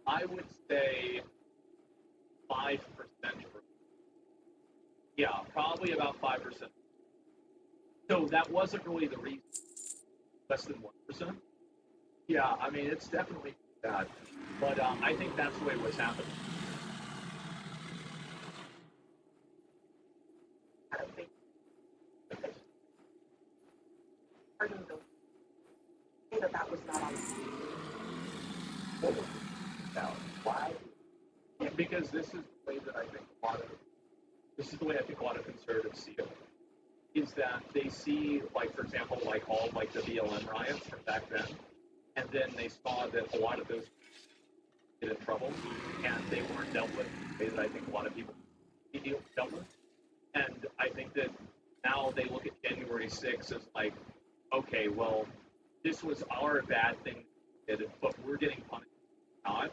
I would say 5%. Yeah, probably about 5%. So that wasn't really the reason. Less than 1%. Yeah, I mean, it's definitely bad. But I think that's the way what's happening. I don't think that was not on why? Yeah, because this is the way that I think a lot of conservatives see it. Is that they see, for example, all the BLM riots from back then, and then they saw that a lot of those get in trouble, and they weren't dealt with the way that I think a lot of people dealt with. And I think that now they look at January 6th as okay, well, this was our bad thing, but we're getting punished not.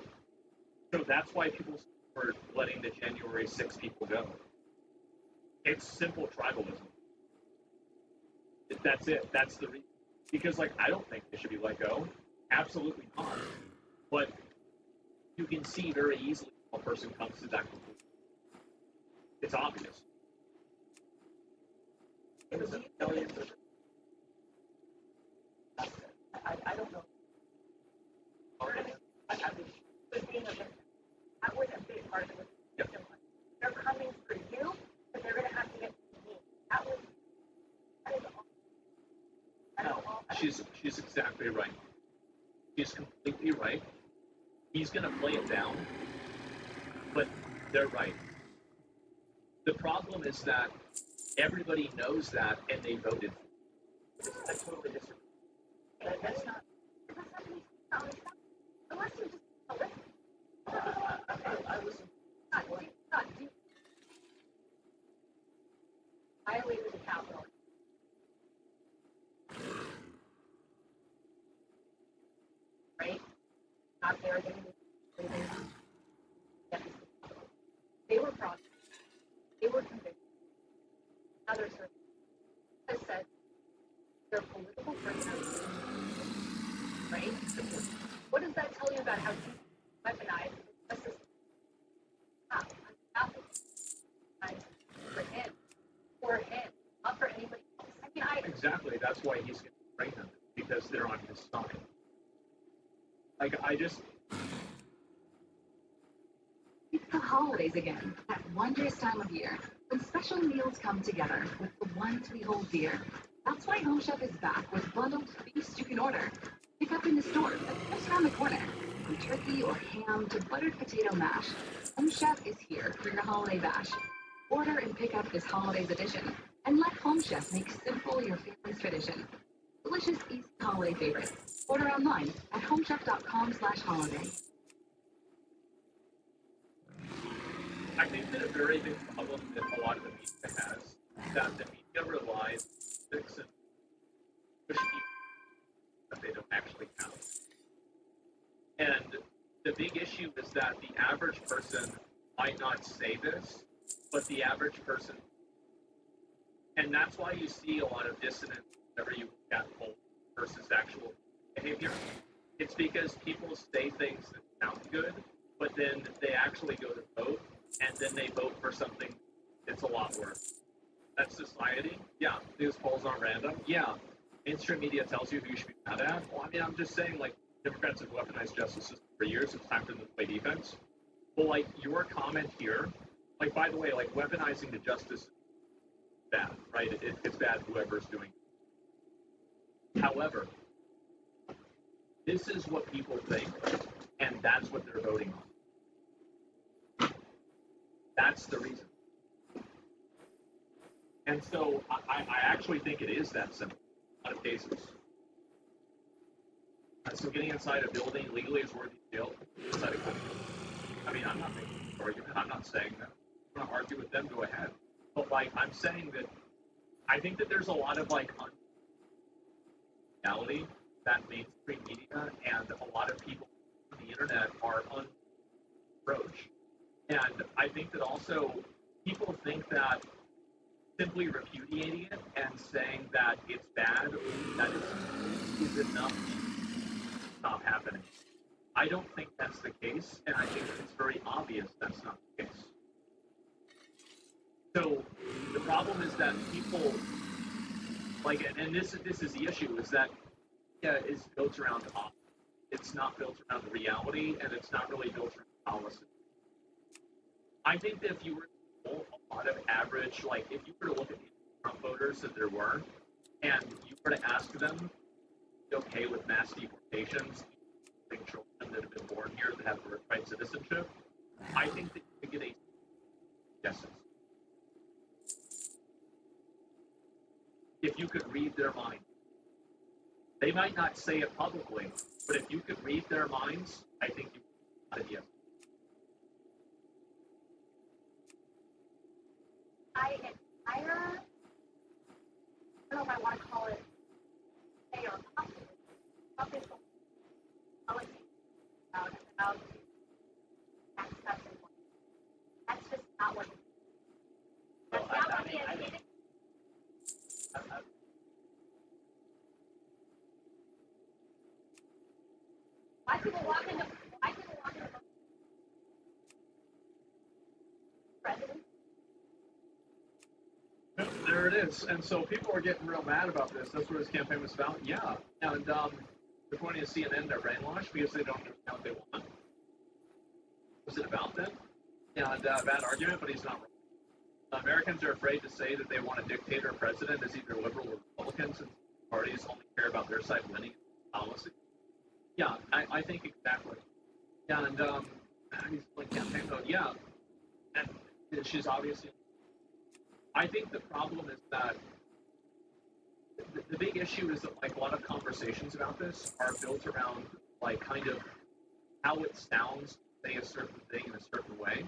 So that's why people were letting the January 6th people go. It's simple tribalism. That's it. That's the reason. Because, I don't think they should be let go. Absolutely not. But you can see very easily how a person comes to that conclusion. It's obvious. It was millions of. I don't know. I mean, but being a victim, that was a big part of it. Yep. They're coming for you, but they're going to have to get to me. That is all. She's exactly right. She's completely right. He's going to play it down, but they're right. The problem is that everybody knows that, and they voted. I totally disagree. That's not. Unless you just listen. I listen. Violated the Capitol. Right? Not there. They were prosecuted. They were convicted. Others has said their political prisoners. Right? What does that tell you about how deep weaponized the system is? For him, not for anybody else. I mean, Exactly. That's why he's going to bring them, because they're on his side. Like, It's the holidays again, that wondrous time of year, when special meals come together with the ones we hold dear. That's why Home Chef is back with bundled feasts you can order. Pick up in the store, just around the corner. From turkey or ham to buttered potato mash, Home Chef is here for your holiday bash. Order and pick up this holidays edition, and let Home Chef make simple your family's tradition. Delicious, easy holiday favorites. Order online at homechef.com/holiday. I think that a very big problem that a lot of the media has is that the media relies on sticks and push people that they don't actually have. And the big issue is that the average person might not say this, but the average person, and that's why you see a lot of dissonance whenever you look at polls versus actual behavior. It's because people say things that sound good, but then they actually go to vote, and then they vote for something that's a lot worse. That's society. Yeah. News polls aren't random. Yeah. Mainstream media tells you who you should be mad at. Well, I mean, I'm just saying, like, Democrats have weaponized justice system for years. It's time for them to play defense. Well, like, your comment here, like, by the way, like, weaponizing the justice is bad, right? It's bad, whoever's doing it. However, this is what people think, and that's what they're voting on. That's the reason. And so I actually think it is that simple in a lot of cases. So getting inside a building legally is worth jail. Inside a country. I mean, I'm not making an argument. I'm not saying that. I'm going to argue with them, go ahead. But, like, I'm saying that I think that there's a lot of, like, reality that mainstream media and a lot of people on the internet are unapproached. And I think that also people think that simply repudiating it and saying that it's bad or that is enough to stop happening. I don't think that's the case, and I think it's very obvious that's not the case. So the problem is that people, like, and this is the issue, is that is built around optics. It's not built around reality, and it's not really built around policy. I think that if you were to poll a lot of average, like, if you were to look at the Trump voters that there were, and you were to ask them, okay with mass deportations, children that have been born here that have birthright citizenship, I think that you could get a yeses. If you could read their mind. They might not say it publicly, but if you could read their minds, I think you could get a yes. I admire, I don't know if I want to call it say or something politics about that's just not what that's not what it is. Why people walk into president? is. And so people are getting real mad about this. That's what his campaign was about. Yeah. And they're pointing to CNN, they're brainwashed because they don't understand what they want. What's it about then? And bad argument, but he's not wrong. Americans are afraid to say that they want a dictator president as either liberal or Republican, since parties only care about their side winning policy. Yeah, I think exactly. And he's like campaign mode. Yeah, and she's obviously. I think the problem is that the big issue is that like a lot of conversations about this are built around like kind of how it sounds to say a certain thing in a certain way.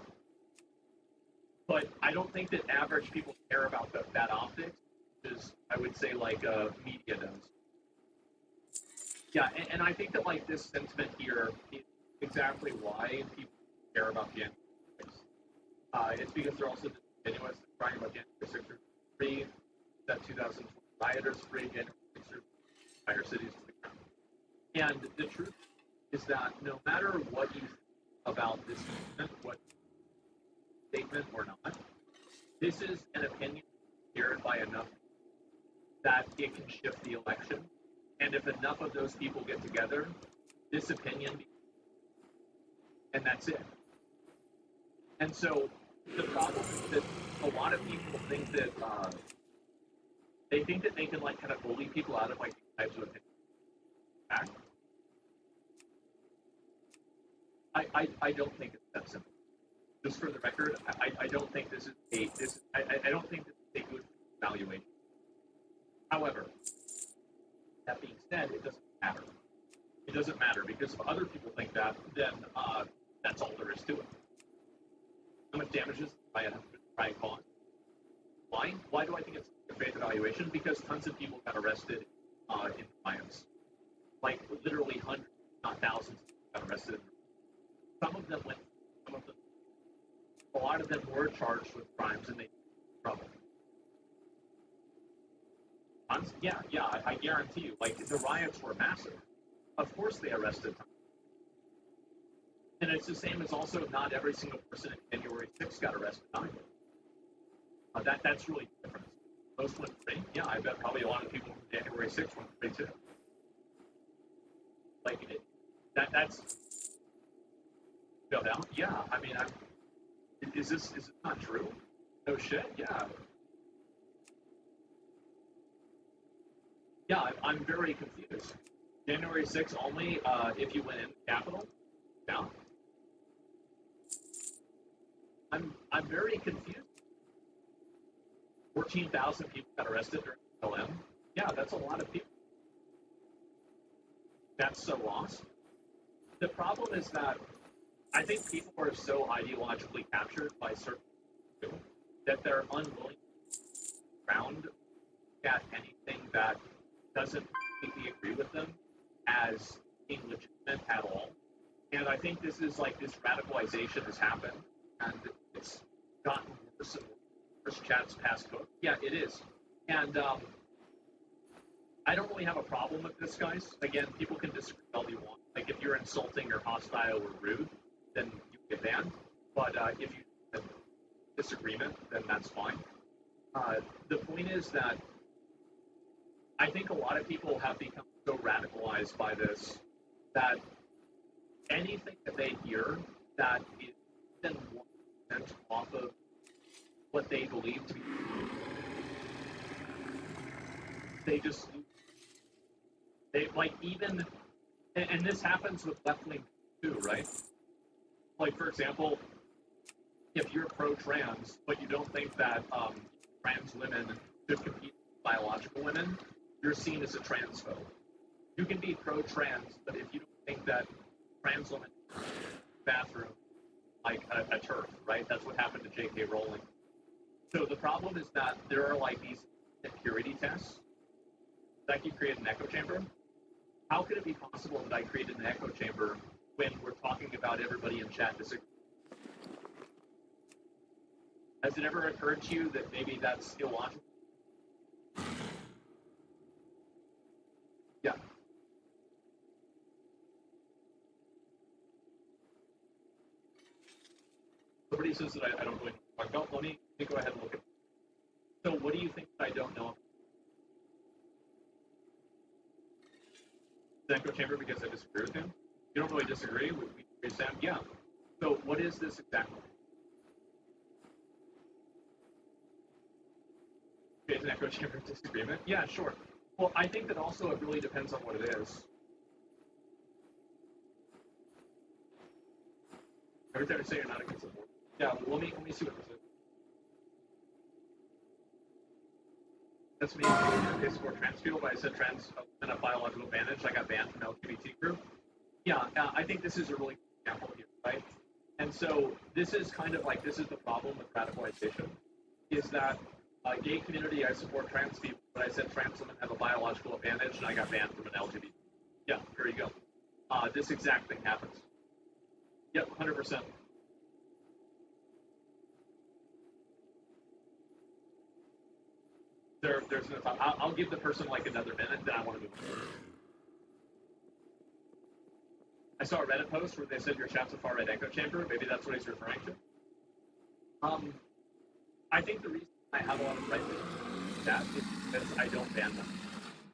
But I don't think that average people care about that optics, which is, I would say, like media does. Yeah, and I think that like this sentiment here is exactly why people care about January 6th. It's because they're also disingenuous, crying about January 6th or 3, that 2020 rioters free, January 6th or entire cities to the ground. And the truth is that no matter what you think about this statement, what statement or not, this is an opinion shared by enough that it can shift the election. And if enough of those people get together, this opinion, and that's it. And so the problem is that a lot of people think that they think that they can like kind of bully people out of like these types of opinions. I don't think it's that simple. Just for the record, I don't think this is I don't think this is a good evaluation. However, that being said, it doesn't matter. It doesn't matter because if other people think that, then that's all there is to it. How much damage is Brian cause? Why? Why do I think it's a faith evaluation? Because tons of people got arrested in riots. Like literally hundreds, not thousands, got arrested. Some of them went. Some of them. A lot of them were charged with crimes and they got in trouble. Yeah, I guarantee you, like, the riots were massive. Of course they arrested them. And it's the same as also not every single person in January 6th got arrested either. That's really different. Most went free. Yeah, I bet probably a lot of people from January 6th went free too. Like, that's... Out. Yeah, I mean, is this not true? No shit, yeah. Yeah, I'm very confused. January 6th only, if you went in the Capitol? Yeah. I'm very confused. 14,000 people got arrested during LM. Yeah, that's a lot of people. That's so lost. The problem is that I think people are so ideologically captured by certain people that they're unwilling to ground at anything that doesn't completely agree with them as being legitimate at all. And I think this is like this radicalization has happened and it's gotten worse and worse. Chad's past book. Yeah, it is. And I don't really have a problem with this, guys. Again, people can disagree all you want. Like if you're insulting or hostile or rude, then you get banned. But if you have disagreement, then that's fine. The point is that I think a lot of people have become so radicalized by this that anything that they hear that is then 1% off of what they believe to be, they just like even, and this happens with left wing too, right? Like for example, if you're pro-trans but you don't think that trans women should compete with biological women, you're seen as a transphobe. You can be pro-trans, but if you don't think that trans women bathroom like a turf, right? That's what happened to J.K. Rowling. So the problem is that there are like these purity tests that you create an echo chamber. How could it be possible that I created an echo chamber when we're talking about everybody in chat disagreeing? Has it ever occurred to you that maybe that's illogical? Yeah. Somebody says that I don't really talk about. Let me go ahead and look at it. So what do you think I don't know? The echo chamber because I disagree with him? You don't really disagree with Sam? Yeah. So what is this exactly? Okay, is an echo chamber disagreement? Yeah, sure. Well, I think that also it really depends on what it is. Every time I say you're not against abortion. Yeah, well, let me see what this is. That's me. I support trans people, but I said trans and a biological advantage. I got banned from LGBT group. Yeah, I think this is a really good example here, right? And so this is kind of like, this is the problem with radicalization, is that gay community, I support trans people, but I said trans women have a biological advantage, and I got banned from an LGBT. Yeah, here you go. This exact thing happens. Yep, 100%. There's no time. I'll give the person like another minute, then I want to move forward. I saw a Reddit post where they said your chat's a far-right echo chamber. Maybe that's what he's referring to. I think the reason I have a lot of right-wing chats is because I don't ban them.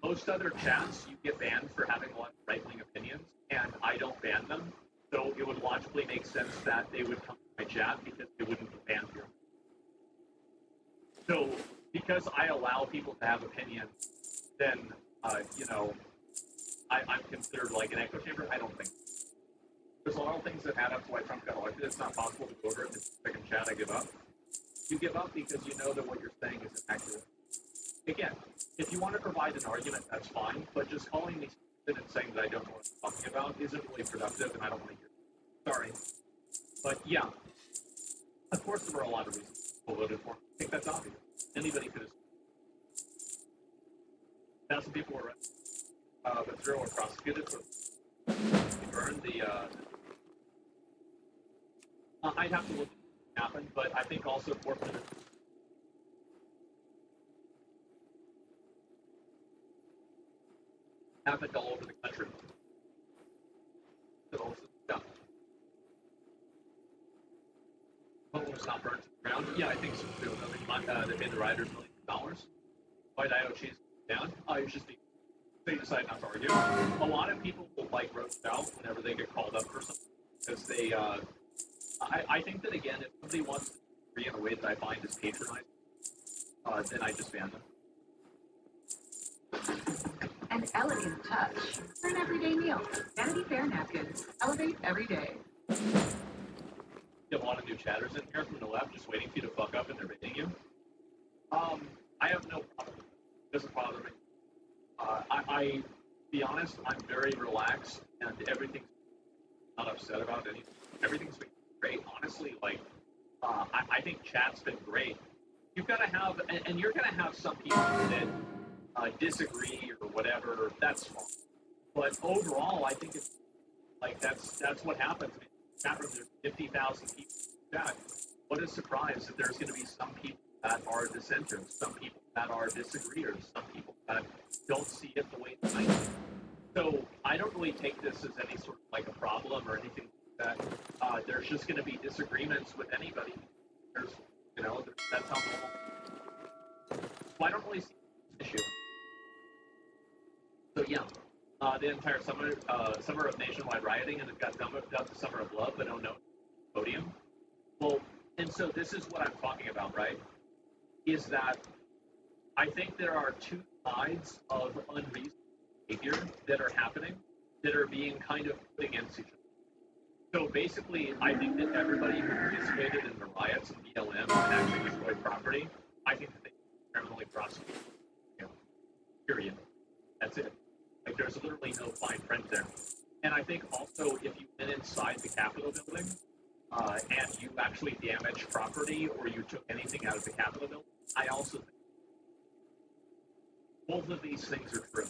Most other chats, you get banned for having a lot of right-wing opinions, and I don't ban them. So it would logically make sense that they would come to my chat because they wouldn't be banned here. So because I allow people to have opinions, then, you know, I'm considered like an echo chamber? I don't think. There's a lot of things that add up to why Trump got elected. It's not possible to go over it. It's a second chat, I give up. You give up because you know that what you're saying isn't accurate. Again, if you want to provide an argument, that's fine, but just calling me stupid and saying that I don't know what I'm talking about isn't really productive, and I don't want to hear it. Sorry. But yeah, of course there were a lot of reasons people voted for him. I think that's obvious. Anybody could have. 1,000 people were arrested, but 0 were prosecuted. So he burned the. I'd have to look at what happened, but I think also forfeited. Happened all over the country. So, yeah. Home was not burned to the ground. Yeah, I think so too. They paid the rioters millions of dollars. White IOCs down. You just be. They decide not to argue. A lot of people will like roast out whenever they get called up for something because they. I think that again, if somebody wants to agree in a way that I find is patronizing, then I just ban them. An elegant touch for an everyday meal. Vanity Fair napkins. Elevate every day. You have a lot of new chatters in here from the left, just waiting for you to fuck up and they're baiting you. I have no problem. It doesn't bother me. I be honest, I'm very relaxed and everything's not upset about anything. Everything's been great, honestly. Like, I think chat's been great. You've got to have, and you're going to have some people that disagree or whatever. That's fine. But overall, I think it's like that's what happens. I mean, chat room, there's 50,000 people in chat. What a surprise that there's going to be some people that are dissenters, some people that are disagreeers, some people that don't see it the way that I do. So I don't really take this as any sort of like a problem or anything like that. There's just going to be disagreements with anybody. There's, you know, that's how normal. So I don't really see this issue. So yeah, the entire summer of nationwide rioting, and it got dubbed the Summer of Love, but oh no, podium. Well, and so this is what I'm talking about, right? Is that I think there are two sides of unreasonable behavior that are happening that are being kind of put against each other. So basically, I think that everybody who participated in the riots and BLM and actually destroyed property, I think that they criminally prosecuted. You know, period. That's it. Like, there's literally no fine print there. And I think also if you went inside the Capitol building and you actually damaged property or you took anything out of the Capitol building, I also think both of these things are true.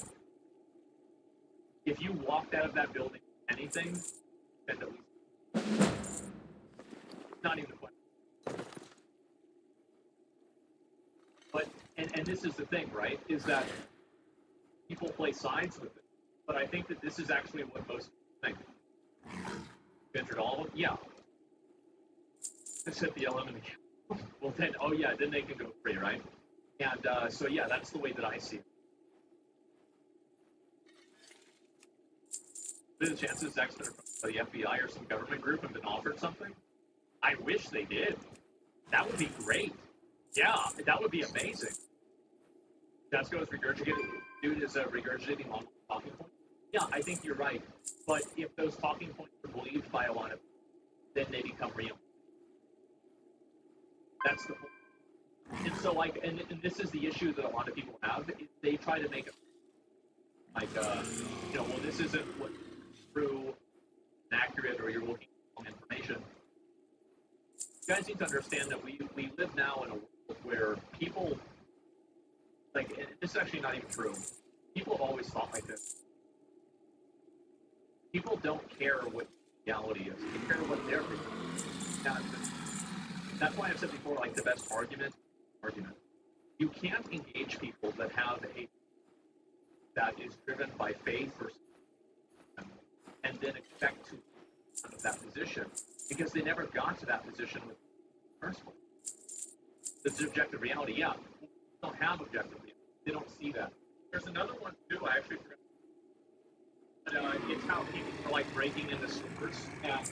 If you walked out of that building with anything, then at least not even a question. But and this is the thing, right? Is that people play sides with it. But I think that this is actually what most people think. You entered all of them? Yeah. Except the LM and the well then, oh yeah, then they can go free, right? And so, yeah, that's the way that I see it. What are the chances Zach's been from the FBI or some government group and been offered something? I wish they did. That would be great. Yeah, that would be amazing. Jessica is regurgitating. Dude is regurgitating on talking points. Yeah, I think you're right. But if those talking points are believed by a lot of people, then they become real. That's the point. And so, like, and this is the issue that a lot of people have. Is they try to make it like, well, this isn't what true, accurate, or you're looking for information. You guys need to understand that we live now in a world where people, like, and this is actually not even true. People have always thought like this. People don't care what reality is. They care what they're thinking. That's why I've said before, like, the best argument. You can't engage people that have a that is driven by faith or and then expect to out of that position because they never got to that position with the first one. This is objective reality. Yeah, they don't have objective reality. They don't see that. There's another one too. I actually forgot. But, it's how people are like breaking into stores and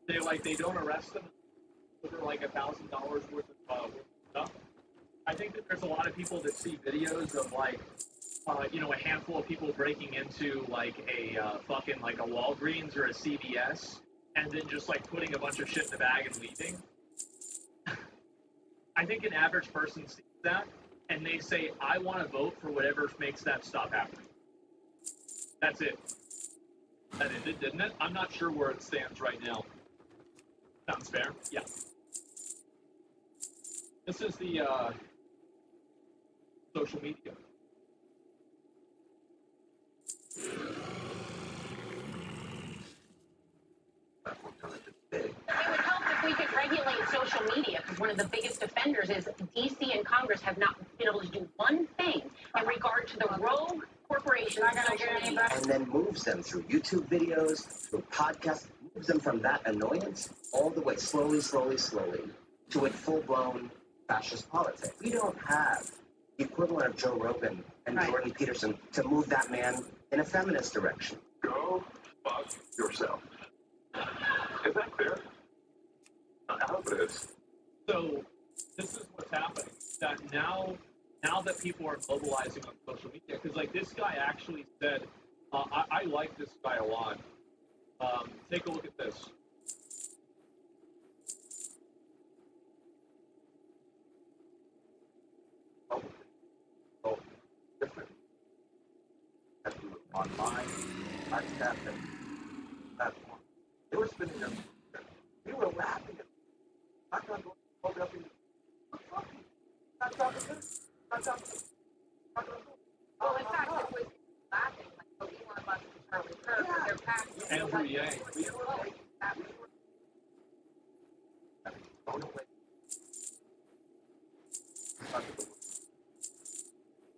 they don't arrest them for like $1,000 worth of stuff. I think that there's a lot of people that see videos of like, a handful of people breaking into like a fucking like a Walgreens or a CVS, and then just like putting a bunch of shit in the bag and leaving. I think an average person sees that and they say, "I want to vote for whatever makes that stop happening." That's it. That ended, didn't it? I'm not sure where it stands right now. Sounds fair? Yeah. This is the social media. It would help if we could regulate social media, because one of the biggest offenders is DC and Congress have not been able to do one thing in regard to the rogue corporations. And then moves them through YouTube videos, through podcasts, moves them from that annoyance all the way slowly to a full-blown fascist politics. We don't have the equivalent of Joe Rogan and Jordan Peterson to move that man in a feminist direction. Go fuck yourself. Is that clear? I hope it is. So this is what's happening. That now that people are mobilizing on social media, because like this guy actually said, I like this guy a lot. Take a look at this. Online, CashApp, and platform. They were spending their we were laughing at I'm not going to hold up in not talking to not talking to Well, in fact, it was laughing like Elon Musk and Charlie Kirk with their packs. Andrew Yang. Thrown away.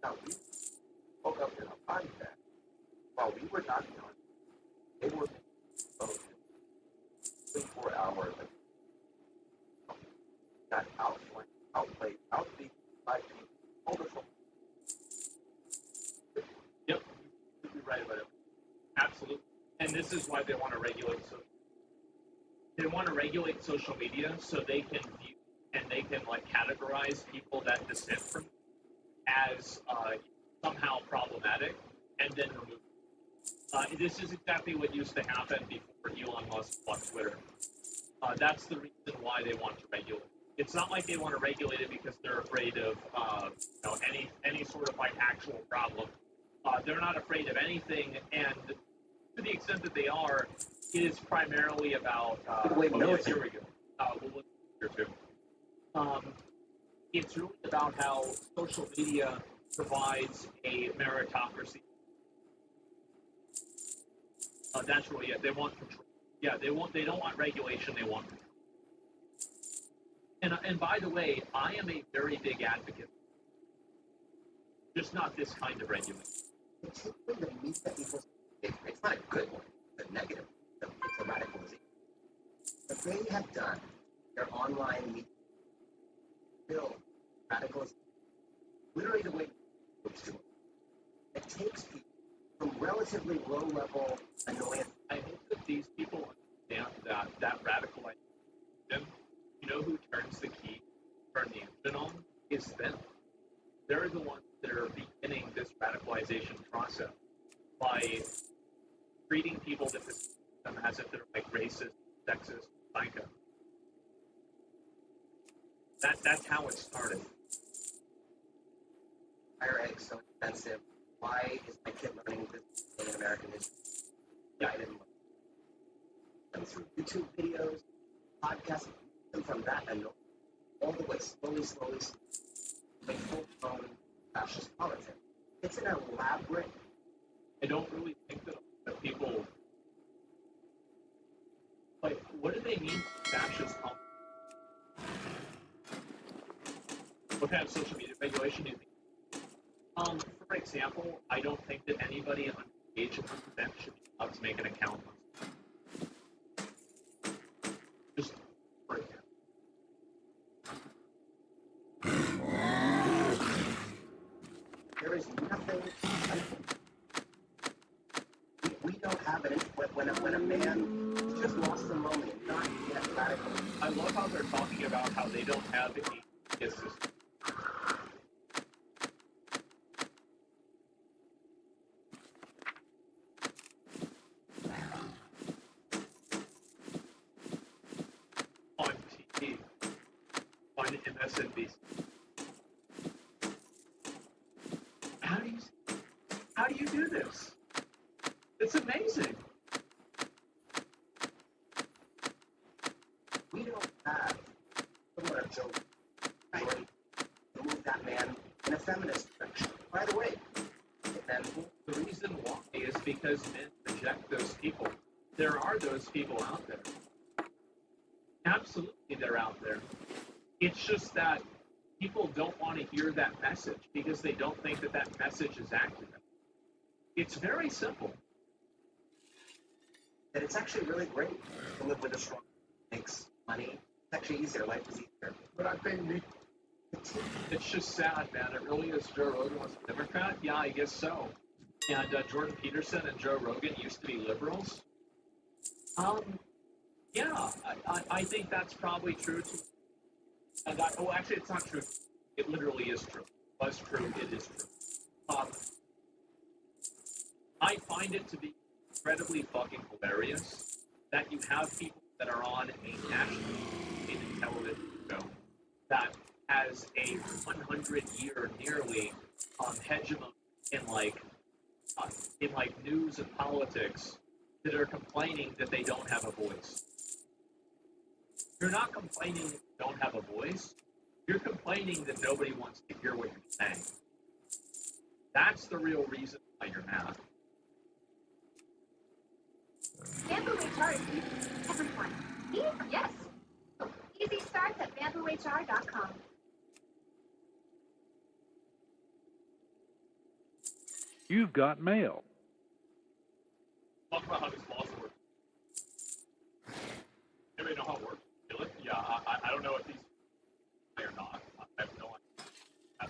Now, we spoke up in a podcast while we were not done. They were 24 hours got outplayed, outbeat by people. Yep, you're right about it. Absolutely. And this is why they want to regulate social media so they can view and they can like categorize people that dissent from as somehow problematic and then remove them. This is exactly what used to happen before Elon Musk bought Twitter. That's the reason why they want to regulate. It's not like they want to regulate it because they're afraid of any sort of like actual problem. They're not afraid of anything, and to the extent that they are, it is primarily about. Here we go. We'll look here too. It's really about how social media provides a meritocracy. That's really it. They want control. Yeah, they don't want regulation. They want control. And by the way, I am a very big advocate. Just not this kind of regulation. It's simply the meat that people. It's not a good one. It's a negative. It's a radicalization. But they have done their online media build radicalization relatively low-level annoyance. I hope that these people understand that radicalization, you know who turns the key, turn the engine on, is them. They're the ones that are beginning this radicalization process by treating people that this them as if they're like racist, sexist, psycho. That's how it started. Why are eggs so expensive? Why is my kid learning this in American history? Yeah, I didn't learn. And through YouTube videos, podcasts, and from that and all the way slowly, like full-blown fascist politics. It's an elaborate. I don't really think that people, like, what do they mean fascist politics? What kind of social media regulation do you think? For example, I don't think that anybody under the age of consent should be allowed to make an account. Just for example. There is nothing. We don't have it when a man is just lost and lonely, not yet radical. I love how they're talking about how they don't have a system. On TV, on MSNBC. How do you do this? It's amazing. We don't have similar children. Right? To move that man in a feminist direction. By the way, And the reason why is because men reject those people. There are those people out there. Absolutely, they're out there. It's just that people don't want to hear that message because they don't think that that message is accurate. It's very simple. that it's actually really great to live with a strong makes money. It's actually easier. Life is easier. But I think it's just sad, man. It really is. Joe Rogan was a Democrat? Yeah, I guess so. And Jordan Peterson and Joe Rogan used to be liberals. Yeah, I think that's probably true. Actually, it's not true. It literally is true. It was true. It is true. I find it to be incredibly fucking hilarious that you have people that are on a national television show that has a 100-year nearly hegemony in news and politics that are complaining that they don't have a voice. You're not complaining that you don't have a voice. You're complaining that nobody wants to hear what you're saying. That's the real reason why you're mad. Bamboo HR is easy for everyone. Yes. Easy starts at bamboohr.com. You've got mail. Talk about how these laws work. Anybody know how it works? Really? Yeah, I don't know if these or not. I have no idea. I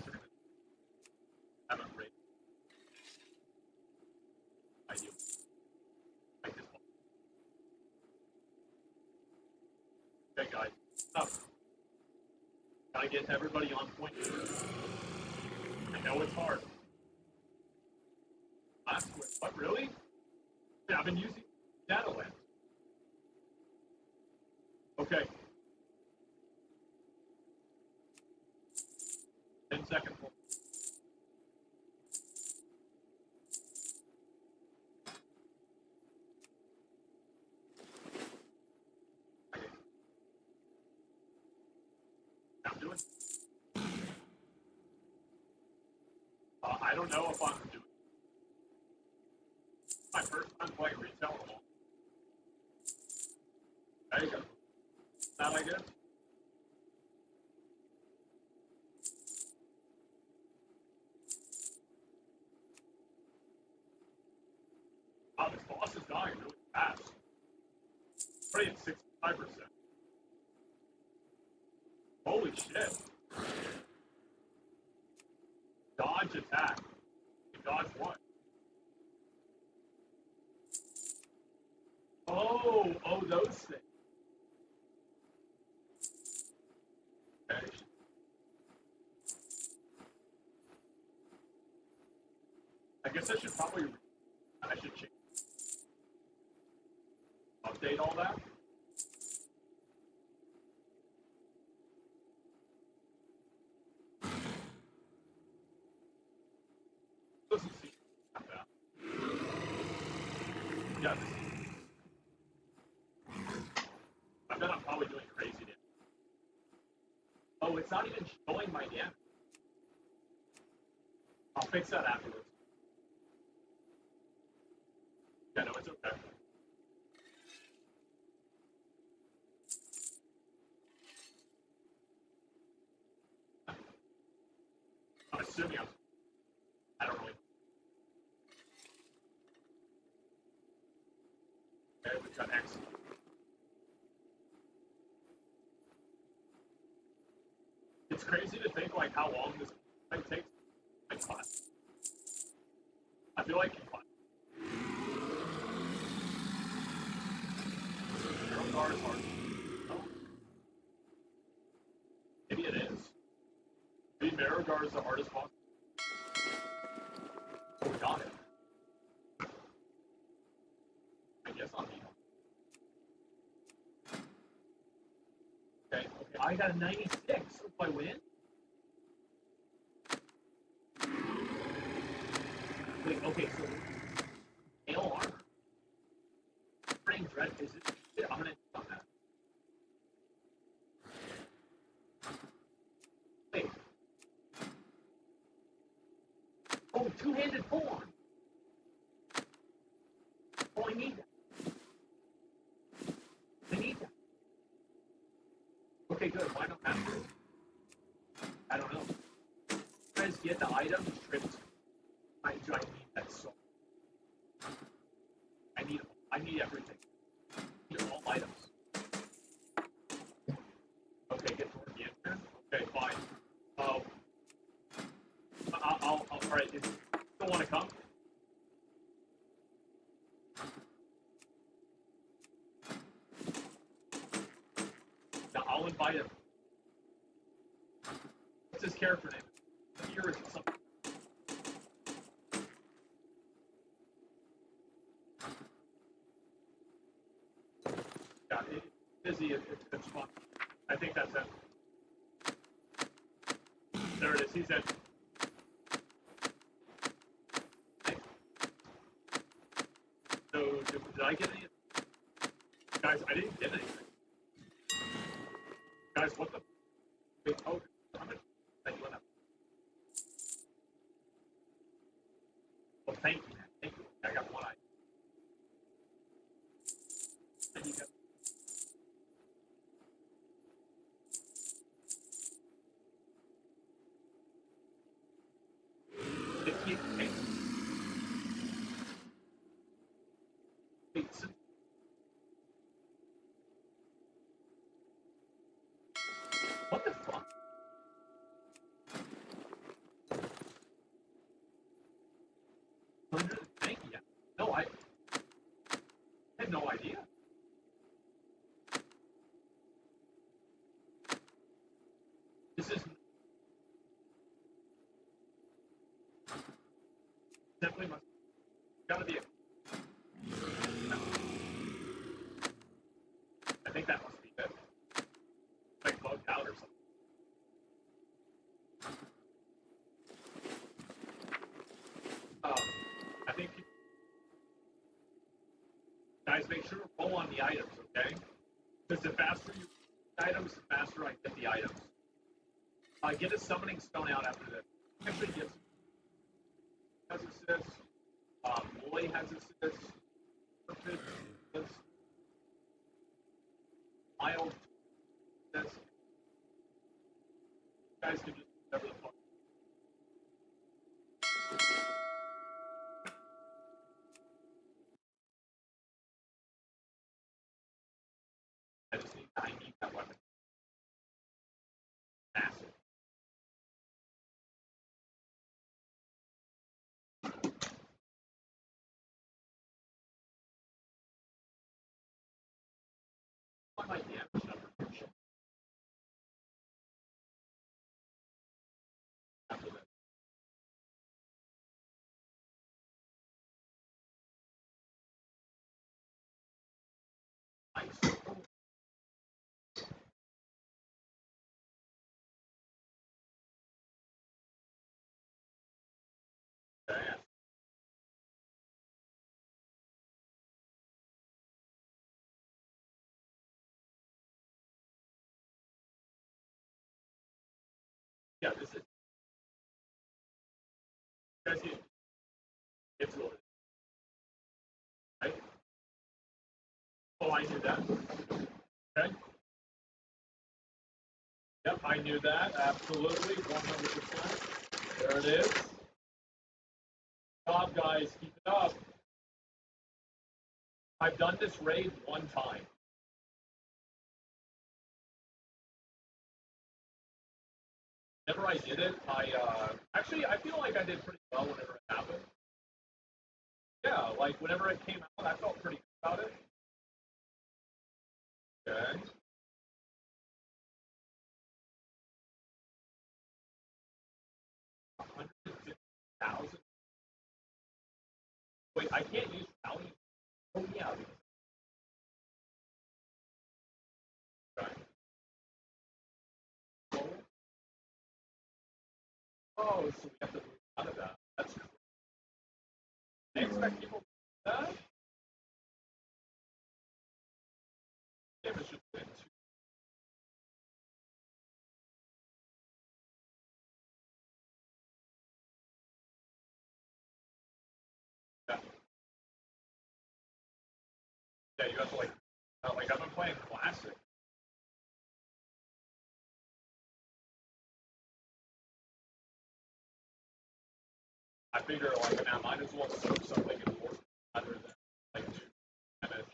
haven't read. I do. Like this one. Okay, guys. Stop. Gotta get everybody on point. I know it's hard. What, really? Yeah, I've been using data lens. Okay. 10 seconds. I'm doing. I don't know if I'm doing. My first time playing retail at all. There you go. That I guess. Wow, this boss is dying really fast. Already at 65%. Holy shit. Dodge attack. You dodge what? Oh, those things. Okay. I guess I should probably change, update all that. Doesn't seem like that. Yeah, I bet I'm probably doing crazy damage. Oh, it's not even showing my damage. I'll fix that afterwards. Yeah, no, it's okay. I'm assuming I don't really. Okay, we've got X. It's crazy to think like how long this fight takes. Like class. I feel like Arrow Guard is hard. Oh. Maybe it is. Maybe Marrow Guard is the hardest boss. Oh, we got it. I guess I'll need him. Okay, I got a 96. If I win? Wait, okay, so nail armor. Spring dread is it? I'm gonna on that. Wait. Oh, two-handed form. Oh, I need that. I need that. Okay, good. Why don't I have to? I don't know. You guys get the items tripped. I need that so. I need everything. I need all items. Okay, get toward the end here. Okay, fine. All right. You still want to come? Now I'll invite him. What's his character name? Here is something. Yeah, busy. It's fun. I think that's it. There it is. He's in. So did I get any? Guys, I didn't get anything. Guys, what the? Wait, oh, how much? Thank you. Well, thank you, man. Thank you. I got one eye. And you got. What the fuck? Thank you. No, I had no idea. This is definitely must gotta be a. I think that must be it. Like bugged out or something. I think guys make sure to roll on the items, okay? Because the faster you items, the faster I get the items. Get a summoning stone out after this. Actually, yes. Has assist. Lloyd has assist. Mild. That's. Guys can just whatever the fuck. I need that weapon. Massive. Yeah, this is. You guys see it? It's really right. Oh, I knew that. Okay. Yep, I knew that. Absolutely, 100%. There it is. Good job, guys. Keep it up. I've done this raid one time. Whenever I did it, actually I feel like I did pretty well whenever it happened. Yeah, like whenever it came out, I felt pretty good about it. Okay. $150,000. Wait, I can't use value. Oh yeah. Okay. Oh, so we have to move out of that. That's cool. I expect people to do that. Damn, it's just been two. Yeah. Yeah, you have to like I've been playing classic. I figure like now might as well soak something in water rather than like do damage.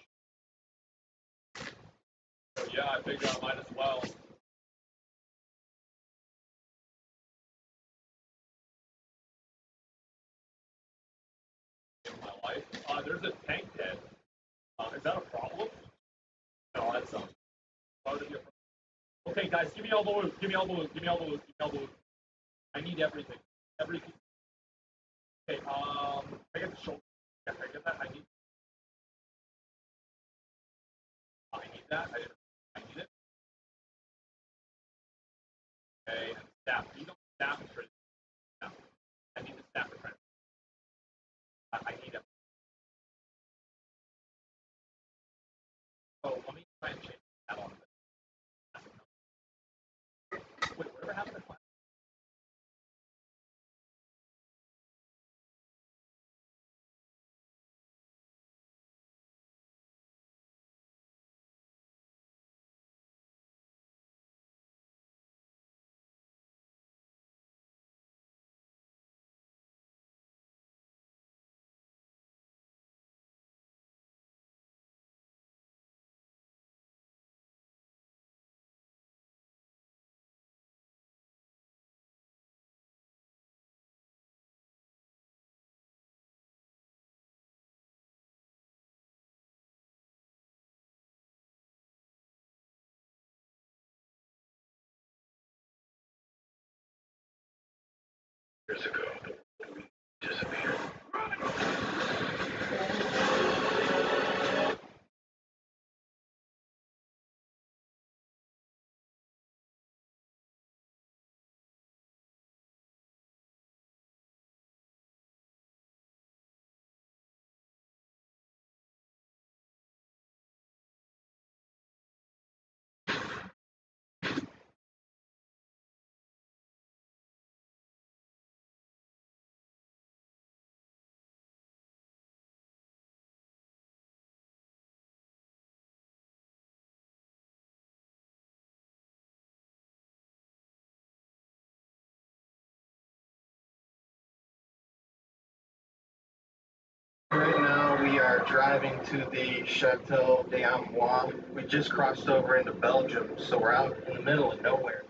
So yeah, I figure I might as well. In my life. There's a tank head. Is that a problem? No, that sounds. Why would it be a problem? Okay, guys, give me all the loot. Give me all the loot. Give me all the loot. Give me all the loot. I need everything. Everything. Okay, I get the shoulder. Yeah, I get that. I need that. I need it. Okay, and staff. You don't staff and trade. I need the staff and trade. I need it. Oh, let me try and change that on. Wait, whatever happened to class? Years ago, disappeared. Right now we are driving to the Chateau d'Amois. We just crossed over into Belgium, so we're out in the middle of nowhere.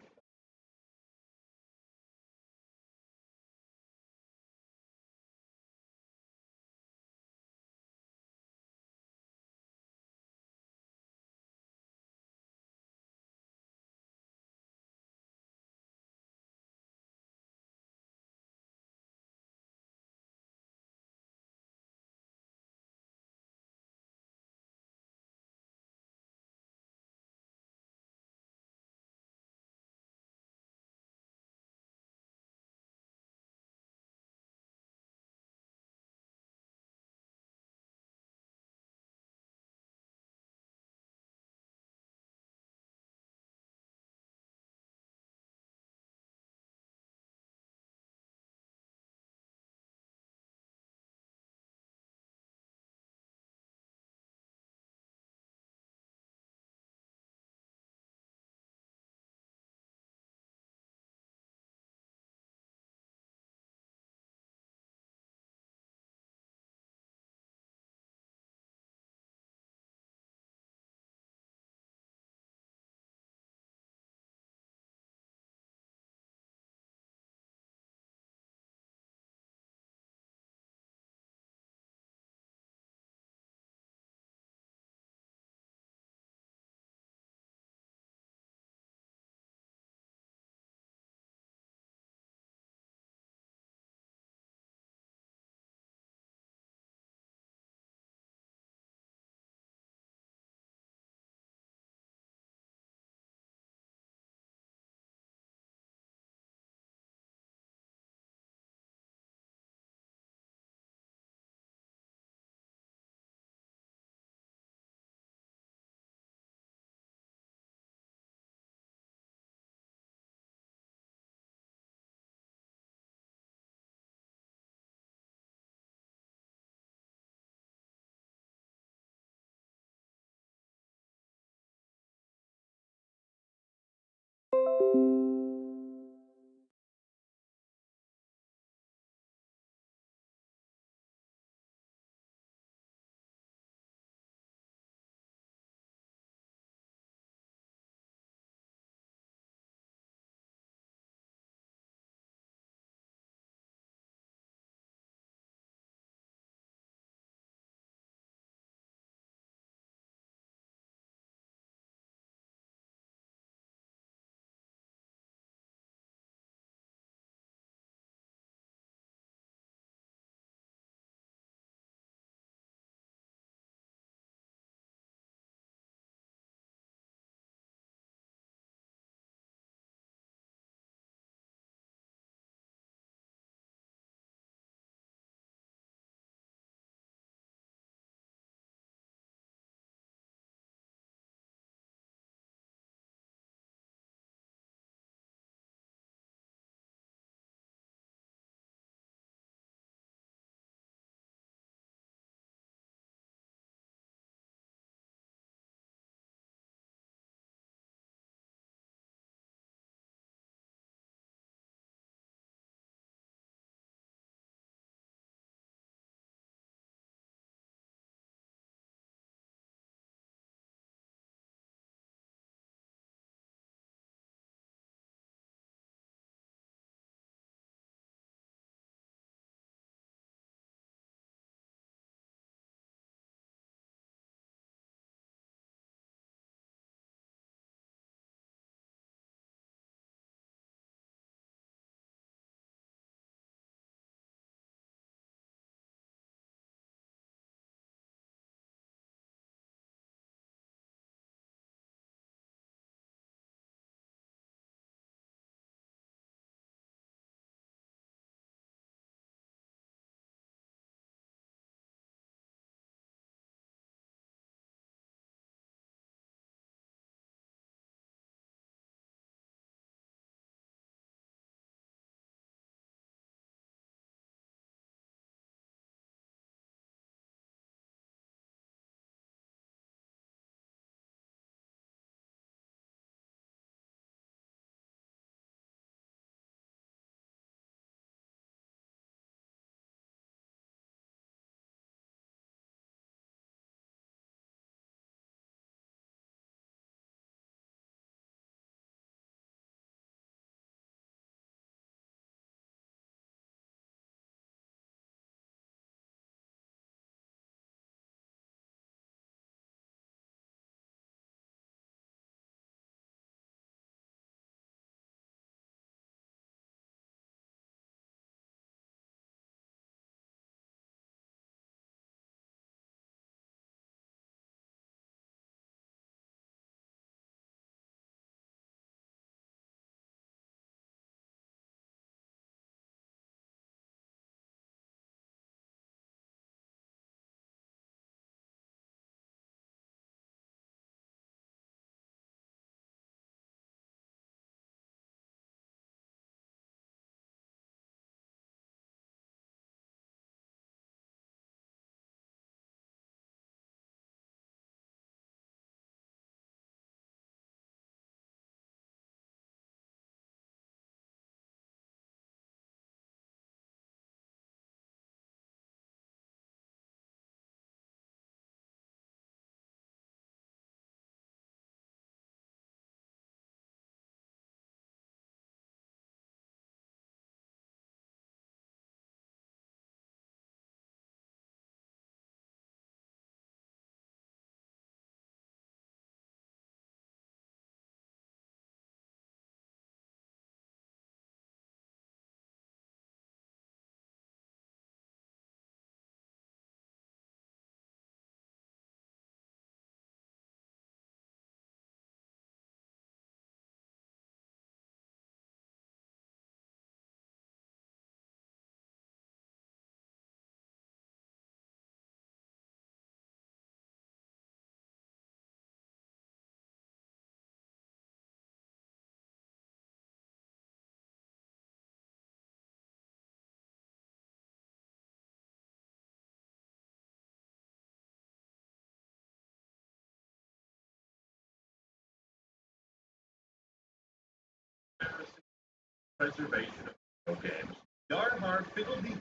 preservation of video games. Yar har fiddle dee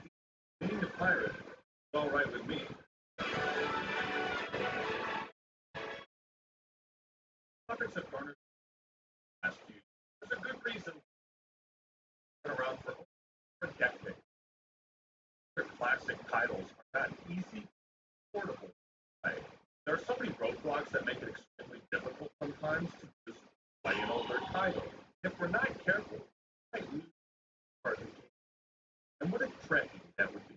being the pirate is all right with me. Topics have garnered last few years. There's a good reason been around for over decades. Their classic titles are not easy, portable to play. There are so many roadblocks that make it extremely difficult sometimes to just play an older title. If we're not careful, we might lose part of the game. And what a tragedy that would be.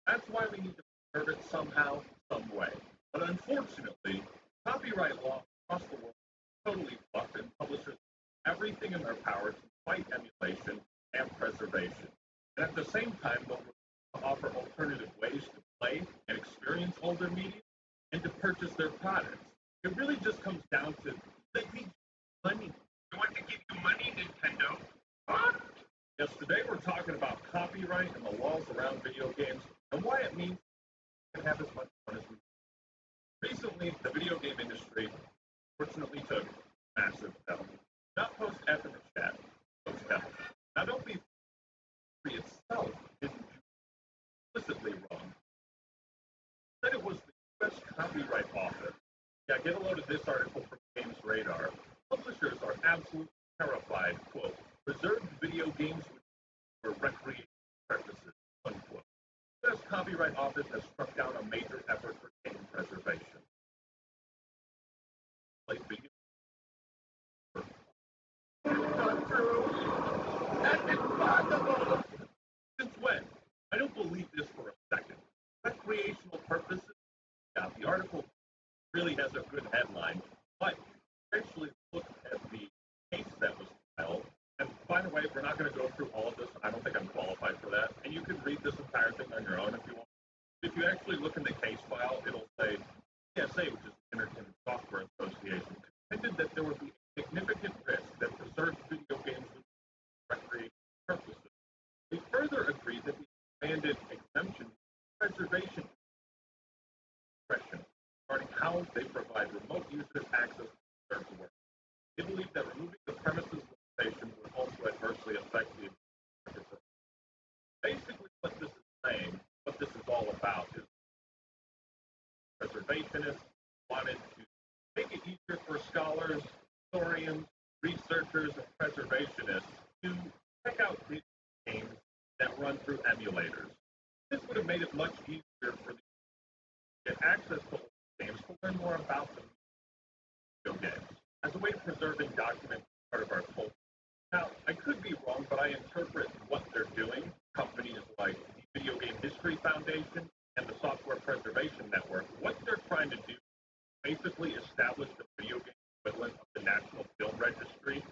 That's why we need to preserve it somehow, some way. But unfortunately, copyright law across the world is totally fucked, and publishers do everything in their power to fight emulation and preservation. And at the same time, they'll offer alternative ways to play and experience older media and to purchase their products. It really just comes down to, let me money. You want to give you money, Nintendo? What? Yes, today we're talking about copyright and the laws around video games and why it means we can have as much fun as we can. Recently, the video game industry fortunately took massive L. Not post after the chat, post L. Now don't be free itself didn't do explicitly wrong. Said it was the U.S. Copyright Office. Yeah, get a load of this article from Games Radar. Publishers are absolutely terrified, quote, preserved video games for recreational purposes, unquote. The U.S. Copyright Office has struck down a major effort for game preservation. Play video. Not true. That's impossible. Since when? I don't believe this for a second. Recreational purposes? Yeah, the article really has a good headline, but actually look at the case that was filed. And by the way, we're not going to go through all of this. I don't think I'm qualified for that. And you can read this entire thing on your own if you want. If you actually look in the case file, it'll say PSA, which is the Entertainment Software Association, contended that there would be a significant risk that preserved video games would be for recreational purposes. They further agreed that the expanded exemption preservation question regarding how they provide remote users access to preserved work. They believe that removing the premises limitation would also adversely affect the interpretation. Basically, what this is saying, what this is all about, is preservationists wanted to make it easier for scholars, historians, researchers, and preservationists to check out video games that run through emulators. This would have made it much easier for them to get access to old games to learn more about the video games as a way to preserve and document part of our culture. Now, I could be wrong, but I interpret what they're doing. Companies like the Video Game History Foundation and the Software Preservation Network, what they're trying to do is basically establish the video game equivalent of the National Film Registry,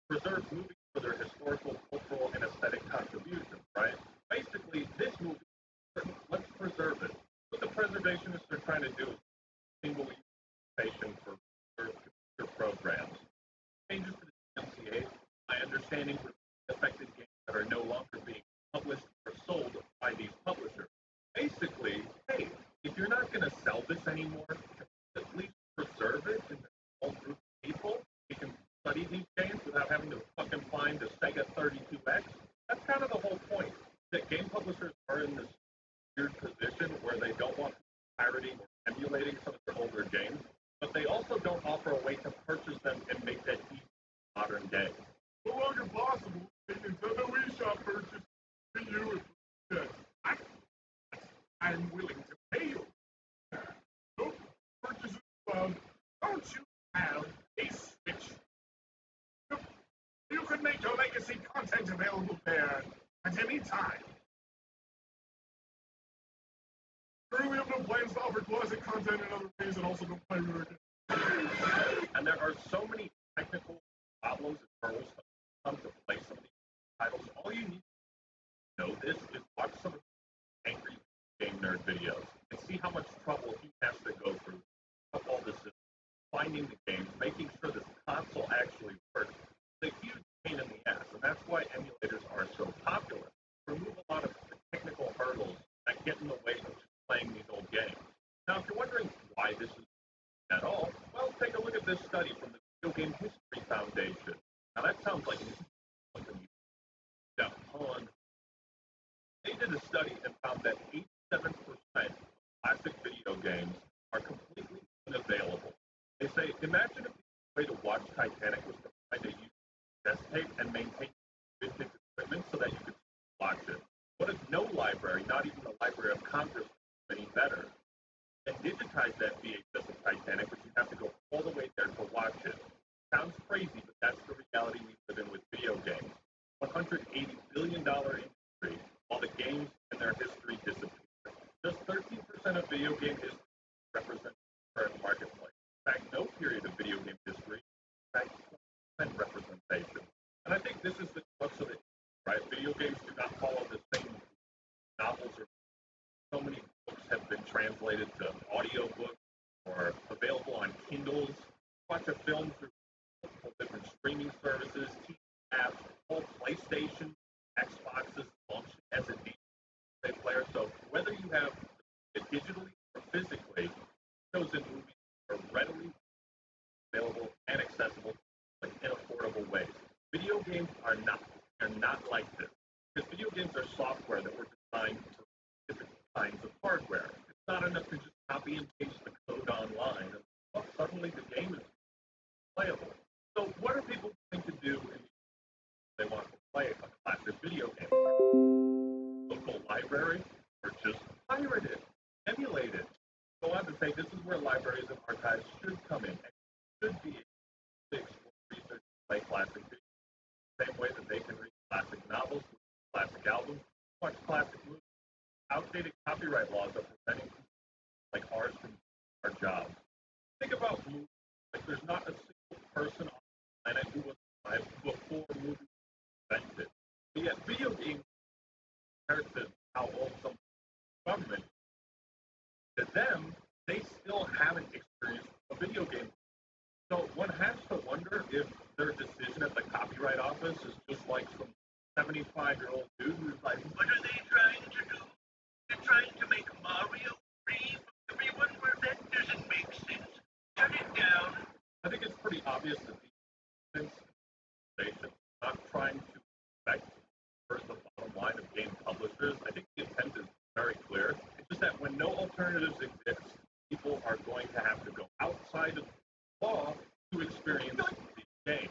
preserve movies for their historical, cultural, and aesthetic contributions, right? Basically, this movie, let's preserve it. What the preservationists are trying to do is single-use participation for computer programs. Changes to the DMCA, my understanding would be affected games that are no longer being published or sold by these publishers. Basically, hey, if you're not going to sell this anymore, at least preserve it in a small group of people. You can study these games without having to fucking find a Sega 32X. That's kind of the whole point, that game publishers are in this weird position where they don't want pirating or emulating some of their older games, but they also don't offer a way to purchase them and make that easy modern day. No longer possible. Nintendo eShop purchase for you. I'm willing to pay you. No purchases allowed. Don't you have a Switch? You can make your legacy content available there at any time. Currently have no plans to offer classic content in other ways and also don't pirate it. And there are so many technical problems and hurdles that come to play some of these titles. All you need to know this is watch some of the angry game nerd videos and see how much trouble he has to go through of all this is finding the games, making sure this console actually works. It's a huge pain in the ass, and that's why emulators are so popular. Remove a lot of the technical hurdles that get in the way of playing these old games. Now, if you're wondering why this is at all, well, take a look at this study from the Video Game History Foundation. Now, that sounds like something you know. did a study and found that 87% of classic video games are completely unavailable. They say, imagine if the way to watch Titanic was to find a used test tape and maintain vintage equipment so that you could watch it. What if no library, not even the Library of Congress, is any better? And digitize that VHS of Titanic, but you have to go all the way there to watch it. Sounds crazy, but that's the reality we live in with video games. $180 billion industry, while the games and their history disappear. Just 13% of video game history represents the current marketplace. In fact, no period of video game history, in fact, 20% representation. And I think this is the crux of it, right? Video games do not follow the same novels or so many books have been translated to audiobooks or available on Kindles. Watch a film through multiple different streaming services, TV apps, whole PlayStation, Xboxes function as a DVD player. So whether you have it digitally or physically, shows and movies are readily available and accessible in affordable ways. Video games are not. They're not like this. Because video games are software that were designed for different kinds of hardware. It's not enough to just copy and paste the code online. And well, suddenly the game is playable. So what are people going to do if they want to play a classic video game? Local library, or just pirate it, emulate it. Go on to say this is where libraries and archives should come in and should be able to explore research and play classic video games. The same way that they can read classic novels, classic albums, watch classic movies. Outdated copyright laws are preventing people like ours from our jobs. Think about movies. Like there's not a single person on the planet who was alive before movies were invented. But yet video games, compared to how old some government, to them, they still haven't experienced a video game. So one has to wonder if their decision at the Copyright Office is just like some 75-year-old dude who's like, what are they trying to do? They're trying to make Mario free for everyone where that doesn't make sense. Shut it down. I think it's pretty obvious that the organization is not trying to affect first the bottom line of game publishers. I think the intent is very clear. It's just that when no alternatives exist, people are going to have to go outside of the law to experience these games.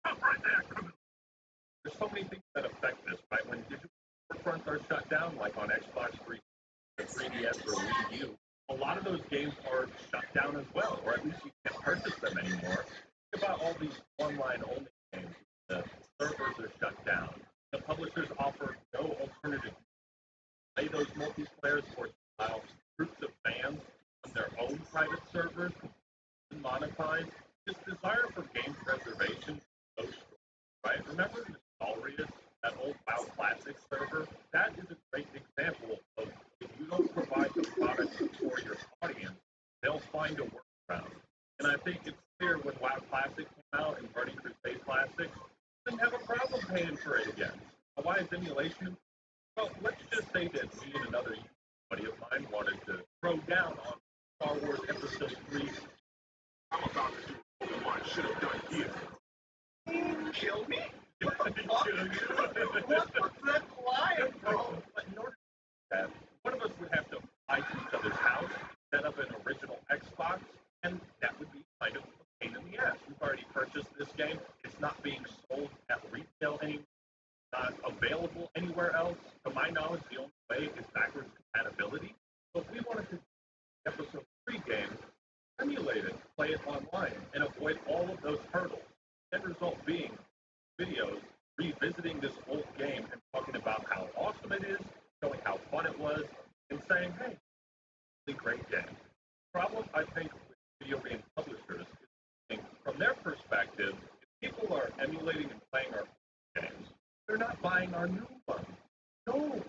Stop right there, criminal. There's so many things that affect this, right? When digital storefronts are shut down, like on Xbox 3DS or Wii U, a lot of those games are shut down as well, or at least you can't purchase them anymore. Think about all these online-only games. The servers are shut down. The publishers offer no alternative to play those multiplayer sports allow groups of fans on their own private servers to monetize. This desire for game preservation is so strong, right? Remember Nostalrius, that old WoW Classic server? That is a great example of if you don't provide the product for your audience, they'll find a workaround. And I think it's clear when WoW Classic came out and Burning Crusade Classic, didn't have a problem paying for it again. Why is emulation? Well, let's just say that me and another buddy of mine wanted to throw down on Star Wars Episode 3. I'm about to do what I should have done here. Kill me? What was that line, bro? But in order to do that, one of us would have to fly to each other's house, set up an original Xbox, and that would be kind of a pain in the ass. We've already purchased this game. It's not being sold at retail anymore. Not available anywhere else. To my knowledge, the only way is backwards compatibility. So if we wanted to do the Episode 3 game, emulate it, play it online, and avoid all of those hurdles. The end result being videos revisiting this old game and talking about how awesome it is, showing how fun it was, and saying, hey, it's a great game. The problem, I think, with video game publishers is from their perspective, if people are emulating and playing our games, they're not buying our new ones. No,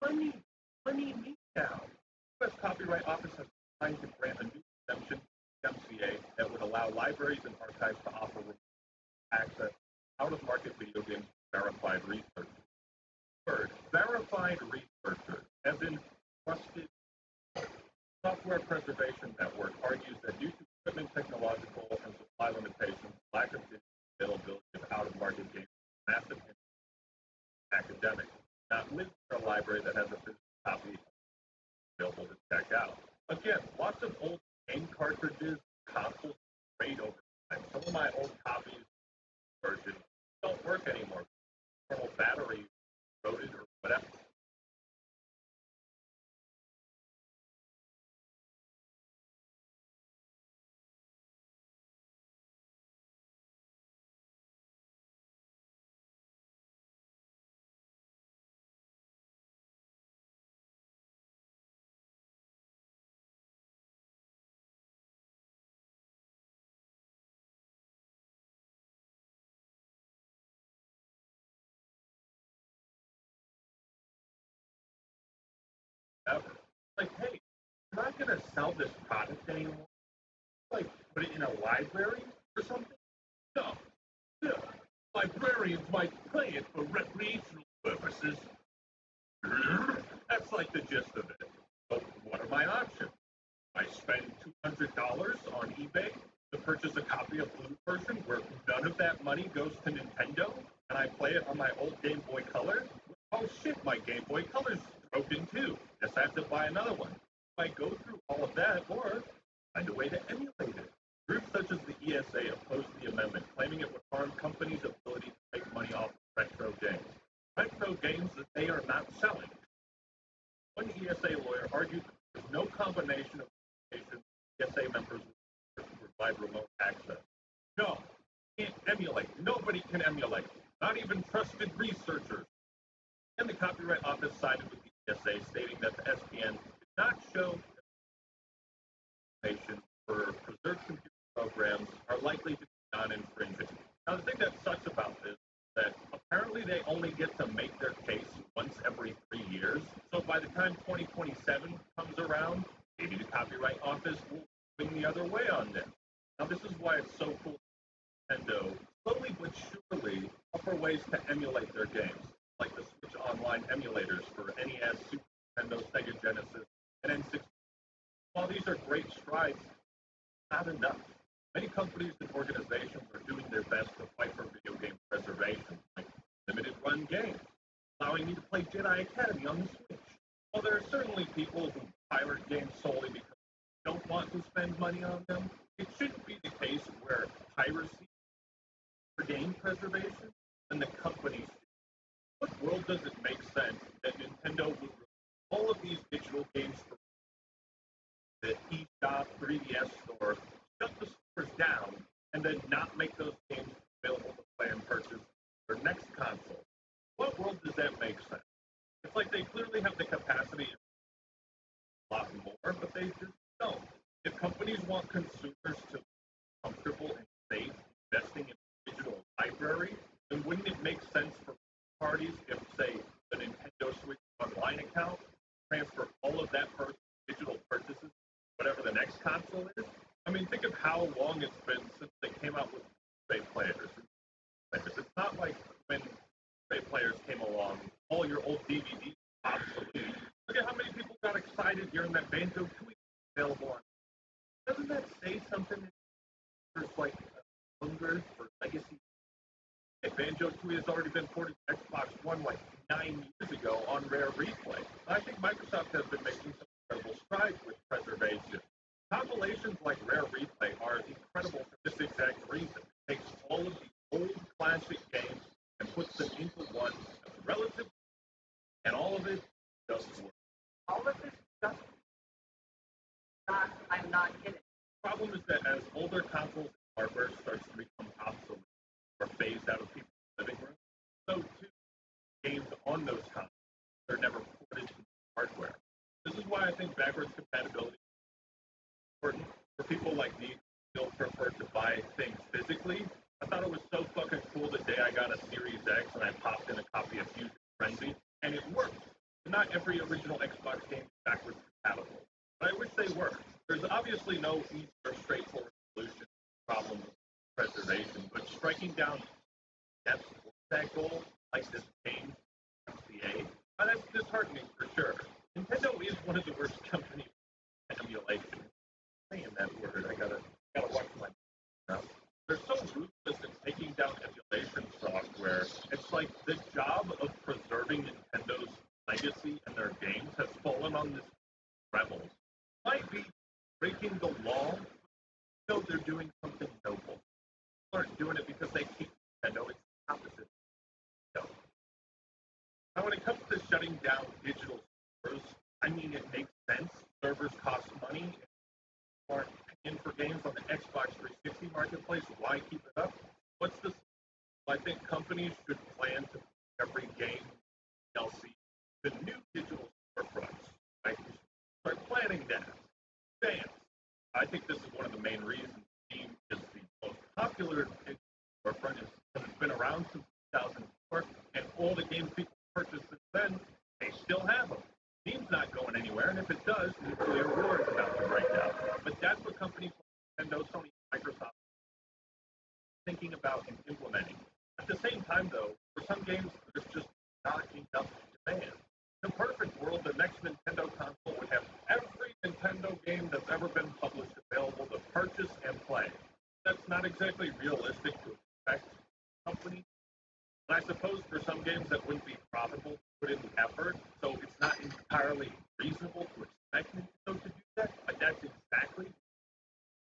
money me now. The U.S. Copyright Office has trying to grant a new exemption to MCA that would allow libraries and archives to offer access out-of-market video games to verified research. Third, verified researchers, as in trusted Software Preservation Network, argues that due to equipment, technological, and supply limitations, lack of availability of out-of-market games, massive academics. not live in a library that has a physical copy available to check out. Again, lots of old game cartridges, consoles, trade over time. Some of my old copies versions don't work anymore. Normal battery loaded or whatever. Like, hey, I'm not going to sell this product anymore. Like, put it in a library or something? No. No. Librarians might play it for recreational purposes. That's like the gist of it. So, what are my options? I spend $200 on eBay to purchase a copy of Blue version where none of that money goes to Nintendo, and I play it on my old Game Boy Color. Oh shit, my Game Boy Color's broken too. Guess I have to buy another one. I go through all of that, or find a way to emulate it. Groups such as the ESA opposed the amendment, claiming it would harm companies' ability to make money off of retro games. Retro games that they are not selling. One ESA lawyer argued that there's no combination of ESA members would provide remote access. No, can't emulate. Nobody can emulate. Not even trusted researchers. And the Copyright Office sided with the ESA, stating that the SPN did not show information for preserved computer programs are likely to be non-infringing. Now, the thing that sucks about this is that apparently they only get to make their case once every 3 years. So by the time 2027 comes around, maybe the Copyright Office will swing the other way on this. Now, this is why it's so cool Nintendo slowly but surely offer ways to emulate their games, like the Switch Online emulators for NES, Super Nintendo, Sega Genesis, and N64. While these are great strides, not enough. Many companies and organizations are doing their best to fight for video game preservation, like limited run games, allowing me to play Jedi Academy on the Switch. While there are certainly people who pirate games solely because they don't want to spend money on them, it shouldn't be the case where piracy for game preservation and the companies. What world does it make sense that Nintendo would release all of these digital games for the eShop 3DS store, shut the stores down, and then not make those games available to play and purchase their next console? What world does that make sense? It's like they clearly have the capacity a lot more, but they just don't. If companies want consumers to be comfortable and safe investing in a digital library, then wouldn't it make sense for parties if, say, the Nintendo Switch Online account transfer all of that for digital purchases, whatever the next console is? I mean, think of how long it's been since they came out with Blu-ray players. It's not like when Blu-ray players came along, all your old DVDs were obsolete. Look at how many people got excited hearing that Banjo-Tooie available on. Doesn't that say something? There's like a hunger for legacy. Banjo-Tooie has already been ported to Xbox One like 9 years ago on Rare Replay. I think Microsoft has been making some incredible strides with preservation. Compilations like Rare Replay are incredible for this exact reason. It takes all of the old classic games and puts them into one that's relative, and all of it does work. All of this stuff. I'm not kidding. The problem is that as older consoles hardware starts to become obsolete or phased out of people's living rooms, so too games on those consoles are never ported to hardware. This is why I think backwards compatibility is important. For people like me who still prefer to buy things physically, I thought it was so fucking cool the day I got a Series X and I popped in a copy of Fusion Frenzy, and it worked. Not every original Xbox game is backwards compatible, but I wish they were. There's obviously no easy or straightforward solution to the problem of preservation, but striking down steps towards that goal, like this game, MCA, that's disheartening for sure. Nintendo is one of the worst companies in emulation. Saying that word, I gotta watch my mouth. They're so ruthless in taking down emulation software. It's like the job of preserving Nintendo's down on this rebels might be breaking the law. No, they're doing something noble. People aren't doing it because they keep Nintendo. It's the opposite. No. Now, when it comes to shutting down digital servers, I mean, it makes sense. Servers cost money. Aren't in for games on the Xbox 360 marketplace. Why keep it up? What's the? I think companies should plan to every game DLC the new digital storefronts. Right? Start planning that. Fans. I think this is one of the main reasons Steam is the most popular storefront is because it's been around since 2004, and all the games people purchased since then, they still have them. Steam's not going anywhere, and if it does, nuclear war is about to break out. But that's what companies like Nintendo, Sony, Microsoft are thinking about and implementing. At the same time, though, for some games, there's just not enough demand. In a perfect world, the next Nintendo console would have every Nintendo game that's ever been published available to purchase and play. That's not exactly realistic to expect companies. And I suppose for some games that wouldn't be profitable to put in the effort, so it's not entirely reasonable to expect Nintendo to do that, but that's exactly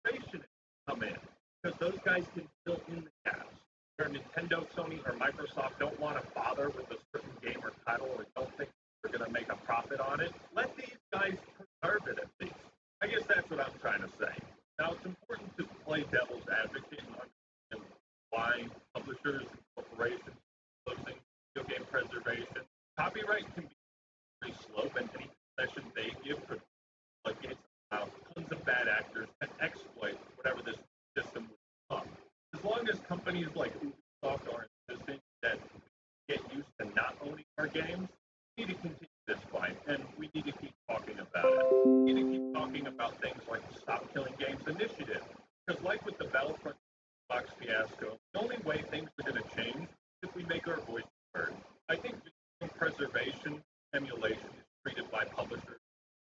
where innovation come in. Because those guys can fill in the gaps. Where Nintendo, Sony, or Microsoft don't want to bother with a certain game or title or don't think they're going to make a profit on it, let these guys preserve it at least. I guess that's what I'm trying to say. Now, it's important to play devil's advocate and understand why publishers and corporations are closing video game preservation. Copyright can be very slow, and any concession they give could floodgates allow tons of bad actors to exploit whatever this system would become. As long as companies like Ubisoft are insisting that we get used to not owning our games, we need to continue this fight, and we need to keep talking about it. We need to keep talking about things like the Stop Killing Games initiative, because like with the Battlefront Xbox fiasco, the only way things are going to change is if we make our voice heard. I think video preservation emulation is treated by publishers,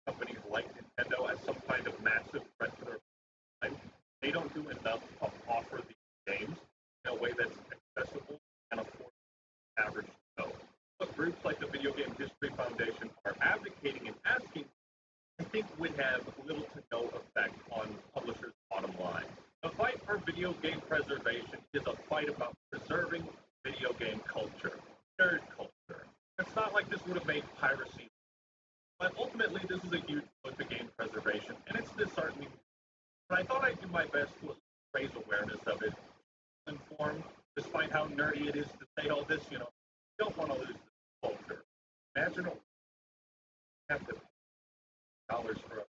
companies like Nintendo, as some kind of massive threat to their life. They don't do enough to offer these games in a way that's accessible and affordable to average Joe. What groups like the Video Game History Foundation are advocating and asking, I think would have little to no effect on publishers' bottom line. The fight for video game preservation is a fight about preserving video game culture, nerd culture. It's not like this would have made piracy, but ultimately this is a huge blow to game preservation, and it's disheartening. But I thought I'd do my best to raise awareness of it, inform, despite how nerdy it is to say all this, you don't want to lose the culture. Imagine have to dollars for a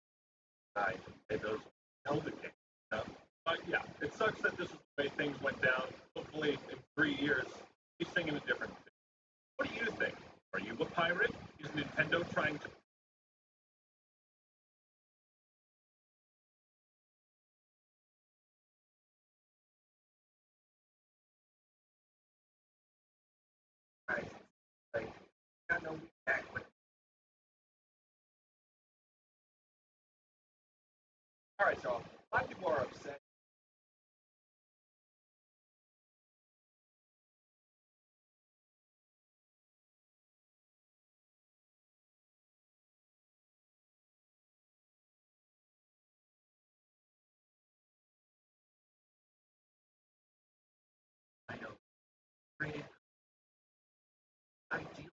guy to pay those Zelda games. But yeah, it sucks that this is the way things went down. Hopefully, in 3 years, he's singing a different thing. What do you think? Are you a pirate? Is Nintendo trying to I know we back with. All right, y'all. A lot of people are upset. I know. Great idea.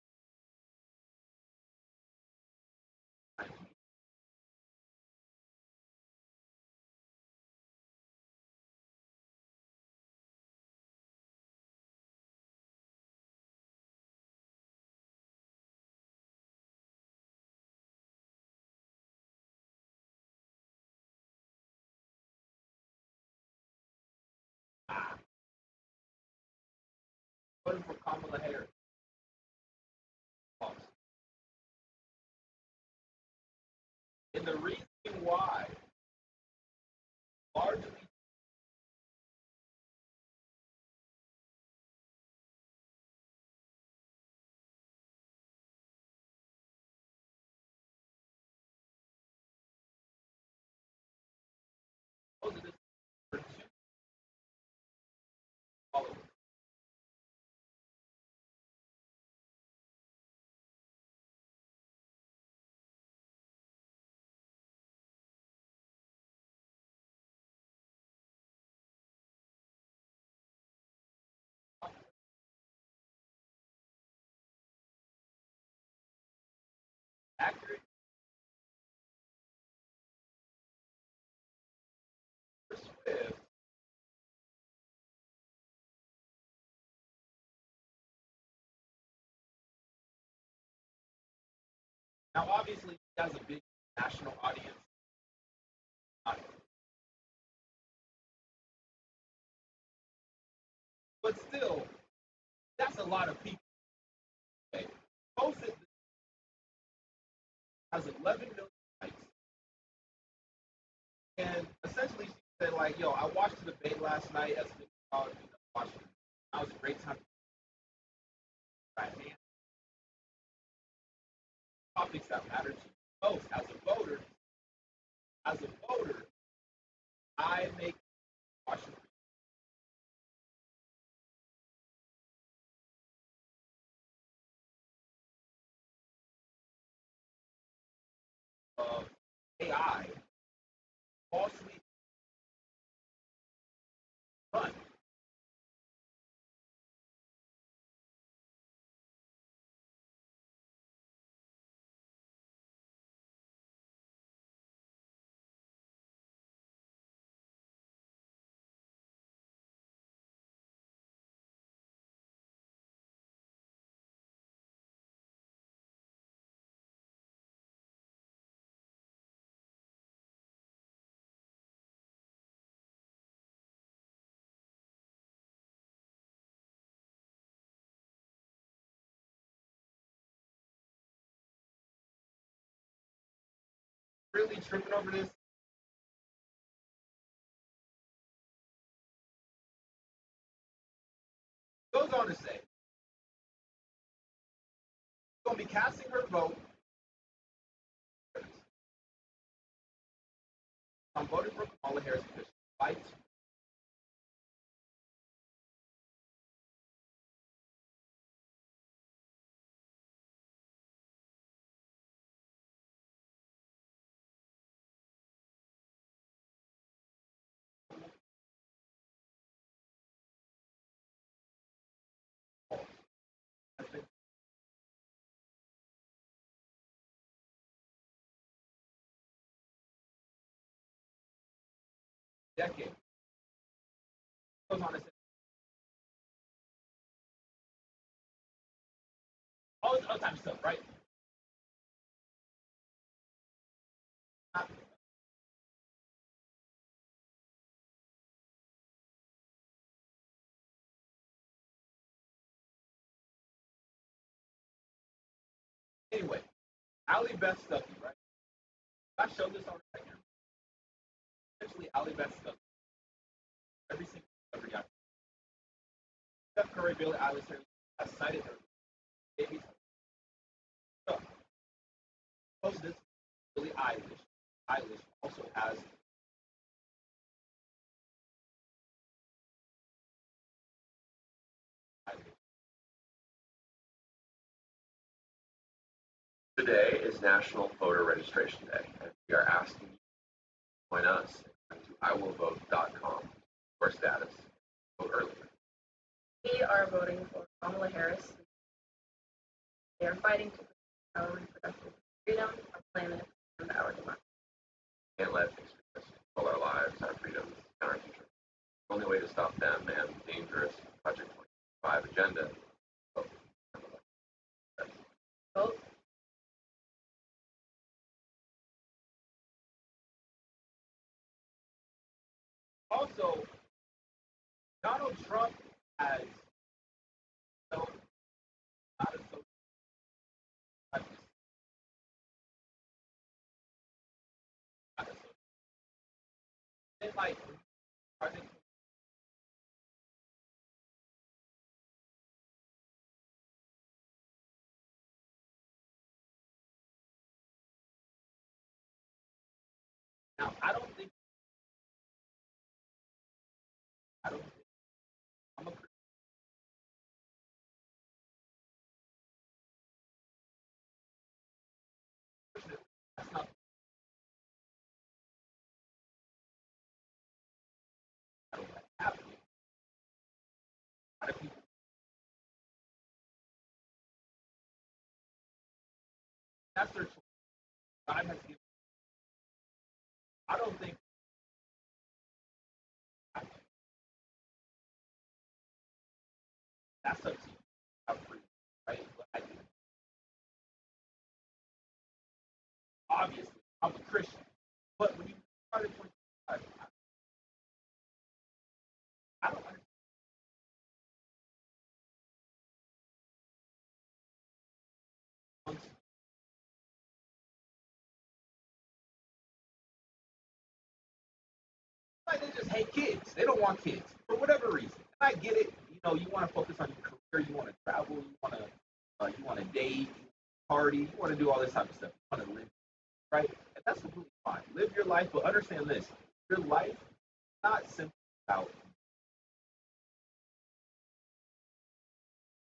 Voting for Kamala Harris. And the reason why, largely, because of this for two followers. accurate. Swift. Now, obviously, he has a big national audience. But still, that's a lot of people. Okay. Posted has 11 million likes. And essentially, she said, like, yo, I watched the debate last night as watched it. That was a great time. Right, man. Topics that matter to you most as a voter, I make Washington of AI falsely run. Really tripping over this. Goes on to say, going to be casting her vote. I'm voting for Kamala Harris because she fights. Decade. Goes on to say, all this other type of stuff, right? Anyway, Allie Beth Stuckey, right? I showed this already right now. Essentially, Allie Beth Stuckey. Every single celebrity Steph Curry, Billie Eilish has cited her babies. So, post this, Billie Eilish. Eilish also has Today is National Voter Registration Day, and we are asking you to join us to iwillvote.com for status. Vote early. We are voting for Kamala Harris. They are fighting to protect our reproductive freedom, our planet, and our democracy. Can't let extremists control our lives, our freedoms, and our future. The only way to stop them and the dangerous Project 25 agenda. Vote. Vote. also Donald Trump has no not a social it's like now I don't think I'm a Christian. That's not happening. A lot of people that's their choice. God has given. I don't think that's up to you. How free, right? But I think obviously I'm a Christian, but when you start at 25, I don't understand. Like they just hate kids. They don't want kids for whatever reason. And I get it. You know, you want to focus on your career. You want to travel. You want to date. You party. You want to do all this type of stuff. You want to live, right? And that's completely fine. Live your life, but understand this: your life is not simply about.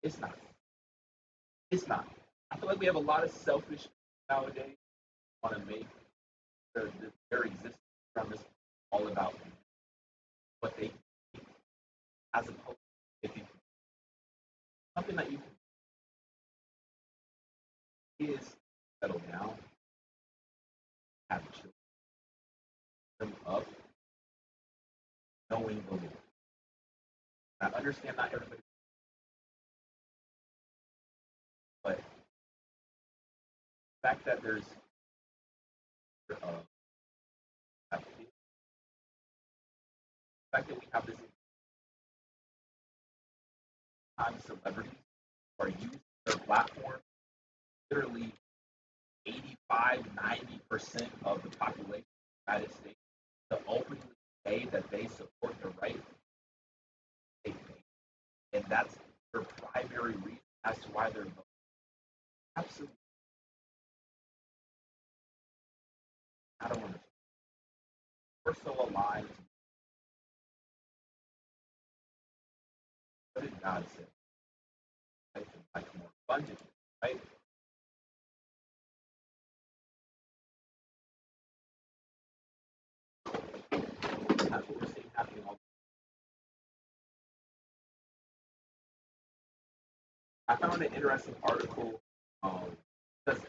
It's not. It's not. I feel like we have a lot of selfish nowadays. Want to make their existence from this all about what they think, as opposed to if you something that you can is settle down, have children, them up, knowing the Lord. I understand not everybody, but the fact that there's the fact that we have this time celebrities who are using their platform, literally 85–90% of the population of the United States, to openly say that they support the right, and that's their primary reason as to why they're voting. Absolutely. I don't understand. We're so aligned to what did God say? Life and life more abundantly, right? That's what we're seeing happening all. I found an interesting article because,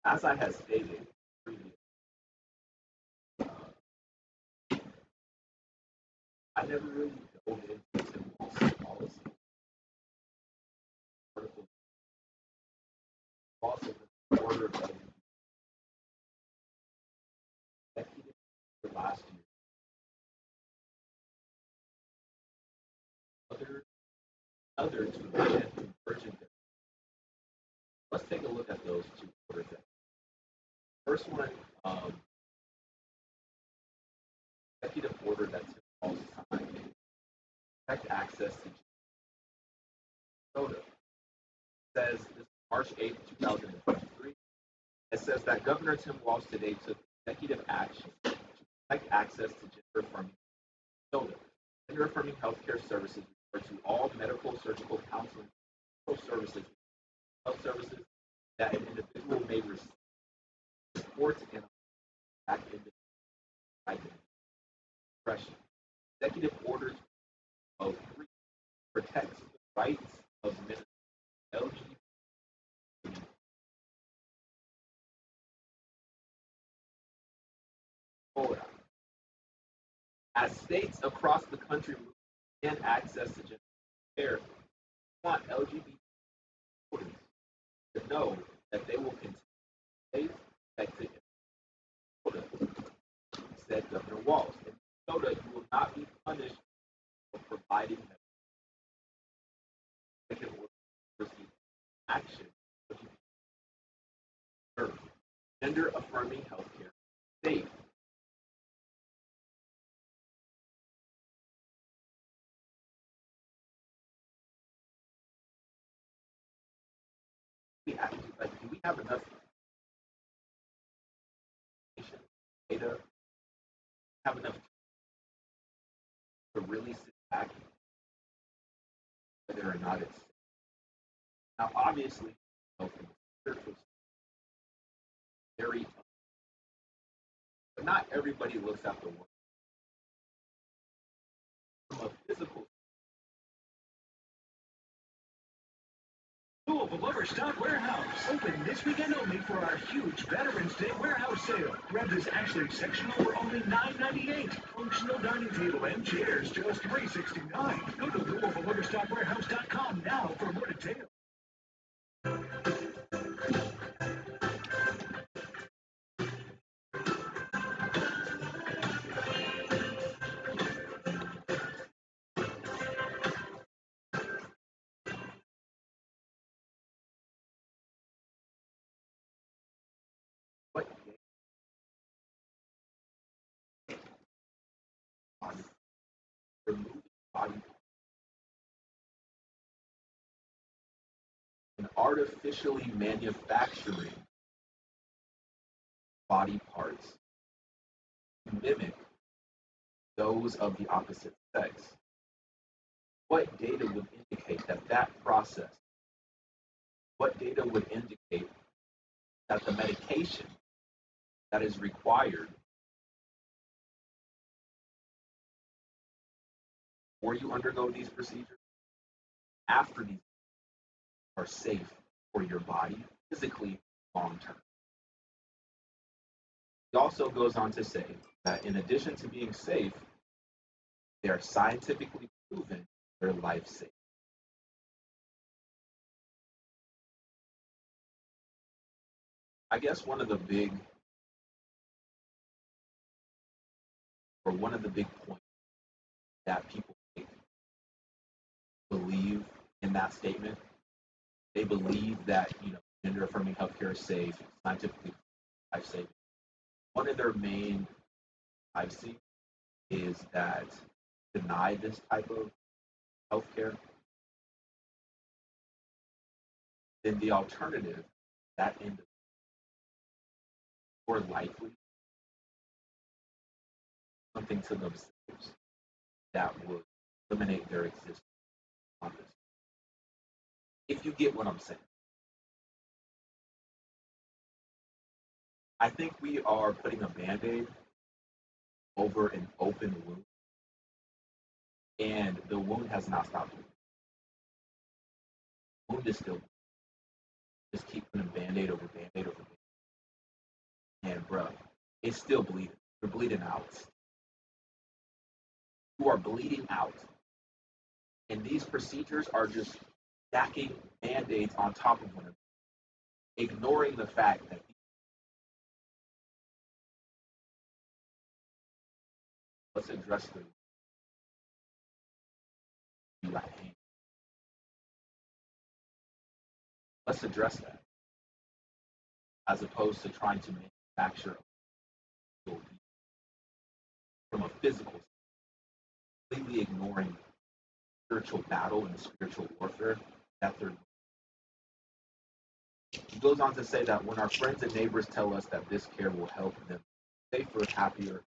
as I had stated previously, I never really dove into policy. Article also the order of executive for last year. Other to prevent conversion. Let's take a look at those two orders. First one, executive order that Tim Walz signed, protect access to soda. Says this March 8th, 2023. It says that Governor Tim Walz today took executive action to protect access to gender-affirming soda. Gender-affirming healthcare services refer to all medical, surgical, counseling, services, health services that an individual may receive, support, and act in depression. Executive orders of 3 protects the rights of men LGBT. As states across the country and access to gender care, we want LGBT voters to know that they will continue safe, protected, and said Governor Walz. In Minnesota, you will not be punished for providing action for gender-affirming healthcare state. Do we have enough data? Have enough to really sit back whether or not it's safe? Now, obviously, from a spiritual very, but not everybody looks at the world from a physical. Louisville Overstock Warehouse. Open this weekend only for our huge Veterans Day warehouse sale. Grab this Ashley sectional for only $9.98. Functional dining table and chairs, just $3.69. Go to LouisvilleOverstockWarehouse.com now for more details. Removing body and artificially manufacturing body parts to mimic those of the opposite sex. What data would indicate that process? What data would indicate that the medication that is required before you undergo these procedures, after these are safe for your body, physically, long term? He also goes on to say that in addition to being safe, they are scientifically proven they're life saving. I guess one of the big points that people believe in that statement, they believe that gender affirming healthcare is safe, scientifically life saving. One of their main I've seen is that deny this type of healthcare, then the alternative, that end of more likely something to themselves that would eliminate their existence on this. If you get what I'm saying. I think we are putting a Band-Aid over an open wound, and the wound has not stopped bleeding. The wound is still bleeding. Just keep putting Band-Aid over Band-Aid over Band-Aid. And bro, it's still bleeding. You're bleeding out. You are bleeding out. And these procedures are just stacking Band-Aids on top of one another, ignoring the fact that let's address the right hand. Let's address that, as opposed to trying to manufacture from a physical, completely ignoring spiritual battle and spiritual warfare that they're. He goes on to say that when our friends and neighbors tell us that this care will help them safer, happier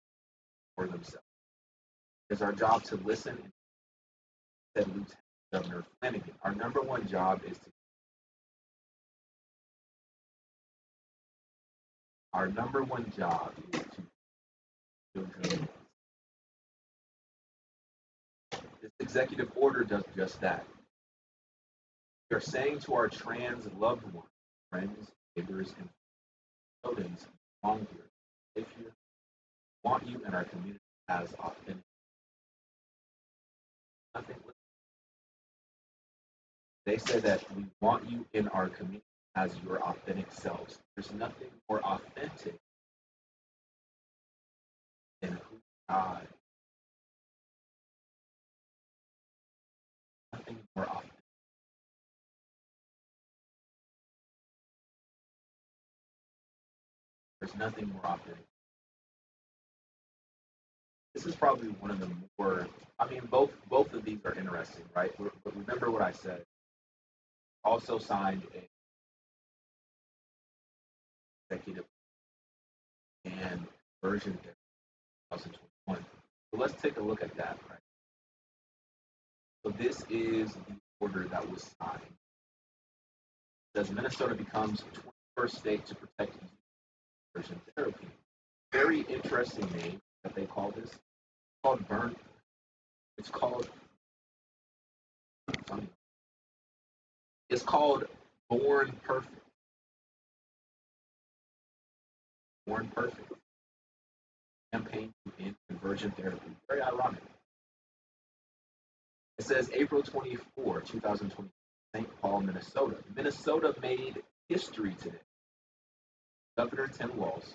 for themselves, it's our job to listen. And said Lieutenant Governor Flanagan, our number one job is to children. This executive order does just that. We are saying to our trans loved ones, friends, neighbors, and custodians belong here, if you want you in our community as authentic. Nothing. They said that we want you in our community as your authentic selves. There's nothing more authentic than who God. Nothing more authentic. There's nothing more authentic. This is probably one of the more. I mean, both of these are interesting, right? But remember what I said. Also signed a executive and version in 2021. So let's take a look at that, right? So this is the order that was signed. It says Minnesota becomes 21st state to protect conversion therapy. Very interesting name that they call this. It's called burn. It's called Born Perfect. Born Perfect. Campaign to end conversion therapy. Very ironic. It says April 24, 2020, St. Paul, Minnesota. Minnesota made history today. Governor Tim Walz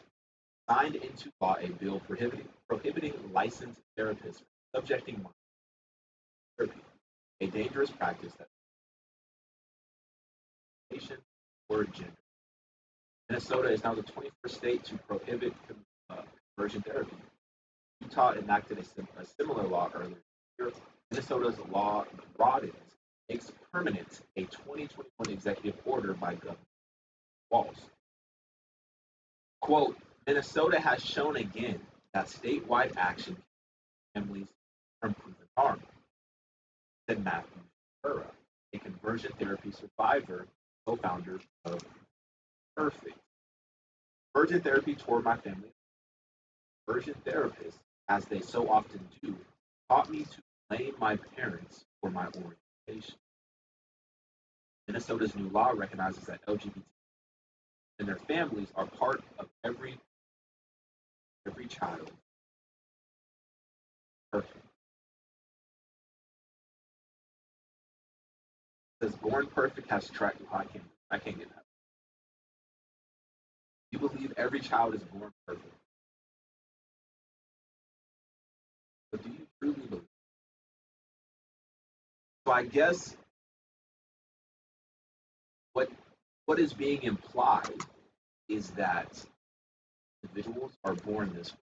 signed into law a bill prohibiting licensed therapists from subjecting minors to therapy, a dangerous practice that patient or gender. Minnesota is now the 21st state to prohibit conversion therapy. Utah enacted a similar law earlier this year. Minnesota's law broadens, makes permanent a 2021 executive order by Governor Walz. Quote, Minnesota has shown again that statewide action can families from proven harm, said Matthew Burra, a conversion therapy survivor, co-founder of Perfect. Conversion therapy tore my family. Conversion therapists, as they so often do, taught me to blame my parents for my orientation. Minnesota's new law recognizes that LGBT and their families are part of every child. Perfect. It says Born Perfect has tracked. I can't get that. You believe every child is born perfect. But do you truly believe? So I guess what is being implied is that individuals are born this way.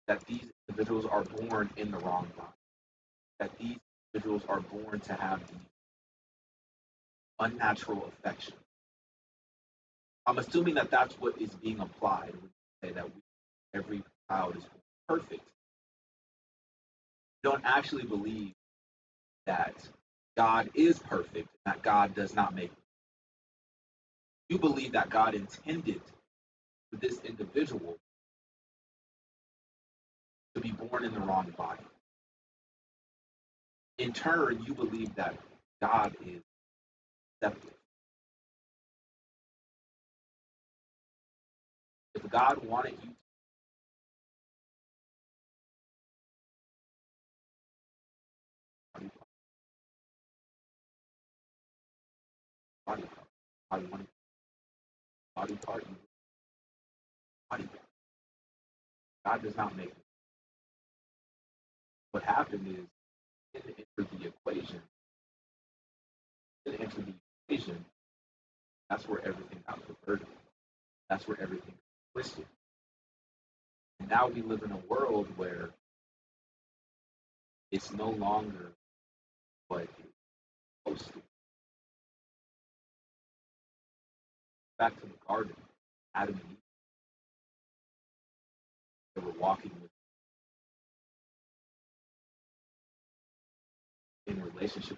That these individuals are born in the wrong body. That these individuals are born to have the unnatural affection. I'm assuming that that's what is being applied when you say that every child is perfect. You don't actually believe that God is perfect, that God does not make. You believe that God intended for this individual to be born in the wrong body. In turn, you believe that God is deceptive. If God wanted you to body part, body part. God does not make it. What happened is it entered the equation. That's where everything got perverted. That's where everything got twisted. And now we live in a world where it's no longer what it's supposed to be. Back to the garden, Adam and Eve. They were walking with in relationship.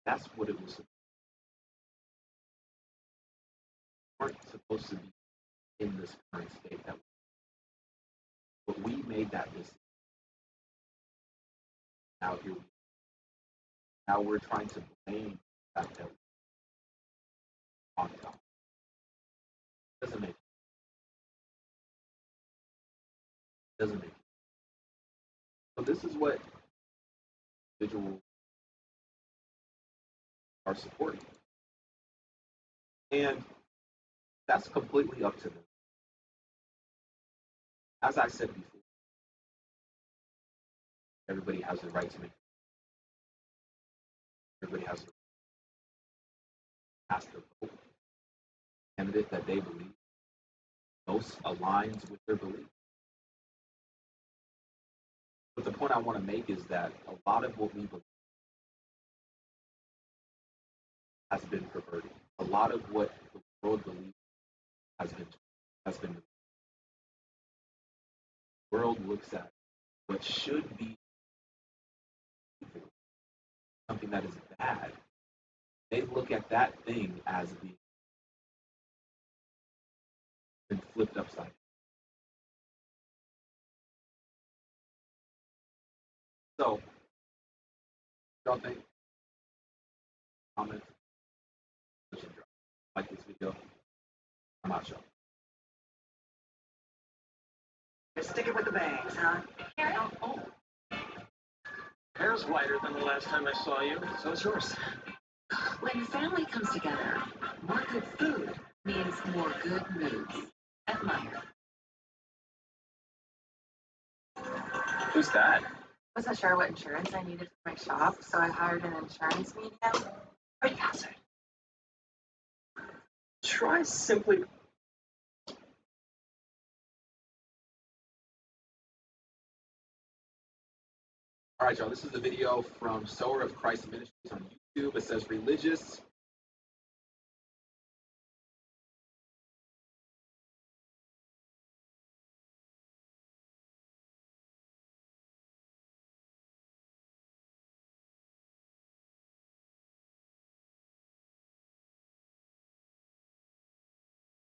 That's what it was. We weren't supposed to be in this current state. But we made that decision. Now here we are. Now we're trying to blame the fact that we're on top. It doesn't make sense. It doesn't make sense. So this is what individuals are supporting. And that's completely up to them. As I said before, everybody has the right to make. Everybody has the right to vote. Candidate that they believe most aligns with their beliefs. But the point I want to make is that a lot of what we believe has been perverted. A lot of what the world believes has been. The world looks at what should be evil, something that is bad. They look at that thing as being flipped upside down. So, y'all think? Comments? Like this video? I'm not sure. You're sticking with the bangs, huh? Hair's whiter than the last time I saw you. So is yours. When family comes together, more good food means more good moods. At Meyer. Who's that? Wasn't sure what insurance I needed for my shop, so I hired an insurance medium. Great hazard. Try simply. All right, y'all. This is a video from Sower of Christ Ministries on YouTube. It says religious.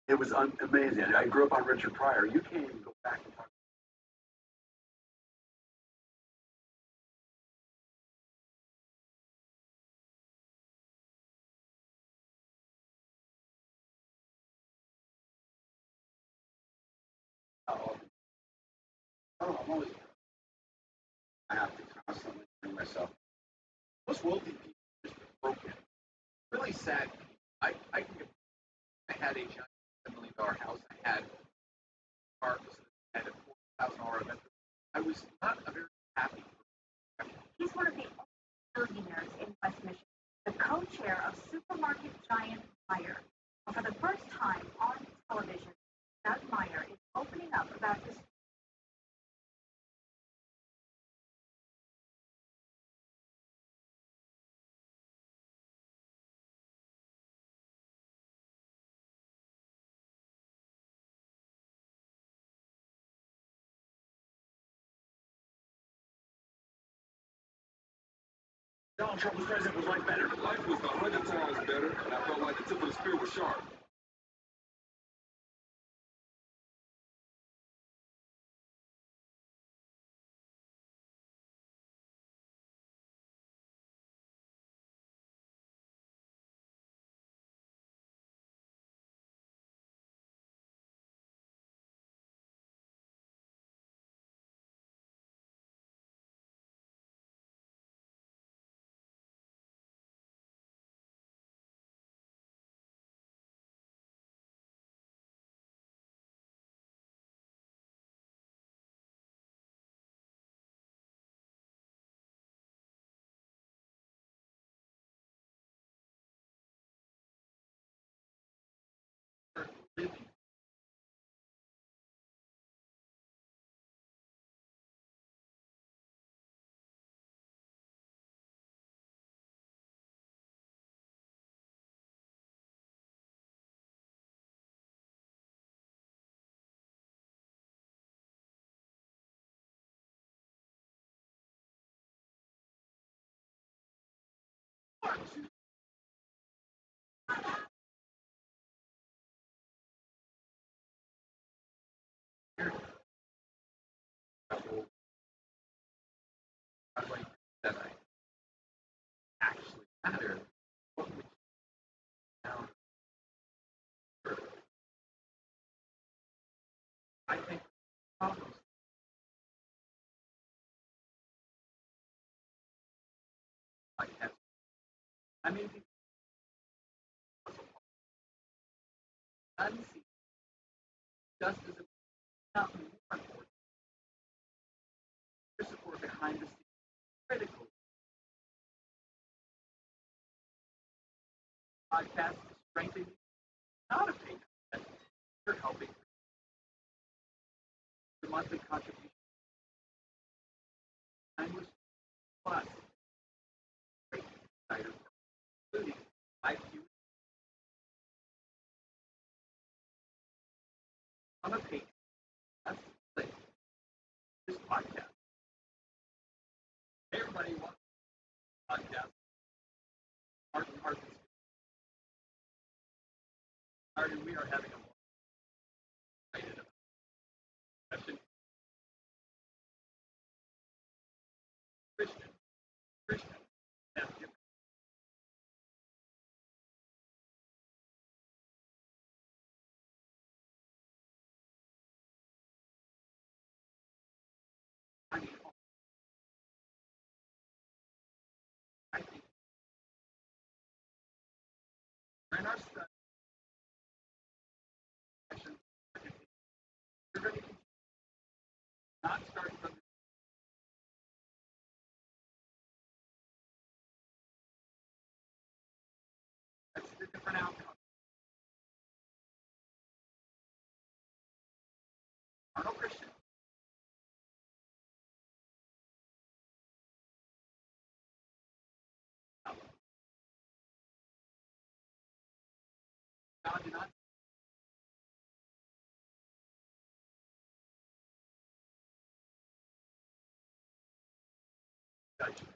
It was amazing. I grew up on Richard Pryor. You can't even go back and talk. Oh, I'm always. I have to constantly bring myself. Most wealthy people are just broken. Really sad. I had a giant $1 million house. I had cars. I had a $4,000 event. I was not a very happy. He's one of the billionaires in West Michigan, the co-chair of supermarket giant Meijer. For the first time on television, Doug Meijer is opening up about his. Donald Trump was president, was life better? Life was 100 times better, and I felt like the tip of the spear was sharp. That I actually matter. What would now? I think problems like that. I mean, unseen just as not more important. Your support behind the scenes critical. Podcast strengthening not a patron. You're helping. The monthly contribution. Language plus great insider, including IQ. I'm a patron. That's the thing. This podcast. Hey, everybody, welcome to the podcast. Martin. Martin, we are having a excited about. Question. Christian have different. I mean, I think in our study, you're going to not start from that's the different outcome. Arnold Christian. God did not. Judgment.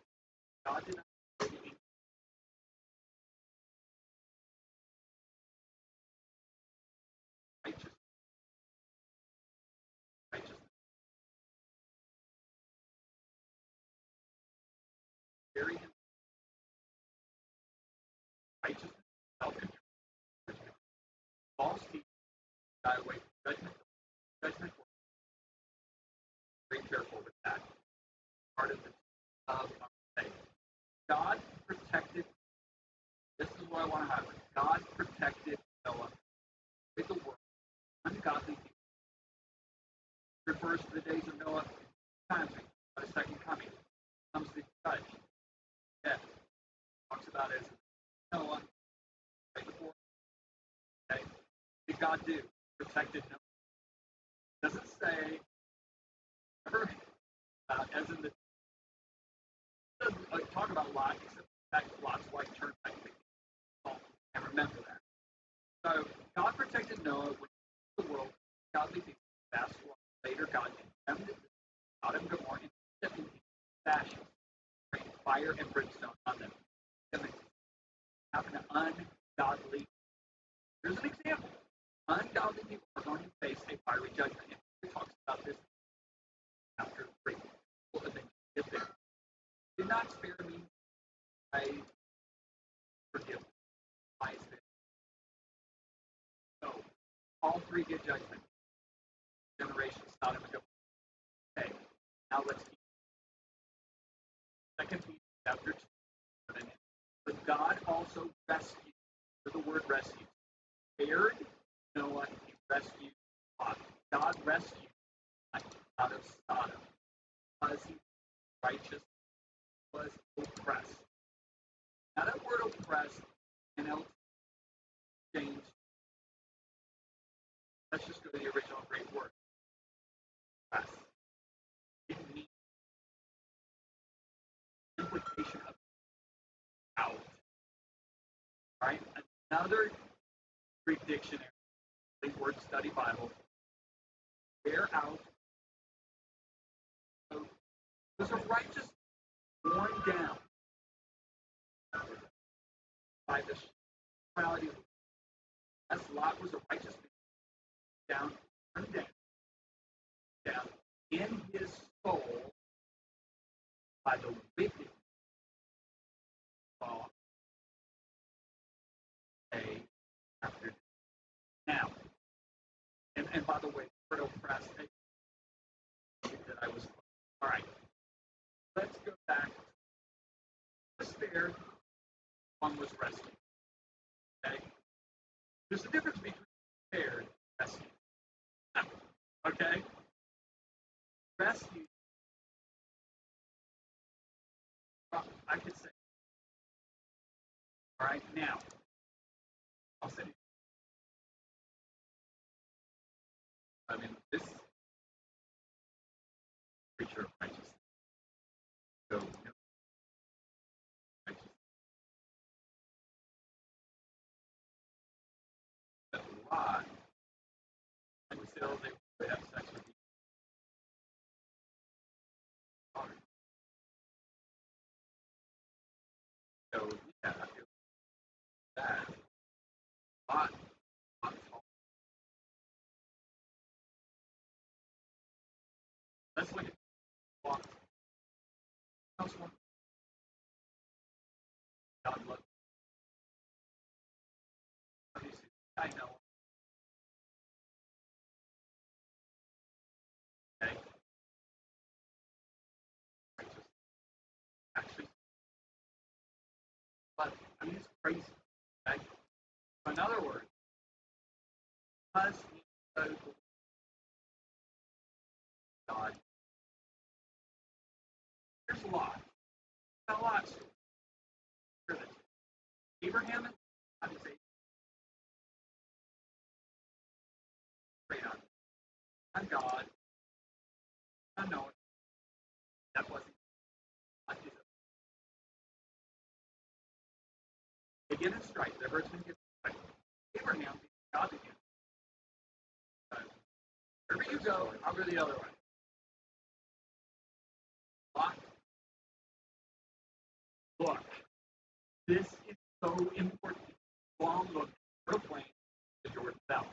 God did not. Righteous. Righteous. Bury him. Righteousness. Self-control. False teaching. Die away from judgment. Judgment. Very careful with that. Part of the faith. God protected. This is what I want to highlight. God protected Noah with the world. Ungodly people. Refers to the days of Noah. Times about a second coming. Comes to judge. Death. Talks about it as Noah. Right before. Okay. What did God do? Protected Noah. Doesn't say. As in the. Doesn't talk about Lot, except the fact that Lot's wife turned back to the and remember that. So God protected Noah when the world godly people fast one. Later God condemned Sodom and Gomorrah and fashion, rained fire and brimstone on them. Happen to ungodly. Here's an example. Ungodly people are going to face a fiery judgment. And he talks about this after 3. Well, then get there. Did not spare me. I forgive. Why is this? So all 3 get judgment. Generation Sodom and Gomorrah. Okay, now let's keep. 2 Peter chapter 2. But God also rescued, for the word rescue, spared Noah, he rescued Lot. God rescued out of Sodom because he was righteous, was oppressed. Now that word oppressed, change. Let's just go to the original Greek word. Oppress. It means implication of out. All right? Another Greek dictionary, word study Bible, bear out. So was a righteous worn down by the morality of as Lot was a righteous man, down, worn down in his soul by the wicked law day after day. Now, and by the way, for oppressed that I was all right. Let's go back. Was spared, one was rescued. Okay? There's a difference between spared and rescued. Okay? Rescued. Well, I could say. All right, now. I'll say it. I mean, this creature of righteousness. So, righteousness. That Lot, and we said, oh, they would have sex with each other. So, yeah, that. Lot. Let's look at Lot. I know. Okay. Actually, but I mean, it's crazy. Okay. So in other words, because he knows God, there's a lot. A lot. Abraham, I would say, straight on. I'm God. Unknown. That wasn't. They get in strife. Their herdsmen get in strife. Abraham, God again. Wherever you go, I'll go the other way. Lot. Look, this is so important. Long look, proclaim the Jordan Valley.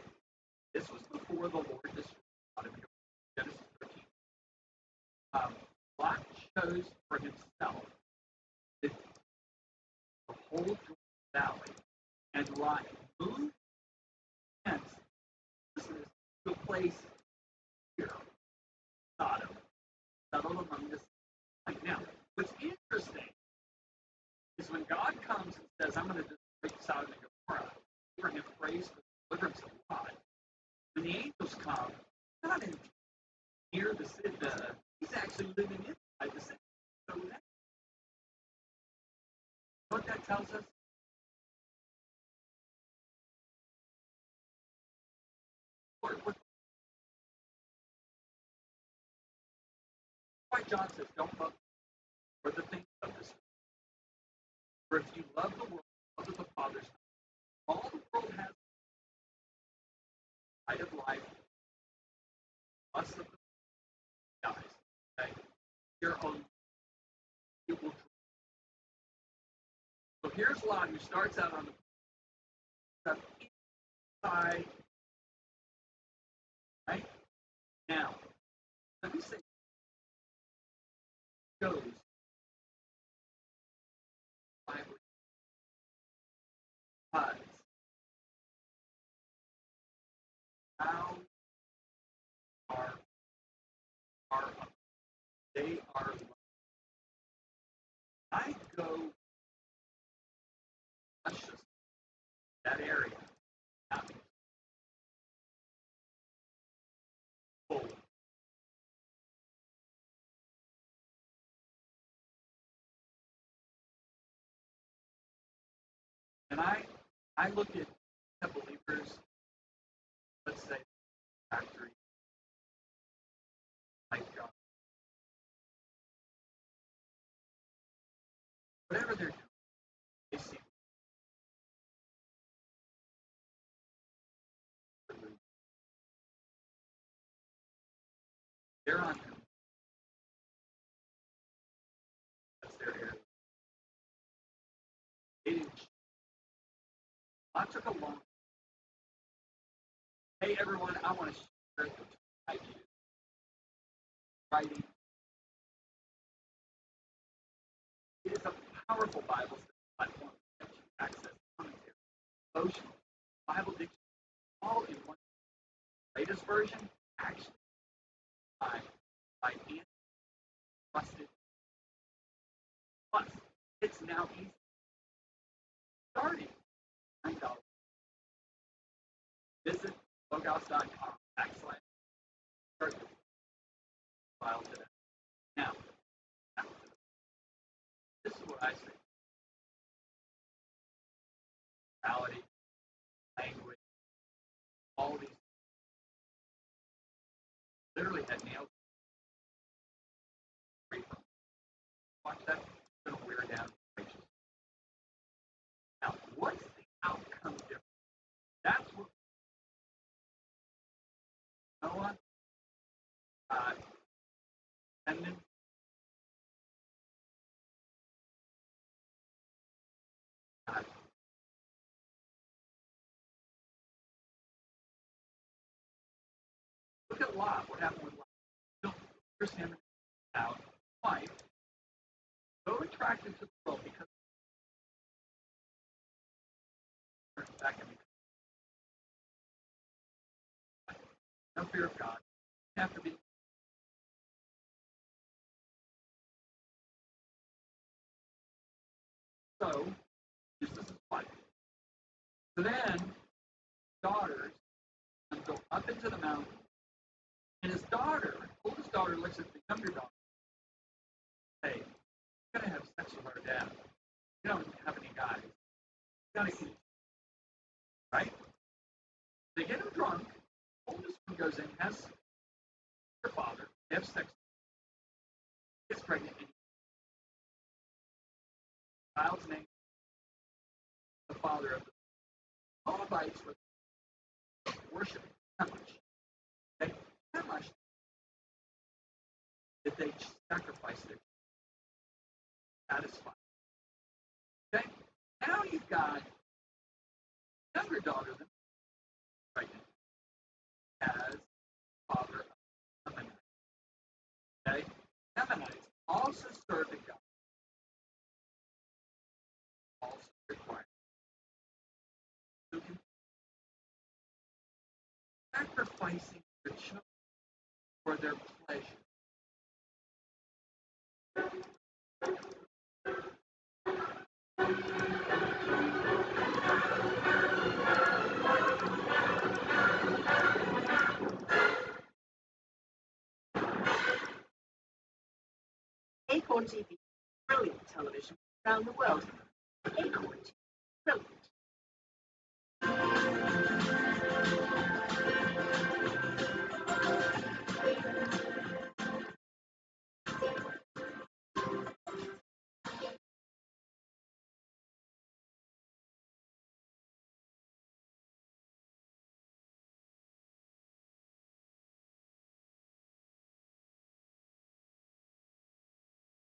This was before the Lord destroyed Sodom and Gomorrah. Genesis 13. Lot chose for himself the whole Jordan Valley, and Lot moved hence to a place here, Sodom, settled among this. Like now, what's interesting is when God comes and says, I'm going to destroy Sodom and Gomorrah, Abraham prays for the deliverance of God. When the angels come, not in near the city, he's actually living inside the city. So that, what that tells us? Why John says, don't love for the things of this world. For if you love the world, love of the Father's, all the world has light of life, lust of the eyes. Okay? Your own, it will. So here's Lot, who starts out on the inside. Right? Now, let me say, goes because how are they are. I go just that area. Not full. And I look at the believers, let's say, factory, like God, whatever they're doing, they see they're on him. That's their area. They didn't. I took a long. Hey everyone, I want to share the idea. Writing. It is a powerful Bible platform that you access commentary, emotional, Bible dictionary, all in one. Latest version, actually, by Ian Trusted. Plus, it's now easy. Starting $9. Visit logos.com/start the file today. Now, this is what I say. Reality, language, all these literally had nailed free from. Watch that. It's going to wear down righteous. Now, what's the outcome difference? That's what Noah and then look at Lot. What happened with Lot? So, here's him out. Wife, so attracted to the world because back in no fear of God. You have to be. So, this is his wife. So then, daughters go up into the mountain, and his daughter, oldest daughter, looks at the younger daughter. Hey, you're gonna have sex with our dad. You don't have any guys. You gotta eat. Right? They get him drunk. Oldest one goes in, has her father, they have sex, gets pregnant, and the child's name, the father of the Moabites were worshiping Chemosh. Okay? Chemosh, that they sacrifice their satisfied. Okay? Now you've got younger daughter than pregnant as father of Ammonites. Okay? Ammonites also served a God, also required who can sacrificing their children for their pleasure. Acorn TV, brilliant television around the world. Acorn TV, brilliant.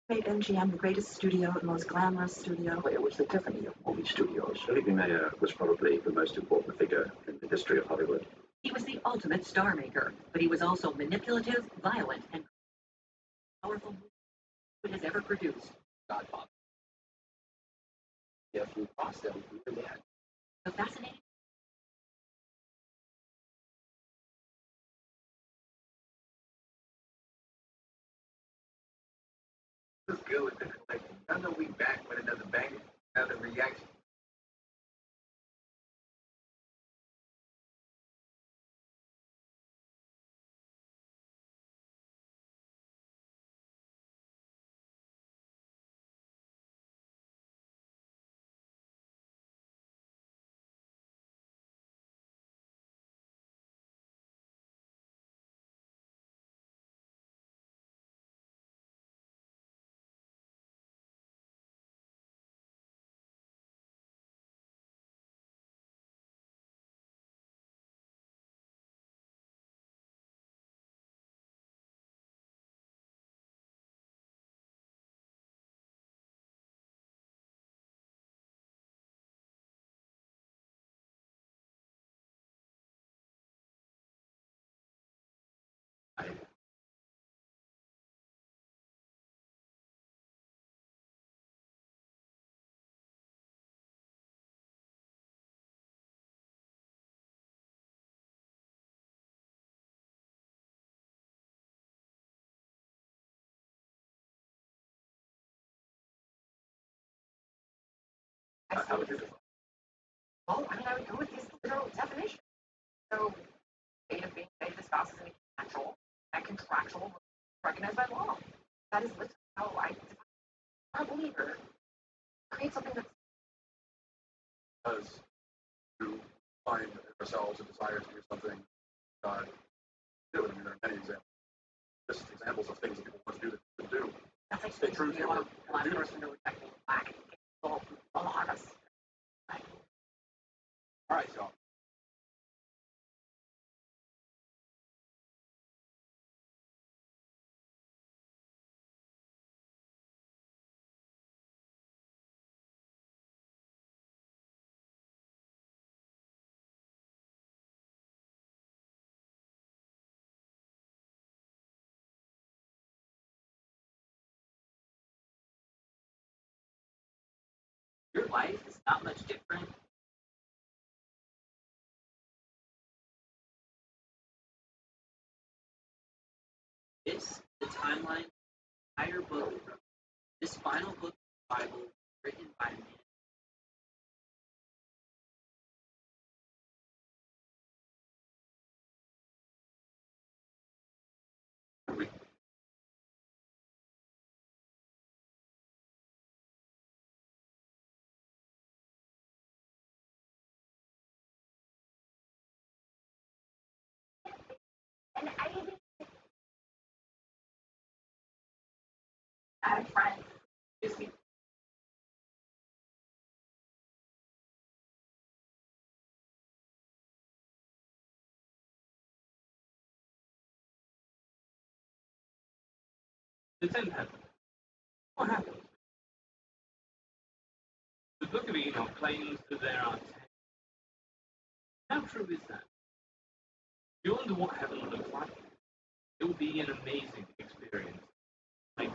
Made MGM the greatest studio, the most glamorous studio. It was the Tiffany of movie studios. Felipe Mayer was probably the most important figure in the history of Hollywood. He was the ultimate star maker, but he was also manipulative, violent, and powerful it has ever produced. Godfather. If we lost them, we were dead. The fascinating. This is good with the collection. Another week back with another bang, another reaction. How would you define? Well, I mean, I would go with his literal definition. So, state of being paid the spouse is an natural and contractual recognized by law. That is literally how I define it. I'm a believer. Create something that's Because to find ourselves a desire to do something God do. I mean, there are many examples. Just examples of things that people want to do that they couldn't do. that's like Stay true to a lot of your person to reject being black. A lot of us. All right, so. Your life is not much different entire book. This final book of the Bible, written by men. And I have friends. Just be The 10th heaven. What happened? The book of Enoch claims that there are 10. How true is that? You wonder what heaven looks like. It will be an amazing experience. Like,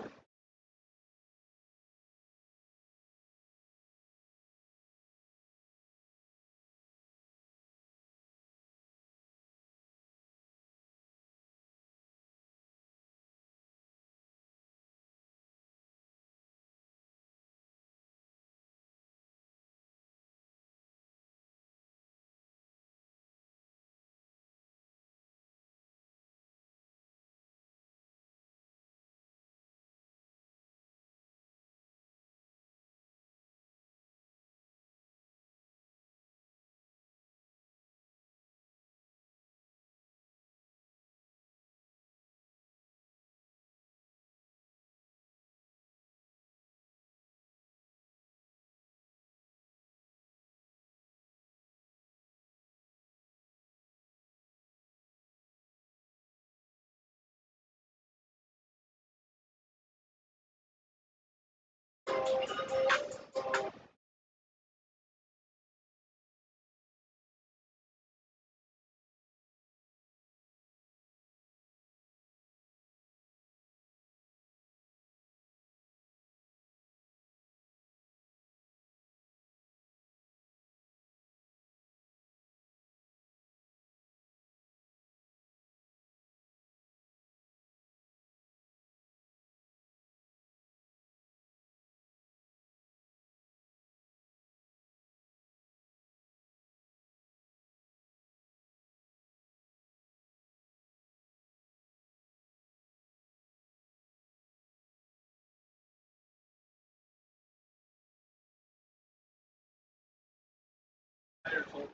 Fire told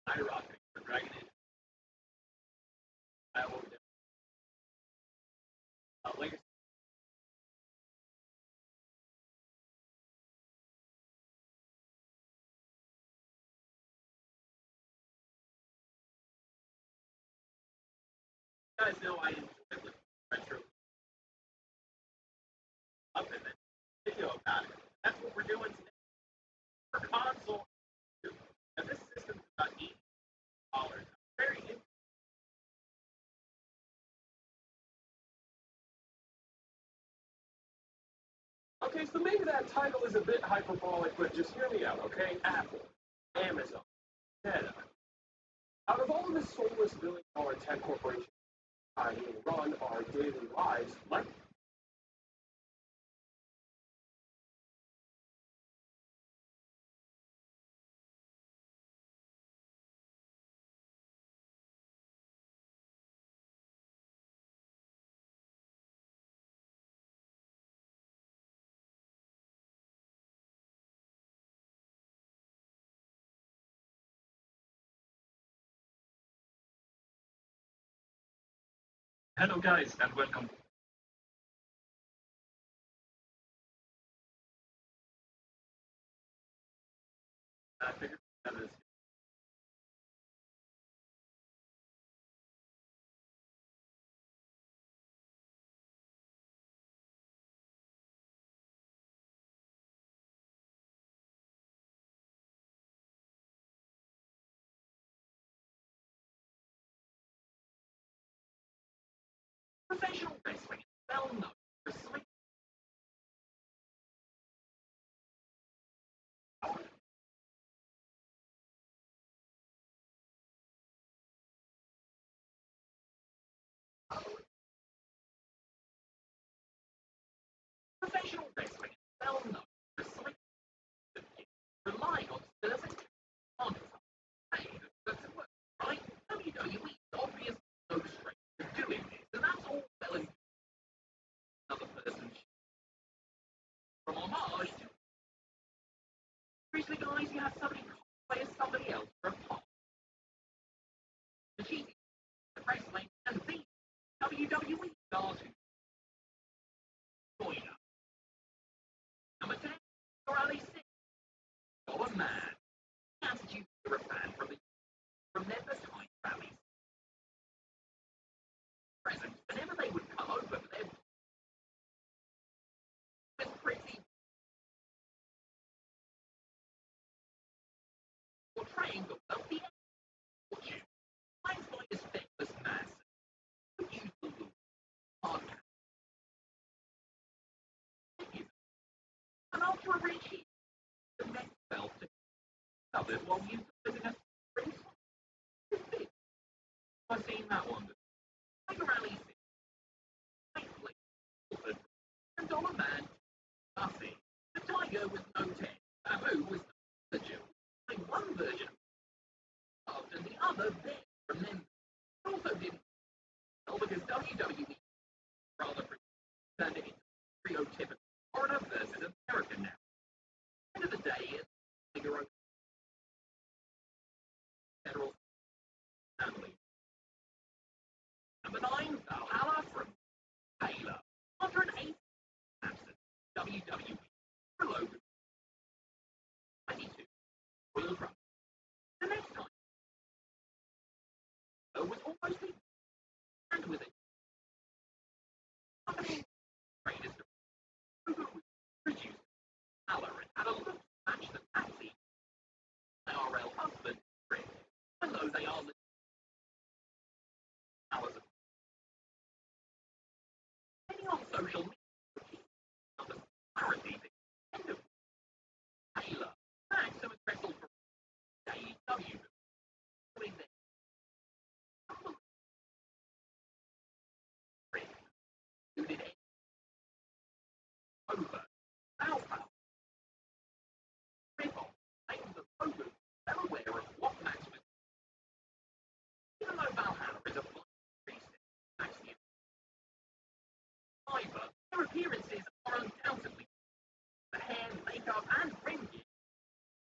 skyrocketing for Dragon Age. Legacy. You guys know I enjoy the retro up and then video about it. That's what we're doing today. For console, and this system's about $80. Very interesting. Okay, so maybe that title is a bit hyperbolic, but just hear me out, okay? Apple, Amazon, Meta. Out of all the soulless billion-dollar tech corporations run our daily lives, like Hello guys and welcome. I figured that is professional wrestling. Well known for swing. from homage to... Seriously, guys, you have somebody play as somebody else for a pop. The cheesy, the wrestling, and the WWE stars who join us. Number 10, or Ali Singh. Dollar Man. The attitude of a fan from their first time rallies. Present, whenever they would come over for their was pretty portraying the wealthy fortune. Finds by his feckless mass who use the loop hard and after a rich heat, the next wealth to covered while utilizing a spring I've seen that one. Like a rally and Dollar Man, nothing. The Tiger was no 10. Babu was no Jill. Like one version of and the other then from them. It also didn't well because WWE rather turned it into stereotypical foreigner versus American now. At the end of the day, it's your own federal family. Number 9, Valhalla from Taylor. 108 absent WWE. Reload. 22. Royal Rumble. The next time. So was almost beaten. And with it. Company trainers who reduced Valor and had a look to match the taxi. IRL husband, Rick. And though they are hours of many on social media, numbers clarity end of Taylor. Max who was wrestled from AEW. Doing this. Rick. Who did it? Over. Alpha. Rip off. Making the logo well aware of what Max was. Even though Valhalla is a fine priest, Max the However, their appearances are undoubtedly the hair, makeup, and ring gear.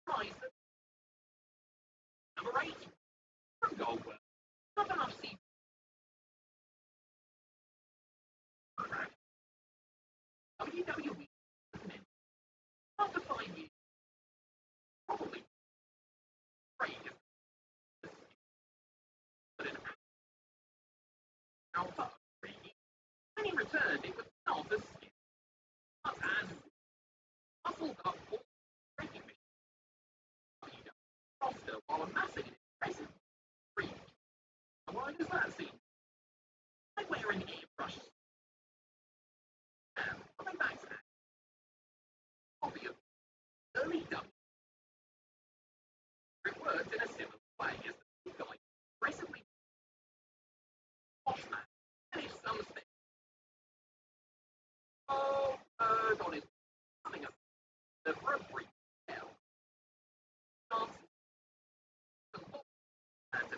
Prize that. Number 8, from Goldberg. Not enough seat. WWE after 5 years, probably great but an alpha upbringing. When he returned, it was not as skin, but as muscled up all recognition. Roster while amassing an impressive reach. Why does that seem? Like wearing airbrushes. And coming back to that, copy of early W. It worked in a similar way as the guy aggressively posh man, and if some spec on his coming up the brief hell. Dances and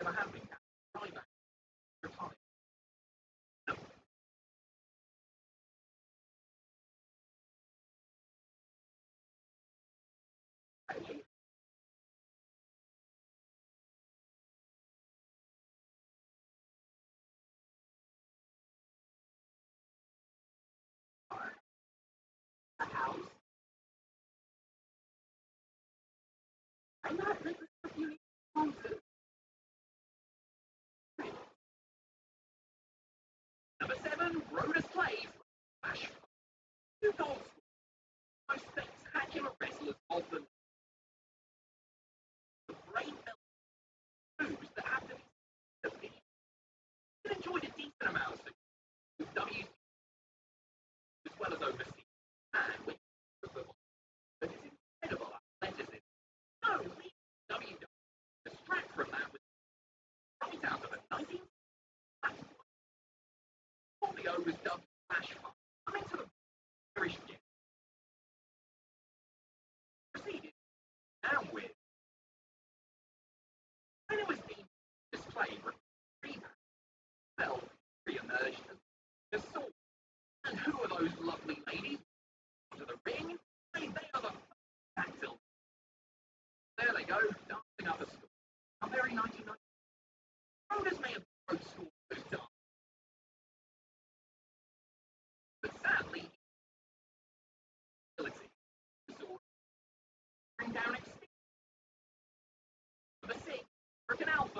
never have been right back to time. No. The house. I'm not really a few homes. Number 7, Brodus plays Flash. 2 goals. Most spectacular wrestlers of the brain moves that have to be it enjoyed a decent amount of W as well as overseas. And with but it's incredible athleticism. No, W distract from that with right out of a 19 Audio was dubbed Flash Fun. I'm into the Irish jet. Proceeded down with. When it was being displayed, rebound fell, re-emerged as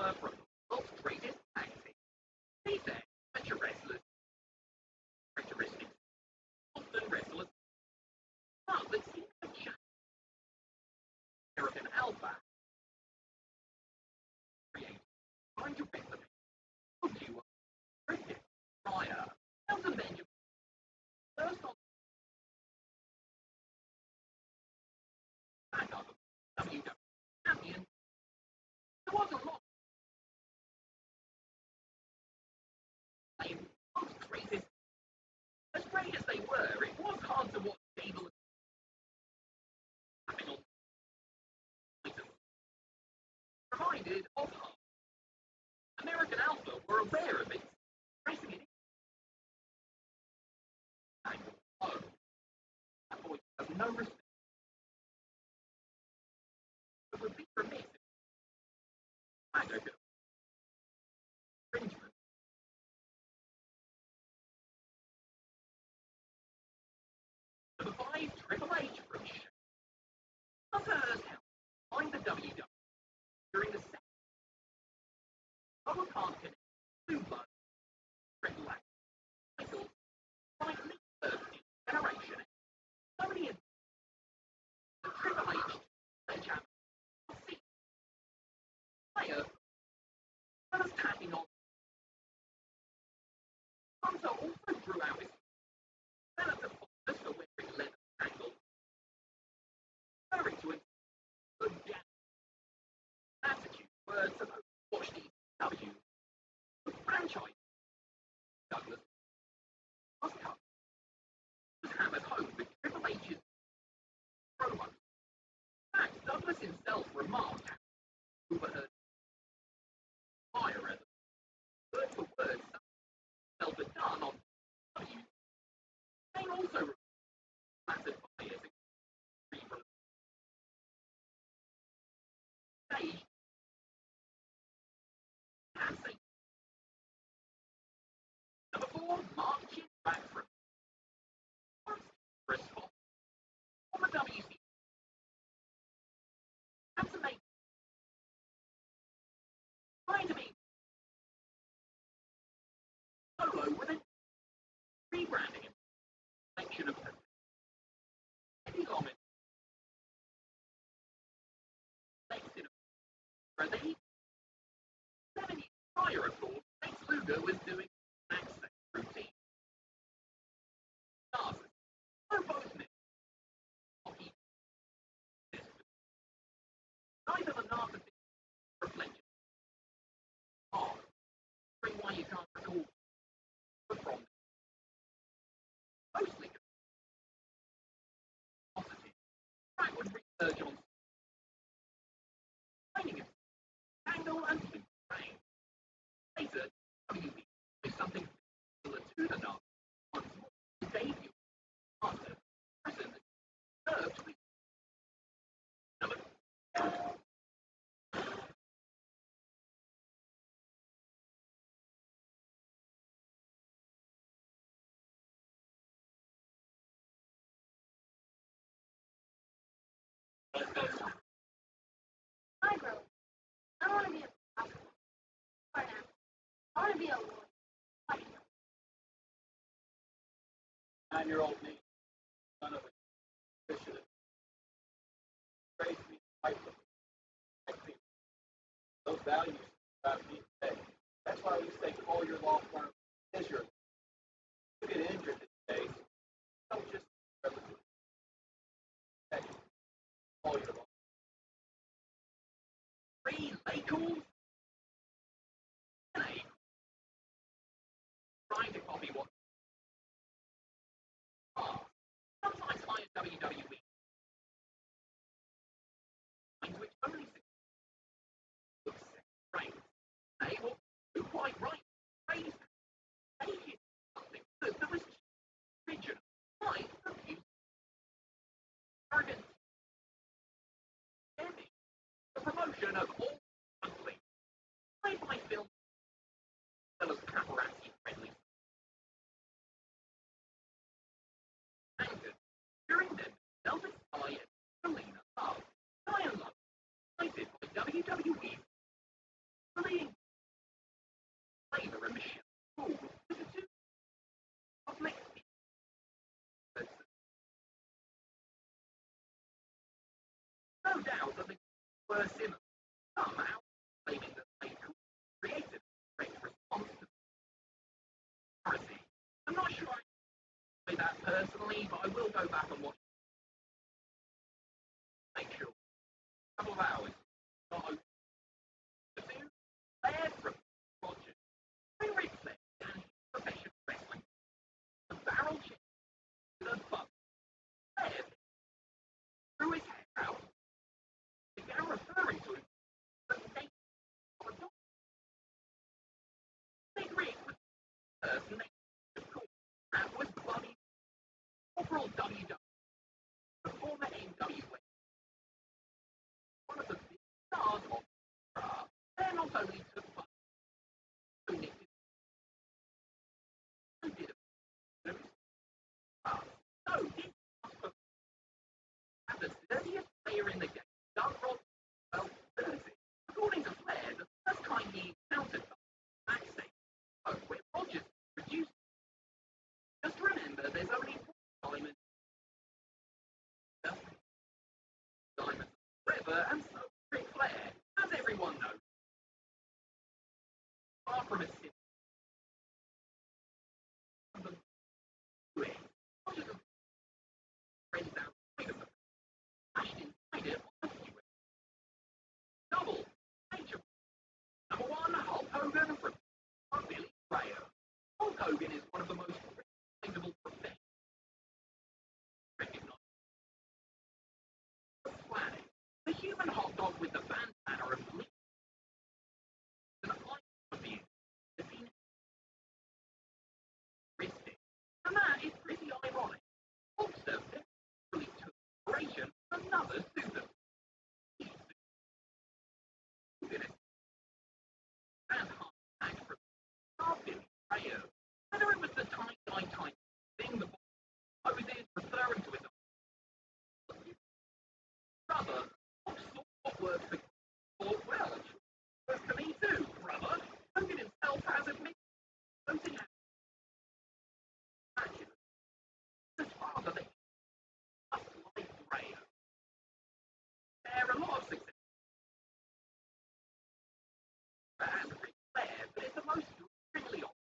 were from the world's greatest tag team. These amateur wrestlers, characteristics, often wrestlers, but that seem to change. American Alpha, created, trying to replicate, you cricket, Ryan, Nelson Benjamin, first on back up, WWE champion. There was a lot of most greatest, as great as they were, it was hard to watch cable having on items. Reminded of Hub. American Alpha were aware of it, pressing it in. Oh, that boy has no respect. It would be remiss if I don't get infringement. Number 5, Triple H from Hunter's help find the WWE during the second. Lower part connect two buttons, Triple H, Michael, like League Generation. So many of the Triple H, Sledgehammer, C. Player, was tapping on. Hunter also drew out his developed a fondness for wearing leather angle, referring to a good gap. Attitude words about watch the W. The franchise Douglas was cut. Was hammered home with Triple H's promo. In fact, Douglas himself remarked, overheard fire at word for word, felt it done on W. Kane also flattered by his cerebral stage and say, number 4, marching back from response on the WC. Had to make trying to be solo with a rebranding selection of Eddie Long and where they 7 years prior, of course, Lex Luger was doing the exact same routine. Stars, so both men hockey neither the narcissist reflection. Oh, why you can't recall from mostly positive. Frank would research on finding it. Angle and Blue Rain. Later, WB is something similar to the narc. Once more, the debut after prison served with number Hi, bro. I want to be a basketball player. I want to be a lawyer. 9-year-old me, son of a Christian, raised me right from those values about me today. That's why we say call your law firm is your. You get injured these days, don't just call your law. 3 Lakers, and 8 trying to copy what are sometimes higher WWE, which only looks right. They will do quite right. Praise they hit something that there was region like abuse, arrogance, ending the promotion of all countries. Played by film as well as paparazzi friendly. Anchored during them, Velvet Sky and Selena Love, Diane Love, cited by WWE Bullying flavor and Michelle Hall with the two public figures. No doubt that the were similar. Some out claiming that they created a direct response to piracy. I'm not sure I say that personally, but I will go back and watch. Make sure. A couple of hours. Not open. The two, Flair from Rogers. When Ric Flair began his professional wrestling, the barrel changed to the butt. Flair threw his hair out, began referring to him as the name of a dog. Big Rick was the person they called. That was Buddy, overall WW, the former NWA. One of the big stars of the draft. Flair not only took Buddy, who nicked him, who did a no, this was at the dirtiest player in the game. Doug Ross felt dirty. According to Flair, the first time he encountered backstage, where Rogers produced. Just remember, there's only one diamond. Diamond forever, and so Ric Flair, as everyone knows, far from a simple. Rogers and friends outside of the smashed inside it on a few double major. Number one, Hulk Hogan from Billy Graham. Hulk Hogan is one of the most recognizable professionals. Recognized. Planet. The human hot dog with the bandana of bleach. An icon of the ristic. And that is pretty ironic. Hulkster really took inspiration from another super. And hard from Billy Graham. Whether it was the tiny thing the boy is referring to his brother, what works for well, works for me too, brother. Hogan himself has admitted floating out his father that he must like Graham. There are a lot of success as Ric Flair, but it's the most really honest.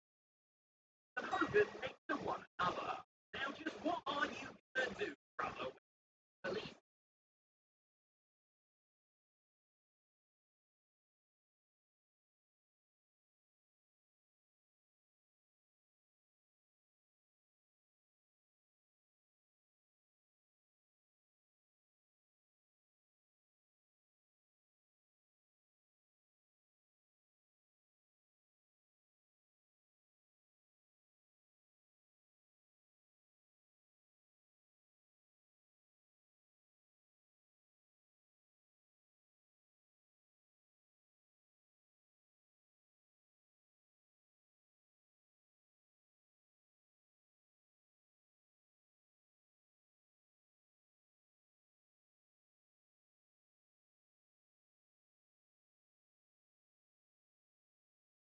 And Hogan next to one another. Now just what are you gonna do, brother? Police.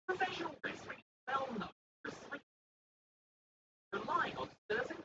Professional wrestling is well known for relying on certain